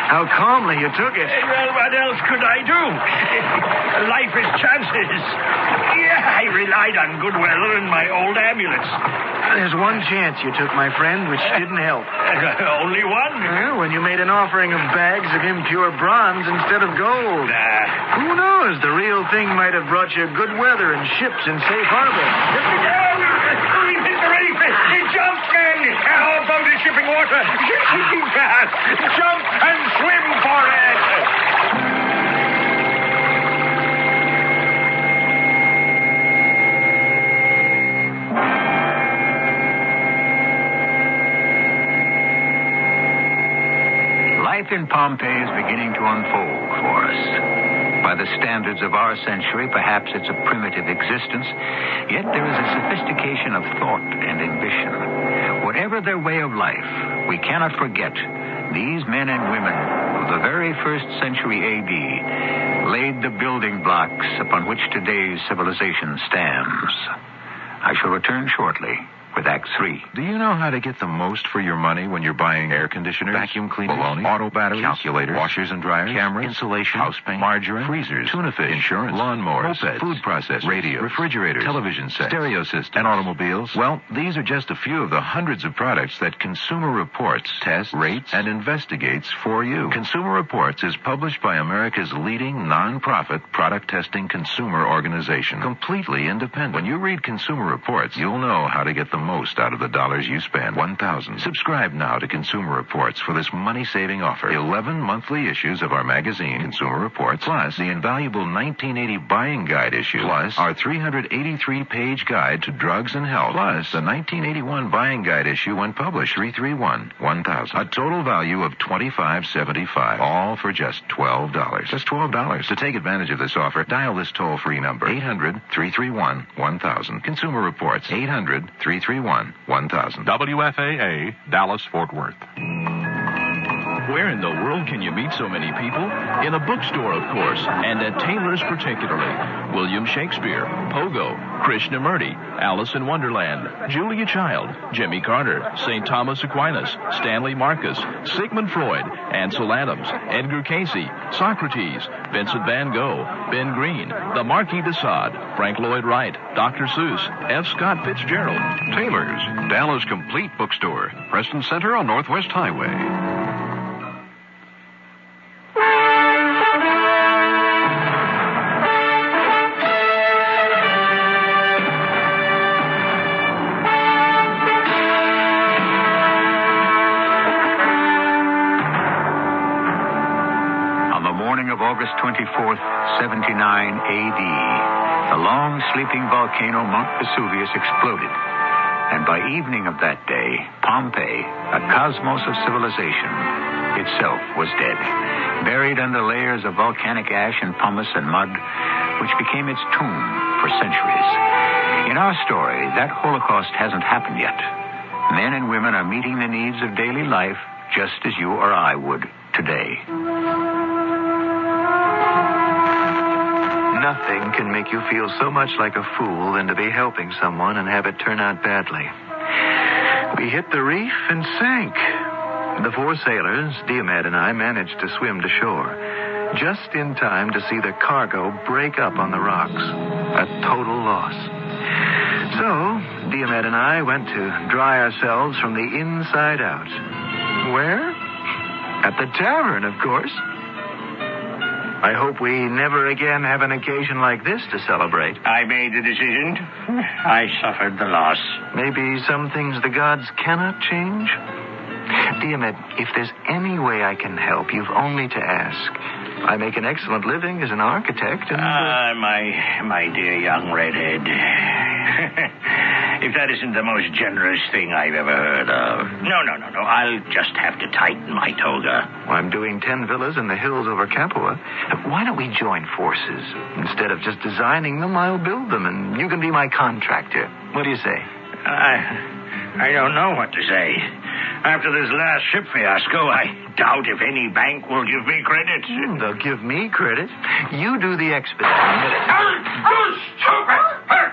How calmly you took it. Well, what else could I do? Life is chances. Yeah, I relied on good weather and my old amulets. There's one chance you took, my friend, which didn't help. Only one? Well, when you made an offering of bags of impure bronze instead of gold. Who knows? The real thing might have brought you good weather and ships in safe harbor. Mr. Reef, jump, man! Our boat is shipping water. Sinking fast. Jump and swim for it. Life in Pompeii is beginning to unfold for us. By the standards of our century, perhaps it's a primitive existence, yet there is a sophistication of thought and ambition. Whatever their way of life, we cannot forget these men and women of the very first century A.D. laid the building blocks upon which today's civilization stands. I shall return shortly with Act 3. Do you know how to get the most for your money when you're buying air conditioners, vacuum cleaners, baloney, auto batteries, calculators, washers and dryers, cameras, insulation, house paint, margarine, freezers, tuna fish, insurance, lawnmowers, mopeds, food processors, radios, refrigerators, television sets, stereo systems, and automobiles? Well, these are just a few of the hundreds of products that Consumer Reports tests, rates, and investigates for you. Consumer Reports is published by America's leading non-profit product testing consumer organization, completely independent. When you read Consumer Reports, you'll know how to get the most out of the dollars you spend. 1,000. Subscribe now to Consumer Reports for this money-saving offer. 11 monthly issues of our magazine, Consumer Reports, plus the invaluable 1980 buying guide issue, plus our 383-page guide to drugs and health, plus the 1981 buying guide issue when published, 331-1000. A total value of $25.75, all for just $12. Just $12. To take advantage of this offer, dial this toll-free number, 800-331-1000. Consumer Reports, 800-331-1000. WFAA, Dallas-Fort Worth. Where in the world can you meet so many people? In a bookstore, of course, and at Taylor's particularly. William Shakespeare, Pogo, Krishnamurti, Alice in Wonderland, Julia Child, Jimmy Carter, St. Thomas Aquinas, Stanley Marcus, Sigmund Freud, Ansel Adams, Edgar Casey, Socrates, Vincent van Gogh, Ben Green, the Marquis de Sade, Frank Lloyd Wright, Dr. Seuss, F. Scott Fitzgerald. Taylor's, Dallas Complete Bookstore, Preston Center on Northwest Highway. August 24th, 79 A.D., the long-sleeping volcano Mount Vesuvius exploded. And by evening of that day, Pompeii, a cosmos of civilization, itself was dead, buried under layers of volcanic ash and pumice and mud, which became its tomb for centuries. In our story, that Holocaust hasn't happened yet. Men and women are meeting the needs of daily life just as you or I would today. Nothing can make you feel so much like a fool than to be helping someone and have it turn out badly. We hit the reef and sank. The four sailors, Diomed and I, managed to swim to shore, just in time to see the cargo break up on the rocks. A total loss. So, Diomed and I went to dry ourselves from the inside out. Where? At the tavern, of course. I hope we never again have an occasion like this to celebrate. I made the decision. I suffered the loss. Maybe some things the gods cannot change? Diomed, if there's any way I can help, you've only to ask. I make an excellent living as an architect and... my dear young redhead. If that isn't the most generous thing I've ever heard of. No. I'll just have to tighten my toga. Well, I'm doing 10 villas in the hills over Capua. Why don't we join forces? Instead of just designing them, I'll build them, and you can be my contractor. What do you say? I don't know what to say. After this last ship fiasco, I doubt if any bank will give me credit. They'll give me credit. You do the expediting. You stupid!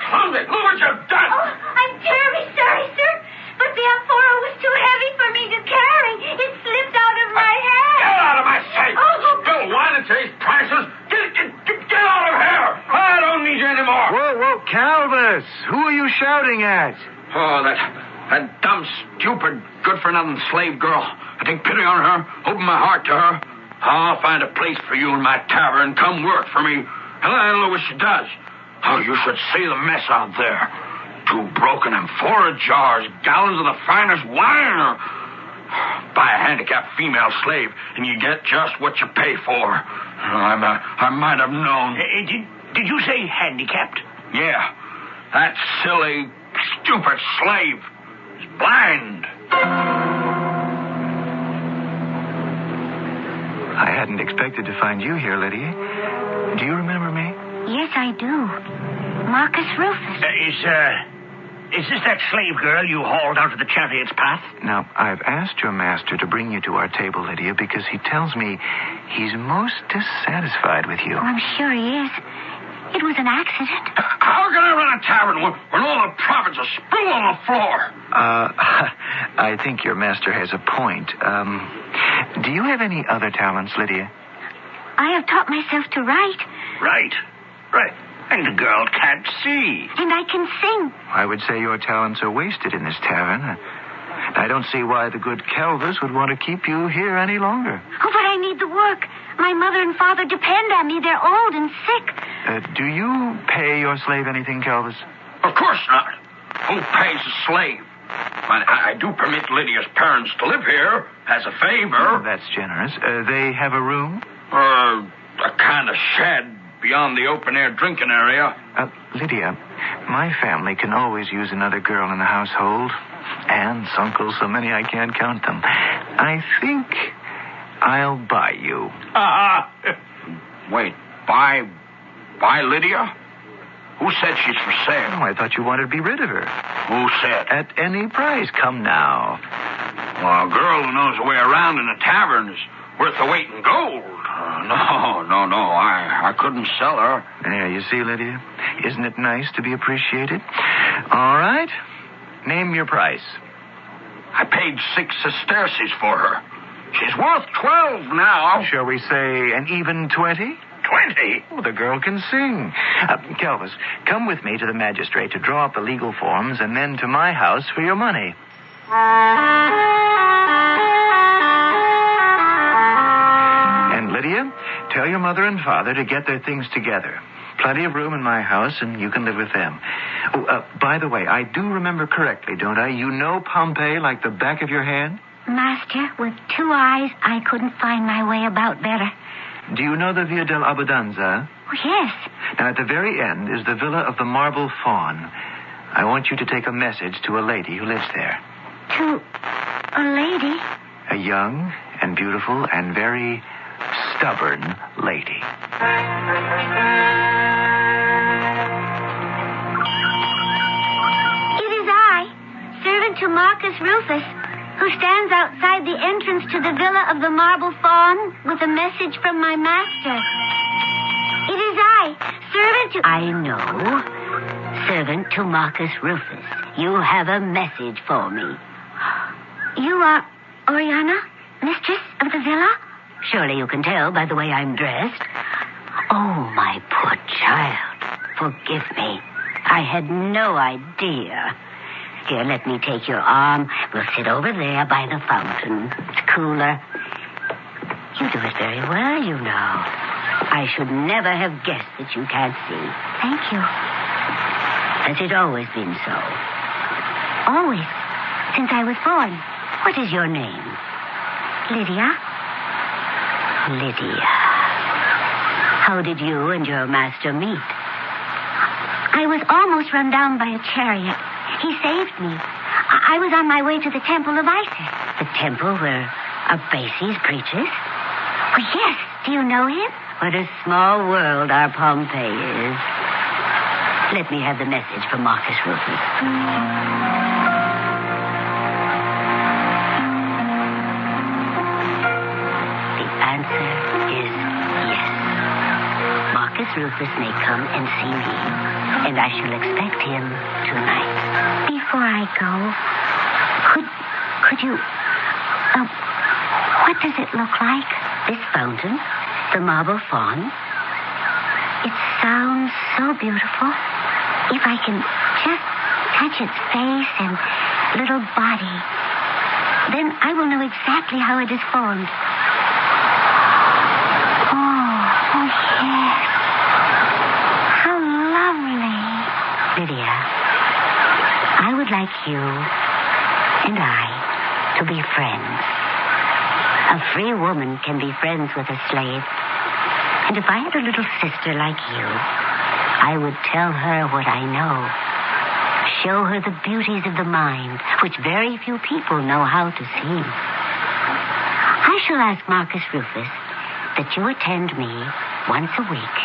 Clumsy! Look what you've done! Oh, I'm terribly sorry, sir. But the amphora was too heavy for me to carry. It slipped out of my hand. Get out of my sight! Still wine at today's prices? Get out of here! I don't need you anymore. Whoa, Calvus! Who are you shouting at? Oh, that dumb, stupid, good-for-nothing slave girl. I take pity on her, open my heart to her. I'll find a place for you in my tavern. Come work for me. And I don't know what she does. Oh, you should see the mess out there. 2 broken amphora jars, gallons of the finest wine. Buy a handicapped female slave, and you get just what you pay for. I might have known. Did you say handicapped? Yeah. That silly, stupid slave is blind. I hadn't expected to find you here, Lydia. Do you remember me? Yes, I do. Marcus Rufus. Is this that slave girl you hauled out of the chariot's path? Now, I've asked your master to bring you to our table, Lydia, because he tells me he's most dissatisfied with you. Oh, I'm sure he is. It was an accident. How can I run a tavern when all the profits are spilled on the floor? I think your master has a point. Do you have any other talents, Lydia? I have taught myself to write. Right. And the girl can't see. And I can sing. I would say your talents are wasted in this tavern. I don't see why the good Calvus would want to keep you here any longer. Oh, but I need the work. My mother and father depend on me. They're old and sick. Do you pay your slave anything, Calvus? Of course not. Who pays a slave? But I do permit Lydia's parents to live here as a favor. Oh, that's generous. They have a room? A kind of shed beyond the open-air drinking area. Lydia, my family can always use another girl in the household. Aunts, uncles, so many I can't count them. I think I'll buy you. Wait, buy Lydia? Who said she's for sale? Oh, I thought you wanted to be rid of her. Who said? At any price. Come now. Well, a girl who knows the way around in a tavern is worth the weight in gold. No. I couldn't sell her. There, you see, Lydia? Isn't it nice to be appreciated? All right. Name your price. I paid 6 sesterces for her. She's worth 12 now. Shall we say an even 20? 20? Oh, the girl can sing. Calvus, come with me to the magistrate to draw up the legal forms and then to my house for your money. And Lydia, tell your mother and father to get their things together. Plenty of room in my house, and you can live with them. Oh, by the way, I do remember correctly, don't I? You know Pompeii like the back of your hand? Master, with 2 eyes, I couldn't find my way about better. Do you know the Via dell'Abbondanza? Oh, yes. Now, at the very end is the Villa of the Marble Faun. I want you to take a message to a lady who lives there. To a lady? A young and beautiful and very stubborn lady. It is I, servant to Marcus Rufus, who stands outside the entrance to the Villa of the Marble Faun with a message from my master. It is I, servant to... I know. Servant to Marcus Rufus. You have a message for me. You are Oriana, mistress of the villa? Surely you can tell by the way I'm dressed. Oh, my poor child. Forgive me. I had no idea. Here, let me take your arm. We'll sit over there by the fountain. It's cooler. You do it very well, you know. I should never have guessed that you can't see. Thank you. Has it always been so? Always. Since I was born. What is your name? Lydia. Lydia. How did you and your master meet? I was almost run down by a chariot. He saved me. I was on my way to the Temple of Isis. The temple where Odyssey preaches? Oh, yes. Do you know him? What a small world our Pompeii is. Let me have the message from Marcus Rufus. The answer is yes. Marcus Rufus may come and see me, and I shall expect him tonight. Before I go, could you... what does it look like? This fountain, the marble fawn. It sounds so beautiful. If I can just touch its face and little body, then I will know exactly how it is formed. Oh, yes. How lovely. Lydia, I would like you and I to be friends. A free woman can be friends with a slave. And if I had a little sister like you, I would tell her what I know. Show her the beauties of the mind, which very few people know how to see. I shall ask Marcus Rufus that you attend me once a week.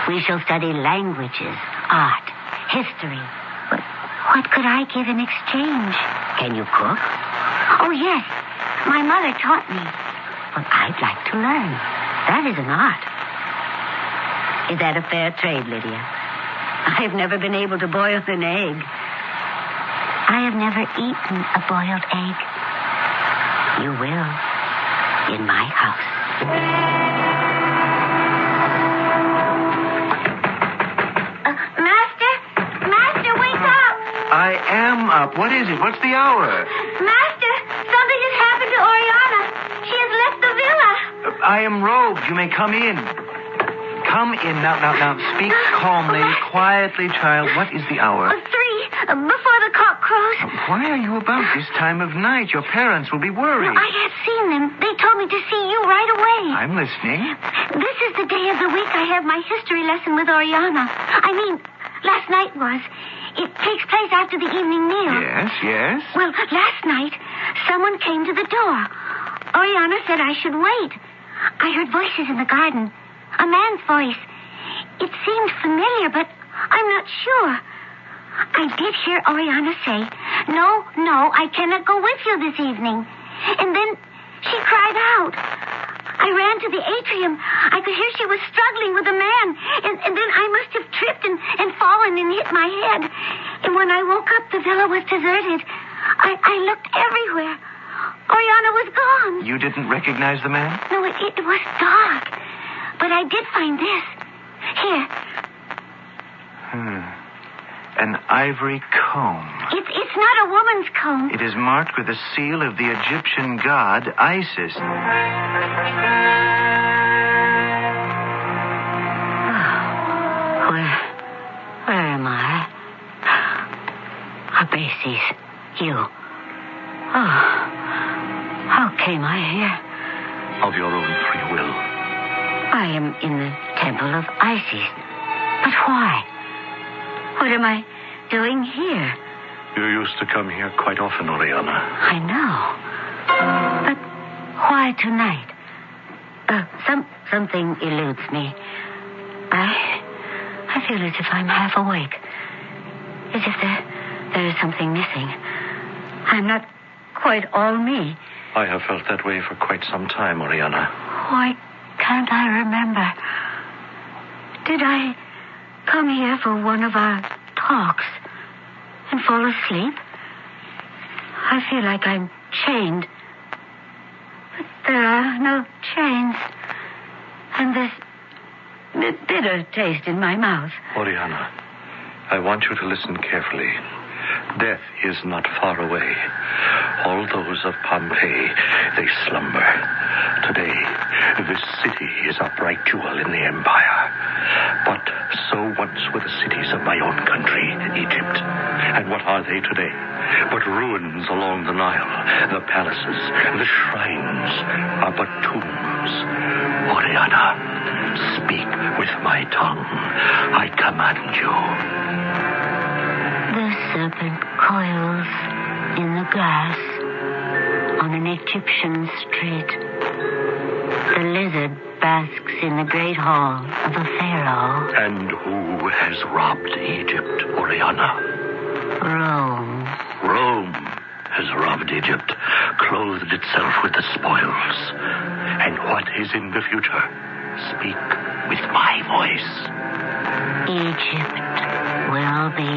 We shall study languages, art, history. What could I give in exchange? Can you cook? Oh, yes. My mother taught me. Well, I'd like to learn. That is an art. Is that a fair trade, Lydia? I've never been able to boil an egg. I have never eaten a boiled egg. You will. In my house. Master, wake up! I am up. What is it? What's the hour? Master, something has happened to Oriana. She has left the villa. I am robed. You may come in. Come in. Now, speak calmly, quietly, child. What is the hour? 3, before the cock crows. Why are you about this time of night? Your parents will be worried. I have seen them. They told me to see you right away. I'm listening. This is the day of the week I have my history lesson with Oriana. I mean, last night was. It takes place after the evening meal. Yes. Well, last night, someone came to the door. Oriana said I should wait. I heard voices in the garden. A man's voice. It seemed familiar, but I'm not sure. I did hear Oriana say, No, I cannot go with you this evening. And then she cried out. I ran to the atrium. I could hear she was struggling with a man. And then I must have tripped and fallen and hit my head. And when I woke up, the villa was deserted. I looked everywhere. Oriana was gone. You didn't recognize the man? No, it was dark. But I did find this. Here. An ivory comb. It's not a woman's comb. It is marked with the seal of the Egyptian god Isis. Where am I? Odyssey, you. Oh, how came I here? Of your own free will. I am in the Temple of Isis. But why? What am I doing here? You used to come here quite often, Oriana. I know. But why tonight? Something eludes me. I feel as if I'm half awake. As if there is something missing. I'm not quite all me. I have felt that way for quite some time, Oriana. Why can't I remember? Did I come here for one of our talks and fall asleep? I feel like I'm chained. But there are no chains. And this bitter taste in my mouth. Oriana, I want you to listen carefully. Death is not far away. All those of Pompeii, they slumber. Today, this city is a bright jewel in the empire. But so once were the cities of my own country, Egypt. And what are they today? But ruins along the Nile. The palaces, the shrines are but tombs. Oriana, speak with my tongue. I command you. The serpent coils in the grass on an Egyptian street. The lizard basks in the great hall of a pharaoh. And who has robbed Egypt, Oriana? Rome. Rome has robbed Egypt, clothed itself with the spoils. And what is in the future? Speak with my voice. Egypt will be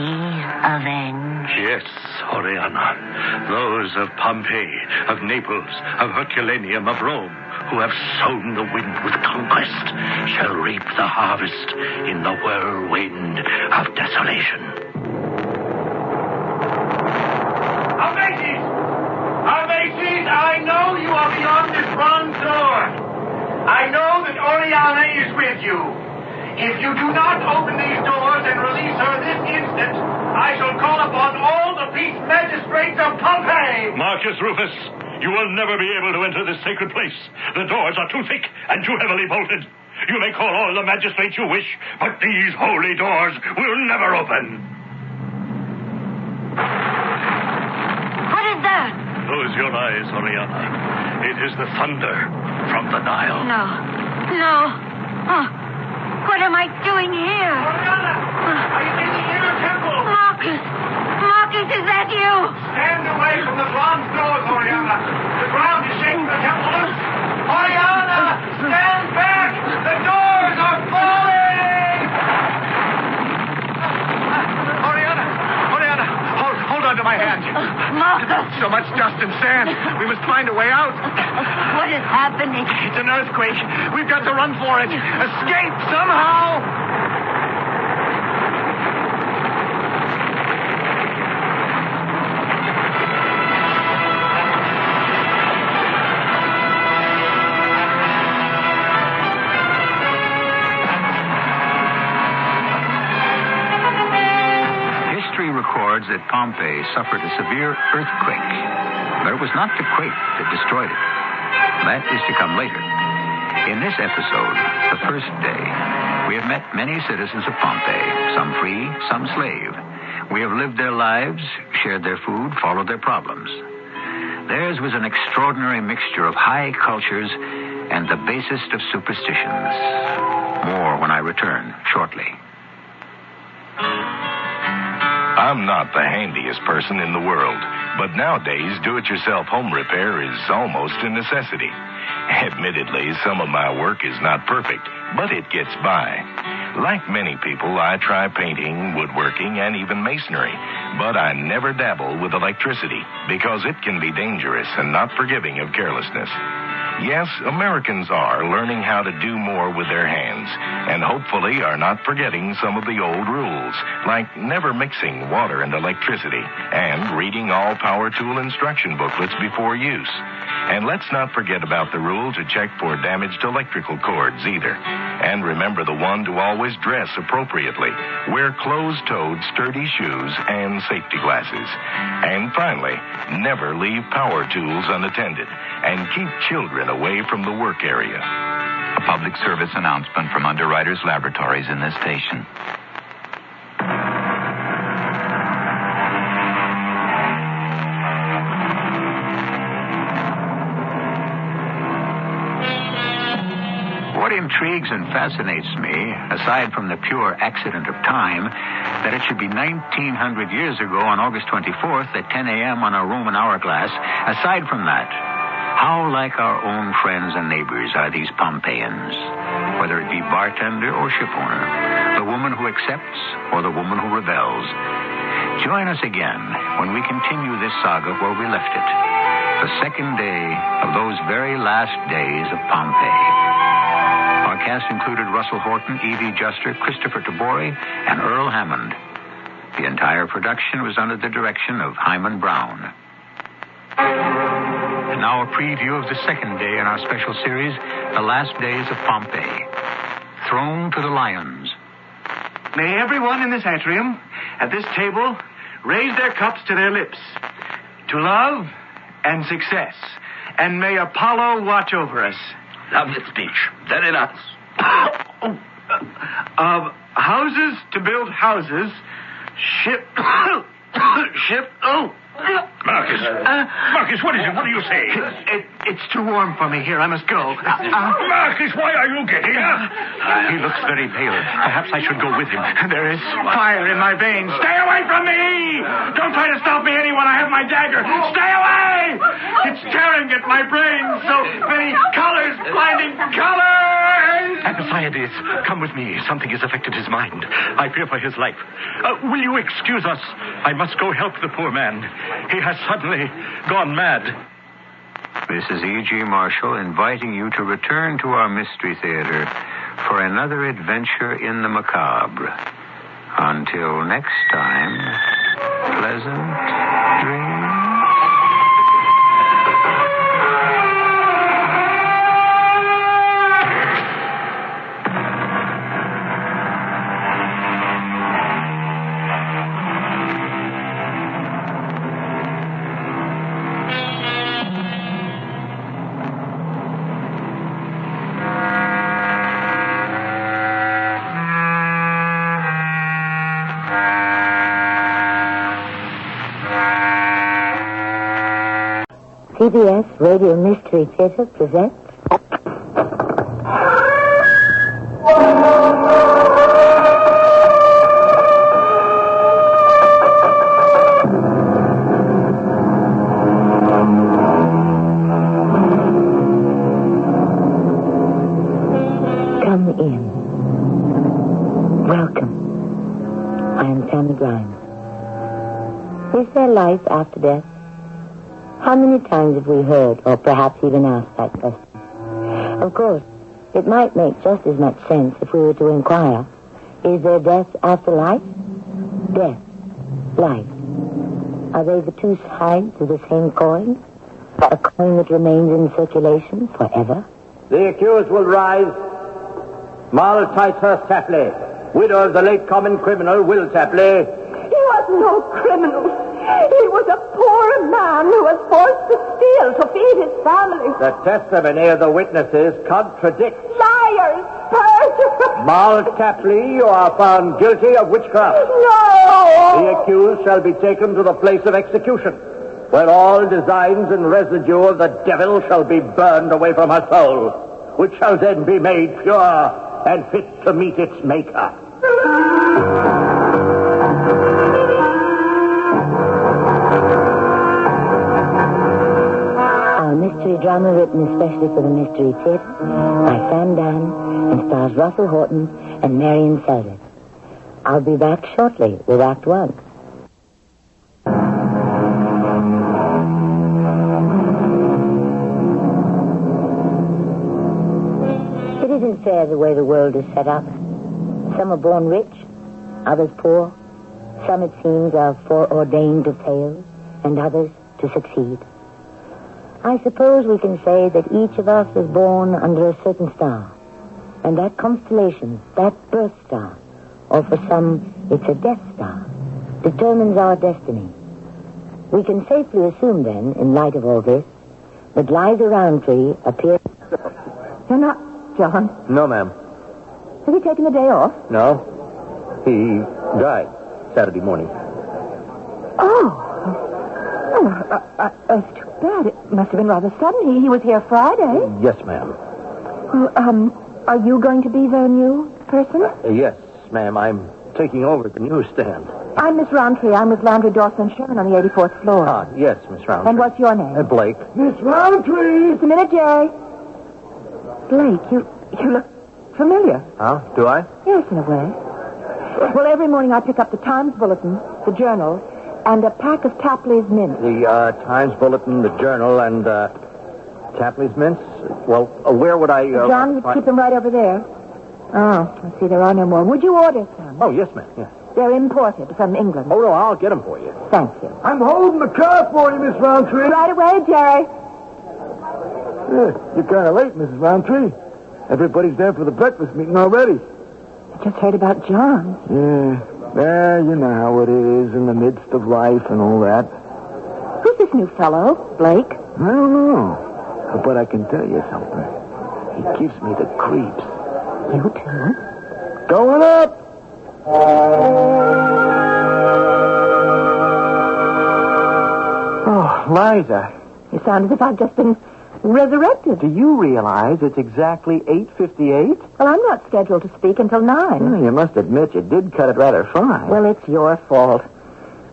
avenged. Yes, Oriana. Those of Pompeii, of Naples, of Herculaneum, of Rome, who have sown the wind with conquest, shall reap the harvest in the whirlwind of desolation. Arbaces, I know you are beyond this bronze door. I know that Oriana is with you. If you do not open these doors and release her this instant, I shall call upon all the peace magistrates of Pompeii. Marcus Rufus, you will never be able to enter this sacred place. The doors are too thick and too heavily bolted. You may call all the magistrates you wish, but these holy doors will never open. What is that? Close your eyes, Oriana. It is the thunder from the Nile. No. Oh, what am I doing here? Oriana, are you in the inner temple? Marcus, is that you? Stand away from the bronze doors, Oriana. The ground is shaking the temple loose. Oriana, stand back! The doors are falling! Oriana, hold on to my hand. Marcus! So much dust and sand. We must find a way out. What is happening? It's an earthquake. We've got to run for it. Escape somehow! That Pompeii suffered a severe earthquake, but it was not the quake that destroyed it. That is to come later. In this episode, the first day, we have met many citizens of Pompeii, some free, some slave. We have lived their lives, shared their food, followed their problems. Theirs was an extraordinary mixture of high cultures and the basest of superstitions. More when I return shortly. I'm not the handiest person in the world, but nowadays do-it-yourself home repair is almost a necessity. Admittedly, some of my work is not perfect, but it gets by. Like many people, I try painting, woodworking, and even masonry, but I never dabble with electricity because it can be dangerous and not forgiving of carelessness. Yes, Americans are learning how to do more with their hands, and hopefully are not forgetting some of the old rules, like never mixing water and electricity, and reading all power tool instruction booklets before use. And let's not forget about the rule to check for damaged electrical cords either. And remember the one to always dress appropriately. Wear closed-toed, sturdy shoes and safety glasses. And finally, never leave power tools unattended. And keep children away from the work area. A public service announcement from Underwriters Laboratories in this station. What intrigues and fascinates me, aside from the pure accident of time, that it should be 1900 years ago on August 24th at 10 a.m. on a Roman hourglass, aside from that, how like our own friends and neighbors are these Pompeians, whether it be bartender or shipowner, the woman who accepts or the woman who rebels. Join us again when we continue this saga where we left it, the second day of those very last days of Pompeii. Our cast included Russell Horton, Evie Juster, Christopher Tabori, and Earl Hammond. The entire production was under the direction of Hyman Brown. And now a preview of the second day in our special series, The Last Days of Pompeii. Thrown to the lions. May everyone in this atrium, at this table, raise their cups to their lips. To love and success. And may Apollo watch over us. Lovely speech. Very nice. Houses to build houses. Marcus, what is it? What are you saying? It's too warm for me here. I must go. Marcus, why are you getting up? He looks very pale. Perhaps I should go with him. There is fire in my veins. Stay away from me! Don't try to stop me, anyone. I have my dagger. Stay away! It's tearing at my brain. So many colors, blinding colors! Alcibiades, come with me. Something has affected his mind. I fear for his life. Will you excuse us? I must go help the poor man. He has suddenly gone mad. This is E.G. Marshall inviting you to return to our Mystery Theater for another adventure in the macabre. Until next time, pleasant dreams. CBS Radio Mystery Theatre presents... Come in. Welcome. I am Tammy Grimes. Is there life after death? How many times have we heard, or perhaps even asked that question? Of course, it might make just as much sense if we were to inquire, is there death after life? Death, life. Are they the two sides of the same coin? A coin that remains in circulation forever? The accused will rise. Moll Ticehurst Tapley, widow of the late common criminal Will Tapley. He was no criminal. He was a poor man who was forced to steal to feed his family. The testimony of the witnesses contradicts. Liars! Perjurers! Moll Tapley, you are found guilty of witchcraft. No! The accused shall be taken to the place of execution, where all designs and residue of the devil shall be burned away from her soul, which shall then be made pure and fit to meet its maker. Mystery drama written especially for the Mystery Theatre by Sam Dan and stars Russell Horton and Marion Selden. I'll be back shortly with Act 1. It isn't fair the way the world is set up. Some are born rich, others poor. Some, it seems, are foreordained to fail, and others to succeed. I suppose we can say that each of us is born under a certain star. And that constellation, that birth star, or for some, it's a death star, determines our destiny. We can safely assume, then, in light of all this, that Liza Roundtree appears... You're not John? No, ma'am. Has he taken the day off? No. He died Saturday morning. Oh. It's too bad. It must have been rather sudden. He was here Friday. Yes, ma'am. Well, are you going to be the new person? Yes, ma'am. I'm taking over the newsstand. I'm Miss Roundtree. I'm with Landry, Dawson, and Sherman on the 84th floor. Ah, yes, Miss Roundtree. And what's your name? Blake. Miss Roundtree! Just a minute, Jerry. Blake, you look familiar. Huh? Do I? Yes, in a way. Well, every morning I pick up the Times Bulletin, the Journal, and a pack of Tapley's mints. The Times Bulletin, the Journal, and Tapley's mints? Well, where would I... John, would keep them right over there. Oh, I see there are no more. Would you order some? Oh, yes, ma'am, yes. They're imported from England. Oh, no, I'll get them for you. Thank you. I'm holding the car for you, Miss Roundtree. Right away, Jerry. You're kind of late, Mrs. Roundtree. Everybody's there for the breakfast meeting already. I just heard about John. Yeah, you know how it is in the midst of life and all that. Who's this new fellow, Blake? I don't know. But I can tell you something. He gives me the creeps. You too? Going up! Oh, Liza. You sound as if I've just been resurrected. Do you realize it's exactly 8:58? Well, I'm not scheduled to speak until 9. Well, you must admit you did cut it rather fine. Well, it's your fault.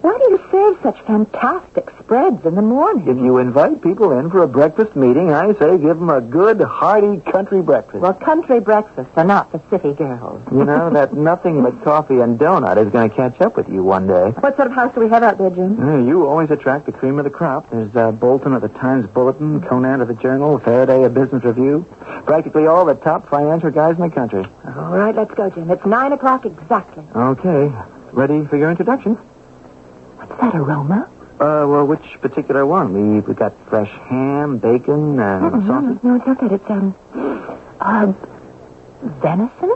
Why do you serve such fantastic spreads in the morning? If you invite people in for a breakfast meeting, I say give them a good, hearty country breakfast. Well, country breakfasts are not for city girls. You know, that nothing but coffee and donut is going to catch up with you one day. What sort of house do we have out there, Jim? You always attract the cream of the crop. There's Bolton of the Times Bulletin, Conan of the Journal, Faraday of Business Review. Practically all the top financial guys in the country. All right, let's go, Jim. It's 9 o'clock exactly. Okay. Ready for your introduction? What's that aroma? Well, which particular one? We've got fresh ham, bacon, sausage. No, it's not that. It's, venison?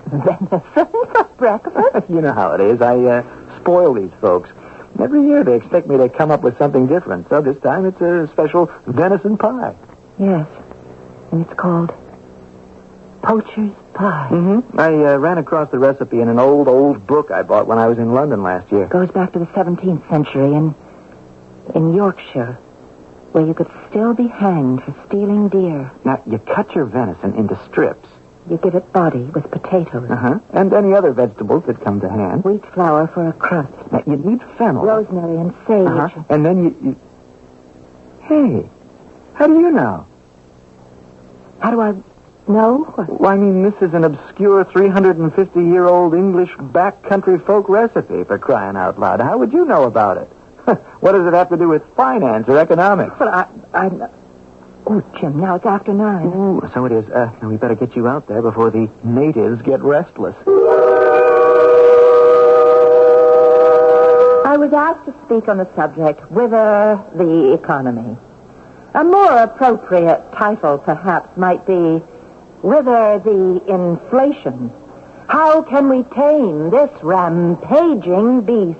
Venison for breakfast? You know how it is. I spoil these folks. Every year they expect me to come up with something different. So this time it's a special venison pie. Yes. And it's called poacher's pie. Mm-hmm. I ran across the recipe in an old book I bought when I was in London last year. It goes back to the 17th century in Yorkshire, where you could still be hanged for stealing deer. Now, you cut your venison into strips. You give it body with potatoes. Uh-huh. And any other vegetables that come to hand. Wheat flour for a crust. Now, you need fennel. Rosemary and sage. Uh-huh. And then you... Hey, how do you know? How do I... No? Well, I mean, this is an obscure 350-year-old English backcountry folk recipe, for crying out loud. How would you know about it? What does it have to do with finance or economics? Well, Oh, Jim, now it's after 9. Ooh, so it is. Now we better get you out there before the natives get restless. I was asked to speak on the subject, Whither the Economy. A more appropriate title, perhaps, might be Whither the Inflation. How can we tame this rampaging beast?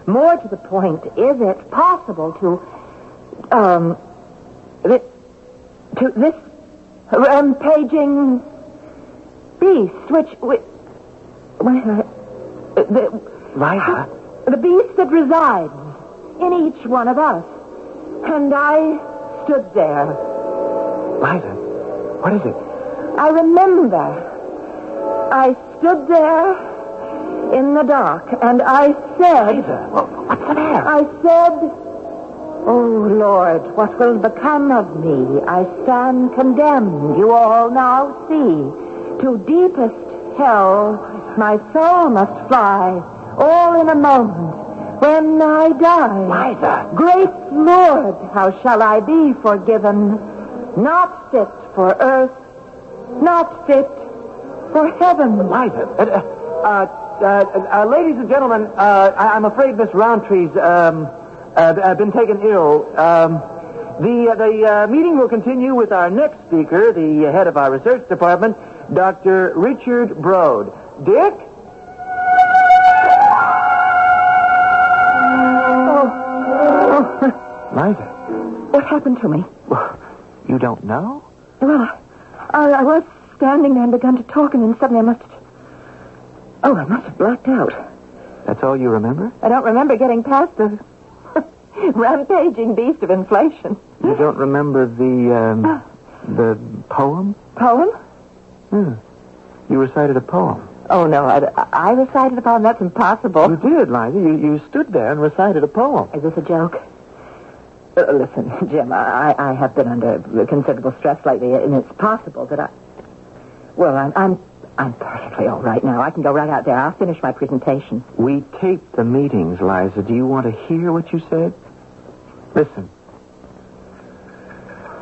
More to the point, is it possible to this rampaging beast, the beast that resides in each one of us. And I stood there. Liza, what is it? I remember. I stood there in the dark, and I said... Liza, what's the matter? I said, "Oh, Lord, what will become of me? I stand condemned, you all now see. To deepest hell my soul must fly, all in a moment, when I die. Liza! Great Lord, how shall I be forgiven? Not fit for earth, not fit for heaven." Liza, ladies and gentlemen, I'm afraid Miss Roundtree's been taken ill. The meeting will continue with our next speaker, the head of our research department, Dr. Richard Broad. Dick? Liza. What happened to me? Well, you don't know? Well, I was standing there and begun to talk, and then suddenly I must have blacked out. That's all you remember? I don't remember getting past the rampaging beast of inflation. You don't remember the poem? Poem? You recited a poem. Oh, no, I recited a poem. That's impossible. You did, Liza. You stood there and recited a poem. Is this a joke? Listen, Jim, I have been under considerable stress lately, and it's possible that I'm perfectly all right now. I can go right out there. I'll finish my presentation. We taped the meetings, Liza. Do you want to hear what you said? Listen.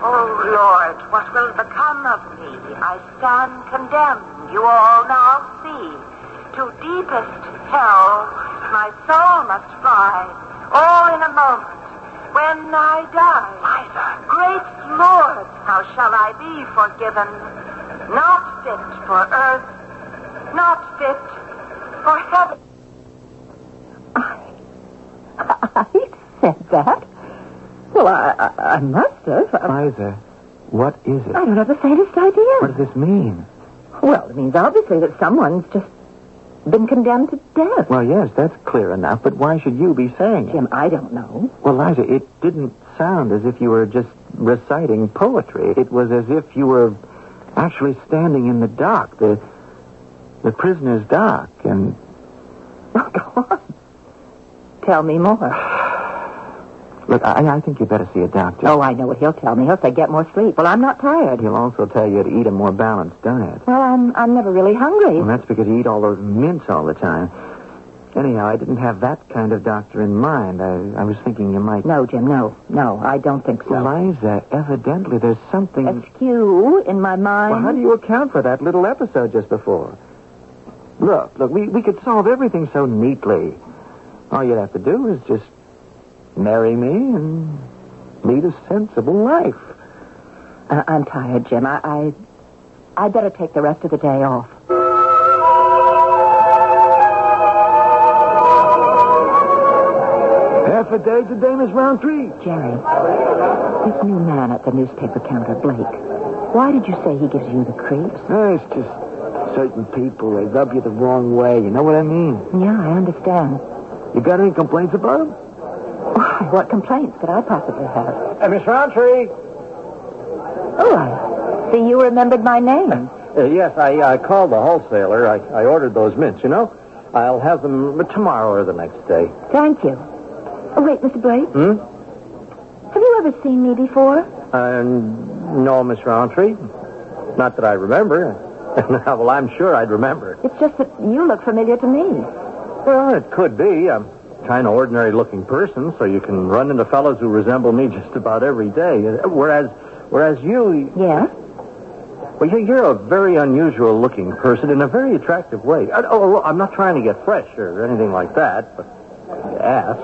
"Oh, Lord, what will become of me? I stand condemned, you all now see. To deepest hell my soul must fly, all in a moment, when I die. Liza! Great Lord, how shall I be forgiven? Not fit for earth, not fit for heaven. I said that? Well, I must have. Liza, what is it? I don't have the faintest idea. What does this mean? Well, it means obviously that someone's just been condemned to death. Well, yes, that's clear enough, but why should you be saying it? Jim, I don't know. Well, Liza, it didn't sound as if you were just reciting poetry. It was as if you were actually standing in the dock, the prisoner's dock, and... Oh, go on. Tell me more. Look, I think you better see a doctor. Oh, I know what he'll tell me. He'll say get more sleep. Well, I'm not tired. He'll also tell you to eat a more balanced diet. Well, I'm never really hungry. Well, that's because you eat all those mints all the time. Anyhow, I didn't have that kind of doctor in mind. I was thinking you might... No, Jim, no, I don't think so. Liza, evidently there's something... Askew in my mind. Well, how do you account for that little episode just before? Look, we could solve everything so neatly. All you'd have to do is just marry me and lead a sensible life. I'm tired, Jim. I'd better take the rest of the day off. Half a day today, Miss Roundtree. Jerry, this new man at the newspaper counter, Blake, why did you say he gives you the creeps? It's just certain people, they rub you the wrong way. You know what I mean? Yeah, I understand. You got any complaints about him? Why, what complaints could I possibly have? Hey, Miss Roundtree. Oh, I see you remembered my name. Yes, I called the wholesaler. I ordered those mints, you know. I'll have them tomorrow or the next day. Thank you. Oh, wait, Mr. Blake. Have you ever seen me before? No, Miss Roundtree. Not that I remember. Well, I'm sure I'd remember. It's just that you look familiar to me. Well, it could be. I'm a kind of ordinary-looking person, so you can run into fellows who resemble me just about every day. Whereas you... Yes? Well, you're a very unusual-looking person in a very attractive way. I'm not trying to get fresh or anything like that, but you ask.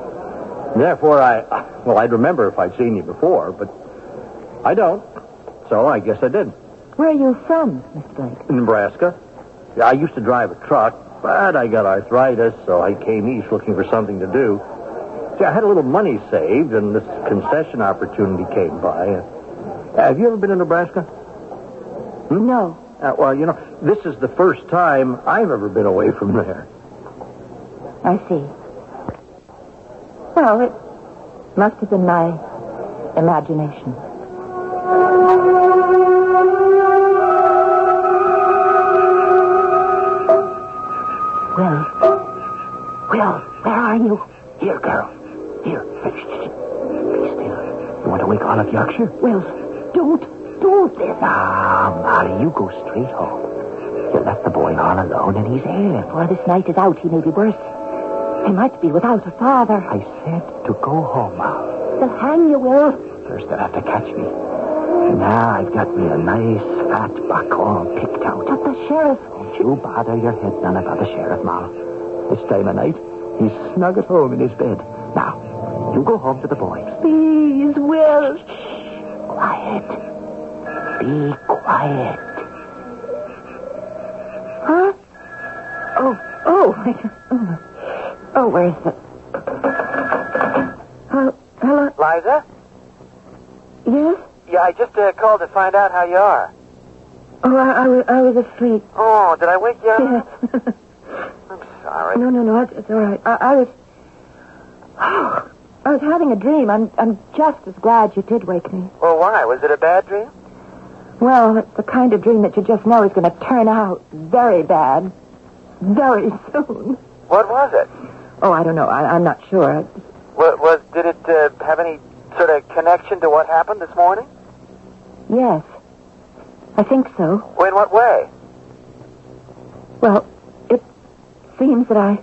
Therefore, I'd remember if I'd seen you before, but I don't. So I guess I did. Where are you from, Mr. Blake? Nebraska. I used to drive a truck, but I got arthritis, so I came east looking for something to do. See, I had a little money saved, and this concession opportunity came by. Have you ever been in Nebraska? No. Well, you know, this is the first time I've ever been away from there. I see. Well, it must have been my imagination. Will, where are you? Here, girl. Here. Be still. You want to wake all of Yorkshire? Will, don't this. Molly, you go straight home. You left the boy all alone, and he's ill. Before this night is out, he may be worse. He might be without a father. I said to go home, Ma. They'll hang you, Will. First they'll have to catch me. Now I've got me a nice fat buck all picked out. But the sheriff... Don't you bother your head none about the sheriff, Ma. This time of night, he's snug at home in his bed. Now, you go home to the boys. Please, Will. Quiet. Be quiet. Huh? Oh, where's the... Hello? Liza? Yes? Yeah, I just called to find out how you are. Oh, I was asleep. Oh, did I wake you up? Yes. I'm sorry. No, it's all right. I was having a dream. I'm just as glad you did wake me. Well, why? Was it a bad dream? Well, it's the kind of dream that you just know is going to turn out very bad very soon. What was it? Oh, I don't know. I'm not sure. Did it have any sort of connection to what happened this morning? Yes. I think so. Well, in what way? Well, it seems that I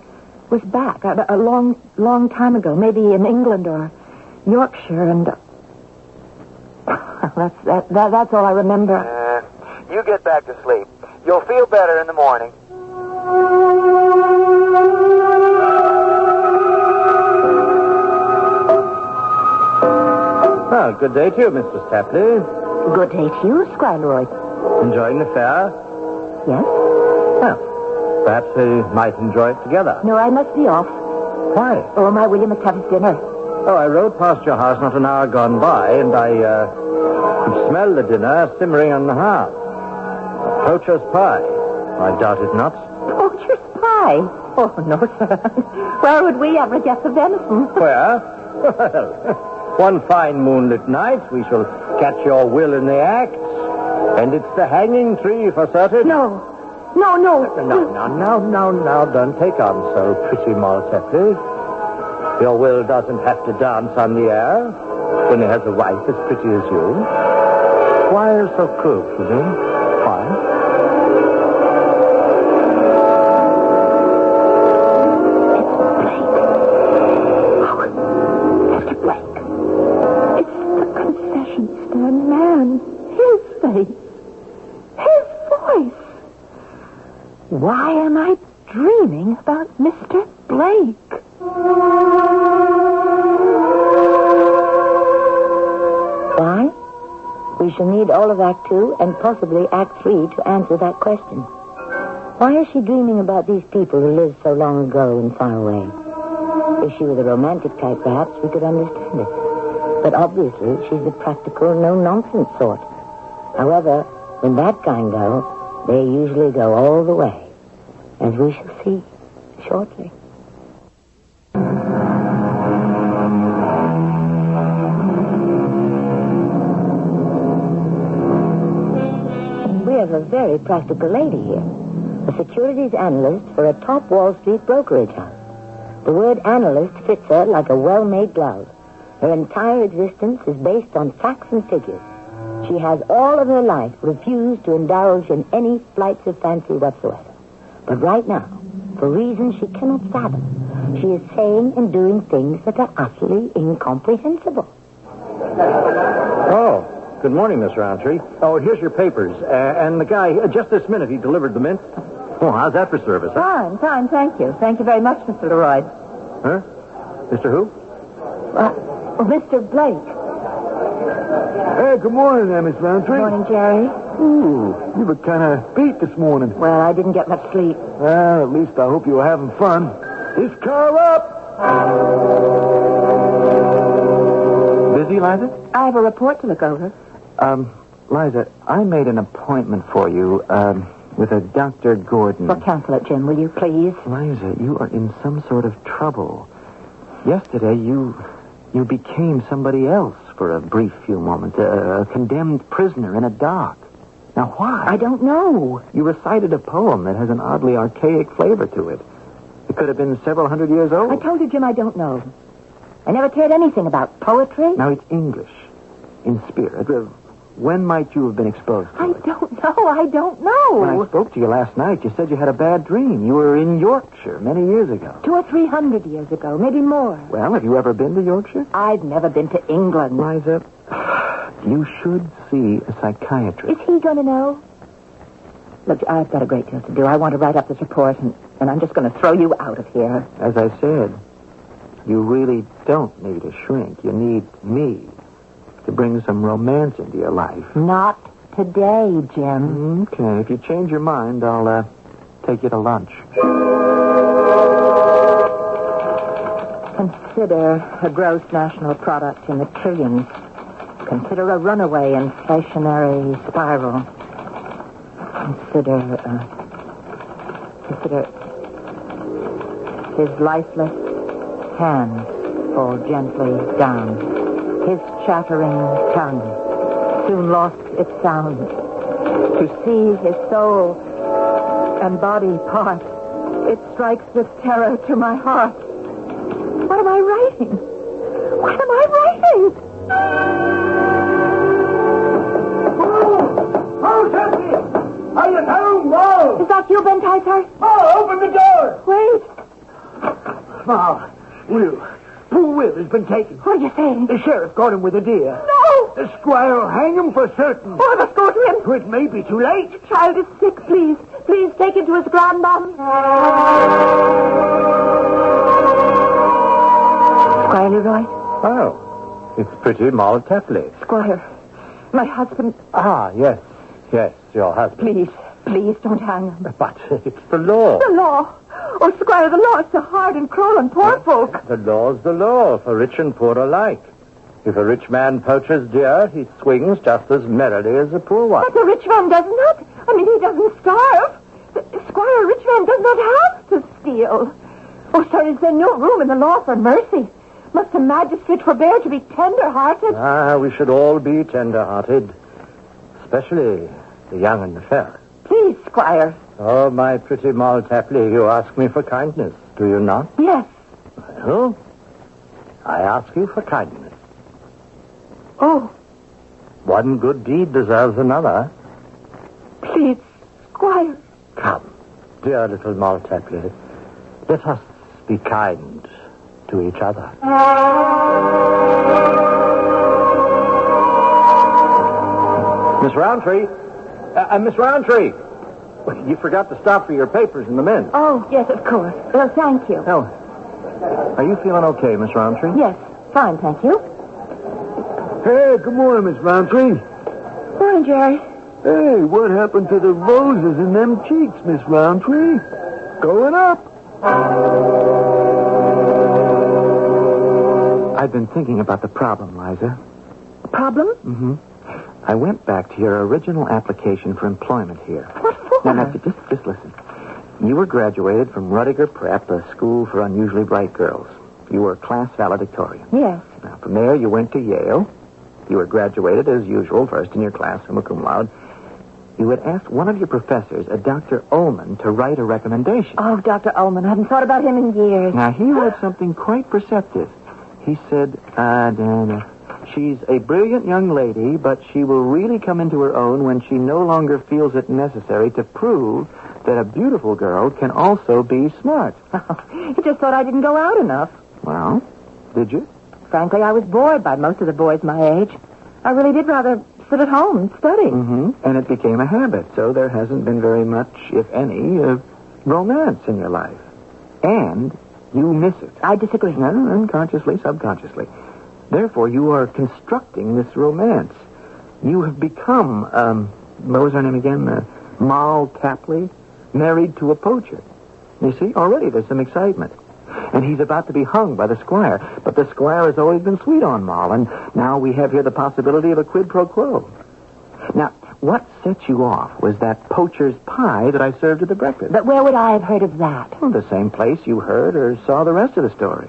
was back a long time ago, maybe in England or Yorkshire, and that's all I remember. You get back to sleep. You'll feel better in the morning. Well, good day to you, Mistress Tapley. Good day to you, Squire Leroy. Enjoying the fair? Yes? Well, perhaps we might enjoy it together. No, I must be off. Why? Oh, my William must have his dinner. Oh, I rode past your house not an hour gone by, and I could smell the dinner simmering on the hearth. Poacher's pie. I doubt it not. Poacher's pie? Oh, no, sir. Where would we ever get the venison? Where? Well, one fine moonlit night we shall catch your will in the act. And it's the hanging tree for certain. No. Now, don't take on so pretty, Moll Tapley. Your will doesn't have to dance on the air when it has a wife as pretty as you. Why are you so cruel, Susan? Why? Mr. Blake. It's the concession stand man. His face. His voice. Why am I dreaming about Mr. Blake? Why? We shall need all of Act 2 and possibly Act 3 to answer that question. Why is she dreaming about these people who lived so long ago and far away? If she were the romantic type, perhaps we could understand it. But obviously, she's the practical, no-nonsense sort. However, when that kind go, they usually go all the way. As we shall see shortly. We have a very practical lady here. A securities analyst for a top Wall Street brokerage house. The word analyst fits her like a well-made glove. Her entire existence is based on facts and figures. She has all of her life refused to indulge in any flights of fancy whatsoever. But right now, for reasons she cannot fathom, she is saying and doing things that are utterly incomprehensible. Oh, good morning, Miss Roundtree. Oh, here's your papers. And the guy, just this minute, he delivered them in. Oh, how's that for service, huh? Fine, thank you. Thank you very much, Mr. Leroy. Huh? Mr. who? Mr. Blake. Hey, good morning there, Miss Roundtree. Good morning, Jerry. Ooh, you were kind of beat this morning. Well, I didn't get much sleep. Well, at least I hope you were having fun. This car up! Busy, Liza? I have a report to look over. Liza, I made an appointment for you, with a Dr. Gordon. Well, cancel it, Jim, will you, please? Liza, you are in some sort of trouble. Yesterday, you became somebody else for a brief few moments, a condemned prisoner in a dock. Now, why? I don't know. You recited a poem that has an oddly archaic flavor to it. It could have been several hundred years old. I told you, Jim, I don't know. I never cared anything about poetry. Now, it's English, in spirit. When might you have been exposed to it? I don't know. When I spoke to you last night, you said you had a bad dream. You were in Yorkshire many years ago. 200 or 300 years ago, maybe more. Well, have you ever been to Yorkshire? I've never been to England. Liza, you should see a psychiatrist. Is he going to know? Look, I've got a great deal to do. I want to write up this report, and I'm just going to throw you out of here. As I said, you really don't need a shrink. You need me to bring some romance into your life. Not today, Jim. Okay, if you change your mind, I'll take you to lunch. Consider a gross national product in the trillions. Consider a runaway inflationary spiral. Consider his lifeless hands fall gently down. His chattering tongue soon lost its sound. To see his soul and body part, it strikes with terror to my heart. What am I writing? What am I writing? Oh, Jesse! Are you home, Mo? Is that you, Ben Tyser? Oh, open the door! Wait. Ma, Will. Poor Will has been taken. What are you saying? The sheriff got him with a deer. No! The squire will hang him for certain. Oh, let's go to him. It may be too late. The child is sick, please. Please take him to his grandmom. Squire Leroy? Oh, It's pretty Maltefli. Squire, my husband... Ah, yes, your husband. Please don't hang him. But it's the law. The law? Oh, Squire, the law is so hard and cruel on poor folk. The law's the law for rich and poor alike. If a rich man poaches deer, he swings just as merrily as a poor one. But the rich man does not. I mean, he doesn't starve. Squire, a rich man does not have to steal. Oh, sir, is there no room in the law for mercy? Must a magistrate forbear to be tender-hearted? We should all be tender-hearted. Especially the young and the fair. Please, Squire. Oh, my pretty Maltefli, you ask me for kindness, do you not? Yes. Well, I ask you for kindness. Oh. One good deed deserves another. Please, Squire. Come, dear little Maltefli, let us be kind to each other. Miss Roundtree. Miss Roundtree. You forgot to stop for your papers in the mint. Oh, yes, of course. Thank you. Oh. Are you feeling okay, Miss Roundtree? Yes, fine, thank you. Hey, good morning, Miss Roundtree. Morning, Jerry. Hey, what happened to the roses in them cheeks, Miss Roundtree? Going up. I've been thinking about the problem, Liza. Problem? Mm-hmm. I went back to your original application for employment here. What for? Now, just listen. You were graduated from Rudiger Prep, a school for unusually bright girls. You were a class valedictorian. Yes. Now, from there, you went to Yale. You were graduated, as usual, first in your class, summa cum laude. You had asked one of your professors, a Dr. Ullman, to write a recommendation. Oh, Dr. Ullman. I haven't thought about him in years. Now, he wrote something quite perceptive. He said, she's a brilliant young lady, but she will really come into her own when she no longer feels it necessary to prove that a beautiful girl can also be smart. He just thought I didn't go out enough. Well, did you? Frankly, I was bored by most of the boys my age. I really did rather sit at home and study. Mm-hmm. And it became a habit, so there hasn't been very much, if any, romance in your life. And you miss it. I disagree. No, unconsciously, subconsciously. Therefore, you are constructing this romance. You have become, what was her name again? Mal Tapley, married to a poacher. You see, already there's some excitement. And he's about to be hung by the squire. But the squire has always been sweet on Mal, and now we have here the possibility of a quid pro quo. Now, what set you off was that poacher's pie that I served at the breakfast. But where would I have heard of that? Well, the same place you heard or saw the rest of the story.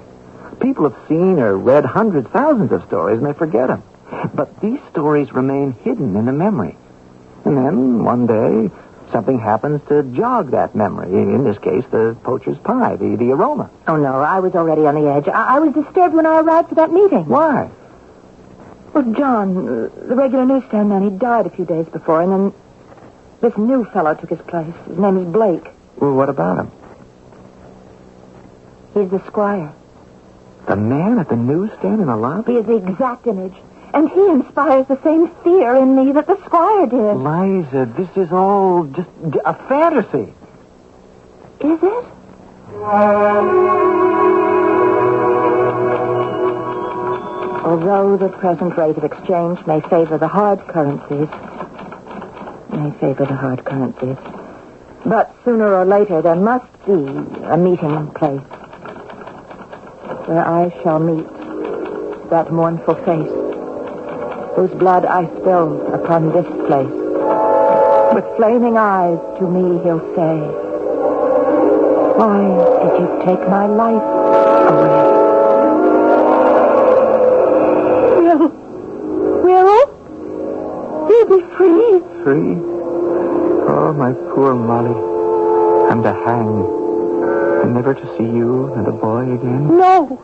People have seen or read hundreds, thousands of stories, and they forget them. But these stories remain hidden in the memory. And then, one day, something happens to jog that memory. In this case, the poacher's pie, the aroma. Oh, no, I was already on the edge. I was disturbed when I arrived for that meeting. Why? Well, John, the regular newsstand man, he died a few days before, and then this new fellow took his place. His name is Blake. Well, what about him? He's the squire. The man at the newsstand in the lobby? He is the exact image. And he inspires the same fear in me that the squire did. Liza, this is all just a fantasy. Is it? Although the present rate of exchange may favor the hard currencies, but sooner or later there must be a meeting place where I shall meet that mournful face whose blood I spilled upon this place. With flaming eyes to me he'll say, why did you take my life away? Will he be free? Free? Oh, my poor Molly. I'm to hang. And never to see you and the boy again? No,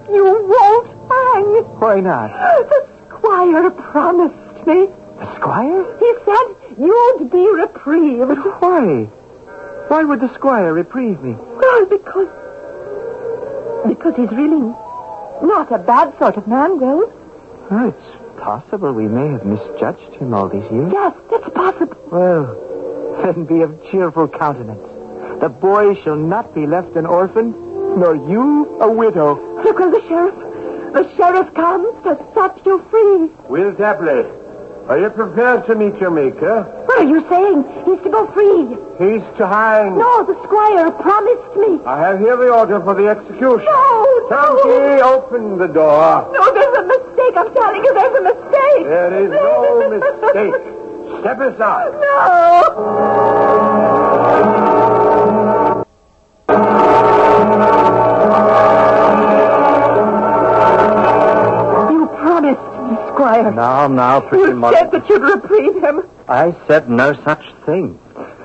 you won't hang. Why not? The squire promised me. The squire? He said you'd be reprieved. But why? Why would the squire reprieve me? Well, because he's really not a bad sort of man, Will. Oh, it's possible we may have misjudged him all these years. Yes, it's possible. Well, then be of cheerful countenance. The boy shall not be left an orphan, nor you a widow. Look, well, the sheriff the sheriff comes to set you free. Will Tapley, are you prepared to meet your maker? What are you saying? He's to go free. He's to hang. No, the squire promised me. I have here the order for the execution. No. Tomkey, open the door. No, there's a mistake. I'm telling you, there's a mistake. There is no mistake. Step aside. No. You promised me, Squire. Now, pretty You much. said that you'd reprieve him. I said no such thing.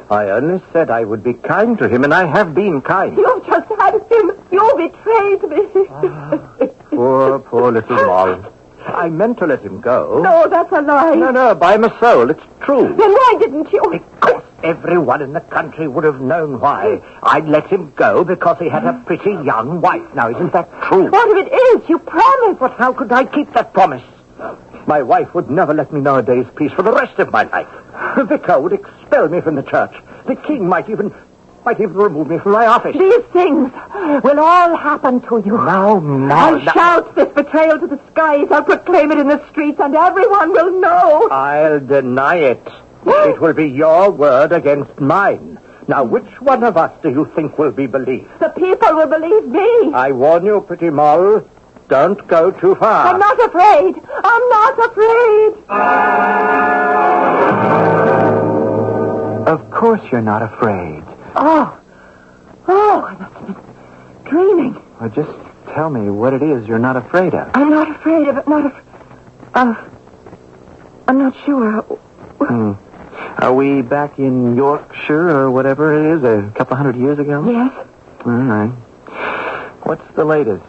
I only said I would be kind to him, and I have been kind. You've just had him. You betrayed me. Poor little Moll. I meant to let him go. No, that's a lie. No, by my soul, it's true. Then why didn't you? Because everyone in the country would have known why. I'd let him go because he had a pretty young wife. Now, isn't that true? What if it is? You promised. But how could I keep that promise? My wife would never let me know a day's peace for the rest of my life. The vicar would expel me from the church. The king might even remove me from my office. These things will all happen to you. Now. I'll shout this betrayal to the skies. I'll proclaim it in the streets, and everyone will know. I'll deny it. It will be your word against mine. Now, which one of us do you think will be believed? The people will believe me. I warn you, pretty Moll, don't go too far. I'm not afraid. I'm not afraid. Of course you're not afraid. Oh, I must have been dreaming. Well, just tell me what it is you're not afraid of. I'm not afraid of it. I'm not sure. Are we back in Yorkshire or whatever it is, a couple hundred years ago? Yes. All right. What's the latest?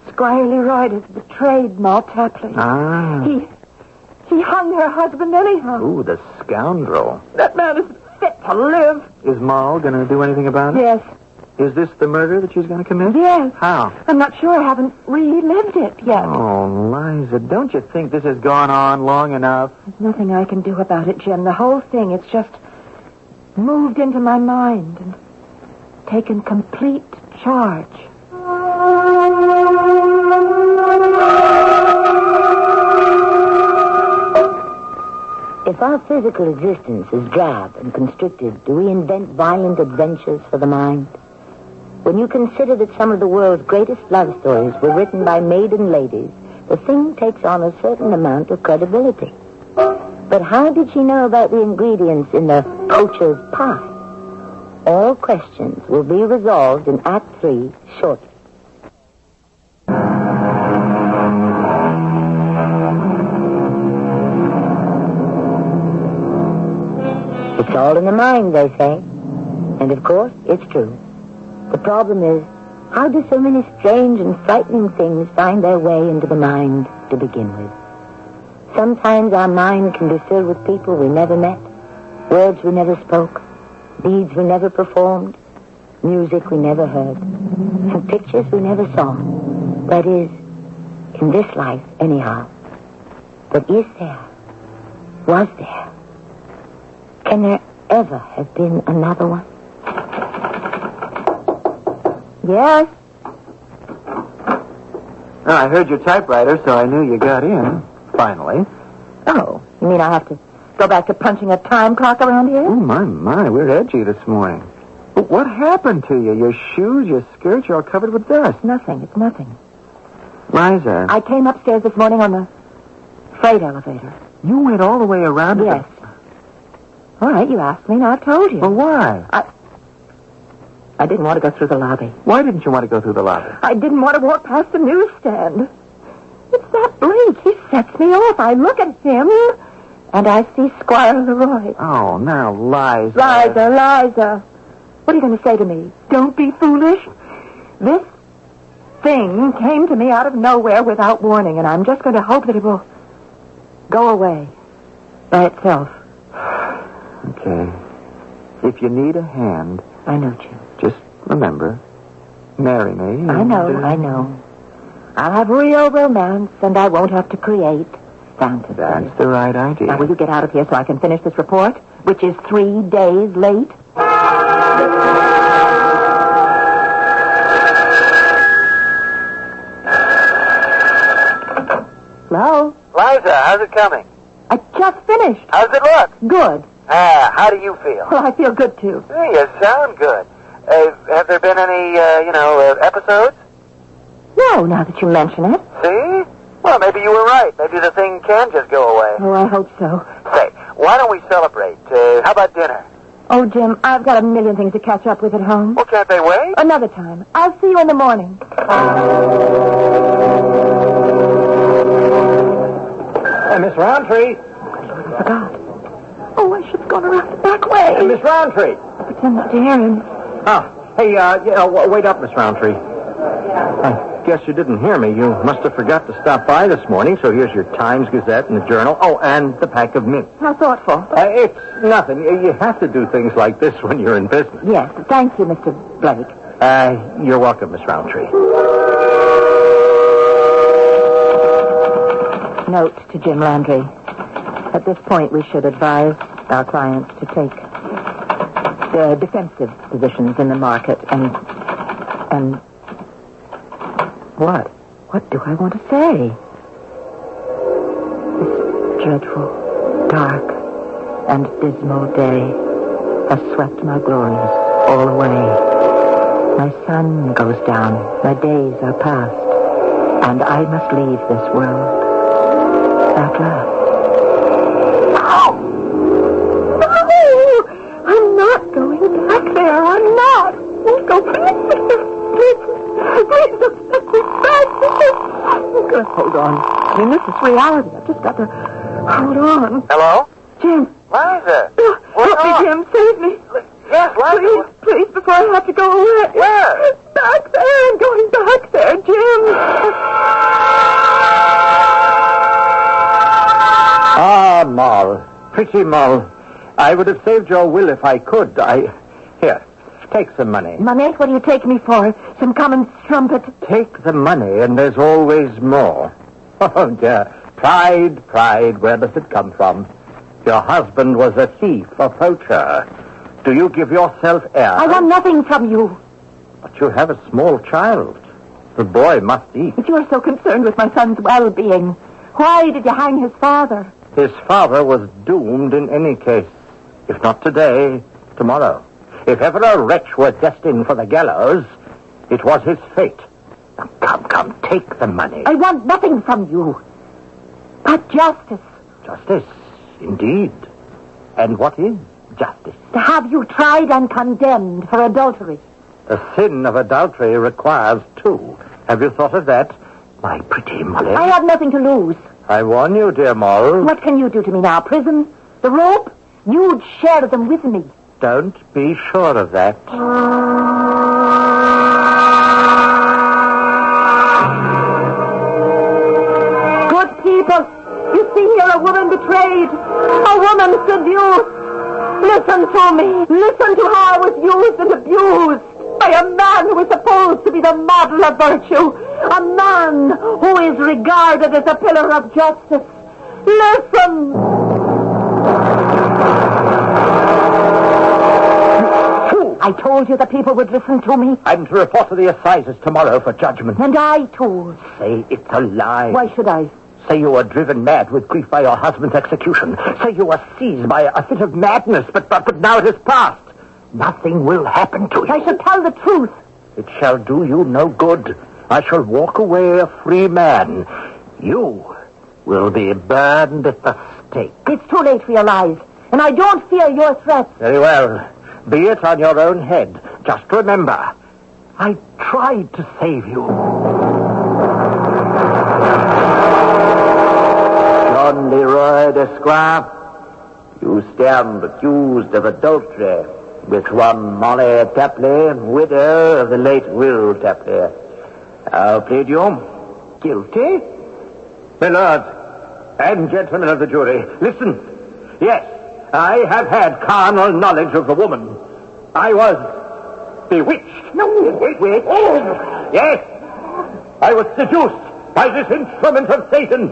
Squire Leroy has betrayed Moll Tapley. He hung her husband anyhow. Ooh, the scoundrel. That man is fit to live. Is Moll going to do anything about it? Yes. Is this the murder that she's going to commit? Yes. How? I'm not sure. I haven't relived it yet. Oh, Liza, don't you think this has gone on long enough? There's nothing I can do about it, Jim. The whole thing, it's just moved into my mind and taken complete charge. If our physical existence is drab and constricted, do we invent violent adventures for the mind? When you consider that some of the world's greatest love stories were written by maiden ladies, the thing takes on a certain amount of credibility. But how did she know about the ingredients in the poacher's pie? All questions will be resolved in Act 3 shortly. It's all in the mind, they say. And of course, it's true. The problem is, how do so many strange and frightening things find their way into the mind to begin with? Sometimes our mind can be filled with people we never met, words we never spoke, deeds we never performed, music we never heard, and pictures we never saw. That is, in this life, anyhow. But is there? Was there? Can there ever have been another one? Yes? Oh, I heard your typewriter, so I knew you got in. Finally. Oh, you mean I have to go back to punching a time clock around here? Oh, my, we're edgy this morning. But what happened to you? Your shoes, your skirt, you're all covered with dust. Nothing. It's nothing. Liza. I came upstairs this morning on the freight elevator. You went all the way around? Yes. All right, you asked me, and I've told you. Well, why? I didn't want to go through the lobby. Why didn't you want to go through the lobby? I didn't want to walk past the newsstand. It's that Blake. He sets me off. I look at him, and I see Squire Leroy. Oh, now, Liza. Liza. What are you going to say to me? Don't be foolish. This thing came to me out of nowhere without warning, and I'm just going to hope that it will go away by itself. Okay. If you need a hand... I know, Jim. Just remember, marry me. I know. I'll have real romance, and I won't have to create fantasies. That's the right idea. Now, will you get out of here so I can finish this report, which is 3 days late? Liza, how's it coming? I just finished. How's it look? Good. How do you feel? Well, I feel good, too. Hey, you sound good. Have there been any, episodes? No, now that you mention it. See? Well, maybe you were right. Maybe the thing can just go away. Oh, I hope so. Say, why don't we celebrate? How about dinner? Oh, Jim, I've got a million things to catch up with at home. Well, can't they wait? Another time. I'll see you in the morning. Miss Roundtree. I forgot. Oh, I should have gone around the back way. Miss Roundtree. I'll pretend not to hear him. Oh, hey, wait up, Miss Roundtree. I guess you didn't hear me. You must have forgot to stop by this morning, so here's your Times Gazette and the Journal. Oh, and the pack of mints. How thoughtful. It's nothing. You have to do things like this when you're in business. Yes, thank you, Mr. Blake. You're welcome, Miss Roundtree. Note to Jim Landry. At this point, we should advise our clients to take defensive positions in the market and what? What do I want to say? This dreadful, dark, and dismal day has swept my glories all away. My sun goes down, my days are past, and I must leave this world at last. I'm not going back there. I'm not. I won't go back there. Please don't let me back there. I'm going to hold on. I mean, this is reality. I've just got to hold on. Hello? Jim. Liza. Help me, Jim. Save me. Yes, Liza. Please, before I have to go away. Where? Back there. I'm going back there, Jim. Moll. Pretty Moll. I would have saved your will if I could. Here, take some money. Money? What are you taking me for? Some common strumpet? Take the money, and there's always more. Oh, dear. Pride, where does it come from? Your husband was a thief, a poacher. Do you give yourself air? I want nothing from you. But you have a small child. The boy must eat. If you are so concerned with my son's well-being, why did you hang his father? His father was doomed in any case. If not today, tomorrow. If ever a wretch were destined for the gallows, it was his fate. Now, come, take the money. I want nothing from you. But justice. Justice, indeed. And what is justice? To have you tried and condemned for adultery. The sin of adultery requires two. Have you thought of that, my pretty Molly? I have nothing to lose. I warn you, dear Moll. What can you do to me now? Prison? The rope? You'd share them with me. Don't be sure of that. Good people, you see here a woman betrayed, a woman seduced. Listen to me. Listen to how I was used and abused by a man who is supposed to be the model of virtue, a man who is regarded as a pillar of justice. Listen. I told you the people would listen to me. I'm to report to the assizes tomorrow for judgment. And I, too. Say it's a lie. Why should I? Say you were driven mad with grief by your husband's execution. Say you were seized by a fit of madness, but now it is past. Nothing will happen to you. I shall tell the truth. It shall do you no good. I shall walk away a free man. You will be burned at the stake. It's too late for your lies, and I don't fear your threats. Very well. Be it on your own head. Just remember, I tried to save you. John Leroy, Esquire, you stand accused of adultery with one Molly Tapley, widow of the late Will Tapley. How plead you? Guilty? My lords and gentlemen of the jury, listen. Yes, I have had carnal knowledge of the woman. I was bewitched. No, bewitched? Oh. Yes, I was seduced by this instrument of Satan,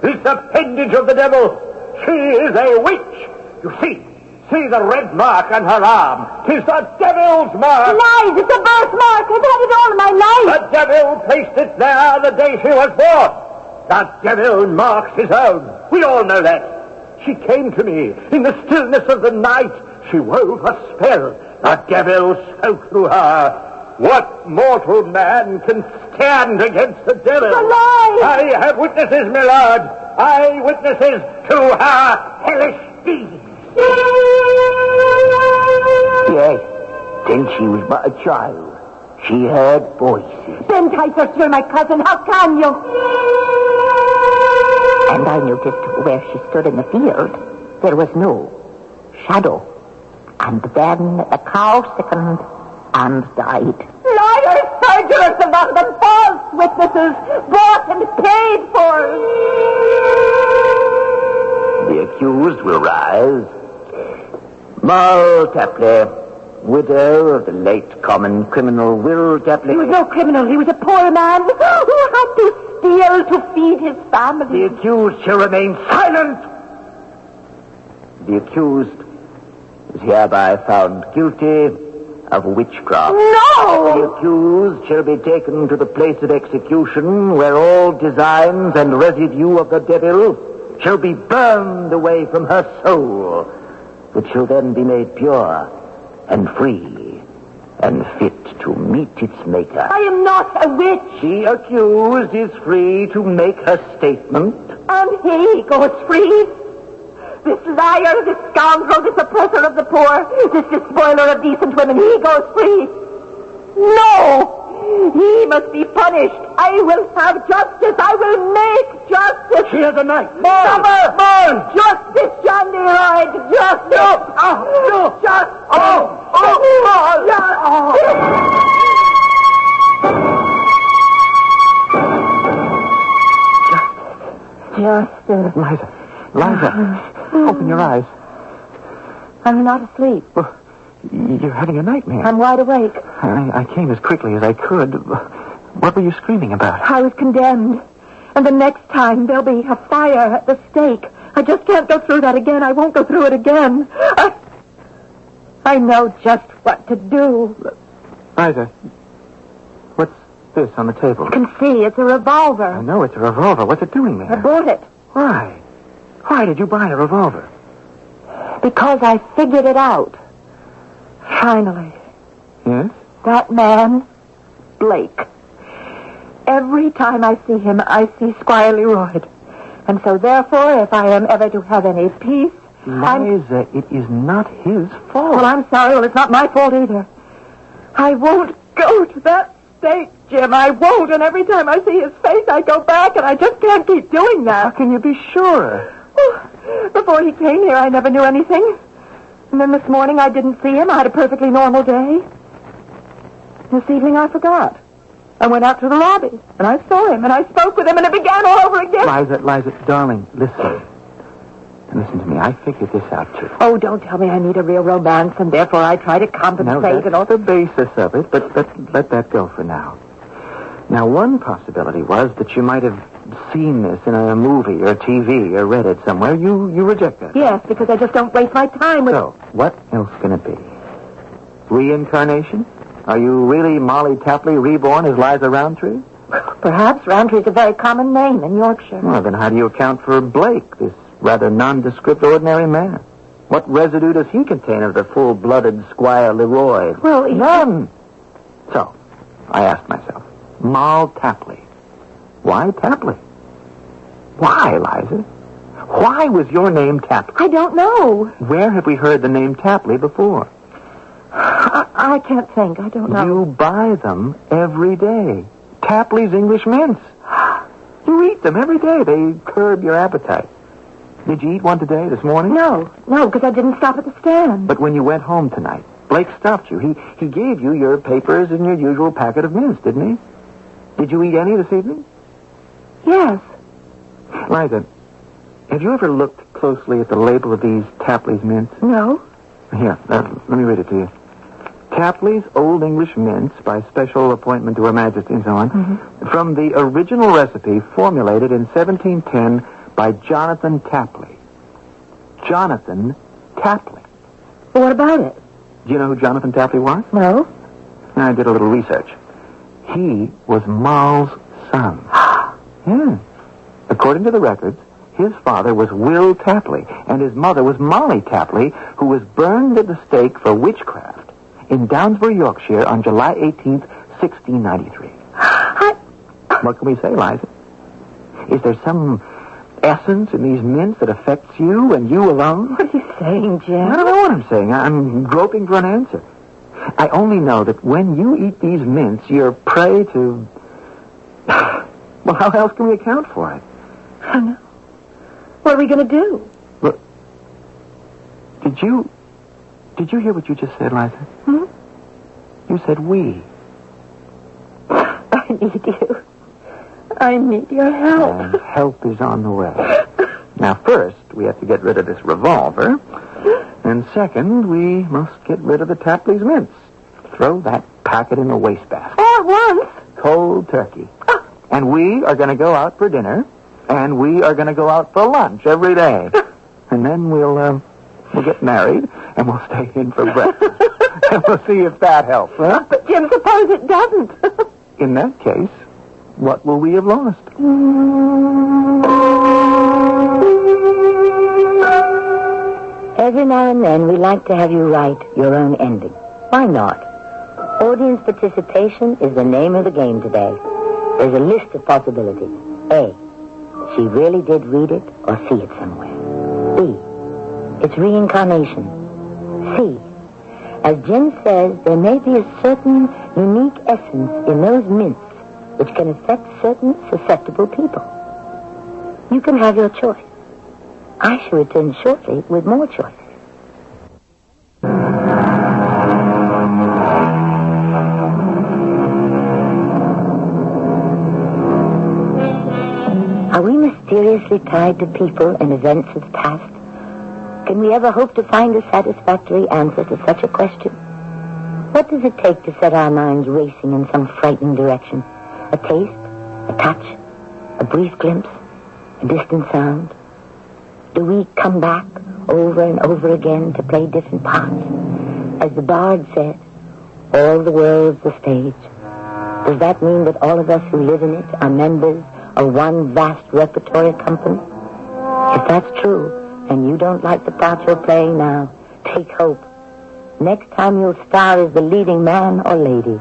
this appendage of the devil. She is a witch. You see the red mark on her arm. 'Tis the devil's mark. Lies, it's a birthmark. I've had it all my life. The devil placed it there the day she was born. The devil marks his own. We all know that. She came to me in the stillness of the night. She wove a spell. The devil spoke through her. What mortal man can stand against the devil? It's a lie! I have witnesses, my lord. Eyewitnesses to her hellish deeds. Yes, since she was but a child, she heard voices. Then Typhus, you're my cousin. How can you? And I noticed where she stood in the field, there was no shadow. And then the cow sickened and died. Liars, perjurers, among them, false witnesses, bought and paid for. The accused will rise. Moll Tapley, widow of the late common criminal Will Tapley. He was no criminal. He was a poor man who had to steal to feed his family. The accused shall remain silent. The accused is hereby found guilty of witchcraft. No! The accused shall be taken to the place of execution, where all designs and residue of the devil shall be burned away from her soul, which shall then be made pure and free and fit to meet its maker. I am not a witch. The accused is free to make her statement. And he goes free. This liar, this scoundrel, this oppressor of the poor, this despoiler of decent women, he goes free. No! He must be punished. I will have justice. I will make justice. She has a knife. More! Justice, John Leroy. Justice. No. Justice. Justice. Liza, open your eyes. I'm not asleep. Well, you're having a nightmare. I'm wide awake. I came as quickly as I could. What were you screaming about? I was condemned. And the next time there'll be a fire at the stake. I just can't go through that again. I won't go through it again. I know just what to do. Liza, what's this on the table? You can see it's a revolver. I know it's a revolver. What's it doing there? I bought it. Why? Why did you buy a revolver? Because I figured it out. Finally. Yes? That man, Blake. Every time I see him, I see Squire Leroy. And so, therefore, if I am ever to have any peace... Liza, it is not his fault. Well, I'm sorry. Well, it's not my fault either. I won't go to that stake, Jim. I won't. And every time I see his face, I go back, and I just can't keep doing that. How can you be sure? Well, before he came here, I never knew anything. And then this morning, I didn't see him. I had a perfectly normal day. This evening, I forgot. I went out to the lobby, and I saw him, and I spoke with him, and it began all over again. Liza, darling, listen. Listen to me. I figured this out, too. Oh, don't tell me I need a real romance, and therefore I try to compensate. No, that's the basis of it, but let that go for now. Now, one possibility was that you might have seen this in a movie or TV or read it somewhere. You reject that. Yes, because I just don't waste my time with... So, what else can it be? Reincarnation? Are you really Molly Tapley reborn as Liza Roundtree? Perhaps. Roundtree's a very common name in Yorkshire. Well, then how do you account for Blake, this rather nondescript ordinary man? What residue does he contain of the full-blooded Squire Leroy? Well, none. So, I asked myself, Moll Tapley. Why Tapley? Why, Liza? Why was your name Tapley? I don't know. Where have we heard the name Tapley before? I can't think. I don't know. You buy them every day. Tapley's English mints. You eat them every day. They curb your appetite. Did you eat one today, this morning? No, because I didn't stop at the stand. But when you went home tonight, Blake stopped you. He gave you your papers and your usual packet of mints, didn't he? Did you eat any this evening? Yes. Liza, have you ever looked closely at the label of these Tapley's mints? No. Here, let me read it to you. Tapley's Old English Mints, by special appointment to Her Majesty and so on, from the original recipe formulated in 1710 by Jonathan Tapley. Jonathan Tapley. Well, what about it? Do you know who Jonathan Tapley was? No. I did a little research. He was Moll's son. Yeah. According to the records, his father was Will Tapley, and his mother was Molly Tapley, who was burned at the stake for witchcraft in Downsbury, Yorkshire, on July 18th, 1693. What can we say, Liza? Is there some essence in these mints that affects you and you alone? What are you saying, Jim? I don't know what I'm saying. I'm groping for an answer. I only know that when you eat these mints, you're prey to... Well, how else can we account for it? I know. What are we going to do? Look, did you hear what you just said, Liza? Hmm? You said we. I need you. I need your help. And help is on the way. Now, first, we have to get rid of this revolver. And second, we must get rid of the Tapley's mints. Throw that packet in the wastebasket. All at once? Cold turkey. And we are going to go out for dinner. And we are going to go out for lunch every day. And then we'll get married, and we'll stay in for breakfast. And we'll see if that helps, huh? But, Jim, suppose it doesn't. In that case, what will we have lost? Every now and then, we like to have you write your own ending. Why not? Audience participation is the name of the game today. There's a list of possibilities. A, she really did read it or see it somewhere. B, it's reincarnation. C, as Jim says, there may be a certain unique essence in those mints which can affect certain susceptible people. You can have your choice. I shall return shortly with more choices. Are we mysteriously tied to people and events of the past? Can we ever hope to find a satisfactory answer to such a question? What does it take to set our minds racing in some frightening direction? A taste, a touch, a brief glimpse, a distant sound? Do we come back over and over again to play different parts? As the bard said, all the world's the stage. Does that mean that all of us who live in it are members of one vast repertory company? If that's true, and you don't like the part you're playing now, take hope. Next time you'll star as the leading man or lady.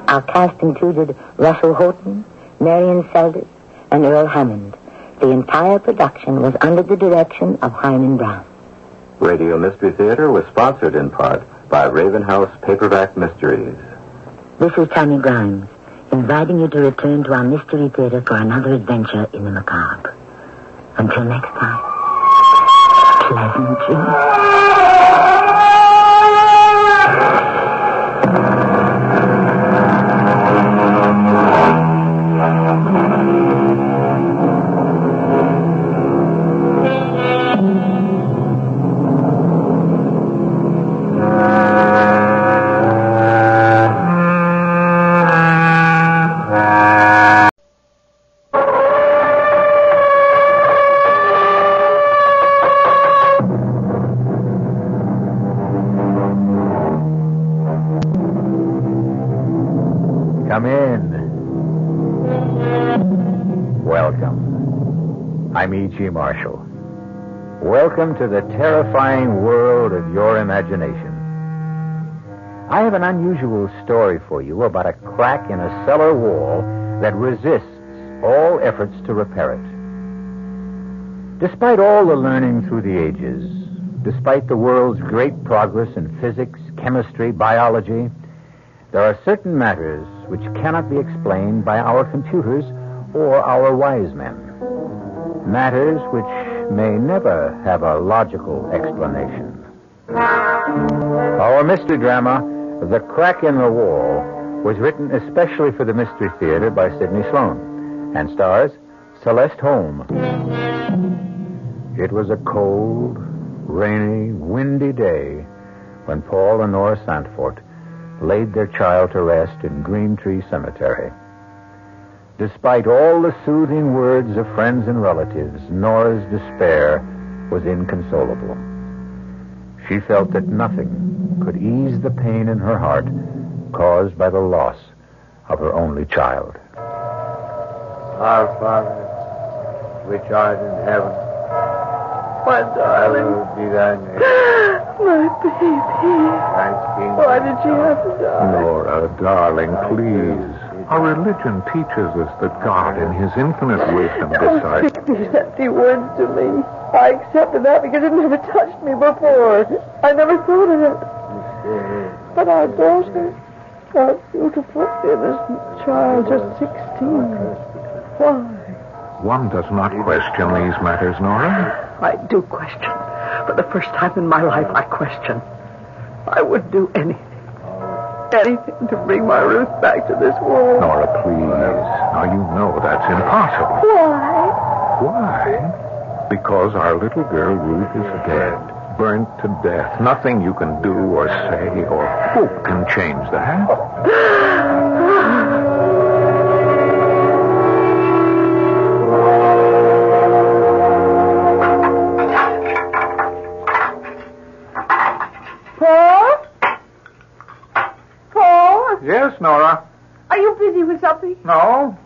Our cast included Russell Houghton, Marion Seldes, and Earl Hammond. The entire production was under the direction of Hyman Brown. Radio Mystery Theater was sponsored in part by Raven House Paperback Mysteries. This is Tammy Grimes, inviting you to return to our Mystery Theater for another adventure in the macabre. Until next time, pleasant dreams. Come in. Welcome. I'm E.G. Marshall. Welcome to the terrifying world of your imagination. I have an unusual story for you about a crack in a cellar wall that resists all efforts to repair it. Despite all the learning through the ages, despite the world's great progress in physics, chemistry, biology, there are certain matters which cannot be explained by our computers or our wise men. Matters which may never have a logical explanation. Our mystery drama, The Crack in the Wall, was written especially for the Mystery Theater by Sidney Sloan and stars Celeste Holm. It was a cold, rainy, windy day when Paul and Nora Santfort laid their child to rest in Green Tree Cemetery. Despite all the soothing words of friends and relatives, Nora's despair was inconsolable. She felt that nothing could ease the pain in her heart caused by the loss of her only child. Our Father, which art in heaven. My darling. Hallowed be thy name. My baby. Why did she have to die? Nora, darling, please. Our religion teaches us that God, in his infinite wisdom, decides... Don't speak these empty words to me. I accepted that because it never touched me before. I never thought of it. But our daughter, our beautiful, innocent child, just 16. Why? One does not question these matters, Nora. I do question. For the first time in my life, I question. I would do anything. Anything to bring my Ruth back to this world. Nora, please. Now, you know that's impossible. Why? Why? Because our little girl Ruth is dead. Burnt to death. Nothing you can do or say or hope can change that. Yes, Nora. Are you busy with something? No.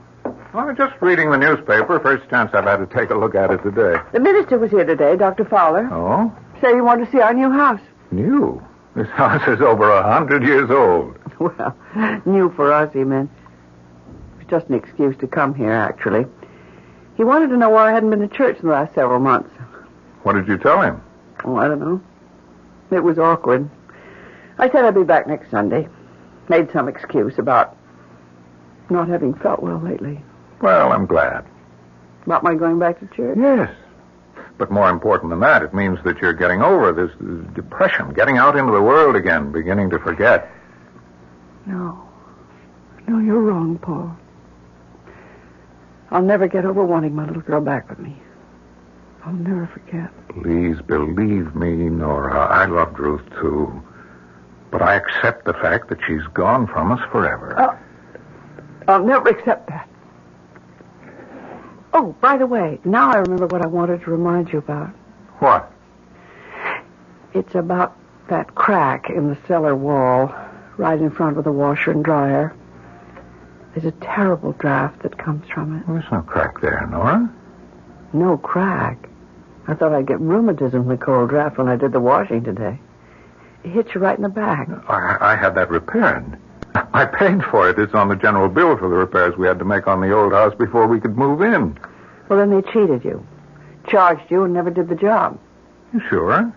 I'm just reading the newspaper. First chance I've had to take a look at it today. The minister was here today, Dr. Fowler. Oh? Said he wanted to see our new house. New? This house is over 100 years old. Well, new for us, he meant. It was just an excuse to come here, actually. He wanted to know why I hadn't been to church in the last several months. What did you tell him? Oh, I don't know. It was awkward. I said I'd be back next Sunday. Made some excuse about not having felt well lately. Well, I'm glad. About my going back to church? Yes. But more important than that, it means that you're getting over this depression, getting out into the world again, beginning to forget. No. No, you're wrong, Paul. I'll never get over wanting my little girl back with me. I'll never forget. Please believe me, Nora. I loved Ruth, too. But I accept the fact that she's gone from us forever. I'll never accept that. Oh, by the way, now I remember what I wanted to remind you about. What? It's about that crack in the cellar wall, right in front of the washer and dryer. There's a terrible draft that comes from it. Well, there's no crack there, Nora. No crack? I thought I'd get rheumatism from the cold draft when I did the washing today. It hit you right in the back. I had that repaired. I paid for it. It's on the general bill for the repairs we had to make on the old house before we could move in. Well, then they cheated you. Charged you and never did the job. You sure?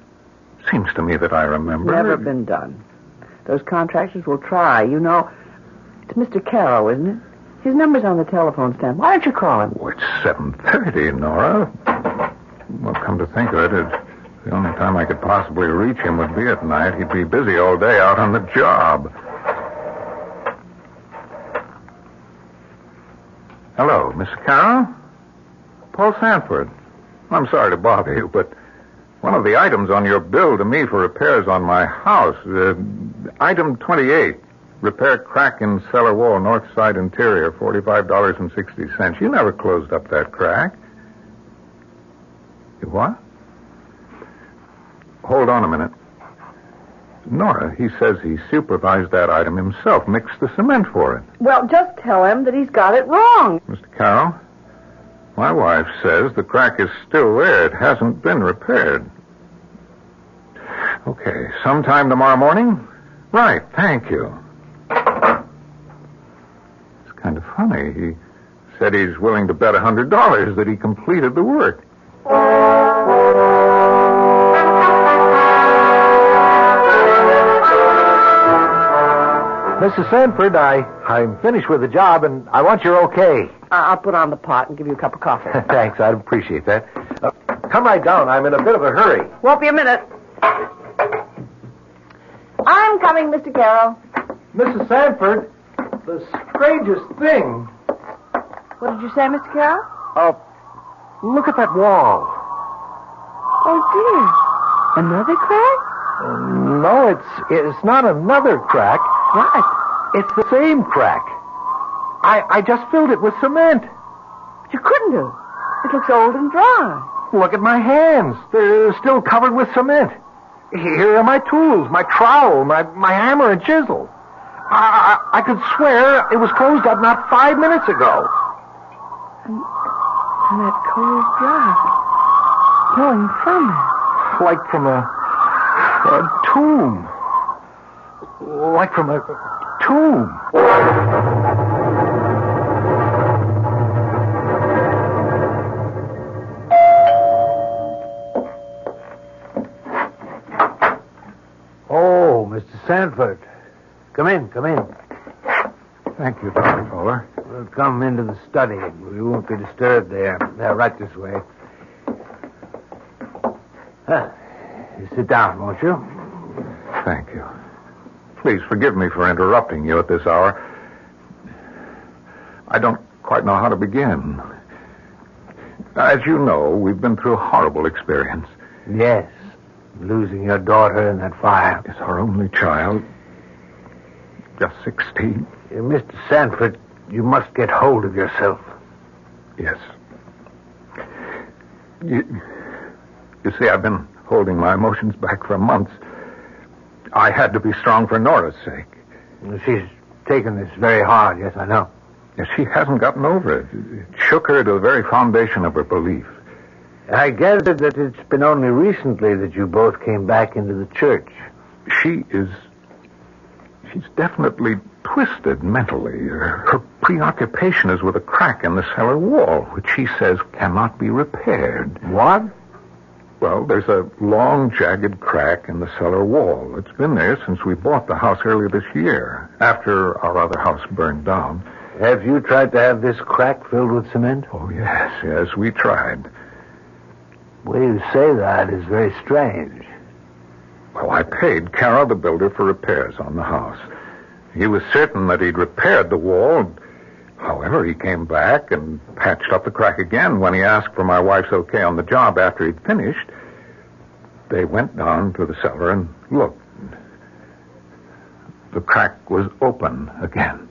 Seems to me that I remember. Never been done. Those contractors will try. You know, it's Mr. Carroll, isn't it? His number's on the telephone stand. Why don't you call him? Oh, it's 7:30, Nora. Well, come to think of it, the only time I could possibly reach him would be at night. He'd be busy all day out on the job. Hello, Miss Carroll? Paul Sanford. I'm sorry to bother you, but one of the items on your bill to me for repairs on my house, item 28, repair crack in cellar wall, north side interior, $45.60. You never closed up that crack. You what? Hold on a minute. Nora, he says he supervised that item himself, mixed the cement for it. Well, just tell him that he's got it wrong. Mr. Carroll, my wife says the crack is still there. It hasn't been repaired. Okay, sometime tomorrow morning? Right, thank you. It's kind of funny. He said he's willing to bet $100 that he completed the work. Mrs. Sanford, I'm finished with the job, and I want your okay. I'll put on the pot and give you a cup of coffee. Thanks, I'd appreciate that. Come right down. I'm in a bit of a hurry. Won't be a minute. I'm coming, Mr. Carroll. Mrs. Sanford, the strangest thing. What did you say, Mr. Carroll? Look at that wall. Oh, dear. Another crack? No, it's not another crack. What? It's the same crack. I just filled it with cement. But you couldn't have. It looks old and dry. Look at my hands. They're still covered with cement. Here are my tools, my trowel, my hammer and chisel. I could swear it was closed up not 5 minutes ago. And that cold draught blowing from it. Like from a tomb. Like from a tomb. Oh, Mr. Sanford. Come in. Thank you, Dr. Fowler. We'll come into the study. We won't be disturbed there. Right this way. You sit down, won't you? Thank you. Please forgive me for interrupting you at this hour. I don't quite know how to begin. As you know, we've been through a horrible experience. Yes. Losing your daughter in that fire. It's our only child. Just 16. Mr. Sanford, you must get hold of yourself. Yes. You see, I've been holding my emotions back for months. I had to be strong for Nora's sake. She's taken this very hard, yes, I know. Yes, she hasn't gotten over it. It shook her to the very foundation of her belief. I gather that it's been only recently that you both came back into the church. She's definitely twisted mentally. Her preoccupation is with a crack in the cellar wall, which she says cannot be repaired. What? Well, there's a long, jagged crack in the cellar wall. It's been there since we bought the house earlier this year, after our other house burned down. Have you tried to have this crack filled with cement? Oh, yes, we tried. The way you say that is very strange. Well, I paid Carol, the builder, for repairs on the house. He was certain that he'd repaired the wall. However, he came back and patched up the crack again when he asked for my wife's okay on the job after he'd finished. They went down to the cellar and looked. The crack was open again.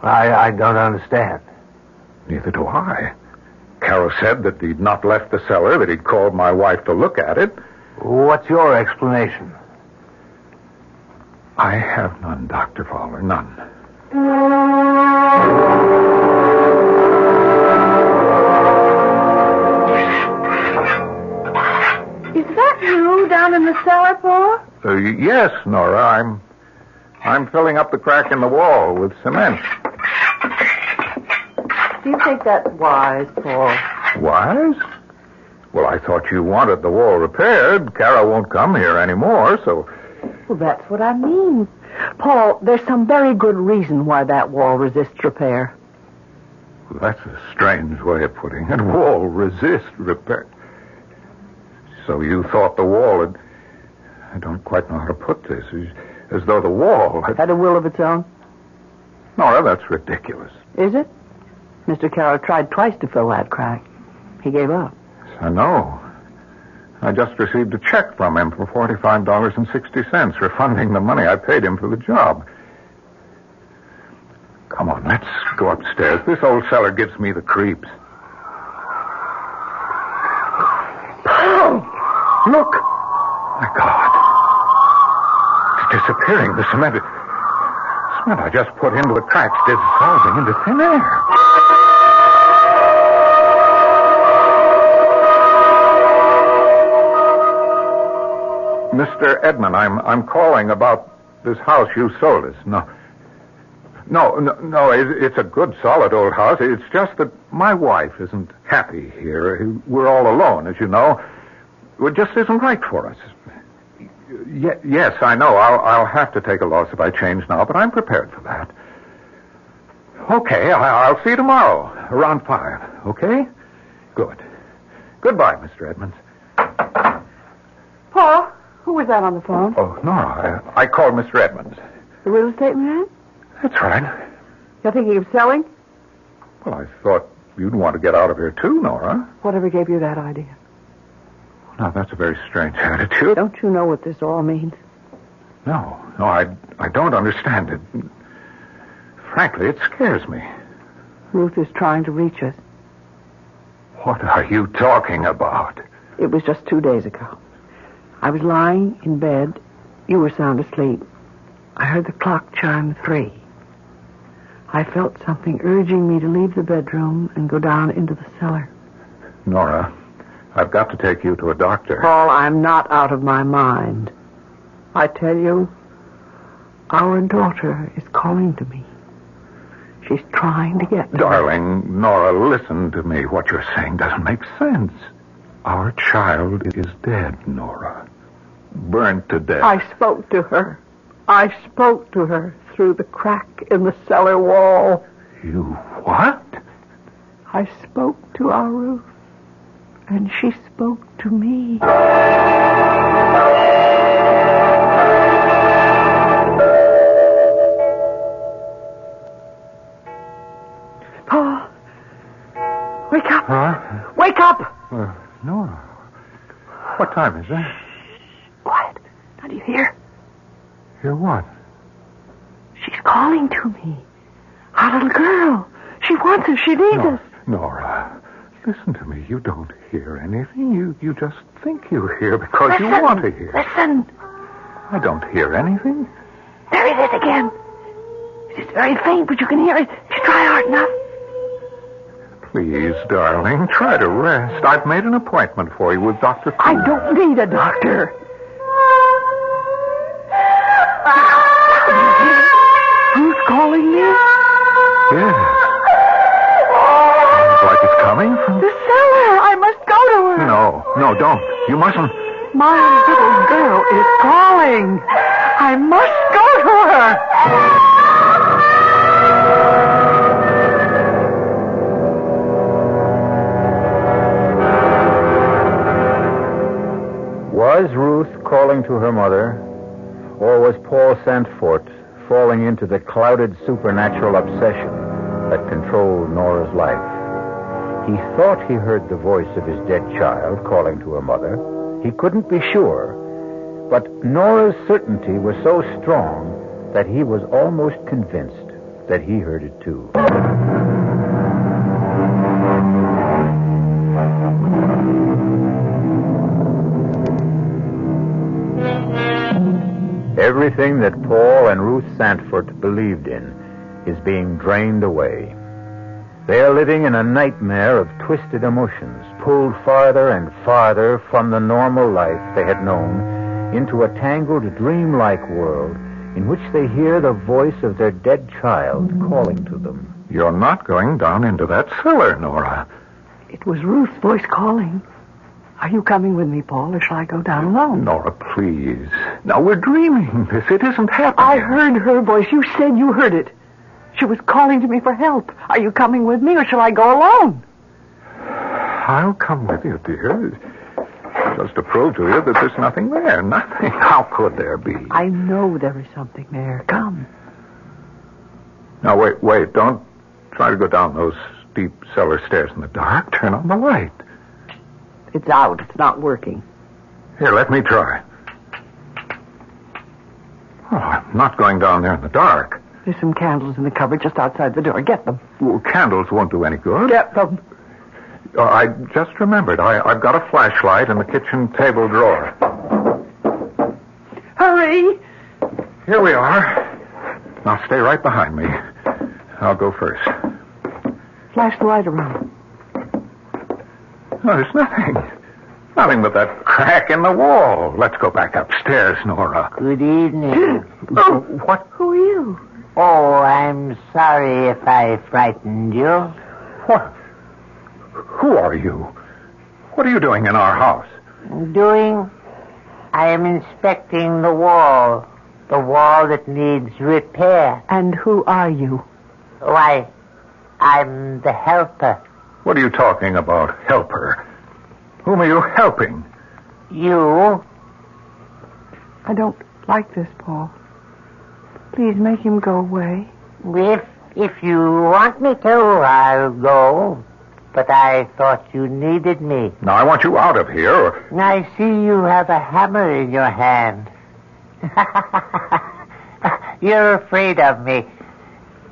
I don't understand. Neither do I. Carol said that he'd not left the cellar, that he'd called my wife to look at it. What's your explanation? I have none, Dr. Fowler, none. Is that you down in the cellar, Paul? Yes, Nora. I'm filling up the crack in the wall with cement. Do you think that's wise, Paul? Wise? Well, I thought you wanted the wall repaired. Carol won't come here anymore, so... Well, that's what I mean. Paul, there's some very good reason why that wall resists repair. Well, that's a strange way of putting it. Wall resist repair. So you thought the wall had... I don't quite know how to put this. As though the wall had a will of its own? Nora, that's ridiculous. Is it? Mr. Carroll tried twice to fill that crack. He gave up. I know. I just received a check from him for $45.60, refunding the money I paid him for the job. Come on, let's go upstairs. This old cellar gives me the creeps. Oh, look! My God. It's disappearing. The cement I just put into the cracks dissolving into thin air. Mr. Edmund, I'm calling about this house you sold us. No, it's a good, solid old house. It's just that my wife isn't happy here. We're all alone, as you know. It just isn't right for us. Yes, I know. I'll have to take a loss if I change now, but I'm prepared for that. Okay, I'll see you tomorrow, around 5. Okay? Good. Goodbye, Mr. Edmonds. Paul? Who was that on the phone? Oh, Nora, I called Mr. Edmonds. The real estate man? That's right. You're thinking of selling? Well, I thought you'd want to get out of here, too, Nora. Whatever gave you that idea? Now, that's a very strange attitude. Don't you know what this all means? No, I don't understand it. Frankly, it scares me. Ruth is trying to reach us. What are you talking about? It was just 2 days ago. I was lying in bed. You were sound asleep. I heard the clock chime 3. I felt something urging me to leave the bedroom and go down into the cellar. Nora, I've got to take you to a doctor. Paul, I'm not out of my mind. I tell you, our daughter is calling to me. She's trying to get to me. Darling, Nora, listen to me. What you're saying doesn't make sense. Our child is dead, Nora. Burnt to death. I spoke to her. I spoke to her through the crack in the cellar wall. You what? I spoke to our Ruth, and she spoke to me. Paul, wake up. Huh? Wake up. Nora, what time is it? Quiet. Now, do you hear? Hear what? She's calling to me. Our little girl. She wants us. She needs us. Nora, listen to me. You don't hear anything. You just think you hear because you want to hear. Listen. I don't hear anything. There it is again. It is very faint, but you can hear it. If you try hard enough. Please, darling, try to rest. I've made an appointment for you with Dr. Cool. I don't need a doctor. Who's calling me? Yes. Sounds like it's coming from... The cellar. I must go to her. No, don't. You mustn't. My little girl is calling. I must go to her. Was Ruth calling to her mother, or was Paul Santfort falling into the clouded supernatural obsession that controlled Nora's life? He thought he heard the voice of his dead child calling to her mother. He couldn't be sure, but Nora's certainty was so strong that he was almost convinced that he heard it too. Everything that Paul and Ruth Santfort believed in is being drained away. They are living in a nightmare of twisted emotions, pulled farther and farther from the normal life they had known into a tangled, dreamlike world in which they hear the voice of their dead child calling to them. You're not going down into that cellar, Nora. It was Ruth's voice calling. Are you coming with me, Paul, or shall I go down alone? Nora, please. Now, we're dreaming this. It isn't happening. I heard her voice. You said you heard it. She was calling to me for help. Are you coming with me, or shall I go alone? I'll come with you, dear. Just to prove to you that there's nothing there. Nothing. How could there be? I know there is something there. Come. Now, wait. Don't try to go down those steep cellar stairs in the dark. Turn on the light. It's out. It's not working. Here, let me try. Oh, I'm not going down there in the dark. There's some candles in the cupboard just outside the door. Get them. Well, candles won't do any good. Get them. I just remembered. I've got a flashlight in the kitchen table drawer. Hurry! Here we are. Now stay right behind me. I'll go first. Flash the light around. No, there's nothing. Nothing but that crack in the wall. Let's go back upstairs, Nora. Good evening. What? Who are you? Oh, I'm sorry if I frightened you. What? Who are you? What are you doing in our house? I am inspecting the wall that needs repair. And who are you? Why, I'm the helper. What are you talking about, helper? Whom are you helping? You. I don't like this, Paul. Please make him go away. If you want me to, I'll go. But I thought you needed me. Now, I want you out of here. I see you have a hammer in your hand. You're afraid of me.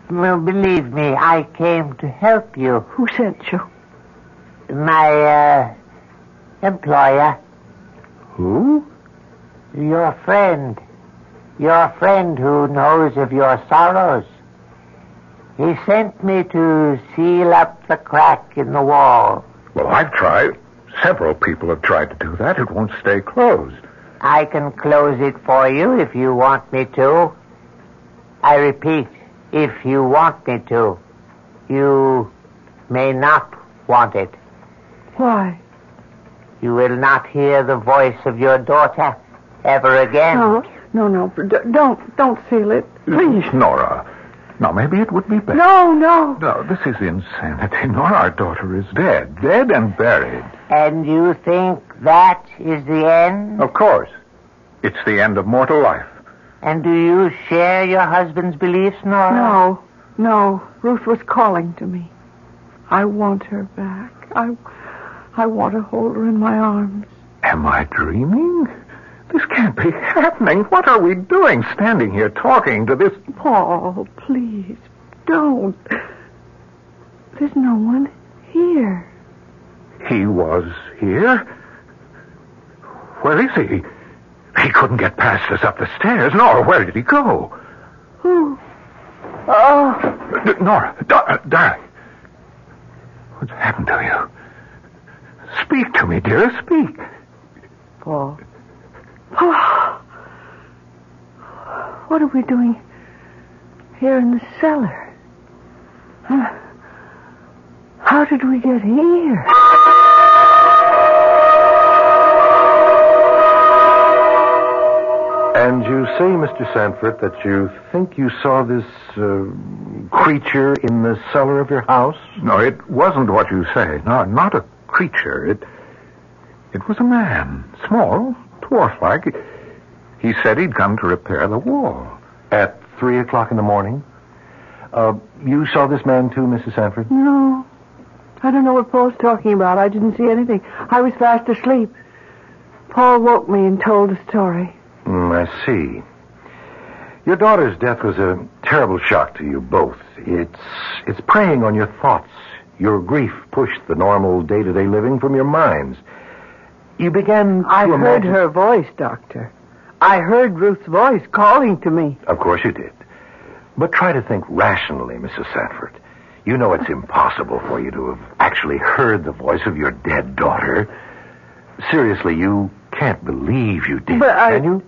Well, believe me, I came to help you. Who sent you? My, employer. Who? Your friend. Your friend who knows of your sorrows. He sent me to seal up the crack in the wall. Well, I've tried. Several people have tried to do that. It won't stay closed. I can close it for you if you want me to. I repeat, if you want me to. You may not want it. Why? You will not hear the voice of your daughter ever again. No. Don't seal it. Please. Nora. Now, maybe it would be better. No. No, this is insanity. Nora, our daughter is dead. Dead and buried. And you think that is the end? Of course. It's the end of mortal life. And do you share your husband's beliefs, Nora? No. Ruth was calling to me. I want her back. I want to hold her in my arms. Am I dreaming? This can't be happening. What are we doing standing here talking to this... Paul, please, don't. There's no one here. He was here? Where is he? He couldn't get past us up the stairs. Nora, where did he go? Who? Oh. Nora, darling. What's happened to you? Speak to me, dear. Speak. Paul. What are we doing here in the cellar? How did we get here? And you say, Mr. Sanford, that you think you saw this creature in the cellar of your house? No, it wasn't what you say. No, not a creature. It was a man. Small, dwarf-like. He said he'd come to repair the wall. At 3 o'clock in the morning? You saw this man too, Mrs. Sanford? No. I don't know what Paul's talking about. I didn't see anything. I was fast asleep. Paul woke me and told the story. I see. Your daughter's death was a terrible shock to you both. It's preying on your thoughts. Your grief pushed the normal day-to-day living from your minds. You began to I heard her voice, Doctor. I heard Ruth's voice calling to me. Of course you did. But try to think rationally, Mrs. Sanford. You know it's impossible for you to have actually heard the voice of your dead daughter. Seriously, you can't believe you did, can you?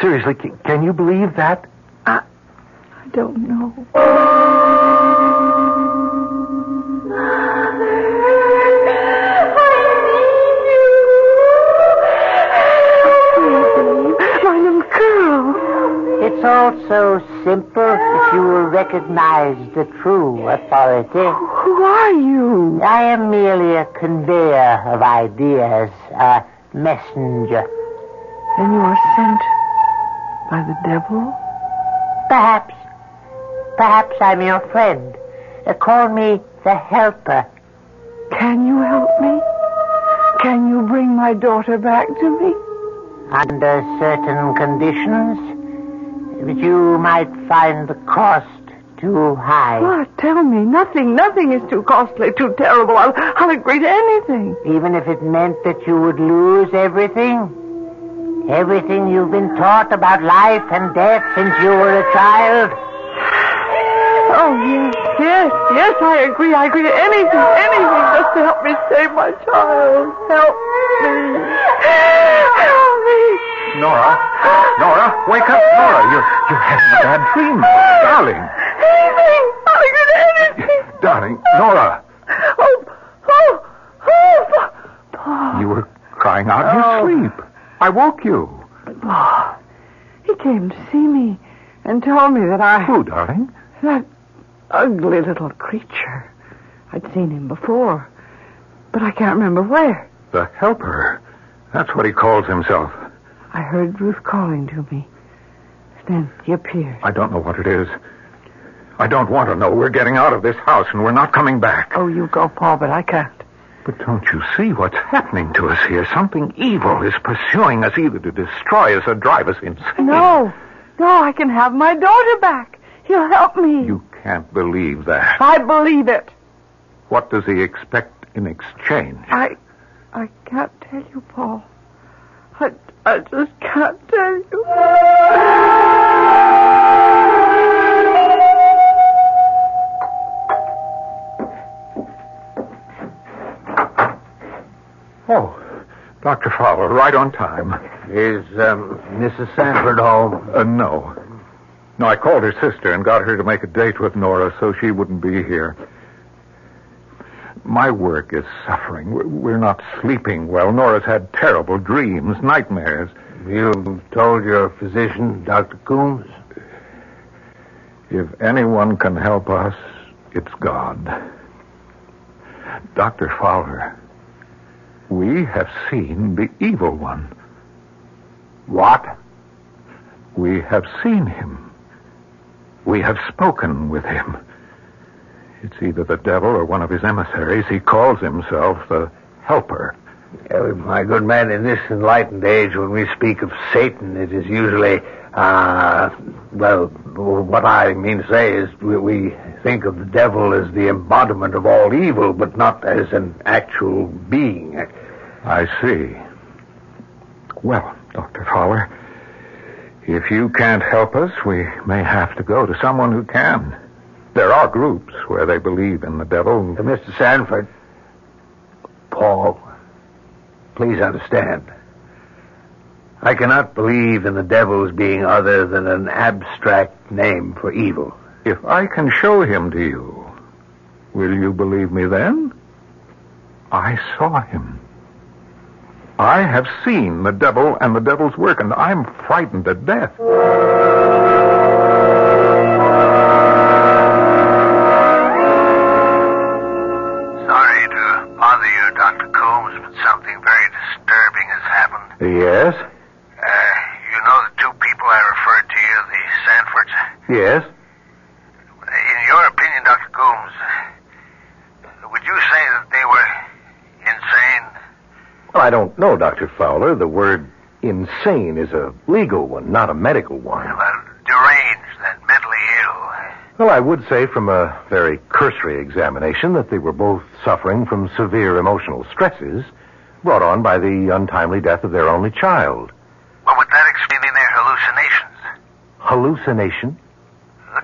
Seriously, can you believe that? I don't know. My little girl. It's all so simple if you will recognize the true authority. Who are you? I am merely a conveyor of ideas, a messenger. Then you are sent by the devil? Perhaps. Perhaps I'm your friend. Call me the helper. Can you help me? Can you bring my daughter back to me? Under certain conditions, but you might find the cost too high. What? Tell me. Nothing is too costly, too terrible. I'll agree to anything. Even if it meant that you would lose everything? Everything you've been taught about life and death since you were a child? Oh, yes, I agree to anything just to help me save my child. Help me. Nora, wake up, Nora. You're having a bad dream, darling. I'll agree to anything. Darling, Nora. Paul. You were crying out in your sleep. I woke you. Paul, he came to see me and told me that Who, darling? That ugly little creature. I'd seen him before, but I can't remember where. The helper. That's what he calls himself. I heard Ruth calling to me. Then he appeared. I don't know what it is. I don't want to know. We're getting out of this house and we're not coming back. Oh, you go, Paul, but I can't. But don't you see what's happening to us here? Something evil is pursuing us, either to destroy us or drive us insane. No, I can have my daughter back. He'll help me. You can't believe that. I believe it. What does he expect in exchange? I can't tell you, Paul. I just can't tell you. Dr. Fowler, right on time. Is Mrs. Sanford home? No. No, I called her sister and got her to make a date with Nora so she wouldn't be here. My work is suffering. We're not sleeping well. Nora's had terrible dreams, nightmares. You told your physician, Dr. Coombs? If anyone can help us, it's God. Dr. Fowler, we have seen the evil one. What? We have seen him. We have spoken with him. It's either the devil or one of his emissaries. He calls himself the Helper. My good man, in this enlightened age, when we speak of Satan, it is usually, what I mean to say is we think of the devil as the embodiment of all evil, but not as an actual being. I see. Well, Dr. Fowler, if you can't help us, we may have to go to someone who can. There are groups where they believe in the devil. Mr. Sanford, Paul, please understand. I cannot believe in the devil as being other than an abstract name for evil. If I can show him to you, will you believe me then? I saw him. I have seen the devil and the devil's work, and I'm frightened to death. Sorry to bother you, Dr. Coombs, but something very disturbing has happened. Yes? You know the two people I referred to you, the Sanfords? Yes? In your opinion, Dr. Coombs, would you say that they were insane? Well, I don't know, Dr. Fowler. The word insane is a legal one, not a medical one. Well, deranged and mentally ill. Well, I would say from a very cursory examination that they were both suffering from severe emotional stresses brought on by the untimely death of their only child. Well, would that explain their hallucinations? Hallucination?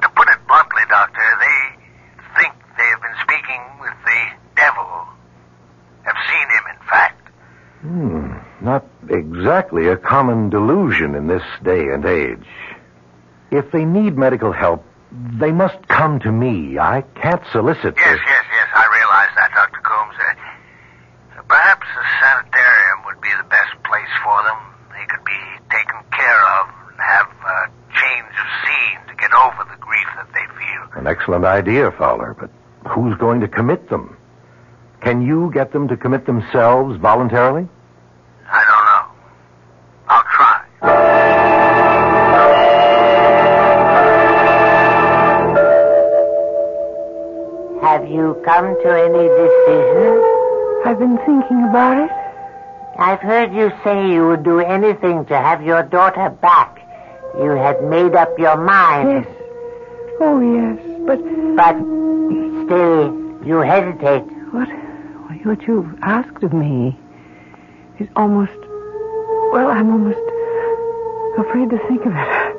To put it bluntly, Doctor, they think they have been speaking with the devil. Have seen him, in fact. Not exactly a common delusion in this day and age. If they need medical help, they must come to me. I can't solicit Yes, I realize that, Dr. Coombs. Perhaps a sanitarium would be the best place for them. They could be taken care of and have a change of scene to get over the grief that they feel. An excellent idea, Fowler, but who's going to commit them? Can you get them to commit themselves voluntarily? I don't know. I'll try. Have you come to any decision? I've been thinking about it. I've heard you say you would do anything to have your daughter back. You had made up your mind. Yes. Oh, yes, but still, you hesitate. What you've asked of me is almost... Well, I'm almost afraid to think of it.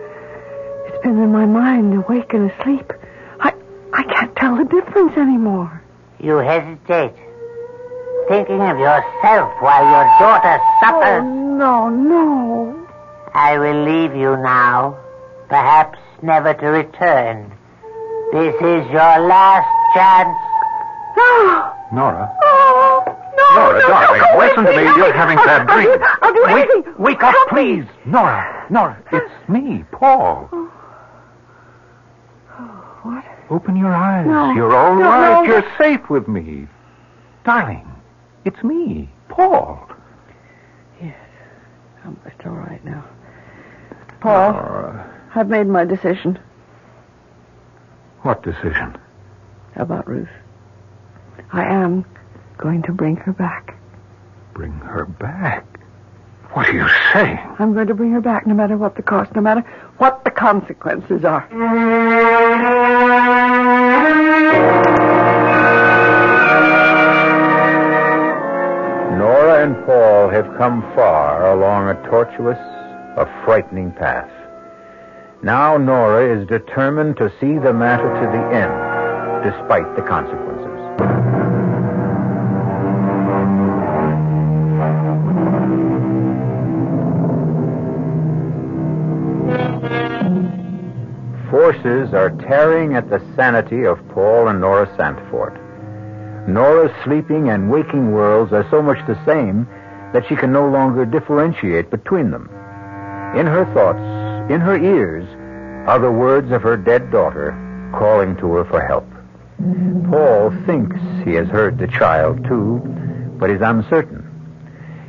It's been in my mind, awake and asleep. I can't tell the difference anymore. You hesitate. Thinking of yourself while your daughter suffers. Oh, no. I will leave you now, perhaps never to return. This is your last chance. Nora? No, Nora, darling, listen to me. You're having bad dreams. I'll do anything. Wake up, please. Nora, it's me, Paul. What? Open your eyes. No. You're all No, right. no. You're safe with me. Darling, it's me, Paul. Yes. It's all right now. Paul, I've made my decision. What decision? About Ruth. I am going to bring her back. Bring her back? What are you saying? I'm going to bring her back no matter what the cost, no matter what the consequences are. Nora and Paul have come far along a tortuous, a frightening path. Now Nora is determined to see the matter to the end, despite the consequences. forces are tearing at the sanity of Paul and Nora Sandford. Nora's sleeping and waking worlds are so much the same that she can no longer differentiate between them. In her thoughts, in her ears, are the words of her dead daughter calling to her for help. Paul thinks he has heard the child, too, but is uncertain.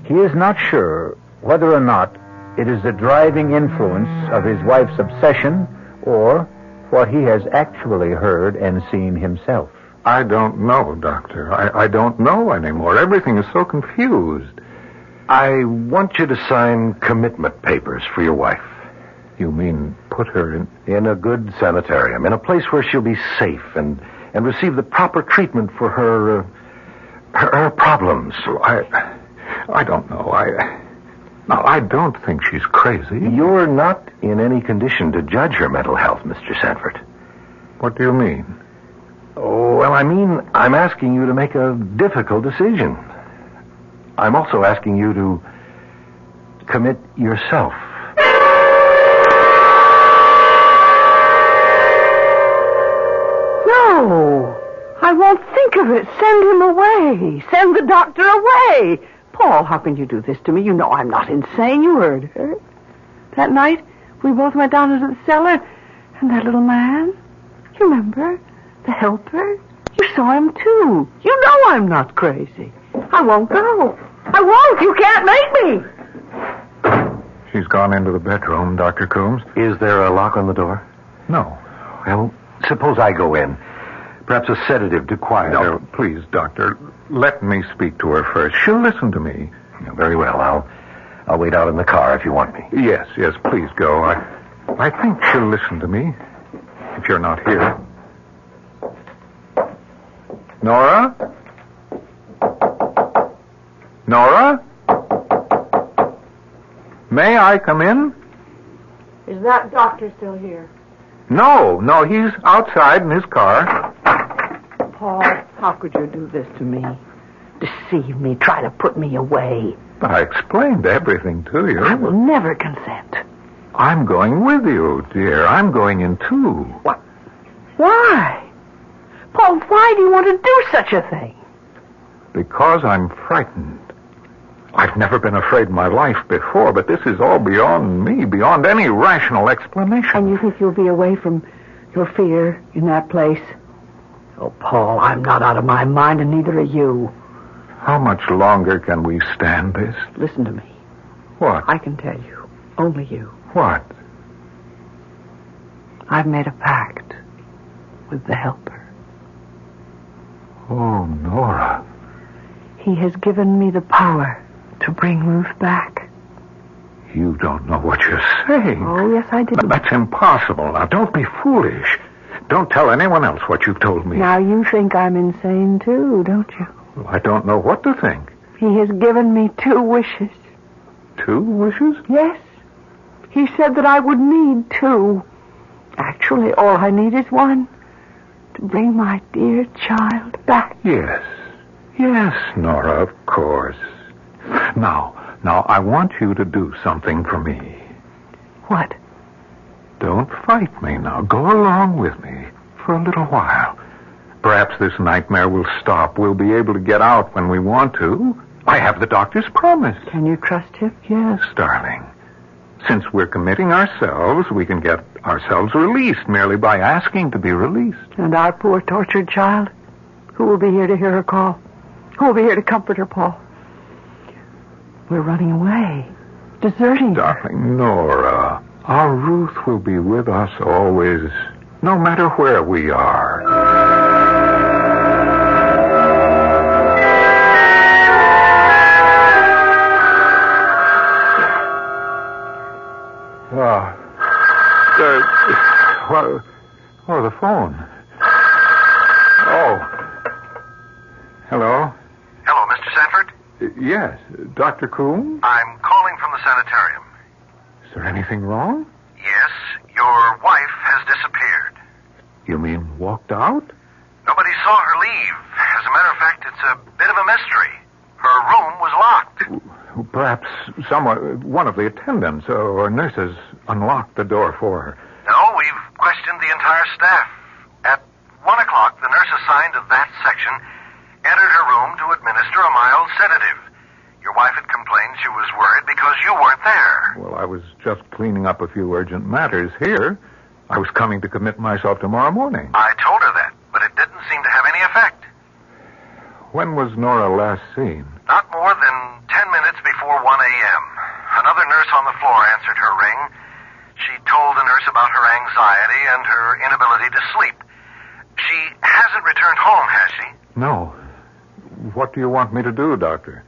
He is not sure whether or not it is the driving influence of his wife's obsession or what he has actually heard and seen himself. I don't know, Doctor. I don't know anymore. Everything is so confused. I want you to sign commitment papers for your wife. You mean put her in a good sanitarium, in a place where she'll be safe and receive the proper treatment for her problems. I don't know. I don't think she's crazy. You're not in any condition to judge her mental health, Mr. Sanford. What do you mean? Oh, well, I mean, I'm asking you to make a difficult decision. I'm also asking you to commit yourself. No, I won't think of it. Send him away. Send the doctor away. Paul, how can you do this to me? You know I'm not insane. You heard her. That night, we both went down into the cellar, and that little man, you remember? The helper? You saw him, too. You know I'm not crazy. I won't go. I won't. You can't make me. She's gone into the bedroom, Dr. Coombs. Is there a lock on the door? No. Well, suppose I go in. Perhaps a sedative to quiet her. No, please, Doctor. Let me speak to her first. She'll listen to me. Very well. I'll wait out in the car if you want me. Yes, please go. I think she'll listen to me if you're not here. Nora? Nora? May I come in? Is that doctor still here? No, he's outside in his car. Paul, how could you do this to me? Deceive me, try to put me away. But I explained everything to you. I will never consent. I'm going with you, dear. I'm going in, too. What? Why? Paul, why do you want to do such a thing? Because I'm frightened. I've never been afraid in my life before, but this is all beyond me, beyond any rational explanation. And you think you'll be away from your fear in that place? Oh, Paul, I'm not out of my mind, and neither are you. How much longer can we stand this? Listen to me. What? I can tell you. Only you. What? I've made a pact with the helper. Oh, Nora. He has given me the power to bring Ruth back. You don't know what you're saying. Oh, yes, I do. That's impossible. Now, don't be foolish. Don't tell anyone else what you've told me. Now, you think I'm insane, too, don't you? Well, I don't know what to think. He has given me 2 wishes. 2 wishes? Yes. He said that I would need 2. Actually, all I need is 1. To bring my dear child back. Yes, Nora, of course. Now, I want you to do something for me. What? Don't fight me now. Go along with me for a little while. Perhaps this nightmare will stop. We'll be able to get out when we want to. I have the doctor's promise. Can you trust him? Yes, darling. Since we're committing ourselves, we can get ourselves released merely by asking to be released. And our poor tortured child? Who will be here to hear her call? Who will be here to comfort her, Paul? We're running away. Deserting her. Darling Nora, our Ruth will be with us always, no matter where we are. The phone. Oh. Hello? Hello, Mr. Sanford? Yes, Dr. Coombs? I'm calling from the sanitarium. Is there anything wrong? Yes, your wife has disappeared. You mean walked out? Nobody saw her leave. As a matter of fact, it's a bit of a mystery. Her room was locked. Perhaps one of the attendants or nurses unlocked the door for her. No, we've questioned the entire staff. At 1 o'clock, the nurse assigned to that section entered her room to administer a mild sedative. Your wife had complained she was worried because you weren't there. Well, I was just cleaning up a few urgent matters here. I was coming to commit myself tomorrow morning. I told her that, but it didn't seem to have any effect. When was Nora last seen? Not more than 10 minutes before 1 a.m. Another nurse on the floor answered her ring. She told the nurse about her anxiety and her inability to sleep. She hasn't returned home, has she? No. What do you want me to do, Doctor?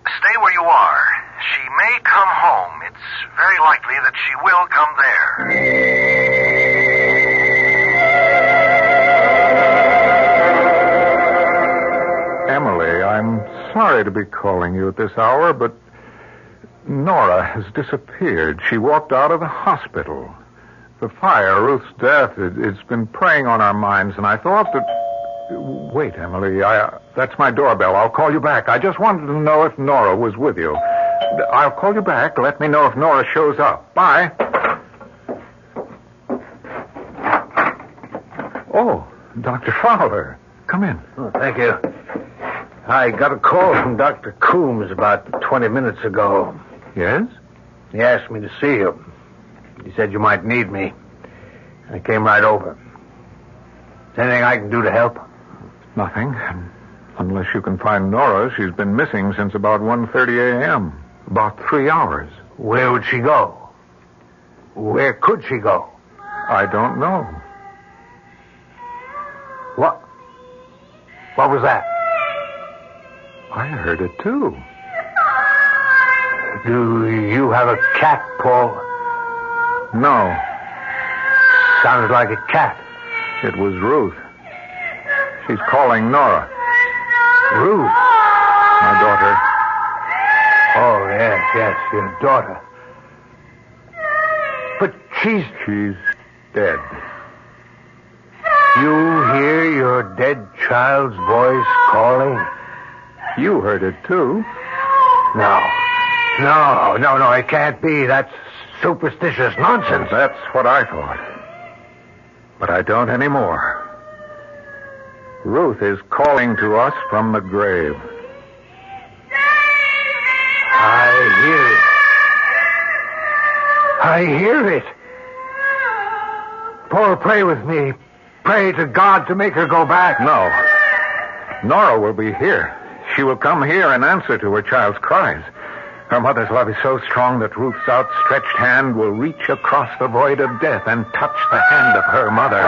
Stay where you are. She may come home. It's very likely that she will come there. Emily, I'm sorry to be calling you at this hour, but Nora has disappeared. She walked out of the hospital. The fire, Ruth's death, it's been preying on our minds, and I thought that... Wait, Emily, that's my doorbell. I'll call you back. I just wanted to know if Nora was with you. I'll call you back. Let me know if Nora shows up. Bye. Oh, Dr. Fowler. Come in. Oh, thank you. I got a call from Dr. Coombs about 20 minutes ago. Yes? He asked me to see you. He said you might need me. I came right over. Is there anything I can do to help? Nothing. Unless you can find Nora. She's been missing since about 1:30 a.m. About 3 hours. Where would she go? Where could she go? I don't know. What? What was that? I heard it, too. Do you have a cat, Paul? No. Sounded like a cat. It was Ruth. She's calling Nora. Ruth? My daughter. Oh, yes, your daughter. But she's dead. You hear your dead child's voice calling? You heard it, too. No, it can't be. That's superstitious nonsense. That's what I thought. But I don't anymore. Ruth is calling to us from the grave. I hear it. Paul, pray with me. Pray to God to make her go back. No. Nora will be here. She will come here and answer to her child's cries. Her mother's love is so strong that Ruth's outstretched hand will reach across the void of death and touch the hand of her mother.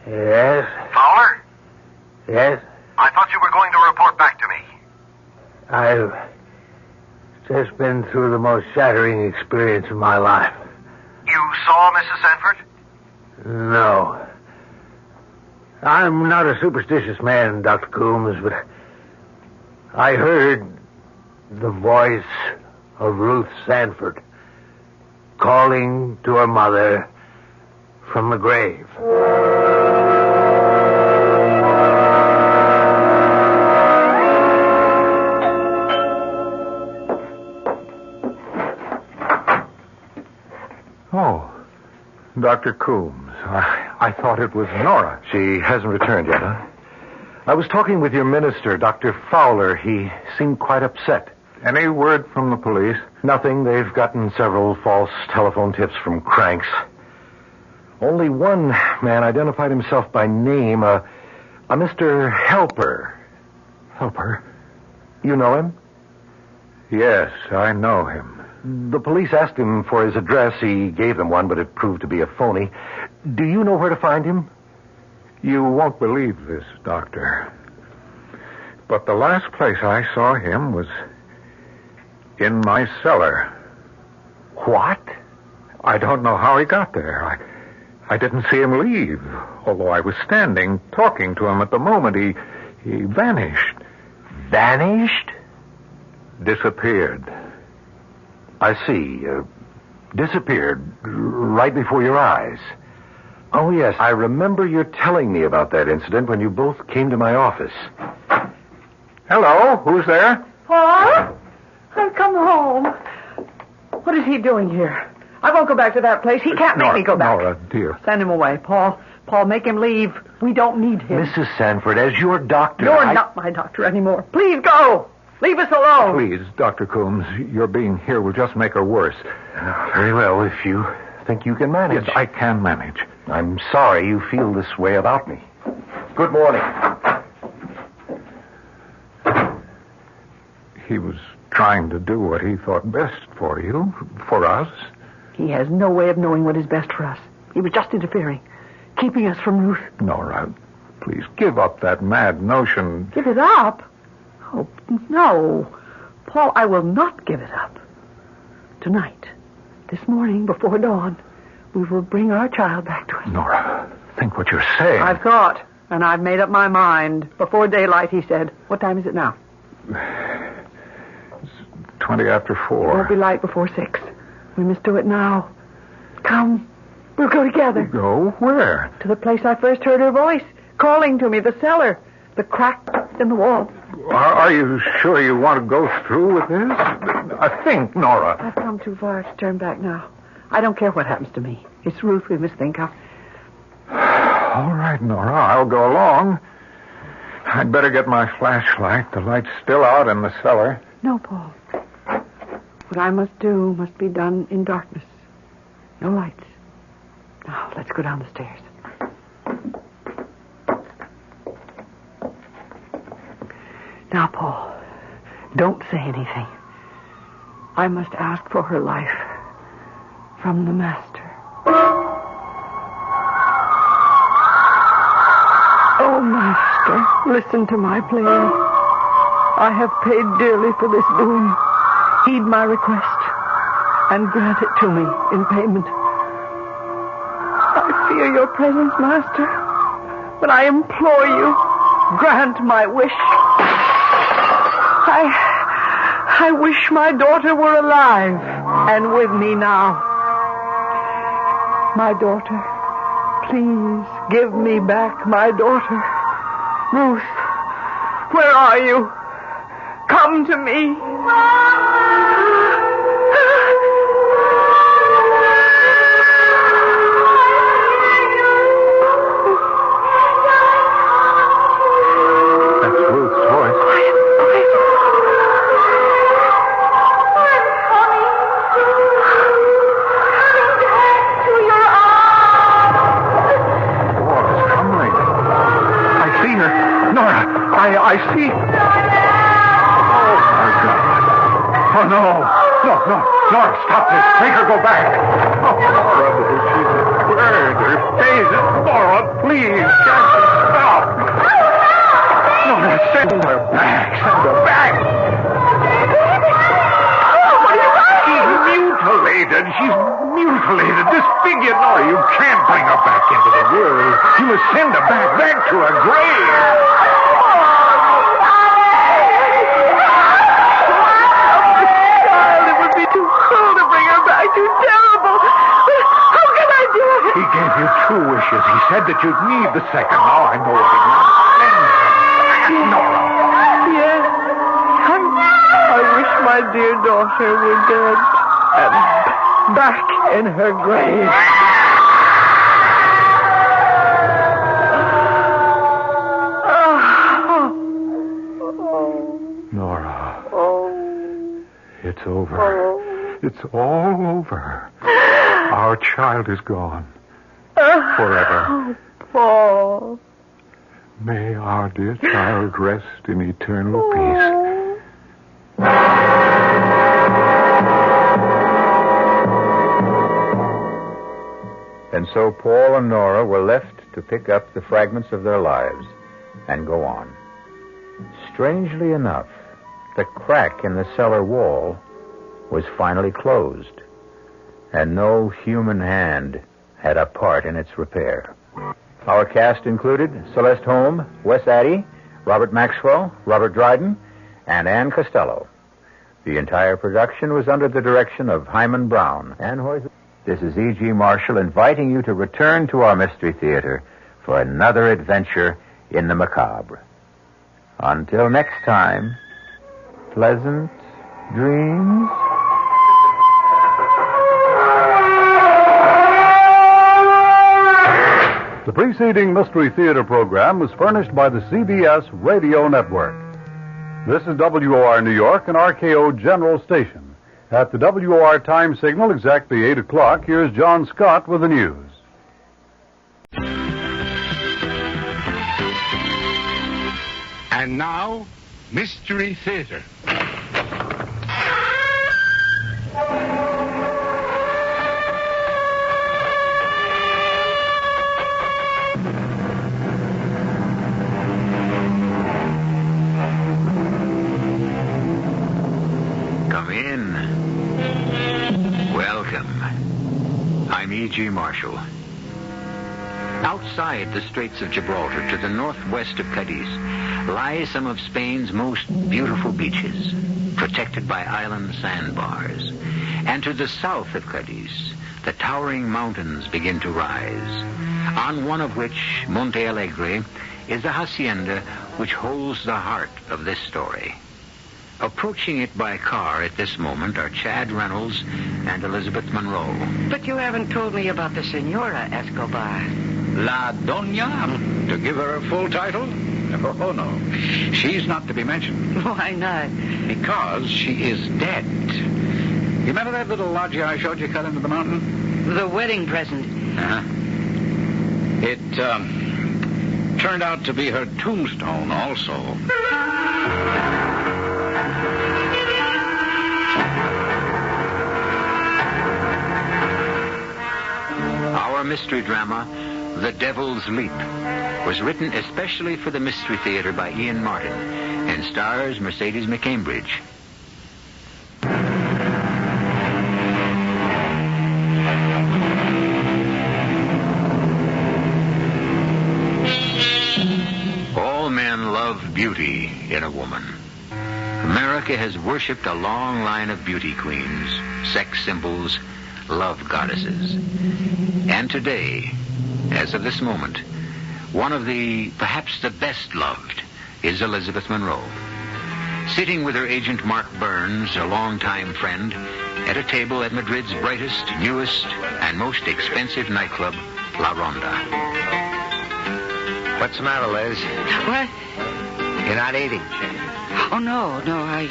Yes? Fowler? Yes? I thought you were going to report back to me. I've just been through the most shattering experience of my life. You saw Mrs. Sanford? No. I'm not a superstitious man, Dr. Coombs, but I heard the voice of Ruth Sanford calling to her mother from the grave. Oh, Dr. Coombs. I thought it was Nora. She hasn't returned yet, huh? I was talking with your minister, Dr. Fowler. He seemed quite upset. Any word from the police? Nothing. They've gotten several false telephone tips from cranks. Only one man identified himself by name, a Mr. Helper. Helper? You know him? Yes, I know him. The police asked him for his address. He gave them one, but it proved to be a phony. Do you know where to find him? You won't believe this, Doctor. But the last place I saw him was in my cellar. What? I don't know how he got there. I didn't see him leave, although I was standing talking to him at the moment. He vanished. Vanished? Disappeared. I see. Disappeared right before your eyes. Oh, yes, I remember you telling me about that incident when you both came to my office. Hello, who's there? Paul? I've come home. What is he doing here? I won't go back to that place. He can't make me go back. Nora, dear. Send him away, Paul. Paul, make him leave. We don't need him. Mrs. Sanford, as your doctor... You're not my doctor anymore. Please go. Leave us alone. Please, Dr. Coombs, your being here will just make her worse. Very well, if you think you can manage. Yes, I can manage. I'm sorry you feel this way about me. Good morning. He was trying to do what he thought best for you, for us. He has no way of knowing what is best for us. He was just interfering, keeping us from Ruth. Nora, please give up that mad notion. Give it up? Oh, no. Paul, I will not give it up. Tonight, this morning, before dawn, we will bring our child back to us. Nora, think what you're saying. I've thought, and I've made up my mind. Before daylight, he said. What time is it now? It's 20 after 4. It won't be light before 6. We must do it now. Come. We'll go together. Go where? To the place I first heard her voice, calling to me, the cellar, the crack in the wall. Are you sure you want to go through with this? I think, Nora. I've come too far to turn back now. I don't care what happens to me. It's Ruth we must think of. All right, Nora, I'll go along. I'd better get my flashlight. The light's still out in the cellar. No, Paul. What I must do must be done in darkness. No lights. Now, let's go down the stairs. Now, Paul, don't say anything. I must ask for her life from the Master. Oh, Master, listen to my plea. I have paid dearly for this boon. Heed my request and grant it to me in payment. I fear your presence, Master, but I implore you, grant my wish. I wish my daughter were alive and with me now. My daughter, please give me back my daughter. Ruth, where are you? Come to me. I see. Oh, my God. Oh, no. No, Nora, stop this. Make her go back. Oh, Nora, she's burned. Her face. Nora, please, can't you stop? Nora, send her back. Send her back. She's mutilated. She's mutilated. Disfigured. Nora, you can't bring her back into the world. You must send her back to her grave. Too terrible. How can I do it? He gave you 2 wishes. He said that you'd need the second. Now I know what he wants. Send Nora. Yes. I wish my dear daughter were dead and back in her grave. Nora. It's over. It's all over. Our child is gone. Forever. Oh, Paul. May our dear child rest in eternal peace. And so Paul and Nora were left to pick up the fragments of their lives and go on. Strangely enough, the crack in the cellar wall was finally closed, and no human hand had a part in its repair. Our cast included Celeste Holm, Wes Addy, Robert Maxwell, Robert Dryden, and Ann Costello. The entire production was under the direction of Hyman Brown. This is E.G. Marshall inviting you to return to our Mystery Theater for another adventure in the macabre. Until next time, pleasant dreams. The preceding Mystery Theater program was furnished by the CBS Radio Network. This is WOR New York and RKO General Station. At the WOR time signal exactly 8 o'clock, here's John Scott with the news. And now, Mystery Theater. Come in. Welcome. I'm E.G. Marshall. Outside the Straits of Gibraltar, to the northwest of Cadiz, lie some of Spain's most beautiful beaches, protected by island sandbars. And to the south of Cadiz, the towering mountains begin to rise, on one of which, Monte Alegre, is the hacienda which holds the heart of this story. Approaching it by car at this moment are Chad Reynolds and Elizabeth Monroe. But you haven't told me about the Senora Escobar. La Doña? To give her a full title? Oh, no. She's not to be mentioned. Why not? Because she is dead. You remember that little loggia I showed you cut into the mountain? The wedding present. Uh-huh. It, turned out to be her tombstone also. Our mystery drama, The Devil's Leap, was written especially for the Mystery Theater by Ian Martin and stars Mercedes McCambridge. All men love beauty in a woman. America has worshipped a long line of beauty queens, sex symbols, love goddesses. And today, as of this moment, one of the, perhaps the best loved, is Elizabeth Monroe. Sitting with her agent Mark Burns, a longtime friend, at a table at Madrid's brightest, newest, and most expensive nightclub, La Ronda. What's the matter, Liz? What? You're not eating. Oh, no, I,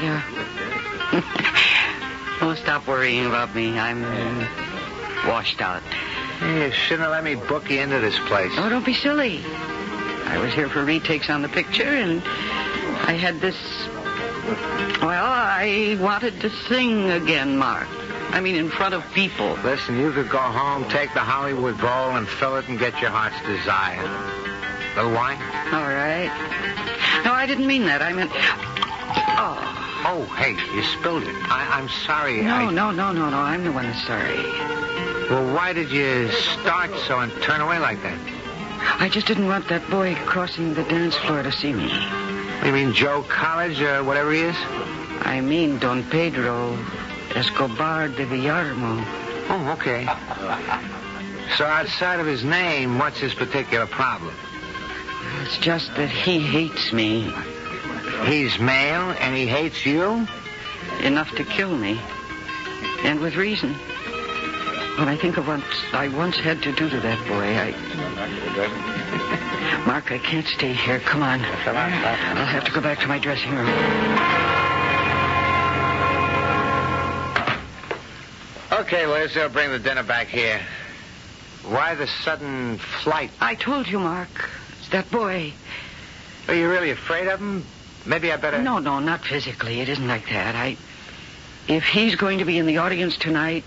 Don't stop worrying about me. I'm washed out. You shouldn't have let me book you into this place. Oh, don't be silly. I was here for retakes on the picture, and I had this... Well, I wanted to sing again, Mark. I mean, in front of people. Listen, you could go home, take the Hollywood bowl, and fill it and get your heart's desire. Little wine? All right. No, I didn't mean that. I meant... Oh, hey, you spilled it. I'm sorry. No, I'm the one that's sorry. Well, why did you start so and turn away like that? I just didn't want that boy crossing the dance floor to see me. You mean Joe College or whatever he is? I mean Don Pedro Escobar de Villarmo. Oh, okay. So outside of his name, what's his particular problem? It's just that he hates me. He's male and he hates you? Enough to kill me. And with reason. When I think of what I once had to do to that boy, Mark, I can't stay here. Come on. I'll have to go back to my dressing room. Okay, Liz, I'll bring the dinner back here. Why the sudden flight? I told you, Mark. It's that boy. Are you really afraid of him? Maybe I better... No, not physically. It isn't like that. If he's going to be in the audience tonight,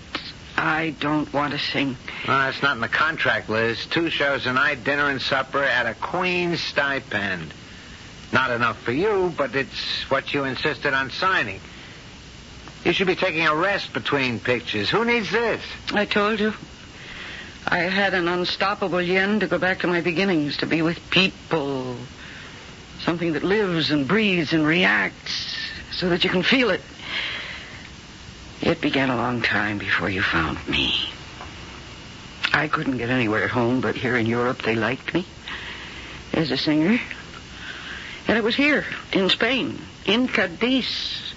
I don't want to sing. No, that's not in the contract, Liz. 2 shows a night, dinner and supper at a queen's stipend. Not enough for you, but it's what you insisted on signing. You should be taking a rest between pictures. Who needs this? I told you. I had an unstoppable yen to go back to my beginnings, to be with people. Something that lives and breathes and reacts so that you can feel it. It began a long time before you found me. I couldn't get anywhere at home, but here in Europe they liked me as a singer. And it was here, in Spain, in Cadiz,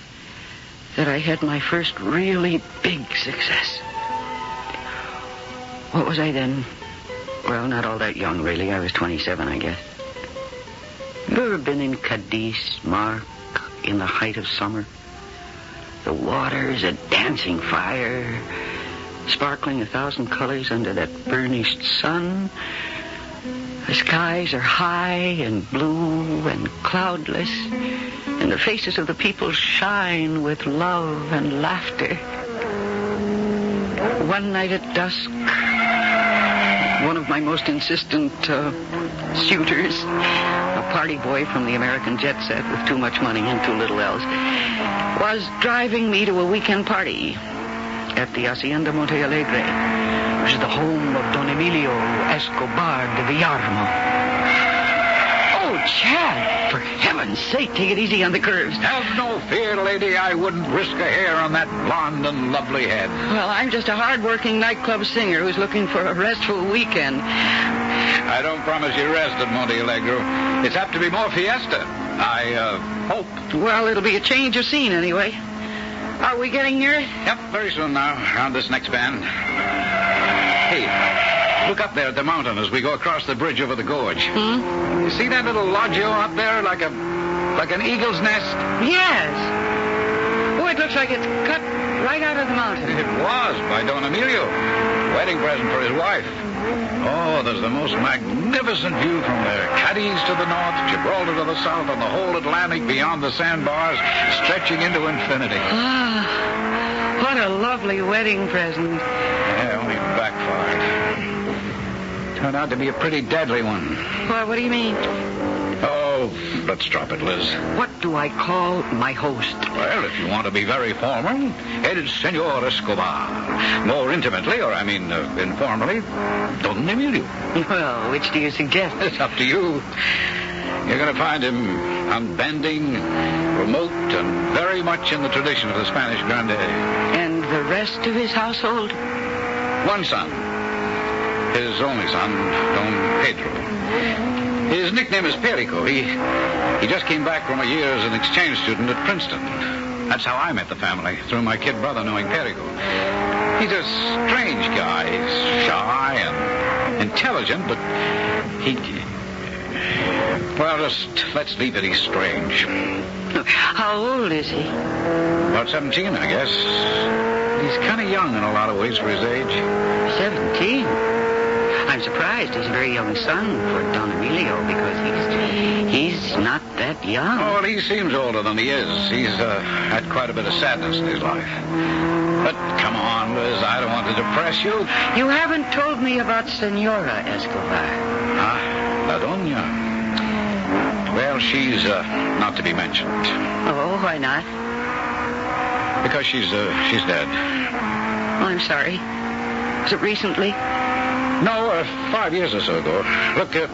that I had my first really big success. What was I then? Well, not all that young, really. I was 27, I guess. You ever been in Cadiz, Mark, in the height of summer? The water's a dancing fire, sparkling 1,000 colors under that burnished sun. The skies are high and blue and cloudless, and the faces of the people shine with love and laughter. One night at dusk, one of my most insistent suitors, a party boy from the American jet set with too much money and too little else, was driving me to a weekend party at the Hacienda Monte Alegre, which is the home of Don Emilio Escobar de Villarmo. Oh, Chad, for heaven's sake, take it easy on the curves. Have no fear, lady. I wouldn't risk a hair on that blonde and lovely head. Well, I'm just a hard-working nightclub singer who's looking for a restful weekend. I don't promise you rest at Monte Alegre. It's apt to be more fiesta. I hope. Well, it'll be a change of scene anyway. Are we getting near it? Yep, very soon now, around this next bend. Hey, look up there at the mountain as we go across the bridge over the gorge. You see that little loggia up there like an eagle's nest? Yes. Oh, it looks like it's cut right out of the mountain. It was, by Don Emilio. Wedding present for his wife. Oh, there's the most magnificent view from there. Cadiz to the north, Gibraltar to the south, and the whole Atlantic beyond the sandbars, stretching into infinity. Ah, what a lovely wedding present. Yeah, only backfired. Turned out to be a pretty deadly one. Well, what do you mean? Oh, let's drop it, Liz. What do I call my host? Well, if you want to be very formal, it is Senor Escobar. More intimately, or informally, Don Emilio. Well, which do you suggest? It's up to you. You're going to find him unbending, remote, and very much in the tradition of the Spanish grande. And the rest of his household? One son. His only son, Don Pedro. His nickname is Perico. He just came back from a year as an exchange student at Princeton. That's how I met the family, through my kid brother knowing Perico. He's a strange guy. He's shy and intelligent, but well, just let's leave it. He's strange. How old is he? About 17, I guess. He's kind of young in a lot of ways for his age. 17? I'm surprised he's a very young son for Don Emilio, because he's not that young. Oh, well, he seems older than he is. He's had quite a bit of sadness in his life. But come on, Liz, I don't want to depress you. You haven't told me about Senora Escobar. La Doña. Well, she's not to be mentioned. Oh, why not? Because she's dead. Oh, I'm sorry. Was it recently? No, 5 years or so ago. Look, you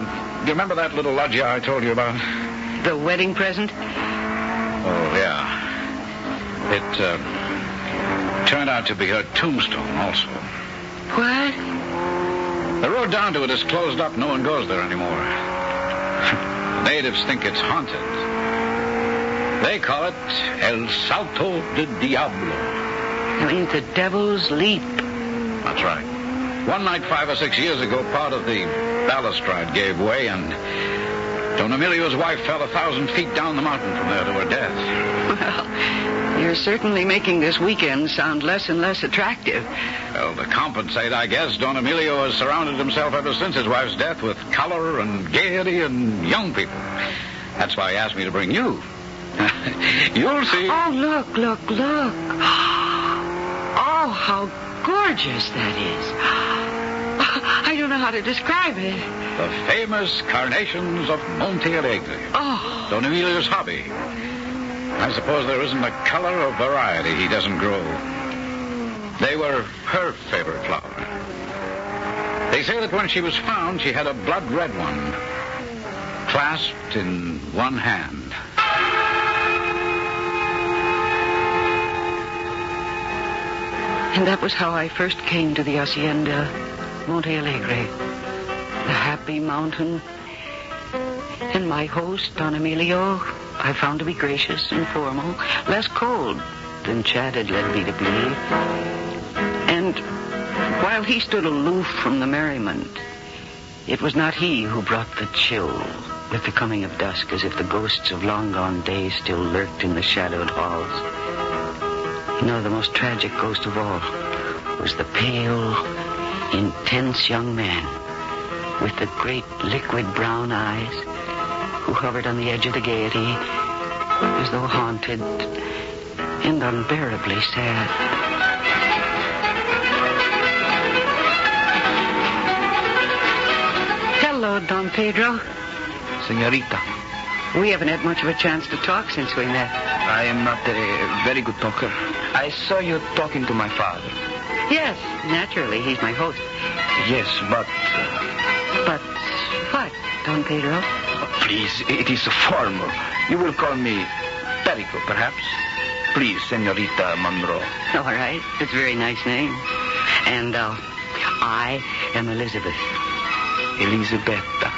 remember that little loggia I told you about? The wedding present? Oh, yeah. It turned out to be her tombstone also. What? The road down to it is closed up. No one goes there anymore. The natives think it's haunted. They call it El Salto de Diablo. You mean the Devil's Leap? That's right. One night 5 or 6 years ago, part of the balustrade gave way, and Don Emilio's wife fell 1,000 feet down the mountain from there to her death. Well, you're certainly making this weekend sound less and less attractive. Well, to compensate, I guess, Don Emilio has surrounded himself ever since his wife's death with color and gaiety and young people. That's why he asked me to bring you. You'll see. Oh, look. Oh, how gorgeous that is. I don't know how to describe it. The famous carnations of Monte Alegre. Oh. Don Emilio's hobby. I suppose there isn't a color or variety he doesn't grow. They were her favorite flower. They say that when she was found, she had a blood-red one, clasped in one hand. And that was how I first came to the Hacienda Monte Alegre. The happy mountain, And my host, Don Emilio, I found to be gracious and formal, less cold than Chad had led me to believe. And while he stood aloof from the merriment, it was not he who brought the chill with the coming of dusk, as if the ghosts of long-gone days still lurked in the shadowed halls. No, the most tragic ghost of all was the pale, intense young man with the great liquid brown eyes who hovered on the edge of the gaiety as though haunted and unbearably sad. Hello, Don Pedro. Senorita. We haven't had much of a chance to talk since we met. I am not a very good talker. I saw you talking to my father. Yes, naturally, he's my host. Yes, but... But what, Don Pedro? Please, it is formal. You will call me Perico, perhaps? Please, Senorita Monroe. All right, it's a very nice name. And I am Elizabeth. Elisabetta.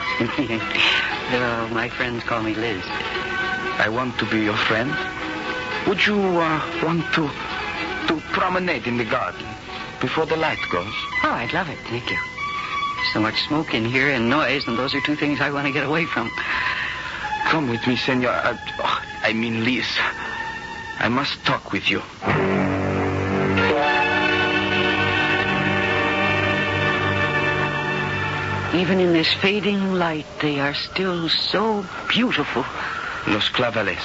My friends call me Liz. I want to be your friend. Would you want to promenade in the garden before the light goes? Oh, I'd love it. Thank you. So much smoke in here and noise, and those are two things I want to get away from. Come with me, senor. I mean, Liz. I must talk with you. Even in this fading light, they are still so beautiful. Los claveles.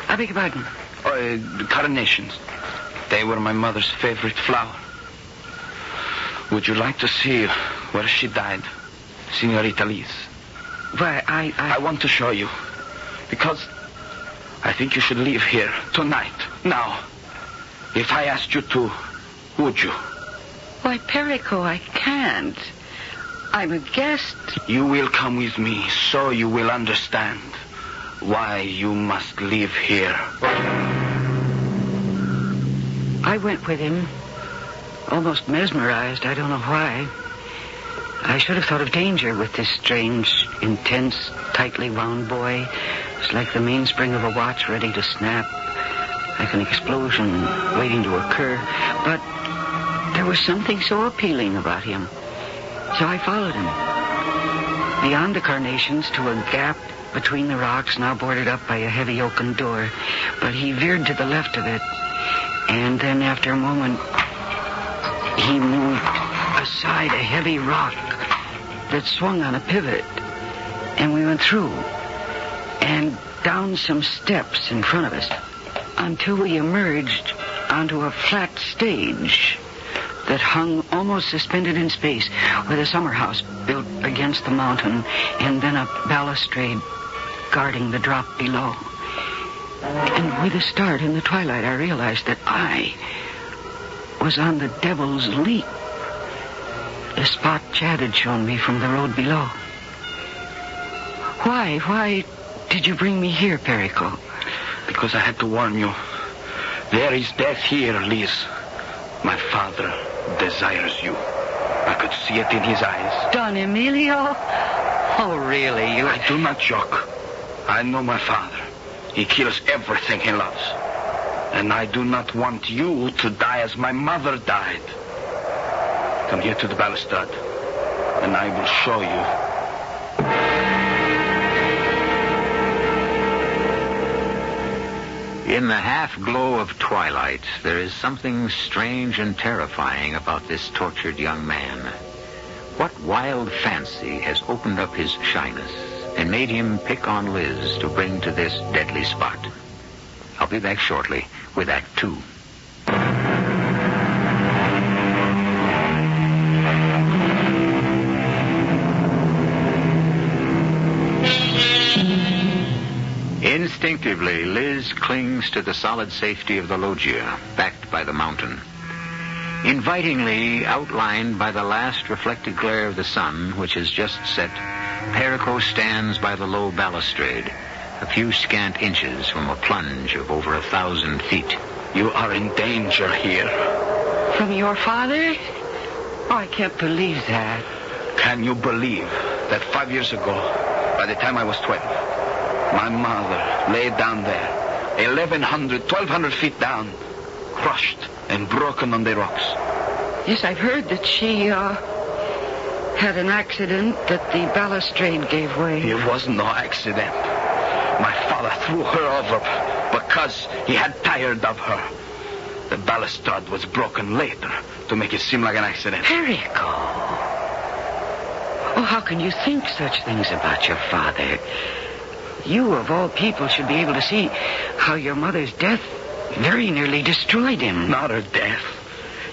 I beg your pardon? The carnations. They were my mother's favorite flower. Would you like to see where she died, Senorita Liz? Why, I want to show you. Because I think you should leave here tonight, now. If I asked you to, would you? Why, Perico, I can't. I'm a guest. You will come with me, so you will understand why you must live here. I went with him, almost mesmerized. I don't know why. I should have thought of danger with this strange, intense, tightly wound boy. It's like the mainspring of a watch ready to snap, like an explosion waiting to occur. But there was something so appealing about him. So I followed him. Beyond the carnations to a gap between the rocks, now boarded up by a heavy oaken door. But he veered to the left of it. And then after a moment, he moved aside a heavy rock that swung on a pivot. And we went through and down some steps in front of us until we emerged onto a flat stage that hung almost suspended in space, with a summer house built against the mountain and then a balustrade guarding the drop below. And with a start in the twilight, I realized that I was on the Devil's Leap, the spot Chad had shown me from the road below. Why did you bring me here, Perico? Because I had to warn you. There is death here, Liz. My father desires you. I could see it in his eyes. Don Emilio? Oh, really? I do not joke. I know my father. He kills everything he loves. And I do not want you to die as my mother died. Come here to the balustrade, and I will show you. In the half-glow of twilight, there is something strange and terrifying about this tortured young man. What wild fancy has opened up his shyness and made him pick on Liz to bring to this deadly spot? I'll be back shortly with Act 2. Instinctively, Liz clings to the solid safety of the loggia, backed by the mountain. Invitingly outlined by the last reflected glare of the sun, which has just set, Perico stands by the low balustrade, a few scant inches from a plunge of over 1,000 feet. You are in danger here. From your father? Oh, I can't believe that. Can you believe that 5 years ago, by the time I was 12. My mother lay down there, 1,200 feet down, crushed and broken on the rocks. Yes, I've heard that she, had an accident, that the balustrade gave way. It was no accident. My father threw her over because he had tired of her. The balustrade was broken later to make it seem like an accident. Perico. Oh, how can you think such things about your father? You, of all people, should be able to see how your mother's death very nearly destroyed him. Not her death.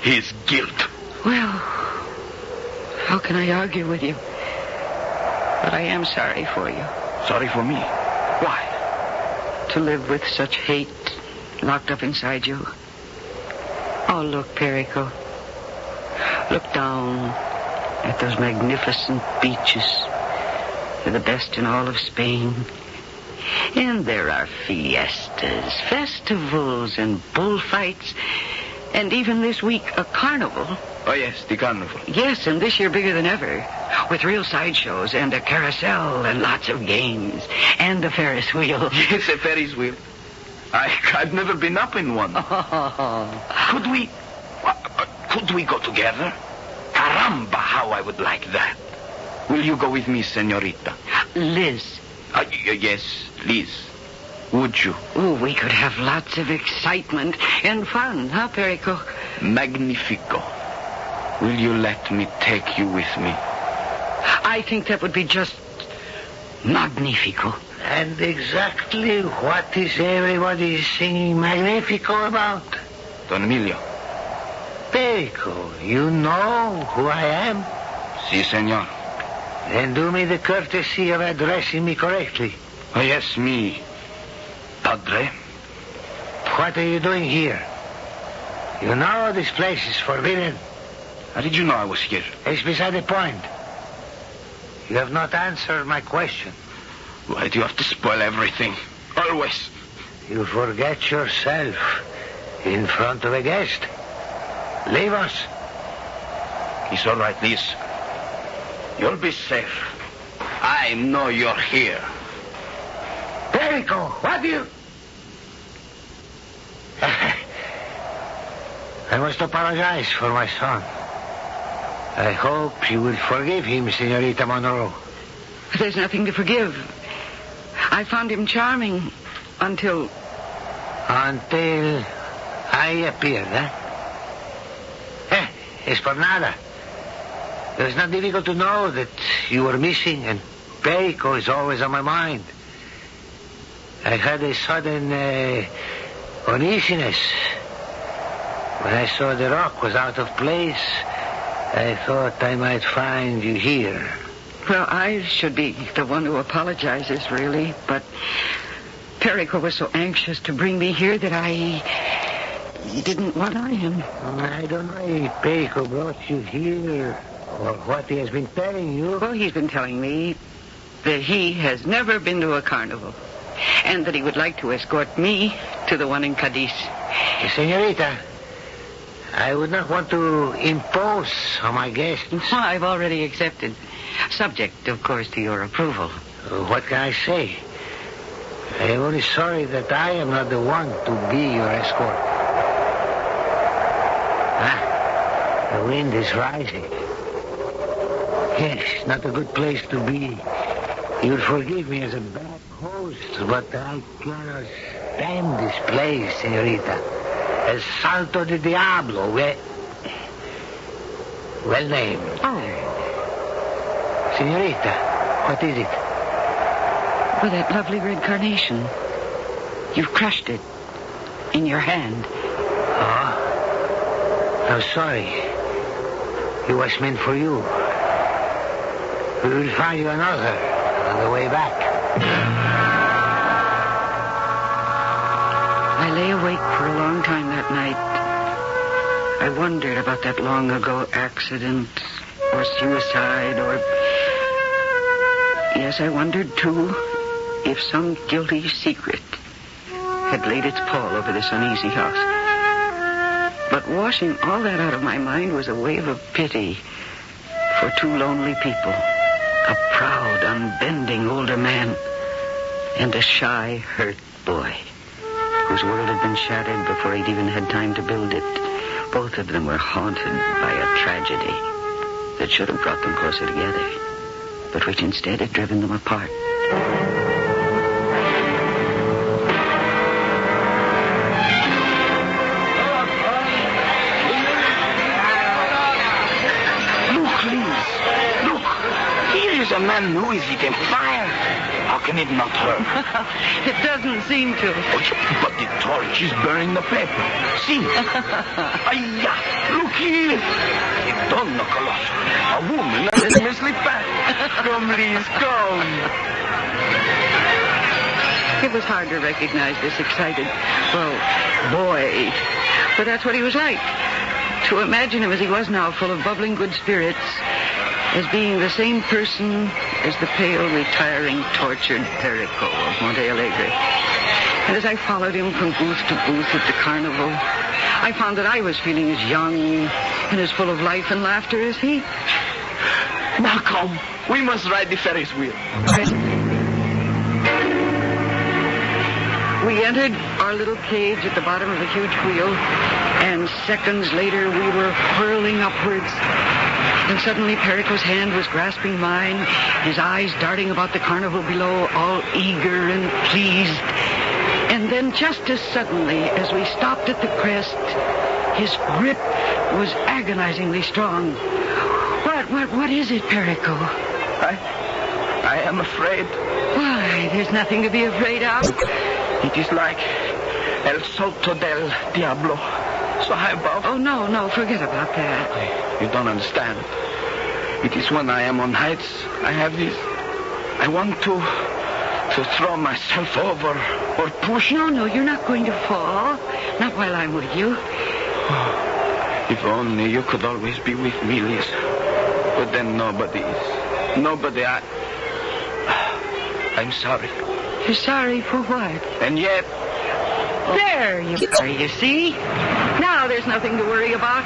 His guilt. Well, how can I argue with you? But I am sorry for you. Sorry for me? Why? To live with such hate locked up inside you. Oh, look, Perico. Look down at those magnificent beaches. They're the best in all of Spain. And there are fiestas, festivals, and bullfights. And even this week, a carnival. Oh, yes, the carnival. Yes, and this year bigger than ever. With real sideshows and a carousel and lots of games. And a Ferris wheel. Yes, a Ferris wheel. I've never been up in one. Oh. Could we go together? Caramba, how I would like that. Will you go with me, señorita? Liz. Yes, Liz. Would you? Oh, we could have lots of excitement and fun, huh, Perico? Magnifico. Will you let me take you with me? I think that would be just magnifico. And exactly what is everybody singing Magnifico about? Don Emilio. Perico, you know who I am? Si, senor. Then do me the courtesy of addressing me correctly. Oh, yes, me. Padre. What are you doing here? You know this place is forbidden. How did you know I was here? It's beside the point. You have not answered my question. Why do you have to spoil everything? Always. You forget yourself in front of a guest. Leave us. It's all right, Liz. You'll be safe. I know you're here. Perico, what do you... I must apologize for my son. I hope you will forgive him, Senorita Monroe. There's nothing to forgive. I found him charming until... Until I appeared, eh? Es por nada. It was not difficult to know that you were missing, and Perico is always on my mind. I had a sudden uneasiness. When I saw the rock was out of place, I thought I might find you here. Well, I should be the one who apologizes, really, but Perico was so anxious to bring me here that I didn't want him. I don't know if Perico brought you here or what he has been telling you. Well, he's been telling me that he has never been to a carnival and that he would like to escort me to the one in Cadiz. Senorita, I would not want to impose on my guests. I've already accepted. Subject, of course, to your approval. What can I say? I am only sorry that I am not the one to be your escort. The wind is rising. Yes, not a good place to be. You'll forgive me as a bad host, but I cannot stand this place, senorita. El Salto de Diablo. Well named. Oh. Senorita, what is it? Well, that lovely red carnation. You've crushed it in your hand. Oh? I'm sorry. It was meant for you. We will find you another on the way back. I lay awake for a long time that night. I wondered about that long ago accident or suicide or... Yes, I wondered, too, if some guilty secret had laid its pall over this uneasy house. But washing all that out of my mind was a wave of pity for two lonely people A proud, unbending older man. And a shy, hurt boy whose world had been shattered before he'd even had time to build it. Both of them were haunted by a tragedy that should have brought them closer together, but which instead had driven them apart. A man who is eating fire. How can it not hurt? It doesn't seem to. But the torch is burning the paper. See? Ayah! Look here! A donna colossal. A woman and a Miss Pat. Come, Liz, come. It was hard to recognize this excited, boy. But that's what he was like. To imagine him as he was now, full of bubbling good spirits, as being the same person as the pale, retiring, tortured Perico of Monte Alegre. And as I followed him from booth to booth at the carnival, I found that I was feeling as young and as full of life and laughter as he. Now come, we must ride the Ferris wheel. We entered our little cage at the bottom of a huge wheel, and seconds later we were whirling upwards. And suddenly Perico's hand was grasping mine, his eyes darting about the carnival below, all eager and pleased. And then just as suddenly as we stopped at the crest, his grip was agonizingly strong. What is it, Perico? I am afraid. Why, there's nothing to be afraid of. It is like El Salto del Diablo. So high above. Oh, no, forget about that. You don't understand. It is when I am on heights, I have this. I want to throw myself over or push. No, you're not going to fall. Not while I'm with you. If only you could always be with me, Liz. But then nobody is. Nobody. I'm sorry. You're sorry for what? And yet... There you are, you see? Now there's nothing to worry about.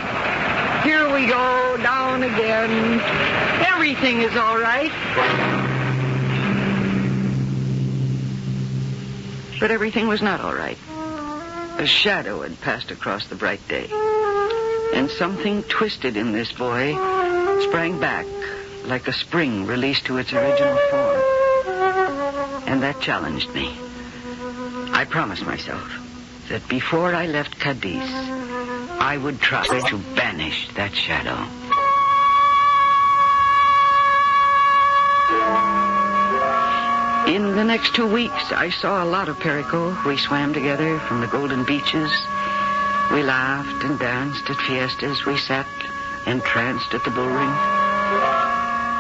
Here we go, down again. Everything is all right. But everything was not all right. A shadow had passed across the bright day. And something twisted in this boy sprang back like a spring released to its original form. And that challenged me. I promised myself that before I left Cadiz, I would try to banish that shadow. In the next 2 weeks, I saw a lot of Perico. We swam together from the golden beaches. We laughed and danced at fiestas. We sat entranced at the bullring.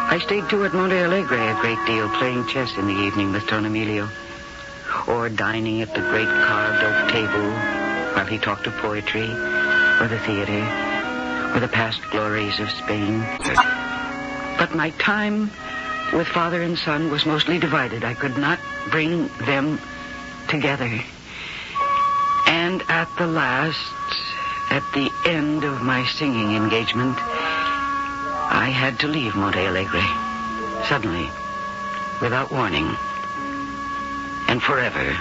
I stayed too at Monte Alegre a great deal, playing chess in the evening with Don Emilio, or dining at the great carved oak table while he talked of poetry, or the theater, or the past glories of Spain. But my time with father and son was mostly divided. I could not bring them together. And at the last, at the end of my singing engagement, I had to leave Monte Alegre. Suddenly, without warning, and forever.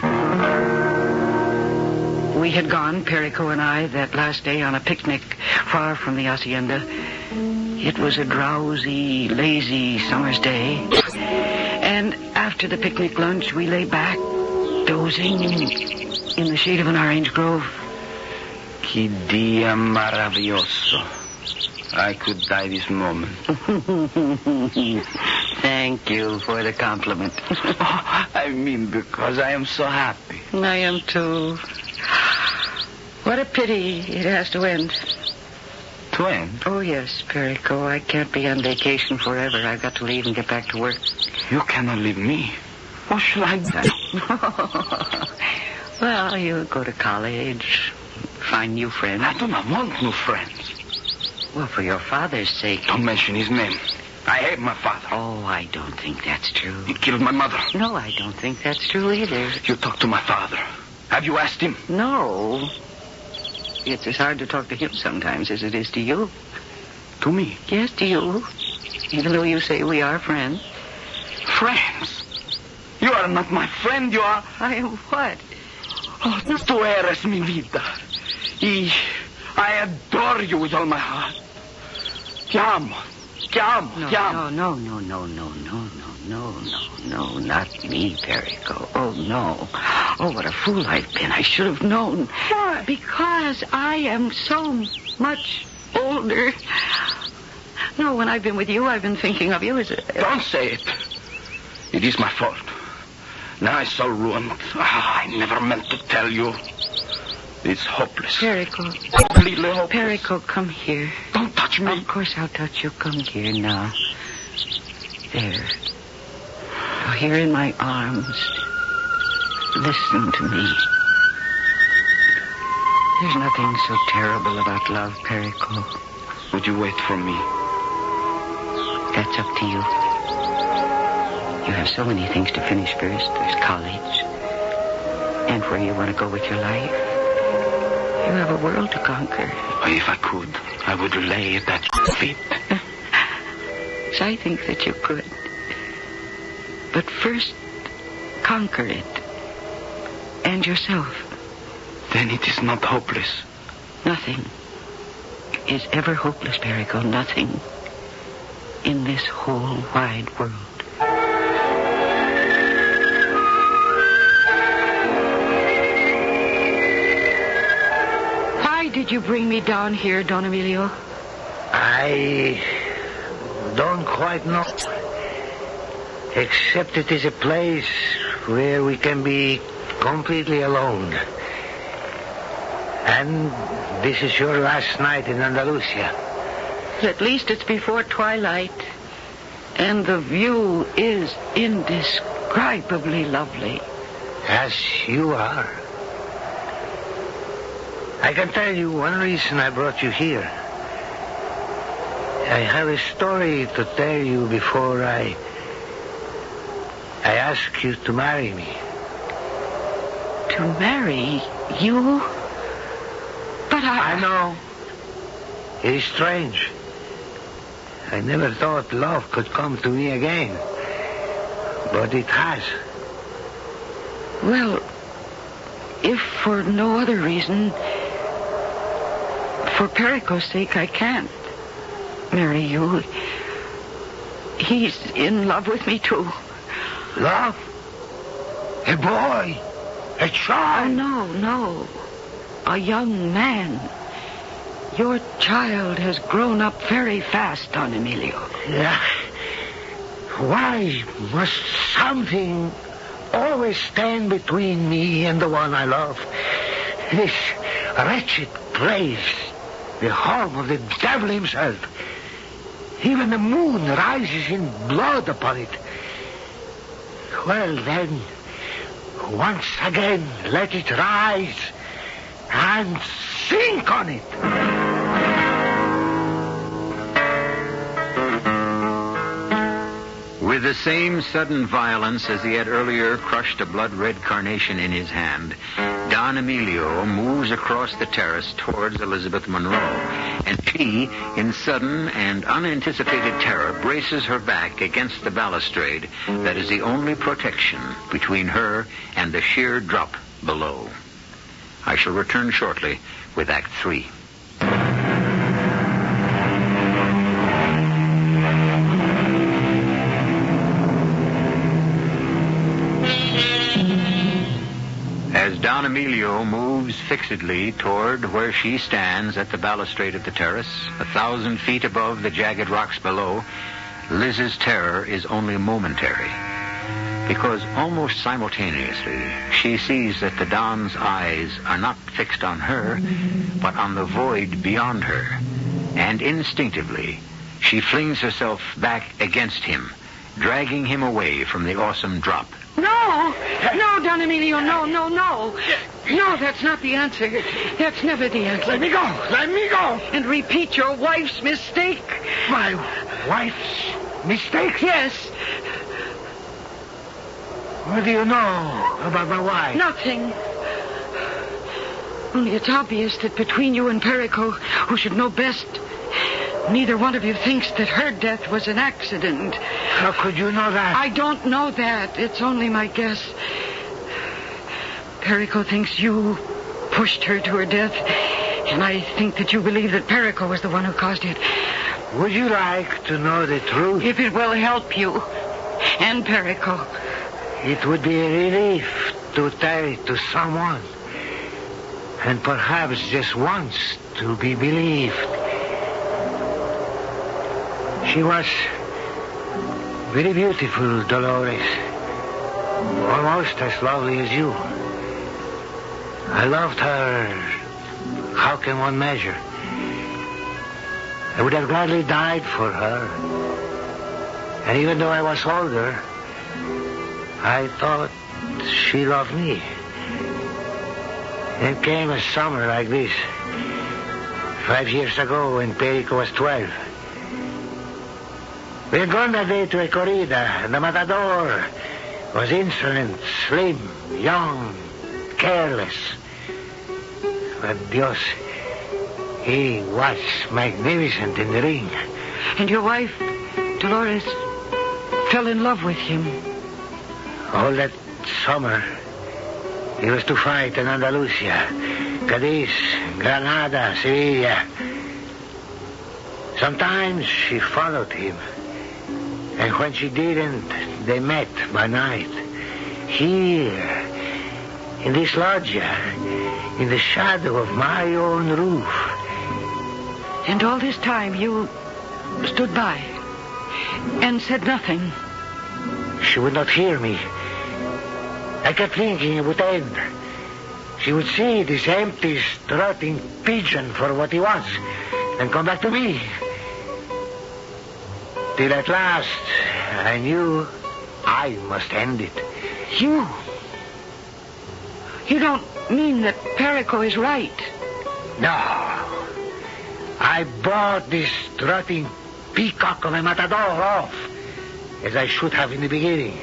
We had gone, Perico and I, that last day on a picnic far from the hacienda. It was a drowsy, lazy summer's day. And after the picnic lunch, we lay back, dozing in the shade of an orange grove. Que dia maravilloso. I could die this moment. Thank you for the compliment. I mean, because I am so happy. I am too. What a pity it has to end. To end? Oh, yes, Perico. I can't be on vacation forever. I've got to leave and get back to work. You cannot leave me. What should I do? Well, you go to college, find new friends. I do not want new friends. Well, for your father's sake. Don't mention his name. I hate my father. Oh, I don't think that's true. He killed my mother. No, I don't think that's true either. You talked to my father. Have you asked him? No. It's as hard to talk to him sometimes as it is to you. To me? Yes, to you. Even though you say we are friends. Friends? You are not my friend, you are... I am what? Oh, tú eres mi vida. Y I adore you with all my heart. Te amo. Te amo. Te amo. No, not me, Perico. Oh, no. Oh, what a fool I've been. I should have known. Why? Because I am so much older. No, when I've been with you, I've been thinking of you as a... Don't say it. It is my fault. Now I'm so ruined. I never meant to tell you. It's hopeless. Perico. Completely hopeless. Perico, come here. Don't touch me. Of course I'll touch you. Come here now. There. Oh, here in my arms. Listen to me. There's nothing so terrible about love, Perico. Would you wait for me? That's up to you. You have so many things to finish first. There's college. And where you want to go with your life. You have a world to conquer. If I could, I would lay at your feet. So I think that you could. But first, conquer it. And yourself. Then it is not hopeless. Nothing is ever hopeless, Perico. Nothing in this whole wide world. Why did you bring me down here, Don Emilio? I don't quite know. Except it is a place where we can be completely alone. And this is your last night in Andalusia. At least it's before twilight. And the view is indescribably lovely. As you are. I can tell you one reason I brought you here. I have a story to tell you before I ask you to marry me. To marry you? But I know. It is strange. I never thought love could come to me again. But it has. Well, if for no other reason, for Perico's sake, I can't marry you. He's in love with me, too. Love? A boy? A child? Oh, no. A young man. Your child has grown up very fast, Don Emilio. Yeah. Why must something always stand between me and the one I love? This wretched place, the home of the devil himself. Even the moon rises in blood upon it. Well, then, once again, let it rise and sink on it. With the same sudden violence as he had earlier crushed a blood-red carnation in his hand, Don Emilio moves across the terrace towards Elizabeth Monroe, and she, in sudden and unanticipated terror, braces her back against the balustrade that is the only protection between her and the sheer drop below. I shall return shortly with Act 3. As Don Emilio moves fixedly toward where she stands at the balustrade of the terrace, 1,000 feet above the jagged rocks below, Liz's terror is only momentary. Because almost simultaneously, she sees that the Don's eyes are not fixed on her, but on the void beyond her. And instinctively, she flings herself back against him, dragging him away from the awesome drop. No, Don Emilio, no. No, that's not the answer. That's never the answer. Let me go. And repeat your wife's mistake. My wife's mistake? Yes. What do you know about my wife? Nothing. Only it's obvious that between you and Perico, who should know best, neither one of you thinks that her death was an accident. How could you know that? I don't know that. It's only my guess. Perico thinks you pushed her to her death, and I think that you believe that Perico was the one who caused it. Would you like to know the truth? If it will help you and Perico. It would be a relief to tell it to someone. And perhaps just once to be believed. She was very beautiful, Dolores. Almost as lovely as you. I loved her. How can one measure? I would have gladly died for her. And even though I was older, I thought she loved me. Then came a summer like this, 5 years ago when Perico was 12. We had gone that day to a corrida, and the matador was insolent, slim, young, careless. But Dios, he was magnificent in the ring. And your wife, Dolores, fell in love with him. All that summer, he was to fight in Andalusia, Cadiz, Granada, Sevilla. Sometimes she followed him. And when she didn't, they met by night. Here, in this loggia, in the shadow of my own roof. And all this time you stood by and said nothing. She would not hear me. I kept thinking it would end. She would see this empty, strutting pigeon for what he was and come back to me. Till at last, I knew I must end it. You don't mean that Perico is right? No. I brought this strutting peacock of a matador off, as I should have in the beginning.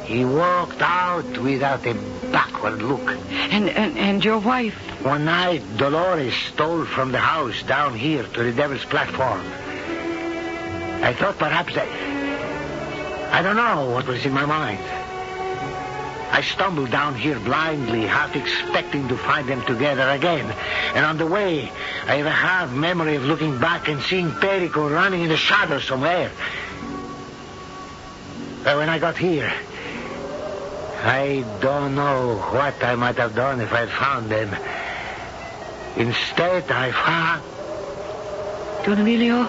He walked out without a backward look. And your wife? One night, Dolores stole from the house down here to the Devil's Platform. I thought perhaps I don't know what was in my mind. I stumbled down here blindly, half expecting to find them together again. And on the way, I even have memory of looking back and seeing Perico running in the shadows somewhere. But when I got here, I don't know what I might have done if I'd found them. Instead, I found... Don Emilio,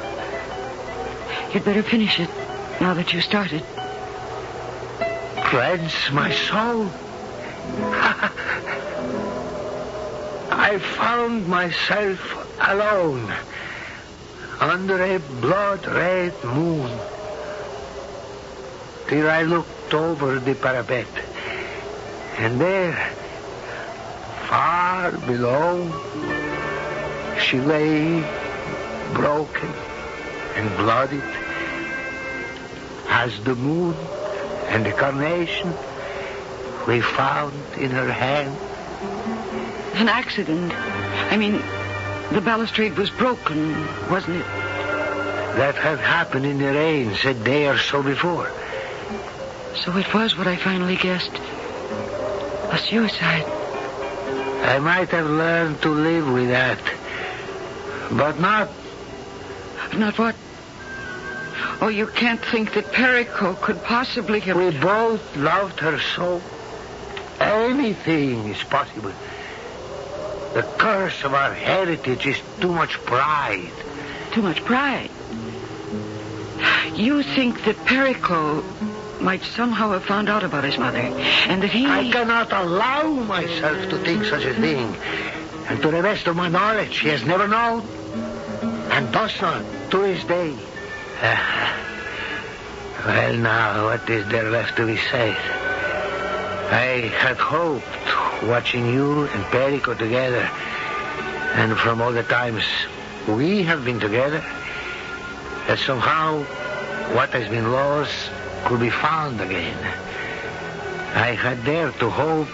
you'd better finish it now that you started. Cleanse my soul. I found myself alone under a blood-red moon till I looked over the parapet. And there, far below, she lay broken and bloodied as the moon and the carnation we found in her hand. An accident. I mean, the balustrade was broken, wasn't it? That had happened in the rains a day or so before. So it was what I finally guessed. A suicide. I might have learned to live with that. But not... Not what? Oh, you can't think that Perico could possibly have... We both loved her so. Anything is possible. The curse of our heritage is too much pride. Too much pride? You think that Perico might somehow have found out about his mother, and that he... I cannot allow myself to think such a thing. And to the best of my knowledge, he has never known, and does not to this day. Well, now, what is there left to be said? I had hoped, watching you and Perico together, and from all the times we have been together, that somehow what has been lost could be found again. I had dared to hope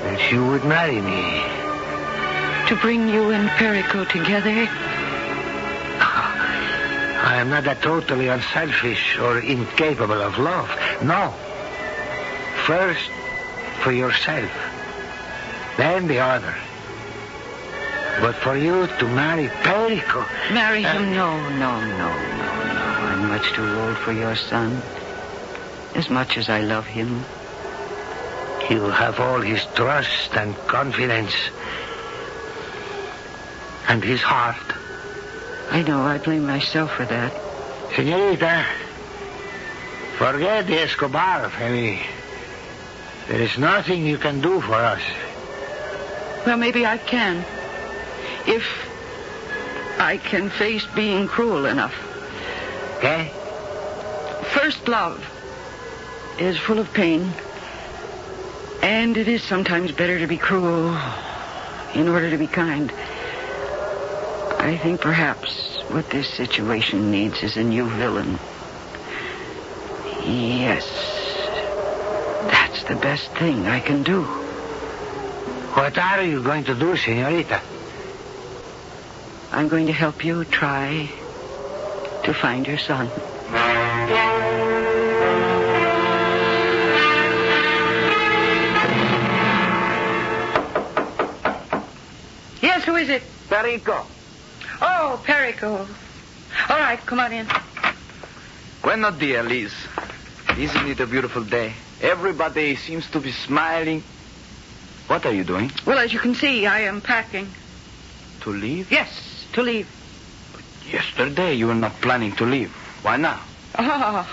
that you would marry me. To bring you and Perico together? I am not that totally unselfish or incapable of love. No. First, for yourself. Then the other. But for you to marry Perico... Marry him? No. I'm much too old for your son. As much as I love him. You have all his trust and confidence. And his heart. I know. I blame myself for that. Senorita, forget the Escobar family. There is nothing you can do for us. Well, maybe I can. If I can face being cruel enough. Okay? First love is full of pain. And it is sometimes better to be cruel in order to be kind. I think perhaps what this situation needs is a new villain. Yes. That's the best thing I can do. What are you going to do, senorita? I'm going to help you try to find your son. Yes, who is it? Perico. Oh, Perico. All right, come on in. Buenos dias, Liz. Isn't it a beautiful day? Everybody seems to be smiling. What are you doing? Well, as you can see, I am packing. To leave? Yes, to leave. But yesterday you were not planning to leave. Why now? Oh,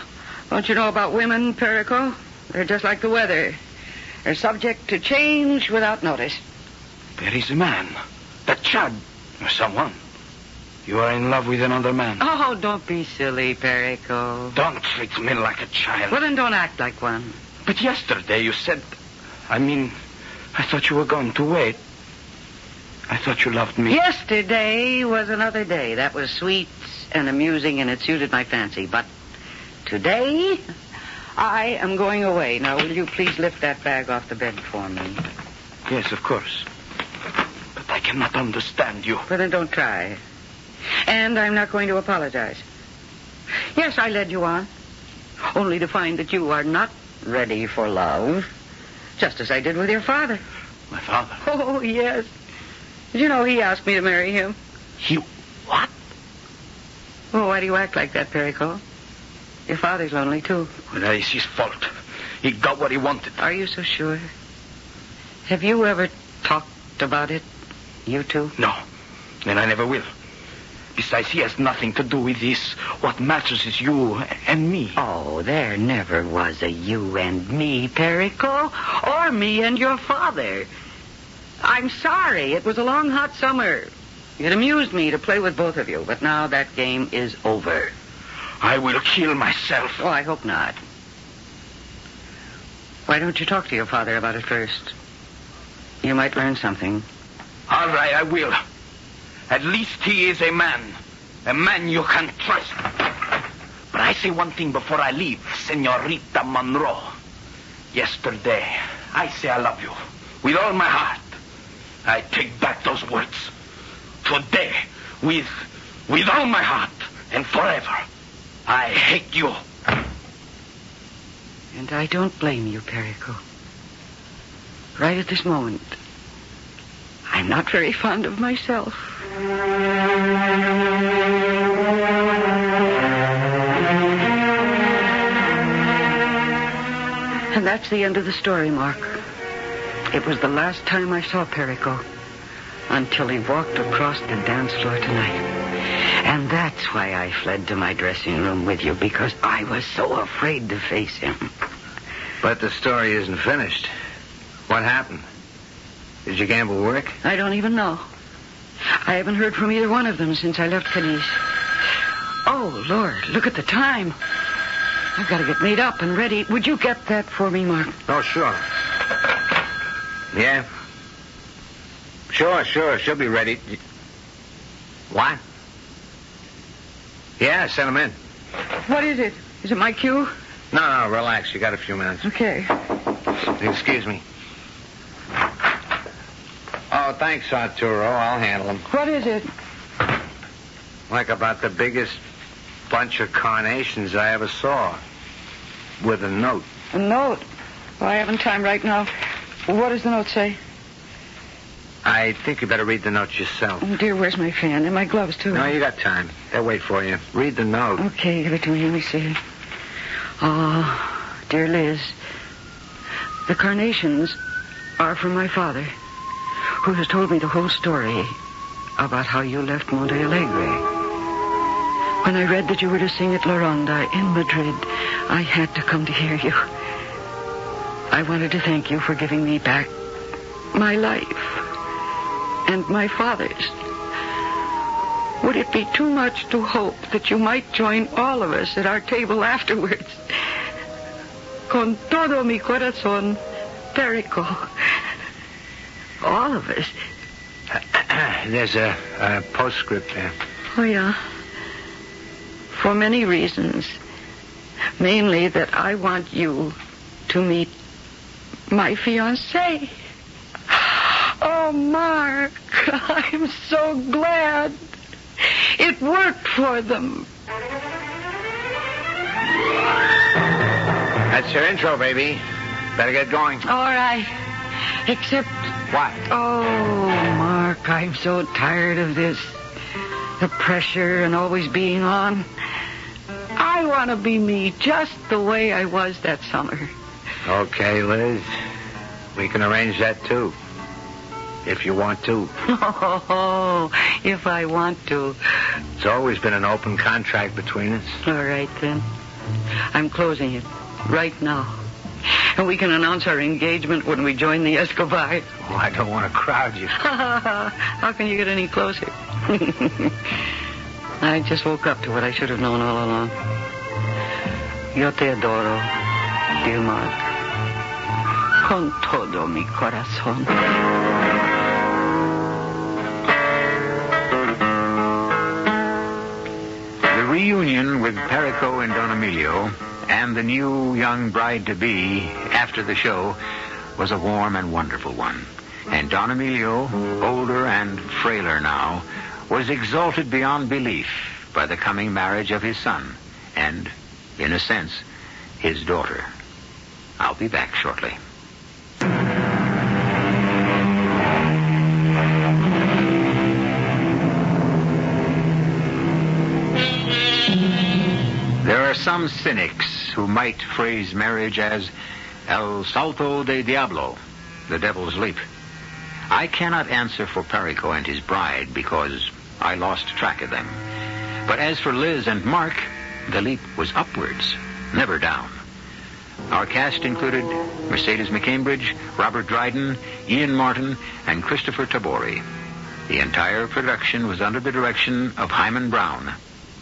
don't you know about women, Perico? They're just like the weather. They're subject to change without notice. There is a man. That Chad. Or someone. You are in love with another man. Oh, don't be silly, Perico. Don't treat me like a child. Well, then don't act like one. But yesterday you said... I thought you were going to wait. I thought you loved me. Yesterday was another day. That was sweet and amusing, and it suited my fancy. But today, I am going away. Now, will you please lift that bag off the bed for me? Yes, of course. But I cannot understand you. Well, then don't try. And I'm not going to apologize. Yes, I led you on. Only to find that you are not ready for love. Just as I did with your father. My father? Oh, yes. Did you know he asked me to marry him? He what? Oh, why do you act like that, Perico? Your father's lonely, too. Well, that is his fault. He got what he wanted. Are you so sure? Have you ever talked about it, you two? No, and I never will. Besides, he has nothing to do with this. What matters is you and me. Oh, there never was a you and me, Perico. Or me and your father. I'm sorry. It was a long, hot summer. It amused me to play with both of you, but now that game is over. I will kill myself. Oh, I hope not. Why don't you talk to your father about it first? You might learn something. All right, I will. At least he is a man. A man you can trust. But I say one thing before I leave, Senorita Monroe. Yesterday, I say I love you. With all my heart. I take back those words. Today, with all my heart and forever, I hate you. And I don't blame you, Perico. Right at this moment, I'm not very fond of myself. And that's the end of the story, Mark. It was the last time I saw Perico until he walked across the dance floor tonight. And that's why I fled to my dressing room with you, because I was so afraid to face him. But the story isn't finished. What happened? Did your gamble work? I don't even know. I haven't heard from either one of them since I left Cadiz. Oh, Lord, look at the time. I've got to get made up and ready. Would you get that for me, Mark? Oh, sure. Yeah? Sure. She'll be ready. What? Yeah, send him in. What is it? Is it my cue? No, relax. You got a few minutes. Okay. Excuse me. Oh, thanks, Arturo. I'll handle him. What is it? Like about the biggest bunch of carnations I ever saw. With a note. A note? Well, I haven't time right now. What does the note say? I think you better read the note yourself. Oh, dear, where's my fan? And my gloves, too. No, you got time. They'll wait for you. Read the note. Okay, give it to me. Let me see. Oh, dear Liz, the carnations are from my father, who has told me the whole story about how you left Monte Alegre. When I read that you were to sing at La Ronda in Madrid, I had to come to hear you. I wanted to thank you for giving me back my life and my father's. Would it be too much to hope that you might join all of us at our table afterwards? Con todo mi corazón, Perico. All of us. There's a postscript there. Oh, yeah. For many reasons. Mainly that I want you to meet my fiancé. Oh, Mark, I'm so glad. It worked for them. That's your intro, baby. Better get going. All right. Except... What? Oh, Mark, I'm so tired of this. The pressure and always being on. I want to be me just the way I was that summer. Okay, Liz. We can arrange that, too. If you want to. Oh, if I want to. It's always been an open contract between us. All right, then. I'm closing it right now. And we can announce our engagement when we join the Escobars. Oh, I don't want to crowd you. How can you get any closer? I just woke up to what I should have known all along. Yo te adoro, dear Mark. Con todo mi corazón. The reunion with Perico and Don Emilio and the new young bride-to-be after the show was a warm and wonderful one. And Don Emilio, older and frailer now, was exalted beyond belief by the coming marriage of his son and, in a sense, his daughter. I'll be back shortly. There are some cynics who might phrase marriage as El Salto de Diablo, the devil's leap. I cannot answer for Perico and his bride because I lost track of them. But as for Liz and Mark, the leap was upwards, never down. Our cast included Mercedes McCambridge, Robert Dryden, Ian Martin, and Christopher Tabori. The entire production was under the direction of Hyman Brown.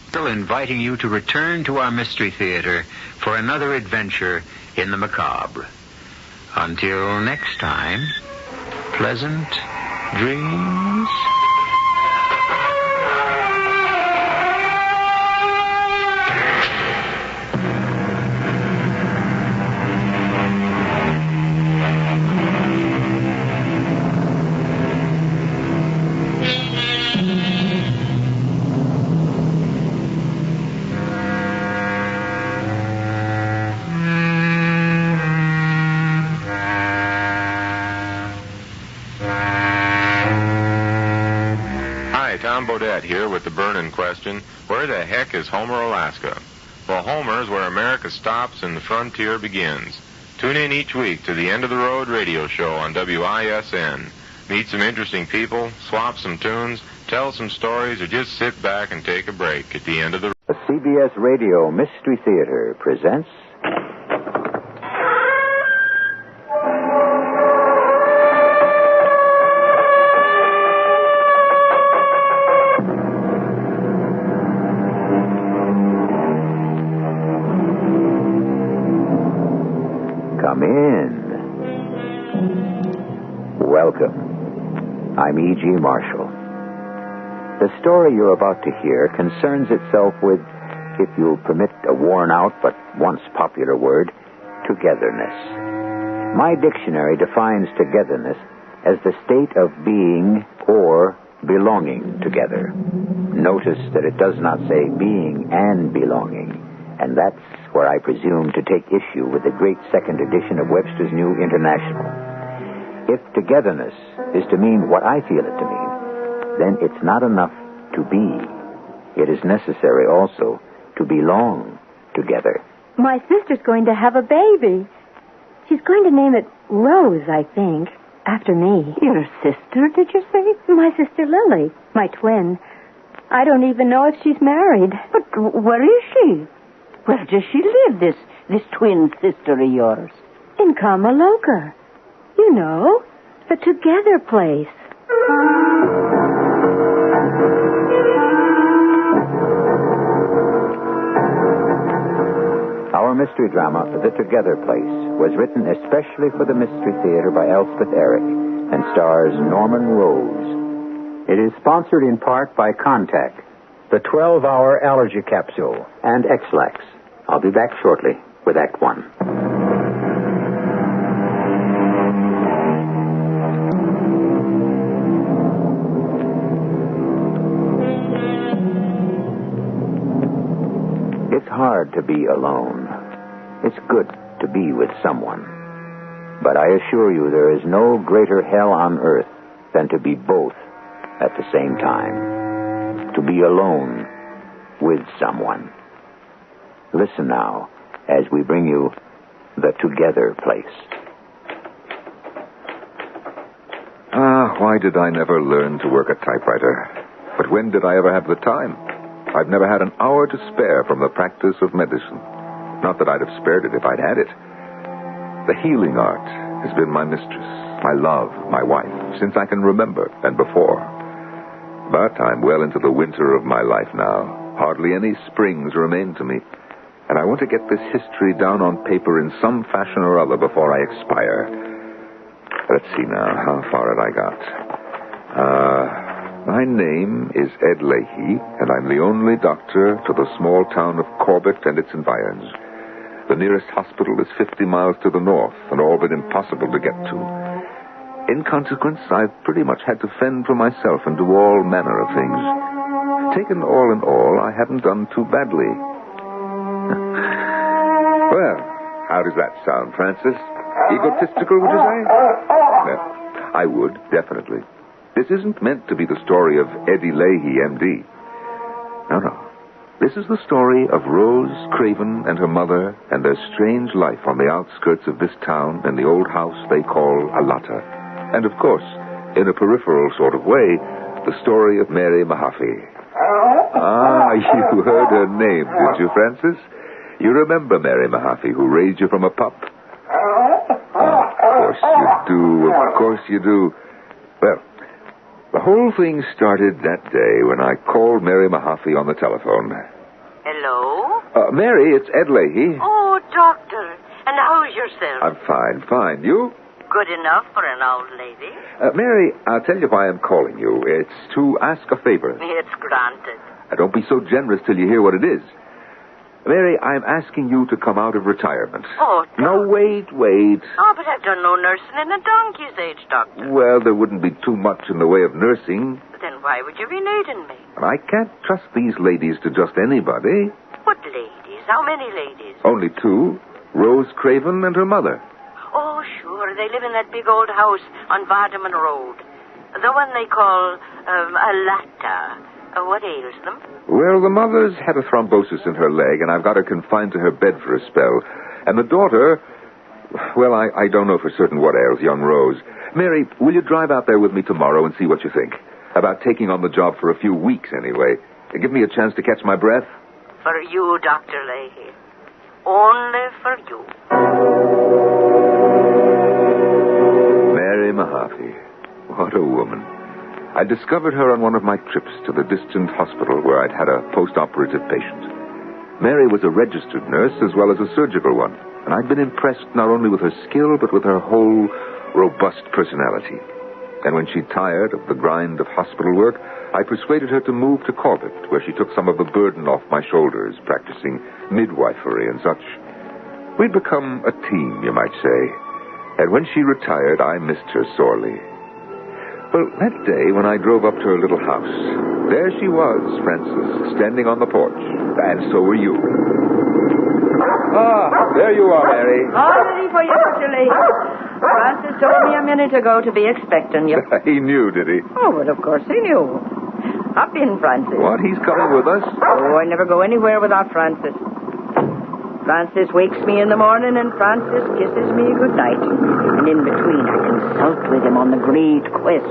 Still inviting you to return to our Mystery Theater for another adventure in the macabre. Until next time, pleasant dreams. Here with the burning question, where the heck is Homer, Alaska? Well, Homer's where America stops and the frontier begins. Tune in each week to the End of the Road radio show on WISN. Meet some interesting people, swap some tunes, tell some stories, or just sit back and take a break at the end of the... The CBS Radio Mystery Theater presents... Come in. Welcome. I'm E.G. Marshall. The story you're about to hear concerns itself with, if you'll permit a worn-out but once popular word, togetherness. My dictionary defines togetherness as the state of being or belonging together. Notice that it does not say being and belonging, and that's where I presume to take issue with the great second edition of Webster's New International. If togetherness is to mean what I feel it to mean, then it's not enough to be. It is necessary also to belong together. My sister's going to have a baby. She's going to name it Rose, I think, after me. Your sister, did you say? My sister Lily, my twin. I don't even know if she's married. But where is she? Where does she live, this twin sister of yours? In Kamaloka. You know, the Together place. Our mystery drama, The Together Place, was written especially for the Mystery Theater by Elspeth Eric and stars Norman Rose. It is sponsored in part by Contact, the 12-hour allergy capsule, and X-Lax. I'll be back shortly with Act One. It's hard to be alone. It's good to be with someone. But I assure you there is no greater hell on earth than to be both at the same time. To be alone with someone. Listen now as we bring you The Together Place. Why did I never learn to work a typewriter? But when did I ever have the time? I've never had an hour to spare from the practice of medicine. Not that I'd have spared it if I'd had it. The healing art has been my mistress, my love, my wife, since I can remember and before. But I'm well into the winter of my life now. Hardly any springs remain to me. And I want to get this history down on paper in some fashion or other before I expire. Let's see now, how far had I got? My name is Ed Leahy, and I'm the only doctor to the small town of Corbett and its environs. The nearest hospital is 50 miles to the north, and all but impossible to get to. In consequence, I've pretty much had to fend for myself and do all manner of things. Taken all in all, I haven't done too badly. Well, how does that sound, Francis? Egotistical, would you say? Well, I would, definitely. This isn't meant to be the story of Eddie Leahy, M.D. No. This is the story of Rose Craven and her mother and their strange life on the outskirts of this town in the old house they call Alata. And, of course, in a peripheral sort of way, the story of Mary Mahaffey. You heard her name, did you, Francis? You remember Mary Mahaffey, who raised you from a pup? Of course you do. Well, the whole thing started that day when I called Mary Mahaffey on the telephone. Hello? Mary, it's Ed Leahy. Oh, doctor. And how's yourself? I'm fine. You? Good enough for an old lady. Mary, I'll tell you why I'm calling you. It's to ask a favor. It's granted. Don't be so generous till you hear what it is. Mary, I'm asking you to come out of retirement. Oh, no, wait. Oh, but I've done no nursing in a donkey's age, doctor. Well, there wouldn't be too much in the way of nursing. But then why would you be needing me? I can't trust these ladies to just anybody. What ladies? How many ladies? Only two. Rose Craven and her mother. Oh, sure. They live in that big old house on Vardaman Road. The one they call Alata. What ails them? Well, the mother's had a thrombosis in her leg, and I've got her confined to her bed for a spell. And the daughter, well, I don't know for certain what ails young Rose. Mary, will you drive out there with me tomorrow and see what you think? About taking on the job for a few weeks, anyway. And give me a chance to catch my breath. For you, Dr. Leahy. Only for you. Mary Mahaffey. What a woman. I discovered her on one of my trips to the distant hospital where I'd had a post-operative patient. Mary was a registered nurse as well as a surgical one, and I'd been impressed not only with her skill but with her whole robust personality. And when she tired of the grind of hospital work, I persuaded her to move to Corbett, where she took some of the burden off my shoulders, practicing midwifery and such. We'd become a team, you might say. And when she retired, I missed her sorely. Well, that day when I drove up to her little house, there she was, Frances, standing on the porch. And so were you. Ah, there you are, Mary. All ready for you, Dr. Lee. Francis told me a minute ago to be expecting you. He knew, did he? Oh, well, of course he knew. Hop in, Francis. What? He's coming with us? Oh, I never go anywhere without Francis. Francis wakes me in the morning and Francis kisses me good night. And in between, I consult with him on the great quest.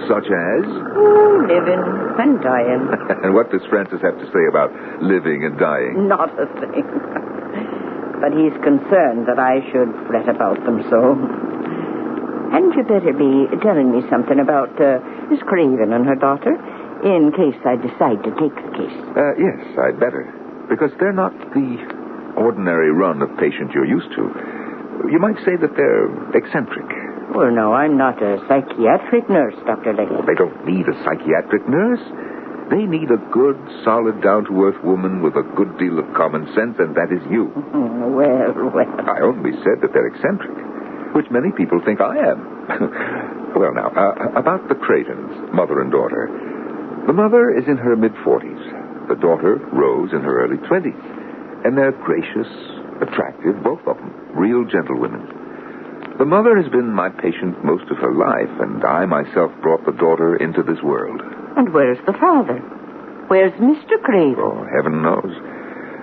Such as? Oh, living and dying. And what does Francis have to say about living and dying? Not a thing. But he's concerned that I should fret about them so. Hadn't you better be telling me something about Miss Craven and her daughter, in case I decide to take the case? Yes, I'd better. Because they're not the ordinary run of patient you're used to. You might say that they're eccentric. Well, no, I'm not a psychiatric nurse, Dr. Leahy. They don't need a psychiatric nurse. They need a good, solid, down-to-earth woman with a good deal of common sense, and that is you. Well. I only said that they're eccentric, which many people think I am. Well, now, about the Cravens, mother and daughter. The mother is in her mid-40s. The daughter, Rose, in her early 20s. And they're gracious, attractive, both of them. Real gentlewomen. The mother has been my patient most of her life, and I myself brought the daughter into this world. And where's the father? Where's Mr. Craven? Oh, heaven knows.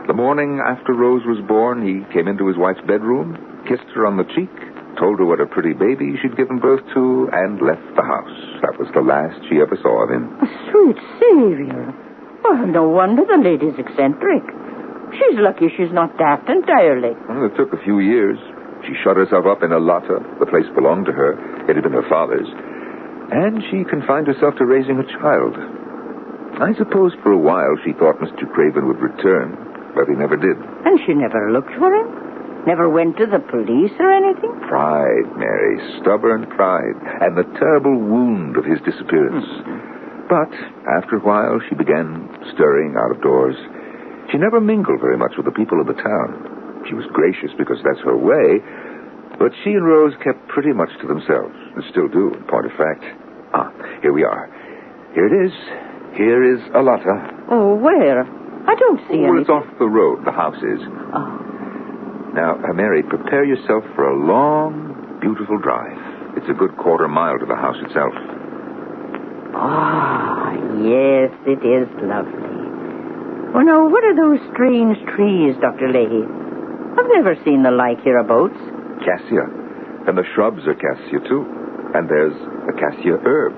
The morning after Rose was born, he came into his wife's bedroom, kissed her on the cheek, told her what a pretty baby she'd given birth to, and left the house. That was the last she ever saw of him. A sweet savior. Well, no wonder the lady's eccentric. She's lucky she's not daft entirely. Well, it took a few years. She shut herself up in a lotta. The place belonged to her. It had been her father's. And she confined herself to raising a child. I suppose for a while she thought Mr. Craven would return, but he never did. And she never looked for him? Never went to the police or anything? Pride, Mary. Stubborn pride. And the terrible wound of his disappearance. But after a while, she began stirring out of doors. She never mingled very much with the people of the town. She was gracious because that's her way, but she and Rose kept pretty much to themselves, and still do, in point of fact. Here we are. Here it is. Here is Alata. Oh, where? I don't see anything. Well, it's off the road, the house is. Oh. Now, Mary, prepare yourself for a long, beautiful drive. It's a good quarter mile to the house itself. Yes, it is lovely. Well, now, what are those strange trees, Dr. Leahy? I've never seen the like hereabouts. Cassia. And the shrubs are cassia, too. And there's a cassia herb.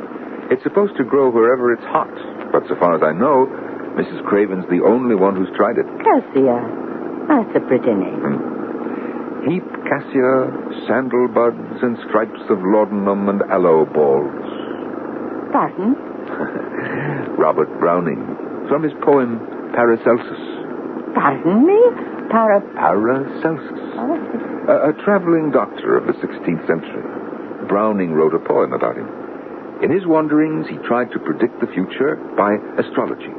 It's supposed to grow wherever it's hot. But so far as I know, Mrs. Craven's the only one who's tried it. Cassia. That's a pretty name. Heap cassia, sandal buds, and stripes of laudanum and aloe balls. Pardon? Robert Browning. From his poem Paracelsus. Pardon me? Paracelsus. A traveling doctor of the 16th century. Browning wrote a poem about him. In his wanderings, he tried to predict the future by astrology.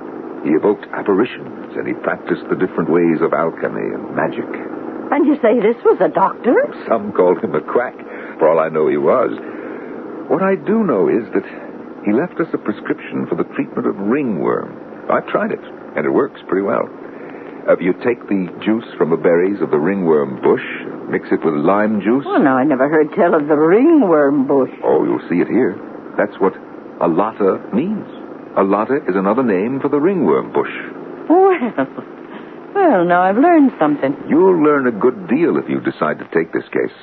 He evoked apparitions, and he practiced the different ways of alchemy and magic. And you say this was a doctor? Some called him a quack. For all I know, he was. What I do know is that he left us a prescription for the treatment of ringworm. I've tried it, and it works pretty well. You take the juice from the berries of the ringworm bush, mix it with lime juice. Oh, no, I never heard tell of the ringworm bush. Oh, you'll see it here. That's what alata means. Alata is another name for the ringworm bush. Well, now I've learned something. You'll learn a good deal if you decide to take this case.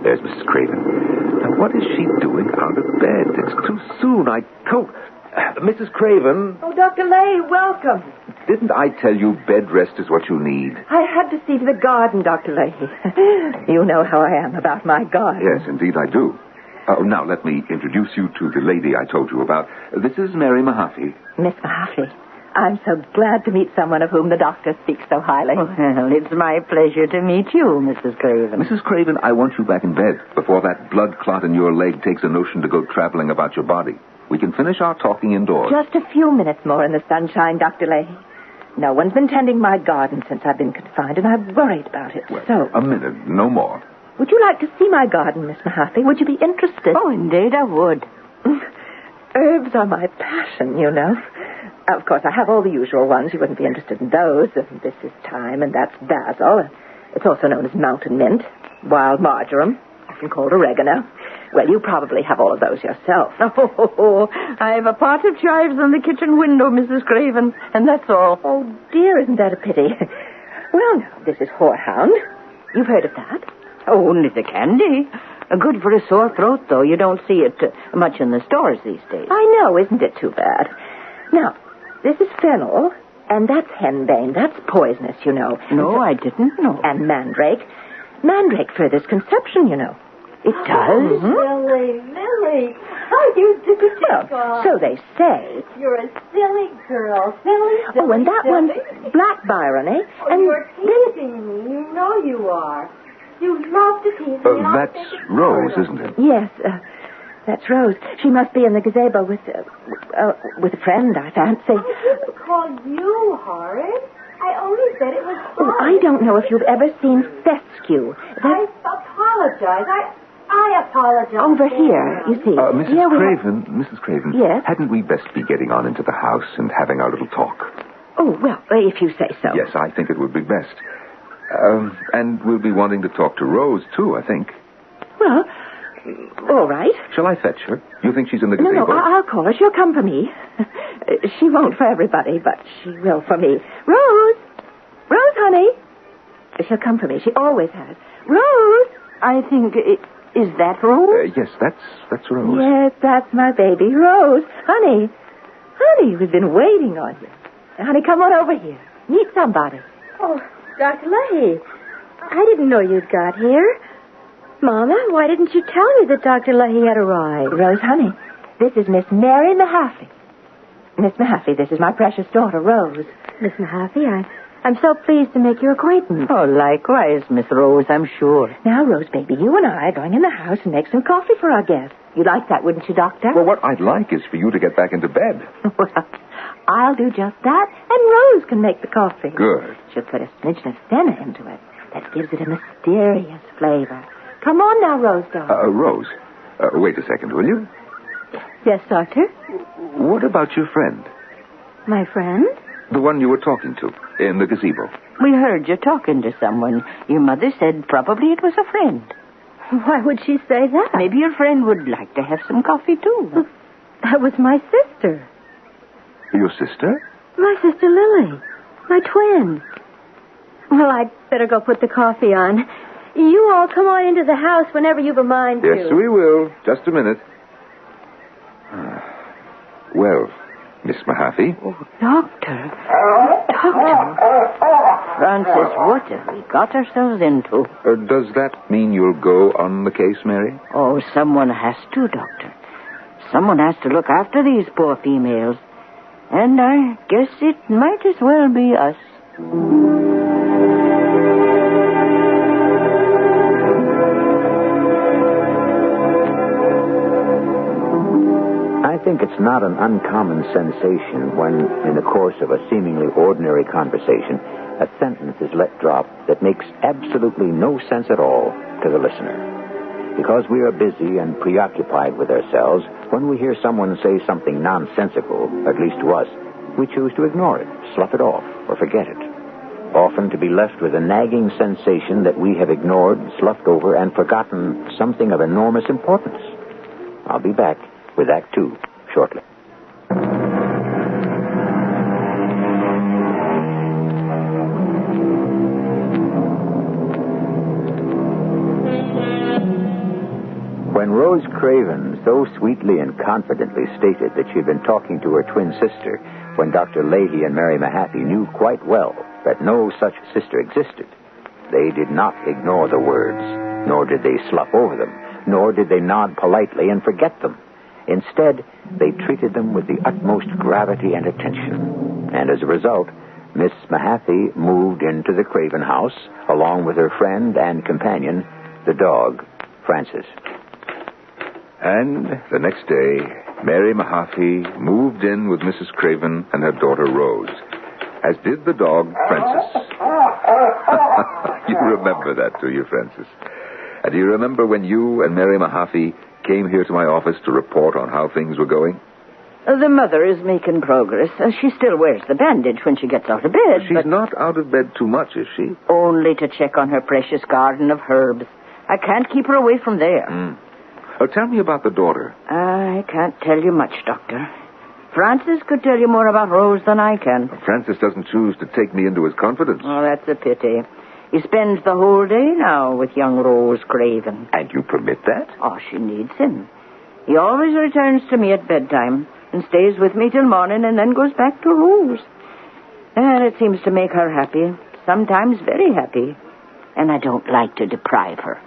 There's Mrs. Craven. Now, what is she doing out of bed? It's too soon. Mrs. Craven. Oh, Dr. Lay, welcome. Didn't I tell you bed rest is what you need? I had to see to the garden, Dr. Leahy. You know how I am about my garden. Yes, indeed I do. Now, let me introduce you to the lady I told you about. This is Mary Mahaffey. Miss Mahaffey, I'm so glad to meet someone of whom the doctor speaks so highly. Well, it's my pleasure to meet you, Mrs. Craven. Mrs. Craven, I want you back in bed before that blood clot in your leg takes a notion to go traveling about your body. We can finish our talking indoors. Just a few minutes more in the sunshine, Dr. Leahy. No one's been tending my garden since I've been confined, and I'm worried about it. Well, a minute, no more. Would you like to see my garden, Miss Mahaffey? Would you be interested? Oh, indeed I would. Herbs are my passion, you know. Of course, I have all the usual ones. You wouldn't be interested in those. This is thyme, and that's basil. It's also known as mountain mint, wild marjoram, often called oregano. Well, you probably have all of those yourself. Oh, I have a pot of chives on the kitchen window, Mrs. Craven, and that's all. Oh, dear, isn't that a pity? Well, now, this is horehound. You've heard of that? Oh, only the candy. Good for a sore throat, though. You don't see it much in the stores these days. I know, isn't it too bad? Now, this is fennel, and that's henbane. That's poisonous, you know. No, I didn't know. And mandrake. Mandrake furthers conception, you know. It does? Lily. How you do, well, so they say. You're a silly girl. Silly. Oh, and that one's black Byron, eh? Oh, and you're teasing me. You know you are. You love to tease me. That's Rose, isn't it? Yes, that's Rose. She must be in the gazebo with a friend, I fancy. I didn't call you Horace. I only said it was fun. Oh, I don't know if you've ever seen fescue. I apologize. I apologize. Over here, you see. Mrs. Craven. Yes? Hadn't we best be getting on into the house and having our little talk? Oh, well, if you say so. Yes, I think it would be best. And we'll be wanting to talk to Rose, too, I think. Well, all right. Shall I fetch her? You think she's in the gazebo? No, I'll call her. She'll come for me. She won't for everybody, but she will for me. Rose! Rose, honey! She'll come for me. She always has. Rose! I think... Is that Rose? Yes, that's Rose. Yes, that's my baby, Rose. Honey, we've been waiting on you. Now, honey, come on over here. Meet somebody. Oh, Dr. Leahy, I didn't know you'd got here. Mama, why didn't you tell me that Dr. Leahy had arrived? Rose, honey, this is Miss Mary Mahaffey. Miss Mahaffey, this is my precious daughter, Rose. Miss Mahaffey, I'm so pleased to make your acquaintance. Oh, likewise, Miss Rose, I'm sure. Now, Rose, baby, you and I are going in the house and make some coffee for our guests. You'd like that, wouldn't you, Doctor? Well, what I'd like is for you to get back into bed. Well, I'll do just that, and Rose can make the coffee. Good. She'll put a smidgen of senna into it. That gives it a mysterious flavor. Come on now, Rose, darling. Rose, wait a second, will you? Yes, Doctor? What about your friend? My friend? The one you were talking to in the gazebo. We heard you talking to someone. Your mother said probably it was a friend. Why would she say that? Maybe your friend would like to have some coffee, too. That was my sister. Your sister? My sister Lily. My twin. Well, I'd better go put the coffee on. You all come on into the house whenever you've a mind to. Yes, we will. Just a minute. Well, Miss Mahaffey? Oh, Doctor. Francis, what have we got ourselves into? Does that mean you'll go on the case, Mary? Oh, someone has to, Doctor. Someone has to look after these poor females. And I guess it might as well be us. I think it's not an uncommon sensation when, in the course of a seemingly ordinary conversation, a sentence is let drop that makes absolutely no sense at all to the listener. Because we are busy and preoccupied with ourselves, when we hear someone say something nonsensical, at least to us, we choose to ignore it, slough it off, or forget it. Often to be left with a nagging sensation that we have ignored, sloughed over, and forgotten something of enormous importance. I'll be back with Act 2 shortly. When Rose Craven so sweetly and confidently stated that she had been talking to her twin sister, when Dr. Leahy and Mary Mahaffey knew quite well that no such sister existed, they did not ignore the words, nor did they slough over them, nor did they nod politely and forget them. Instead, they treated them with the utmost gravity and attention. And as a result, Miss Mahaffey moved into the Craven house, along with her friend and companion, the dog, Francis. And the next day, Mary Mahaffey moved in with Mrs. Craven and her daughter Rose, as did the dog, Francis. You remember that, do you, Francis? And do you remember when you and Mary Mahaffey came here to my office to report on how things were going? The mother is making progress. She still wears the bandage when she gets out of bed. She's not out of bed too much, is she? Only to check on her precious garden of herbs. I can't keep her away from there. Tell me about the daughter. I can't tell you much, Doctor. Francis could tell you more about Rose than I can. Francis doesn't choose to take me into his confidence. Oh, that's a pity. He spends the whole day now with young Rose Craven. And you permit that? Oh, she needs him. He always returns to me at bedtime and stays with me till morning and then goes back to Rose. And it seems to make her happy, sometimes very happy. And I don't like to deprive her.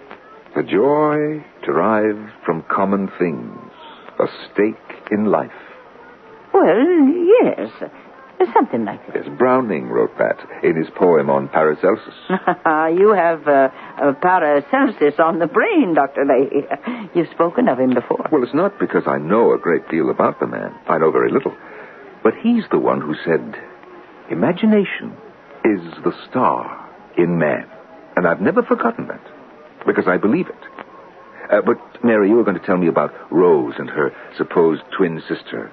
The joy derived from common things. A stake in life. Well, yes. Something like that. Yes, Browning wrote that in his poem on Paracelsus. You have Paracelsus on the brain, Dr. Leahy. You've spoken of him before. Well, it's not because I know a great deal about the man. I know very little. But he's the one who said, imagination is the star in man. And I've never forgotten that, because I believe it. But, Mary, you were going to tell me about Rose and her supposed twin sister.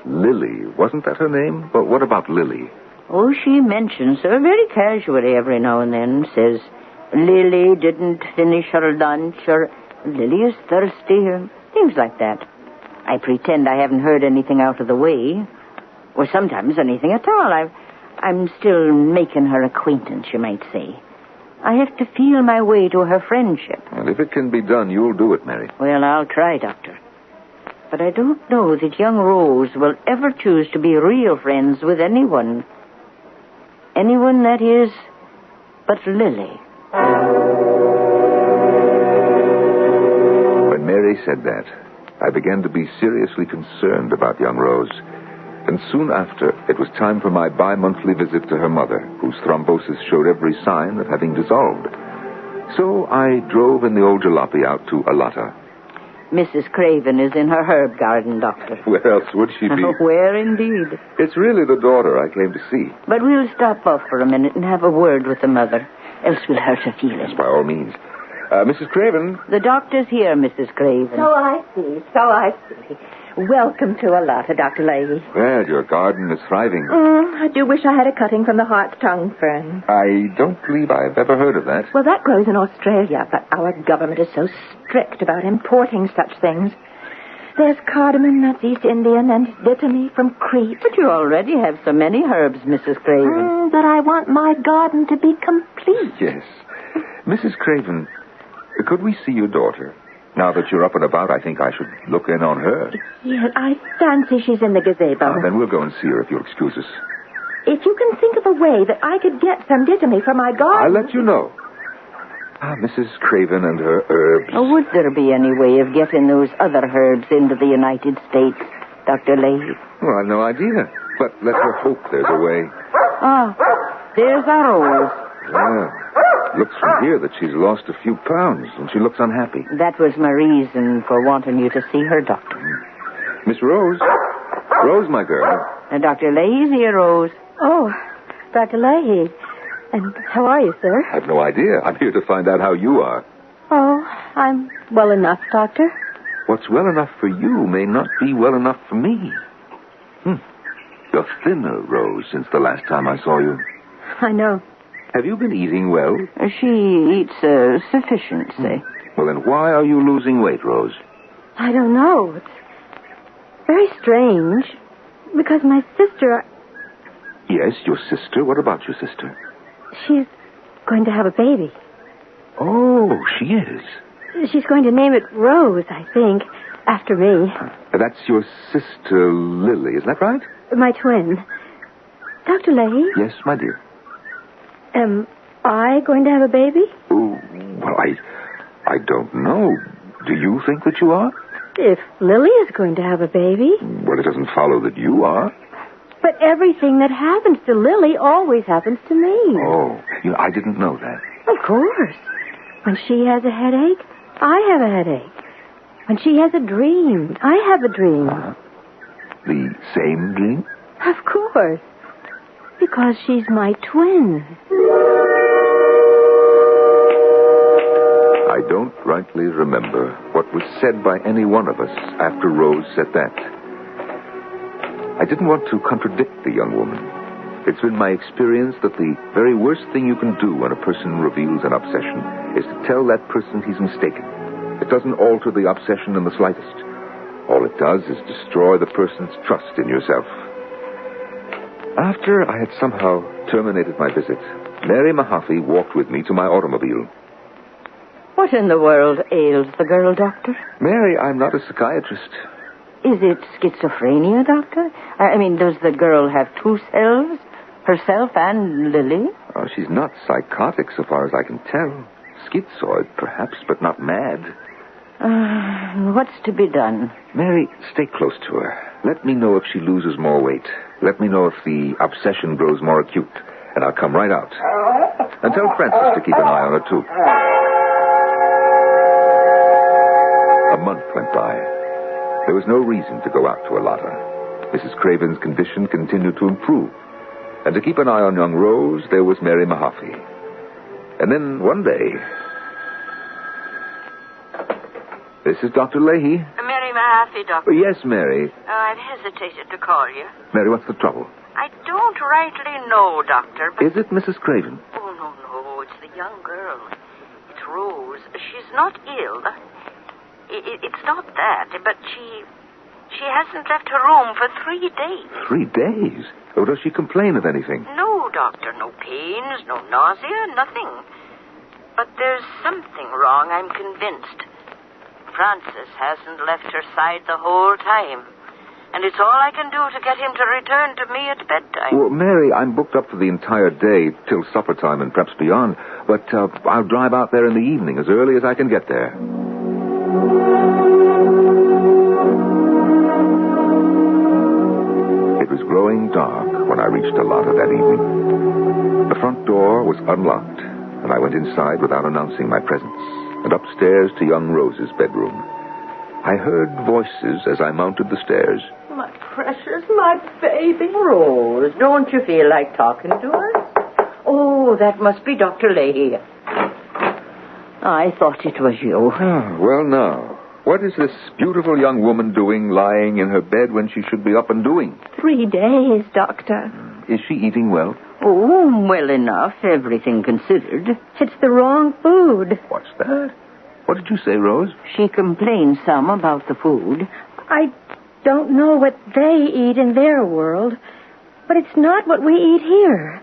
Lily, wasn't that her name? But what about Lily? Oh, she mentions her very casually every now and then. Says, Lily didn't finish her lunch, or Lily is thirsty, or things like that. I pretend I haven't heard anything out of the way, or sometimes anything at all. I'm still making her acquaintance, you might say. I have to feel my way to her friendship. Well, if it can be done, you'll do it, Mary. Well, I'll try, Doctor. But I don't know that young Rose will ever choose to be real friends with anyone. Anyone, that is, but Lily. When Mary said that, I began to be seriously concerned about young Rose. And soon after, it was time for my bi-monthly visit to her mother, whose thrombosis showed every sign of having dissolved. So I drove in the old jalopy out to Alata. Mrs. Craven is in her herb garden, Doctor. Where else would she be? Where, indeed? It's really the daughter I came to see. But we'll stop off for a minute and have a word with the mother, else we'll hurt her feelings. Yes, by all means. Mrs. Craven? The doctor's here, Mrs. Craven. So I see. Welcome to Alata, Dr. Leahy. Well, your garden is thriving. I do wish I had a cutting from the hart's tongue fern. I don't believe I've ever heard of that. Well, that grows in Australia, but our government is so strict about importing such things. There's cardamom, that's East Indian, and dittany from Crete. But you already have so many herbs, Mrs. Craven. But I want my garden to be complete. Yes. Mrs. Craven, could we see your daughter? Now that you're up and about, I think I should look in on her. Yes, I fancy she's in the gazebo. Then we'll go and see her if you'll excuse us. If you can think of a way that I could get some dittany for my garden... I'll let you know. Mrs. Craven and her herbs. Oh, would there be any way of getting those other herbs into the United States, Dr. Leahy? Well, I've no idea. But let her hope there's a way. There's our Rose. Yeah. Looks from here that she's lost a few pounds, and she looks unhappy. That was my reason for wanting you to see her, Doctor. Miss Rose. Rose, my girl. Dr. Leahy's here, Rose. Oh, Dr. Leahy. And how are you, sir? I've no idea. I'm here to find out how you are. Oh, I'm well enough, Doctor. What's well enough for you may not be well enough for me. You're thinner, Rose, since the last time I saw you. I know. Have you been eating well? She eats sufficiency. Well, then why are you losing weight, Rose? I don't know. It's very strange. Because my sister... Yes, your sister. What about your sister? She's going to have a baby. Oh, she is. She's going to name it Rose, I think, after me. That's your sister, Lily. Is that right? My twin. Dr. Leahy? Yes, my dear. Am I going to have a baby? Oh, well, I don't know. Do you think that you are? If Lily is going to have a baby. Well, it doesn't follow that you are. But everything that happens to Lily always happens to me. Oh, I didn't know that. Of course. When she has a headache, I have a headache. When she has a dream, I have a dream. The same dream? Of course. Because she's my twin. I don't rightly remember what was said by any one of us after Rose said that. I didn't want to contradict the young woman. It's been my experience that the very worst thing you can do when a person reveals an obsession is to tell that person he's mistaken. It doesn't alter the obsession in the slightest. All it does is destroy the person's trust in yourself. After I had somehow terminated my visit, Mary Mahaffey walked with me to my automobile. What in the world ails the girl, Doctor? Mary, I'm not a psychiatrist. Is it schizophrenia, Doctor? I mean, does the girl have two selves? Herself and Lily? Oh, she's not psychotic so far as I can tell. Schizoid, perhaps, but not mad. What's to be done? Mary, stay close to her. Let me know if she loses more weight. Let me know if the obsession grows more acute, and I'll come right out. And tell Francis to keep an eye on her, too. A month went by. There was no reason to go out to Alata. Mrs. Craven's condition continued to improve. And to keep an eye on young Rose, there was Mary Mahaffey. And then one day... This is Dr. Leahy. Mary Mahaffey, Doctor. Yes, Mary. I've hesitated to call you. Mary, what's the trouble? I don't rightly know, Doctor, but... Is it Mrs. Craven? Oh, no. It's the young girl. It's Rose. She's not ill. It's not that, but she hasn't left her room for 3 days. 3 days? Oh, does she complain of anything? No, Doctor. No pains, no nausea, nothing. But there's something wrong, I'm convinced. Francis hasn't left her side the whole time. And it's all I can do to get him to return to me at bedtime. Well, Mary, I'm booked up for the entire day, till supper time and perhaps beyond. But I'll drive out there in the evening as early as I can get there. It was growing dark when I reached Alata that evening. The front door was unlocked, and I went inside without announcing my presence, and upstairs to young Rose's bedroom. I heard voices as I mounted the stairs. My precious, my baby Rose. Don't you feel like talking to us? Oh, that must be Dr. Leahy. I thought it was you. Oh, well, now, what is this beautiful young woman doing lying in her bed when she should be up and doing? 3 days, Doctor. Is she eating well? Oh, well enough, everything considered. It's the wrong food. What's that? What did you say, Rose? She complained some about the food. I don't know what they eat in their world, but it's not what we eat here.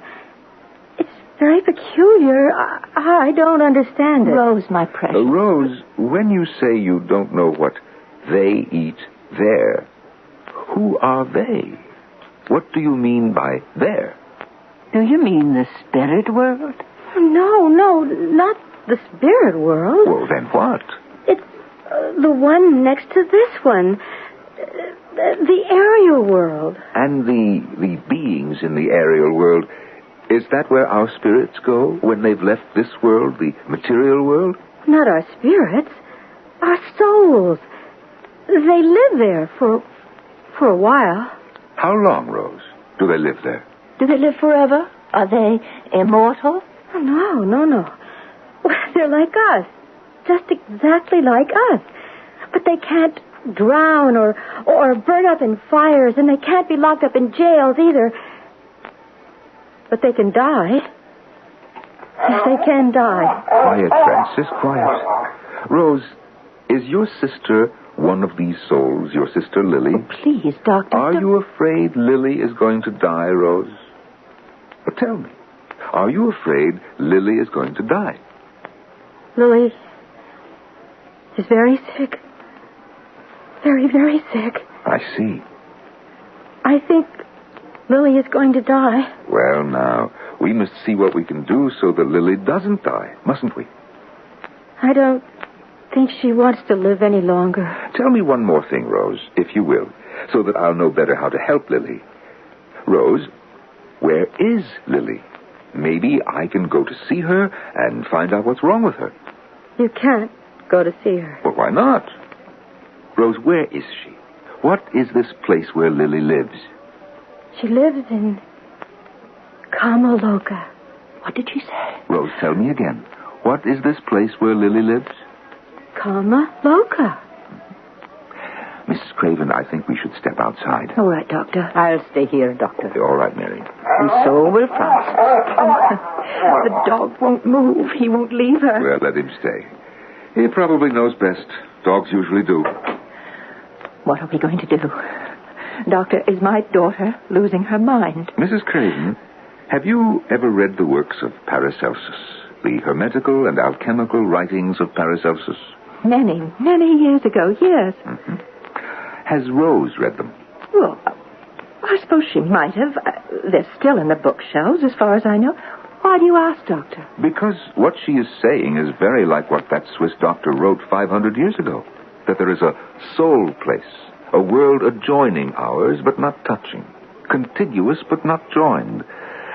It's very peculiar. I don't understand it. Rose, my precious. Rose, when you say you don't know what they eat there, who are they? What do you mean by there? Do you mean the spirit world? No, not the spirit world. Well, then what? It's the one next to this one. The aerial world. And the beings in the aerial world, is that where our spirits go when they've left this world, the material world? Not our spirits. Our souls. They live there for a while. How long, Rose, do they live there? Do they live forever? Are they immortal? No. They're like us. Just exactly like us. But they can't drown or burn up in fires, and they can't be locked up in jails either. But they can die. Yes, they can die. Quiet, Francis, quiet. Rose, is your sister one of these souls, your sister Lily? Oh, please, Doctor. Are you afraid Lily is going to die, Rose? But tell me, are you afraid Lily is going to die? Lily is very sick. Very, very sick. I see. I think Lily is going to die. Well, now, we must see what we can do so that Lily doesn't die, mustn't we? I don't think she wants to live any longer. Tell me one more thing, Rose, if you will, so that I'll know better how to help Lily. Rose, where is Lily? Maybe I can go to see her and find out what's wrong with her. You can't go to see her. Well, why not? Rose, where is she? What is this place where Lily lives? She lives in Kamaloka. What did she say? Rose, tell me again. What is this place where Lily lives? Karma Loka. Mrs. Craven, I think we should step outside. All right, Doctor. I'll stay here, Doctor. All right, Mary. And so will Francis. The dog won't move. He won't leave her. Well, let him stay. He probably knows best. Dogs usually do. What are we going to do? Doctor, is my daughter losing her mind? Mrs. Craven, have you ever read the works of Paracelsus? The hermetical and alchemical writings of Paracelsus? Many, many years ago, yes. Mm-hmm. Has Rose read them? Well, I suppose she might have. They're still in the bookshelves, as far as I know. Why do you ask, Doctor? Because what she is saying is very like what that Swiss doctor wrote 500 years ago. That there is a soul place, a world adjoining ours, but not touching, contiguous, but not joined,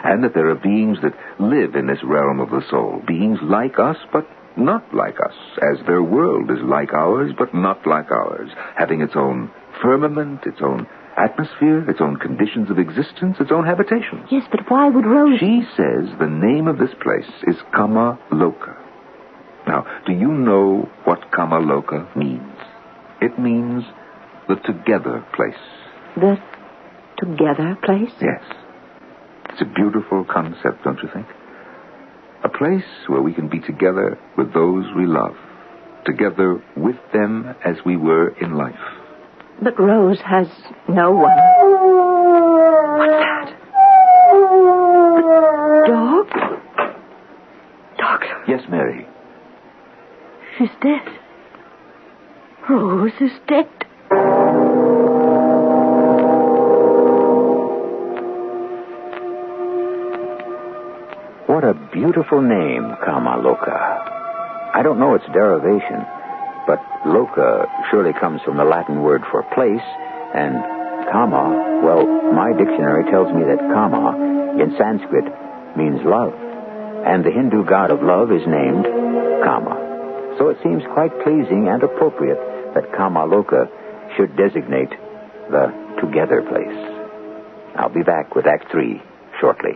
and that there are beings that live in this realm of the soul, beings like us, but not like us, as their world is like ours, but not like ours, having its own firmament, its own atmosphere, its own conditions of existence, its own habitations. Yes, but why would Rose... She says the name of this place is Kama Loka. Now, do you know what Kama Loka means? It means the together place. The together place? Yes. It's a beautiful concept, don't you think? A place where we can be together with those we love, together with them as we were in life. But Rose has no one. What's that? The dog? Doctor. Yes, Mary. She's dead. Rose is dead. What a beautiful name, Kama Loka. I don't know its derivation, but Loka surely comes from the Latin word for place, and Kama, well, my dictionary tells me that Kama, in Sanskrit, means love, and the Hindu god of love is named Kama. So it seems quite pleasing and appropriate that Kama Loka should designate the together place. I'll be back with Act 3 shortly.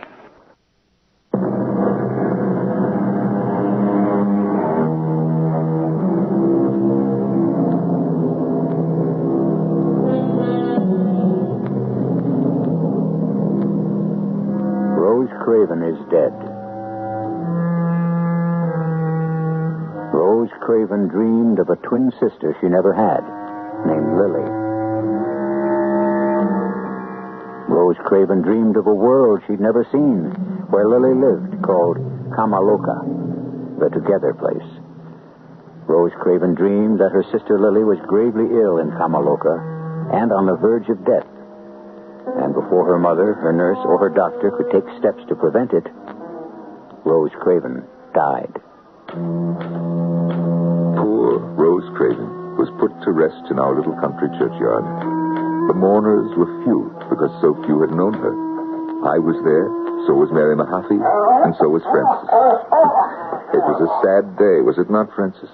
Craven is dead. Rose Craven dreamed of a twin sister she never had, named Lily. Rose Craven dreamed of a world she'd never seen, where Lily lived, called Kama Loka, the together place. Rose Craven dreamed that her sister Lily was gravely ill in Kama Loka and on the verge of death. And before her mother, her nurse, or her doctor could take steps to prevent it, Rose Craven died. Poor Rose Craven was put to rest in our little country churchyard. The mourners were few because so few had known her. I was there, so was Mary Mahaffey, and so was Francis. It was a sad day, was it not, Francis?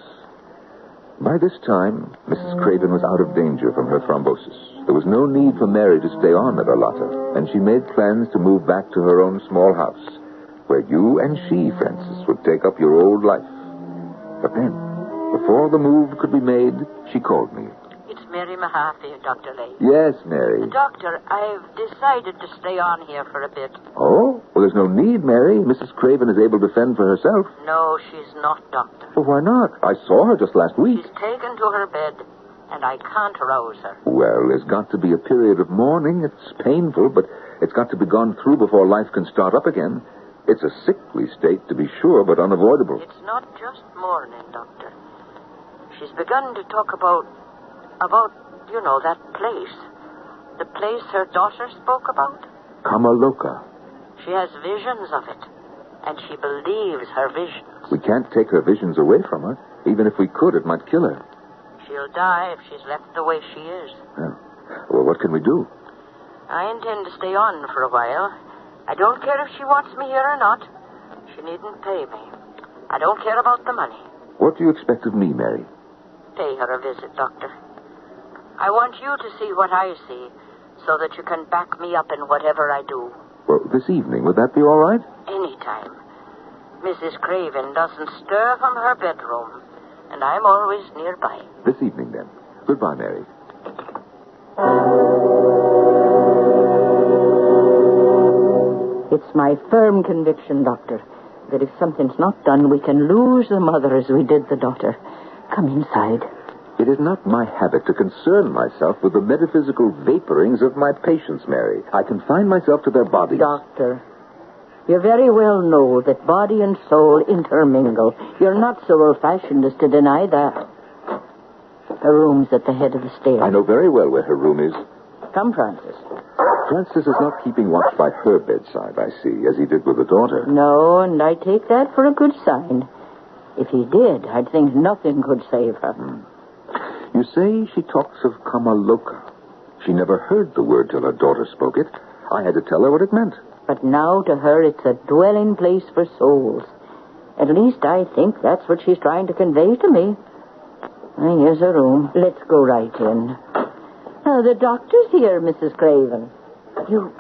By this time, Mrs. Craven was out of danger from her thrombosis. There was no need for Mary to stay on at Arlotta, and she made plans to move back to her own small house, where you and she, Francis, would take up your old life. But then, before the move could be made, she called me. It's Mary Mahaffey, Dr. Lay. Yes, Mary. Doctor, I've decided to stay on here for a bit. Oh? Well, there's no need, Mary. Mrs. Craven is able to fend for herself. No, she's not, Doctor. Well, why not? I saw her just last week. She's taken to her bed, and I can't rouse her. Well, there's got to be a period of mourning. It's painful, but it's got to be gone through before life can start up again. It's a sickly state, to be sure, but unavoidable. It's not just mourning, Doctor. She's begun to talk about, you know, that place. The place her daughter spoke about. Kama Loka. She has visions of it, and she believes her visions. We can't take her visions away from her. Even if we could, it might kill her. She'll die if she's left the way she is. Well, what can we do? I intend to stay on for a while. I don't care if she wants me here or not. She needn't pay me. I don't care about the money. What do you expect of me, Mary? Pay her a visit, Doctor. I want you to see what I see, so that you can back me up in whatever I do. Well, this evening, would that be all right? Anytime. Mrs. Craven doesn't stir from her bedroom and I'm always nearby. This evening, then. Goodbye, Mary. It's my firm conviction, Doctor, that if something's not done, we can lose the mother as we did the daughter. Come inside. It is not my habit to concern myself with the metaphysical vaporings of my patients, Mary. I confine myself to their bodies. Doctor, you very well know that body and soul intermingle. You're not so old-fashioned as to deny that. Her room's at the head of the stairs. I know very well where her room is. Come, Francis. Francis is not keeping watch by her bedside, I see, as he did with the daughter. No, and I take that for a good sign. If he did, I'd think nothing could save her. You say she talks of Kamaloka. She never heard the word till her daughter spoke it. I had to tell her what it meant. But now to her it's a dwelling place for souls. At least I think that's what she's trying to convey to me. Here's her room. Let's go right in. The doctor's here, Mrs. Craven. You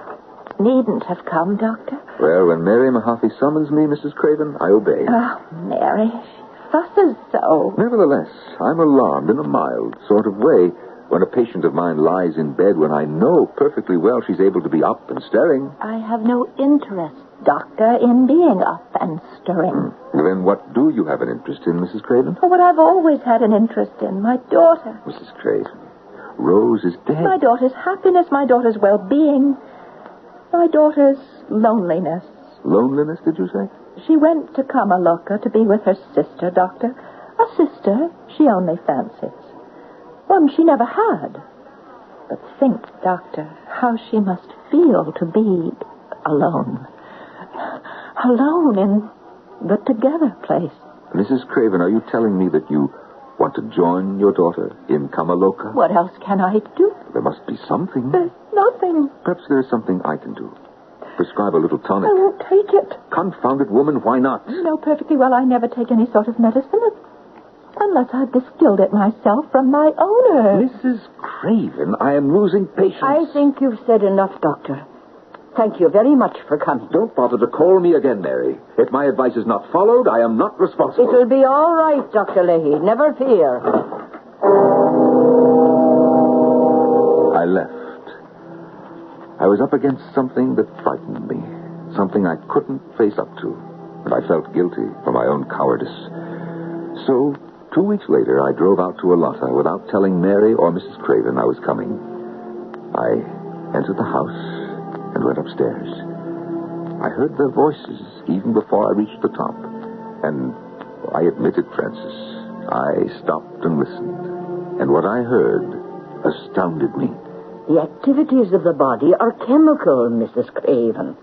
needn't have come, Doctor. Well, when Mary Mahaffey summons me, Mrs. Craven, I obey. Oh, Mary, she fusses so. Nevertheless, I'm alarmed in a mild sort of way when a patient of mine lies in bed when I know perfectly well she's able to be up and stirring. I have no interest, Doctor, in being up and stirring. Then what do you have an interest in, Mrs. Craven? For what I've always had an interest in, my daughter. Mrs. Craven, Rose is dead. My daughter's happiness, my daughter's well-being, my daughter's loneliness. Loneliness, did you say? She went to Kamaloka to be with her sister, Doctor. A sister she only fancies. One she never had. But think, Doctor, how she must feel to be alone. Alone in the together place. Mrs. Craven, are you telling me that you want to join your daughter in Kamaloka? What else can I do? There must be something. There's nothing. Perhaps there is something I can do. Prescribe a little tonic. I won't take it. Confounded woman, why not? You know perfectly well I never take any sort of medicine unless I've distilled it myself from my owner. Mrs. Craven, I am losing patience. I think you've said enough, Doctor. Thank you very much for coming. Don't bother to call me again, Mary. If my advice is not followed, I am not responsible. It'll be all right, Dr. Leahy. Never fear. I left. I was up against something that frightened me. Something I couldn't face up to. And I felt guilty for my own cowardice. So, 2 weeks later, I drove out to Alata without telling Mary or Mrs. Craven I was coming. I entered the house and went upstairs. I heard their voices even before I reached the top. And I admitted, Francis, I stopped and listened. And what I heard astounded me. The activities of the body are chemical, Mrs. Craven.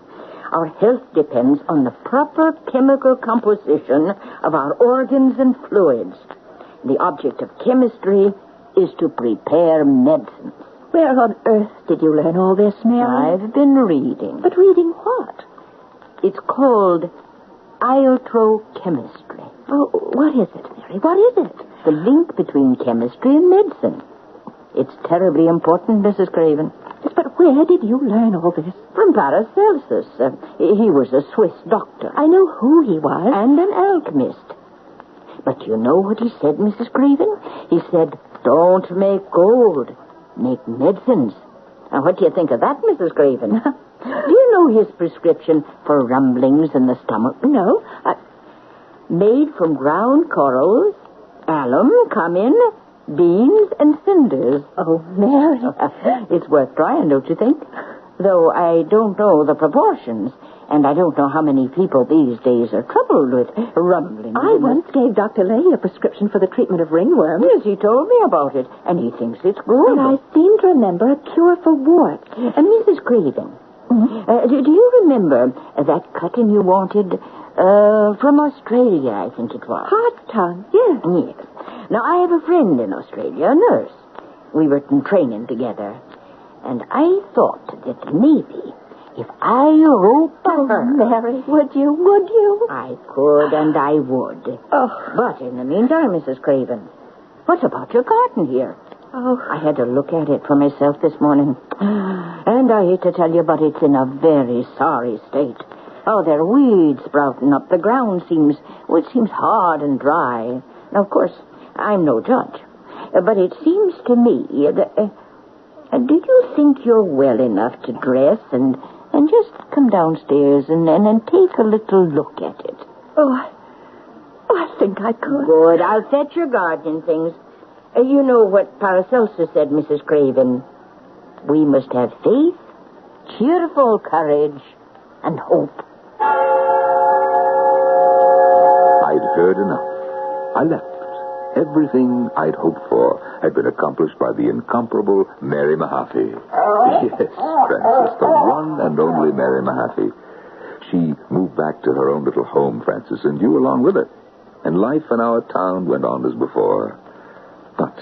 Our health depends on the proper chemical composition of our organs and fluids. The object of chemistry is to prepare medicines. Where on earth did you learn all this, Mary? I've been reading. But reading what? It's called iotrochemistry. Oh, what is it, Mary? What is it? The link between chemistry and medicine. It's terribly important, Mrs. Craven. Yes, but where did you learn all this? From Paracelsus. He was a Swiss doctor. I know who he was. And an alchemist. But you know what he said, Mrs. Craven? He said, don't make gold. Make medicines. Now, what do you think of that, Mrs. Craven? Do you know his prescription for rumblings in the stomach? No. Made from ground corals, alum, cumin, beans, and cinders. Oh, Mary. It's worth trying, don't you think? Though I don't know the proportions, and I don't know how many people these days are troubled with rumbling. I once gave Dr. Leahy a prescription for the treatment of ringworm. Yes, he told me about it, and he thinks it's good. And I seem to remember a cure for warts. And Mrs. Craven, do you remember that cutting you wanted from Australia, I think it was? Heart's tongue, yes. Yes. Now, I have a friend in Australia, a nurse. We were in training together. And I thought that maybe if I wrote to her... Mary, would you? I could and I would. Oh. But in the meantime, Mrs. Craven, what about your garden here? Oh. I had to look at it for myself this morning. And I hate to tell you, but it's in a very sorry state. Oh, there are weeds sprouting up. The ground seems hard and dry. Now, of course, I'm no judge. But it seems to me that... do you think you're well enough to dress and just come downstairs and take a little look at it? Oh, I think I could. Good. I'll fetch your guardian things. You know what Paracelsus said, Mrs. Craven. We must have faith, cheerful courage, and hope. I'd heard enough. I left. Everything I'd hoped for had been accomplished by the incomparable Mary Mahaffey. Yes, Francis, the one and only Mary Mahaffey. She moved back to her own little home, Francis, and you along with her. And life in our town went on as before. But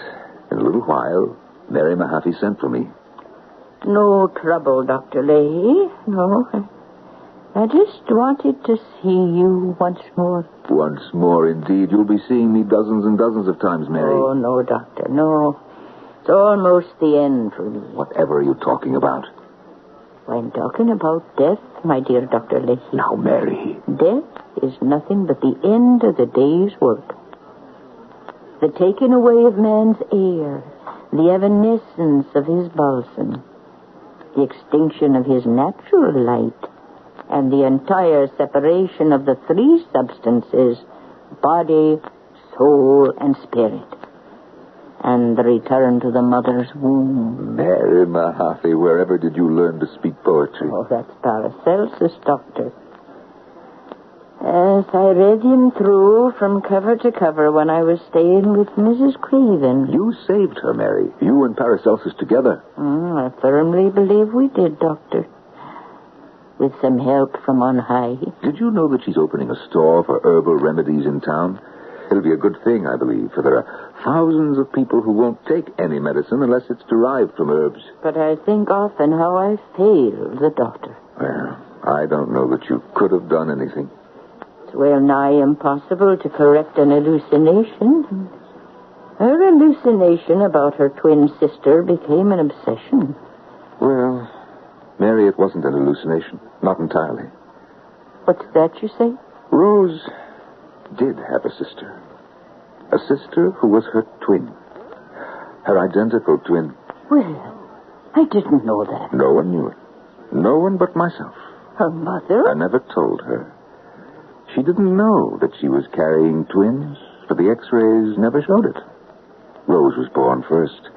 in a little while, Mary Mahaffey sent for me. No trouble, Dr. Leahy. No. I just wanted to see you once more. Once more, indeed. You'll be seeing me dozens and dozens of times, Mary. Oh, no, Doctor, no. It's almost the end for me. Whatever are you talking about? I'm talking about death, my dear Dr. Leahy. Now, Mary. Death is nothing but the end of the day's work. The taking away of man's air, the evanescence of his balsam, the extinction of his natural light, and the entire separation of the three substances, body, soul, and spirit, and the return to the mother's womb. Mary Mahaffey, wherever did you learn to speak poetry? Oh, that's Paracelsus, Doctor. Yes, I read him through from cover to cover when I was staying with Mrs. Craven. You saved her, Mary. You and Paracelsus together. I firmly believe we did, Doctor. With some help from on high. Did you know that she's opening a store for herbal remedies in town? It'll be a good thing, I believe, for there are thousands of people who won't take any medicine unless it's derived from herbs. But I think often how I failed the doctor. Well, I don't know that you could have done anything. It's well nigh impossible to correct an hallucination. Her hallucination about her twin sister became an obsession. Well, Mary, it wasn't an hallucination. Not entirely. What's that you say? Rose did have a sister. A sister who was her twin. Her identical twin. Well, I didn't know that. No one knew it. No one but myself. Her mother? I never told her. She didn't know that she was carrying twins, for the x-rays never showed it. Rose was born first.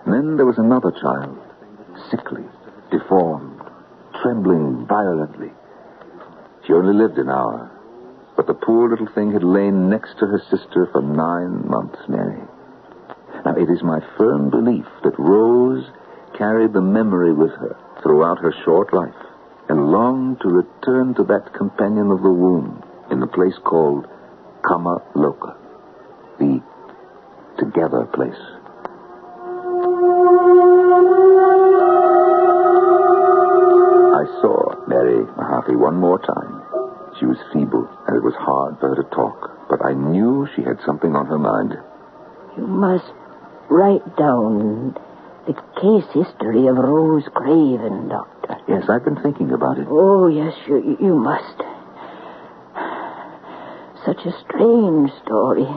And then there was another child. Sickly, deformed, trembling violently. She only lived an hour. But the poor little thing had lain next to her sister for 9 months, Mary. Now, it is my firm belief that Rose carried the memory with her throughout her short life and longed to return to that companion of the womb in the place called Kama Loka, the together place. I saw Mary Mahaffey one more time. She was feeble, and it was hard for her to talk, but I knew she had something on her mind. You must write down the case history of Rose Craven, Doctor. Yes, I've been thinking about it. Oh, yes, you must. Such a strange story.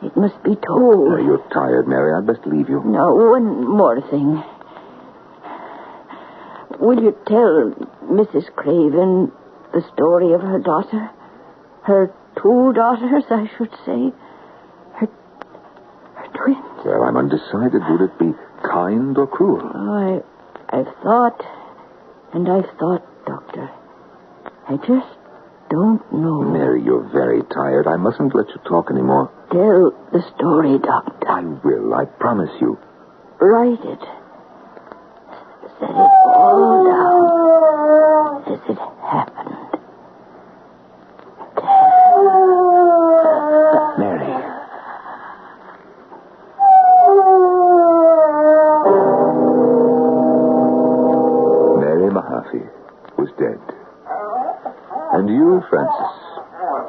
It must be told. You're tired, Mary. I'd best leave you. Now, one more thing. Will you tell Mrs. Craven the story of her daughter? Her 2 daughters, I should say. Her twins. Well, I'm undecided. Would it be kind or cruel? Oh, I've thought, Doctor. I just don't know. Mary, you're very tired. I mustn't let you talk anymore. Tell the story, Doctor. I will. I promise you. Write it. Set it all down as it happened. Mary. Mary Mahaffey was dead. And you, Francis,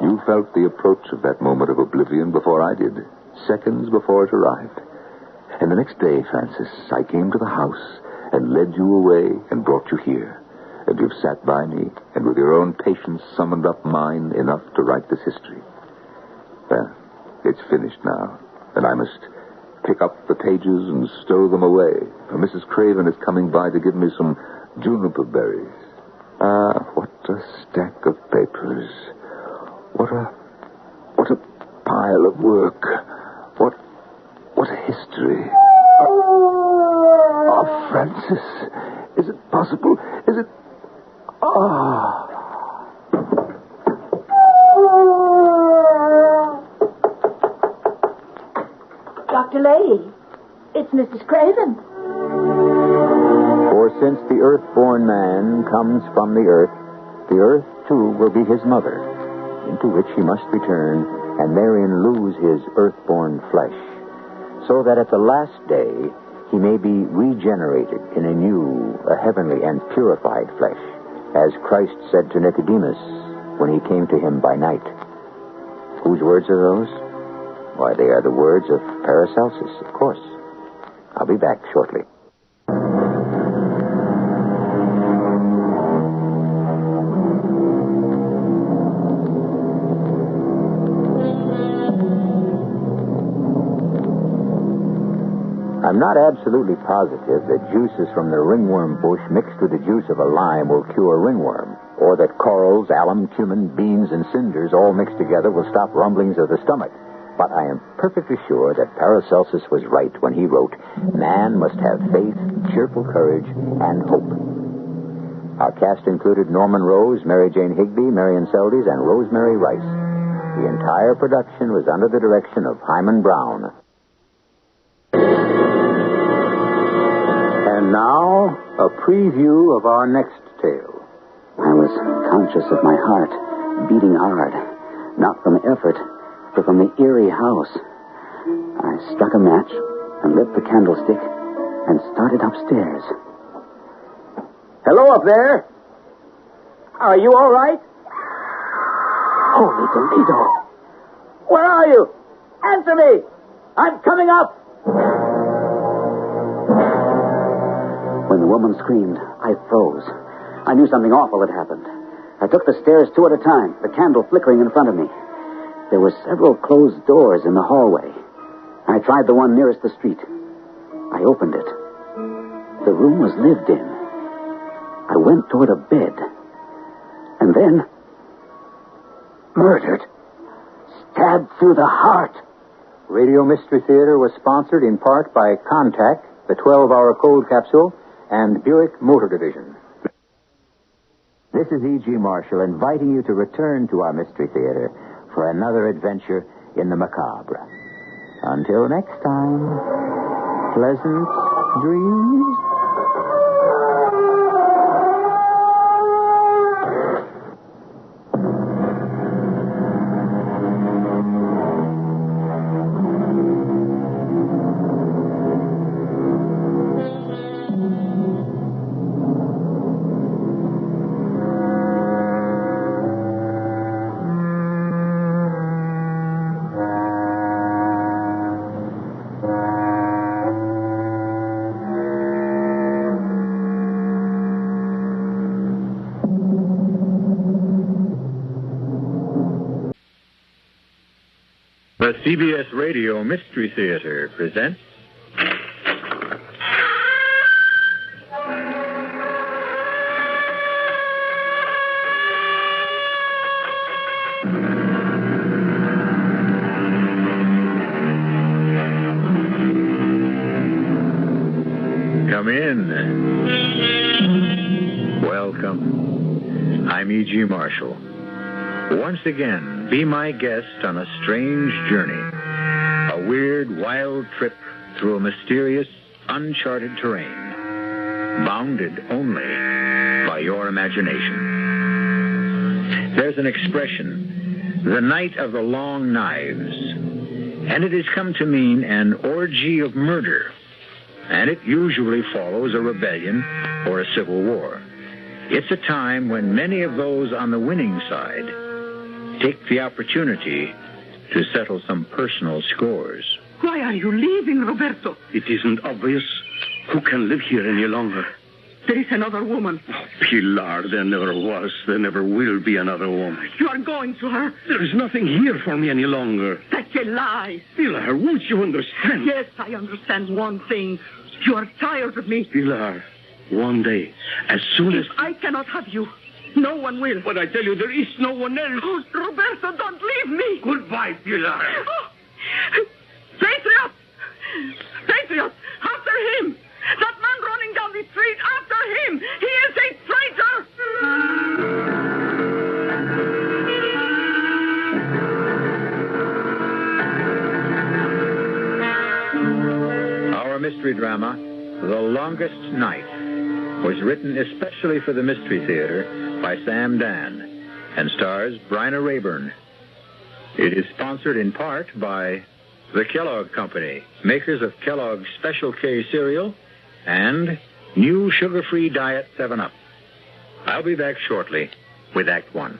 you felt the approach of that moment of oblivion before I did, seconds before it arrived. And the next day, Francis, I came to the house and led you away and brought you here. And you've sat by me and with your own patience summoned up mine enough to write this history. Well, it's finished now. And I must pick up the pages and stow them away, for Mrs. Craven is coming by to give me some juniper berries. Ah, what a stack of papers. What a pile of work. What a history. Oh, Francis. Is it possible? Is it... Ah. Dr. Leahy, it's Mrs. Craven. For since the earth-born man comes from the earth too will be his mother, into which he must return, and therein lose his earth-born flesh, so that at the last day he may be regenerated in a new, a heavenly and purified flesh, as Christ said to Nicodemus when he came to him by night. Whose words are those? Why, they are the words of Paracelsus, of course. I'll be back shortly. I'm not absolutely positive that juices from the ringworm bush mixed with the juice of a lime will cure ringworm, or that corals, alum, cumin, beans, and cinders all mixed together will stop rumblings of the stomach. But I am perfectly sure that Paracelsus was right when he wrote, "Man must have faith, cheerful courage, and hope." Our cast included Norman Rose, Mary Jane Higby, Marion Seldes, and Rosemary Rice. The entire production was under the direction of Hyman Brown. And now, a preview of our next tale. I was conscious of my heart beating hard, not from effort, but from the eerie house. I struck a match and lit the candlestick and started upstairs. Hello up there. Are you all right? Holy Toledo! Where are you? Answer me! I'm coming up! When the woman screamed, I froze. I knew something awful had happened. I took the stairs two at a time, the candle flickering in front of me. There were several closed doors in the hallway. I tried the one nearest the street. I opened it. The room was lived in. I went toward a bed. And then... murdered. Stabbed through the heart. Radio Mystery Theater was sponsored in part by Contact, the 12-hour cold capsule, and Buick Motor Division. This is E.G. Marshall inviting you to return to our Mystery Theater for another adventure in the macabre. Until next time, pleasant dreams. The CBS Radio Mystery Theater presents... Come in. Welcome. I'm E.G. Marshall. Once again, be my guest on a strange journey. A weird, wild trip through a mysterious, uncharted terrain. Bounded only by your imagination. There's an expression, the night of the long knives. And it has come to mean an orgy of murder. And it usually follows a rebellion or a civil war. It's a time when many of those on the winning side take the opportunity to settle some personal scores. Why are you leaving, Roberto? It isn't obvious. Who can live here any longer? There is another woman. Oh, Pilar, there never was. There never will be another woman. You are going to her. There is nothing here for me any longer. That's a lie. Pilar, won't you understand? Yes, I understand one thing. You are tired of me. Pilar, one day, as soon as... If I cannot have you, no one will. But I tell you, there is no one else. Oh, Roberto, don't leave me. Goodbye, Pilar. Oh. Patriot! Patriot! After him! That man running down the street, after him! He is a traitor! Our mystery drama, The Longest Night, was written especially for the Mystery Theater by Sam Dan and stars Bryna Rayburn. It is sponsored in part by the Kellogg Company, makers of Kellogg's Special K cereal and new sugar-free Diet 7-Up. I'll be back shortly with Act One.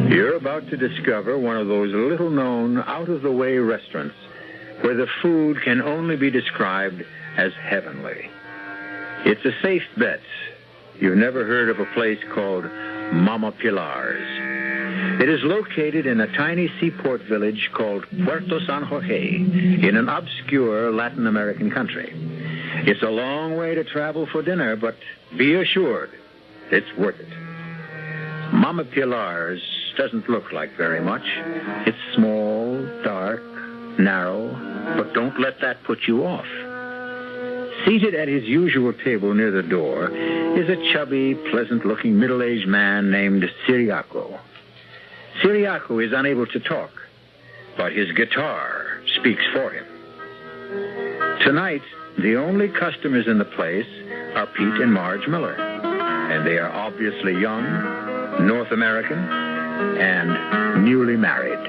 You're about to discover one of those little-known, out-of-the-way restaurants where the food can only be described as heavenly. It's a safe bet you've never heard of a place called Mama Pilar's. It is located in a tiny seaport village called Puerto San Jorge in an obscure Latin American country. It's a long way to travel for dinner, but be assured it's worth it. Mama Pilar's doesn't look like very much. It's small, dark, narrow, but don't let that put you off. Seated at his usual table near the door is a chubby, pleasant-looking middle-aged man named Ciriaco. Ciriaco is unable to talk, but his guitar speaks for him. Tonight, the only customers in the place are Pete and Marge Miller, and they are obviously young, North American, and newly married.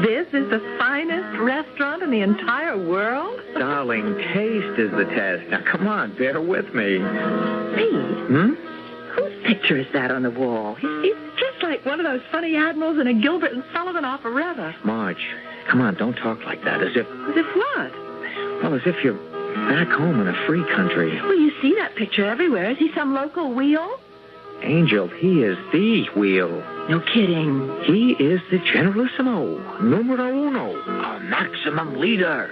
This is the finest restaurant in the entire world? Darling, taste is the test. Now, come on, bear with me. Pete? Whose picture is that on the wall? He's just like one of those funny admirals in a Gilbert and Sullivan operetta. Marge, come on, don't talk like that. As if what? Well, as if you're back home in a free country. Well, you see that picture everywhere. Is he some local wheel? Angel, he is the wheel. No kidding. He is the generalissimo, numero uno, a maximum leader.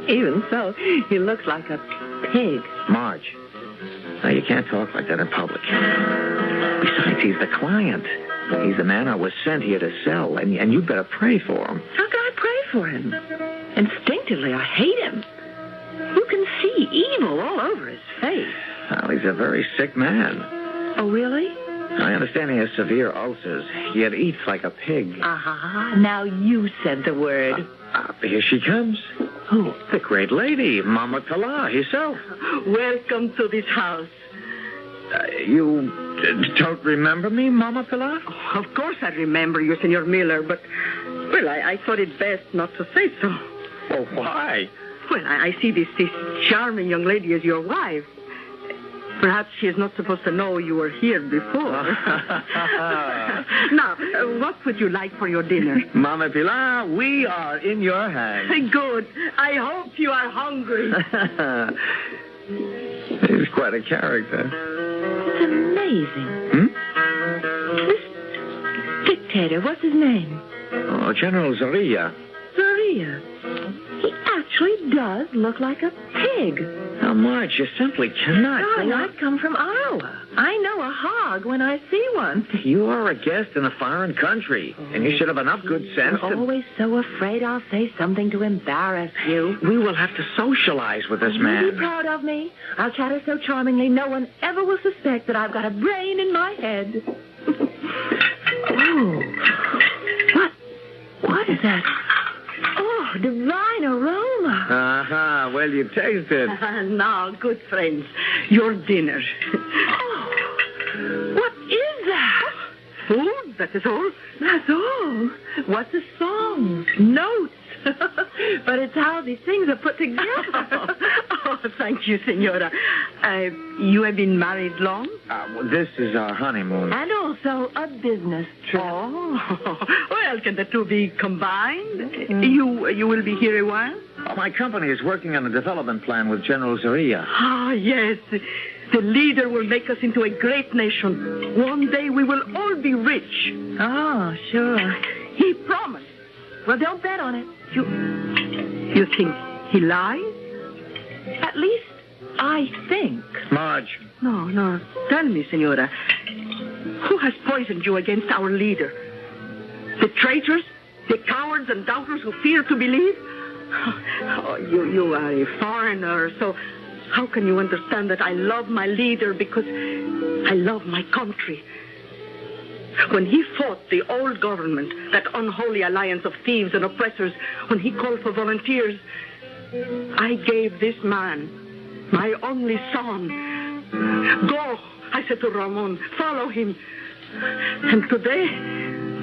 Even so, he looks like a pig. Marge, now you can't talk like that in public. Besides, he's the client. He's the man I was sent here to sell, and you'd better pray for him. How can I pray for him? Instinctively, I hate him. You can see evil all over his face. Well, he's a very sick man. Oh, really? I understand he has severe ulcers, yet eats like a pig. Ah, now you said the word. Here she comes. Who? The great lady, Mama Pilar herself. Welcome to this house. You don't remember me, Mama Pilar? Oh, of course I remember you, Senor Miller, but, well, I thought it best not to say so. Oh, why? Well, I see this charming young lady as your wife. Perhaps she is not supposed to know you were here before. Now, what would you like for your dinner? Mama Pilar, we are in your hands. Good. I hope you are hungry. He's quite a character. It's amazing. This dictator, what's his name? Oh, General Zorilla. Zorilla. He actually does look like a pig. Now, Marge, you simply cannot. Darling, I come from Iowa. I know a hog when I see one. You are a guest in a foreign country, and you should have enough good sense You're always so afraid I'll say something to embarrass you. We will have to socialize with this man. You'll be proud of me. I'll chatter so charmingly no one ever will suspect that I've got a brain in my head. Oh. What is that? Oh, divine aroma. Uh-huh. Well, you taste it. Now, good friends, your dinner. Oh, what is that? Food, that is all. That's all. What's a song? Notes. But it's how these things are put together. Oh, thank you, Senora. You have been married long? Well, this is our honeymoon. And also a business trip. Oh, well, can the two be combined? You will be here a while? My company is working on a development plan with General Zorilla. Ah, yes. The leader will make us into a great nation. One day we will all be rich. Oh, sure. He promised. Well, don't bet on it. You think he lies? At least I think. Marge. No. Tell me, Senora. Who has poisoned you against our leader? The traitors? The cowards and doubters who fear to believe? Oh, you are a foreigner, so how can you understand that I love my leader because I love my country? When he fought the old government, that unholy alliance of thieves and oppressors, when he called for volunteers, I gave this man, my only son. Go, I said to Ramon, follow him. And today,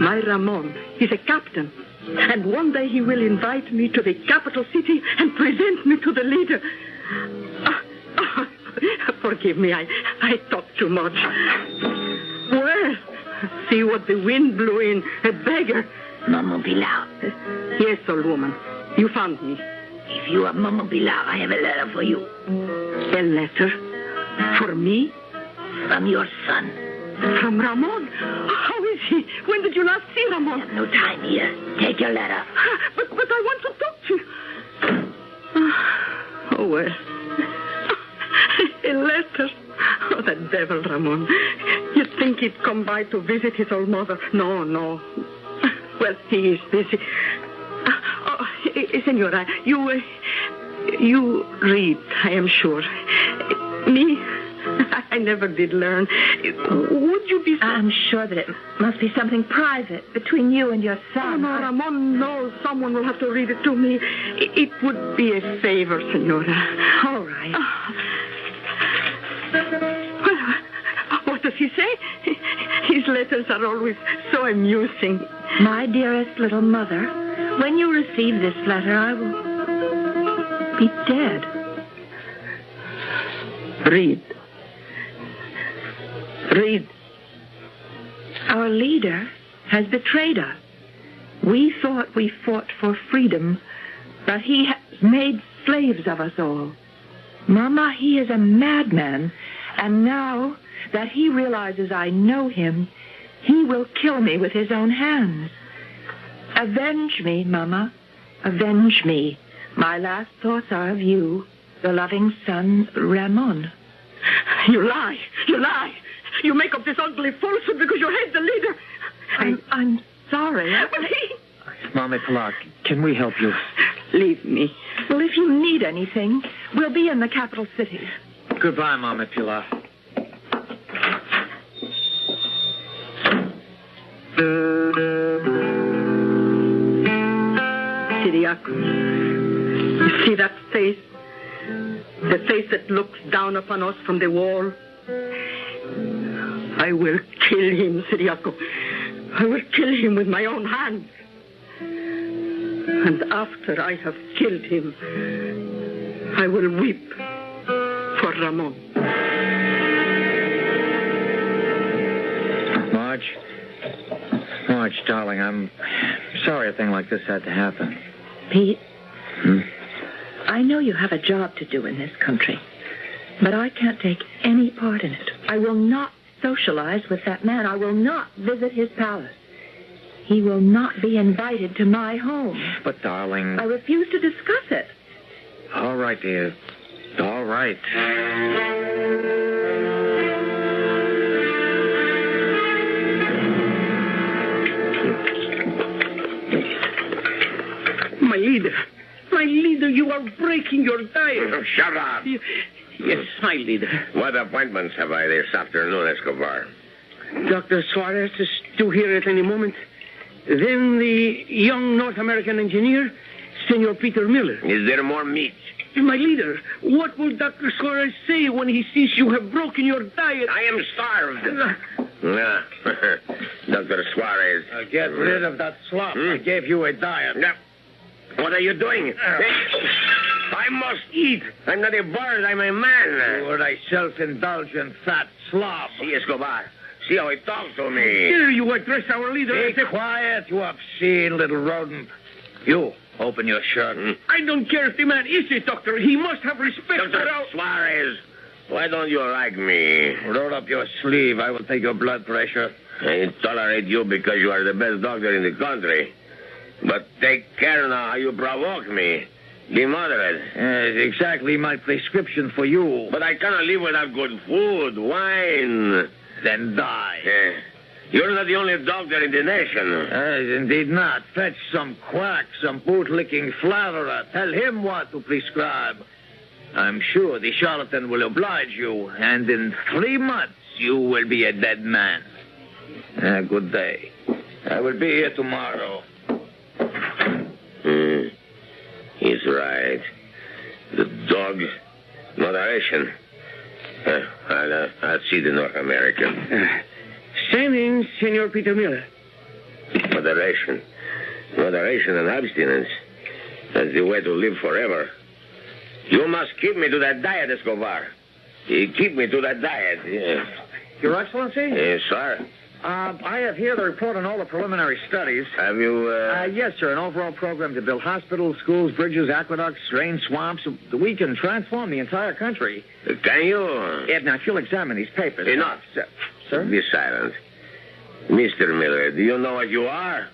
my Ramon is a captain. And one day he will invite me to the capital city and present me to the leader. Forgive me, I talk too much. Well, see what the wind blew in. A beggar. Mama Pilar. Yes, old woman. You found me. If you are Mama Pilar, I have a letter for you. A letter? For me? From your son. From Ramon? How is he? When did you last see Ramon? I have no time here. Take your letter. But I want to talk to you. Oh, well. A letter. Oh, that devil, Ramon. You'd think he'd come by to visit his old mother. No. Well, he is busy. Senora, you read, I am sure. Me, I never did learn. Would you be... I'm sure that it must be something private between you and your son. Oh, no, Ramon, no. Someone will have to read it to me. It would be a favor, Senora. All right. Well, what does he say? His letters are always so amusing. My dearest little mother, when you receive this letter, I will be dead. Read. Our leader has betrayed us. We thought we fought for freedom, but he has made slaves of us all. Mama, he is a madman, and now that he realizes I know him, he will kill me with his own hands. Avenge me, Mama. Avenge me. My last thoughts are of you, the loving son, Ramon. You lie. You make up this ugly falsehood because you hate the leader. I'm sorry. But he... Mama Pilar, can we help you? Leave me. Well, if you need anything, we'll be in the capital city. Goodbye, Mama Pilar. Siriaco, you see that face? The face that looks down upon us from the wall? I will kill him, Siriaco. I will kill him with my own hands. And after I have killed him, I will weep for Ramon. Marge, darling, I'm sorry a thing like this had to happen. Pete, I know you have a job to do in this country, but I can't take any part in it. I will not socialize with that man. I will not visit his palace. He will not be invited to my home. But, darling... I refuse to discuss it. All right, dear. All right. My leader, you are breaking your diet. Oh, shut up. Yes, my leader. What appointments have I this afternoon, Escobar? Dr. Suarez is due here at any moment. Then the young North American engineer, Senor Peter Miller. Is there more meat? My leader, what will Dr. Suarez say when he sees you have broken your diet? I am starved. Dr. Suarez. Get rid of that slop. I gave you a diet. No. What are you doing? I must eat. I'm not a bird. I'm a man. You are a self-indulgent fat slob. See, Escobar. See how he talks to me. Here you address our leader. Be quiet, you obscene little rodent. You, open your shirt. I don't care if the man is a doctor. He must have respect Dr. for our... Suarez, why don't you like me? Roll up your sleeve. I will take your blood pressure. I tolerate you because you are the best doctor in the country. But take care now how you provoke me. Be moderate. It's exactly my prescription for you. But I cannot live without good food, wine. Then die. You're not the only doctor in the nation. Indeed not. Fetch some quack, some boot-licking flatterer. Tell him what to prescribe. I'm sure the charlatan will oblige you, and in 3 months you will be a dead man. Good day. I will be here tomorrow. He's right. The dog, moderation. I'll see the North American. Standing, Senor Peter Miller. Moderation. Moderation and abstinence. That's the way to live forever. You must keep me to that diet, Escobar. Keep me to that diet. Yes. Your Excellency? Yes, sir. I have here the report on all the preliminary studies. Have you, Yes, sir. An overall program to build hospitals, schools, bridges, aqueducts, drain swamps. We can transform the entire country. Can you? Now, if you'll examine these papers... Enough. Sir? Be silent. Mr. Miller, do you know what you are?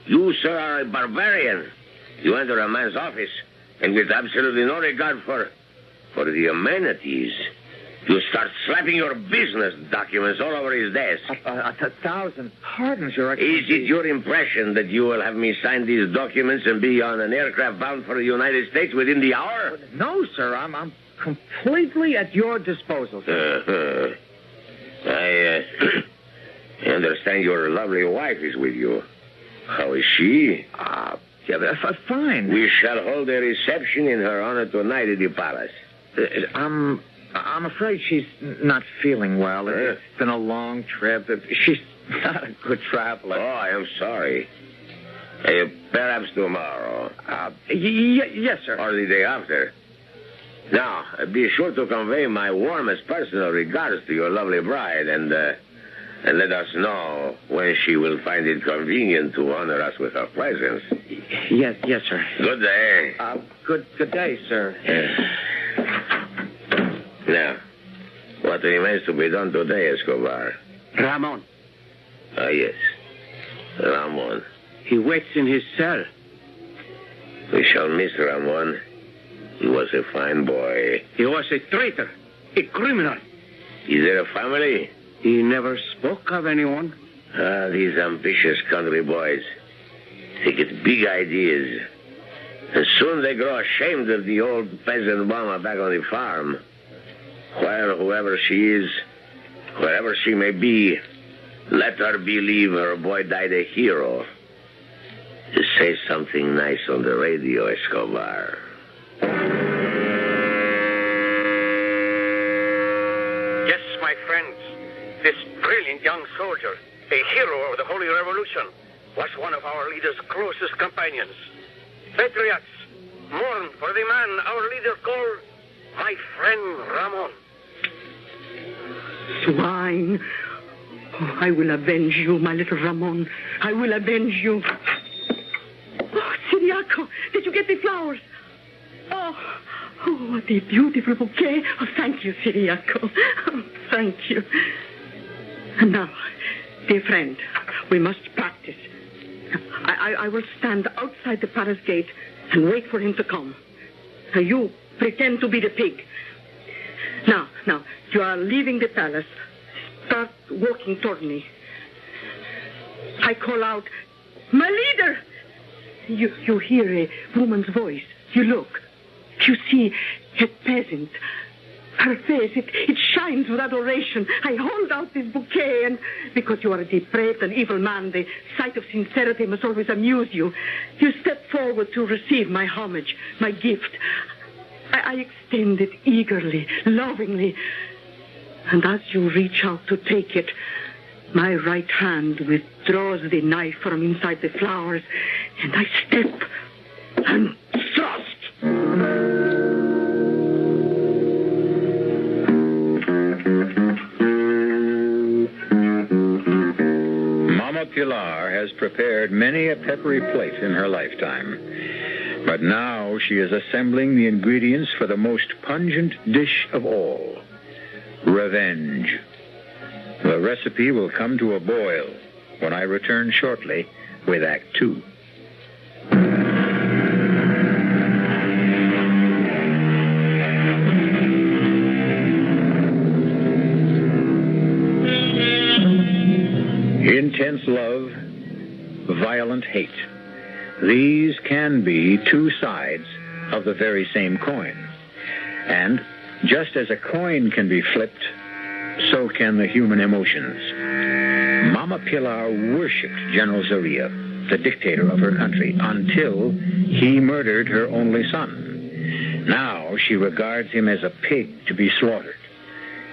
You, sir, are a barbarian. You enter a man's office, and with absolutely no regard for the amenities... You start slapping your business documents all over his desk. 1,000 pardons, Your Excellency. Is it your impression that you will have me sign these documents and be on an aircraft bound for the United States within the hour? No, sir. I'm completely at your disposal, sir. I understand your lovely wife is with you. How is she? Fine. We shall hold a reception in her honor tonight at the palace. I'm afraid she's not feeling well. It's been a long trip. She's not a good traveler. Oh, I am sorry. Perhaps tomorrow. Yes, sir. Or the day after. Now, be sure to convey my warmest personal regards to your lovely bride and let us know when she will find it convenient to honor us with her presence. Yes, sir. Good day. Good day, sir. Now, what remains to be done today, Escobar? Ramon. Yes. Ramon. He waits in his cell. We shall miss Ramon. He was a fine boy. He was a traitor, a criminal. Is there a family? He never spoke of anyone. These ambitious country boys. They get big ideas. And soon they grow ashamed of the old peasant mama back on the farm. While whoever she is, wherever she may be, let her believe her boy died a hero. Say something nice on the radio, Escobar. Yes, my friends, this brilliant young soldier, a hero of the Holy Revolution, was one of our leader's closest companions. Patriots, mourn for the man our leader called my friend Ramon. Swine. Oh, I will avenge you, my little Ramon. I will avenge you. Oh, Siriaco, did you get the flowers? Oh, what a beautiful bouquet. Oh, thank you, Siriaco. Oh, thank you. And now, dear friend, we must practice. I will stand outside the palace gate and wait for him to come. Now, you pretend to be the pig. Now, you are leaving the palace. Start walking toward me. I call out, my leader! You hear a woman's voice. You look. You see a peasant. Her face, it shines with adoration. I hold out this bouquet, and because you are a depraved and evil man, the sight of sincerity must always amuse you. You step forward to receive my homage, my gift. I extend it eagerly, lovingly. And as you reach out to take it, my right hand withdraws the knife from inside the flowers, and I step and thrust. Pilar has prepared many a peppery plate in her lifetime. But now she is assembling the ingredients for the most pungent dish of all, revenge. The recipe will come to a boil when I return shortly with Act 2. Intense love, violent hate. These can be two sides of the very same coin. And just as a coin can be flipped, so can the human emotions. Mama Pilar worshipped General Zorilla, the dictator of her country, until he murdered her only son. Now she regards him as a pig to be slaughtered.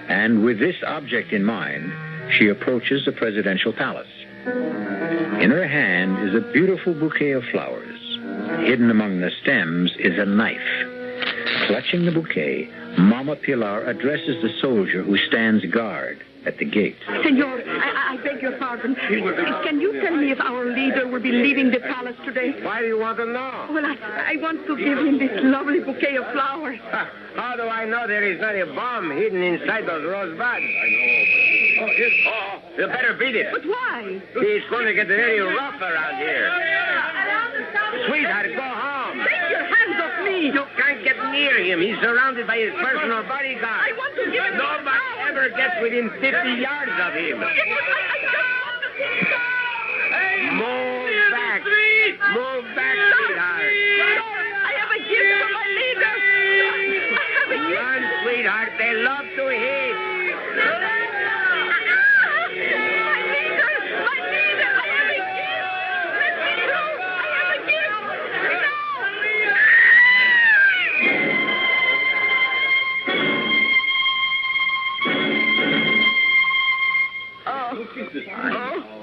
And with this object in mind, she approaches the presidential palace. In her hand is a beautiful bouquet of flowers. Hidden among the stems is a knife. Clutching the bouquet, Mama Pilar addresses the soldier who stands guard at the gate. Senor, I beg your pardon. Can you tell me if our leader will be leaving the palace today? Why do you want to know? Well, I want to give him this lovely bouquet of flowers. How do I know there is not a bomb hidden inside those rosebuds? I know. Oh, you better beat it. But why? He's going to get very rough around here. Sweetheart, go home. Take your hands off me. You can't get near him. He's surrounded by his personal bodyguard. I want to give him Nobody ever gets within 50 yards of him. Move back. Move back, sweetheart. I have a gift for my leader. I have a gift. Run, sweetheart. They love to hit.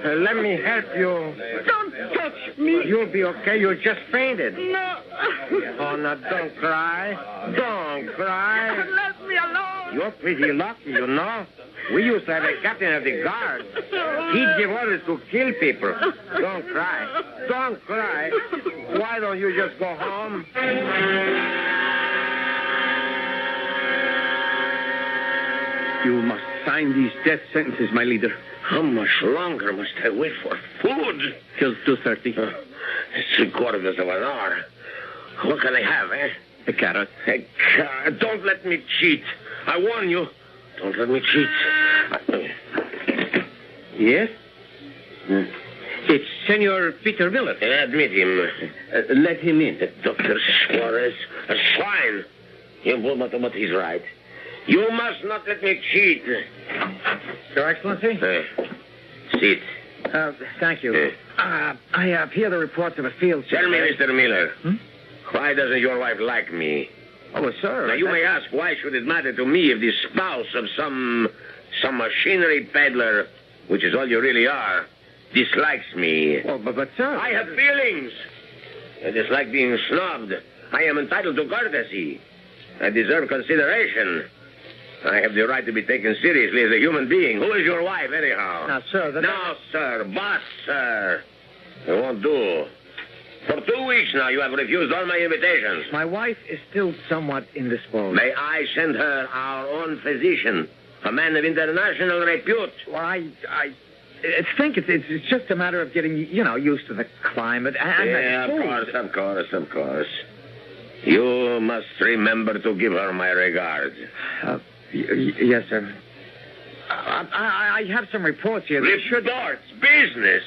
Let me help you. Don't touch me. You'll be okay. You just fainted. No. Oh, now don't cry. Don't cry. Let me alone. You're pretty lucky, you know. We used to have a captain of the guard. He'd give orders to kill people. Don't cry. Don't cry. Why don't you just go home? You must sign these death sentences, my leader. How much longer must I wait for food? Till 2:30. It's 3/4 of an hour. What can I have, eh? A carrot. A carrot. Don't let me cheat. I warn you. Don't let me cheat. Yes? It's Senor Peter Miller. Admit him. Let him in. Dr. Suarez, a swine. But he's right. You must not let me cheat. Your Excellency? Sit. Thank you. I hear the reports of a field. Tell me, Mr. Miller, why doesn't your wife like me? Oh, well, sir. Now, you may ask, why should it matter to me if the spouse of some machinery peddler, which is all you really are, dislikes me? Oh, but sir... I have feelings. I dislike being snubbed. I am entitled to courtesy. I deserve consideration. I have the right to be taken seriously as a human being. Who is your wife, anyhow? Now, sir... No, sir. But, sir. It won't do. For 2 weeks now, you have refused all my invitations. My wife is still somewhat indisposed. May I send her our own physician, a man of international repute? Well, I think it's just a matter of getting, used to the climate and yeah, the food. Of course. You must remember to give her my regards. Yes, sir. I have some reports here. Reports? Business?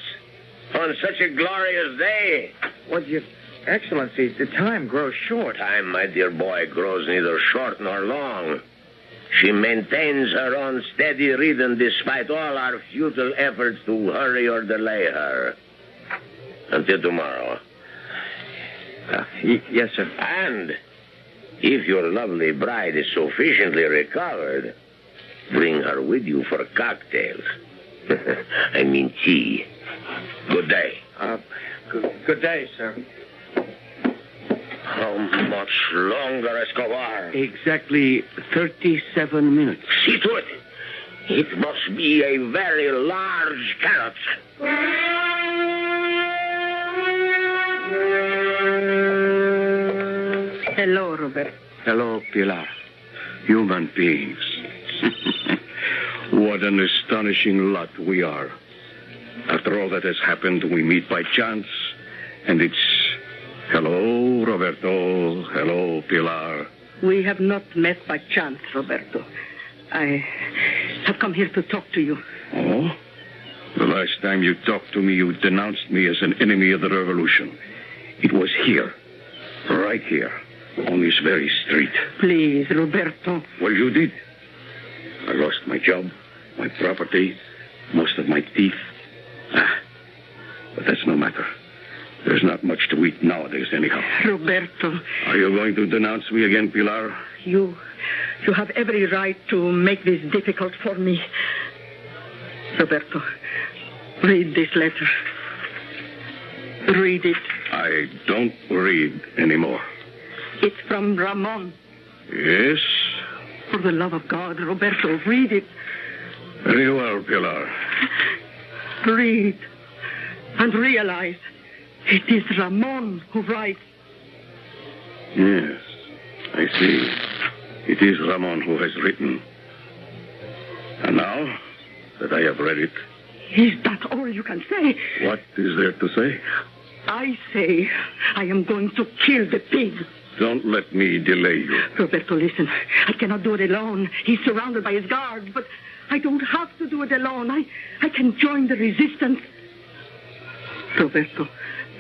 On such a glorious day? Well, Your Excellency, the time grows short. Time, my dear boy, grows neither short nor long. She maintains her own steady rhythm despite all our futile efforts to hurry or delay her. Until tomorrow. Yes, sir. And if your lovely bride is sufficiently recovered, bring her with you for cocktails. I mean tea. Good day. Good day, sir. How much longer, Escobar? Exactly 37 minutes. See to it. It must be a very large carrot. Hello, Robert. Hello, Pilar. Human beings. What an astonishing lot we are. After all that has happened, we meet by chance, and it's hello, Roberto. Hello, Pilar. We have not met by chance, Roberto. I have come here to talk to you. Oh? The last time you talked to me, you denounced me as an enemy of the revolution. It was here. Right here. On this very street. Please, Roberto. Well, you did. I lost my job, my property, most of my teeth. But that's no matter. There's not much to eat nowadays, anyhow. Roberto. Are you going to denounce me again, Pilar? You have every right to make this difficult for me. Roberto, read this letter. Read it. I don't read anymore. It's from Ramon. Yes? For the love of God, Roberto, read it. Very well, Pilar. Read and realize it is Ramon who writes. Yes, I see. It is Ramon who has written. And now that I have read it... Is that all you can say? What is there to say? I say I am going to kill the pig. Don't let me delay you. Roberto, listen. I cannot do it alone. He's surrounded by his guards, but I don't have to do it alone. I can join the resistance. Roberto,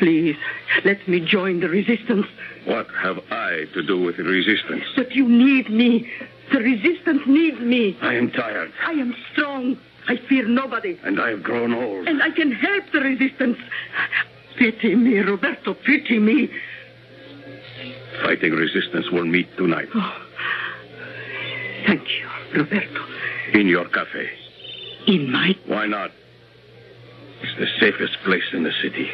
please, let me join the resistance. What have I to do with the resistance? But you need me. The resistance needs me. I am tired. I am strong. I fear nobody. And I have grown old. And I can help the resistance. Pity me, Roberto, pity me. Fighting resistance will meet tonight. Oh, thank you, Roberto. In your cafe. In my... Why not? It's the safest place in the city.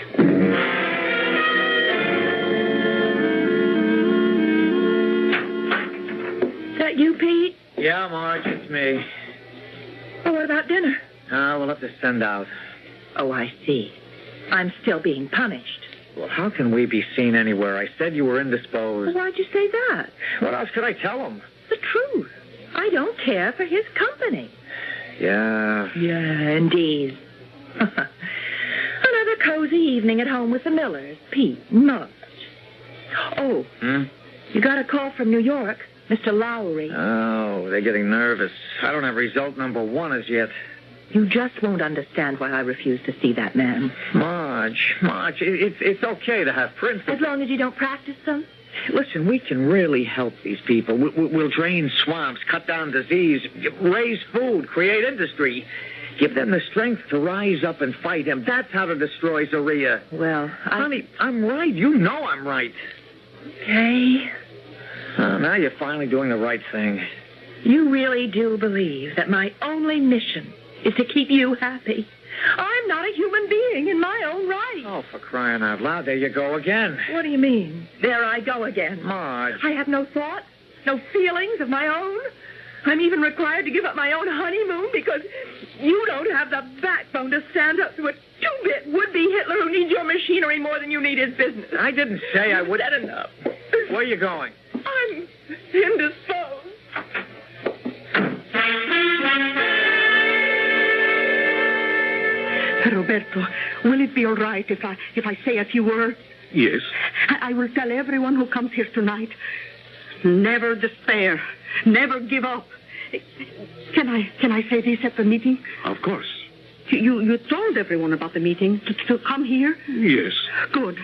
Is that you, Pete? Yeah, Marge, it's me. Oh, what about dinner? We'll have to send out. Oh, I see. I'm still being punished. Well, how can we be seen anywhere? I said you were indisposed. Well, why'd you say that? What else could I tell him? The truth. I don't care for his company. Yeah. Yeah, indeed. Another cozy evening at home with the Millers. Pete, Marge. Oh, you got a call from New York. Mr. Lowry. Oh, they're getting nervous. I don't have result number 1 as yet. You just won't understand why I refuse to see that man. Marge, it's okay to have principles. As long as you don't practice them. Listen, we can really help these people. We'll drain swamps, cut down disease, raise food, create industry. Give them the strength to rise up and fight him. That's how to destroy Zaria. Well, Honey, I'm right. You know I'm right. Okay. Oh, now you're finally doing the right thing. You really do believe that my only mission is to keep you happy. I'm not a human being in my own right. Oh, for crying out loud, there you go again. What do you mean? There I go again. Marge. I have no thoughts, no feelings of my own. I'm even required to give up my own honeymoon because you don't have the backbone to stand up to a two-bit would-be Hitler who needs your machinery more than you need his business. I didn't say I would. That's enough. Where are you going? I'm indisposed. Roberto, will it be all right if I say a few words? Yes. I will tell everyone who comes here tonight, never despair, never give up. Can I say this at the meeting? Of course. You told everyone about the meeting to come here? Yes. Good.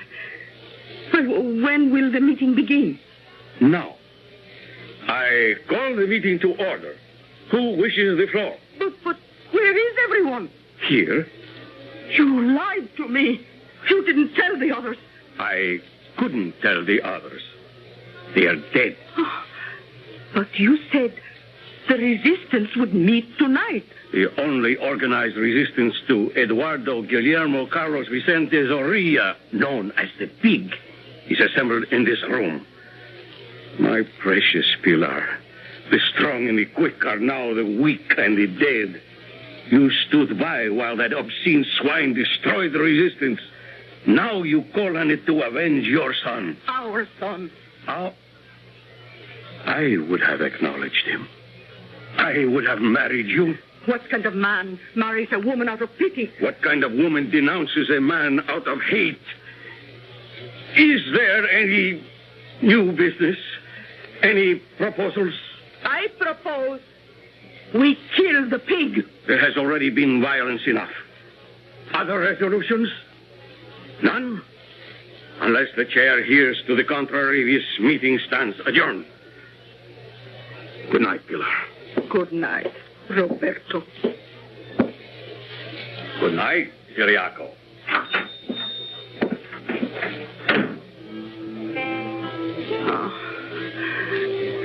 Well, when will the meeting begin? Now. I call the meeting to order. Who wishes the floor? But where is everyone? Here. You lied to me. You didn't tell the others. I couldn't tell the others. They are dead. But you said the resistance would meet tonight. The only organized resistance to Eduardo Guillermo Carlos Vicente Zorrilla, known as the Pig, is assembled in this room. My precious Pilar, the strong and the quick are now the weak and the dead. You stood by while that obscene swine destroyed the resistance. Now you call on it to avenge your son. Our son. I would have acknowledged him. I would have married you. What kind of man marries a woman out of pity? What kind of woman denounces a man out of hate? Is there any new business? Any proposals? I propose we kill the pig. There has already been violence enough. Other resolutions? None? Unless the chair hears to the contrary, this meeting stands adjourned. Good night, Pilar. Good night, Roberto. Good night, Ciriaco.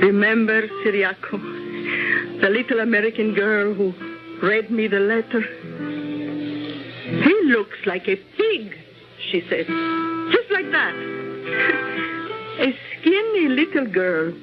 Remember, Ciriaco, the little American girl who read me the letter? He looks like a pig, she said. Just like that. A skinny little girl